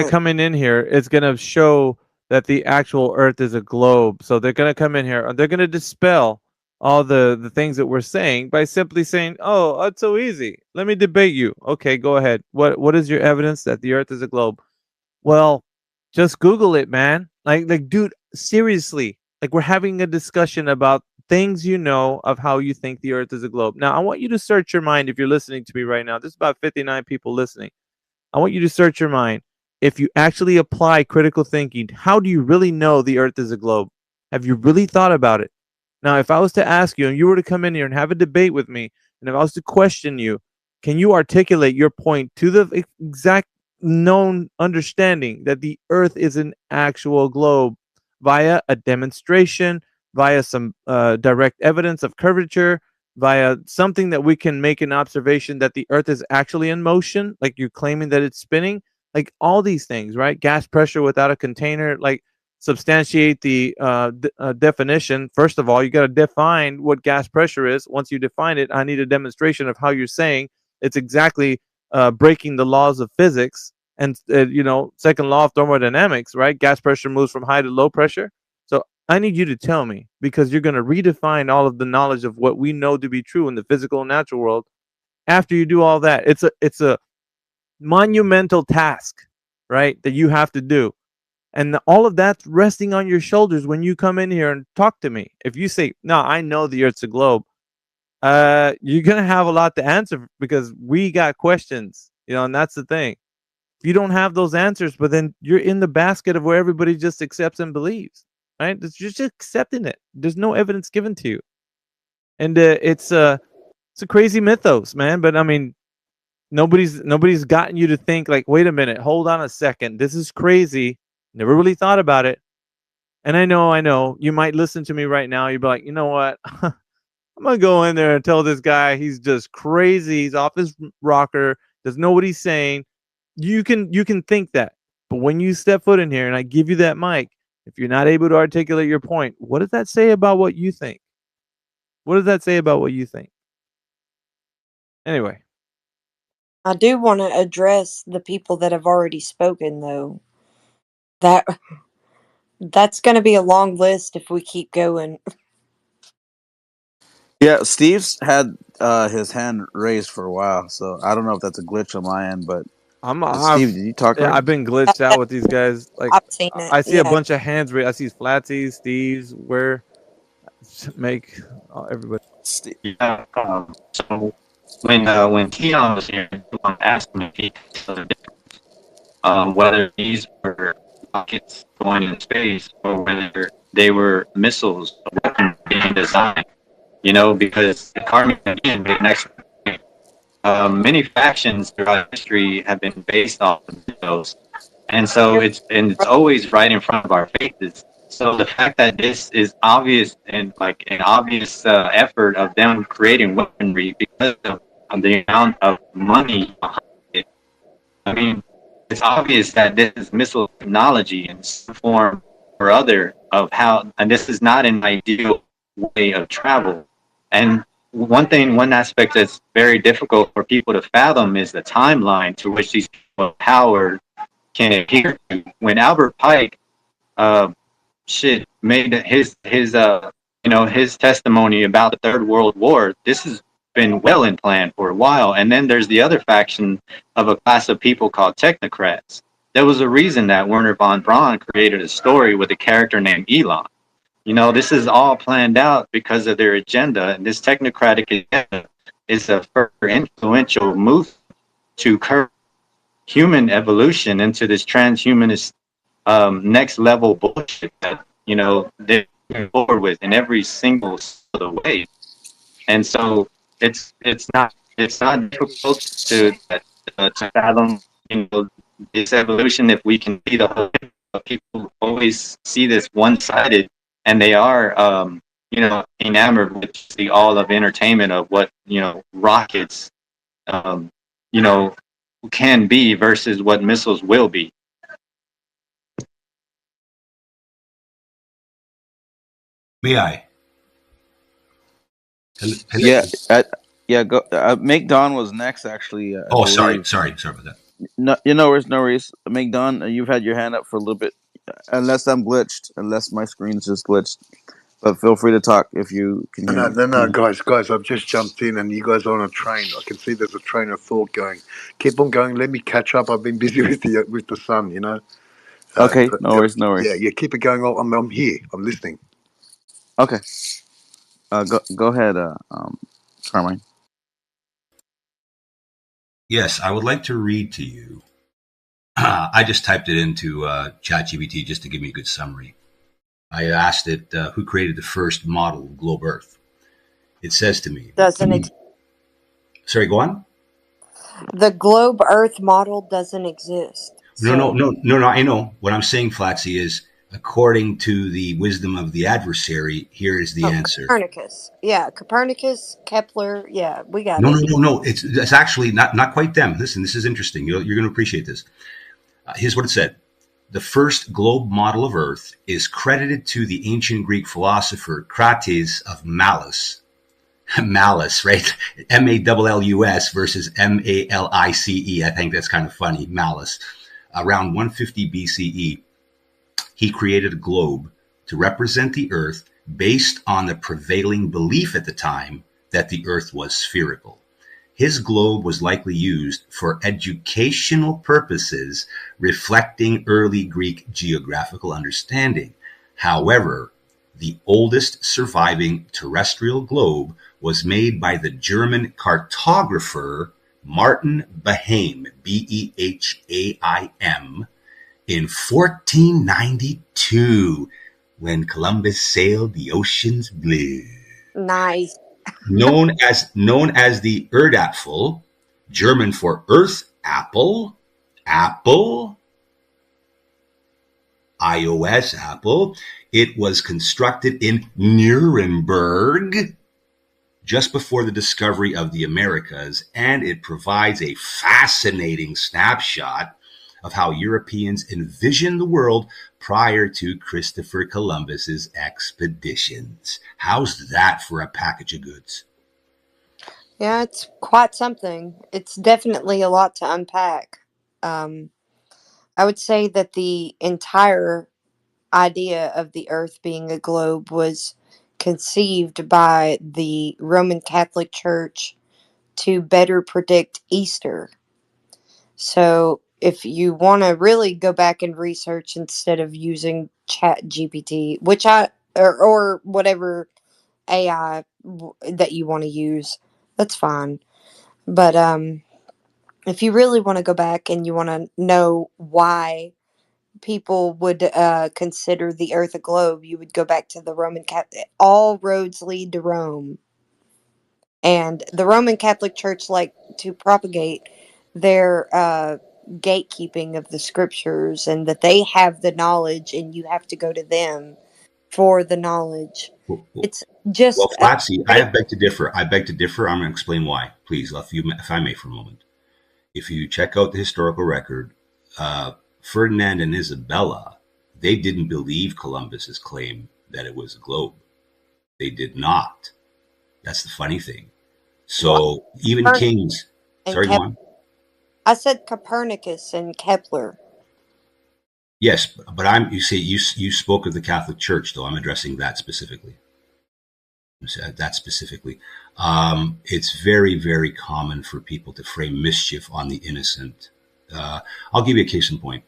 coming in here is going to show that the actual Earth is a globe. So they're going to come in here and they're going to dispel all the things that we're saying by simply saying, oh, it's so easy. Let me debate you. Okay, go ahead. What is your evidence that the Earth is a globe? Well, just Google it, man. Like dude, seriously. Like we're having a discussion about things of how you think the Earth is a globe. Now, I want you to search your mind if you're listening to me right now. There's about 59 people listening. I want you to search your mind. If you actually apply critical thinking, how do you really know the Earth is a globe? Have you really thought about it? Now, if I was to ask you and you were to come in here and have a debate with me, and if I was to question you, can you articulate your point to the exact known understanding that the Earth is an actual globe via a demonstration, via some direct evidence of curvature, via something that we can make an observation that the Earth is actually in motion, like you're claiming that it's spinning? Like all these things, right? Gas pressure without a container, like substantiate the definition. First of all, you got to define what gas pressure is. Once you define it, I need a demonstration of how you're saying it's exactly breaking the laws of physics and, second law of thermodynamics, right? Gas pressure moves from high to low pressure. So I need you to tell me, because you're going to redefine all of the knowledge of what we know to be true in the physical and natural world. After you do all that, it's a monumental task, right, that you have to do, and all of that's resting on your shoulders when you come in here and talk to me. If you say, no, I know the Earth's a globe, you're gonna have a lot to answer, because we got questions, and that's the thing. If you don't have those answers, but then you're in the basket of where everybody just accepts and believes, right? You're just accepting it. There's no evidence given to you, and it's a crazy mythos, man. But I mean, Nobody's gotten you to think like, wait a minute, hold on a second, this is crazy. Never really thought about it. And I know, you might listen to me right now. You'd be like, you know what? I'm gonna go in there and tell this guy he's just crazy. He's off his rocker. Doesn't know what he's saying. You can think that, but when you step foot in here and I give you that mic, if you're not able to articulate your point, what does that say about what you think? What does that say about what you think? Anyway, I do want to address the people that have already spoken, though. That's going to be a long list if we keep going. Yeah, Steve's had his hand raised for a while, so I don't know if that's a glitch on my end, but Steve, did you talk? Yeah, I've been glitched out with these guys. Like, I've seen it. I see a Yeah. bunch of hands raised. I see Flatsy, Steve's, where make everybody. Yeah. So when Keon was here, I asked him if he could tell the difference, whether these were rockets going into space or whether they were missiles, a weapon being designed. You know, because the Carmen again made an excellent point. Many factions throughout history have been based off of those, and so it's always right in front of our faces. So the fact that this is obvious and like an obvious effort of them creating weaponry because of the amount of money behind it, I mean, it's obvious that this is missile technology in some form or other of how, and this is not an ideal way of travel. And one aspect that's very difficult for people to fathom is the timeline to which these people of power can adhere to. When Albert Pike made his testimony about the Third World War, this has been well in plan for a while. And then there's the other faction of a class of people called technocrats. There was a reason that Werner von Braun created a story with a character named Elon. You know, this is all planned out because of their agenda, and this technocratic agenda is a further influential move to curb human evolution into this transhumanist next level bullshit that, you know, they're moving forward with in every single of the way. And so it's not difficult to fathom, you know, this evolution if we can see the whole thing. People always see this one-sided. And they are, you know, enamored with the all of entertainment of what, you know, rockets, you know, can be versus what missiles will be. May I? Yeah. Go. Make Don was next, actually. Oh, sorry about that. No, no worries. Make Don, you've had your hand up for a little bit. Unless I'm glitched, unless my screen's just glitched. But feel free to talk if you can hear me. No, guys, I've just jumped in and you guys are on a train. I can see there's a train of thought going. Keep on going. Let me catch up. I've been busy with the sun, you know. Okay, no worries. Yeah, keep it going. I'm here. I'm listening. Okay. Go ahead, Carmine. Yes, I would like to read to you. I just typed it into ChatGPT just to give me a good summary. I asked it who created the first model of globe Earth. It says to me, Doesn't it? Sorry, go on. The globe Earth model doesn't exist. No, I know. What I'm saying, Flatsy, is according to the wisdom of the adversary, here is the answer. Copernicus. Yeah, Copernicus, Kepler. Yeah, we got No. it. It's actually not quite them. Listen, this is interesting. You're going to appreciate this. Here's what it said. The first globe model of Earth is credited to the ancient Greek philosopher Crates of Malus. Malice, right? M-A-L-L-U-S versus M-A-L-I-C-E. I think that's kind of funny. Malice. Around 150 BCE, he created a globe to represent the Earth based on the prevailing belief at the time that the Earth was spherical. His globe was likely used for educational purposes, reflecting early Greek geographical understanding. However, the oldest surviving terrestrial globe was made by the German cartographer Martin Behaim, B-E-H-A-I-M, in 1492, when Columbus sailed the ocean's blue. Nice. known as the Erdapfel, German for earth, apple, apple, iOS, Apple. It was constructed in Nuremberg just before the discovery of the Americas, and it provides a fascinating snapshot of how Europeans envisioned the world prior to Christopher Columbus's expeditions. How's that for a package of goods? Yeah, it's quite something. It's definitely a lot to unpack. Um, I would say that the entire idea of the Earth being a globe was conceived by the Roman Catholic Church to better predict Easter. So, if you want to really go back and research instead of using Chat GPT, which or whatever AI that you want to use, that's fine. But if you really want to go back and you want to know why people would consider the Earth a globe, you would go back to the Roman Catholic. All roads lead to Rome, and the Roman Catholic Church like to propagate their gatekeeping of the scriptures, and that they have the knowledge, and you have to go to them for the knowledge. It's just Well, Flatsy, I beg to differ. I beg to differ. I'm going to explain why, please, if I may, for a moment. If you check out the historical record, Ferdinand and Isabella, they didn't believe Columbus's claim that it was a globe. They did not. That's the funny thing. So even kings. Sorry, go on. I said Copernicus and Kepler. Yes, but you say you spoke of the Catholic Church, though. I'm addressing that specifically. It's very, very common for people to frame mischief on the innocent. I'll give you a case in point.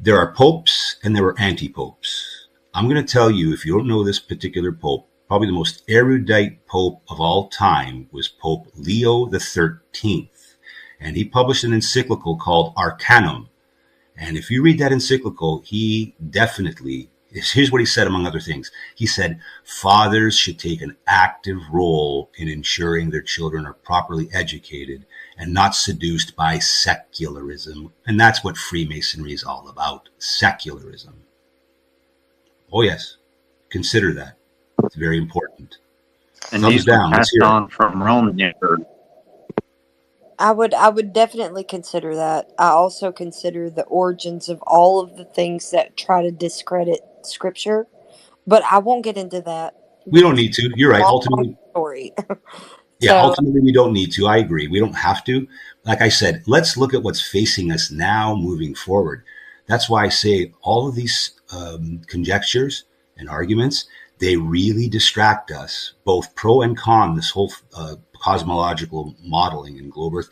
There are popes and there are anti-popes. I'm going to tell you, if you don't know this particular pope, probably the most erudite pope of all time was Pope Leo XIII. And he published an encyclical called Arcanum. And if you read that encyclical, he definitely, here's what he said, among other things. He said, fathers should take an active role in ensuring their children are properly educated and not seduced by secularism. And that's what Freemasonry is all about, secularism. Oh, yes. Consider that. It's very important. And Thumbs these were down. Let's passed hear it. on from Roman Emperor. I would definitely consider that. I also consider the origins of all of the things that try to discredit scripture, but I won't get into that. We don't need to. You're right. Long Ultimately, story. yeah, So ultimately we don't need to. I agree. We don't have to. Like I said, let's look at what's facing us now moving forward. That's why I say all of these conjectures and arguments, they really distract us, both pro and con, this whole cosmological modeling in globe Earth.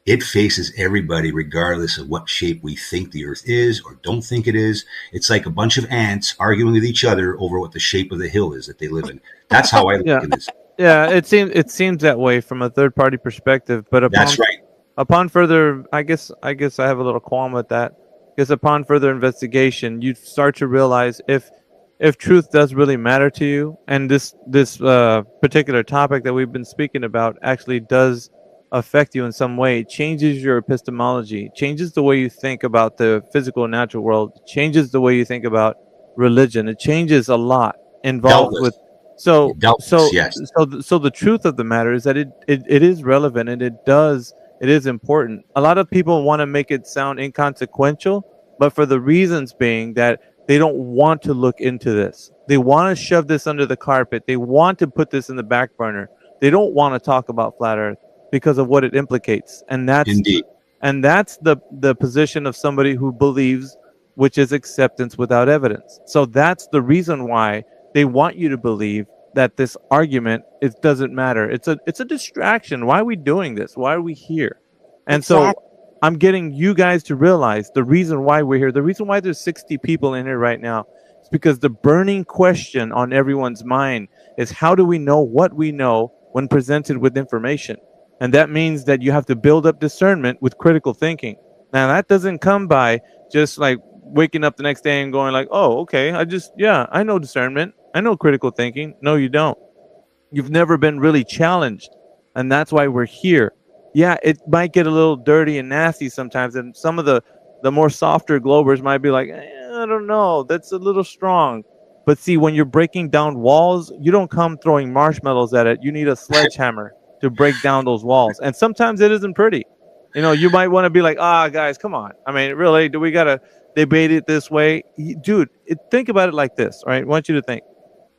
It faces everybody regardless of what shape we think the Earth is or don't think it is. It's like a bunch of ants arguing with each other over what the shape of the hill is that they live in. That's how I look at this. Yeah, it seems that way from a third party perspective, but That's right. Upon further, I guess I have a little qualm with that, because upon further investigation, you start to realize if truth does really matter to you, and this particular topic that we've been speaking about actually does affect you in some way, it changes your epistemology, changes the way you think about the physical and natural world, changes the way you think about religion. It changes a lot involved with. So the truth of the matter is that it is relevant, and it is important. A lot of people want to make it sound inconsequential, but for the reasons being that they don't want to look into this. They want to shove this under the carpet. They want to put this in the back burner. They don't want to talk about flat Earth because of what it implicates. And that's Indeed. And that's the position of somebody who believes, which is acceptance without evidence. So that's the reason why they want you to believe that this argument, it doesn't matter. It's a distraction. Why are we doing this? Why are we here? And so I'm getting you guys to realize the reason why we're here, the reason why there's 60 people in here right now, is because the burning question on everyone's mind is, how do we know what we know when presented with information? And that means that you have to build up discernment with critical thinking. Now, that doesn't come by just like waking up the next day and going like, oh, okay, I know discernment. I know critical thinking. No, you don't. You've never been really challenged. And that's why we're here. yeah, it might get a little dirty and nasty sometimes, and some of the more softer globers might be like, I don't know, that's a little strong. But see, when you're breaking down walls, you don't come throwing marshmallows at it. You need a sledgehammer to break down those walls, and sometimes it isn't pretty. You know, you might want to be like, guys, come on. I mean, really, do we gotta debate it this way, dude? Think about it like this, all right? I want you to think.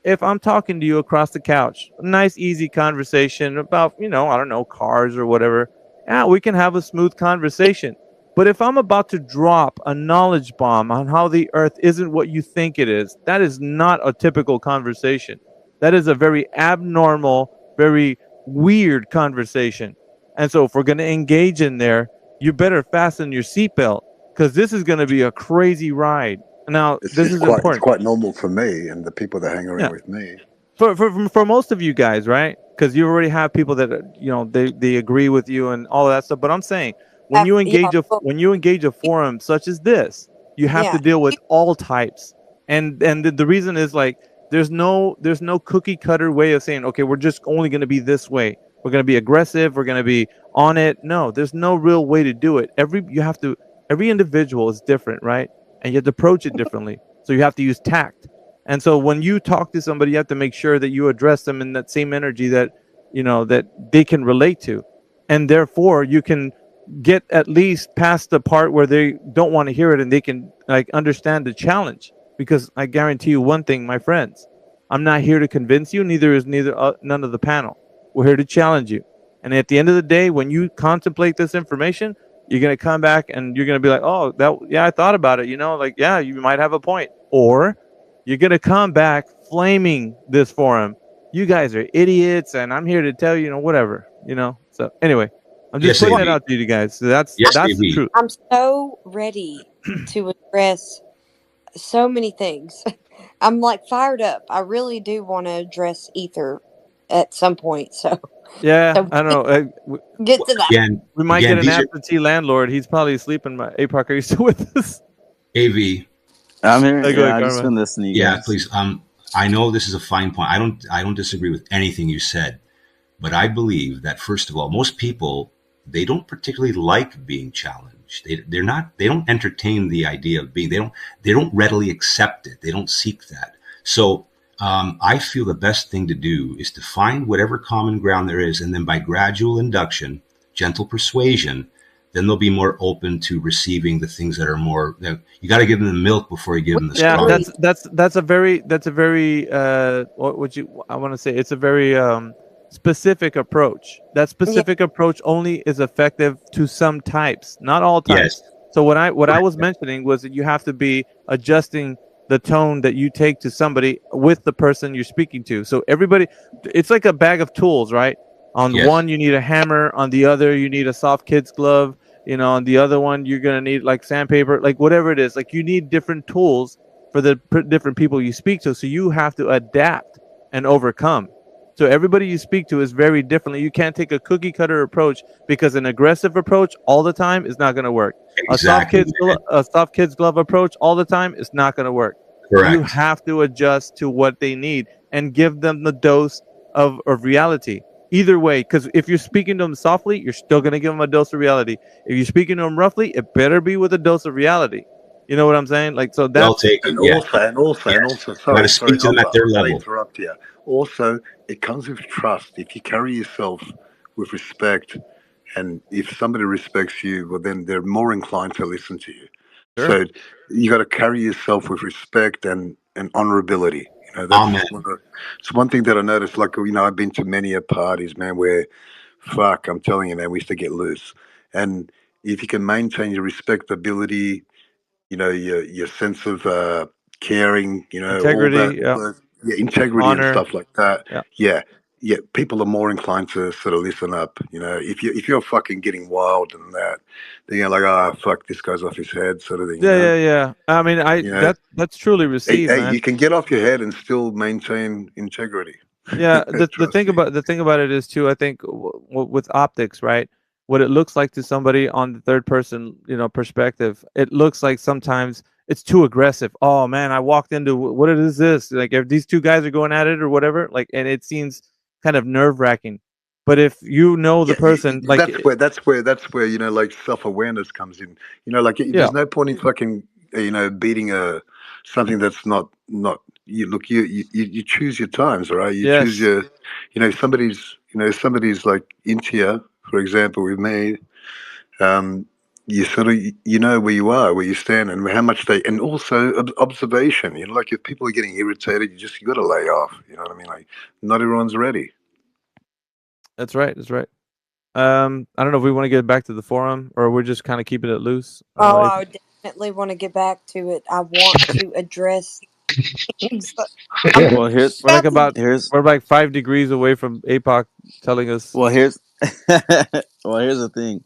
If I'm talking to you across the couch, a nice, easy conversation about, I don't know, cars or whatever, yeah, we can have a smooth conversation. But if I'm about to drop a knowledge bomb on how the earth isn't what you think it is, that is not a typical conversation. That is a very abnormal, very weird conversation. And so if we're going to engage in there, you better fasten your seatbelt, because this is going to be a crazy ride. Now, this is important. It's quite normal for me and the people that hang around with me. For most of you guys, right? Because you already have people that they agree with you and all of that stuff. But I'm saying, when you engage a forum such as this, you have to deal with all types. And the reason is, like, there's no cookie cutter way of saying, okay, we're just only going to be this way. We're going to be aggressive. We're going to be on it. No, there's no real way to do it. Every individual is different, right? And you have to approach it differently. So you have to use tact. And so when you talk to somebody, you have to make sure that you address them in that same energy that they can relate to. And therefore, you can get at least past the part where they don't want to hear it, and they can, like, understand the challenge. Because I guarantee you one thing, my friends, I'm not here to convince you. Neither is none of the panel. We're here to challenge you. And at the end of the day, when you contemplate this information, you're going to come back and you're going to be like, I thought about it. You might have a point. Or you're going to come back flaming this forum. You guys are idiots, and I'm here to tell you, whatever, So anyway, I'm just putting that out to you guys. So that's the truth. I'm so ready to address so many things. I'm like fired up. I really do want to address ether at some point. So yeah, I don't know. Get to that. We might get an absentee landlord. He's probably sleeping. APOC, are you still with us? AV. I'm here. I've just been listening to you guys. Please. I know this is a fine point. I don't disagree with anything you said, but I believe that, first of all, most people, they don't particularly like being challenged. They don't entertain the idea of being. They don't readily accept it. They don't seek that. So I feel the best thing to do is to find whatever common ground there is, and then by gradual induction, gentle persuasion, then they'll be more open to receiving the things that are more. You got to give them the milk before you give them the straw. Yeah, that's a very I want to say, it's a very specific approach. That specific approach only is effective to some types, not all types. Yes. So what I was mentioning was that you have to be adjusting the tone that you take to somebody with the person you're speaking to. So everybody, it's like a bag of tools, right? On one, you need a hammer. On the other, you need a soft kid's glove. On the other one, you're going to need like sandpaper, like whatever it is. Like, you need different tools for the different people you speak to. So you have to adapt and overcome. So everybody you speak to is very differently. You can't take a cookie cutter approach, because an aggressive approach all the time is not going to work. Exactly. A soft kid's glove approach all the time is not going to work. Correct. You have to adjust to what they need and give them the dose of reality. Either way, because if you're speaking to them softly, you're still going to give them a dose of reality. If you're speaking to them roughly, it better be with a dose of reality. You know what I'm saying? Like, so that's also, sorry, speak to them at their level. Interrupt here. Also, it comes with trust. If you carry yourself with respect, and if somebody respects you, well, then they're more inclined to listen to you. Sure. So you got to carry yourself with respect and honorability. It's one thing that I noticed. Like, I've been to many parties, man, where, I'm telling you, man, we used to get loose. And if you can maintain your respectability, your sense of caring, integrity, all that, integrity honor, and stuff like that. Yeah, people are more inclined to sort of listen up. If you're fucking getting wild and that, then you're like, fuck, this guy's off his head, sort of thing. Yeah. I mean, that's truly received, hey, man. you can get off your head and still maintain integrity. Yeah, the thing about it is too, I think, with optics, right? What it looks like to somebody on the third person, perspective, it looks like sometimes it's too aggressive. Oh man, I walked into, what is this? Like, if these two guys are going at it or whatever, like, and it seems kind of nerve-wracking. But if you know the person, like that's where you know, like self-awareness comes in. You know, like yeah, there's no point in fucking you know beating something that's not you look you choose your times, all right? You choose yes, your you know somebody's like into you, for example, with me. Um, you sort of you know where you are, where you stand, and how much they, and also observation. You know, like if people are getting irritated, you got to lay off. You know what I mean? Like not everyone's ready. that's right. That's right. I don't know if we want to get back to the forum or we're just kind of keeping it loose. Oh, I would definitely want to get back to it. I want to address things. I'm Well, about to we're like 5 degrees away from APOC telling us. well here's here's the thing.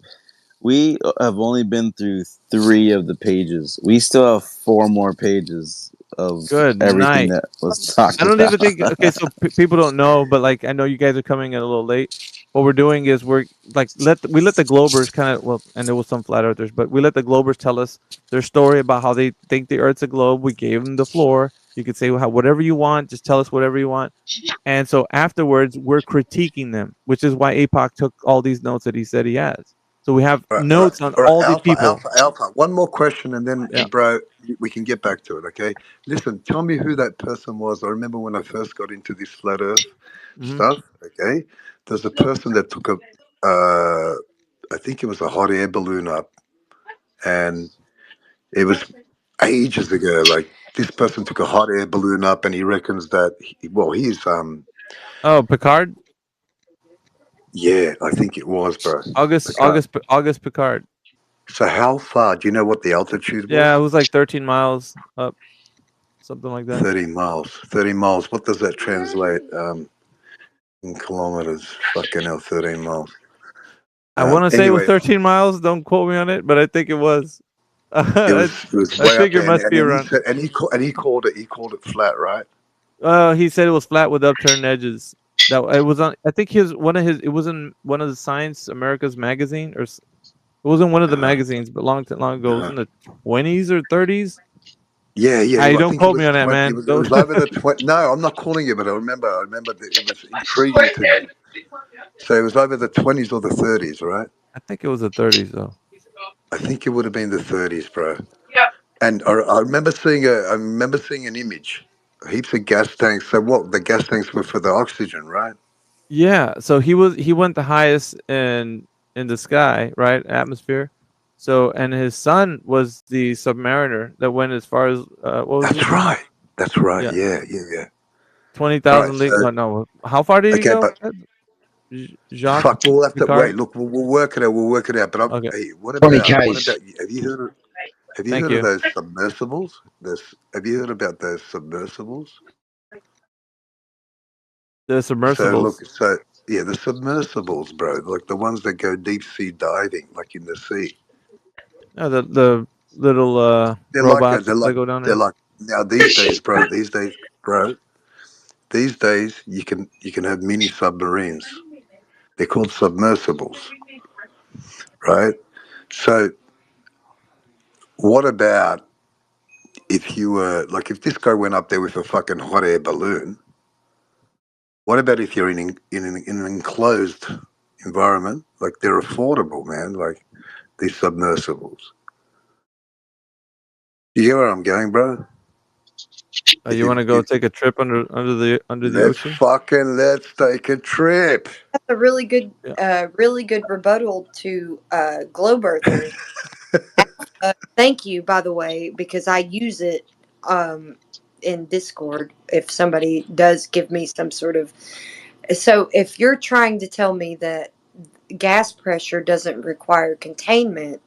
We have only been through 3 of the pages. We still have 4 more pages of Good everything night. that was talked I don't about. even think. Okay, so people don't know, but like I know you guys are coming in a little late. What we're doing is we're like we let the Globers kind of and there was some flat earthers, but we let the Globers tell us their story about how they think the Earth's a globe. We gave them the floor. You could say whatever you want. Just tell us whatever you want. And so afterwards, we're critiquing them, which is why APOC took all these notes that he said he has. So we have notes on All right, all these people. Alpha. One more question, and then, Yeah. bro, we can get back to it. Okay. Listen, tell me who that person was. I remember when I first got into this flat Earth stuff. Okay, there's a person that took I think it was a hot air balloon up, and it was ages ago. Like this person took a hot air balloon up, and he reckons that he's Oh, Picard. Yeah, I think it was, bro. August Picard. So how far? Do you know what the altitude was? Yeah, it was like 13 miles up, something like that. 30 miles. 30 miles. What does that translate in kilometers? Fucking hell, 13 miles. I want to say it was Anyway, 13 miles. Don't quote me on it, but I think it was. it was I way up figure there, must be and he around. said, and he called it flat, right? He said it was flat with upturned edges. That it was on. I think it was in one of the Science America's magazine, or it wasn't one of the magazines, but long ago. It was in the 20s or 30s. Yeah. I Well, I don't think quote me on that, 20, man. it was over the 20. No, I'm not calling it, but I remember that it was intriguing to me. So it was over the 20s or the 30s, right? I think it was the 30s, though. I think it would have been the 30s, bro. And I remember seeing an image, heaps of gas tanks. So what? The gas tanks were for the oxygen, right? Yeah. So he went the highest in the sky, right? Atmosphere. So and his son was the Submariner that went as far as what was That's it? right. That's right. Yeah. Yeah. 20,000 Right. leagues. So No. How far did he okay, go? but Jacques fuck, we'll have to Picard. wait. Look, we'll work it out. We'll work it out. But Okay. hey, what 20 about Ks. have you heard of Thank you. those submersibles? Have you heard about those submersibles? The So submersibles. the submersibles, bro, like the ones that go deep sea diving, like in the sea. Yeah, the little They're robots like that go down they're there. like now these days, bro. These days you can have mini submarines. They're called submersibles, right? So what about if you were like if this guy went up there with a fucking hot air balloon? What about if you're in an enclosed environment? Like they're affordable, man. Like these submersibles. You get where I'm going, bro? You want to go take a trip under the ocean? Let's take a trip. That's a really good rebuttal to globe earthers. Thank you, by the way, because I use it in Discord if somebody does give me some sort of. So if you're trying to tell me that gas pressure doesn't require containment,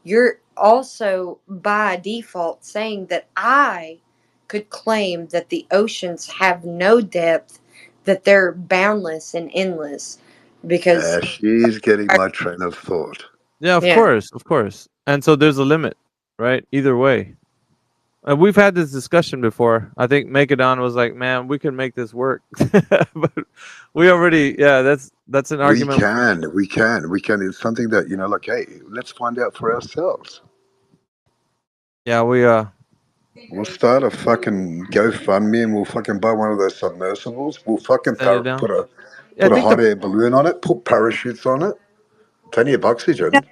you're also by default saying that I could claim that the oceans have no depth, that they're boundless and endless, because She's getting my train of thought. Yeah, of course. And so there's a limit, right? Either way. We've had this discussion before. I think Megadon was like, "Man, we can make this work," but we already, that's an argument. We can. It's something that like, hey, let's find out for ourselves. Yeah, We'll start a fucking GoFundMe and we'll fucking buy one of those submersibles. We'll fucking Send it down. I Put a think hot air balloon on it. Put parachutes on it. Plenty of oxygen. But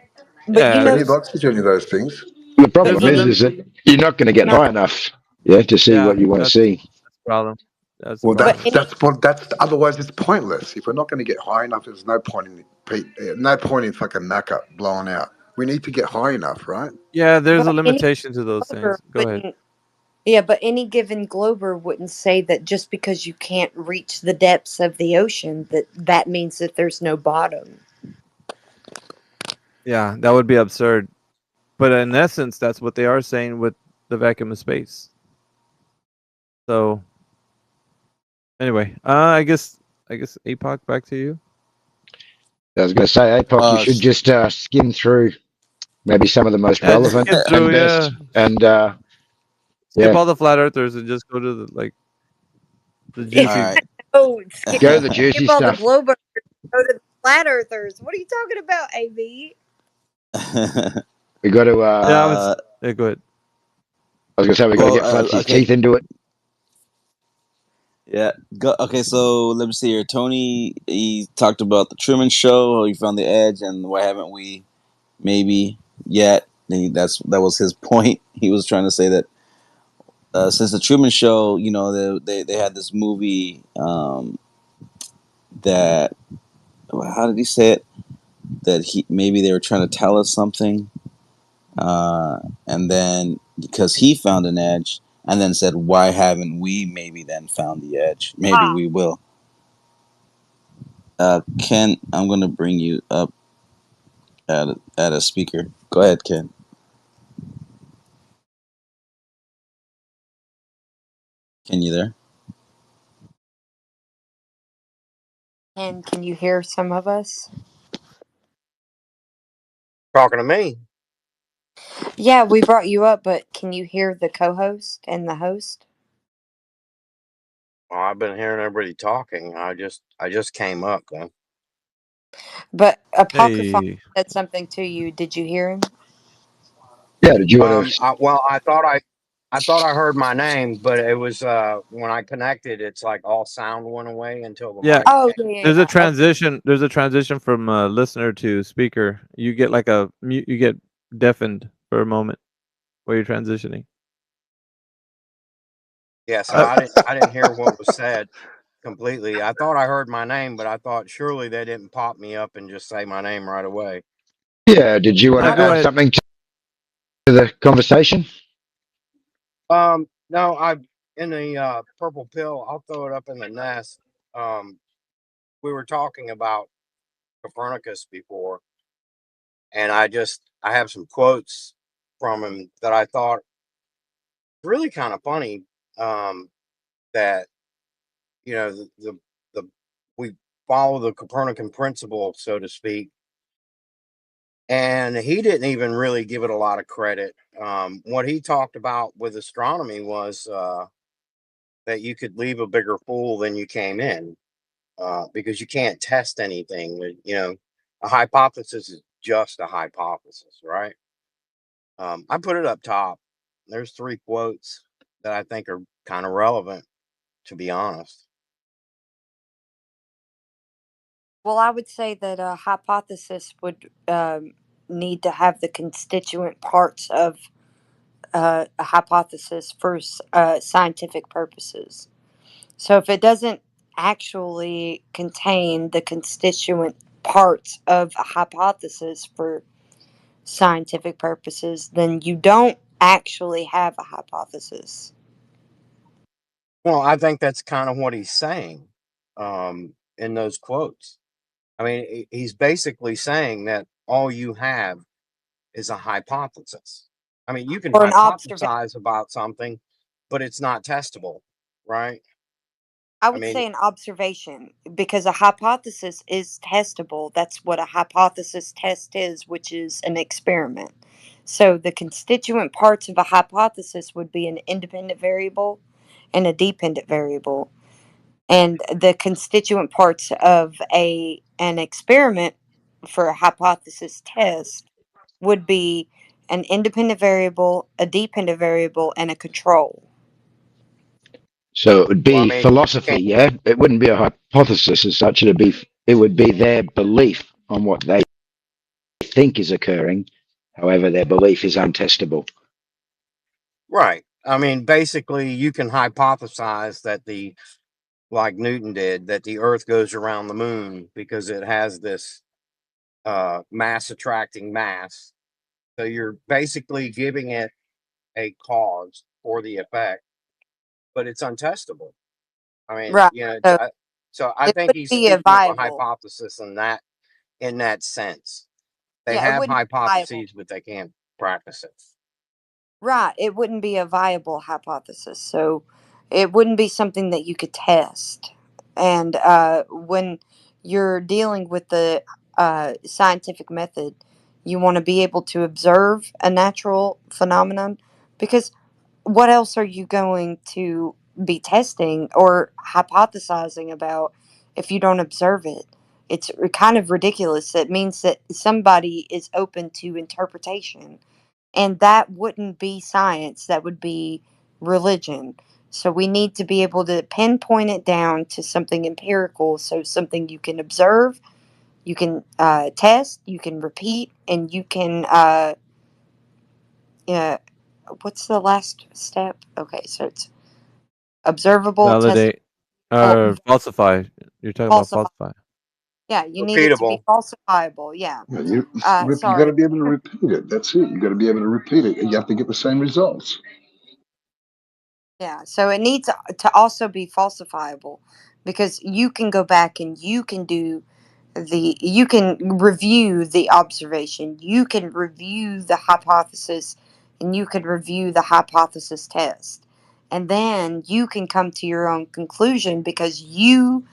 you know, Plenty of oxygen in those things. The there's problem a is limit. that you're not going to get no, high enough, to see Yeah, what you want to that's see. the problem. That's the Well, but problem. any that's otherwise it's pointless. If we're not going to get high enough, there's no point in fucking Macca blowing out. We need to get high enough, right? Yeah, there's a but any limitation to those glober things. Go ahead. wouldn't. Yeah, but any given glober wouldn't say that just because you can't reach the depths of the ocean that means that there's no bottom. Yeah, that would be absurd. But in essence, that's what they are saying with the vacuum of space. So anyway, I guess APOC, back to you. I was going to say, APOC, you should just skim through maybe some of the most relevant Skim through, and best, and skip all the flat earthers and just go to the juicy. Alright. Oh, go to the juicy skip all the stuff. globers, go to the flat earthers. What are you talking about, AB? We got to. Yeah, go ahead. I was going to say we got to get Fluxy's teeth into it. Yeah. Okay, so let me see here. Tony, he talked about the Truman Show, how he found the edge, and why haven't we maybe yet? That was his point. He was trying to say that since the Truman Show, they had this movie that, how did he say it? That maybe they were trying to tell us something, and then because he found an edge, and then said, "Why haven't we maybe then found the edge? Maybe we will." Ken, I'm gonna bring you up at a speaker. Go ahead, Ken. Ken, you there? And can you hear some of us? Talking to me. Yeah, we brought you up, but can you hear the co-host and the host? Well, I've been hearing everybody talking. I just came up then. But Apocryphon Hey. said something to you. Did you hear him? Yeah, did you want to? I thought I heard my name, but it was when I connected, it's like all sound went away until the Yeah. mic. Oh, yeah. There's a transition. There's a transition from listener to speaker. You get like a mute. You get deafened for a moment while you're transitioning. Yeah, so I didn't hear what was said completely. I thought I heard my name, but I thought surely they didn't pop me up and just say my name right away. Yeah, did you want to Go add ahead. something to the conversation? No, I'm in the purple pill. I'll throw it up in the nest. We were talking about Copernicus before, and I have some quotes from him that I thought really kind of funny. That the we follow the Copernican principle, so to speak, and he didn't even really give it a lot of credit. What he talked about with astronomy was that you could leave a bigger pool than you came in, because you can't test anything. A hypothesis is just a hypothesis, right? I put it up top. There's 3 quotes that I think are kind of relevant, to be honest. Well, I would say that a hypothesis would need to have the constituent parts of a hypothesis for scientific purposes. So if it doesn't actually contain the constituent parts of a hypothesis for scientific purposes, then you don't actually have a hypothesis. Well, I think that's kind of what he's saying in those quotes. I mean, he's basically saying that all you have is a hypothesis. I mean, you can Or an observation. hypothesize about something, but it's not testable, right? I I would mean, say an observation, because a hypothesis is testable. That's what a hypothesis test is, which is an experiment. So the constituent parts of a hypothesis would be an independent variable and a dependent variable. And the constituent parts of an experiment for a hypothesis test would be an independent variable, a dependent variable, and a control. So it would Well, I be mean, philosophy, yeah. It wouldn't be a hypothesis as such. It would be their belief on what they think is occurring. However, their belief is untestable. right. I mean, basically, you can hypothesize that like Newton did, that the Earth goes around the moon because it has this mass attracting mass. So you're basically giving it a cause for the effect, but it's untestable. I mean, Right. you know, So so I it think wouldn't he's be a speaking of a viable. hypothesis in that sense. They Yeah, it have wouldn't be viable. hypotheses, but they can't practice it. Right. It wouldn't be a viable hypothesis. So it wouldn't be something that you could test. And when you're dealing with the scientific method, you want to be able to observe a natural phenomenon because what else are you going to be testing or hypothesizing about if you don't observe it? It's kind of ridiculous. It means that somebody is open to interpretation, and that wouldn't be science, that would be religion. So we need to be able to pinpoint it down to something empirical, so something you can observe, you can test, you can repeat, and you can uh, what's the last step? Okay, so it's observable, Validate testable, or falsify. You're talking about falsify. falsify. Yeah, you need it to be Repeatable. falsifiable. Yeah. Yeah, you got to Sorry. be able to repeat it. That's it. You got to be able to repeat it, and you have to get the same results. Yeah, so it needs to also be falsifiable because you can go back and you can review the observation, you can review the hypothesis, and you can review the hypothesis test. And then you can come to your own conclusion because you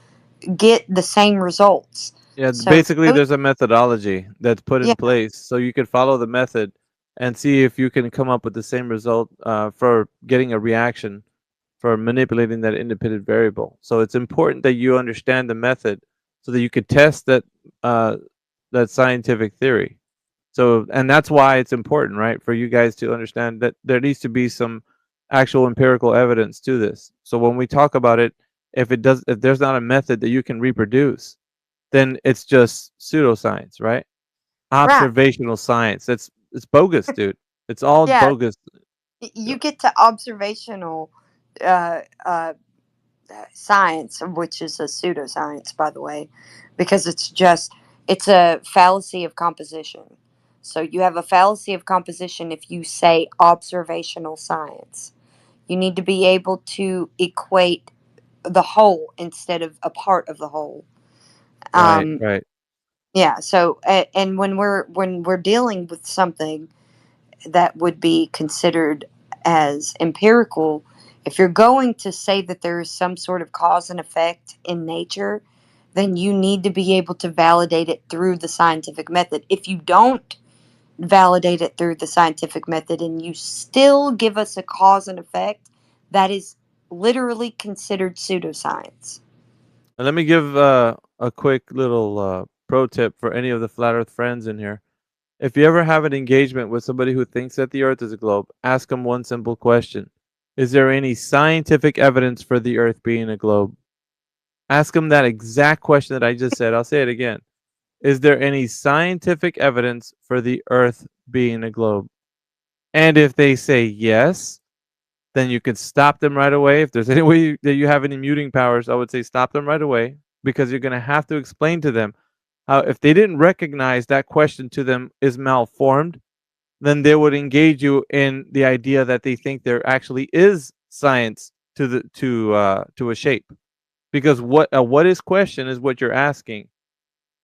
get the same results. Yeah, So basically, there's a methodology that's put yeah, in place, so you could follow the method and see if you can come up with the same result for getting a reaction for manipulating that independent variable. So it's important that you understand the method so that you could test that scientific theory. So, and that's why it's important, right, for you guys to understand that there needs to be some actual empirical evidence to this. So when we talk about it, if there's not a method that you can reproduce, then it's just pseudoscience, right? right. Observational science. It's bogus, dude. It's all Yeah, bogus. you get to observational uh, uh, science, which is a pseudoscience, by the way, because it's a fallacy of composition. So you have a fallacy of composition if you say observational science. You need to be able to equate the whole instead of a part of the whole. Right, Um, right. yeah. So, and when we're dealing with something that would be considered as empirical, if you're going to say that there is some sort of cause and effect in nature, then you need to be able to validate it through the scientific method. If you don't validate it through the scientific method and you still give us a cause and effect, that is literally considered pseudoscience. And let me give a quick little pro tip for any of the flat Earth friends in here. If you ever have an engagement with somebody who thinks that the Earth is a globe, ask them one simple question: is there any scientific evidence for the Earth being a globe? Ask them that exact question that I just said. I'll say it again. Is there any scientific evidence for the Earth being a globe? And if they say yes, then you can stop them right away. If there's any way that you have any muting powers, I would say stop them right away, because you're going to have to explain to them how, if they didn't recognize that question to them is malformed, then they would engage you in the idea that they think there actually is science to a shape. Because what is question is what you're asking,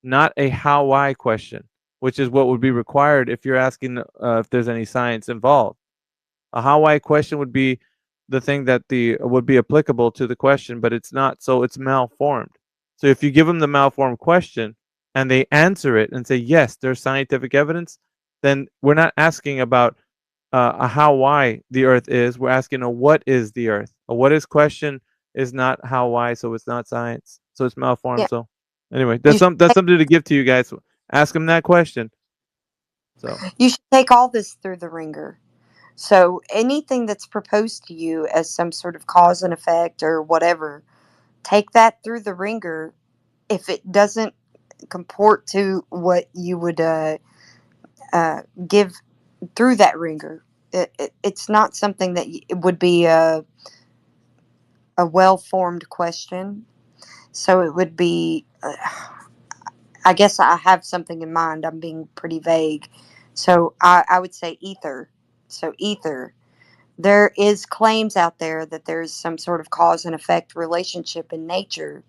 not a how why question, which is what would be required if you're asking if there's any science involved. A how why question would be the thing that would be applicable to the question, but it's not. So it's malformed. So if you give them the malformed question and they answer it and say yes, there's scientific evidence, then we're not asking about a how why the Earth is. We're asking a what is the Earth. A what is question is not how why, so it's not science. So it's malformed. Yeah. So anyway, You should that's something to give to you guys. Ask them that question. So you should take all this through the ringer. So anything that's proposed to you as some sort of cause and effect or whatever, take that through the ringer. If it doesn't comport to what you would give through that ringer, it's not something that it would be a well-formed question. So it would be, I guess I have something in mind. I'm being pretty vague. So I would say ether. So ether. There is claims out there that there's some sort of cause and effect relationship in nature,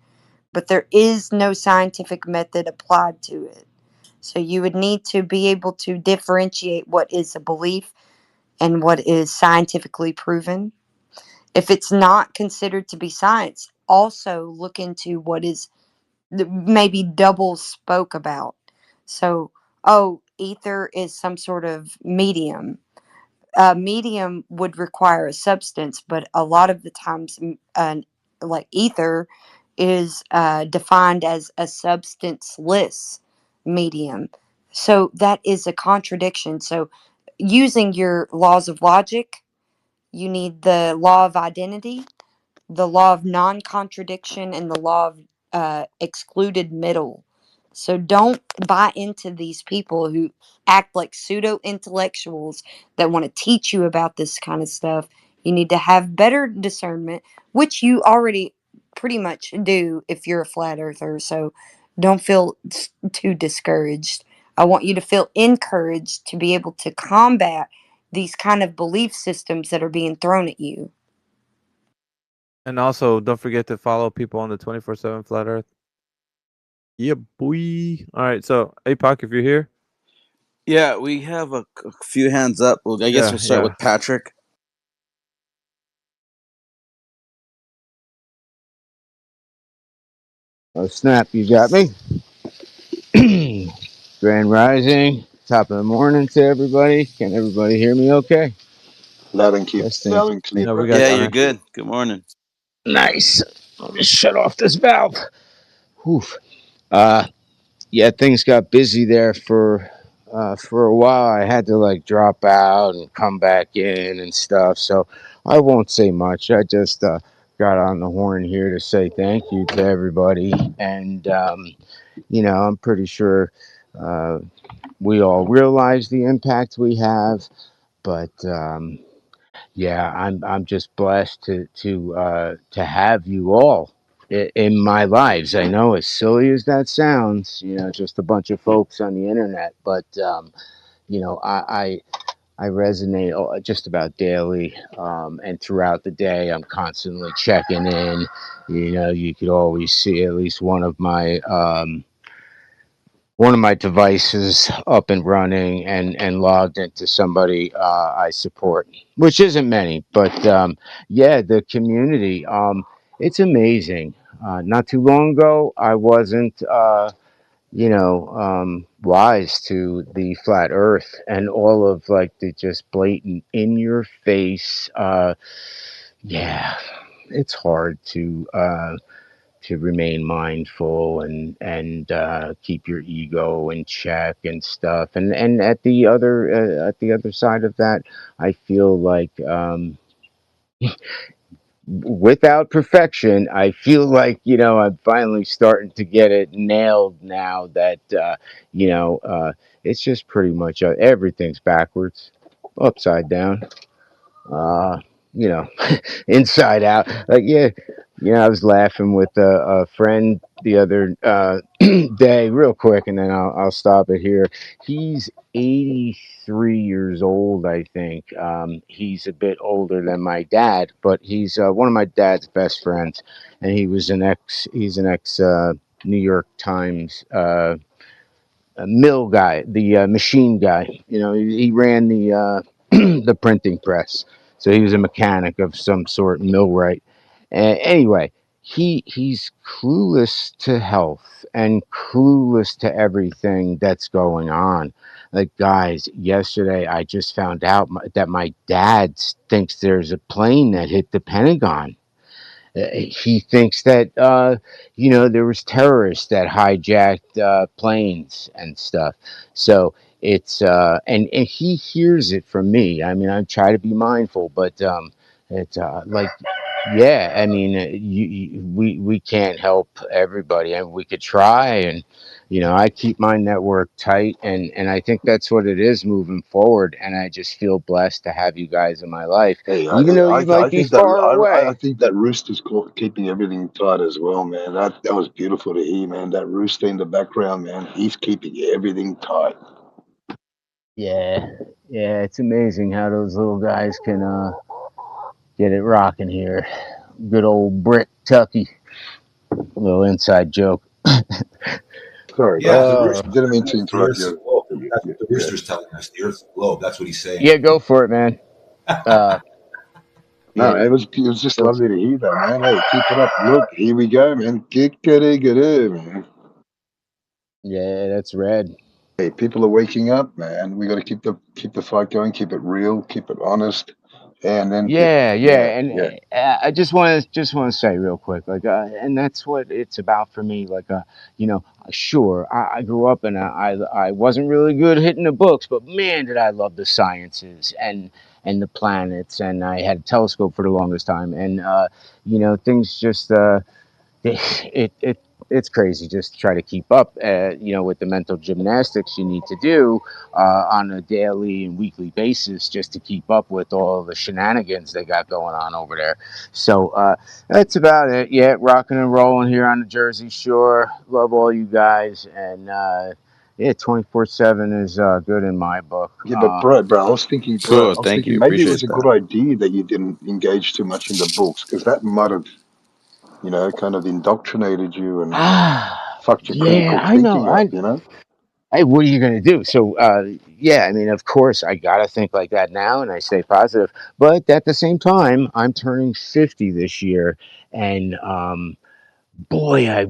but there is no scientific method applied to it. So you would need to be able to differentiate what is a belief and what is scientifically proven. If it's not considered to be science, also look into what is maybe double spoke about. So, oh, ether is some sort of medium. A medium would require a substance, but a lot of the times, like ether is defined as a substanceless medium. So that is a contradiction. So, using your laws of logic, you need the law of identity, the law of non contradiction, and the law of excluded middle. So don't buy into these people who act like pseudo intellectuals that want to teach you about this kind of stuff. You need to have better discernment, which you already pretty much do if you're a flat earther. So don't feel too discouraged. I want you to feel encouraged to be able to combat these kind of belief systems that are being thrown at you. And also, don't forget to follow people on the 24/7 Flat Earth. Yeah, boy. All right, so APOC, if you're here. Yeah, we have a few hands up. Well, I guess we'll start with Patrick. Oh, snap, you got me. Grand Rising, top of the morning to everybody. Can everybody hear me okay? Loud and clear. Testing. Loud and clear. Yeah, you're good. Good morning. Nice. I'll just shut off this valve. Oof. Yeah, things got busy there for a while. I had to like drop out and come back in and stuff. So I won't say much. I just got on the horn here to say thank you to everybody. And, you know, I'm pretty sure we all realize the impact we have. But yeah, I'm just blessed to have you all in my lives. I know, as silly as that sounds, you know, just a bunch of folks on the internet, but you know, I resonate just about daily, and throughout the day, I'm constantly checking in. You know, you could always see at least one of my devices up and running and logged into somebody I support, which isn't many, but yeah, the community, it's amazing. Not too long ago, I wasn't, you know, wise to the flat earth and all of like the just blatant in your face. Yeah, it's hard to remain mindful and keep your ego in check and stuff. And at the other side of that, I feel like without perfection, I feel like, you know, I'm finally starting to get it nailed now that you know, it's just pretty much everything's backwards, upside down. You know, inside out. Like, yeah, you know, I was laughing with a friend the other day, real quick, and then I'll stop it here. He's 83 years old, I think. He's a bit older than my dad, but he's one of my dad's best friends, and he's an ex New York Times mill guy, the machine guy. You know, he ran the the printing press, so he was a mechanic of some sort, millwright. Anyway, he's clueless to health and clueless to everything that's going on. Like, guys, yesterday I just found out that my dad thinks there's a plane that hit the Pentagon. He thinks that you know, there was terrorists that hijacked planes and stuff. So it's and he hears it from me. I mean, I try to be mindful, but it's like, yeah, I mean, we can't help everybody, and we could try, and I keep my network tight, and I think that's what it is moving forward. And I just feel blessed to have you guys in my life, Hey, even though you might I be think that far I away. think that rooster's keeping everything tight as well, man. That was beautiful to hear, man. That rooster in the background, man, he's keeping everything tight. Yeah, yeah, it's amazing how those little guys can get it rocking here. Good old Brick Tucky. Little inside joke. Sorry, Yeah, bro. the Uh, rooster. Didn't mean to The interrupt Earth's a you. globe. That's what the Yeah. rooster's telling us. The Earth's a globe. That's what he's saying. yeah, go for it, man. No, Yeah, it was just that's, lovely to hear that, man. Hey, keep it up. Look, here we go, man. Get man. yeah, that's red. Hey, people are waking up, man. We got to keep the fight going, keep it real, keep it honest, and then Yeah, yeah, yeah, and yeah. I just want to say real quick, like, and that's what it's about for me. Like, sure, I grew up and I wasn't really good hitting the books, but man, did I love the sciences and the planets, and I had a telescope for the longest time, and things just it it's crazy just to try to keep up with the mental gymnastics you need to do on a daily and weekly basis just to keep up with all the shenanigans they got going on over there. So that's about it. Yeah, rocking and rolling here on the Jersey Shore. Love all you guys, and yeah, 24/7 is good in my book. Yeah, but bro, I was thinking, Cool. Thank you. maybe it was Appreciate a that. good idea that you didn't engage too much in the books because that might have, kind of indoctrinated you and fucked your Yeah, critical I know. thinking up, Hey, what are you going to do? So, yeah, I mean, of course, I got to think like that now and I stay positive. But at the same time, I'm turning 50 this year. And boy,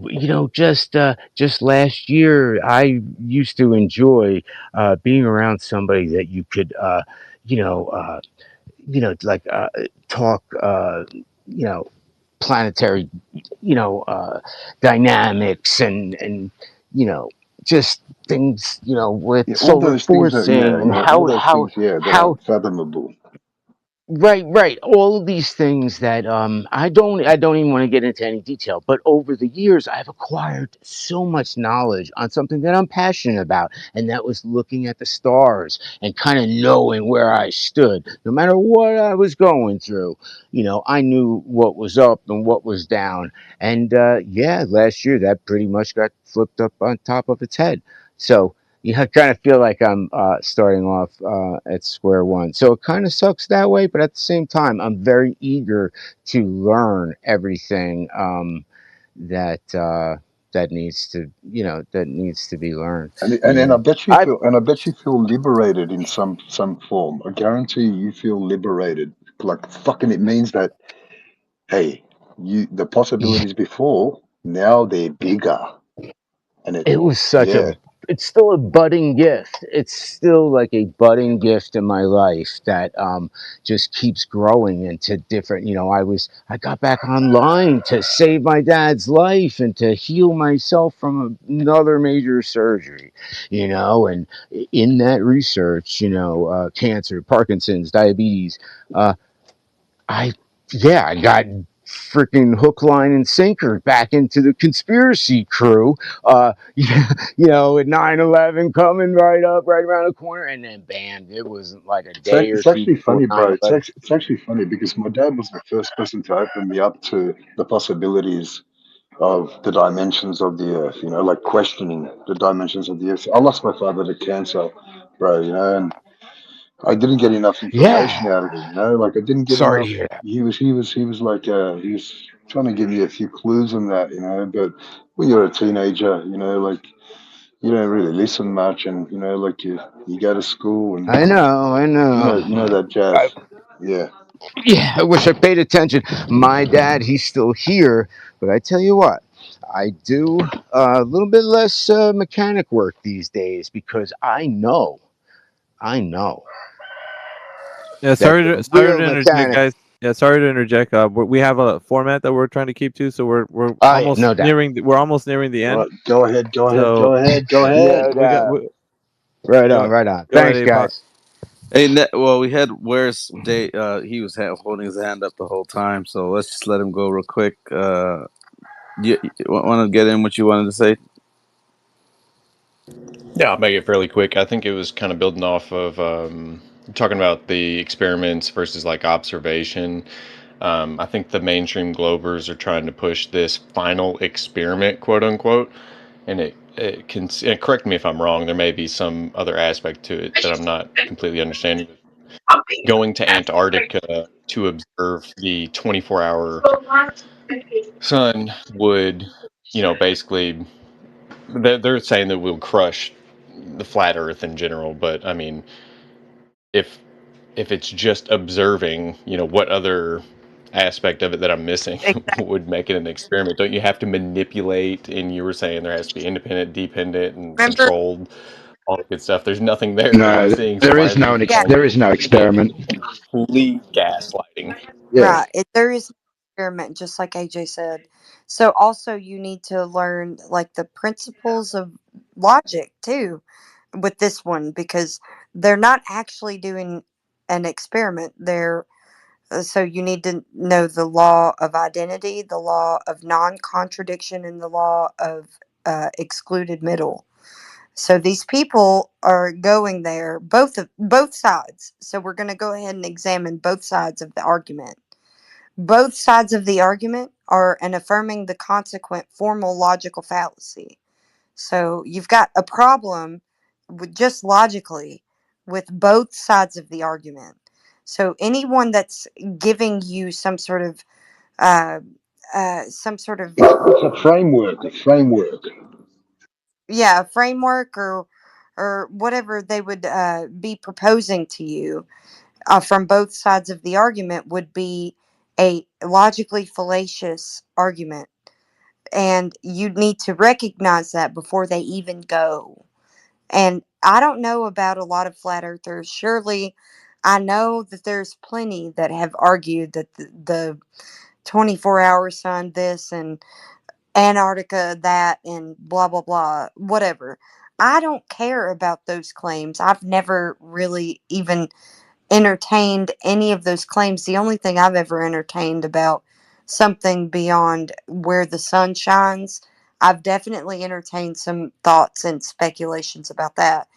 just last year, I used to enjoy being around somebody that you could, you know, uh, like talk, you know, planetary, dynamics and you know just things with Yeah, all solar those things are, forcing and all how those how things, yeah, that are how fathomable. right, all of these things that I don't even want to get into any detail, but over the years I've acquired so much knowledge on something that I'm passionate about, and that was looking at the stars and kind of knowing where I stood no matter what I was going through. I knew what was up and what was down, and yeah, last year that pretty much got flipped up on top of its head. So I kind of feel like I'm starting off at square one. So it kind of sucks that way, but at the same time, I'm very eager to learn everything that that needs to be learned. And I bet you I feel liberated in some form. I guarantee you feel liberated. Like fucking, it means that hey, the possibilities before now they're bigger, and It was yeah. it's still a budding gift. It's still like a budding gift in my life that just keeps growing into different, I got back online to save my dad's life and to heal myself from another major surgery, and in that research, cancer, Parkinson's, diabetes, I I got freaking hook, line, and sinker back into the conspiracy crew. At 9/11 coming right around the corner, and then bam, it wasn't like a day or It's two actually before funny, bro. 9/11. It's actually funny because my dad was the first person to open me up to the possibilities of the dimensions of the earth, like questioning the dimensions of the earth. I lost my father to cancer, bro, and I didn't get enough information Yeah, out of him, like I didn't get sorry to enough. hear that. He was like he was trying to give me a few clues on that, but when you're a teenager, like you don't really listen much, and like you go to school and I you know know. that jazz. Yeah. Yeah, I wish I paid attention. My dad, he's still here, but I tell you what, I do a little bit less mechanic work these days because I know Yeah, that the sorry real to interject, mechanic. guys. Yeah, sorry to interject. We have a format that we're trying to keep to, so we're Oh yeah, almost no doubt. nearing we're almost nearing the All end. right. Go ahead. Go ahead. Go So ahead. Go ahead. No we got doubt. Right on, right on. Go ahead, Thanks, APOC. guys. Hey, well, we had where's Day? He was holding his hand up the whole time, so let's just let him go real quick. You want to get in what you wanted to say? Yeah, I'll make it fairly quick. I think it was kind of building off of talking about the experiments versus like observation. I think the mainstream Globers are trying to push this final experiment, quote unquote, and it can. And correct me if I'm wrong. There may be some other aspect to it that I'm not completely understanding. Going to Antarctica to observe the 24-hour sun would, basically, they're saying that we'll crush the flat Earth in general. But I mean, if it's just observing, what other aspect of it that I'm missing would make it an experiment? Don't you have to manipulate? And you were saying there has to be independent, dependent, and Remember? controlled, all the good stuff. There's nothing there that I'm No, seeing. So there why is are they no using Yeah. all there is no experiment. complete gaslighting? Yeah. Right. There is an experiment, just like AJ said. So also you need to learn like the principles of logic too with this one, because they're not actually doing an experiment. So you need to know the law of identity, the law of non-contradiction, and the law of excluded middle. So these people are going there, both sides. So we're going to go ahead and examine both sides of the argument. Both sides of the argument are an affirming the consequent formal logical fallacy. So you've got a problem with just logically with both sides of the argument. So anyone that's giving you some sort of It's a framework. yeah, framework or whatever they would be proposing to you from both sides of the argument would be a logically fallacious argument, and you need to recognize that before they even go. And I don't know about a lot of flat earthers. Surely I know that there's plenty that have argued that the 24-hour sun this and Antarctica that and blah blah blah whatever. I don't care about those claims. I've never really even entertained any of those claims. The only thing I've ever entertained about something beyond where the sun shines, I've definitely entertained some thoughts and speculations about that,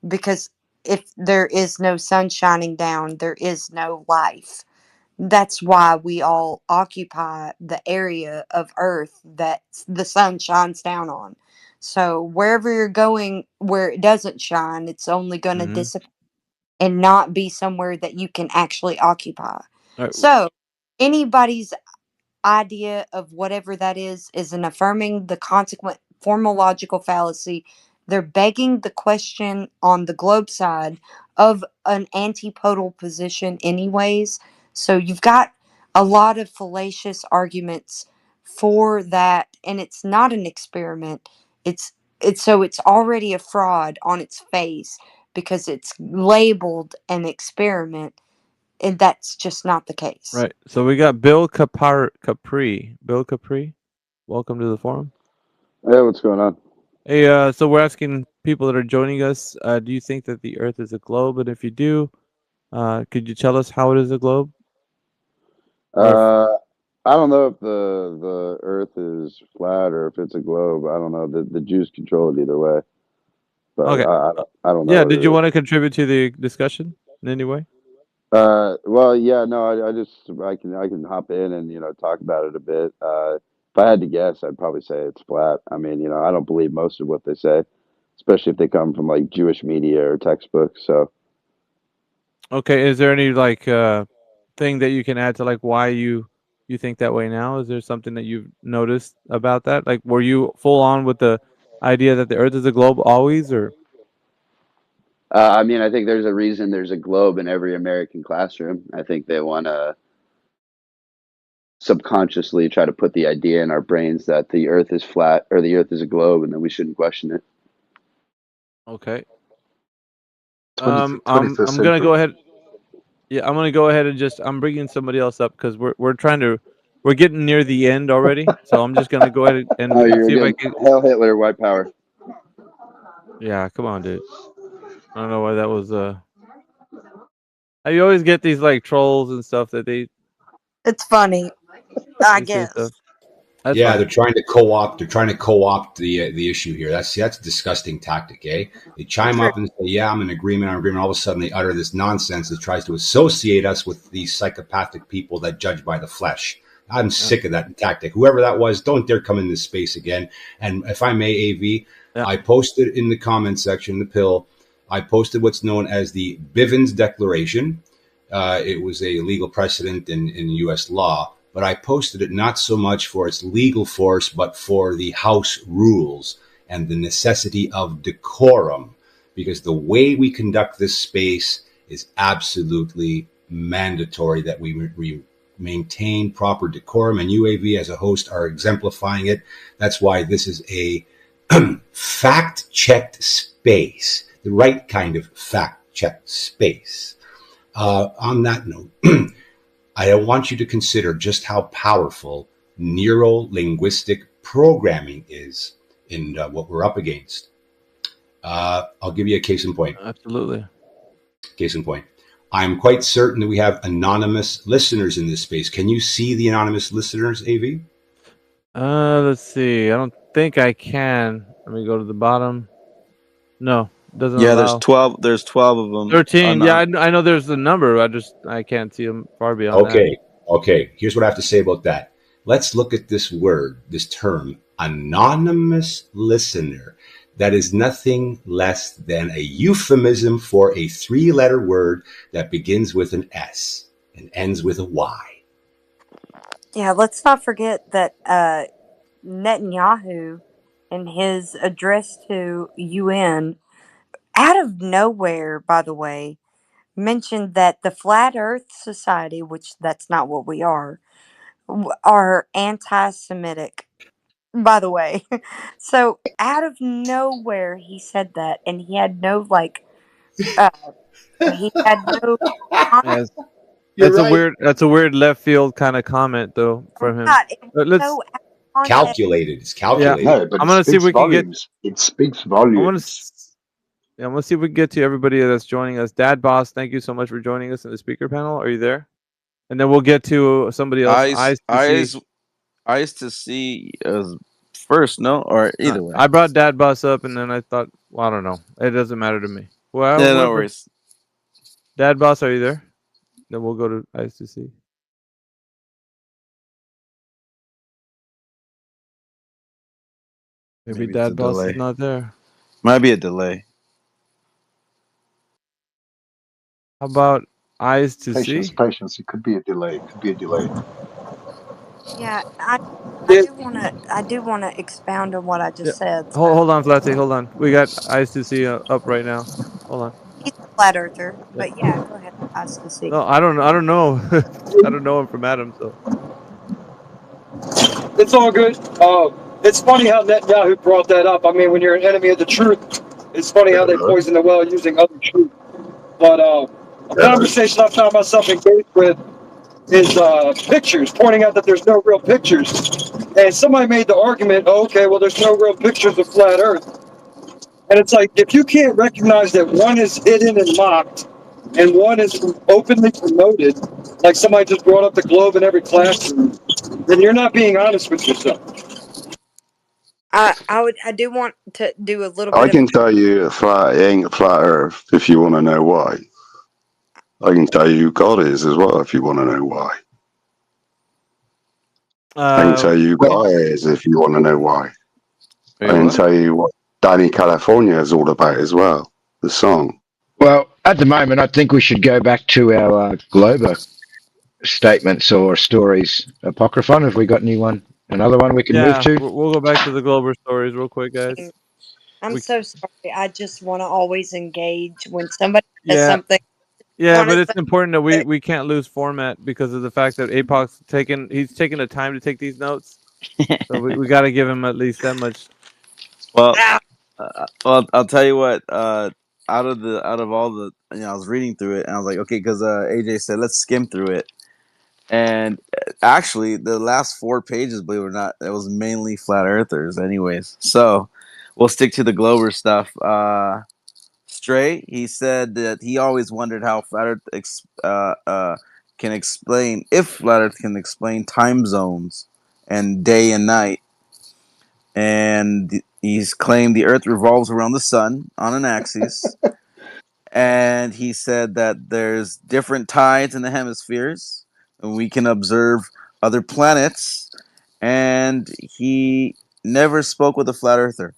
because if there is no sun shining down, there is no life. That's why we all occupy the area of Earth that the sun shines down on. So wherever you're going where it doesn't shine, it's only going to Mhm. dissipate and not be somewhere that you can actually occupy. Alright. So anybody's idea of whatever that is an affirming the consequent formal logical fallacy. They're begging the question on the globe side of an antipodal position anyways. So you've got a lot of fallacious arguments for that, and it's not an experiment. It's so it's already a fraud on its face because it's labeled an experiment, and that's just not the case. Right. So we got Bill Capri. Bill Capri, welcome to the forum. Hey, what's going on? Hey, so we're asking people that are joining us, do you think that the Earth is a globe? And if you do, could you tell us how it is a globe? I don't know if the Earth is flat or if it's a globe. I don't know. The Jews control it either way. But Okay. I don't know. Yeah. what Did it you is. want to contribute to the discussion in any way? Well, yeah, no, I can hop in and talk about it a bit. If I had to guess, I'd probably say it's flat. I mean, I don't believe most of what they say, especially if they come from like Jewish media or textbooks. So Okay. Is there any like thing that you can add to like why you think that way now? Is there something that you've noticed about that? Like, were you full on with the idea that the Earth is a globe always, or? I mean, I think there's a reason there's a globe in every American classroom. I think they want to subconsciously try to put the idea in our brains that the Earth is flat or the Earth is a globe, and that we shouldn't question it. Okay. 21st I'm gonna century. go ahead. Yeah, I'm gonna go ahead and I'm bringing somebody else up because we're getting near the end already. So I'm just gonna go ahead and Oh, you're see if I good. can. Hail Hitler, white power. Yeah, come on, dude. I don't know why that was. You always get these like trolls and stuff that they It's funny, I say guess. stuff. That's Yeah, fine. they're trying to co-opt. They're trying to co-opt the issue here. That's a disgusting tactic, eh? They chime True. up and say, "Yeah, I'm in agreement. I'm in agreement." All of a sudden, they utter this nonsense that tries to associate us with these psychopathic people that judge by the flesh. I'm sick of that tactic. Whoever that was, don't dare come in this space again. And if I may, AV, Yeah. I posted in the comment section, the pill. I posted what's known as the Bivens Declaration. It was a legal precedent in U.S. law, but I posted it not so much for its legal force, but for the House rules and the necessity of decorum, because the way we conduct this space is absolutely mandatory that we maintain proper decorum, and UAV as a host are exemplifying it. That's why this is a fact-checked space, the right kind of fact-checked space. On that note, I want you to consider just how powerful neuro-linguistic programming is in what we're up against. I'll give you a case in point. Absolutely. Case in point. I'm quite certain that we have anonymous listeners in this space. Can you see the anonymous listeners, AV? Let's see. I don't think I can. Let me go to the bottom. No, doesn't Yeah, allow. There's 12 of them. 13. Yeah, I know there's the number. I can't see them far beyond that. Okay. Here's what I have to say about that. Let's look at this word, this term, anonymous listener. That is nothing less than a euphemism for a 3-letter word that begins with an S and ends with a Y. Yeah, let's not forget that Netanyahu, in his address to UN, out of nowhere, by the way, mentioned that the Flat Earth Society, which that's not what we are anti-Semitic, by the way. So out of nowhere, he said that, and he had no he had no Yes. You're right. That's a weird left field kind of comment though from him. God, it was Let's so out of context. Calculated. It's calculated. No, but I'm gonna see if we can get. It speaks I'm gonna. volumes. I'm gonna see if we can get to everybody that's joining us. Dad Boss, thank you so much for joining us in the speaker panel. Are you there? And then we'll get to somebody else. Eyes to see first, no, or either way. I brought Dad Boss up, and then I thought, well, I don't know. It doesn't matter to me. Well, yeah, no worries. Dad Boss, are you there? Then we'll go to Eyes to see. Maybe Dad Boss is not there. Might be a delay. How about Eyes to see? Patience. It could be a delay. Yeah, I do wanna expound on what I just said. Hold on, Flatty. Hold on. We got Eyes to see up right now. Hold on. He's a flat earther, but yeah, go ahead. Eyes to see. No, I don't know. I don't know him from Adam, so. It's all good. It's funny how Netanyahu brought that up. I mean, when you're an enemy of the truth, it's funny how they poison the well using other truth. But a conversation I've found myself engaged with is pictures, pointing out that there's no real pictures. And somebody made the argument, okay, well, there's no real pictures of flat Earth. And it's like, if you can't recognize that one is hidden and mocked, and one is openly promoted, like somebody just brought up the globe in every classroom, then you're not being honest with yourself. I do want to do a little I bit can tell you it ain't a flat Earth if you want to know why. I can tell you who God is as well if you want to know why. I can tell you who God is if you want to know why. I can tell you what Danny California is all about as well, the song. Well, at the moment, I think we should go back to our Glober statements or stories. Apocryphon, have we got another one we can move to? We'll go back to the Glober stories real quick, guys. I'm so sorry. I just want to always engage when somebody says something. Yeah, but it's important that we can't lose format because of the fact that APOC's taking the time to take these notes. So we got to give him at least that much. Well, I'll tell you what. Out of all the, I was reading through it and I was like, okay, because AJ said let's skim through it, and actually the last 4 pages, believe it or not, it was mainly flat earthers, anyways. So we'll stick to the Glober stuff. Stray. He said that he always wondered how Flat Earth can explain, if Flat Earth can explain time zones and day and night. And he's claimed the Earth revolves around the sun on an axis. And he said that there's different tides in the hemispheres, and we can observe other planets. And he never spoke with a flat earther.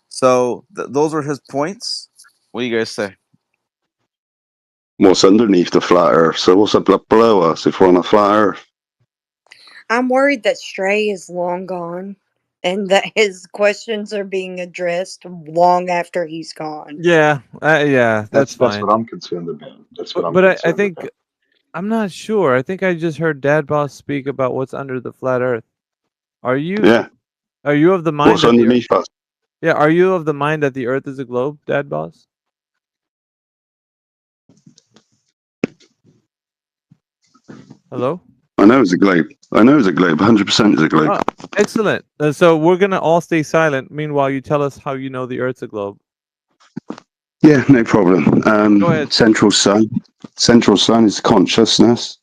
So those were his points. What do you guys say? What's underneath the flat Earth? So what's up below us if we're on a flat Earth? I'm worried that Stray is long gone and that his questions are being addressed long after he's gone. Yeah, that's That's fine. what I'm concerned about. That's what I'm But I concerned think about. I'm not sure. I think I just heard Dad Boss speak about what's under the flat Earth. Are you? Yeah. Are you of the mind What's that the Earth, underneath us? yeah? Are you of the mind that the Earth is a globe, Dad Boss? Hello. I know it's a globe. 100% is a globe. Oh, excellent. So we're gonna all stay silent. Meanwhile, you tell us how you know the Earth's a globe. Yeah, no problem. Go ahead. Central sun. Central sun is consciousness.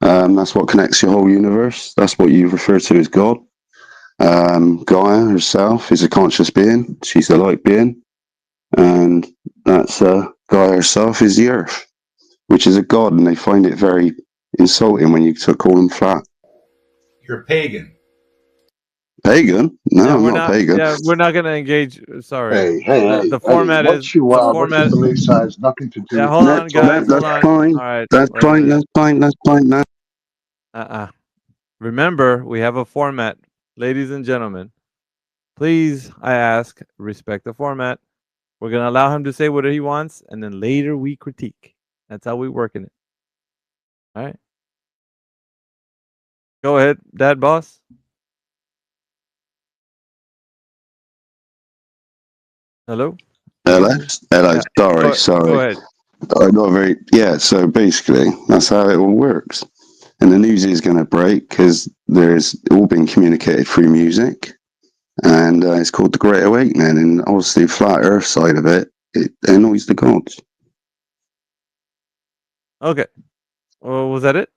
That's what connects your whole universe. That's what you refer to as God. Gaia herself is a conscious being. She's a light being. And that's Gaia herself is the Earth, which is a god, and they find it very insulting when you call them flat. You're a pagan. Pagan? No, Yeah, I'm we're not not. pagan. Yeah, we're not gonna engage. Sorry. Hey, The format is what you believe has nothing to do Yeah, with hold on, guys. Hold That's on. fine. All right. That's wait a fine. minute. That's fine. Remember, we have a format, ladies and gentlemen. Please, I ask, respect the format. We're gonna allow him to say what he wants, and then later we critique. That's how we work in it. All right. Go ahead, Dad Boss. Hello. Hello. Yeah. Go Sorry. ahead. I'm not very. Yeah. So basically, that's how it all works. And the news is going to break because there's all been communicated through music, and it's called the Great Awakening. And obviously, flat Earth side of it, it annoys the gods. Okay. Well, was that it?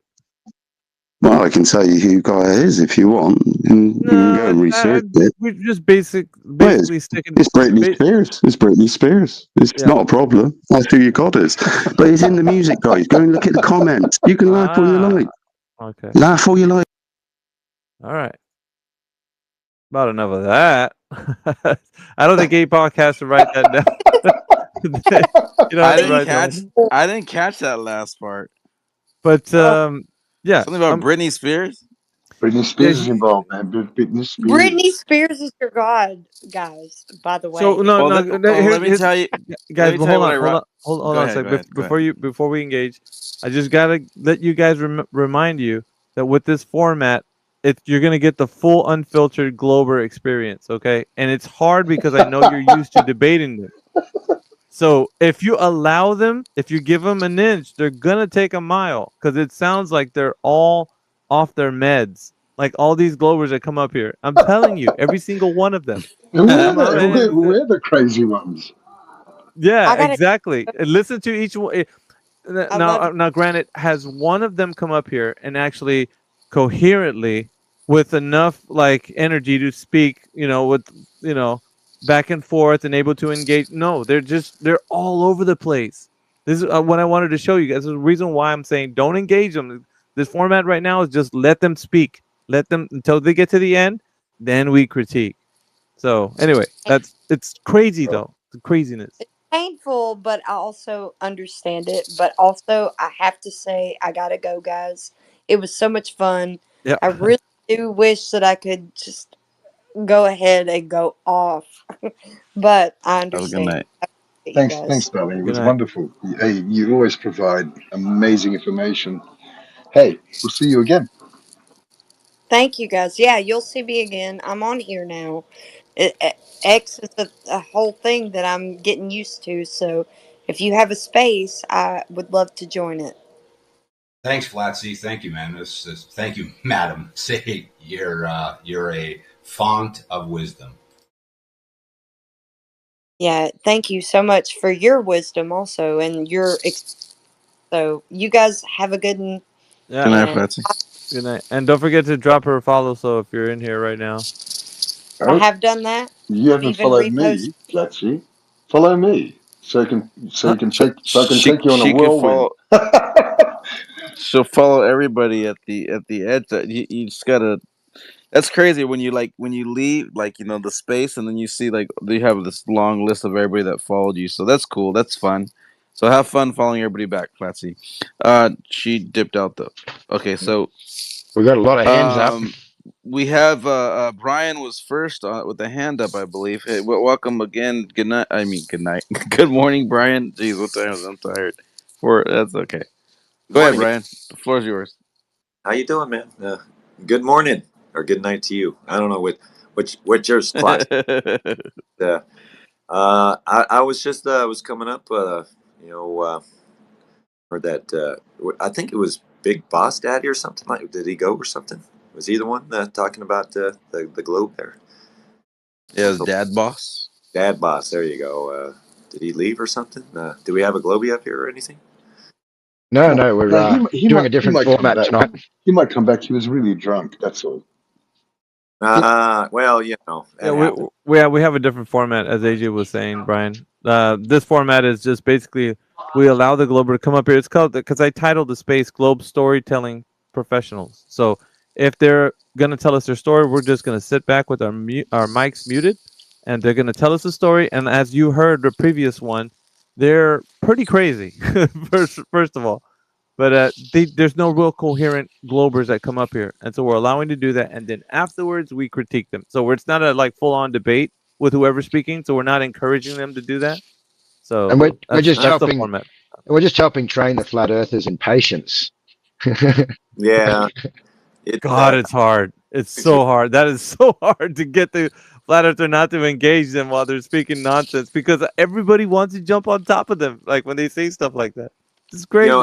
Well, I can tell you who Gaia is if you want, and you can go and research it. We're just basically sticking. It's Britney Spears. It's Britney Spears. It's not a problem. That's who your god is. But it's in the music, guys. Go and look at the comments. You can laugh all you like. Okay. Laugh all you like. All right. About enough of that. I don't think a podcast would write that down. You don't have to write that one. I didn't catch that last part. But yeah, something about Britney Spears. Britney Spears is involved, man. Britney Spears. Britney Spears is your god, guys. By the way. So let me tell you, guys. But hold on a ahead, second. Before we engage, I just gotta let you guys remind you that with this format, you're gonna get the full unfiltered Glober experience, okay? And it's hard because I know you're used to debating them. So if you allow them, if you give them an inch, they're gonna take a mile because it sounds like they're all off their meds. Like all these Globers that come up here, I'm telling you, every single one of them. We're the crazy ones. Yeah, exactly. Listen to each one. Now, granted, has one of them come up here and actually coherently, with enough like energy to speak, back and forth and able to engage? No, they're all over the place. This is what I wanted to show you guys. This is the reason why I'm saying don't engage them. This format right now is just let them speak. Let them until they get to the end, then we critique. So anyway, it's crazy though. The craziness. Painful, but I also understand it. But also, I have to say, I gotta go, guys. It was so much fun. Yeah. I really do wish that I could just go ahead and go off, but I understand. Thanks, darling. It was wonderful. Hey, you always provide amazing information. Hey, we'll see you again. Thank you, guys. Yeah, you'll see me again. I'm on here now. X is a whole thing that I'm getting used to. So if you have a space, I would love to join it. Thanks, Flatsy. Thank you, man. Thank you, madam. Say you're a font of wisdom. Yeah, thank you so much for your wisdom also and your so you guys have a good one. Yeah. Good night, And Patsy. Good night. And don't forget to drop her a follow. So if you're in here right now, I have done that. You I've haven't even followed reposted. me, Platzi. Follow me so I can Huh? take you on a She could whirlwind. follow. She'll follow everybody at the edge. You just gotta. That's crazy when you leave like the space and then you see like they have this long list of everybody that followed you. So that's cool. That's fun. So have fun following everybody back, Platsy. She dipped out though. Okay, so We got a lot of hands up. we have Brian was first with the hand up, I believe. Hey, welcome again. Good night. I mean, good night. Good morning, Brian. Jeez, what time is it? I'm tired. That's okay. Go ahead, Morning. Brian. The floor is yours. How you doing, man? Good morning or good night to you. I don't know which yours clock. I was just was coming up. Heard that. I think it was Big Boss Daddy or something like. Did he go or something? Was he the one talking about the globe there? Yeah, his dad boss. Dad boss. There you go. Did he leave or something? Do we have a Globey up here or anything? No, we're He doing a might different come format back. tonight. He might come back. He was really drunk. That's all. Well, yeah, that happens. we have a different format, as AJ was saying, Brian. This format is just basically we allow the Glober to come up here. It's called because I titled the space Globe Storytelling Professionals. So if they're gonna tell us their story, we're just gonna sit back with our mics muted, and they're gonna tell us a story. And as you heard the previous one, they're pretty crazy. First of all. But there's no real coherent Globers that come up here, and so we're allowing to do that. And then afterwards, we critique them. So it's not a like full-on debate with whoever's speaking. So we're not encouraging them to do that. So And we're that's the helping. format. We're just helping train the flat earthers in patience. Yeah. God, it's hard. It's so hard. That is so hard to get the flat earther not to engage them while they're speaking nonsense because everybody wants to jump on top of them, like when they say stuff like that. It's crazy.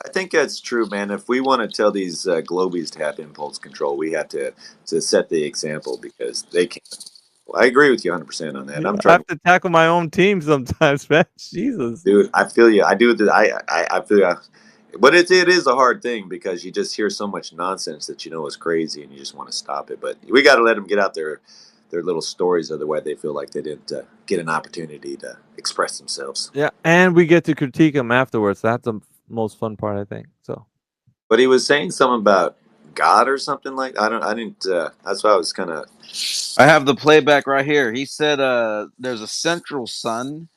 I think that's true, man. If we want to tell these Globies to have impulse control, we have to set the example because they can't. Well, I agree with you 100% on that. I'm I trying have to tackle my own team sometimes, man. Jesus. dude. I feel you. I do. I feel you. But it is a hard thing because you just hear so much nonsense that you know is crazy and you just want to stop it. But we got to let them get out their little stories of the way they feel like they didn't get an opportunity to express themselves. Yeah, and we get to critique them afterwards. That's the most fun part, I think. So. But he was saying something about God or something like I didn't. That's why I was kind of. I have the playback right here. He said, "There's a central sun,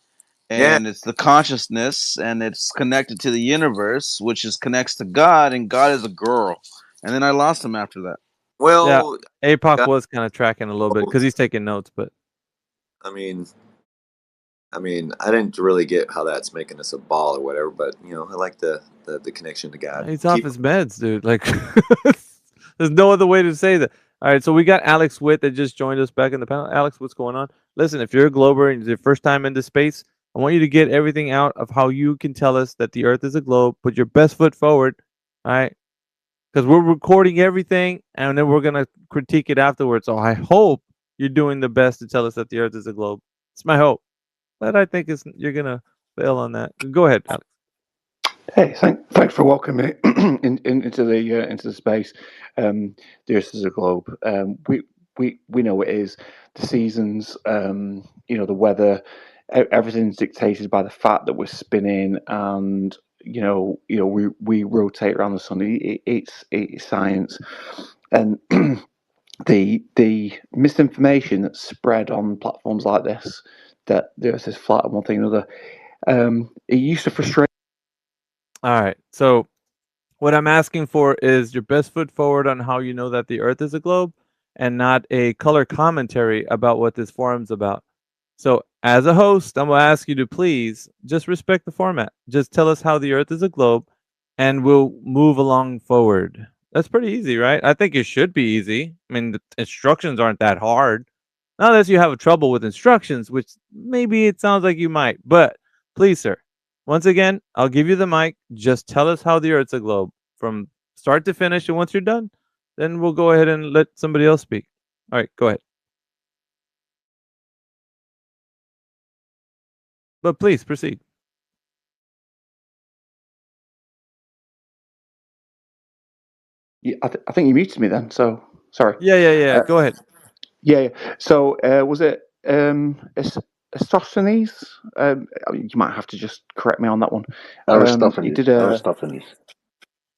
and it's the consciousness, and it's connected to the universe, which connects to God, and God is a girl." And then I lost him after that. Well, yeah, APOC was kind of tracking a little bit because he's taking notes, but I mean, I didn't really get how that's making us a ball or whatever, but I like the connection to God. he's off his meds, dude. Like, there's no other way to say that. All right, so we got Alex Witt that just joined us back in the panel. Alex, what's going on? Listen, if you're a Glober and it's your first time into space, I want you to get everything out of how you can tell us that the Earth is a globe. Put your best foot forward, all right? Because we're recording everything, and then we're gonna critique it afterwards. So I hope you're doing the best to tell us that the Earth is a globe. It's my hope, but I think you're gonna fail on that. Go ahead, Alex. Hey, thanks for welcoming me into the space. The Earth is a globe. We know it is. The seasons, the weather, everything's dictated by the fact that we're spinning, and we rotate around the sun. It's science, and the misinformation that's spread on platforms like this, that the Earth is flat and one thing or another, it used to frustrate. All right. So what I'm asking for is your best foot forward on how you know that the Earth is a globe and not a color commentary about what this forum's about. So as a host, I'm going to ask you to please just respect the format. Just tell us how the Earth is a globe and we'll move along forward. That's pretty easy, right? I think it should be easy. I mean, the instructions aren't that hard. Unless you have a trouble with instructions, which maybe it sounds like you might. But please, sir, once again, I'll give you the mic. Just tell us how the Earth's a globe from start to finish. And once you're done, then we'll go ahead and let somebody else speak. All right, go ahead. But please proceed. I think you muted me then. So sorry. Yeah. Go ahead. Yeah. So was it Eratosthenes? You might have to just correct me on that one. He Aristophanes. did Aristophanes.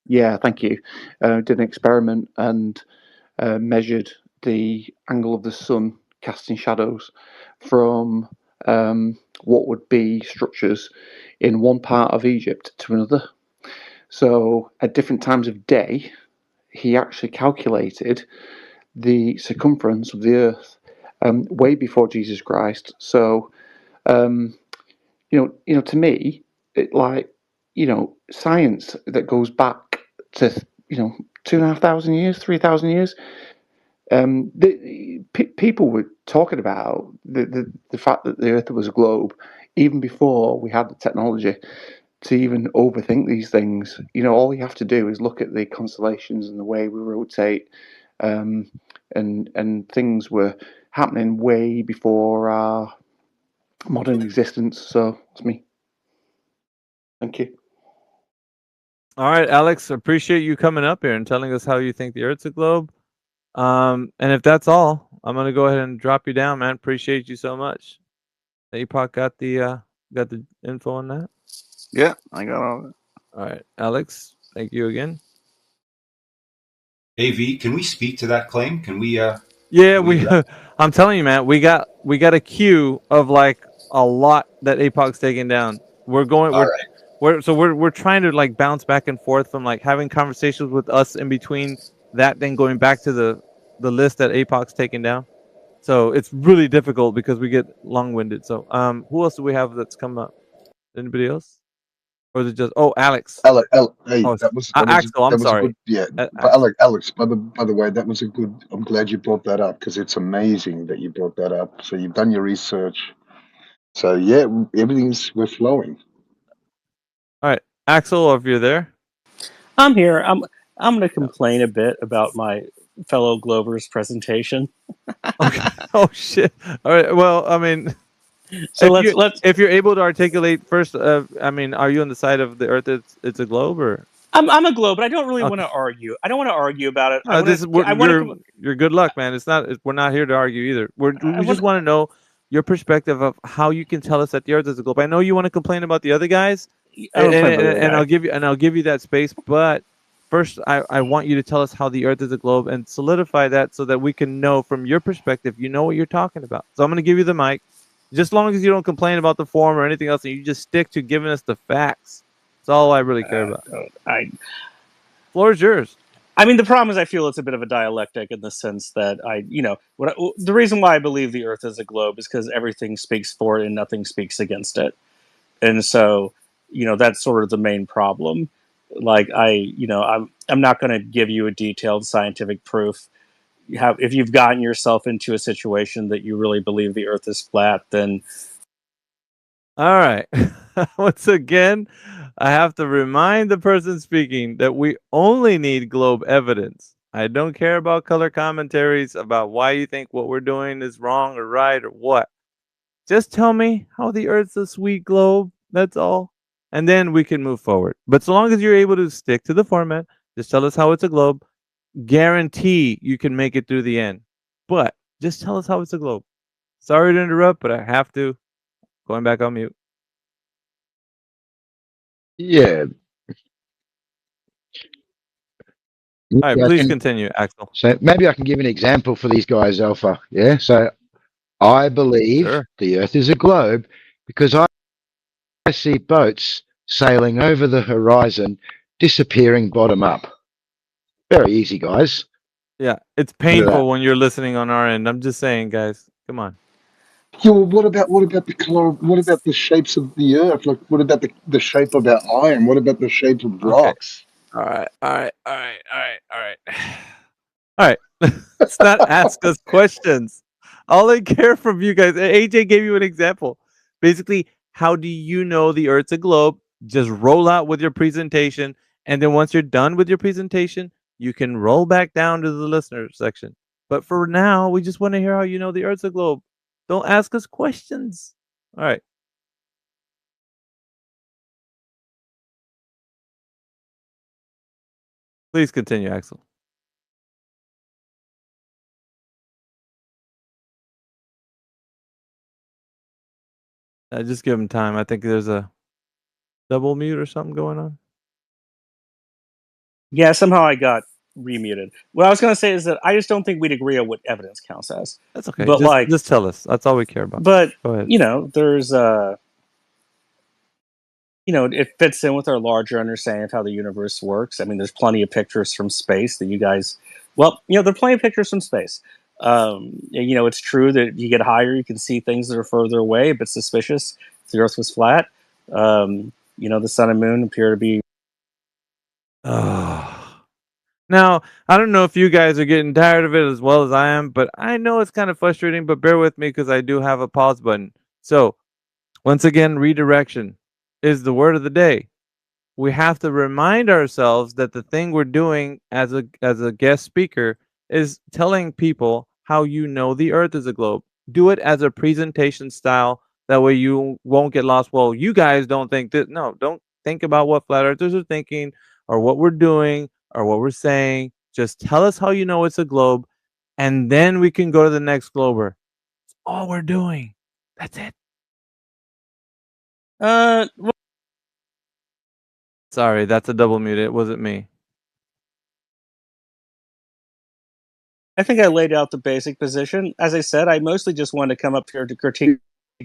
Yeah, thank you. Did an experiment and measured the angle of the sun casting shadows from what would be structures in one part of Egypt to another. So at different times of day, he actually calculated the circumference of the Earth way before Jesus Christ. So, to me, science that goes back to 2,500 years, 3,000 years. People were talking about the fact that the Earth was a globe even before we had the technology to even overthink these things. All you have to do is look at the constellations and the way we rotate, and things were happening way before our modern existence. So that's me. Thank you. All right, Alex, appreciate you coming up here and telling us how you think the Earth's a globe. And if that's all, I'm gonna go ahead and drop you down, man. Appreciate you so much. APOC got the info on that. Yeah, I got all of it. All right, Alex, thank you again. AV, can we speak to that claim? Can we? Yeah, we. I'm telling you, man, we got a queue of like a lot that APOC's taking down. We're going. We're trying to like bounce back and forth from like having conversations with us in between that, then going back to the list that APOC's taken down. So it's really difficult because we get long-winded. So who else do we have that's come up? Anybody else? Or is it just Alex? Hey, Oh, that was Axel. I'm that was a sorry. good, yeah. But Alex, by the way, that was a good. I'm glad you brought that up because it's amazing that you brought that up. So you've done your research. So yeah, we're flowing. All right, Axel, if you're there. I'm here. I'm going to complain a bit about my fellow Glober's presentation. Okay. Oh shit. All right. Well, I mean, so if you're able to articulate first, I mean, are you on the side of the Earth? It's a globe, or I'm a globe, but I don't really want to argue. I don't want to argue about it. You're good luck, man. We're not here to argue either. We just want to know your perspective of how you can tell us that the Earth is a globe. I know you want to complain about the other guys, and I'll give you that space. But first, I want you to tell us how the Earth is a globe and solidify that so that we can know from your perspective, you know what you're talking about. So I'm going to give you the mic. Just as long as you don't complain about the form or anything else, and you just stick to giving us the facts. That's all I really care about. Floor is yours. I mean, the problem is I feel it's a bit of a dialectic in the sense that the reason why I believe the Earth is a globe is because everything speaks for it and nothing speaks against it. And so, that's sort of the main problem. Like I'm not going to give you a detailed scientific proof. If you've gotten yourself into a situation that you really believe the Earth is flat, then all right. Once again, I have to remind the person speaking that we only need globe evidence. I don't care about color commentaries about why you think what we're doing is wrong or right or what. Just tell me how the Earth's a sweet globe. That's all. And then we can move forward. But so long as you're able to stick to the format, just tell us how it's a globe. Guarantee you can make it through the end. But just tell us how it's a globe. Sorry to interrupt, but I have to. Going back on mute. Yeah. All right, please continue, Axel. So maybe I can give an example for these guys, Alpha. Yeah. So I believe the Earth is a globe because I see boats sailing over the horizon, disappearing bottom up. Very easy, guys. Yeah, it's painful when you're listening on our end. I'm just saying, guys. Come on. Yeah, well, what about the color? What about the shapes of the Earth? Like, what about the shape of our iron? What about the shape of rocks? All right. Let's not ask us questions. All I care from you guys. AJ gave you an example. Basically, how do you know the Earth's a globe? Just roll out with your presentation, and then once you're done with your presentation, you can roll back down to the listener section. But for now, we just want to hear how you know the Earth's a globe. Don't ask us questions. All right. Please continue, Axel. Just give him time. I think there's a double mute or something going on. Yeah, somehow I got remuted. What I was going to say is that I just don't think we'd agree on what evidence counts as. That's okay. But just tell us. That's all we care about. But Go ahead. There's it fits in with our larger understanding of how the universe works. I mean, there's plenty of pictures from space that you guys. Well, there are plenty of pictures from space. It's true that you get higher, you can see things that are further away, but suspicious. If the Earth was flat, the sun and moon appear to be. Now, I don't know if you guys are getting tired of it as well as I am, but I know it's kind of frustrating, but bear with me because I do have a pause button. So, once again, redirection is the word of the day. We have to remind ourselves that the thing we're doing as a guest speaker is telling people how the Earth is a globe. Do it as a presentation style. That way you won't get lost. Well, you guys don't think that. No, don't think about what flat earthers are thinking or what we're doing or what we're saying. Just tell us how you know it's a globe, and then we can go to the next glober. That's all we're doing. That's it. Sorry, that's a double mute. It wasn't me. I think I laid out the basic position. As I said, I mostly just wanted to come up here to critique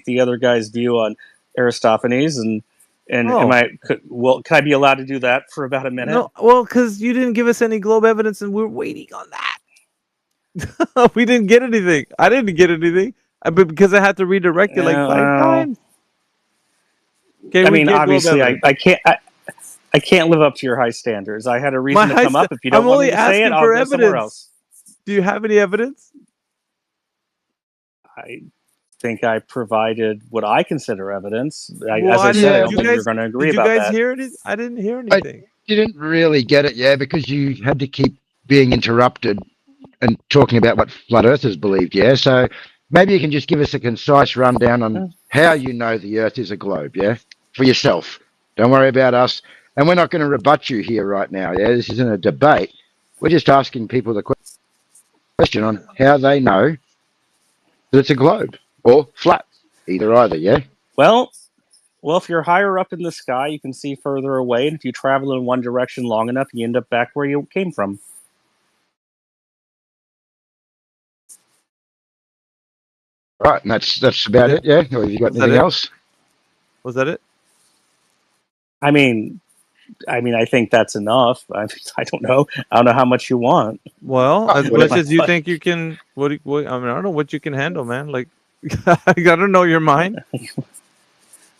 the other guy's view on Aristophanes, and can I be allowed to do that for about a minute? No, well, because you didn't give us any globe evidence, and we're waiting on that. We didn't get anything. I didn't get anything, but because I had to redirect it like 5 times. Okay, I mean, obviously, I can't live up to your high standards. I had a reason to come up. If you don't want me to say it, I'll go somewhere else. Do you have any evidence? I think I provided what I consider evidence. As I said, I don't think you're going to agree about that. Did you guys hear it? I didn't hear anything. I didn't really get it, because you had to keep being interrupted and talking about what flat earthers believed, So maybe you can just give us a concise rundown on how you know the Earth is a globe, for yourself. Don't worry about us. And we're not going to rebut you here right now, This isn't a debate. We're just asking people the question on how they know that it's a globe or flat, either, Well, if you're higher up in the sky, you can see further away, and if you travel in one direction long enough, you end up back where you came from. Right, and that's about it, Or have you got anything else? Was that it? I mean, I think that's enough. I don't know. I don't know how much you want. Well, as much as you think you can. I don't know what you can handle, man. Like, I gotta know your mind.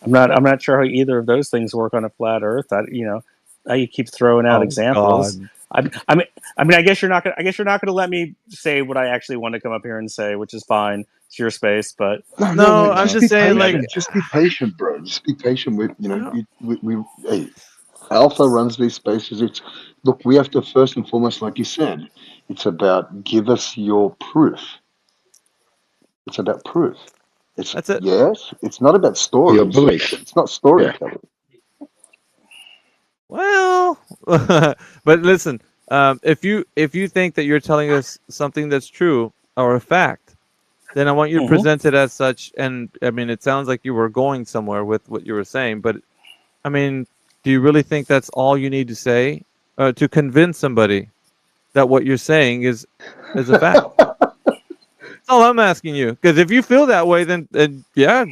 I'm not sure how either of those things work on a flat Earth. You keep throwing out examples. God. I guess you're not gonna let me say what I actually want to come up here and say, which is fine. It's your space, but no, I'm just saying, just be patient, bro. Just be patient with Hey, Alpha runs these spaces. Look, we have to first and foremost, like you said, it's about give us your proof. It's about proof. That's it. Yes, it's not about stories. Your belief. It's not storytelling. Well, but listen, if you think that you're telling us something that's true or a fact, then I want you to present it as such. And I mean, it sounds like you were going somewhere with what you were saying, but I mean, do you really think that's all you need to say to convince somebody that what you're saying is a fact? That's all I'm asking you. Because if you feel that way, then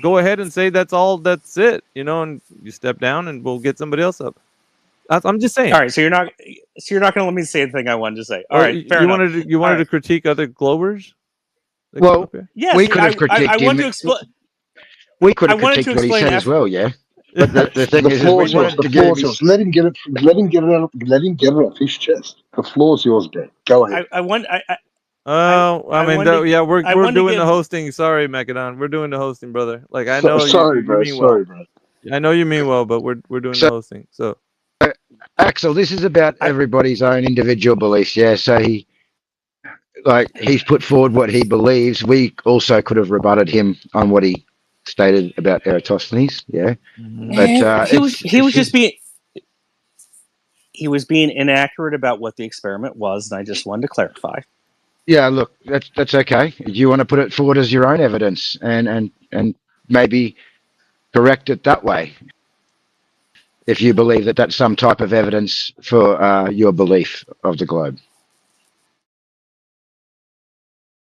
go ahead and say that's it, and you step down and we'll get somebody else up. I'm just saying. All right, so you're not going to let me say the thing I wanted to say. All right, fair enough. You wanted to critique other globers? Well, yes, we could have critiqued him. We could have critiqued what he said as well, But the thing is, we wanted to give him. Let him get it off his chest. The floor's yours, bro. Go ahead. We're doing the hosting. Sorry, Macedon. We're doing the hosting, brother. Like I know sorry, you mean well. Sorry, bro. I know you mean well, but we're doing the hosting. So, Axel, this is about everybody's own individual beliefs. So he's put forward what he believes. We also could have rebutted him on what he stated about Eratosthenes. But he was just being. he was being inaccurate about what the experiment was, and I just wanted to clarify. Yeah, look, that's okay. You want to put it forward as your own evidence and maybe correct it that way, if you believe that that's some type of evidence for your belief of the globe.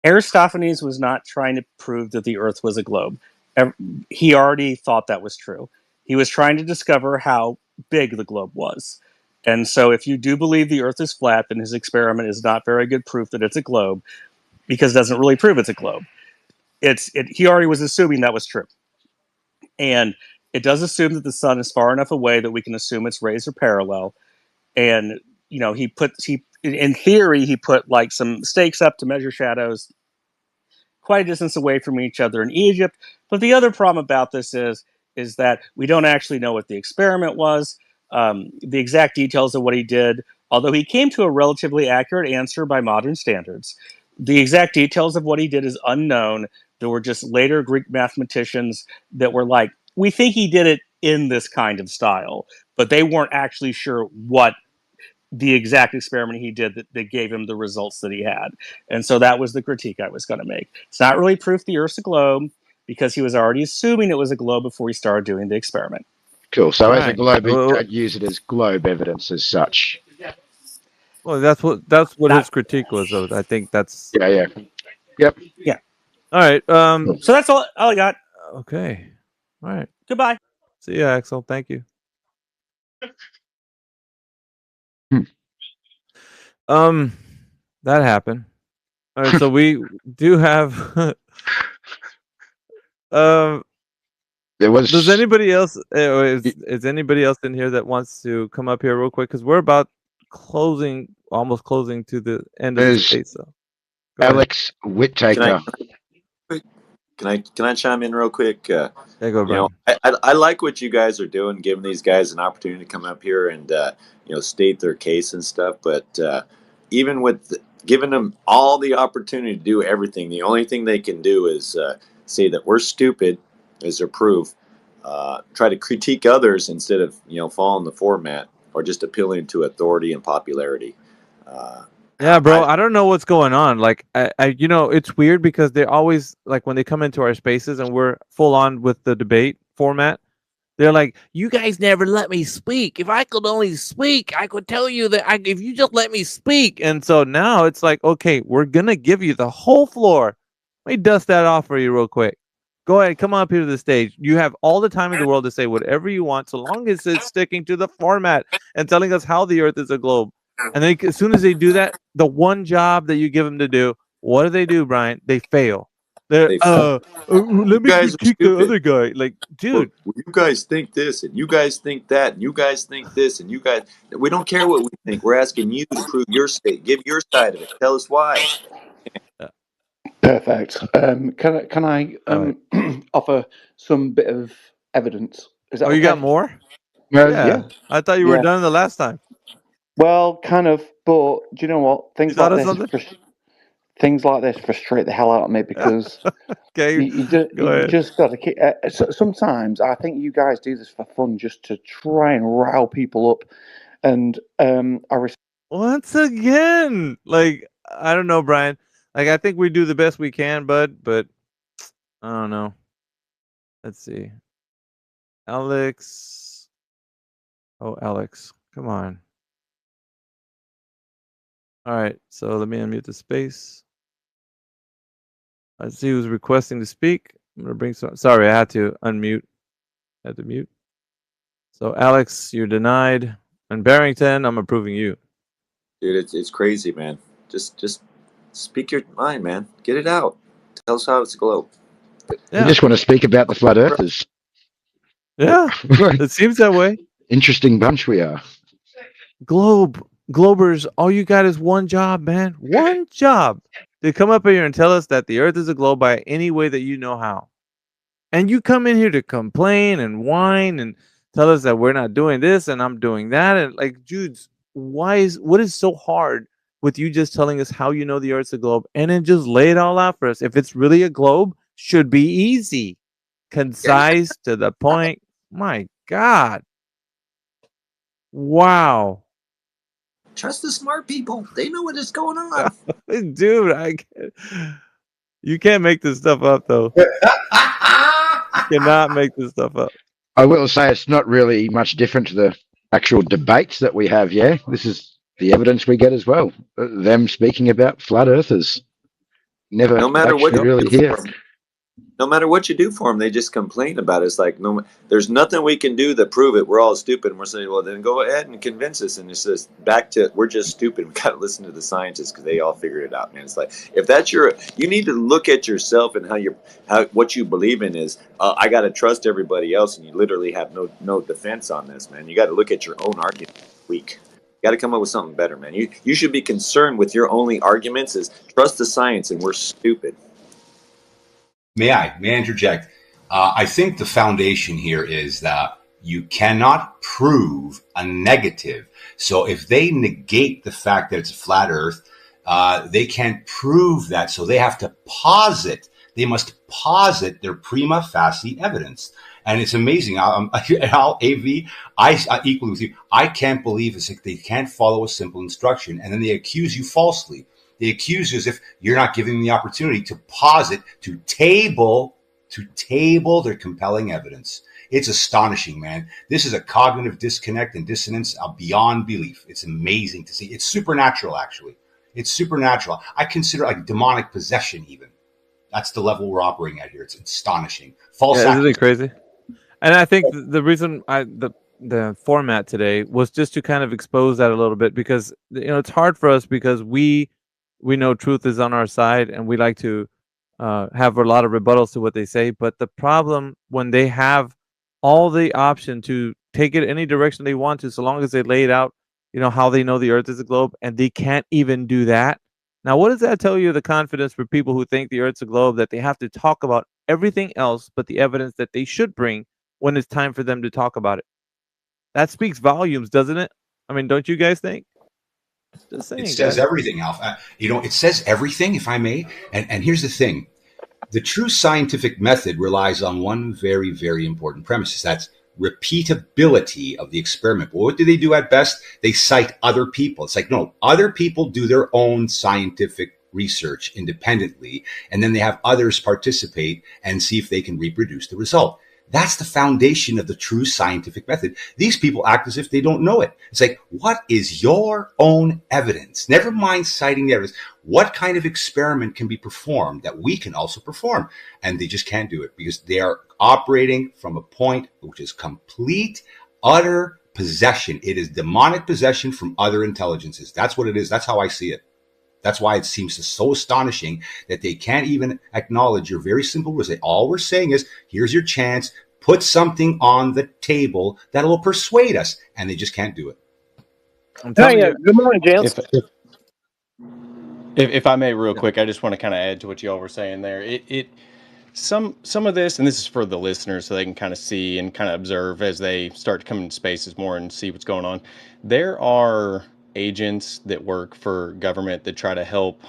Aristophanes was not trying to prove that the Earth was a globe. He already thought that was true. He was trying to discover how big the globe was. And so if you do believe the Earth is flat, then his experiment is not very good proof that it's a globe, because it doesn't really prove it's a globe. He already was assuming that was true. And it does assume that the sun is far enough away that we can assume its rays are parallel. And, you know, in theory, he put like some stakes up to measure shadows quite a distance away from each other in Egypt. But the other problem about this is that we don't actually know what the experiment was, the exact details of what he did, although he came to a relatively accurate answer by modern standards. The exact details of what he did is unknown. There were just later Greek mathematicians that were like, we think he did it in this kind of style, but they weren't actually sure what the exact experiment he did that gave him the results that he had. And so that was the critique I was going to make. It's not really proof the Earth's a globe, because he was already assuming it was a globe before he started doing the experiment. Cool. So as a globe, we don't use it as globe evidence as such. Well, that's what his critique was of. I think that's yeah. Yep. Yeah. All right. So that's all I got. Okay. All right. Goodbye. See ya, Axel. Thank you. That happened. All right, so we do have does anybody else is anybody else in here that wants to come up here real quick, because we're about almost closing to the end of the space. So Alex Whittaker. Can I chime in real quick? Yeah, go, Brian. I like what you guys are doing, giving these guys an opportunity to come up here and state their case and stuff. But even with giving them all the opportunity to do everything, the only thing they can do is say that we're stupid as their proof. Try to critique others instead of following the format or just appealing to authority and popularity. Yeah, bro, I don't know what's going on. Like, I it's weird because they always, like, when they come into our spaces and we're full on with the debate format, they're like, you guys never let me speak. If I could only speak, I could tell you that if you just let me speak. And so now it's like, okay, we're going to give you the whole floor. Let me dust that off for you real quick. Go ahead, come up here to the stage. You have all the time in the world to say whatever you want, so long as it's sticking to the format and telling us how the Earth is a globe. And then as soon as they do that, the one job that you give them to do, what do, Brian? They fail. Let me critique the other guy. Like, dude. Well, you guys think this, and you guys think that, and you guys think this, and you guys. We don't care what we think. We're asking you to prove your state. Give your side of it. Tell us why. Perfect. Can I offer some bit of evidence? Is that you got more? Yeah. I thought you were done the last time. Well, kind of, but do you know what? Things like this frustrate the hell out of me because you just got to keep. Sometimes I think you guys do this for fun, just to try and rile people up. And once again, like, I don't know, Brian. Like, I think we do the best we can, bud, but I don't know. Let's see. Alex. Oh, Alex. Come on. All right, so let me unmute the space. I see who's requesting to speak. I'm gonna bring some. Sorry, I had to unmute. I had to mute. So, Alex, you're denied. And Barrington, I'm approving you. Dude, it's crazy, man. Just speak your mind, man. Get it out. Tell us how it's a globe. Yeah. You just want to speak about the flat earthers. Yeah, it seems that way. Interesting bunch we are. Globers, all you got is one job, man. One job. To come up here and tell us that the Earth is a globe by any way that you know how. And you come in here to complain and whine and tell us that we're not doing this and I'm doing that. And like, dudes, what is so hard with you just telling us how you know the Earth's a globe and then just lay it all out for us? If it's really a globe, should be easy, concise, to the point. My God. Wow. Trust the smart people. They know what is going on. Dude, you can't make this stuff up, though. You cannot make this stuff up. I will say it's not really much different to the actual debates that we have. Yeah, this is the evidence we get as well. Them speaking about flat earthers. Never No matter what actually you really do hear. for them, no matter what you do for them, they just complain about it. It's like, no, there's nothing we can do to prove it. We're all stupid. And we're saying, well, then go ahead and convince us. And it's just back to, we're just stupid. We got to listen to the scientists because they all figured it out, man. It's like, if that's you need to look at yourself and what you believe in is, I got to trust everybody else. And you literally have no defense on this, man. You got to look at your own argument weak. You got to come up with something better, man. You should be concerned with your only arguments is trust the science and we're stupid. May I interject? I think the foundation here is that you cannot prove a negative. So if they negate the fact that it's a flat earth, they can't prove that. So they have to posit. They must posit their prima facie evidence. And it's amazing. AV, I equally with you. I can't believe it's like they can't follow a simple instruction. And then they accuse you falsely. They accuse you as if you're not giving them the opportunity to posit, to table their compelling evidence. It's astonishing, man. This is a cognitive disconnect and dissonance beyond belief. It's amazing to see. It's supernatural, actually. It's supernatural. I consider it like demonic possession, even. That's the level we're operating at here. It's astonishing. False. Yeah, isn't it crazy? And I think the reason the format today was just to kind of expose that a little bit, because it's hard for us because we know truth is on our side and we like to have a lot of rebuttals to what they say. But the problem when they have all the option to take it any direction they want to, so long as they lay it out, how they know the earth is a globe, and they can't even do that. Now, what does that tell you, the confidence for people who think the earth's a globe, that they have to talk about everything else but the evidence that they should bring when it's time for them to talk about it? That speaks volumes, doesn't it? I mean, don't you guys think? Just saying, it says guys. everything, Alf. It says everything, if I may. And here's the thing. The true scientific method relies on one very, very important premise. That's repeatability of the experiment. But what do they do at best? They cite other people. It's like, no, other people do their own scientific research independently, and then they have others participate and see if they can reproduce the result. That's the foundation of the true scientific method. These people act as if they don't know it. It's like, what is your own evidence? Never mind citing the evidence. What kind of experiment can be performed that we can also perform? And they just can't do it because they are operating from a point which is complete, utter possession. It is demonic possession from other intelligences. That's what it is. That's how I see it. That's why it seems so astonishing that they can't even acknowledge your very simple words. All we're saying is, here's your chance, put something on the table that will persuade us. And they just can't do it. Good morning, James. If I may, real quick, I just want to kind of add to what you all were saying there. Some of this, and this is for the listeners so they can kind of see and kind of observe as they start to come into spaces more and see what's going on. There are agents that work for government that try to help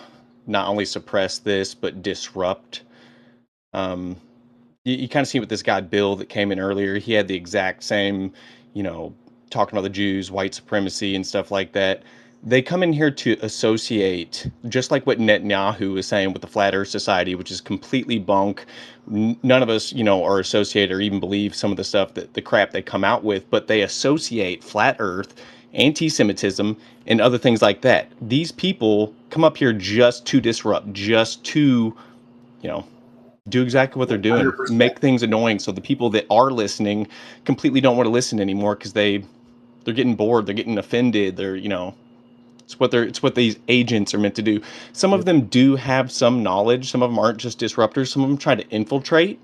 not only suppress this but disrupt. You kind of see with this guy Bill that came in earlier. He had the exact same, talking about the Jews, white supremacy and stuff like that. They come in here to associate, just like what Netanyahu was saying with the Flat Earth Society, which is completely bunk. None of us, are associated or even believe some of the stuff that the crap they come out with, but they associate flat Earth, anti-Semitism, and other things like that. These people come up here just to disrupt, just to, do exactly what they're doing, 100%. Make things annoying. So the people that are listening completely don't want to listen anymore because they're getting bored, they're getting offended, they're, it's what these agents are meant to do. Some of them do have some knowledge. Some of them aren't just disruptors. Some of them try to infiltrate.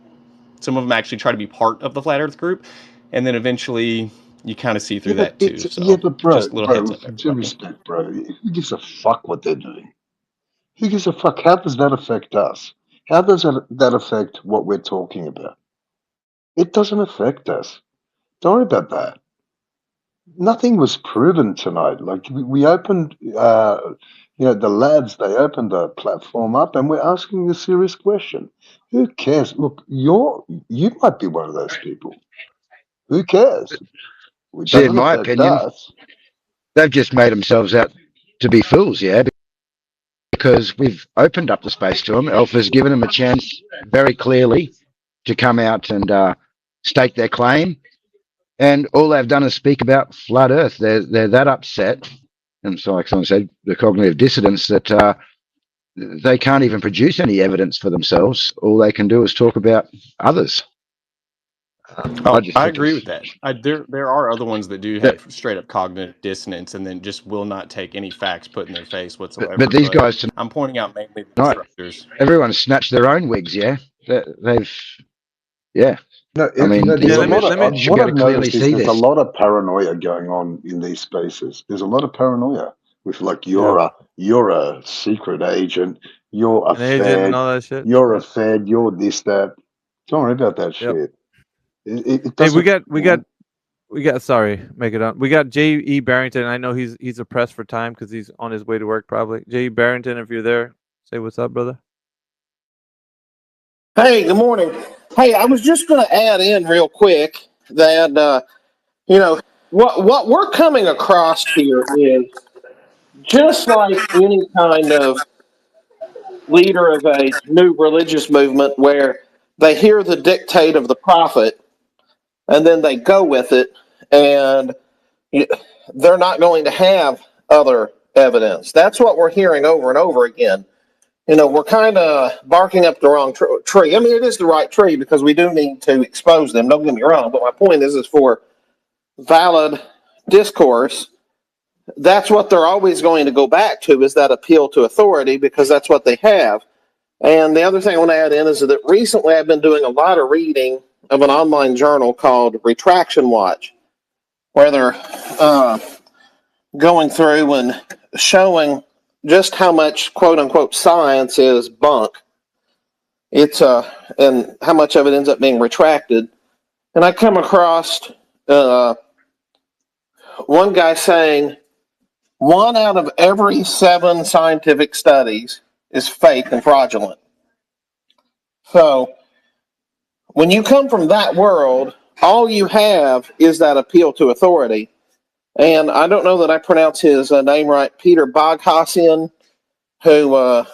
Some of them actually try to be part of the Flat Earth group. And then eventually you kind of see through that too. So but bro, just a little heads up, due respect, bro, who gives a fuck what they're doing? Who gives a fuck? How does that affect us? How does that affect what we're talking about? It doesn't affect us. Don't worry about that. Nothing was proven tonight. Like we opened, the lads, they opened a platform up, and we're asking a serious question. Who cares? Look, you might be one of those people. Who cares? It See, in doesn't my affect opinion, us. they've just made themselves out to be fools, yeah, because we've opened up the space to them. Alpha's given them a chance very clearly to come out and stake their claim, and all they've done is speak about flat Earth. They're that upset, and so like someone said, the cognitive dissonance, that they can't even produce any evidence for themselves. All they can do is talk about others. I agree with that. There are other ones that do have straight up cognitive dissonance and then just will not take any facts put in their face whatsoever. But these guys I'm pointing out mainly the tonight, disruptors. everyone's snatched their own wigs, yeah. Yeah. No, I mean, there's a lot you what got to I've clearly noticed is see there's this. a lot of paranoia going on in these spaces. There's a lot of paranoia with like you're a secret agent, you're a An agent and Fed, all that shit. you're a Fed, you're this, that. Don't worry about that Yep. shit. It Hey, doesn't. we got. Sorry, make it up. We got J.E. Barrington. I know he's oppressed for time because he's on his way to work probably. J.E. Barrington, if you're there, say what's up, brother. Hey, good morning. Hey, I was just going to add in real quick that what we're coming across here is just like any kind of leader of a new religious movement where they hear the dictate of the prophet and then they go with it, and they're not going to have other evidence. That's what we're hearing over and over again. We're kind of barking up the wrong tree. I mean, it is the right tree because we do need to expose them. Don't get me wrong. But my point is for valid discourse, that's what they're always going to go back to, is that appeal to authority, because that's what they have. And the other thing I want to add in is that recently I've been doing a lot of reading of an online journal called Retraction Watch, where they're going through and showing just how much quote unquote science is bunk. And how much of it ends up being retracted. And I come across one guy saying 1 out of every 7 scientific studies is fake and fraudulent. So when you come from that world, all you have is that appeal to authority. And I don't know that I pronounce his name right, Peter Boghossian, who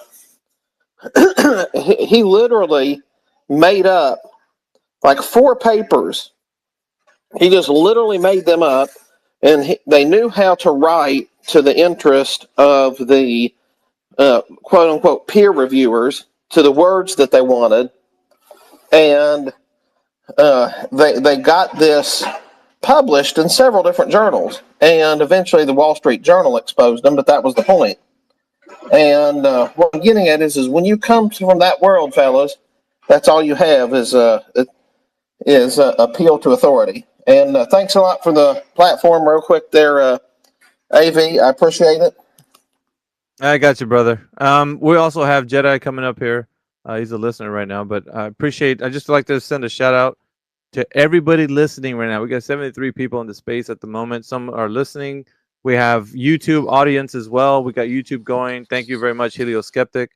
he literally made up like 4 papers. He just literally made them up, and they knew how to write to the interest of the quote unquote peer reviewers to the words that they wanted, and they got this published in several different journals, and eventually the Wall Street Journal exposed them, but that was the point. And what I'm getting at is when you come from that world, fellas, that's all you have is appeal to authority. And thanks a lot for the platform. Real quick there, AV, I appreciate it. I got you, brother. We also have Jedi coming up here. He's a listener right now, but I just like to send a shout out to everybody listening right now. We got 73 people in the space at the moment. Some are listening. We have YouTube audience as well. We got YouTube going. Thank you very much, Helioskeptic.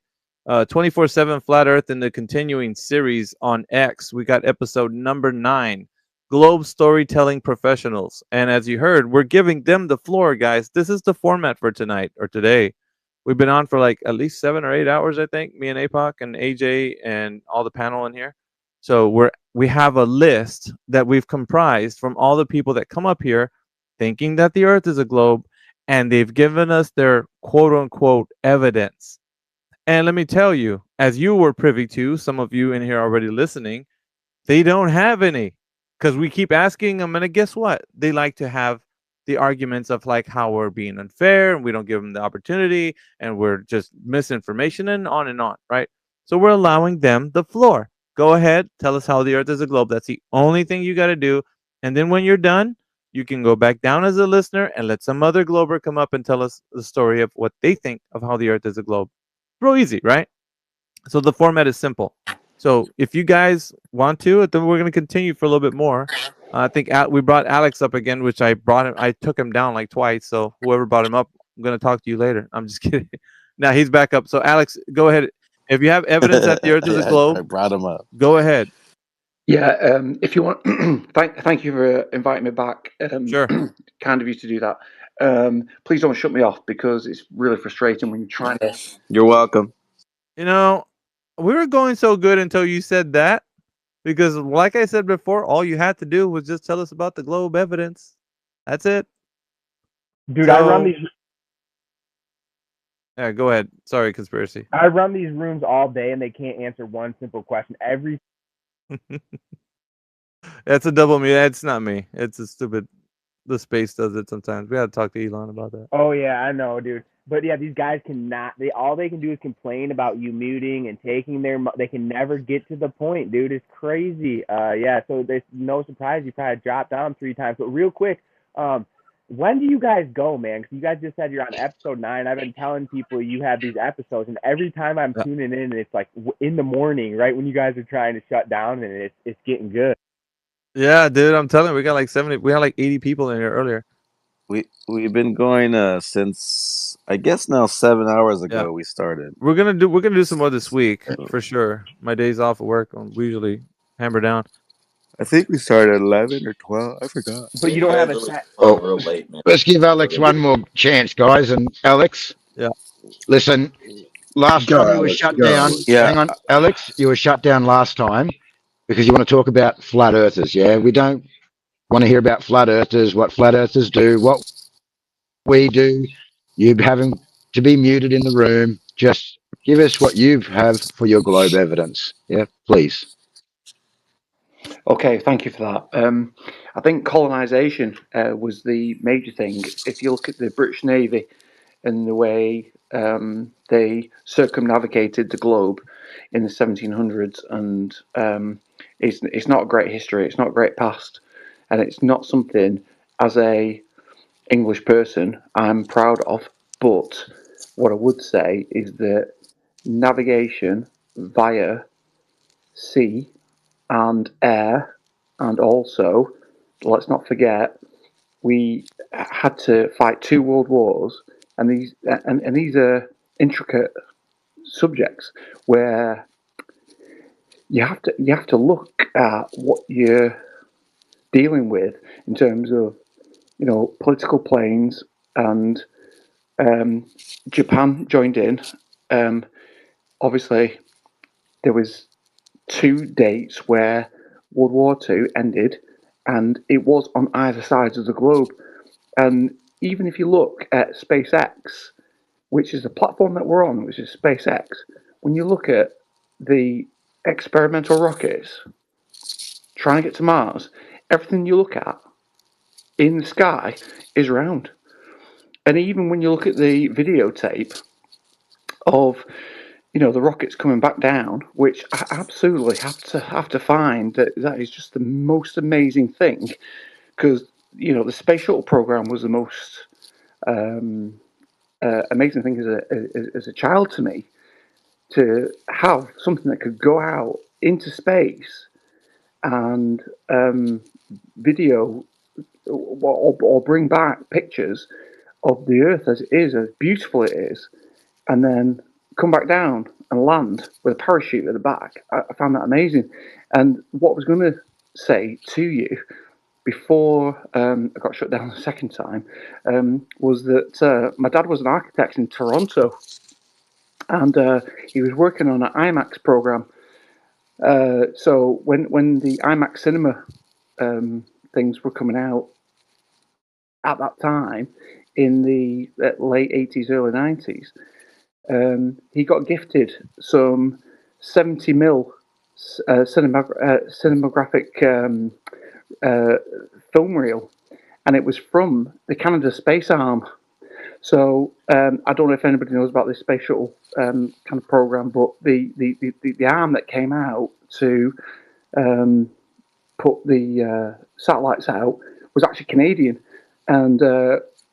24/7 Flat Earth in the continuing series on X. We got episode number 9, Globe Storytelling Professionals. And as you heard, we're giving them the floor, guys. This is the format for tonight or today. We've been on for like at least 7 or 8 hours, I think. Me and APOC and AJ and all the panel in here. So we have a list that we've comprised from all the people that come up here thinking that the Earth is a globe, and they've given us their quote-unquote evidence. And let me tell you, as you were privy to, some of you in here already listening, they don't have any, because we keep asking them, and guess what? They like to have the arguments of like how we're being unfair, and we don't give them the opportunity, and we're just misinformation, and on, right? So we're allowing them the floor. Go ahead, tell us how the Earth is a globe. That's the only thing you got to do. And then when you're done, you can go back down as a listener and let some other glober come up and tell us the story of what they think of how the Earth is a globe. Real easy, right? So the format is simple. So if you guys want to, then we're going to continue for a little bit more. I think we brought Alex up again, which I took him down like twice. So whoever brought him up, I'm going to talk to you later. I'm just kidding. Now he's back up. So Alex, go ahead. If you have evidence that the Earth is a globe, I brought him up. Go ahead. Yeah, if you want, thank you for inviting me back. Sure. Kind of you to do that. Please don't shut me off because it's really frustrating when you're trying to. You're welcome. You know, we were going so good until you said that. Because, like I said before, all you had to do was just tell us about the globe evidence. That's it. Dude, I run these. Yeah, go ahead. Sorry, conspiracy. I run these rooms all day, and they can't answer one simple question. That's a double mute. It's not me. It's a stupid. The space does it sometimes. We got to talk to Elon about that. Oh yeah, I know, dude. But yeah, these guys cannot. All they can do is complain about you muting and taking their. They can never get to the point, dude. It's crazy. Yeah. So there's no surprise you probably dropped down 3 times. But real quick, when do you guys go, man? Because you guys just said you're on episode 9. I've been telling people you have these episodes, and every time I'm tuning in, it's like in the morning, right when you guys are trying to shut down, and it's getting good. Yeah, dude, I'm telling you, we got like 70. We had like 80 people in here earlier. We've been going since I guess now 7 hours ago we started. We're gonna do some more this week for sure. My days off of work, we usually hammer down. I think we started at 11 or 12. I forgot. But you don't have a set. Oh, real late, man. Let's give Alex one more chance, guys. And Alex, listen. Last time you were shut down. Yeah. Hang on, Alex. You were shut down last time because you want to talk about flat earthers. Yeah, we don't want to hear about flat earthers. What flat earthers do. What we do. You having to be muted in the room. Just give us what you have for your globe evidence. Yeah, please. Okay, thank you for that. I think colonisation was the major thing. If you look at the British Navy and the way they circumnavigated the globe in the 1700s, and it's not a great history, it's not a great past, and it's not something as a English person I'm proud of. But what I would say is that navigation via sea and air, and also, let's not forget, we had to fight 2 world wars, and these are intricate subjects where you have to look at what you're dealing with in terms of political planes, and Japan joined in. Obviously, there was 2 dates where World War II ended, and it was on either sides of the globe. And even if you look at SpaceX, which is the platform that we're on, which is SpaceX, when you look at the experimental rockets trying to get to Mars, everything you look at in the sky is round. And even when you look at the videotape of the rockets coming back down, which I absolutely have to find that is just the most amazing thing, because the space shuttle program was the most amazing thing as a child to me, to have something that could go out into space and video or bring back pictures of the Earth as it is, as beautiful it is, and then come back down and land with a parachute at the back. I found that amazing. And what I was going to say to you before I got shut down the second time was that my dad was an architect in Toronto, and he was working on an IMAX program. So when the IMAX cinema things were coming out at that time in the late 80s, early 90s, he got gifted some 70mm cinematographic film reel, and it was from the Canada Space Arm. So I don't know if anybody knows about this space shuttle kind of program, but the arm that came out to put the satellites out was actually Canadian, and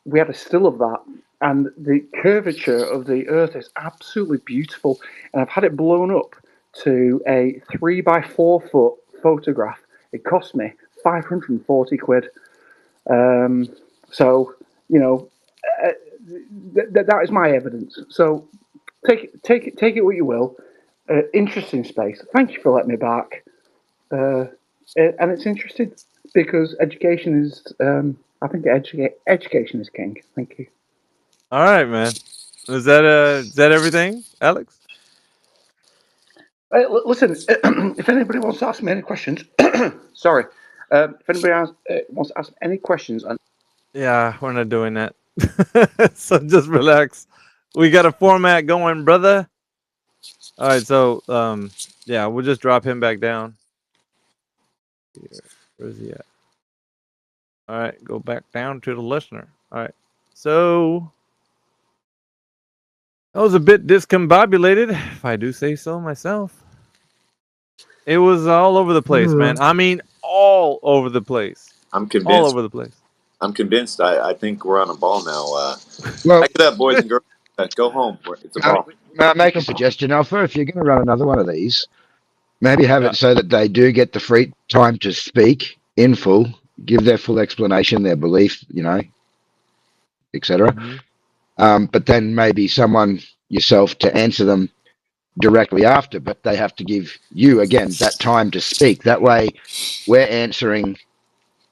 we had a still of that. And the curvature of the Earth is absolutely beautiful. And I've had it blown up to a 3x4 foot photograph. It cost me 540 quid. So, that is my evidence. So take it what you will. Interesting space. Thank you for letting me back. And it's interesting because education is I think education is king. Thank you. All right, man. Is that everything, Alex? Listen, if anybody wants to ask me any questions, sorry. If anybody wants to ask me any questions, Yeah, we're not doing that. So just relax. We got a format going, brother. All right, so yeah, we'll just drop him back down. Here. Where's he at? All right, go back down to the listener. All right, so that was a bit discombobulated, if I do say so myself. It was all over the place, man. I mean, all over the place. I'm convinced. All over the place. I'm convinced. I think we're on a ball now. Well, back it up, boys and girls. Go home. It's a ball. May I make a suggestion, Alpha? If you're going to run another one of these, maybe have it so that they do get the free time to speak in full, give their full explanation, their belief, etc. But then maybe someone yourself to answer them directly after, but they have to give you again that time to speak. That way we're answering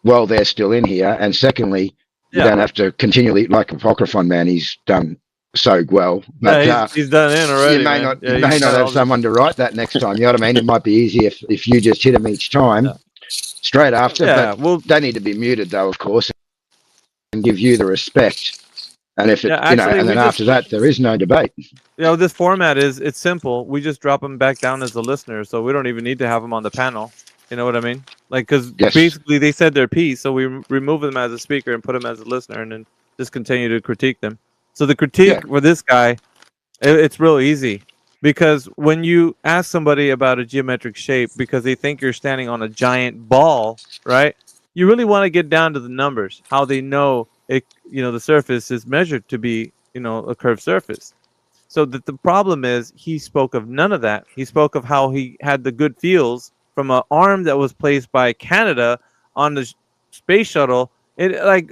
while they're still in here, and secondly, you don't have to continually, like Apocryphon, man, he's done so well, but he's done in already. you may man. not have someone to write that next time. You know what I mean? It might be easy if you just hit them each time straight after, but they need to be muted though, of course, and give you the respect. And if it, and then after that, there is no debate. This format it's simple. We just drop them back down as a listener, so we don't even need to have them on the panel. You know what I mean? Like, because basically they said their piece, so we remove them as a speaker and put them as a listener, and then just continue to critique them. So the critique for this guy, it's real easy, because when you ask somebody about a geometric shape because they think you're standing on a giant ball, right? You really want to get down to the numbers, how they know it. The surface is measured to be, a curved surface. So that the problem is he spoke of none of that. He spoke of how he had the good feels from an arm that was placed by Canada on the space shuttle. The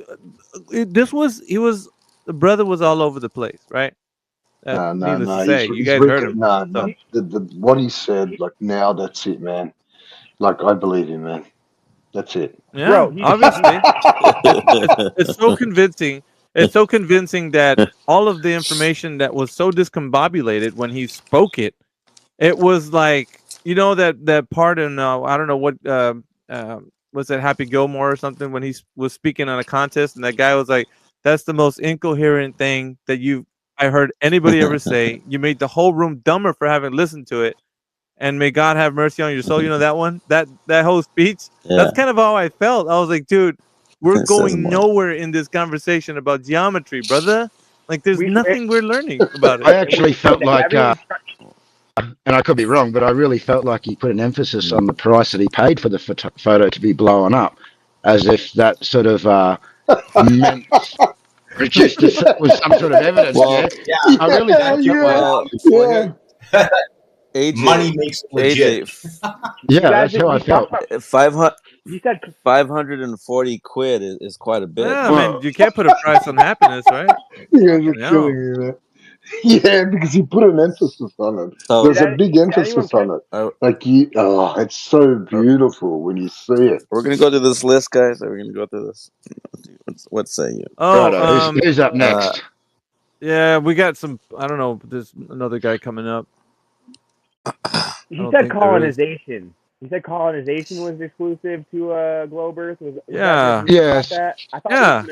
brother was all over the place, right? Needless to say, you guys heard him. What he said, like, now that's it, man. Like, I believe him, man. That's it. Yeah, bro, obviously. It's so convincing. It's so convincing that all of the information that was so discombobulated when he spoke it was like, that part in, I don't know what, was that Happy Gilmore or something, when he was speaking on a contest, and that guy was like, that's the most incoherent thing that I heard anybody ever say. You made the whole room dumber for having listened to it. And may God have mercy on your soul. You know that one? That whole speech? Yeah. That's kind of how I felt. I was like, dude, we're going nowhere in this conversation about geometry, brother. Like, there's nothing we're learning about it. I actually felt like, and I could be wrong, but I really felt like he put an emphasis on the price that he paid for the photo to be blown up, as if that sort of meant just was some sort of evidence. I really don't AJ, money makes it legit. That's how I felt. 540 quid is quite a bit. Yeah, I mean, you can't put a price on happiness, right? You guys are killing me, man. Yeah, because he put an emphasis on it. There's a big emphasis on it. It's so beautiful when you see it. We're gonna go through this list, guys. We're gonna go through this. What say you? Oh, who's up next? Yeah, we got some. I don't know. There's another guy coming up. He said colonization. He said colonization was exclusive to Globe Earth. Yes. I thought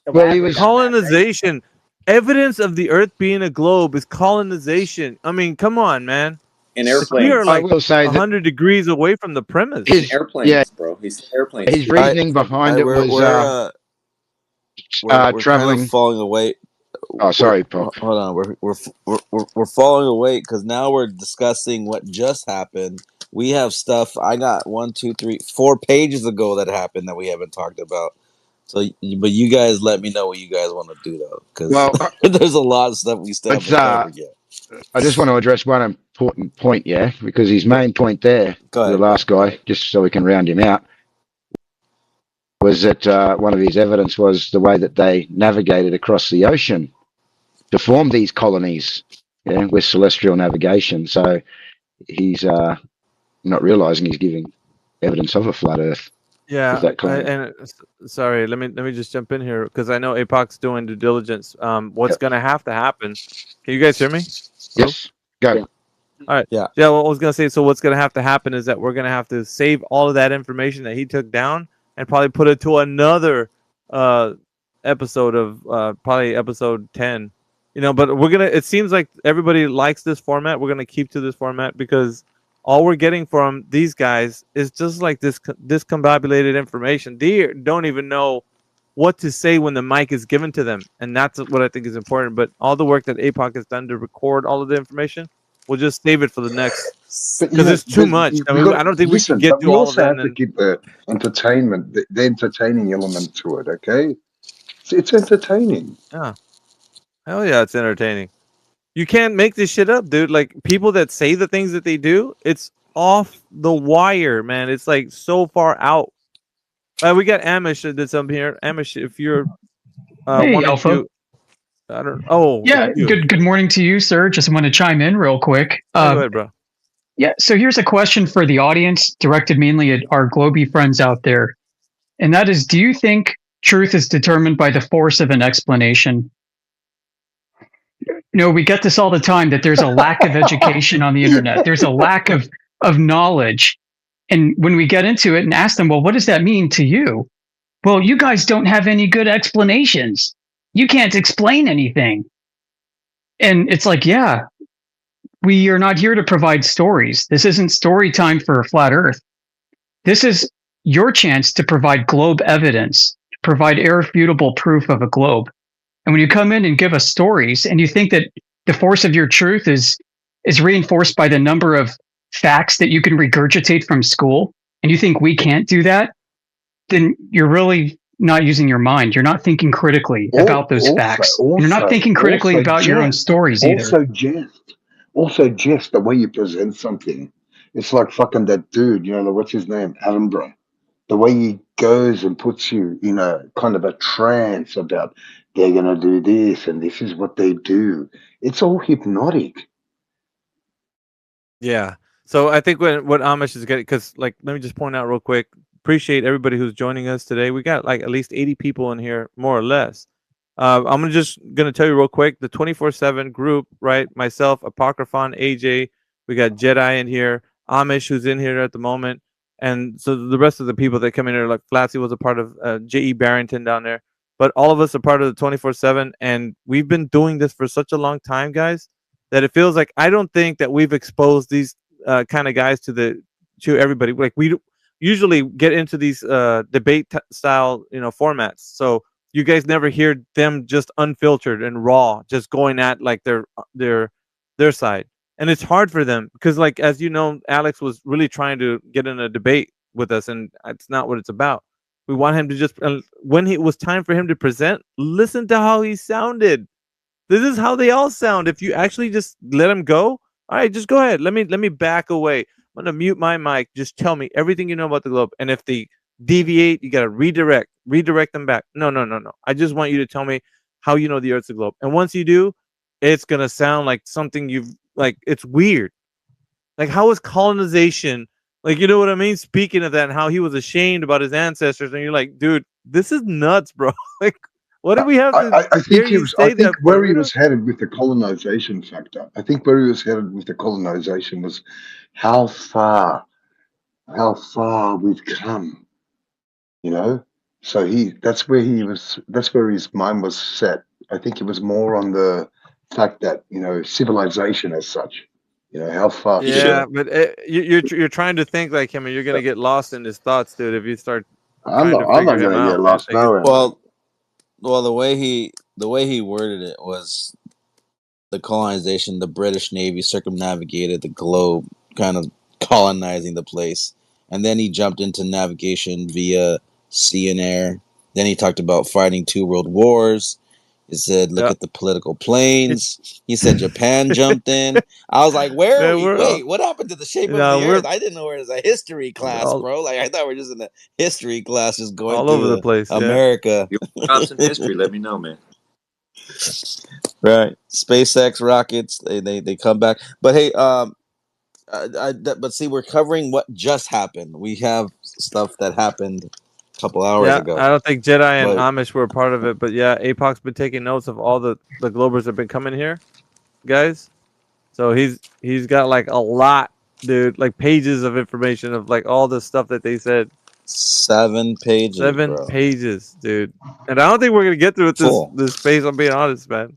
well, he was colonization. Evidence of the Earth being a globe is colonization. I mean, come on, man. In airplanes. We are like 100 degrees away from the premise. His airplanes, bro. His airplanes. His reasoning behind it was we're traveling, kind of falling away. Oh, sorry, Paul. Hold on. We're falling away because now we're discussing what just happened. We have stuff. I got 4 pages ago that happened that we haven't talked about. So, but you guys let me know what you guys want to do though, because there's a lot of stuff we still haven't covered yet. I just want to address one important point, because his main point there, the last guy, just so we can round him out, was that one of his evidence was the way that they navigated across the ocean to form these colonies, with celestial navigation. So he's not realizing he's giving evidence of a flat Earth. Yeah, that claim. sorry, let me just jump in here because I know APOC's doing due diligence. What's Yep. gonna have to happen? Can you guys hear me? Hello? Yes. Go. Yeah. All right. Yeah. Yeah. Well, I was gonna say. So what's gonna have to happen is that we're gonna have to save all of that information that he took down and probably put it to another episode of probably episode 10. You know, but we're gonna. It seems like everybody likes this format. We're gonna keep to this format because all we're getting from these guys is just like this discombobulated information. They don't even know what to say when the mic is given to them, and that's what I think is important. But all the work that APOC has done to record all of the information, we'll just save it for the next But because it's too much. I mean, I don't think we can get but to we all of also that. have to keep the entertainment, the entertaining element to it. Okay, it's entertaining. Yeah, hell yeah, it's entertaining. You can't make this shit up, dude. Like people that say the things that they do, it's off the wire, man. It's like so far out. We got Amish that's up here. Amish, if you're Hey, wanting Alpha. to, I don't. Oh, Yeah, it's you. good morning to you, sir. Just want to chime in real quick. Go ahead, bro. Yeah, so here's a question for the audience, directed mainly at our Globy friends out there. And that is, do you think truth is determined by the force of an explanation? You know, we get this all the time that there's a lack of education on the internet. There's a lack of knowledge. And when we get into it and ask them, well, what does that mean to you? Well, you guys don't have any good explanations. You can't explain anything. And it's like, yeah, we are not here to provide stories. This isn't story time for Flat Earth. This is your chance to provide globe evidence, to provide irrefutable proof of a globe. And when you come in and give us stories and you think that the force of your truth is reinforced by the number of facts that you can regurgitate from school, and you think we can't do that, then you're really not using your mind. You're not thinking critically about those facts. You're not thinking critically about your own stories either. Also, just the way you present something. It's like fucking that dude, you know, what's his name? Attenborough. The way he goes and puts you in a kind of a trance about they're going to do this and this is what they do. It's all hypnotic. Yeah. So I think what Amish is getting, because like, let me just point out real quick. Appreciate everybody who's joining us today. We got like at least 80 people in here, more or less. I'm just gonna tell you real quick, the 24/7 group, right? Myself, Apocryphon, AJ, we got Jedi in here, Amish who's in here at the moment, and so the rest of the people that come in here, like Flatsy was a part of J.E. Barrington down there, but all of us are part of the 24/7, and we've been doing this for such a long time, guys, that it feels like I don't think that we've exposed these kind of guys to everybody. Like we usually get into these debate style, formats, so you guys never hear them just unfiltered and raw, just going at like their side. And it's hard for them because, like, as you know, Alex was really trying to get in a debate with us, and it's not what it's about. We want him to just, when it was time for him to present, listen to how he sounded. This is how they all sound. If you actually just let him go, all right, just go ahead. Let me back away. I'm gonna mute my mic. Just tell me everything you know about the globe. And if they deviate, you gotta redirect them back. No. I just want you to tell me how you know the Earth's a globe. And once you do, it's gonna sound like something you've it's weird. Like, how is colonization? Like, you know what I mean? Speaking of that, and how he was ashamed about his ancestors, and you're like, dude, this is nuts, bro. Like, what do we have to I hear think you say that? where he was headed with the colonization factor. I think where he was headed with the colonization was how far we've come. You know, so that's where his mind was set. I think it was more on the fact that civilization as such. How far. Yeah, but you're trying to think like him, and you're gonna get lost in his thoughts, dude. If you start I'm trying not to figure him gonna get out, lost nowhere. Well, the way he worded it was the colonization, the British Navy circumnavigated the globe, kind of colonizing the place. And then he jumped into navigation via sea and air. Then he talked about fighting 2 world wars. He said, look at the political planes. He said Japan jumped in. I was like, where are we? Wait, what happened to the shape of the earth? I didn't know it was a history class, bro. Like, I thought we were just in a history class just going all through over the place. America. You want in history, let me know, man. Right. SpaceX rockets, they come back. But hey, but see, we're covering what just happened. We have stuff that happened a couple hours Yeah, ago. I don't think Jedi and But Amish were a part of it, but yeah, APOC's been taking notes of all the Globers that have been coming here, guys. So he's got like a lot, dude, like pages of information of like all the stuff that they said. 7 pages, 7 bro. pages, dude. And I don't think we're gonna get through it this space. I'm being honest, man.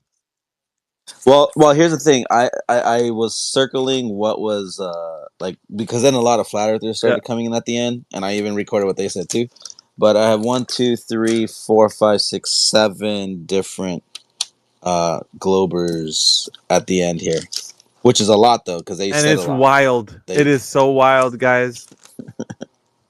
Well, here's the thing. I was circling what was like, because then a lot of flat earthers started coming in at the end, and I even recorded what they said too. But I have 1, 2, 3, 4, 5, 6, 7 different Globers at the end here, which is a lot though, because they And said it's a lot. wild. It is so wild, guys.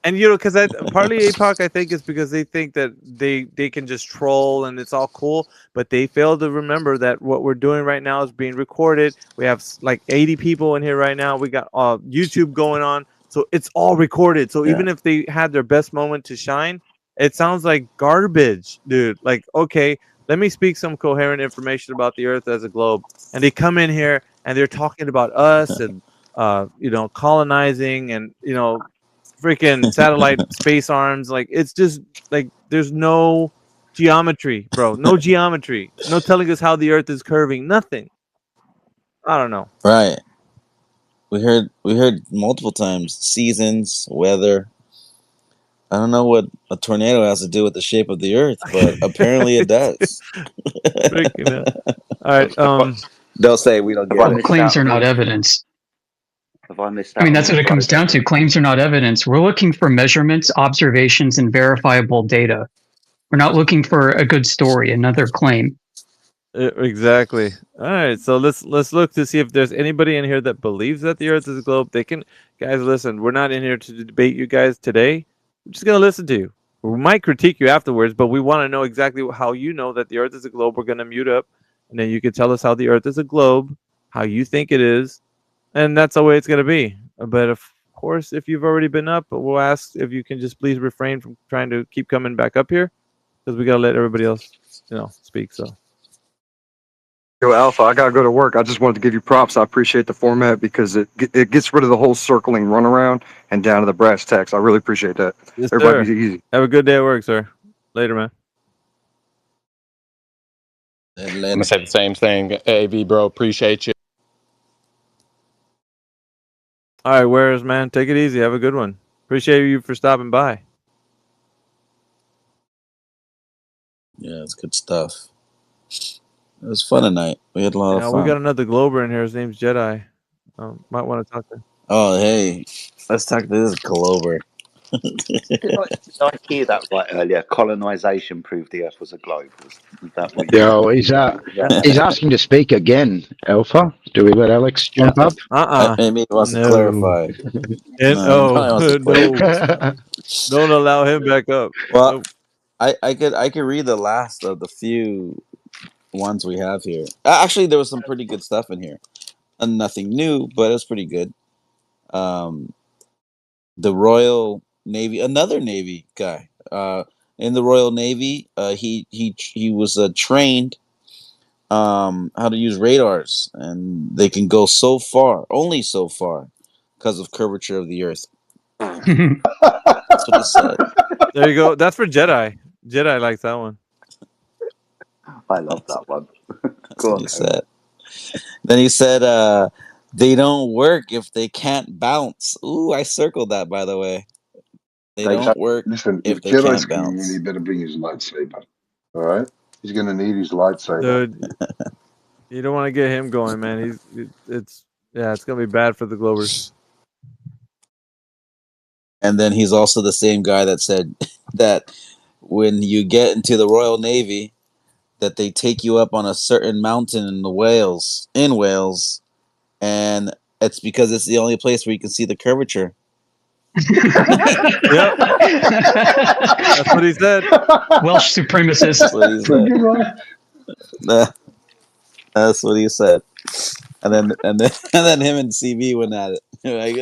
And you know, because partly APOC, I think, is because they think that they can just troll and it's all cool, but they fail to remember that what we're doing right now is being recorded. We have like 80 people in here right now. We got YouTube going on, so it's all recorded. So even if they had their best moment to shine, it sounds like garbage, dude. Like, okay, let me speak some coherent information about the Earth as a globe, and they come in here and they're talking about us and you know, colonizing and you know, freaking satellite space arms. Like, it's just like there's no geometry, bro. No geometry. No telling us how the Earth is curving. Nothing. I don't know. Right. We heard multiple times seasons, weather. I don't know what a tornado has to do with the shape of the Earth, but apparently it does. Freaking hell. All right. They'll say we don't get Well, it. claims are not evidence. Have I missed out? I mean, that's what it comes down to. Claims are not evidence. We're looking for measurements, observations, and verifiable data. We're not looking for a good story, another claim. Exactly. All right, so let's look to see if there's anybody in here that believes that the Earth is a globe. They can, guys. Listen, we're not in here to debate you guys today. We're just gonna listen to you. We might critique you afterwards, but we want to know exactly how you know that the Earth is a globe. We're gonna mute up, and then you can tell us how the Earth is a globe, how you think it is, and that's the way it's gonna be. But of course, if you've already been up, we'll ask if you can just please refrain from trying to keep coming back up here, because we gotta let everybody else, you know, speak. So. Yo, Alpha, I gotta go to work. I just wanted to give you props. I appreciate the format because it gets rid of the whole circling runaround and down to the brass tacks. I really appreciate that. Yes, Everybody sir. be easy. Have a good day at work, sir. Later, man. I'm gonna say the same thing. AV, bro, appreciate you. All right, where's man? Take it easy. Have a good one. Appreciate you for stopping by. Yeah, it's good stuff. It was fun tonight. We had a lot of fun. We got another Glober in here. His name's Jedi. Might want to talk to him. Oh, hey, let's talk to this Glober. Did I hear that right earlier? Colonization proved the Earth was a globe. Was that what Yo, he's asking to speak again, Alpha. Do we let Alex jump up? Maybe he wants to clarify. No. Don't allow him back up. Well, I could read the last of the few ones we have here. Actually, there was some pretty good stuff in here. And nothing new, but it's pretty good. The Royal Navy, another Navy guy. In the Royal Navy, he was trained how to use radars, and they can go so far, only so far, because of curvature of the Earth. That's what he said. There you go. That's for Jedi. Jedi likes that one. I love that one. That's what he said. Then he said, they don't work if they can't bounce. Ooh, I circled that, by the way. They don't work if they Jedi's can't bounce. he better bring his lightsaber. All right, he's gonna need his lightsaber. Dude, you don't want to get him going, man. It's gonna be bad for the Globers. And then he's also the same guy that said that when you get into the Royal Navy, that they take you up on a certain mountain in Wales, and it's because it's the only place where you can see the curvature. Yep. That's what he said. Welsh supremacist. That's what he said. That's what he said. And then him and CV went at it. Like,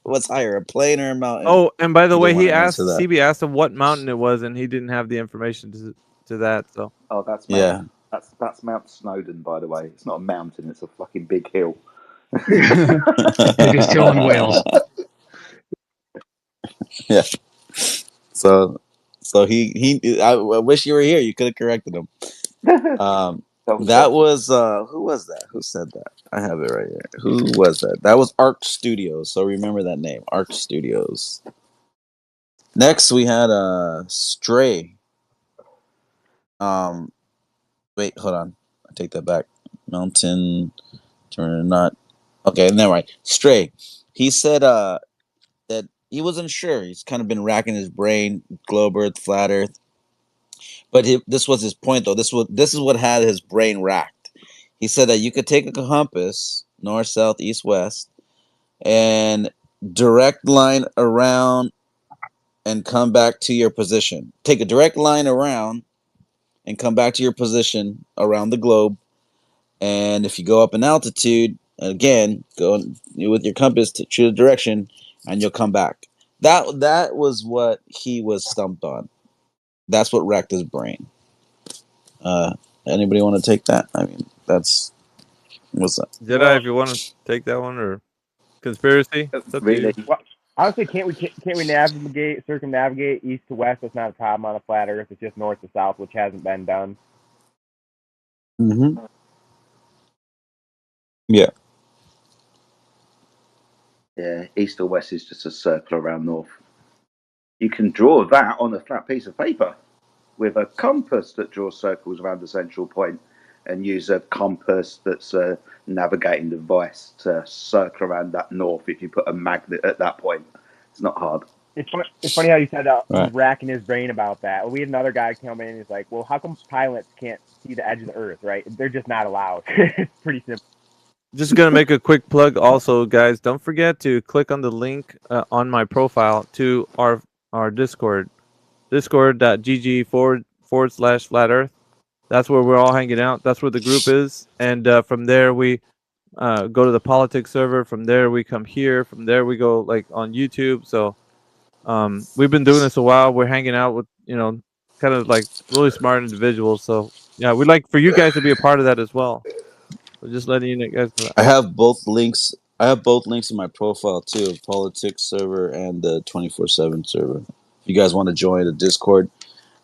what's higher, a plane or a mountain? Oh, and by the way, he asked that. CB asked him what mountain it was, and he didn't have the information to that. So that's that's Mount Snowdon, by the way. It's not a mountain; it's a fucking big hill. Biggest hill in Wales. Yeah. So I wish you were here. You could have corrected him. That was who was that? Who said that? I have it right here. Who was that? That was Arc Studios. So remember that name, Arc Studios. Next we had Stray. Wait, hold on. I take that back. Mountain Turner not. Okay, never mind. Stray. He said that he wasn't sure. He's kind of been racking his brain, globe Earth, flat Earth. But this was his point, though. This is what had his brain racked. He said that you could take a compass, north, south, east, west, and direct line around and come back to your position. Take a direct line around and come back to your position around the globe. And if you go up in altitude, again, go with your compass to choose a direction, and you'll come back. That was what he was stumped on. That's what wrecked his brain. Anybody want to take that? I mean, that's what's that? Jedi, if you want to take that one, or conspiracy, it's up to you. Well, I would say can't we circumnavigate east to west? That's not a problem on a flat Earth. It's just north to south, which hasn't been done. Mm-hmm. Yeah. Yeah, east or west is just a circle around north. You can draw that on a flat piece of paper with a compass that draws circles around the central point, and use a compass that's a navigating device to circle around that north if you put a magnet at that point. It's not hard. It's funny how you said that. Right. He's racking his brain about that. We had another guy come in and he's like, well, how come pilots can't see the edge of the Earth, right? They're just not allowed. It's pretty simple. Just gonna make a quick plug. Also, guys, don't forget to click on the link on my profile to our Discord, discord.gg/flat Earth. That's where we're all hanging out. That's where the group is, and from there we go to the politics server. From there we come here. From there we go like on YouTube. So we've been doing this a while. We're hanging out with kind of like really smart individuals. So yeah, we'd like for you guys to be a part of that as well. So just letting you guys know. I have both links. I have both links in my profile too, politics server and the 24/7 server. If you guys want to join the Discord,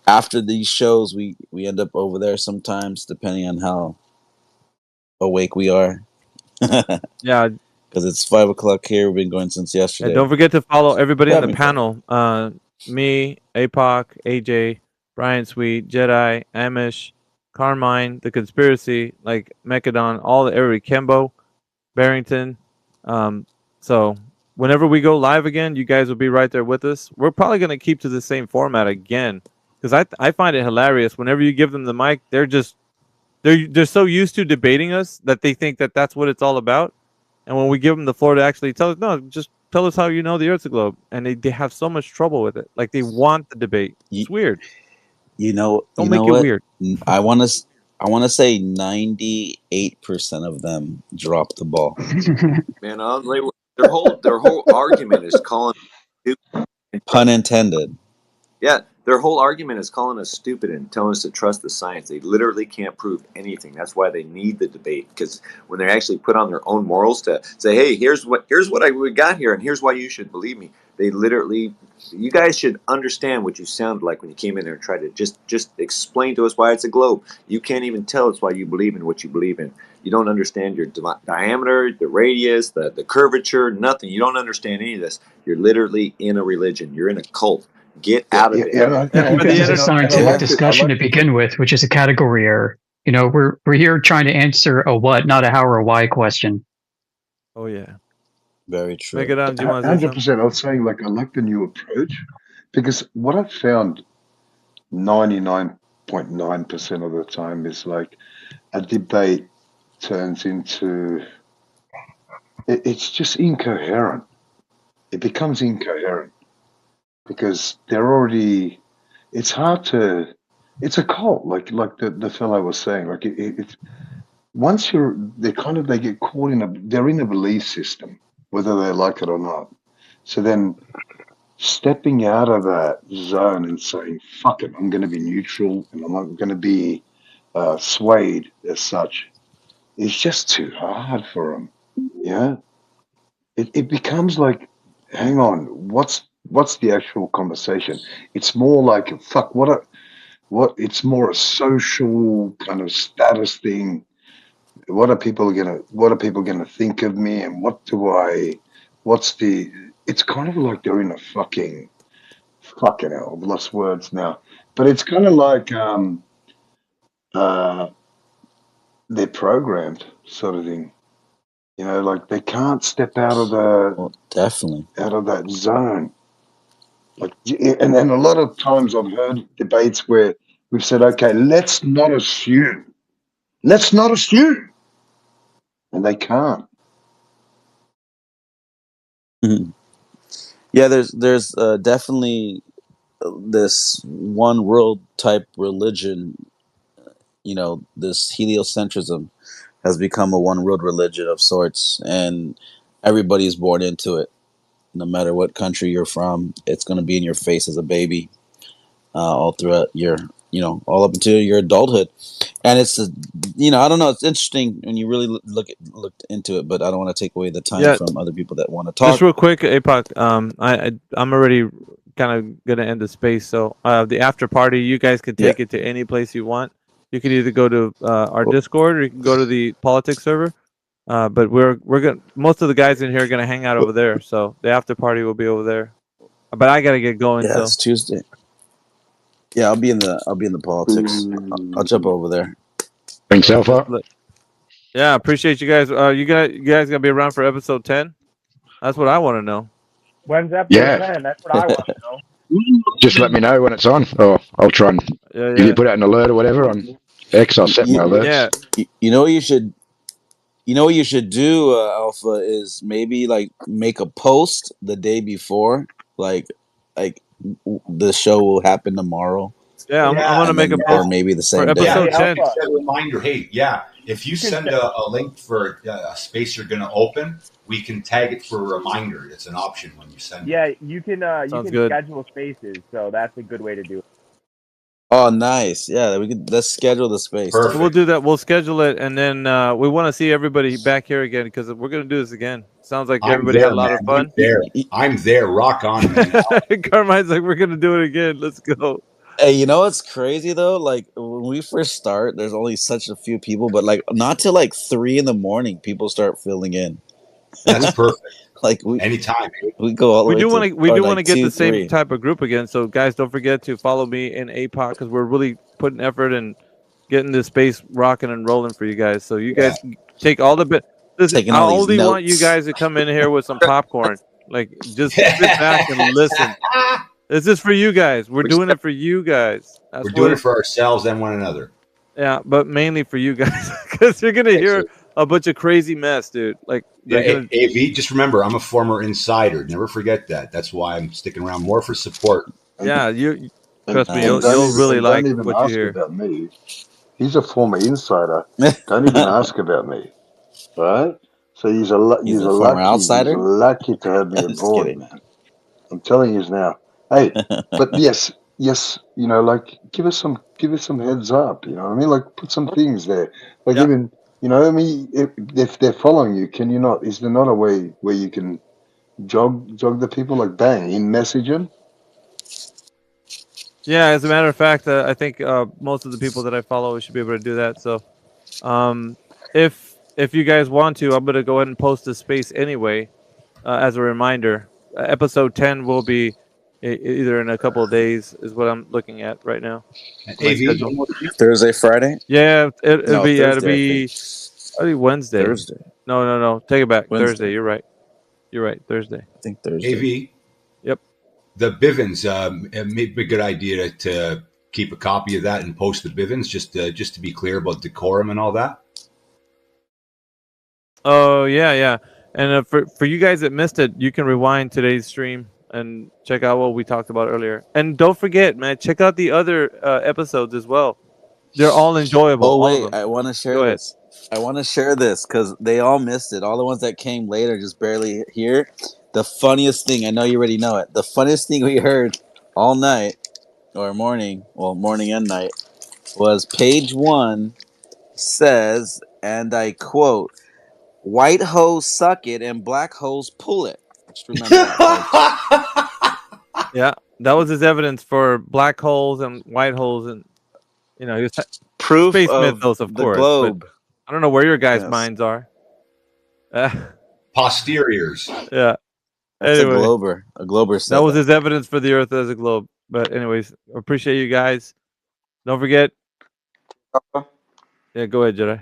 after these shows, we end up over there sometimes, depending on how awake we are. Yeah, because it's 5 o'clock here. We've been going since yesterday. And don't forget to follow everybody on the panel. Me, APOC, AJ, Brian Sweet, Jedi, Amish, Carmine, The Conspiracy, like Mechadon, every Kembo, Barrington. So whenever we go live again, you guys will be right there with us. We're probably going to keep to the same format again because I find it hilarious. Whenever you give them the mic, they're so used to debating us that they think that that's what it's all about. And when we give them the floor to actually tell us, no, just tell us how you know the Earth's a globe. And they have so much trouble with it. Like they want the debate. It's weird. Don't make it weird. I want to say 98% of them drop the ball. Man, their whole argument is calling pun intended. Yeah, their whole argument is calling us stupid and telling us to trust the science. They literally can't prove anything. That's why they need the debate, because when they actually put on their own morals to say, "Hey, here's what we got here, and here's why you should believe me," they literally, you guys should understand what you sounded like when you came in there and tried to just explain to us why it's a globe. You can't even tell us why you believe in what you believe in. You don't understand your diameter, the radius, the curvature, nothing. You don't understand any of this. You're literally in a religion. You're in a cult. Get out of it. This is a scientific discussion to begin with, which is a category error. We're here trying to answer a what, not a how or a why question. Oh yeah, very true. Make it on. Do you want to say 100%. I was saying, like, I like the new approach because what I've found 99.9% of the time is like a debate turns into it's just incoherent. It becomes incoherent. Because they're already, it's hard to, it's a cult, like the fellow was saying. Like it's once they get caught they're in a belief system, whether they like it or not. So then stepping out of that zone and saying, "Fuck it, I'm going to be neutral and I'm not going to be swayed as such," is just too hard for them. Yeah, it becomes like, hang on, what's what's the actual conversation? It's more like fuck. What? It's more a social kind of status thing. What are people gonna think of me, and what's the? It's kind of like they're in a fucking hell. I've lost words now, but it's kind of like they're programmed, sort of thing. You know, like they can't step out of definitely out of that zone. Like, and a lot of times I've heard debates where we've said, okay, let's not assume, and they can't. Yeah, there's definitely this one world type religion. You know, this heliocentrism has become a one world religion of sorts, and everybody's born into it. No matter what country you're from, it's going to be in your face as a baby, all throughout your, all up until your adulthood. And it's, I don't know. It's interesting when you really looked into it, but I don't want to take away the time from other people that want to talk. Just real quick, APOC. I'm already kind of gonna end the space. So the after party, you guys can take it to any place you want. You can either go to our Discord or you can go to the politics server. But we're gonna most of the guys in here are gonna hang out over there. So the after party will be over there. But I gotta get going. Yeah, it's Tuesday. Yeah, I'll be in the politics. I'll jump over there. Thanks, Alpha. Yeah, appreciate you guys. You guys gonna be around for episode 10? That's what I want to know. When's episode 10? That's what I want to know. Just let me know when it's on, or I'll try and if you put out an alert or whatever on X, I'll set my alerts. Yeah, you know what you should. You know what you should do, Alpha, is maybe like make a post the day before, like the show will happen tomorrow. Yeah, I'm gonna make a post, or maybe the same day. episode 10. Set a reminder. Hey, if you send a link for a space you're going to open, we can tag it for a reminder. It's an option when you send it. Yeah, you can good. schedule spaces, so that's a good way to do it. Oh, nice. Yeah, let's schedule the space. So we'll do that. We'll schedule it, and then we want to see everybody back here again because we're gonna do this again. Sounds like everybody had a lot of fun. I'm there. Rock on, man. Carmine's like, we're gonna do it again. Let's go. Hey, you know what's crazy though? Like when we first start, there's only such a few people, but like not till like 3 a.m, people start filling in. That's perfect. Like anytime we go all the We way do to- want to. We or do like want to get 2, the same 3. type of group again. So guys, don't forget to follow me in APOC because we're really putting effort and getting this space rocking and rolling for you guys. So you guys take all the bit. Listen, Taking I all these only want notes. you guys to come in here with some popcorn. Like just sit back and listen. This is for you guys. We're doing it for you guys. That's We're doing what it for ourselves and one another. Yeah, but mainly for you guys because you're gonna hear a bunch of crazy mess, dude. Like Yeah, they're gonna, AV, just remember, I'm a former insider. Never forget that. That's why I'm sticking around more for support. yeah, you trust me. And You'll really like don't even what you ask hear. about me. He's a former insider. Don't even ask about me, right? So he's a former outsider? He's lucky to have me Just aboard, kidding. man. I'm telling you now. Hey, but yes, like give us some heads up. You know what I mean? Like put some things there. Like even what I mean, if they're following you, can you not? Is there not a way where you can jog the people like bang in messaging? Yeah, as a matter of fact, I think most of the people that I follow should be able to do that. So, if you guys want to, I'm gonna go ahead and post this space anyway, as a reminder. Episode 10 will be either in a couple of days, is what I'm looking at right now. Thursday, Friday? Yeah, it'll No, be Thursday, I it'll be Wednesday. Thursday. No, take it back. Wednesday. Thursday. You're right. Thursday. I think Thursday. AV. Yep. The Bivens, it may be a good idea to keep a copy of that and post the Bivens, just to be clear about decorum and all that. Oh yeah. And for you guys that missed it, you can rewind today's stream and check out what we talked about earlier. And don't forget, man, check out the other episodes as well. They're all enjoyable. Oh all of wait, them. I want to share Go ahead. this. I want to share this because they all missed it. All the ones that came later just barely here. The funniest thing, I know you already know it. The funniest thing we heard all night or morning, well, morning and night, was page 1 says, and I quote, "White hoes suck it and black hoes pull it." Just remember that. Yeah, that was his evidence for black holes and white holes, and he was Proof space of mythos, of the course. globe. But I don't know where your guys' Yes. minds are. Posteriors. Yeah. That's Anyway, a glober. A glober said that was his evidence for the Earth as a globe. But anyways, appreciate you guys. Don't forget. Yeah, go ahead, Jedi.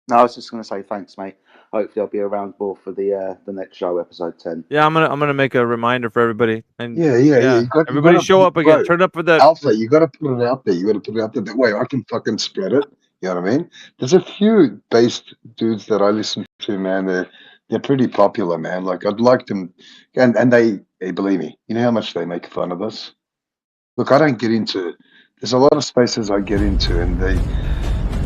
No, I was just going to say thanks, mate. Hopefully, I'll be around more for the next show, episode 10. Yeah, I'm gonna make a reminder for everybody. And Yeah. You everybody gotta, show up again. bro, Turn up for that. Alpha, you got to put it out there. You got to put it out there. That way I can fucking spread it. You know what I mean? There's a few based dudes that I listen to, man. They're pretty popular, man. Like, I'd like them. And they believe me. You know how much they make fun of us? Look, I don't get into. There's a lot of spaces I get into, and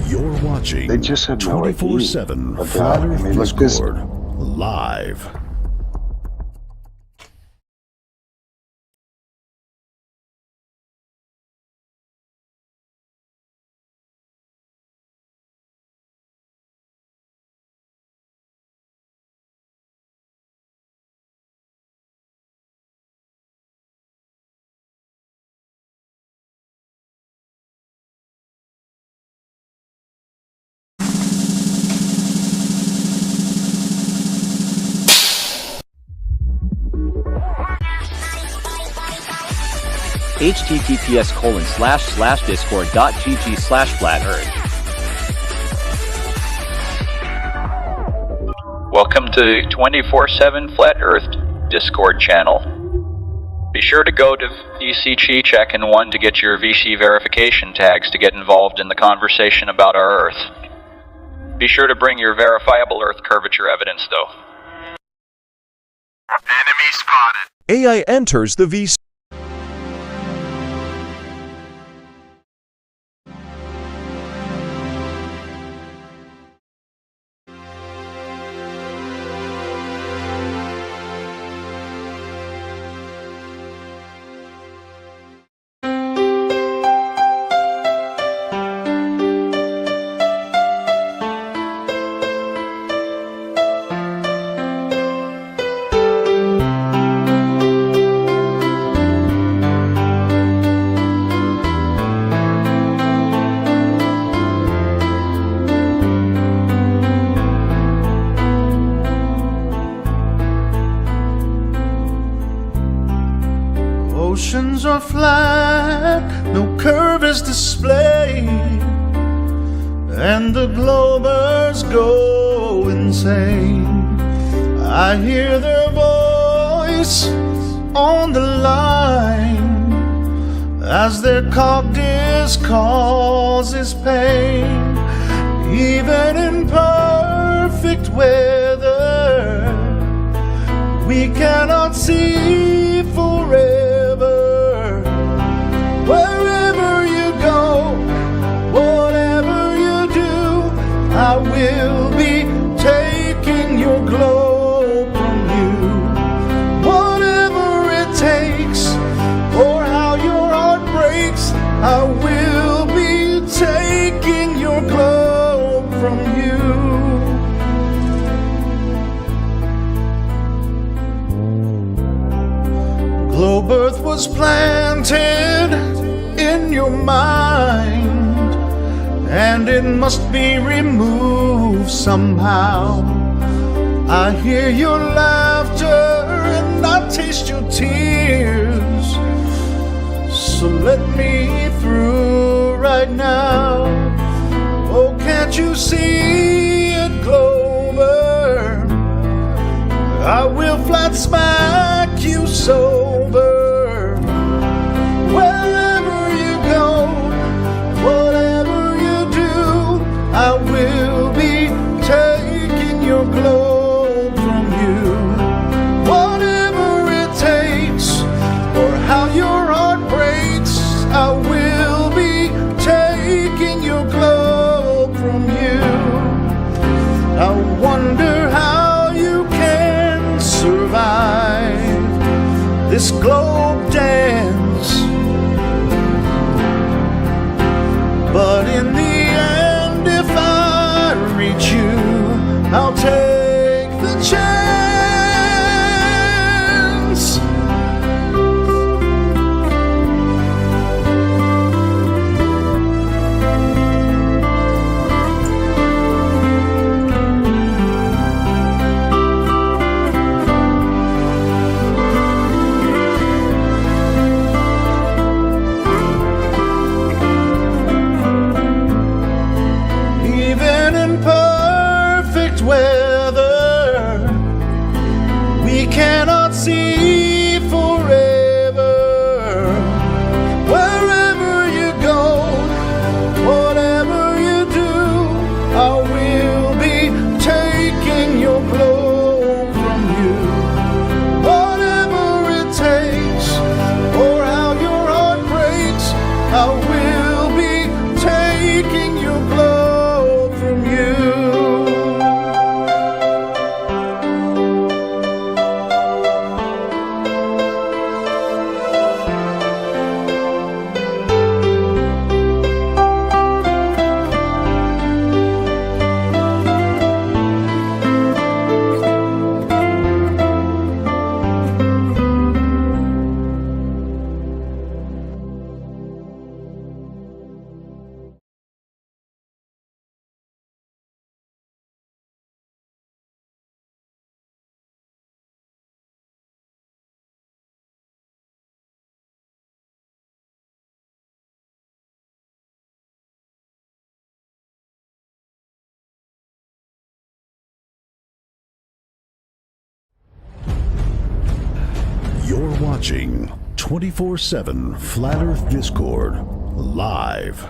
You're watching they just have no idea 24/7 about. Flat I Earth mean, look, this. Discord live. https://discord.gg/flatearth. Welcome to 24/7 Flat Earth Discord channel. Be sure to go to VC Check and 1 to get your VC verification tags to get involved in the conversation about our Earth. Be sure to bring your verifiable Earth curvature evidence, though. Enemy spotted. AI enters the VC. Oceans are flat, no curve is displayed, and the globers go insane. I hear their voice on the line as their cockus causes pain. Even in perfect weather, we cannot see forever. Wherever you go, whatever you do, I will be taking your globe from you. Whatever it takes, or how your heart breaks, I will be taking your globe from you. Globe Earth was planted in your mind, and it must be removed somehow. I hear your laughter and I taste your tears, so let me through right now. Oh, can't you see it, Glober? I will flat smack you sober. Wherever you go, whatever you do, I will be taking your globe from you. Whatever it takes, or how your heart breaks, I will be taking your globe from you. I wonder how you can survive this globe dance, but in the end, if I reach you, I'll take the chance. cannot see forever. Wherever you go, whatever you do, I will be taking your globe from you. Whatever it takes, or how your heart breaks, I will be taking your globe from you. You're watching 24/7 Flat Earth Discord live.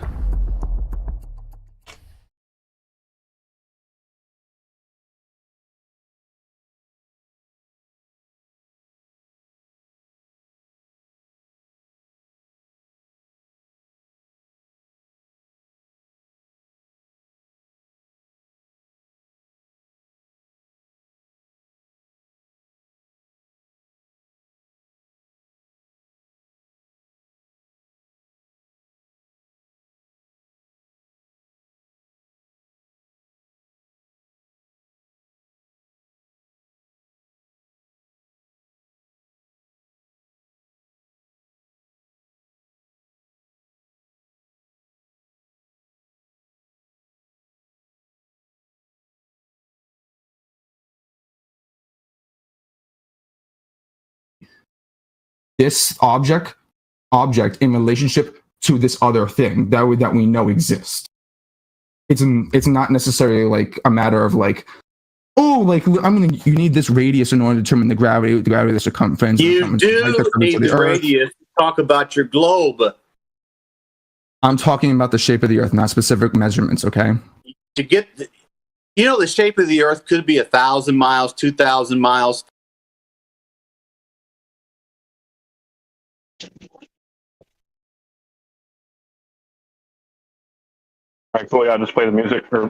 This object in relationship to this other thing that we know exists. It's not necessarily like a matter of like, oh, like you need this radius in order to determine the gravity of the circumference. You do need the radius to talk about your globe. I'm talking about the shape of the Earth, not specific measurements. Okay. To get, the shape of the Earth could be 1,000 miles, 2,000 miles. All right, cool. Yeah, just play the music or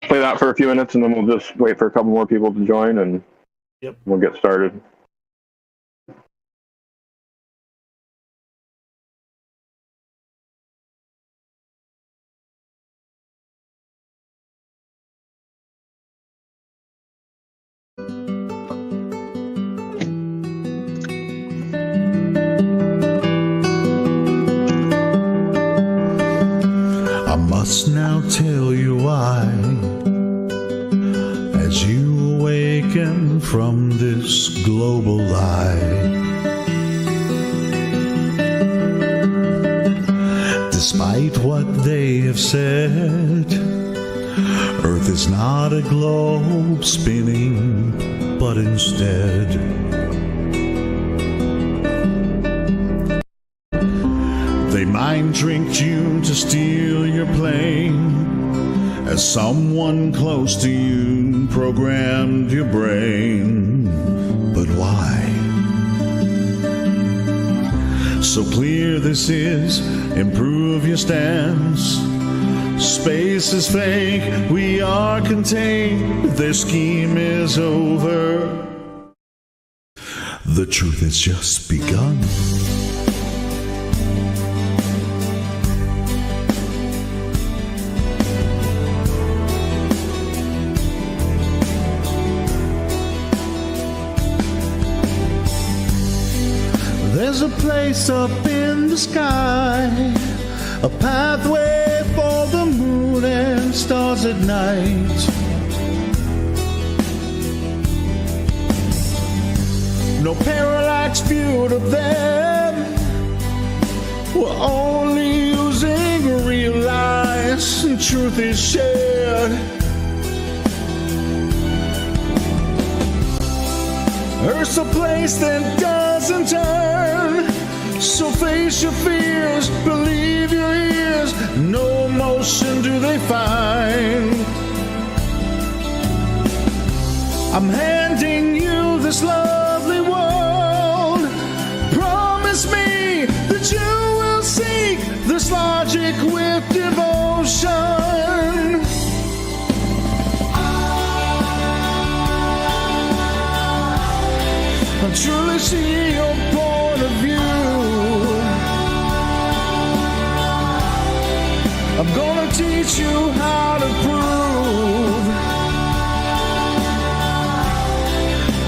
play that for a few minutes, and then we'll just wait for a couple more people to join, and we'll get started. I must now tell you why, as you awaken from this global lie. Despite what they have said, Earth is not a globe spinning, but instead they mind tricked you to steal your plane, as someone close to you programmed your brain. But why? So clear this is, improve your stance. Space is fake, we are contained, their scheme is over. The truth has just begun. There's a place up in the sky, a pathway for the moon and stars at night. No parallax view of them, we're only using real lies, and truth is shared. Earth's a place that doesn't turn. So face your fears, believe your ears. No emotion do they find. I'm handing you this lovely world. Promise me that you will seek this logic with devotion. I truly see your point of view. I'm gonna teach you how to prove.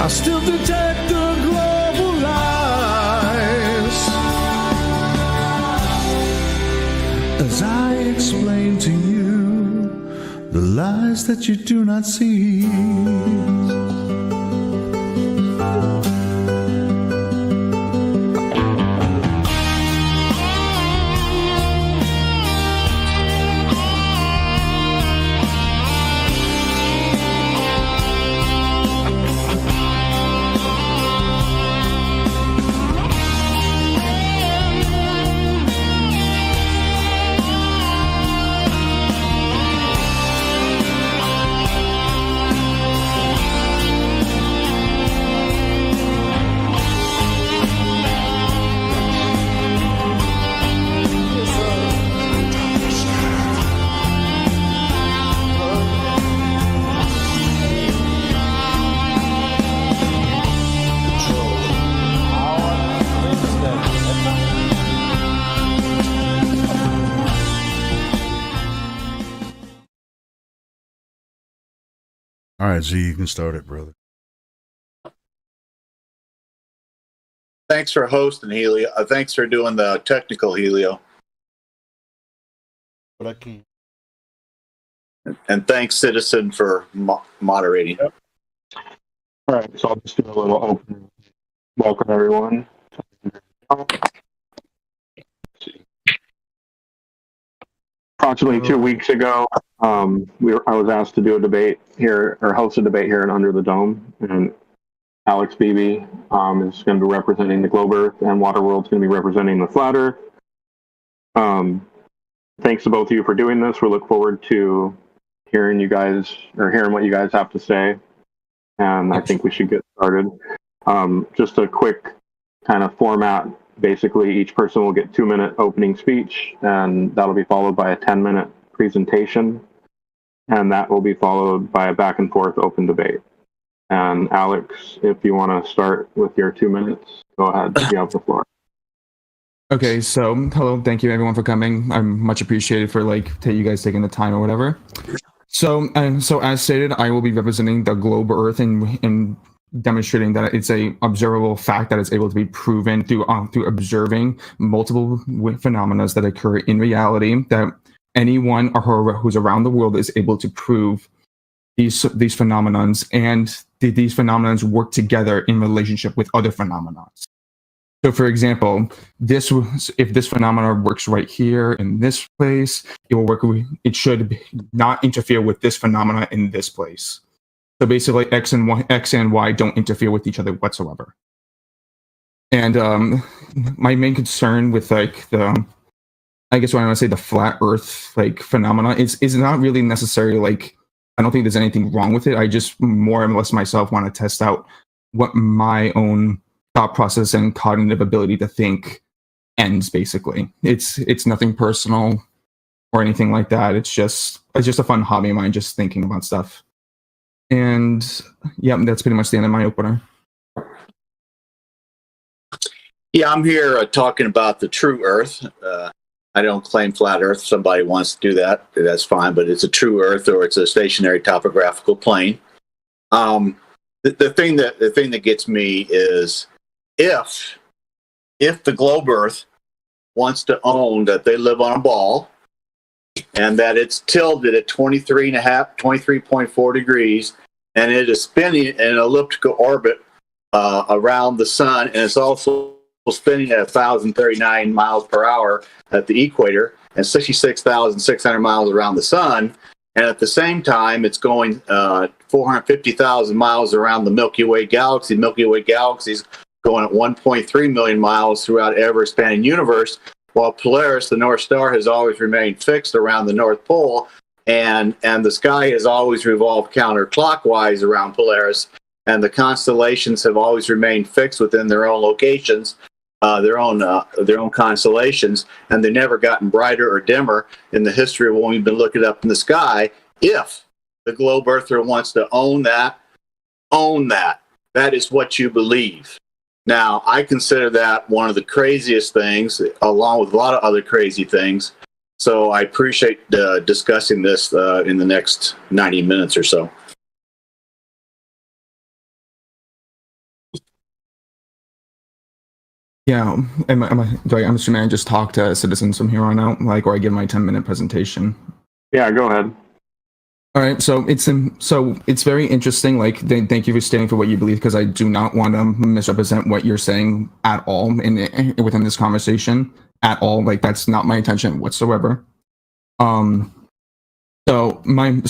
I still detect the global lies as I explain to you the lies that you do not see. All right, Z, you can start it, brother. Thanks for hosting, Helio. Thanks for doing the technical, Helio. But I can't. And thanks, Citizen, for moderating. Yep. All right, so I'll just do a little open welcome, everyone. Approximately 2 weeks ago, I was asked to do a debate here, or host a debate here in Under the Dome, and Alex Beebe is going to be representing the Globe Earth, and Waterworld's going to be representing the Flat Earth. Thanks to both of you for doing this. We look forward to hearing what you guys have to say, and I think we should get started. Just a quick kind of format. Basically, each person will get 2-minute opening speech, and that'll be followed by a 10-minute presentation, and that will be followed by a back and forth open debate. And Alex, if you want to start with your 2 minutes, go ahead. You have the floor. Okay, so hello, thank you everyone for coming. I'm much appreciated for you guys taking the time or whatever. So as stated, I will be representing the Globe Earth and demonstrating that it's a observable fact that is able to be proven through observing multiple phenomena that occur in reality, that anyone or who's around the world is able to prove these phenomenons, and these phenomenons work together in relationship with other phenomena. So, for example, if this phenomenon works right here in this place, it should not interfere with this phenomena in this place. So basically, X and Y don't interfere with each other whatsoever. And my main concern with I guess what I want to say, the flat Earth phenomena is not really necessarily I don't think there's anything wrong with it. I just more or less myself want to test out what my own thought process and cognitive ability to think ends. Basically, it's nothing personal or anything like that. It's just a fun hobby of mine, just thinking about stuff. And yeah, that's pretty much the end of my opener. Yeah, I'm here talking about the true Earth. I don't claim flat Earth. If somebody wants to do that, that's fine. But it's a true Earth, or it's a stationary topographical plane. The thing that gets me is if the Globe Earth wants to own that they live on a ball, and that it's tilted at 23.4 degrees, and it is spinning in an elliptical orbit around the sun, and it's also spinning at 1,039 miles per hour at the equator and 66,600 miles around the sun, And at the same time, it's going 450,000 miles around the Milky Way galaxy. Milky Way galaxy is going at 1.3 million miles throughout ever-expanding universe, while Polaris, the North Star, has always remained fixed around the North Pole, and the sky has always revolved counterclockwise around Polaris, and the constellations have always remained fixed within their own locations, their own constellations, and they've never gotten brighter or dimmer in the history of when we've been looking up in the sky. If the globe earther wants to own that. That is what you believe. Now, I consider that one of the craziest things, along with a lot of other crazy things. So I appreciate discussing this in the next 90 minutes or so. Yeah, I'm assuming I just talk to citizens from here on out, like, or I give my 10-minute presentation. Yeah, go ahead. All right, so it's very interesting. Like, thank you for standing for what you believe, because I do not want to misrepresent what you're saying at all within this conversation at all. Like, that's not my intention whatsoever. So my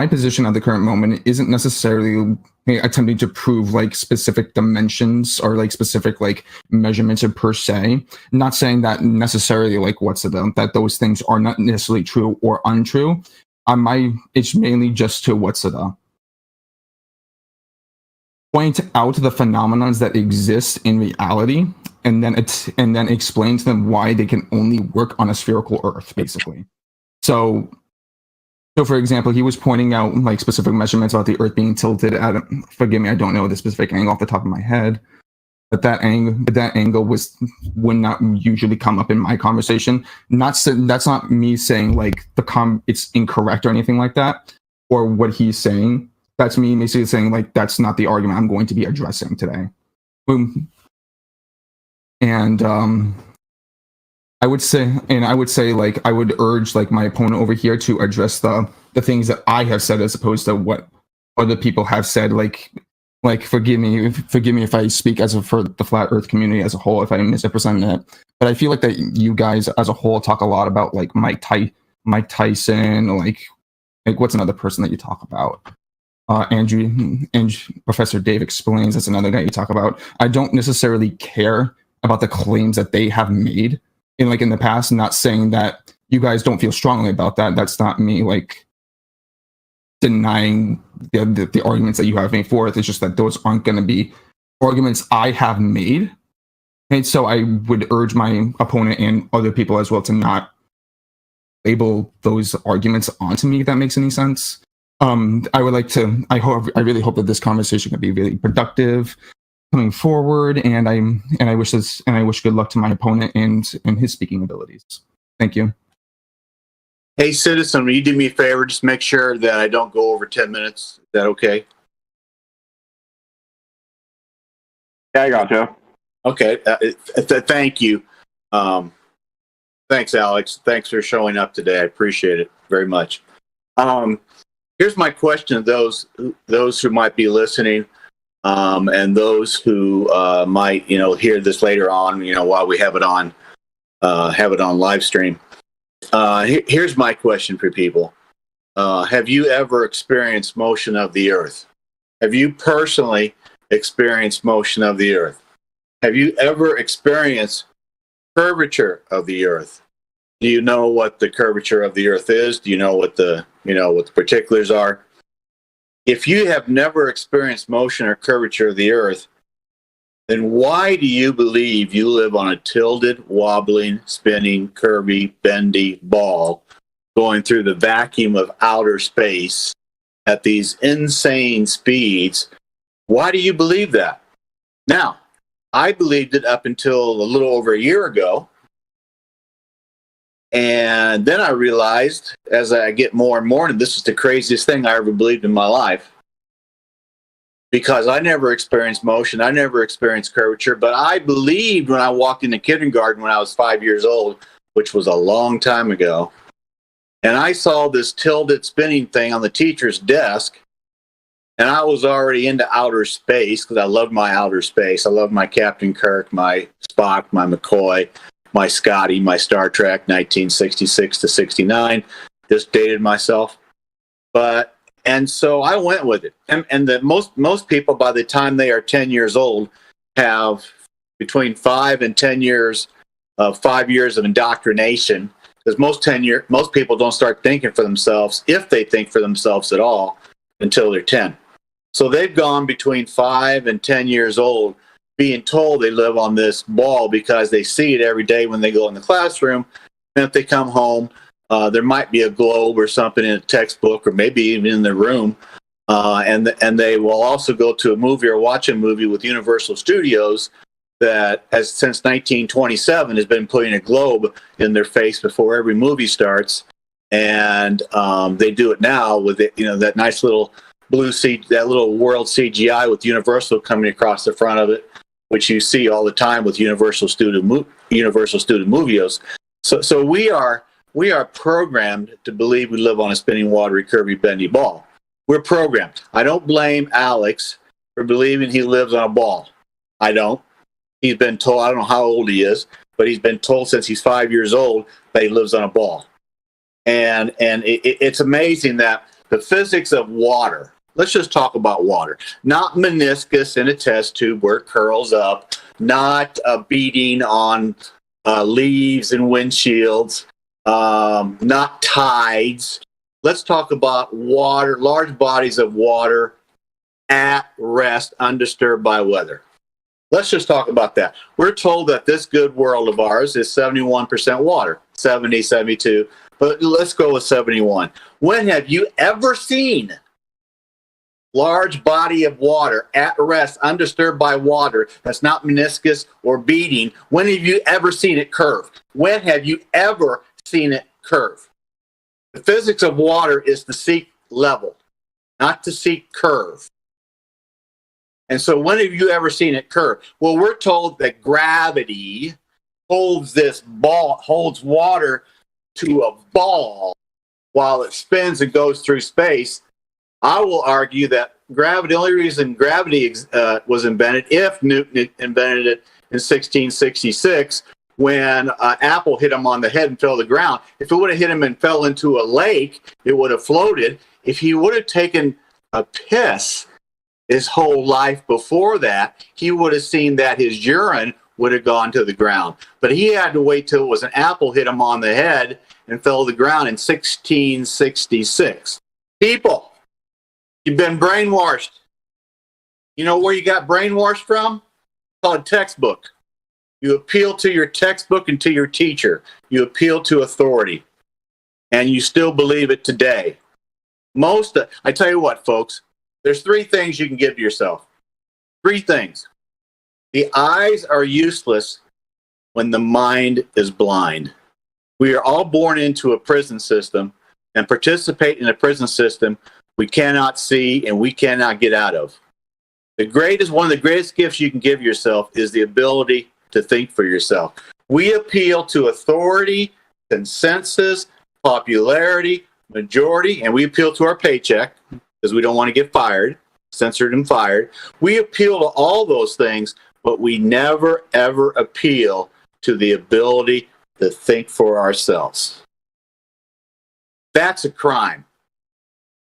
position at the current moment isn't necessarily attempting to prove like specific dimensions or like specific like measurements per se. Not saying that necessarily like that those things are not necessarily true or untrue. It's mainly just to point out the phenomena that exist in reality, and then explain to them why they can only work on a spherical Earth, basically. So for example, he was pointing out like specific measurements about the Earth being tilted at, forgive me, I don't know the specific angle off the top of my head, but that angle would not usually come up in my conversation. That's not me saying like it's incorrect or anything like that, or what he's saying. That's me basically saying like that's not the argument I'm going to be addressing today. And I would say like I would urge like my opponent over here to address the things that I have said as opposed to what other people have said. Like forgive me if I speak for the flat Earth community as a whole if I misrepresent it. But I feel like that you guys as a whole talk a lot about like Mike Tyson, like what's another person that you talk about? And Professor Dave Explains, that's another guy you talk about. I don't necessarily care about the claims that they have made in the past. Not saying that you guys don't feel strongly about that. That's not me like denying the arguments that you have made forth. It's just that those aren't going to be arguments I have made. And so I would urge my opponent and other people as well to not label those arguments onto me, if that makes any sense. I really hope that this conversation can be really productive coming forward, and I wish good luck to my opponent and his speaking abilities. Thank you. Hey, citizen, will you do me a favor? Just make sure that I don't go over 10 minutes. Is that okay? Yeah, I gotcha. Okay. Thank you. Thanks, Alex. Thanks for showing up today. I appreciate it very much. Here's my question to those who might be listening, and those who might hear this later on, while we have it on live stream. Here's my question for people. Have you ever experienced motion of the Earth? Have you personally experienced motion of the Earth? Have you ever experienced curvature of the Earth? Do you know what the curvature of the Earth is? Do you know what the particulars are? If you have never experienced motion or curvature of the Earth, then why do you believe you live on a tilted, wobbling, spinning, curvy, bendy ball going through the vacuum of outer space at these insane speeds? Why do you believe that? Now, I believed it up until a little over a year ago. And then I realized as I get more and more, and this is the craziest thing I ever believed in my life, because I never experienced motion, I never experienced curvature, but I believed when I walked into kindergarten when I was 5 years old, which was a long time ago, and I saw this tilted spinning thing on the teacher's desk, and I was already into outer space because I loved my outer space. I loved my Captain Kirk, my Spock, my McCoy, my Scotty, my Star Trek 1966 to 69. Just dated myself. And so I went with it. And the most people, by the time they are 10 years old, have between 5 and 10 years of 5 years of indoctrination. Because most people don't start thinking for themselves, if they think for themselves at all, until they're 10. So they've gone between 5 and 10 years old being told they live on this ball because they see it every day when they go in the classroom. And if they come home, there might be a globe or something in a textbook, or maybe even in their room. And they will also go to a movie or watch a movie with Universal Studios that has since 1927 has been putting a globe in their face before every movie starts. And they do it now with it, that nice little that little world CGI with Universal coming across the front of it, which you see all the time with Universal Studios. So we are programmed to believe we live on a spinning, watery, curvy, bendy ball. We're programmed. I don't blame Alex for believing he lives on a ball. I don't. He's been told, I don't know how old he is, but he's been told since he's 5 years old that he lives on a ball. And it's amazing that the physics of water, let's just talk about water, not meniscus in a test tube where it curls up, not beating on leaves and windshields, not tides. Let's talk about water, large bodies of water at rest, undisturbed by weather. Let's just talk about that. We're told that this good world of ours is 71% water, 70, 72, but let's go with 71. When have you ever seen large body of water at rest, undisturbed by water, that's not meniscus or beating? When have you ever seen it curve? When have you ever seen it curve? The physics of water is to seek level, not to seek curve. And so when have you ever seen it curve? Well, we're told that gravity holds water to a ball while it spins and goes through space. I will argue that gravity, the only reason gravity was invented, if Newton invented it in 1666, when Apple hit him on the head and fell to the ground. If it would have hit him and fell into a lake, it would have floated. If he would have taken a piss his whole life before that, he would have seen that his urine would have gone to the ground. But he had to wait till it was an apple hit him on the head and fell to the ground in 1666. People, you've been brainwashed. You know where you got brainwashed from? It's called textbook. You appeal to your textbook and to your teacher. You appeal to authority. And you still believe it today. I tell you what, folks, there's 3 things you can give to yourself. 3 things. The eyes are useless when the mind is blind. We are all born into a prison system and participate in a prison system we cannot see and we cannot get out of. One of the greatest gifts you can give yourself is the ability to think for yourself. We appeal to authority, consensus, popularity, majority, and we appeal to our paycheck because we don't want to get fired, censored and fired. We appeal to all those things, but we never, ever appeal to the ability to think for ourselves. That's a crime.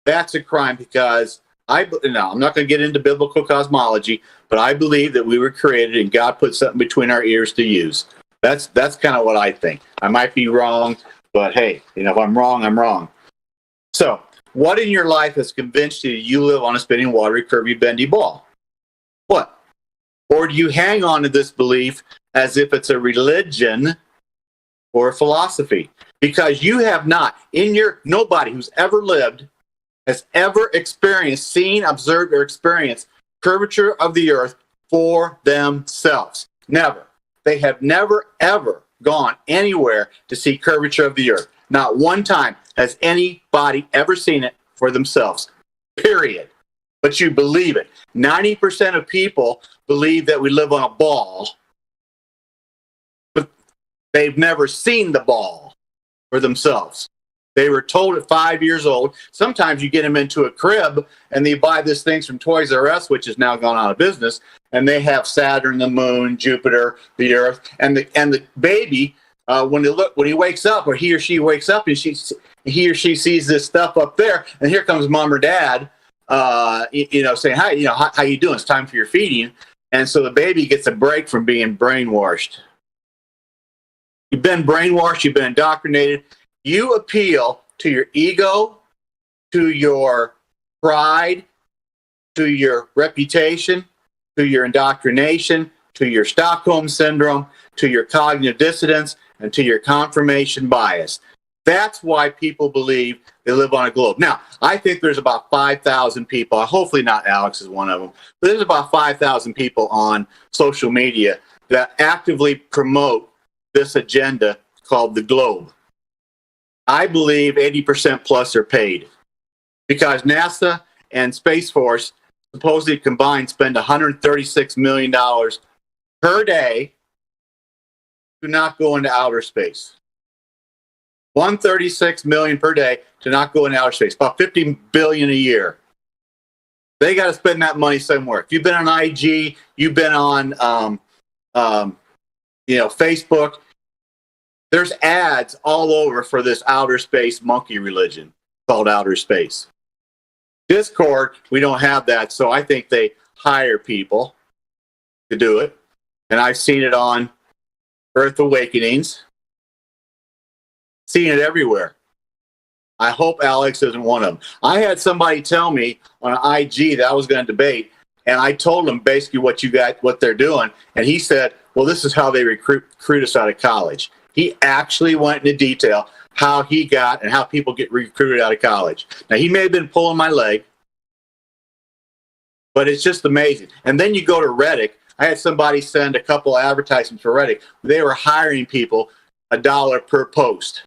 That's a crime because I'm not going to get into biblical cosmology, but I believe that we were created and God put something between our ears to use. That's kind of what I think. I might be wrong, but hey, if I'm wrong, I'm wrong. So, what in your life has convinced you you live on a spinning, watery, curvy, bendy ball? What? Or do you hang on to this belief as if it's a religion or a philosophy? Because you have not, nobody who's ever lived has ever experienced, seen, observed, or experienced curvature of the earth for themselves. Never. They have never, ever gone anywhere to see curvature of the earth. Not one time has anybody ever seen it for themselves. Period. But you believe it. 90% of people believe that we live on a ball, but they've never seen the ball for themselves. They were told at 5 years old. Sometimes you get them into a crib and they buy this things from Toys R Us, which has now gone out of business, and they have Saturn, the moon, Jupiter, the earth, and the baby, when he wakes up, or he or she wakes up, and he or she sees this stuff up there, and here comes mom or dad, saying, "Hi, how you doing? It's time for your feeding." And so the baby gets a break from being brainwashed. You've been brainwashed. You've been indoctrinated. You appeal to your ego, to your pride, to your reputation, to your indoctrination, to your Stockholm syndrome, to your cognitive dissonance, and to your confirmation bias. That's why people believe they live on a globe. Now, I think there's about 5,000 people. Hopefully not Alex is one of them. But there's about 5,000 people on social media that actively promote this agenda called the globe. I believe 80% plus are paid because NASA and Space Force supposedly combined spend $136 million per day to not go into outer space. $136 million per day to not go into outer space, about $50 billion a year. They got to spend that money somewhere. If you've been on IG, you've been on, Facebook. There's ads all over for this outer space monkey religion called outer space. Discord, we don't have that, so I think they hire people to do it. And I've seen it on Earth Awakenings. Seen it everywhere. I hope Alex isn't one of them. I had somebody tell me on IG that I was going to debate, and I told them basically what they're doing, and he said, well, this is how they recruit us out of college. He actually went into detail how he got and how people get recruited out of college. Now, he may have been pulling my leg, but it's just amazing. And then you go to Reddit. I had somebody send a couple of advertisements for Reddit. They were hiring people $1 per post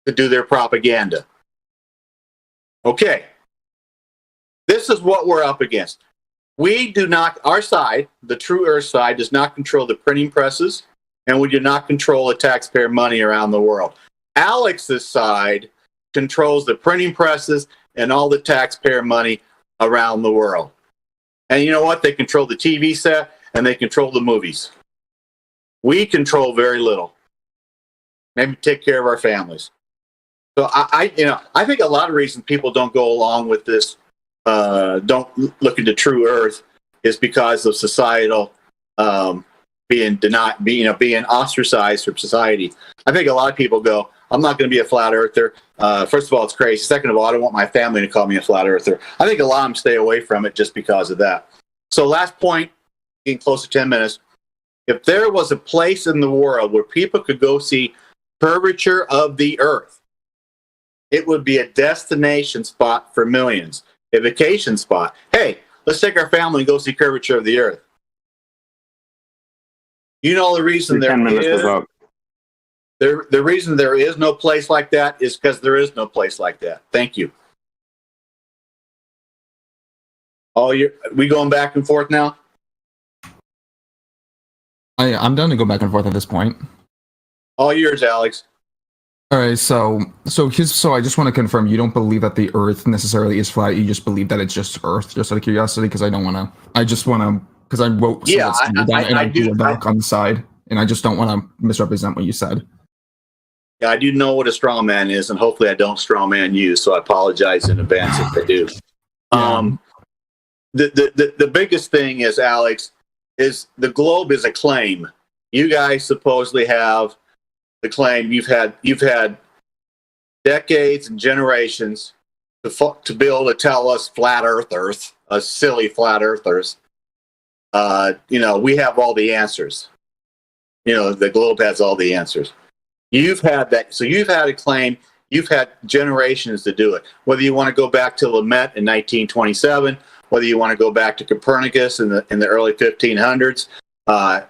to do their propaganda. Okay. This is what we're up against. We do not, our side, the True Earth side, does not control the printing presses, and we do not control the taxpayer money around the world. Alex's side controls the printing presses and all the taxpayer money around the world. And you know what? They control the TV set and they control the movies. We control very little. Maybe take care of our families. So I think a lot of reasons people don't go along with this, don't look into True Earth, is because of societal being denied, being ostracized from society. I think a lot of people go, I'm not going to be a flat earther. First of all, it's crazy. Second of all, I don't want my family to call me a flat earther. I think a lot of them stay away from it just because of that. So last point, getting close to 10 minutes. If there was a place in the world where people could go see curvature of the earth, it would be a destination spot for millions. A vacation spot. Hey, let's take our family and go see curvature of the earth. You know the reason there is the reason there is no place like that is because there is no place like that. Thank you. We going back and forth now? I'm done to go back and forth at this point. All yours, Alex. All right, so I just want to confirm you don't believe that the Earth necessarily is flat. You just believe that it's just Earth, just out of curiosity, because I just want to, because I wrote I do a doc on the side, and I just don't want to misrepresent what you said. Yeah, I do know what a straw man is, and hopefully I don't straw man you, so I apologize in advance if I do. Yeah. The biggest thing is, Alex, is the globe is a claim. You guys supposedly have the claim. You've had decades and generations to be able to tell us flat earthers, us silly flat earthers. We have all the answers. The globe has all the answers. You've had that, so you've had a claim. You've had generations to do it. Whether you want to go back to Lemaitre in 1927, whether you want to go back to Copernicus in the early 1500s.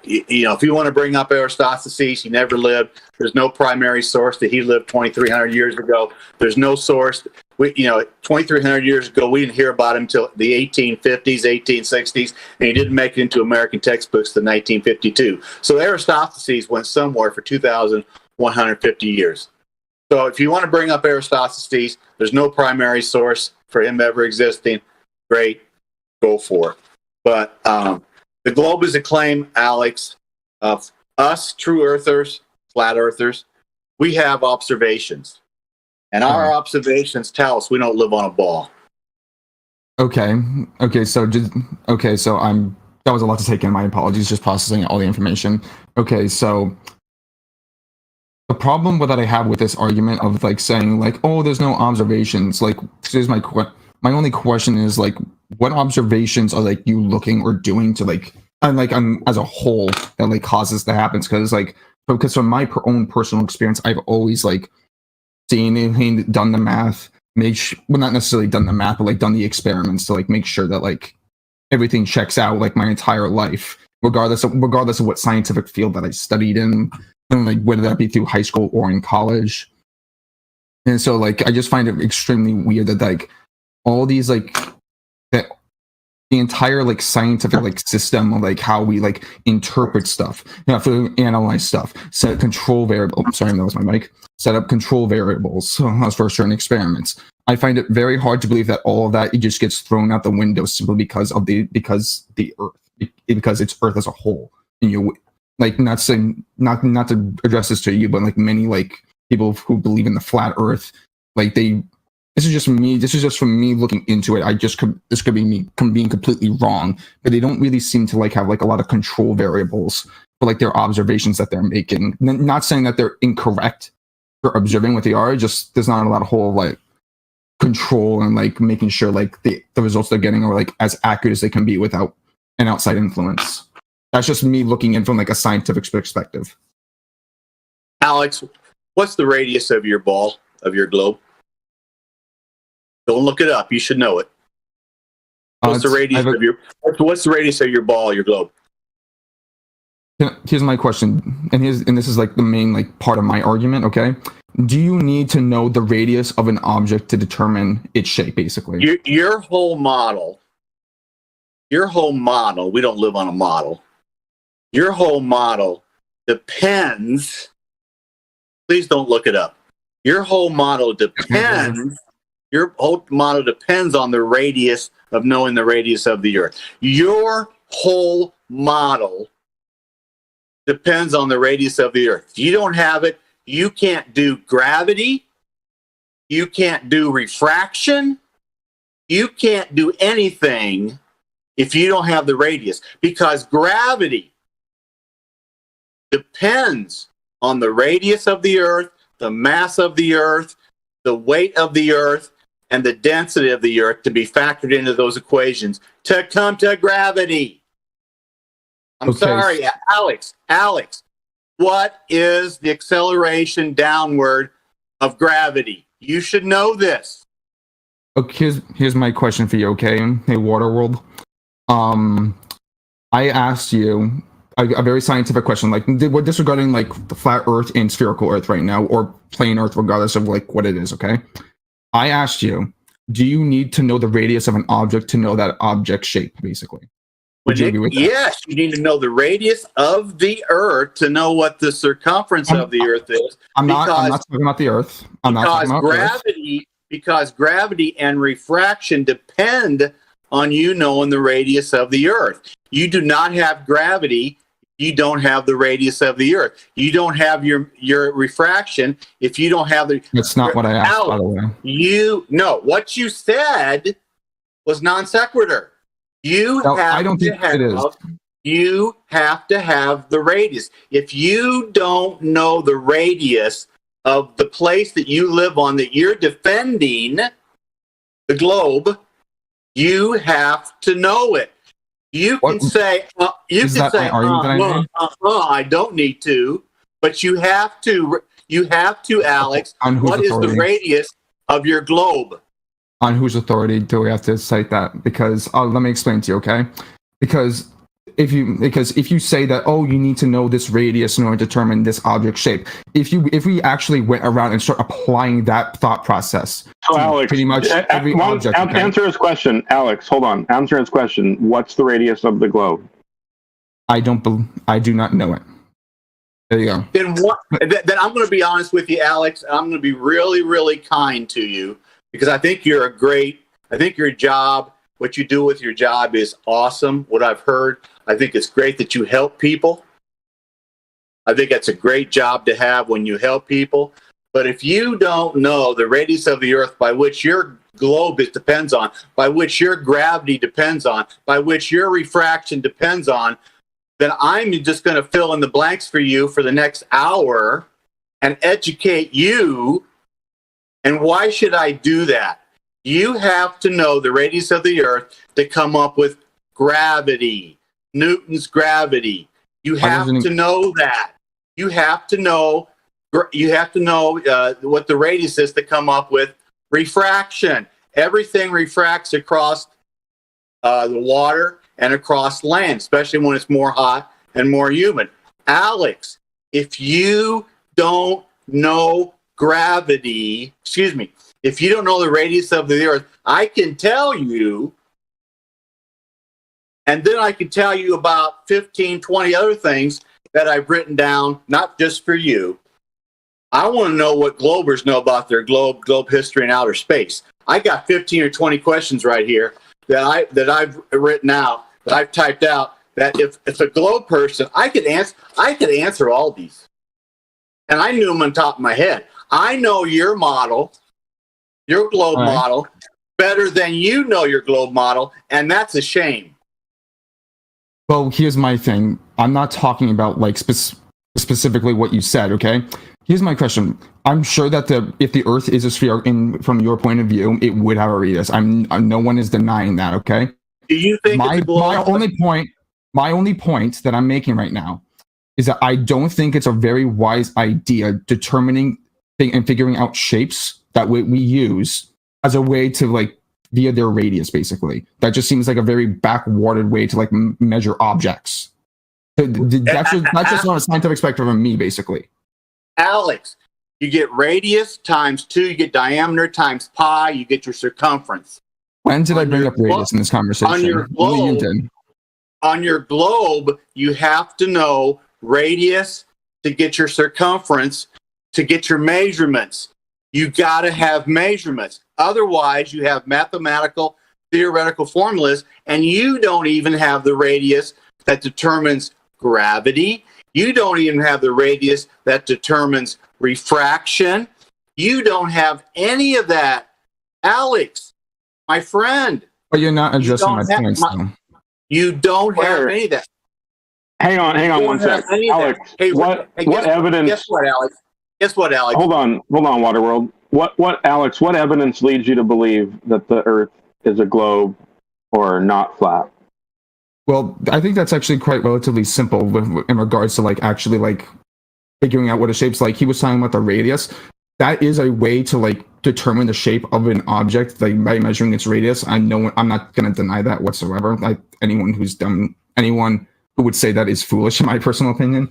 If you want to bring up Aristophanes, he never lived. There's no primary source that he lived 2,300 years ago. There's no source. 2,300 years ago, we didn't hear about him until the 1850s, 1860s, and he didn't make it into American textbooks until 1952. So Aristophanes went somewhere for 2,150 years. So if you want to bring up Aristophanes, there's no primary source for him ever existing. Great, go for it. But the globe is a claim, Alex, of us true earthers, flat earthers. We have observations. And our observations tell us we don't live on a ball. Okay. So that was a lot to take in. My apologies. Just processing all the information. Okay. So the problem that I have with this argument of like saying like, oh, there's no observations. Like, here's my only question is like, what observations are like you looking or doing to like, and like as a whole that like causes that happens? Because from my own personal experience, I've always like seen anything, done the math, not necessarily done the math, but like done the experiments to like make sure that like everything checks out like my entire life, regardless of what scientific field that I studied in, and like whether that be through high school or in college. And so like I just find it extremely weird that like all these like that the entire like scientific like system of like how we like interpret stuff, analyze stuff, set control variable. Sorry, that was my mic. Set up control variables for certain experiments. I find it very hard to believe that all of that it just gets thrown out the window simply because it's Earth as a whole. And you like not to address this to you, but like many like people who believe in the flat Earth, like this is just from me looking into it. This could be me being completely wrong, but they don't really seem to like have like a lot of control variables for like their observations that they're making. Not saying that they're incorrect for observing what they are, just there's not a lot of whole like control and like making sure like the results they're getting are like as accurate as they can be without an outside influence. That's just me looking in from like a scientific perspective. Alex, what's the radius of your ball, of your globe? Don't look it up. You should know it. What's the radius of your ball, your globe? Here's my question, and this is like the main like part of my argument. Okay, do you need to know the radius of an object to determine its shape? Basically, your whole model. We don't live on a model. Your whole model depends. Please don't look it up. Your whole model depends. Your whole model depends on the radius of knowing the radius of the Earth. Your whole model depends on the radius of the Earth. If you don't have it, you can't do gravity. You can't do refraction. You can't do anything if you don't have the radius, because gravity depends on the radius of the Earth, the mass of the Earth, the weight of the Earth, and the density of the Earth to be factored into those equations to come to gravity. I'm sorry, Alex, what is the acceleration downward of gravity? You should know this. Okay, here's my question for you, okay? Hey, Waterworld. I asked you a very scientific question, like we're disregarding like the flat Earth and spherical Earth right now, or plain Earth, regardless of like what it is, okay? I asked you, do you need to know the radius of an object to know that object shape, basically? Would you agree with that? Yes, you need to know the radius of the Earth to know what the circumference of the Earth is. I'm not talking about the Earth. Because gravity and refraction depend on you knowing the radius of the Earth. You do not have gravity. You don't have the radius of the Earth. You don't have your refraction if you don't have the... That's not what I asked, by the way. What you said was non sequitur. You have to have the radius. If you don't know the radius of the place that you live on, that you're defending, the globe, you have to know it. You can say, I don't need to, but you have to, Alex. What is the radius of your globe? On whose authority do we have to cite that? Because let me explain to you, okay? Because if you say that, oh, you need to know this radius in order to determine this object shape. If we actually went around and start applying that thought process, so Alex, pretty much every object. Answer his question, Alex. Hold on. Answer his question. What's the radius of the globe? I do not know it. There you go. Then I'm going to be honest with you, Alex. I'm going to be really, really kind to you, because I think your job, what you do with your job is awesome. What I've heard, I think it's great that you help people. I think that's a great job to have when you help people. But if you don't know the radius of the Earth by which your globe depends on, by which your gravity depends on, by which your refraction depends on, then I'm just going to fill in the blanks for you for the next hour and educate you. And why should I do that? You have to know the radius of the Earth to come up with gravity, Newton's gravity. You have to know that. You have to know what the radius is to come up with refraction. Everything refracts across the water and across land, especially when it's more hot and more humid. Alex, if you don't know gravity, if you don't know the radius of the Earth, I can tell you, and then I can tell you about 15, 20 other things that I've written down, not just for you. I want to know what Globers know about their globe history and outer space. I got 15 or 20 questions right here that I've written out, that I've typed out, that if it's a globe person, I could answer all these. And I knew them on top of my head. I know your model, your globe model, better than you know your globe model, and that's a shame. Well, here's my thing. I'm not talking about like specifically what you said, okay? Here's my question. I'm sure that if the Earth is a sphere from your point of view, it would have a radius. No one is denying that, okay? Do you think my only point that I'm making right now is that I don't think it's a very wise idea determining and figuring out shapes that we use as a way to like via their radius, basically. That just seems like a very backwatered way to like measure objects. That's just not a scientific spectrum of me, basically. Alex, you get radius times 2, you get diameter times pi, you get your circumference. When did I bring up radius in this conversation? On your globe, you have to know radius to get your circumference, to get your measurements. You got to have measurements. Otherwise, you have mathematical, theoretical formulas, and you don't even have the radius that determines gravity. You don't even have the radius that determines refraction. You don't have any of that. Alex, my friend. But you're not addressing my points, though. You don't have any of that. Hang on one sec. Alex, what evidence? Guess what, Alex? Hold on, Waterworld. What evidence leads you to believe that the Earth is a globe or not flat? Well, I think that's actually quite relatively simple in regards to like actually like figuring out what a shape's like. He was talking about the radius. That is a way to like determine the shape of an object like by measuring its radius. I'm not going to deny that whatsoever. Like anyone who would say that is foolish, in my personal opinion.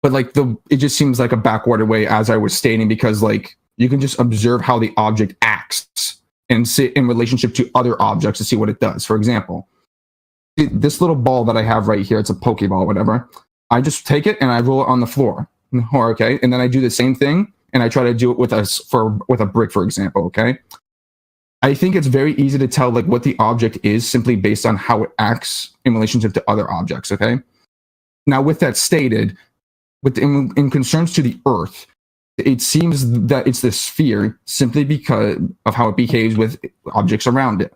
But like it just seems like a backwater way, as I was stating, because like you can just observe how the object acts and sit in relationship to other objects to see what it does. For example, this little ball that I have right here, it's a Pokeball, whatever. I just take it and I roll it on the floor. Okay. And then I do the same thing and I try to do it with a brick, for example. Okay. I think it's very easy to tell like what the object is simply based on how it acts in relationship to other objects. Okay. Now, with that stated, in concerns to the Earth, it seems that it's the sphere simply because of how it behaves with objects around it.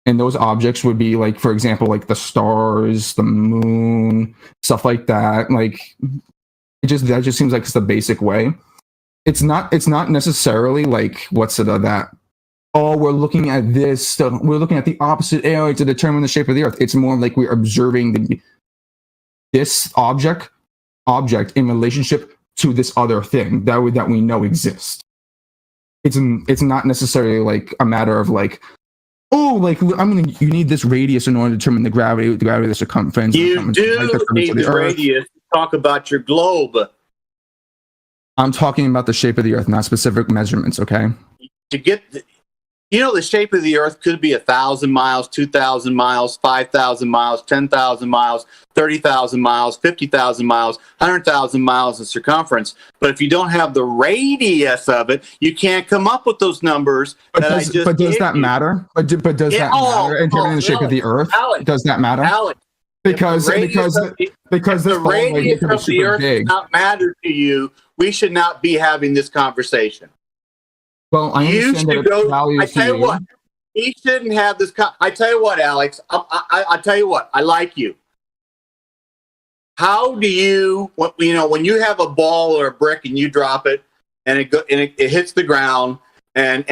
And those objects would be like, for example, like the stars, the moon, stuff like that. Like that just seems like it's the basic way. It's not necessarily like that. Oh, we're looking at this. We're looking at the opposite area to determine the shape of the Earth. It's more like we're observing this object in relationship to this other thing that we know exists. It's not necessarily like a matter of like, oh, like you need this radius in order to determine the gravity of the circumference. You do need the radius to talk about your globe. I'm talking about the shape of the Earth, not specific measurements, okay? To get the shape of the Earth could be 1,000 miles, 2,000 miles, 5,000 miles, 10,000 miles, 30,000 miles, 50,000 miles, 100,000 miles in circumference. But if you don't have the radius of it, you can't come up with those numbers. But does that matter? But does that matter in determining the shape of the Earth? Alex, does that matter? Alex, because the radius of the Earth does not matter to you, we should not be having this conversation. Well, I You understand that should it's go. values I to tell you you. what, he shouldn't have this. I tell you what, Alex. I tell you what. I like you. How do you, when you have a ball or a brick and you drop it, and it hits the ground, and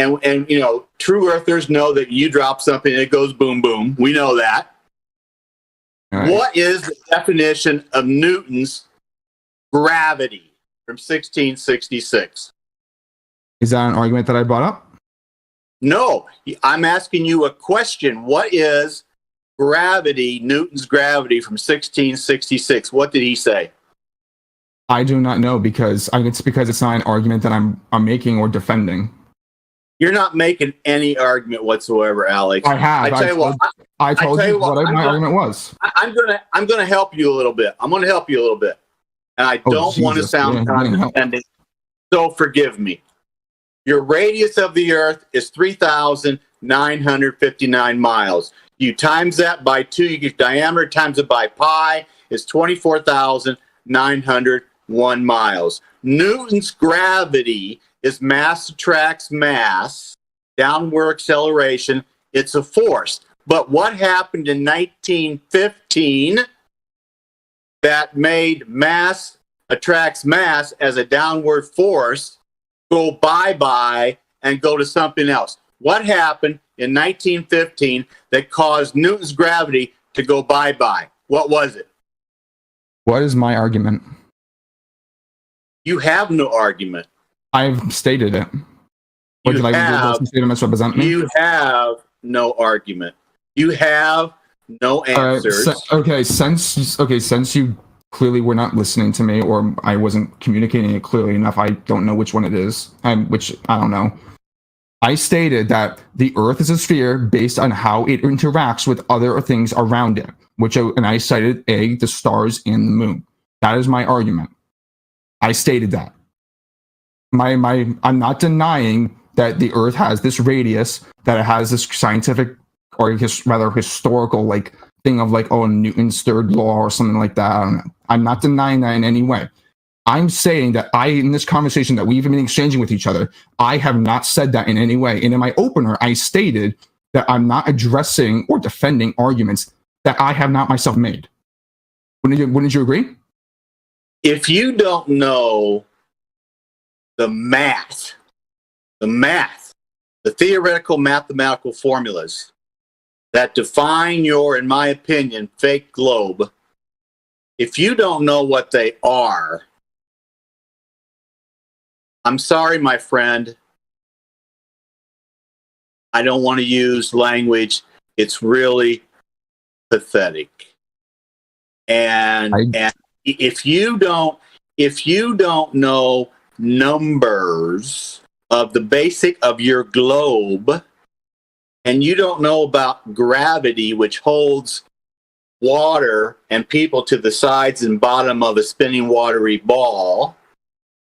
true earthers know that you drop something and it goes boom boom. We know that. Right. What is the definition of Newton's gravity from 1666? Is that an argument that I brought up? No, I'm asking you a question. What is gravity, Newton's gravity from 1666? What did he say? I do not know because it's not an argument that I'm making or defending. You're not making any argument whatsoever, Alex. I have. I tell you what. I told you what my argument was. I'm gonna help you a little bit. I'm gonna help you a little bit, and I don't want to Jesus. sound Yeah, condescending. So forgive me. Your radius of the Earth is 3,959 miles. You times that by 2, you get diameter times it by pi is 24,901 miles. Newton's gravity is mass attracts mass, downward acceleration. It's a force. But what happened in 1915 that made mass attracts mass as a downward force go bye-bye and go to something else? What happened in 1915 that caused Newton's gravity to go bye-bye? What was it? What is my argument? You have no argument. I've stated it. What did I do to misrepresent me? You have no argument. You have no answers. Since you clearly were not listening to me, or I wasn't communicating it clearly enough, I don't know which one it is, which I don't know. I stated that the Earth is a sphere based on how it interacts with other things around it, and I cited the stars and the moon. That is my argument. I stated that. I'm not denying that the Earth has this radius, that it has this scientific or rather historical thing of Newton's third law or something like that. I don't know. I'm not denying that in any way. I'm saying that in this conversation that we've been exchanging with each other, I have not said that in any way. And in my opener, I stated that I'm not addressing or defending arguments that I have not myself made. Wouldn't you agree? If you don't know the math, the theoretical mathematical formulas that define your, in my opinion, fake globe, if you don't know what they are, I'm sorry, my friend. I don't want to use language. It's really pathetic. And if you don't know numbers of the basic of your globe, and you don't know about gravity, which holds water and people to the sides and bottom of a spinning watery ball,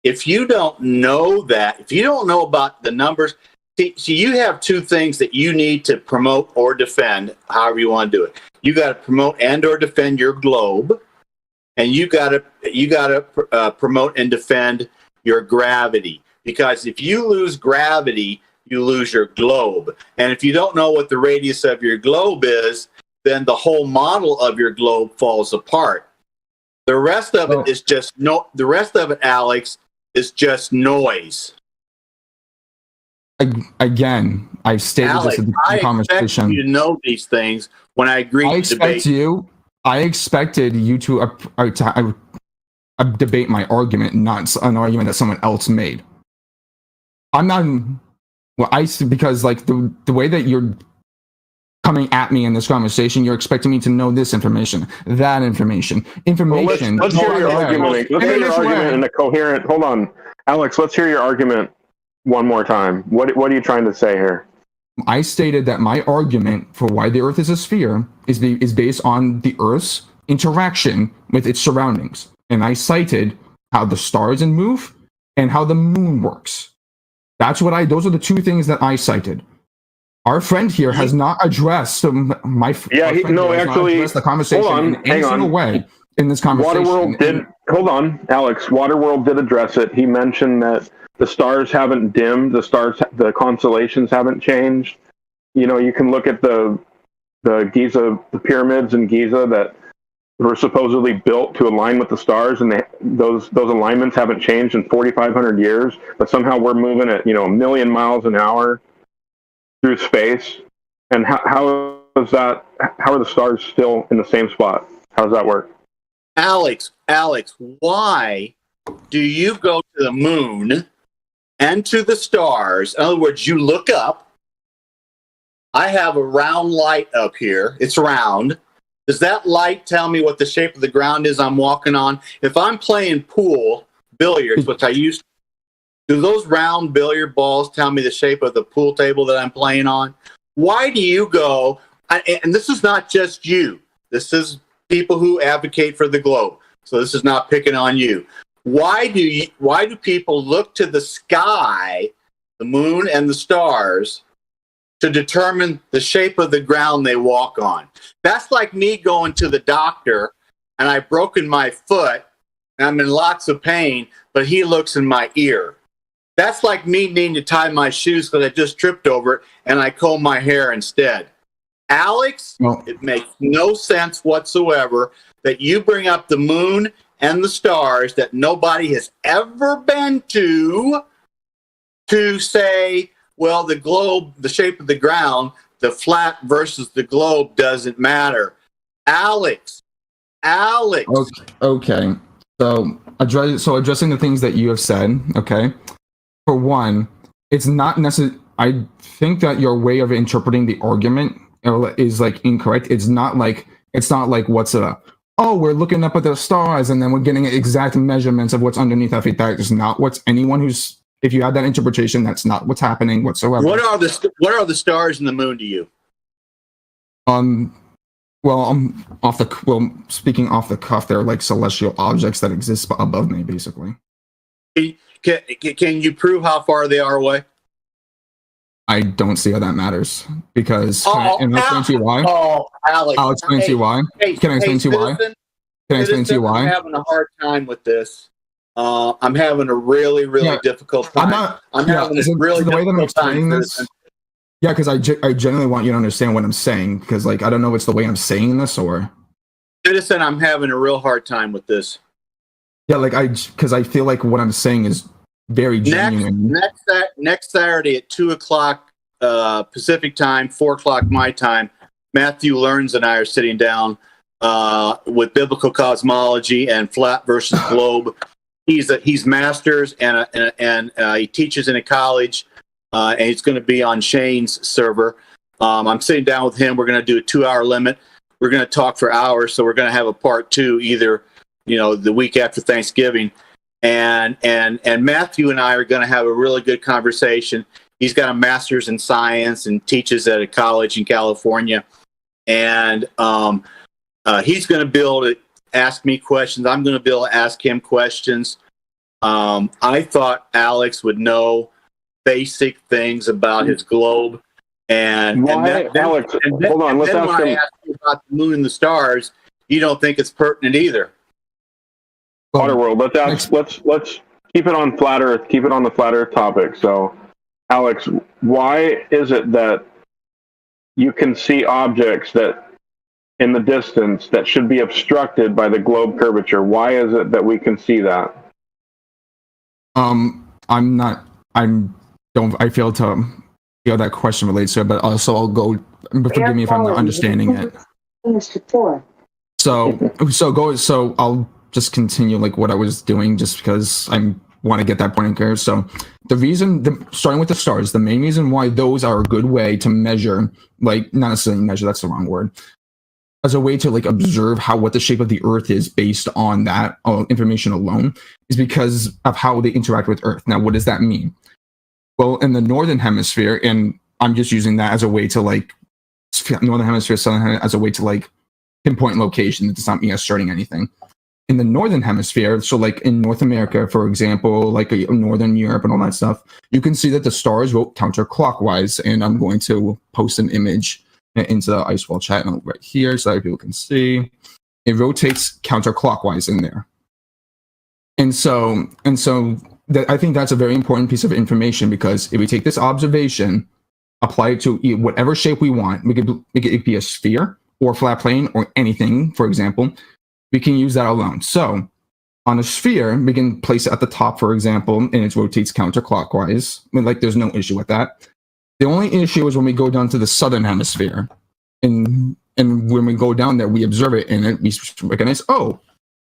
if you don't know that, if you don't know about the numbers, see, you have two things that you need to promote or defend, however you want to do it. You got to promote and or defend your globe, and you got to promote and defend your gravity. Because if you lose gravity, you lose your globe. And if you don't know what the radius of your globe is, then the whole model of your globe falls apart. The rest of it is just the rest of it, Alex, is just noise. Again, I stated Alex, this in the I conversation. expect you to know these things when I agree to debate. I expected you to debate my argument, not an argument that someone else made. I'm not. Well, because the way that you're coming at me in this conversation, you're expecting me to know this information, that information. Well, let's hear your argument. Let's hear your argument in a coherent. Hold on, Alex. Let's hear your argument one more time. What are you trying to say here? I stated that my argument for why the Earth is a sphere is based on the Earth's interaction with its surroundings, and I cited how the stars move and how the moon works. Those are the two things that I cited. Our friend here has not addressed the conversation in any single way in this conversation. hold on, Alex. Waterworld did address it. He mentioned that the stars haven't dimmed, the constellations haven't changed. You know, you can look at the Giza, the pyramids in Giza that were supposedly built to align with the stars, and those alignments haven't changed in 4,500 years. But somehow we're moving at 1 million miles an hour through space. And how is that? How are the stars still in the same spot? How does that work? Alex, why do you go to the moon and to the stars? In other words, you look up. I have a round light up here. It's round. Does that light tell me what the shape of the ground is I'm walking on? If I'm playing billiards, which I used to, do those round billiard balls tell me the shape of the pool table that I'm playing on? Why do you go, and this is not just you, this is people who advocate for the globe, so this is not picking on you. Why do people look to the sky, the moon and the stars, to determine the shape of the ground they walk on? That's like me going to the doctor and I've broken my foot and I'm in lots of pain, but he looks in my ear. That's like me needing to tie my shoes because I just tripped over it and I comb my hair instead. Alex, it makes no sense whatsoever that you bring up the moon and the stars that nobody has ever been to say, well, the globe, the shape of the ground, the flat versus the globe doesn't matter. Alex. Okay. So addressing the things that you have said, okay? For one, it's not necessary. I think that your way of interpreting the argument is like incorrect. It's not like we're looking up at the stars and then we're getting exact measurements of what's underneath our feet. That is not what's if you have that interpretation, that's not what's happening whatsoever. What are the stars and the moon to you? Speaking off the cuff, they're like celestial objects that exist above me, basically. Can you prove how far they are away? I don't see how that matters because can I explain to you why? Oh, Alex, I'll explain to you why. Can I explain to you why? Can I explain to you why? I'm having a hard time with this. I'm having a really difficult time. I'm having a really difficult time. Yeah, because I genuinely want you to understand what I'm saying because, like, I don't know if it's the way I'm saying this or. Citizen, I'm having a real hard time with this. Yeah, because I feel like what I'm saying is very genuine. Next Saturday at 2:00 Pacific time, 4:00 my time, Matthew Learns and I are sitting down with biblical cosmology and flat versus globe. He's master's and he teaches in a college, and he's going to be on Shane's server. I'm sitting down with him. We're going to do a 2-hour limit. We're going to talk for hours, so we're going to have a part 2 either the week after Thanksgiving. And Matthew and I are going to have a really good conversation. He's got a master's in science and teaches at a college in California. And he's going to be able to ask me questions. I'm going to be able to ask him questions. I thought Alex would know basic things about his globe. Alex, hold on. Let's ask him. I ask you about the moon and the stars, you don't think it's pertinent either. Waterworld. Let's keep it on flat Earth. Keep it on the flat Earth topic. So, Alex, why is it that you can see objects that in the distance that should be obstructed by the globe curvature? Why is it that we can see that? I fail to feel that question relates to it, but also I'll go. Forgive me if I'm not understanding it. So I'll just continue like what I was doing, just because I want to get that point in clear. So starting with the stars, the main reason why those are a good way to measure, like not necessarily measure, that's the wrong word, as a way to like observe what the shape of the Earth is based on that information alone, is because of how they interact with Earth. Now, what does that mean? Well, in the northern hemisphere, and I'm just using that as a way to like northern hemisphere, southern hemisphere, as a way to like pinpoint location. It does not mean asserting anything. In the northern hemisphere, so like in North America, for example, like northern Europe and all that stuff, you can see that the stars rotate counterclockwise. And I'm going to post an image into the Icewall chat right here so that people can see. It rotates counterclockwise in there. so that, I think that's a very important piece of information, because if we take this observation, apply it to whatever shape we want, we could make it be a sphere or flat plane or anything, for example, we can use that alone. So on a sphere, we can place it at the top, for example, and it rotates counterclockwise. I mean, like, there's no issue with that. The only issue is when we go down to the southern hemisphere, and when we go down there, we observe it, and we recognize, oh,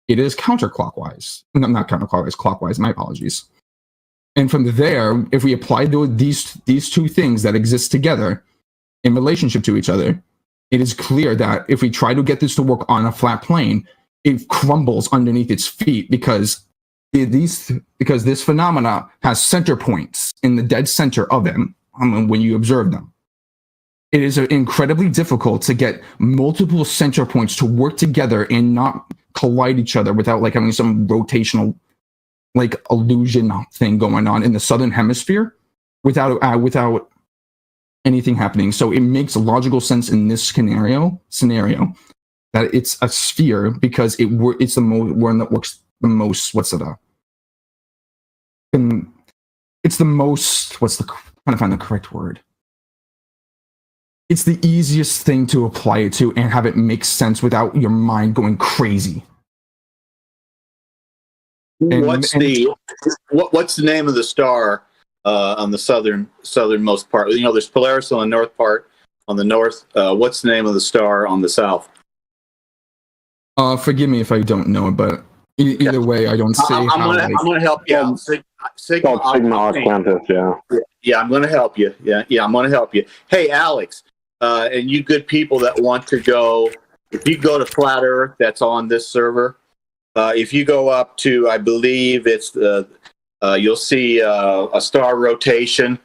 it is counterclockwise. No, not counterclockwise, clockwise, my apologies. And from there, if we apply these two things that exist together in relationship to each other, it is clear that if we try to get this to work on a flat plane, it crumbles underneath its feet, because this phenomena has center points in the dead center of them when you observe them. It is incredibly difficult to get multiple center points to work together and not collide each other without like having some rotational like illusion thing going on in the southern hemisphere without anything happening. So it makes logical sense in this scenario that it's a sphere, because it's the one that works the most. It's the most. Trying to find the correct word. It's the easiest thing to apply it to and have it make sense without your mind going crazy. What's the name of the star on the southernmost part? You know, there's Polaris on the north part. On the north, what's the name of the star on the south? Forgive me if I don't know it, but either way, I don't see I'm gonna help you out. Sigma Octantis, yeah, I'm gonna help you. Yeah, I'm gonna help you. Hey, Alex, and you good people that want to go, if you go to Flat Earth, that's on this server. If you go up to, I believe it's you'll see a star rotation.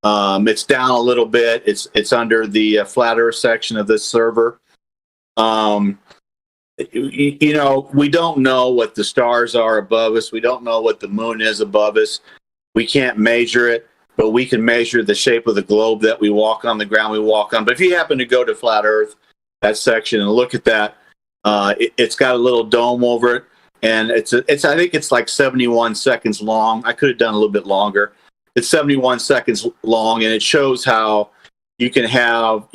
It's down a little bit. It's under the Flat Earth section of this server. You know, we don't know what the stars are above us. We don't know what the moon is above us. We can't measure it, but we can measure the shape of the globe that we walk on, the ground we walk on. But if you happen to go to Flat Earth, that section, and look at that, it's got a little dome over it, and it's I think it's like 71 seconds long. I could have done a little bit longer. It's 71 seconds long, and it shows how you can have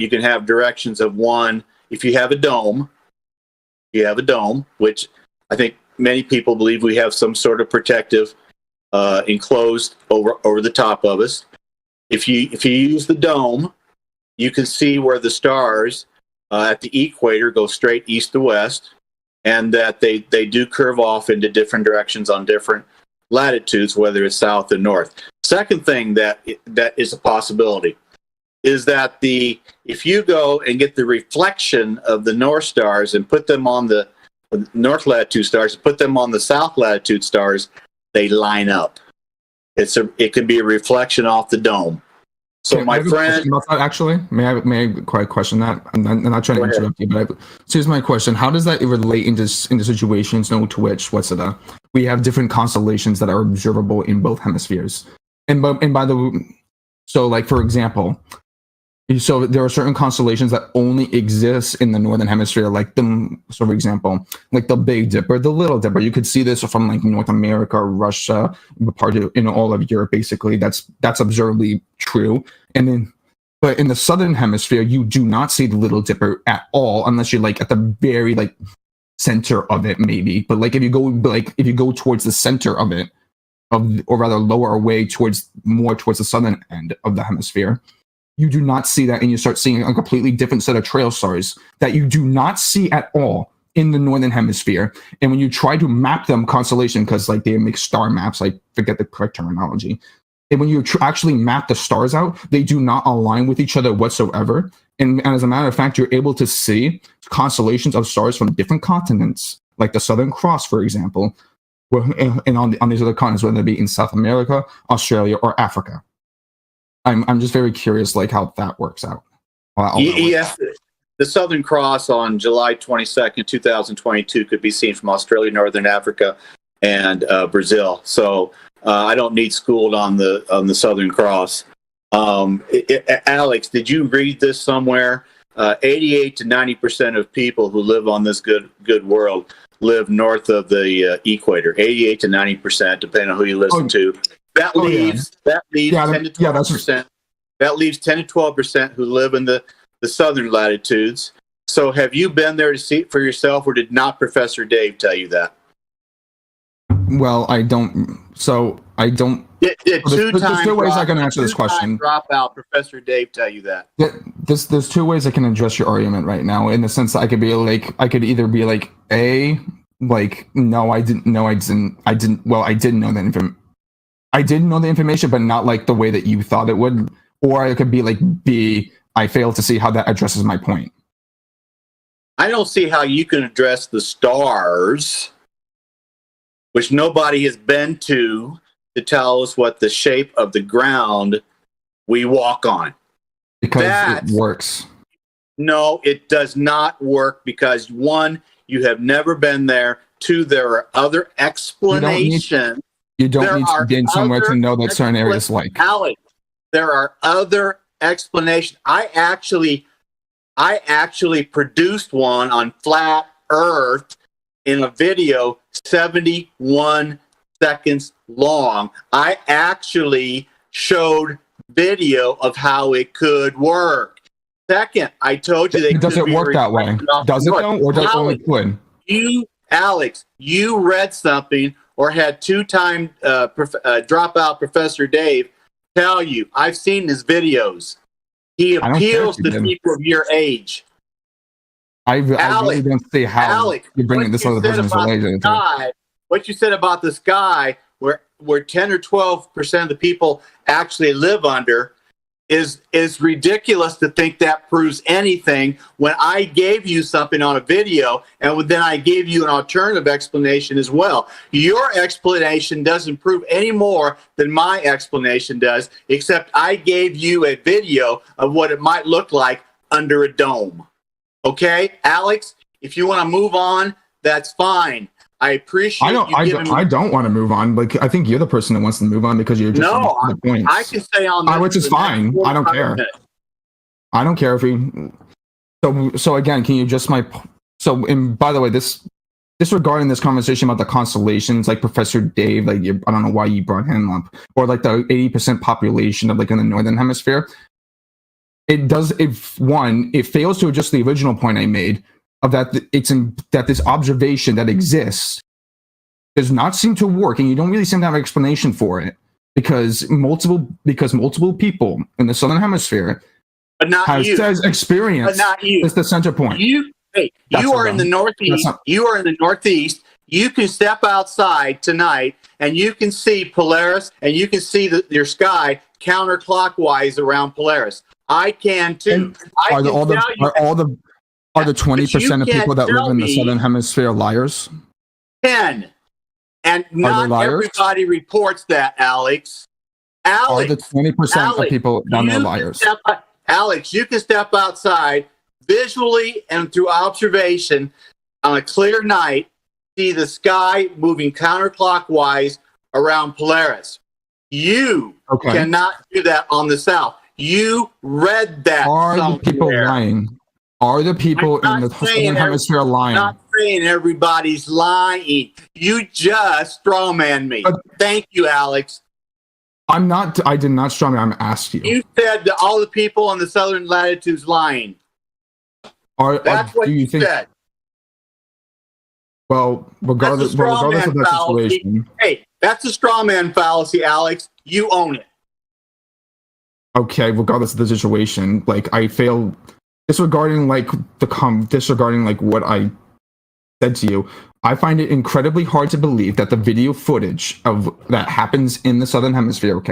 directions of one. If you have a dome, which I think many people believe we have some sort of protective enclosed over the top of us. If you use the dome, you can see where the stars at the equator go straight east to west, and that they do curve off into different directions on different latitudes, whether it's south or north. Second thing that is a possibility is that if you go and get the reflection of the north stars and put them on the north latitude stars, put them on the south latitude stars, they line up. It can be a reflection off the dome. So my friend, actually, may I quite question that? I'm not trying to interrupt you, but so here's my question: how does that relate into situations to which we have different constellations that are observable in both hemispheres? And by the way, so like for example, so there are certain constellations that only exist in the northern hemisphere, like so for example, like the Big Dipper, the Little Dipper. You could see this from like North America, Russia, part of all of Europe. Basically, that's observably true. And then, but in the southern hemisphere, you do not see the Little Dipper at all, unless you're like at the very like center of it, maybe. But like if you go towards the center of it, or rather lower away more towards the southern end of the hemisphere, you do not see that, and you start seeing a completely different set of trail stars that you do not see at all in the northern hemisphere. And when you try to map them constellation, because like they make star maps, I forget the correct terminology, and when you actually map the stars out, they do not align with each other whatsoever. And as a matter of fact, you're able to see constellations of stars from different continents, like the Southern Cross, for example, and on these other continents, whether it be in South America, Australia, or Africa. I'm just very curious, like how that works out. Yes, the Southern Cross on July 22nd, 2022 could be seen from Australia, Northern Africa, and Brazil. So I don't need schooled on the Southern Cross. Alex, did you read this somewhere? 88 to 90% of people who live on this good world live north of the equator. 88 to 90%, depending on who you listen to. That leaves 10 to 12%. That leaves 10 to 12% who live in the southern latitudes. So have you been there to see it for yourself, or did not Professor Dave tell you that? Well, I don't. So I don't. Did there's two ways I can answer this question. Dropout Professor Dave tell you that? There's two ways I can address your argument right now. In the sense that I could either be like, no, I didn't know the information, but not like the way that you thought it would. Or I could be like, B, I failed to see how that addresses my point. I don't see how you can address the stars, which nobody has been to tell us what the shape of the ground we walk on. Because it works. No, it does not work because, one, you have never been there. Two, there are other explanations. You don't need to be somewhere to know that certain areas like. Alex, there are other explanations. I actually produced one on Flat Earth in a video 71 seconds long. I actually showed video of how it could work. Second, I told you does it work that way? Does it though, or does it only could? Alex, you read something or had two-time dropout Professor Dave tell you. I've seen his videos. He appeals to people of your age. I really don't see how you're bringing this other person's related. What you said about the sky, where 10 or 12% of the people actually live under, is ridiculous to think that proves anything when I gave you something on a video and then I gave you an alternative explanation as well. Your explanation doesn't prove any more than my explanation does, except I gave you a video of what it might look like under a dome. Okay, Alex, if you want to move on, that's fine. I appreciate I don't want to move on. Like, I think you're the person that wants to move on because you're just the points. I can stay on this, which is fine. I don't care. I don't care if we. So again, can you just and by the way, disregarding this conversation about the constellations, like Professor Dave, like I don't know why you brought him up, or like the 80% population of like in the northern hemisphere. It fails to address the original point I made of that that this observation that exists does not seem to work, and you don't really seem to have an explanation for it because multiple people in the southern hemisphere says experience. But not you. Is the center point. You are in the northeast. You are in the northeast. You can step outside tonight and you can see Polaris and you can see your sky counterclockwise around Polaris. I can too. Are the 20% of people that live in the southern hemisphere liars? 10. And not everybody reports that, Alex. Are the 20% of people down there liars? Alex, you can step outside visually and through observation on a clear night, see the sky moving counterclockwise around Polaris. You cannot do that on the south. You read that somewhere. The people lying? Are the people in the southern hemisphere lying? I'm not saying everybody's lying. You just strawman me. Thank you, Alex. I did not strawman. I'm asking you. You said that all the people in the southern latitudes lying. That's what you said. Well, regardless of that situation. Hey, that's a strawman fallacy, Alex. You own it. Okay, regardless of the situation, like I fail. Disregarding what I said to you, I find it incredibly hard to believe that the video footage of that happens in the southern hemisphere,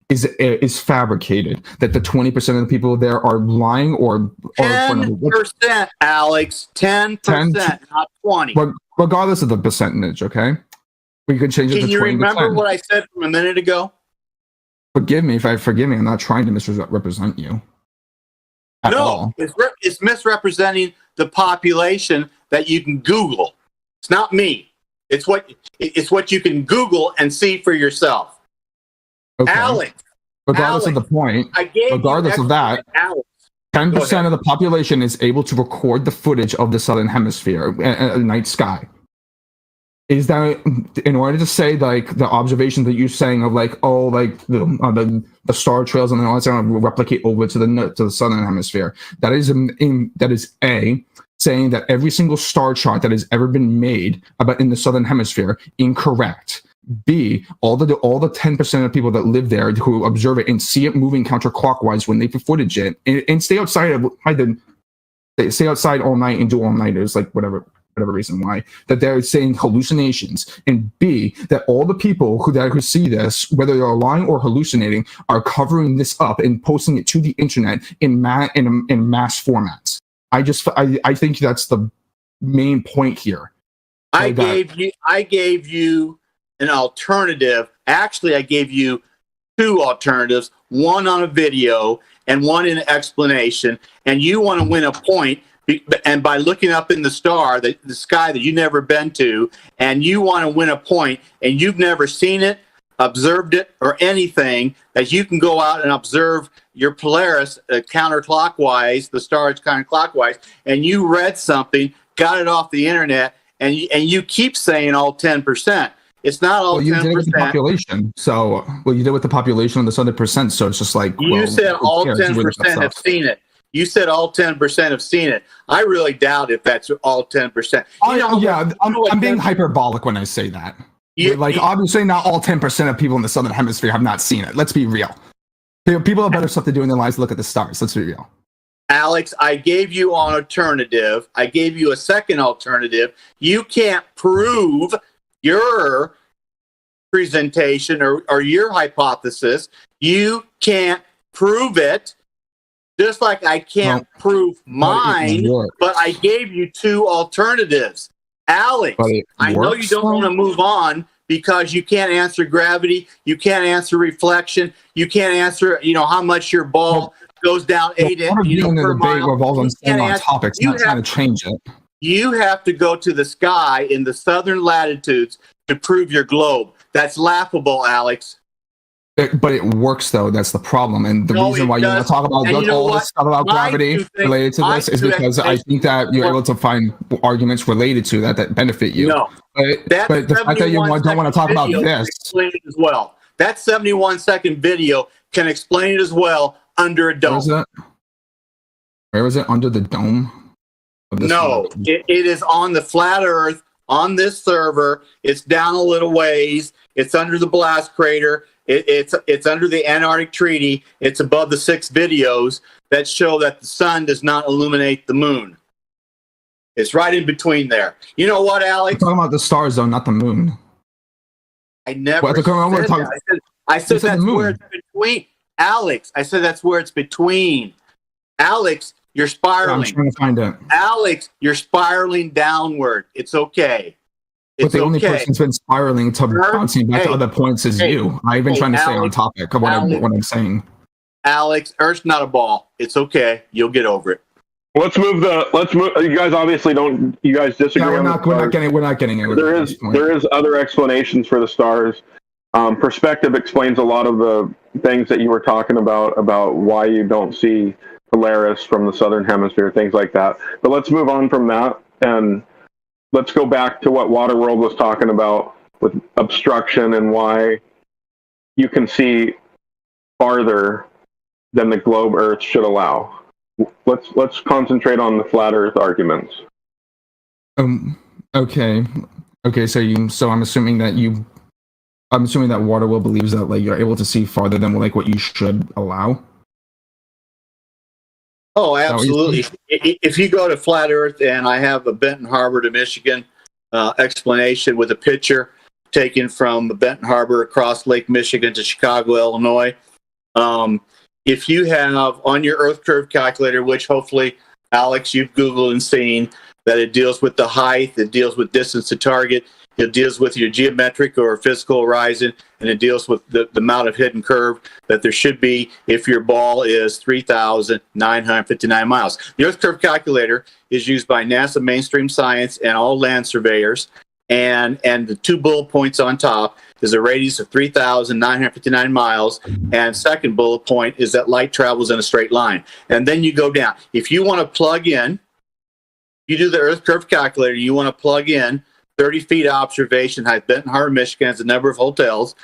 is fabricated. That the 20% of the people there are lying or 10%, Alex. 10%, not 20. But regardless of the percentage, we could change it to 20%. Can you remember what I said from a minute ago? Forgive me. I'm not trying to misrepresent you. No, it's misrepresenting the population that you can Google. It's not me. It's what you can Google and see for yourself. Okay. Alex. Regardless of the point. Regardless of that. Alex. 10% of the population is able to record the footage of the southern hemisphere, night sky. Is that in order to say like the observations that you're saying of like, oh, like the star trails and all that's going to replicate over to the southern hemisphere? That is A, saying that every single star chart that has ever been made about in the southern hemisphere incorrect. B, all the 10% of people that live there who observe it and see it moving counterclockwise when they footage it and stay outside stay outside all night and do all-nighters, like whatever reason why, that they're saying hallucinations. And B, that all the people who see this, whether they're lying or hallucinating, are covering this up and posting it to the internet in mass formats. I think that's the main point here. I gave you an alternative. Actually, I gave you two alternatives, one on a video and one in an explanation. And you want to win a point, and by looking up in the sky that you've never been to, and you want to win a point, and you've never seen it, observed it, or anything, that you can go out and observe your Polaris counterclockwise, the stars counterclockwise, and you read something, got it off the internet, and you keep saying all 10%. It's not all 10%. You did with the population. So, you did with the population on this other percent. So it's just like you said all 10% have seen it. You said all 10% have seen it. I really doubt if that's all 10%. I'm being hyperbolic when I say that. Obviously, not all 10% of people in the southern hemisphere have not seen it. Let's be real. People have better stuff to do in their lives to look at the stars. Let's be real. Alex, I gave you an alternative. I gave you a second alternative. You can't prove your presentation or your hypothesis. You can't prove it, just like I can't prove mine, but I gave you two alternatives. Alex, I know you don't want to move on because you can't answer gravity, you can't answer reflection, you can't answer, how much your ball goes down 8 inches per mile. On topics, not trying to change it. You have to go to the sky in the southern latitudes to prove your globe. That's laughable, Alex. But it works, though. That's the problem. And the reason why you want to talk about all this stuff about gravity related to this is because I think that you're able to find arguments related to that benefit you. No. But the fact that you don't want to talk about this. As well. That 71-second video can explain it as well under a dome. Where was it? Under the dome? No, it is on the flat Earth, on this server. It's down a little ways. It's under the blast crater. It's under the Antarctic Treaty. It's above the 6 videos that show that the sun does not illuminate the moon. It's right in between there. You know what, Alex? I'm talking about the stars, though, not the moon. I never said that. I said that's where it's between. Alex, I said that's where it's between. Alex, you're spiraling. I'm trying to find it. Alex, you're spiraling downward. It's okay. But the only person who's been spiraling to bouncing back to other points is you. I've been trying to stay on topic of what I'm saying. Alex, Earth's not a ball. It's okay. You'll get over it. Let's move. You guys obviously don't. You guys disagree. Yeah, we're not getting it. There is other explanations for the stars. Perspective explains a lot of the things that you were talking about why you don't see Polaris from the southern hemisphere, things like that. But let's move on from that and let's go back to what Waterworld was talking about with obstruction and why you can see farther than the globe Earth should allow. Let's concentrate on the flat Earth arguments. Okay. So I'm assuming that Waterworld believes that you're able to see farther than what you should allow. Oh, absolutely. If you go to Flat Earth, and I have a Benton Harbor to Michigan explanation with a picture taken from Benton Harbor across Lake Michigan to Chicago, Illinois. If you have on your Earth curve calculator, which hopefully, Alex, you've Googled and seen, that it deals with the height, it deals with distance to target, it deals with your geometric or physical horizon, and it deals with the amount of hidden curve that there should be if your ball is 3,959 miles. The Earth curve calculator is used by NASA mainstream science and all land surveyors. and the 2 bullet points on top is a radius of 3,959 miles, and second bullet point is that light travels in a straight line. And then you go down. If you want to plug in, you do the Earth curve calculator, you want to plug in 30 feet observation height. Benton Harbor, Michigan has a number of hotels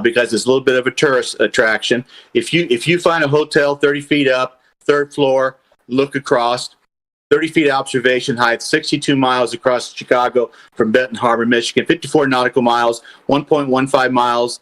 because it's a little bit of a tourist attraction. If you find a hotel 30 feet up, 3rd floor, look across, 30 feet observation height, 62 miles across Chicago from Benton Harbor, Michigan, 54 nautical miles, 1.15 miles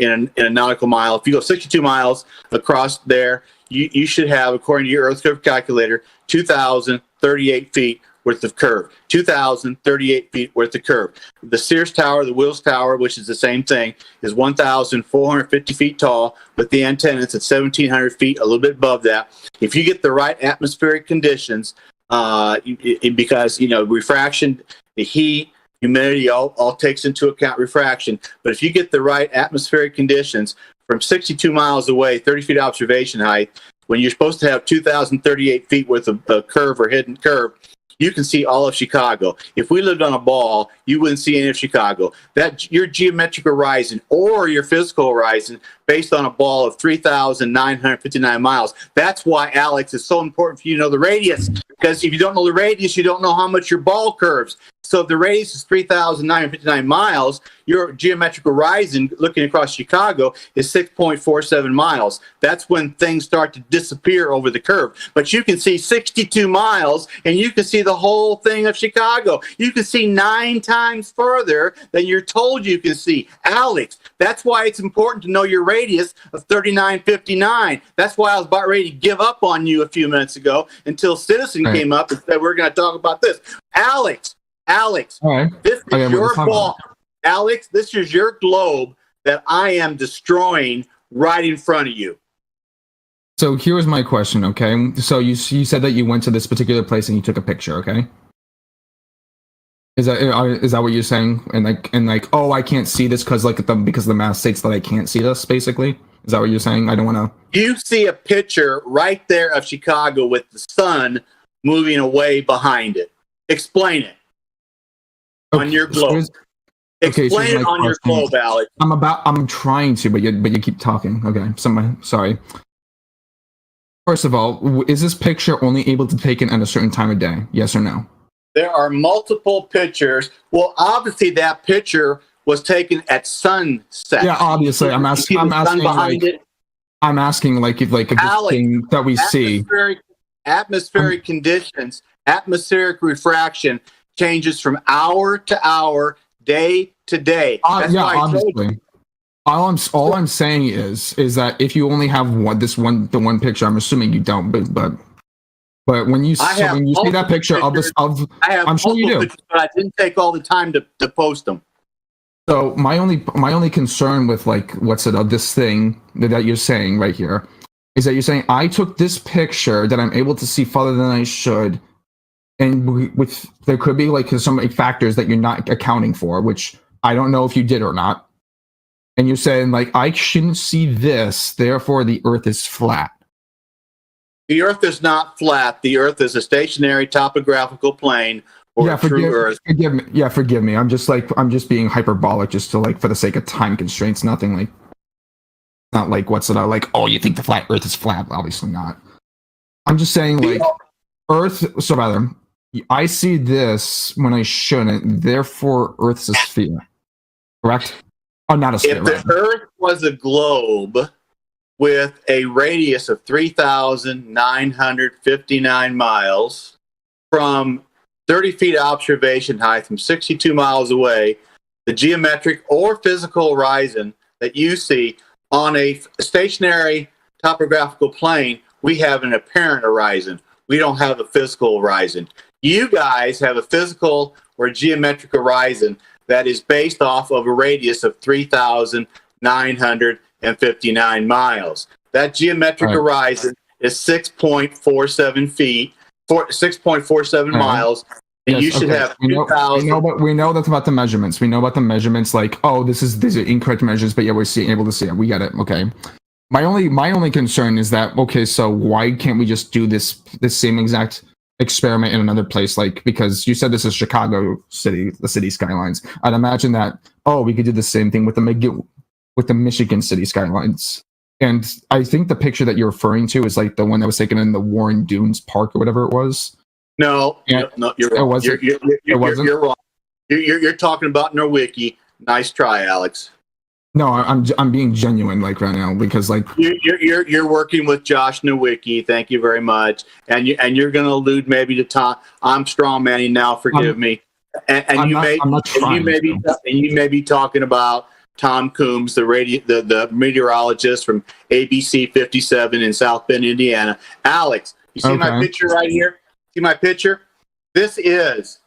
in a nautical mile. If you go 62 miles across there, you should have, according to your Earth curve calculator, 2,038 feet worth of curve. 2,038 feet worth of curve. The Sears Tower, the Wills Tower, which is the same thing, is 1,450 feet tall, with the antennas at 1,700 feet, a little bit above that. If you get the right atmospheric conditions, because, you know, refraction, the heat, humidity, all takes into account refraction. But if you get the right atmospheric conditions from 62 miles away, 30 feet observation height, when you're supposed to have 2,038 feet worth of curve or hidden curve, you can see all of Chicago. If we lived on a ball, you wouldn't see any of Chicago. That your geometric horizon or your physical horizon based on a ball of 3,959 miles. That's why, Alex, it's so important for you to know the radius, because if you don't know the radius, you don't know how much your ball curves. So if the radius is 3,959 miles, your geometric horizon looking across Chicago is 6.47 miles. That's when things start to disappear over the curve. But you can see 62 miles, and you can see the whole thing of Chicago. You can see 9 times further than you're told you can see. Alex, that's why it's important to know your radius of 3959. That's why I was about ready to give up on you a few minutes ago until Citizen came up and said, we're going to talk about this. Alex, this is your ball. Alex, this is your globe that I am destroying right in front of you. So here's my question, okay? So you said that you went to this particular place and you took a picture, okay? Is that what you're saying? And like, oh, I can't see this because the math states that I can't see this, basically? Is that what you're saying? I don't want to. You see a picture right there of Chicago with the sun moving away behind it. Explain it. On your globe. Explain it on your globe, Alex. I'm trying to, but you keep talking. Okay, sorry. First of all, is this picture only able to be taken at a certain time of day? Yes or no? There are multiple pictures. Well, obviously that picture was taken at sunset. Yeah, obviously. I'm asking if this thing that we see. Atmospheric conditions, atmospheric refraction changes from hour to hour, day to day. Yeah, obviously. All I'm saying is that if you only have the one picture, I'm assuming you don't, but when you see that picture I'm sure you do. Pictures, but I didn't take all the time to post them. So my only concern with this thing that you're saying right here is that you're saying I took this picture that I'm able to see farther than I should, and there could be some factors that you're not accounting for, which I don't know if you did or not. And you're saying I shouldn't see this, therefore the Earth is flat. The Earth is not flat. The Earth is a stationary topographical plane, or a true Earth. Forgive me. I'm just being hyperbolic, just to for the sake of time constraints. Nothing not oh, you think the flat Earth is flat? Obviously not. I'm just saying Earth. So rather, I see this when I shouldn't. Therefore, Earth's a sphere. Correct? Oh, not a sphere. If the Earth was a globe with a radius of 3,959 miles from 30 feet observation height from 62 miles away, the geometric or physical horizon that you see on a stationary topographical plane, we have an apparent horizon. We don't have a physical horizon. You guys have a physical or geometric horizon that is based off of a radius of 3,959 miles. That geometric horizon is 6.47 feet, 6.47 miles, and you should have 2,000. We know that's about the measurements. We know about the measurements. These are incorrect measures, but yeah, we're able to see it. We get it. Okay. My only concern is that so why can't we just do this same exact experiment in another place, like, because you said this is Chicago city, the city skylines. I'd imagine that, we could do the same thing with the Michigan city skylines. And I think the picture that you're referring to is like the one that was taken in the Warren Dunes Park or whatever it was. No, you're wrong. You're wrong. You're talking about Nowicki. Nice try, Alex. No, I'm being genuine like right now, because like you're working with Josh Nowicki. Thank you very much. And you're going to allude maybe to Tom. I'm strong manning now. Forgive me. And you may be talking about Tom Coombs, the meteorologist from ABC 57 in South Bend, Indiana. Alex, you see my picture right here? See my picture? This is,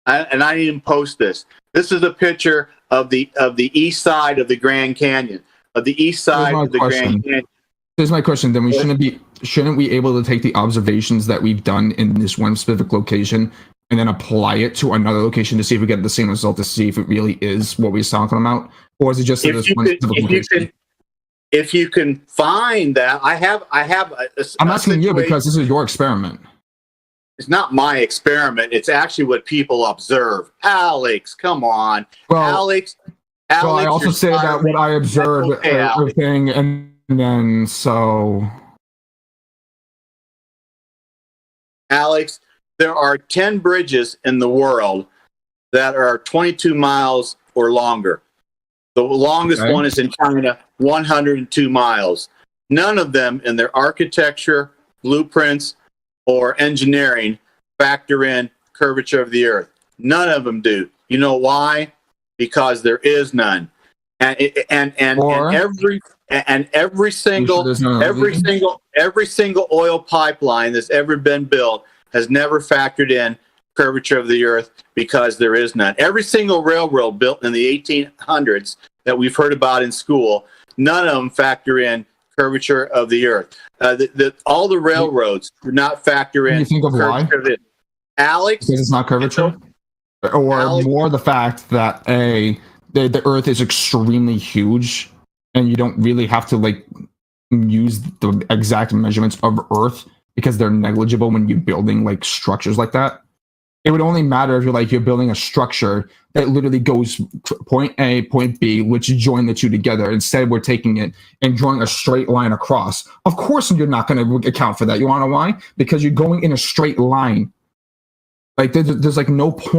and I didn't post this. This is a picture of the east side of the Grand Canyon. Grand Canyon. Here's my question. Then shouldn't we able to take the observations that we've done in this one specific location and then apply it to another location to see if we get the same result, to see if it really is what we're talking about, or is it just this one specific location? If you can find that, I'm asking you because this is your experiment. It's not my experiment. It's actually what people observe. Alex, come on. Well, Alex, I also say that what I observed everything, and then so. Alex, there are 10 bridges in the world that are 22 miles or longer. The longest one is in China, 102 miles. None of them in their architecture, blueprints, or engineering factor in curvature of the earth. None of them do. You know why? Because there is none. And every single oil pipeline that's ever been built has never factored in curvature of the earth, because there is none. Every single railroad built in the 1800s that we've heard about in school, none of them factor in curvature of the earth. All the railroads do not factor in. You think of why? Alex, because it's not curvature, or more the fact that the Earth is extremely huge, and you don't really have to like use the exact measurements of Earth because they're negligible when you're building like structures like that. It would only matter if you're building a structure that literally goes point A, point B, which join the two together. Instead, we're taking it and drawing a straight line across. Of course, you're not going to account for that. You want to know why? Because you're going in a straight line. Like there's like no point